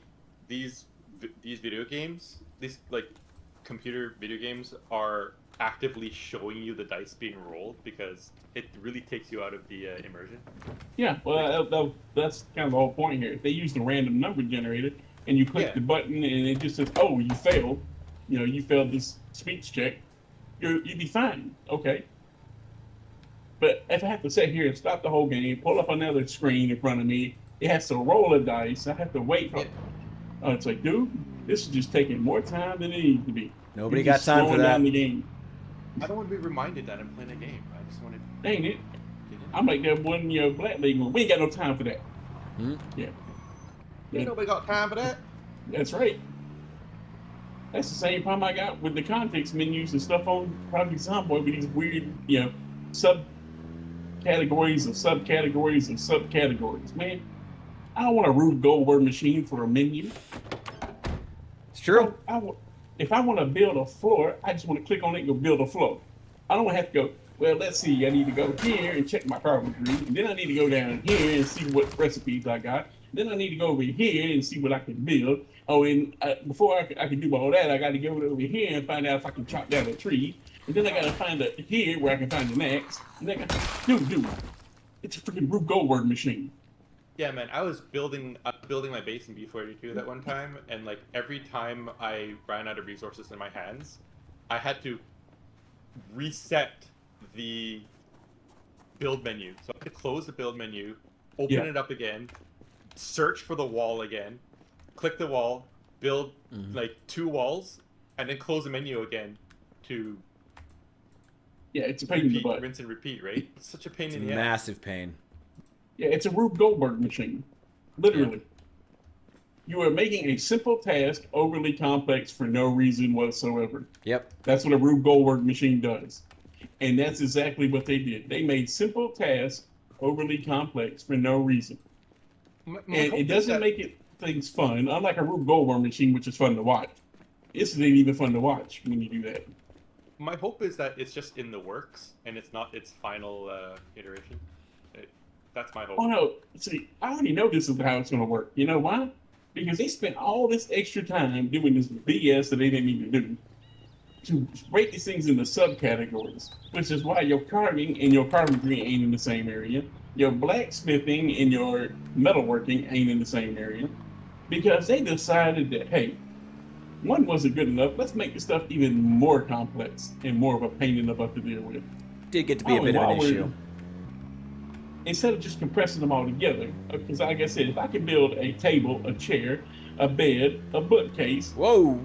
these video games, these like computer video games are actively showing you the dice being rolled because it really takes you out of the immersion. Yeah, well, that's kind of the whole point here. If they use the random number generator and you click the button and it just says, "Oh, you failed," you failed this speech check, you'd be fine. Okay. But if I have to sit here and stop the whole game, pull up another screen in front of me, it has to roll a dice. I have to wait for. Oh, it's like, dude, this is just taking more time than it needs to be. Nobody got time for that. Down the game. I don't want to be reminded that I'm playing a game. I just want to. Ain't it? I'm like that one, Black League one. We ain't got no time for that. Hmm? Yeah. Ain't nobody got time for that. That's right. That's the same problem I got with the context menus and stuff on Project Zomboid with these weird, subcategories of subcategories of subcategories. Man, I don't want a Rube Goldberg machine for a menu. It's true. If I want to build a floor, I just want to click on it and go build a floor. I don't have to go, well, let's see, I need to go here and check my carpentry, and then I need to go down here and see what recipes I got. Then I need to go over here and see what I can build. Oh, and before I can do all that, I got to go over here and find out if I can chop down a tree. And then I got to find here where I can find an axe. And then dude, it's a freaking Rube Goldberg machine. Yeah, man, I was building my base in B42 that one time, and like every time I ran out of resources in my hands, I had to reset the build menu. So I could close the build menu, open it up again, search for the wall again, click the wall, build like 2 walls, and then close the menu again to it's a pain in the butt. Rinse and repeat, right? It's such a pain in the ass. Massive pain. Yeah, it's a Rube Goldberg machine. Literally. Yeah. You are making a simple task overly complex for no reason whatsoever. Yep. That's what a Rube Goldberg machine does. And that's exactly what they did. They made simple tasks overly complex for no reason. And it doesn't make things fun, unlike a Rube Goldberg machine, which is fun to watch. This isn't even fun to watch when you do that. My hope is that it's just in the works and it's not its final iteration. That's my hope. Oh no! See, I already know this is how it's going to work. You know why? Because they spent all this extra time doing this BS that they didn't even do to break these things into subcategories, which is why your carving and your carpentry ain't in the same area. Your blacksmithing and your metalworking ain't in the same area, because they decided that, hey, one wasn't good enough. Let's make this stuff even more complex and more of a pain in the butt to deal with. Did get to be a bit of an issue. Instead of just compressing them all together, because like I said, if I can build a table, a chair, a bed, a bookcase. Whoa.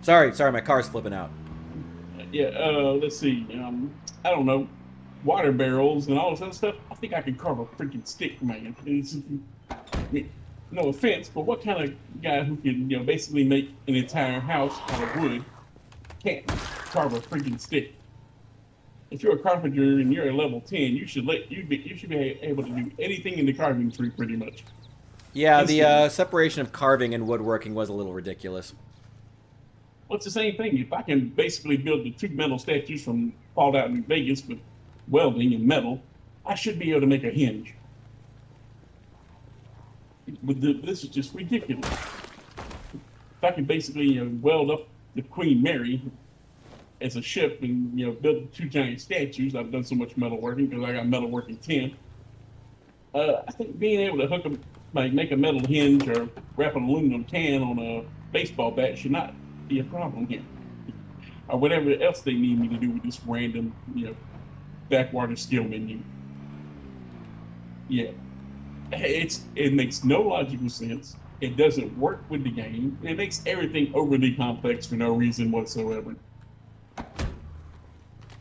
Sorry, my car's flipping out. Yeah, let's see. I don't know, water barrels and all this other stuff. I think I can carve a freaking stick, man. No offense, but what kind of guy who can, basically make an entire house out of wood can't carve a freaking stick? If you're a carpenter and you're a level 10, you should be able to do anything in the carving tree pretty much. Yeah, the separation of carving and woodworking was a little ridiculous. Well, it's the same thing. If I can basically build the 2 metal statues from Fallout New Vegas with welding and metal, I should be able to make a hinge. But this is just ridiculous. If I can basically weld up the Queen Mary as a ship and build 2 giant statues, I've done so much metalworking because I got metalworking 10. I think being able to hook them, like make a metal hinge or wrap an aluminum can on a baseball bat should not be a problem here. Or whatever else they need me to do with this random, backwater skill menu. Yeah. It makes no logical sense. It doesn't work with the game. It makes everything overly complex for no reason whatsoever.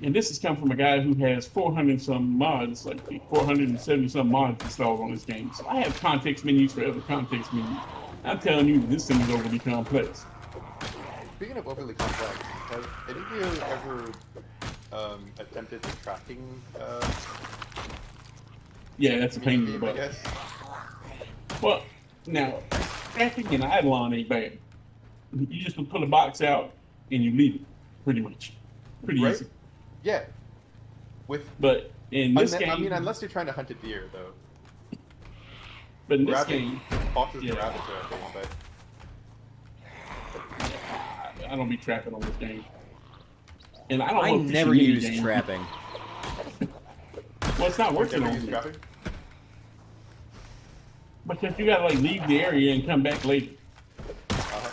And this has come from a guy who has 400 some mods, like 470 some mods installed on this game. So I have context menus for every context menu. I'm telling you, this thing is overly complex. Speaking of overly complex, have any of you ever attempted the tracking? Yeah, that's a pain in the I butt. guess. Well, now, tracking in Eidolon ain't bad. You just put a box out and you leave it, pretty much. Pretty Right? easy. Yeah. But in this game, I mean, unless you're trying to hunt a deer, though. but in this game, Foxes yeah. and rabbits are a thing, but I don't be trapping on this game. And I don't know I if never fishing used minigame- trapping. Well, it's not working never on use me. trapping. Because you gotta like leave the area and come back later. Uh-huh.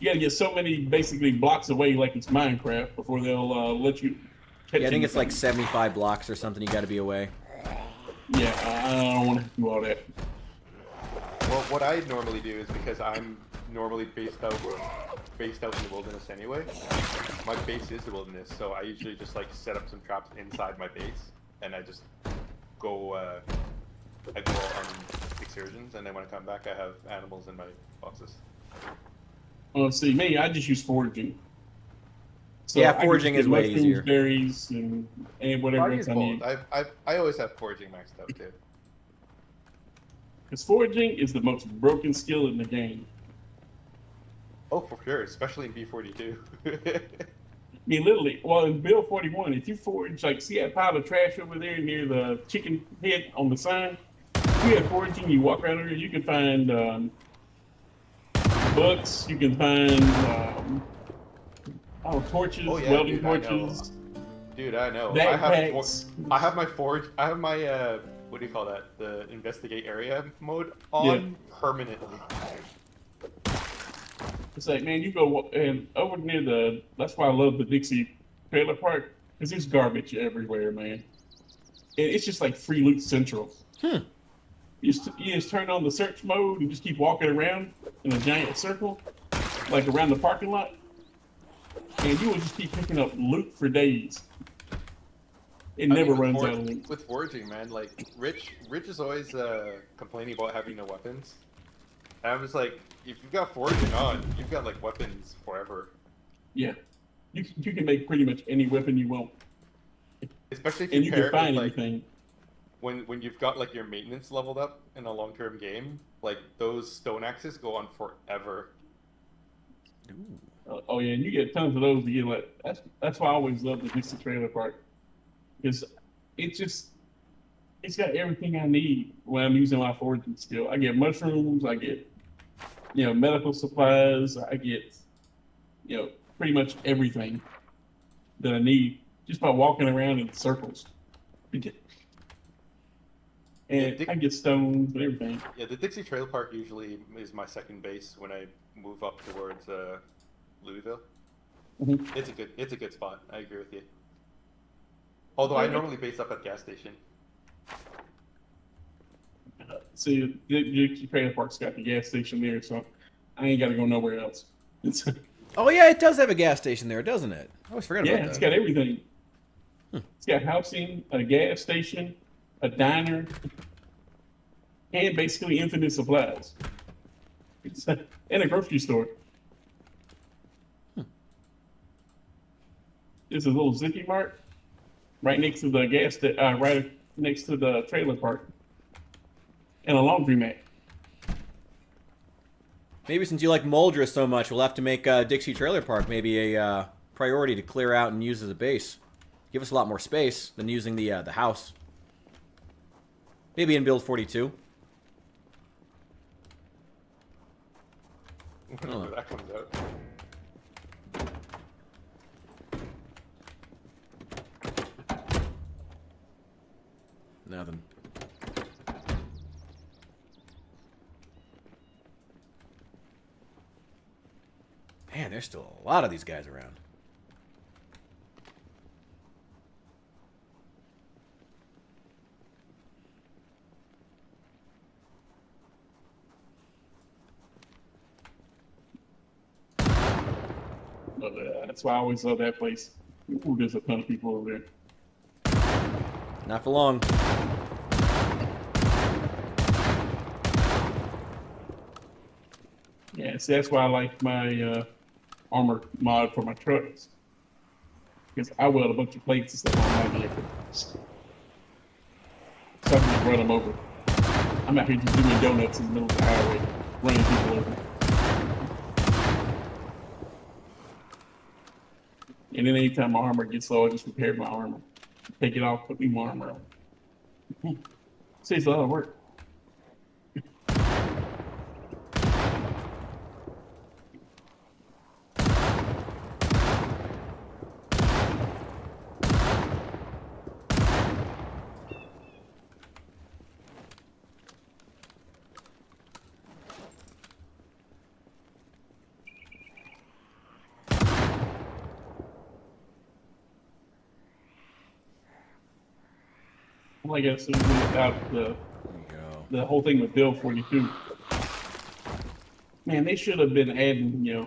You gotta get so many basically blocks away like it's Minecraft before they'll let you catch Yeah, I think it's like anything. 75 blocks or something. You got to be away. Yeah, I don't want to do all that. Well, what I normally do is because I'm normally based out in the wilderness anyway. My base is the wilderness, so I usually just like set up some traps inside my base, and I just go. I go on excursions, and then when I come back, I have animals in my boxes. Well, see, me, I just use foraging. So Yeah, I can foraging just is get way mushrooms, easier. berries, and whatever I else use I need. both. I always have foraging maxed out too. Because foraging is the most broken skill in the game. Oh, for sure, especially in B42. I mean, literally, well, in Build 41, if you forage, like, see that pile of trash over there near the chicken head on the sign? If you have foraging, you walk around there, you can find books, you can find torches, Oh, yeah, welding dude, I know. torches. Dude, I know. Backpacks. I have my forge. I have my what do you call that? The investigate area mode on permanently. It's like, man, you go and over near the. That's why I love the Dixie trailer park, because there's garbage everywhere, man. And it's just like free loot central. You just turn on the search mode and just keep walking around in a giant circle, like around the parking lot, and you will just keep picking up loot for days. It never runs out of loot. With foraging, man, like Rich is always complaining about having no weapons. And I was like, if you've got foraging on, you've got like weapons forever. Yeah, you can make pretty much any weapon you want, Especially if and you you pair can it find with, like, anything. when you've got like your maintenance leveled up in a long-term game, like those stone axes go on forever. Oh yeah, and you get tons of those to get like that's why I always love the Dixie trailer park, because it's got everything I need when I'm using my foraging skill. I get mushrooms, I get medical supplies, I get pretty much everything that I need just by walking around in circles. And I get stones and everything. Yeah, the Dixie Trail Park usually is my second base when I move up towards Louisville. Mhm. It's a good spot. I agree with you. Although I normally base up at gas station. See, the trailer park's got the gas station there, so I ain't got to go nowhere else. Oh yeah, it does have a gas station there, doesn't it? I always forget about Yeah, that. it's got everything. It's got housing, a gas station, a diner, and basically infinite supplies. And a grocery store. There's a little Zippy Mart right next to the right next to the trailer park, and a laundromat. Maybe since you like Moldra so much, we'll have to make Dixie Trailer Park maybe a priority to clear out and use as a base. Give us a lot more space than using the house. Maybe in build 42. Whenever that comes out. Nothing. Man, there's still a lot of these guys around. That's why I always love that place. Ooh, there's a ton of people over there. Not for long. Yeah, see, that's why I like my armor mod for my trucks. Because I weld a bunch of plates and stuff on my vehicle. So I can just run them over. I'm out here just doing donuts in the middle of the highway, running people over. And then anytime my armor gets low, I just repair my armor. Take it off, put new armor on. Saves a lot of work. I guess about the whole thing with Bill 42. Man, they should have been adding,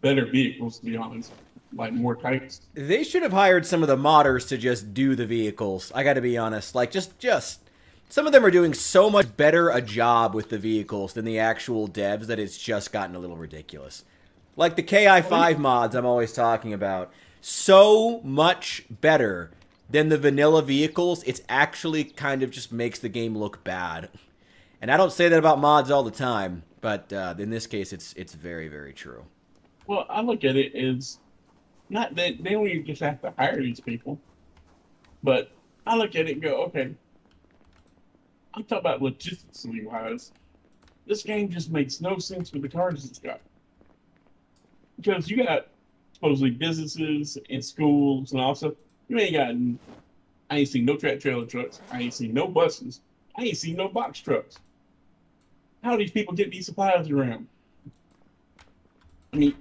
better vehicles, to be honest. Like more types. They should have hired some of the modders to just do the vehicles. I gotta be honest. Like, just some of them are doing so much better a job with the vehicles than the actual devs that it's just gotten a little ridiculous. Like the KI5 mods I'm always talking about. So much better than the vanilla vehicles. It's actually kind of just makes the game look bad. And I don't say that about mods all the time, but in this case, it's very, very true. Well, I look at it as not that they don't even just have to hire these people, but I look at it and go, okay, I'm talking about logistically wise. This game just makes no sense with the cars it's got. Because you got supposedly businesses and schools and all stuff. You ain't got, I ain't seen no trailer trucks. I ain't seen no buses. I ain't seen no box trucks. How do these people get these supplies around? I mean,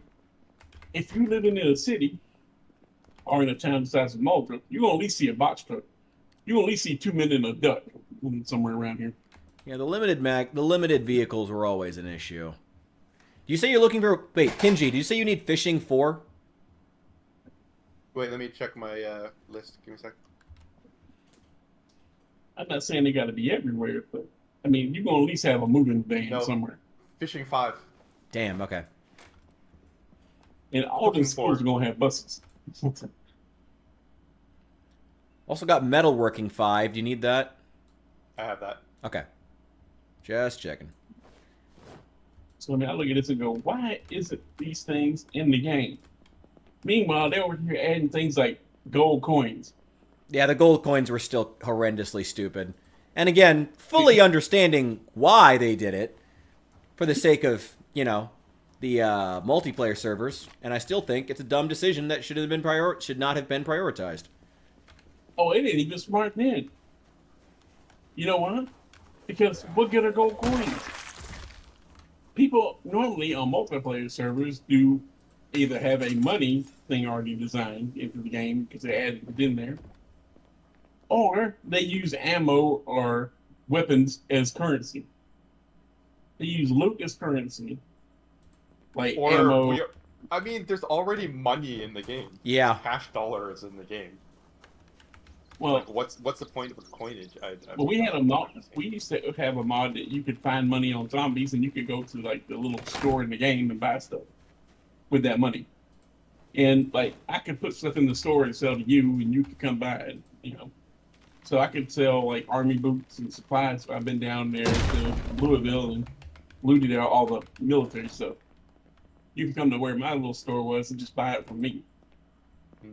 if you're living in a city or in a town the size of Malta, you're going to at least see a box truck. You're going to at least see 2 men and a duck somewhere around here. Yeah, the limited vehicles were always an issue. Do you say you're looking for... Wait, Kinji, do you say you need fishing 4? Wait, let me check my list. Give me a sec. I'm not saying they got to be everywhere, but I mean, you're going to at least have a moving van somewhere. Fishing 5. Damn, okay. And all these schools are going to have buses. Also got metalworking 5. Do you need that? I have that. Okay. Just checking. So I mean, I look at this and go, why isn't these things in the game? Meanwhile, they're over here adding things like gold coins. Yeah, the gold coins were still horrendously stupid. And again, fully understanding why they did it for the sake of, the multiplayer servers. And I still think it's a dumb decision that should not have been prioritized. Oh, it ain't even smart then. You know why? Because what good are gold coins? People normally on multiplayer servers do either have a money thing already designed into the game because they added it in there, or they use ammo or weapons as currency. They use loot as currency, like ammo. I mean, there's already money in the game. Yeah, cash dollars in the game. Well, like, what's the point of coinage? Well, we had a mod. We used to have a mod that you could find money on zombies, and you could go to like the little store in the game and buy stuff with that money. And like I could put stuff in the store and sell to you, and you could come buy it. So I could sell like army boots and supplies. So I've been down there to Louisville and looted out all the military stuff. You can come to where my little store was and just buy it from me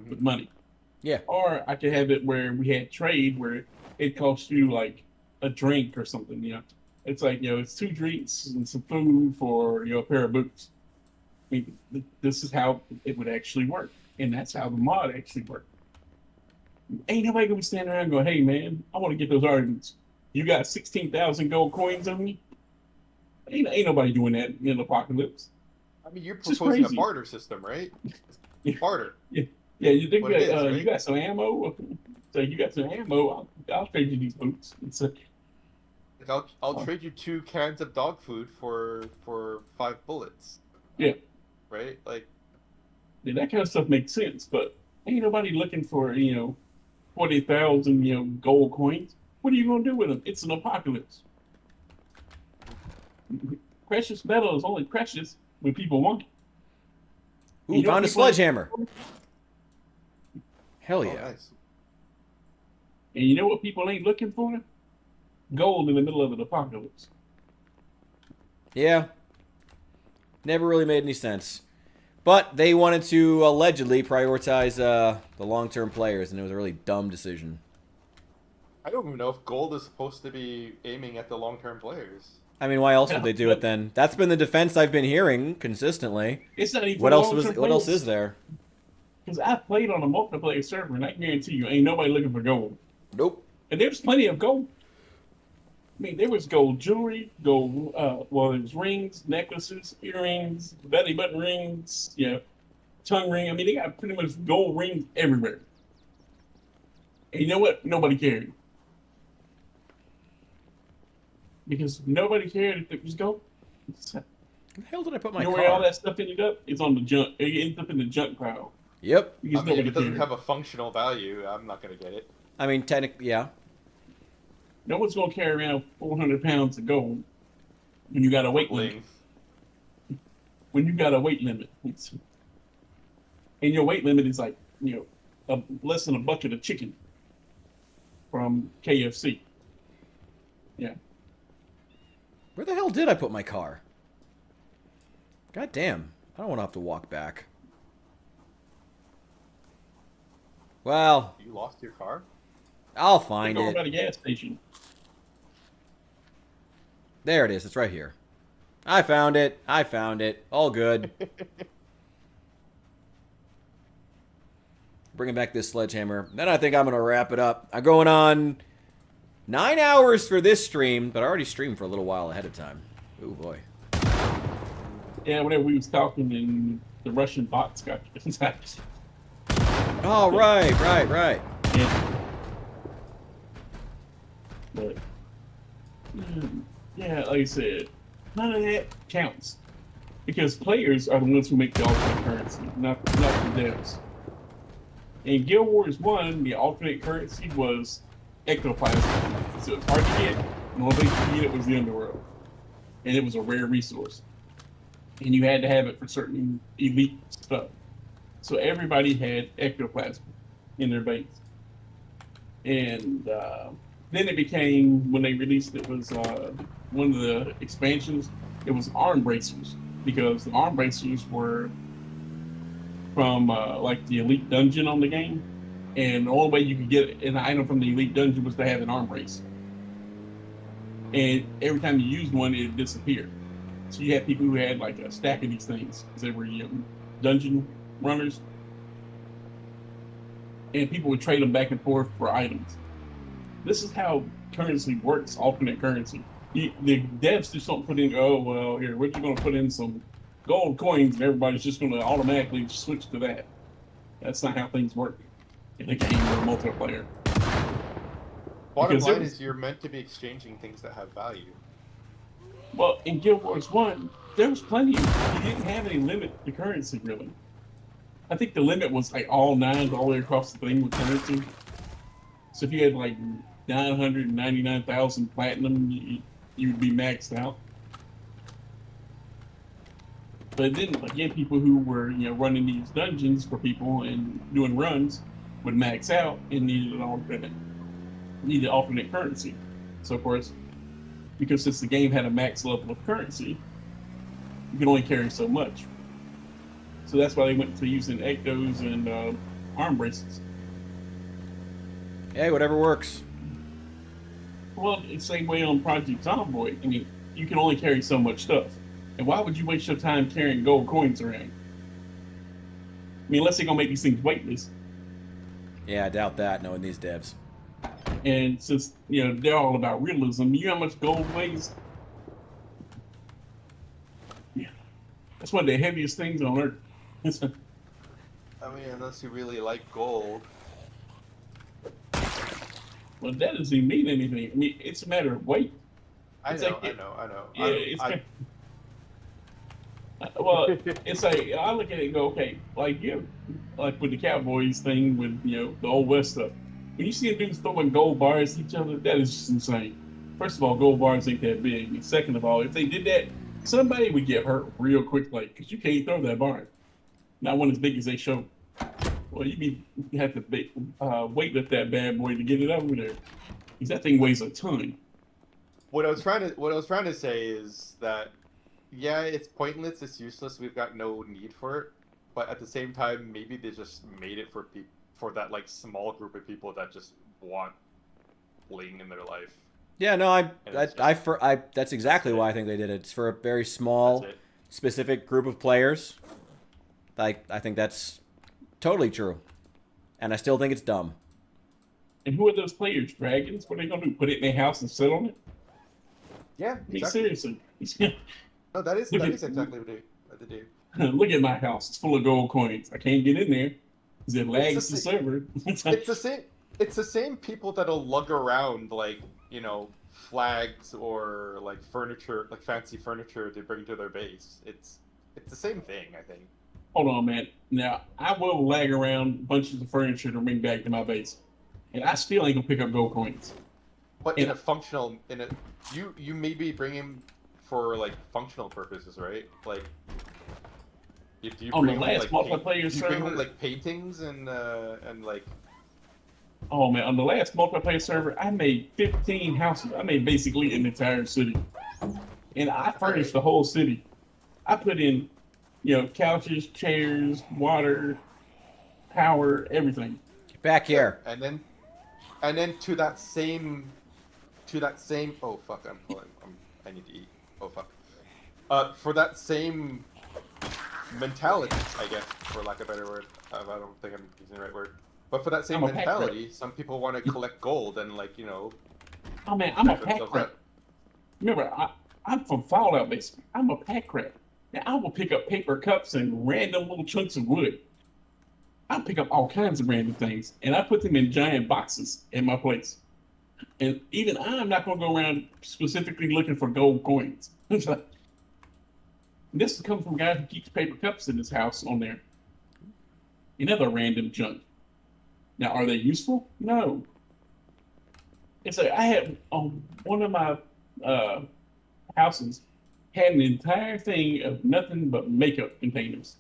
with money. Yeah. Or I could have it where we had trade where it costs you like a drink or something, you know. It's like, you know, it's 2 drinks and some food for, you know, a pair of boots. I mean, this is how it would actually work. And that's how the mod actually worked. Ain't nobody gonna be standing around going, hey man, I want to get those arguments. You got 16,000 gold coins on me? Ain't nobody doing that in the apocalypse. I mean, you're It's just proposing a crazy. barter system, right? Barter. Yeah, you think What it is, right? you got some ammo? So you got some ammo, I'll trade you these boots. It's a, Like, I'll trade you 2 cans of dog food for 5 bullets. Yeah. Right? Like, yeah, that kind of stuff makes sense, but ain't nobody looking for, you know, 40,000, you know, gold coins. What are you gonna do with them? It's an apocalypse. Precious metal is only precious when people want it. Ooh, You know found a people- sledgehammer. Hell oh, yeah. nice. And you know what people ain't looking for? Gold in the middle of an apocalypse. Yeah. Never really made any sense. But they wanted to allegedly prioritize the long-term players, and it was a really dumb decision. I don't even know if gold is supposed to be aiming at the long-term players. I mean, why else would they do it then? That's been the defense I've been hearing consistently. It's not even What else long-term is there? Because I've played on a multiplayer server, and I guarantee you, ain't nobody looking for gold. Nope. And there's plenty of gold. I mean, there was gold jewelry, gold, well, there was rings, necklaces, earrings, belly button rings, you know, tongue ring. I mean, they got pretty much gold rings everywhere. And you know what? Nobody cared. Because nobody cared if it was gold. Where the hell did I put my You know car? where all that stuff ended up? It's on the junk. It ends up in the junk pile. Yep. Because I mean, if nobody it doesn't cared. have a functional value, I'm not going to get it. I mean, technically, yeah. No one's going to carry around 400 pounds of gold when you got a weight limit. Ling. When you got a weight limit. And your weight limit is like, you know, less than a bucket of chicken from KFC. Yeah. Where the hell did I put my car? God damn. I don't want to have to walk back. Well, You lost your car? I'll find Go it. by the gas station. There it is. It's right here. I found it. I found it. All good. Bringing back this sledgehammer. Then I think I'm going to wrap it up. I'm going on 9 hours for this stream, but I already streamed for a little while ahead of time. Oh boy. Yeah, whenever we was talking and the Russian bots got inside. Oh, right. Yeah. But, yeah, like I said, none of that counts. Because players are the ones who make the alternate currency, not the devs. In Guild Wars 1, the alternate currency was ectoplasm. So it's hard to get, and the only place you could get it was the underworld. And it was a rare resource. And you had to have it for certain elite stuff. So everybody had ectoplasm in their base. And then it became, when they released it, was one of the expansions, it was arm bracers. Because the arm bracers were from like the elite dungeon on the game. And the only way you could get an item from the elite dungeon was to have an arm brace. And every time you used one, it disappeared. So you had people who had like a stack of these things because they were, you know, dungeon runners. And people would trade them back and forth for items. This is how currency works, alternate currency. The devs just don't put in, oh, well, here, we're just going to put in some gold coins and everybody's just going to automatically switch to that. That's not how things work in a game or a multiplayer. Bottom Because line it was- is you're meant to be exchanging things that have value. Well, in Guild Wars 1, there was plenty. You didn't have any limit to currency, really. I think the limit was like all 9s all the way across the thing with currency. So if you had like 999,000 platinum, you would be maxed out. But then again, people who were, you know, running these dungeons for people and doing runs would max out and needed alternate currency. So of course, because since the game had a max level of currency, you can only carry so much. So that's why they went to using ectos and arm braces. Hey, whatever works. Well, it's the same way on Project Zomboid. I mean, you can only carry so much stuff. And why would you waste your time carrying gold coins around? I mean, unless they're going to make these things weightless. Yeah, I doubt that, knowing these devs. And since, they're all about realism, you know how much gold weighs? Yeah. That's one of the heaviest things on Earth. I mean, unless you really like gold. Well, that doesn't even mean anything. I mean, it's a matter of weight. I know. Yeah, well, it's like, I look at it and go, okay, like with the Cowboys thing with, the Old West stuff. When you see a dude throwing gold bars at each other, that is just insane. First of all, gold bars ain't that big. And second of all, if they did that, somebody would get hurt real quick, because you can't throw that bar. Not one as big as they show. Well, you have to weightlift that bad boy to get it over there, because that thing weighs a ton. What I was trying to say is that, yeah, it's pointless, it's useless. We've got no need for it, but at the same time, maybe they just made it for that like small group of people that just want bling in their life. Yeah, no, that's exactly why I think they did it. It's for a very small, specific group of players. I think that's totally true. And I still think it's dumb. And who are those players? Dragons? What are they going to do? Put it in their house and sit on it? Yeah, exactly. I mean, seriously. No, that is exactly what they do. Look at my house. It's full of gold coins. I can't get in there because it lags the server. It's the same people that'll lug around flags or like furniture, like fancy furniture to bring to their base. It's the same thing, I think. Hold on, man. Now, I will lag around bunches of furniture to bring back to my base. And I still ain't gonna pick up gold coins. But you maybe bring him for like functional purposes, right? Like, if you on the last multiplayer server, bring him like paintings and like. Oh man, on the last multiplayer server, I made 15 houses. I made basically an entire city, and I furnished the whole city. I put in, couches, chairs, water, power, everything. Get back here. And then to that same. Oh fuck! I need to eat. Oh fuck. For that same mentality, I guess, for lack of a better word, I don't think I'm using the right word. But for that same mentality, some people want to collect gold and Oh man, I'm a pack rat. Remember, I'm from Fallout, basically. I'm a pack rat. Now I will pick up paper cups and random little chunks of wood. I'll pick up all kinds of random things, and I put them in giant boxes in my place. And even I'm not going to go around specifically looking for gold coins. This is coming from a guy who keeps paper cups in his house on there. Another random junk. Now, are they useful? No. It's like I had one of my houses had an entire thing of nothing but makeup containers.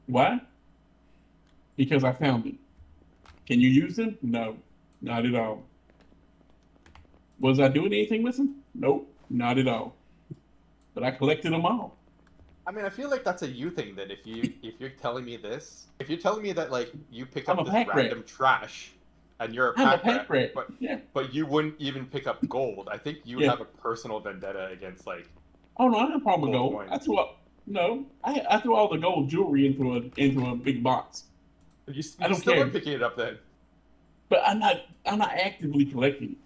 Why? Because I found them. Can you use them? No, not at all. Was I doing anything with them? Nope, not at all. But I collected them all. I mean, I feel like that's a you thing. That if you're telling me this, if you're telling me that like you pick up this random trash and you're a pack rat, but you wouldn't even pick up gold, I think you have a personal vendetta against like. Oh no, I don't have a problem with gold. I threw all the gold jewelry into a big box. You still are picking it up then. But I'm not actively collecting it.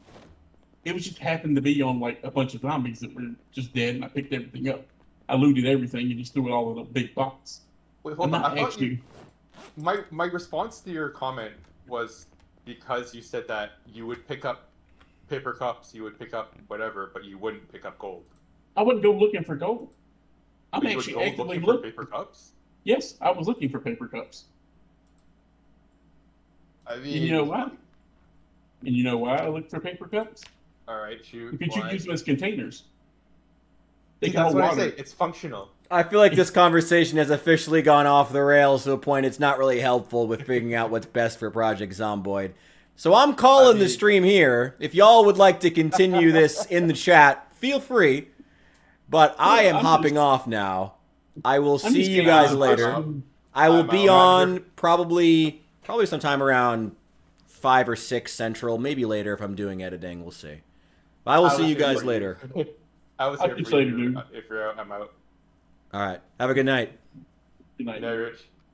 It was just happened to be on like a bunch of zombies that were just dead, and I picked everything up. I looted everything and just threw it all in a big box. Wait, hold on. I thought my response to your comment was because you said that you would pick up paper cups, you would pick up whatever, but you wouldn't pick up gold. I wouldn't go looking for gold. I'm actually actively looking for paper cups. Yes, I was looking for paper cups. I mean, and you know why? And you know why I looked for paper cups? All right, shoot. Because you use them as containers. That's what I say. It's functional. I feel like this conversation has officially gone off the rails to a point it's not really helpful with figuring out what's best for Project Zomboid. So I'm calling the stream here. If y'all would like to continue this in the chat, feel free. But I am I'm hopping just- off now. I will I'm see just you kidding. guys I'm later. out. I will I'm be out. on probably sometime around 5 or 6 Central, maybe later if I'm doing editing. We'll see. But I will see you guys later. I was I'll here keep for saying you. dude. If you're out, I'm out. All right. Have a good night. Good night. Good night, Rich.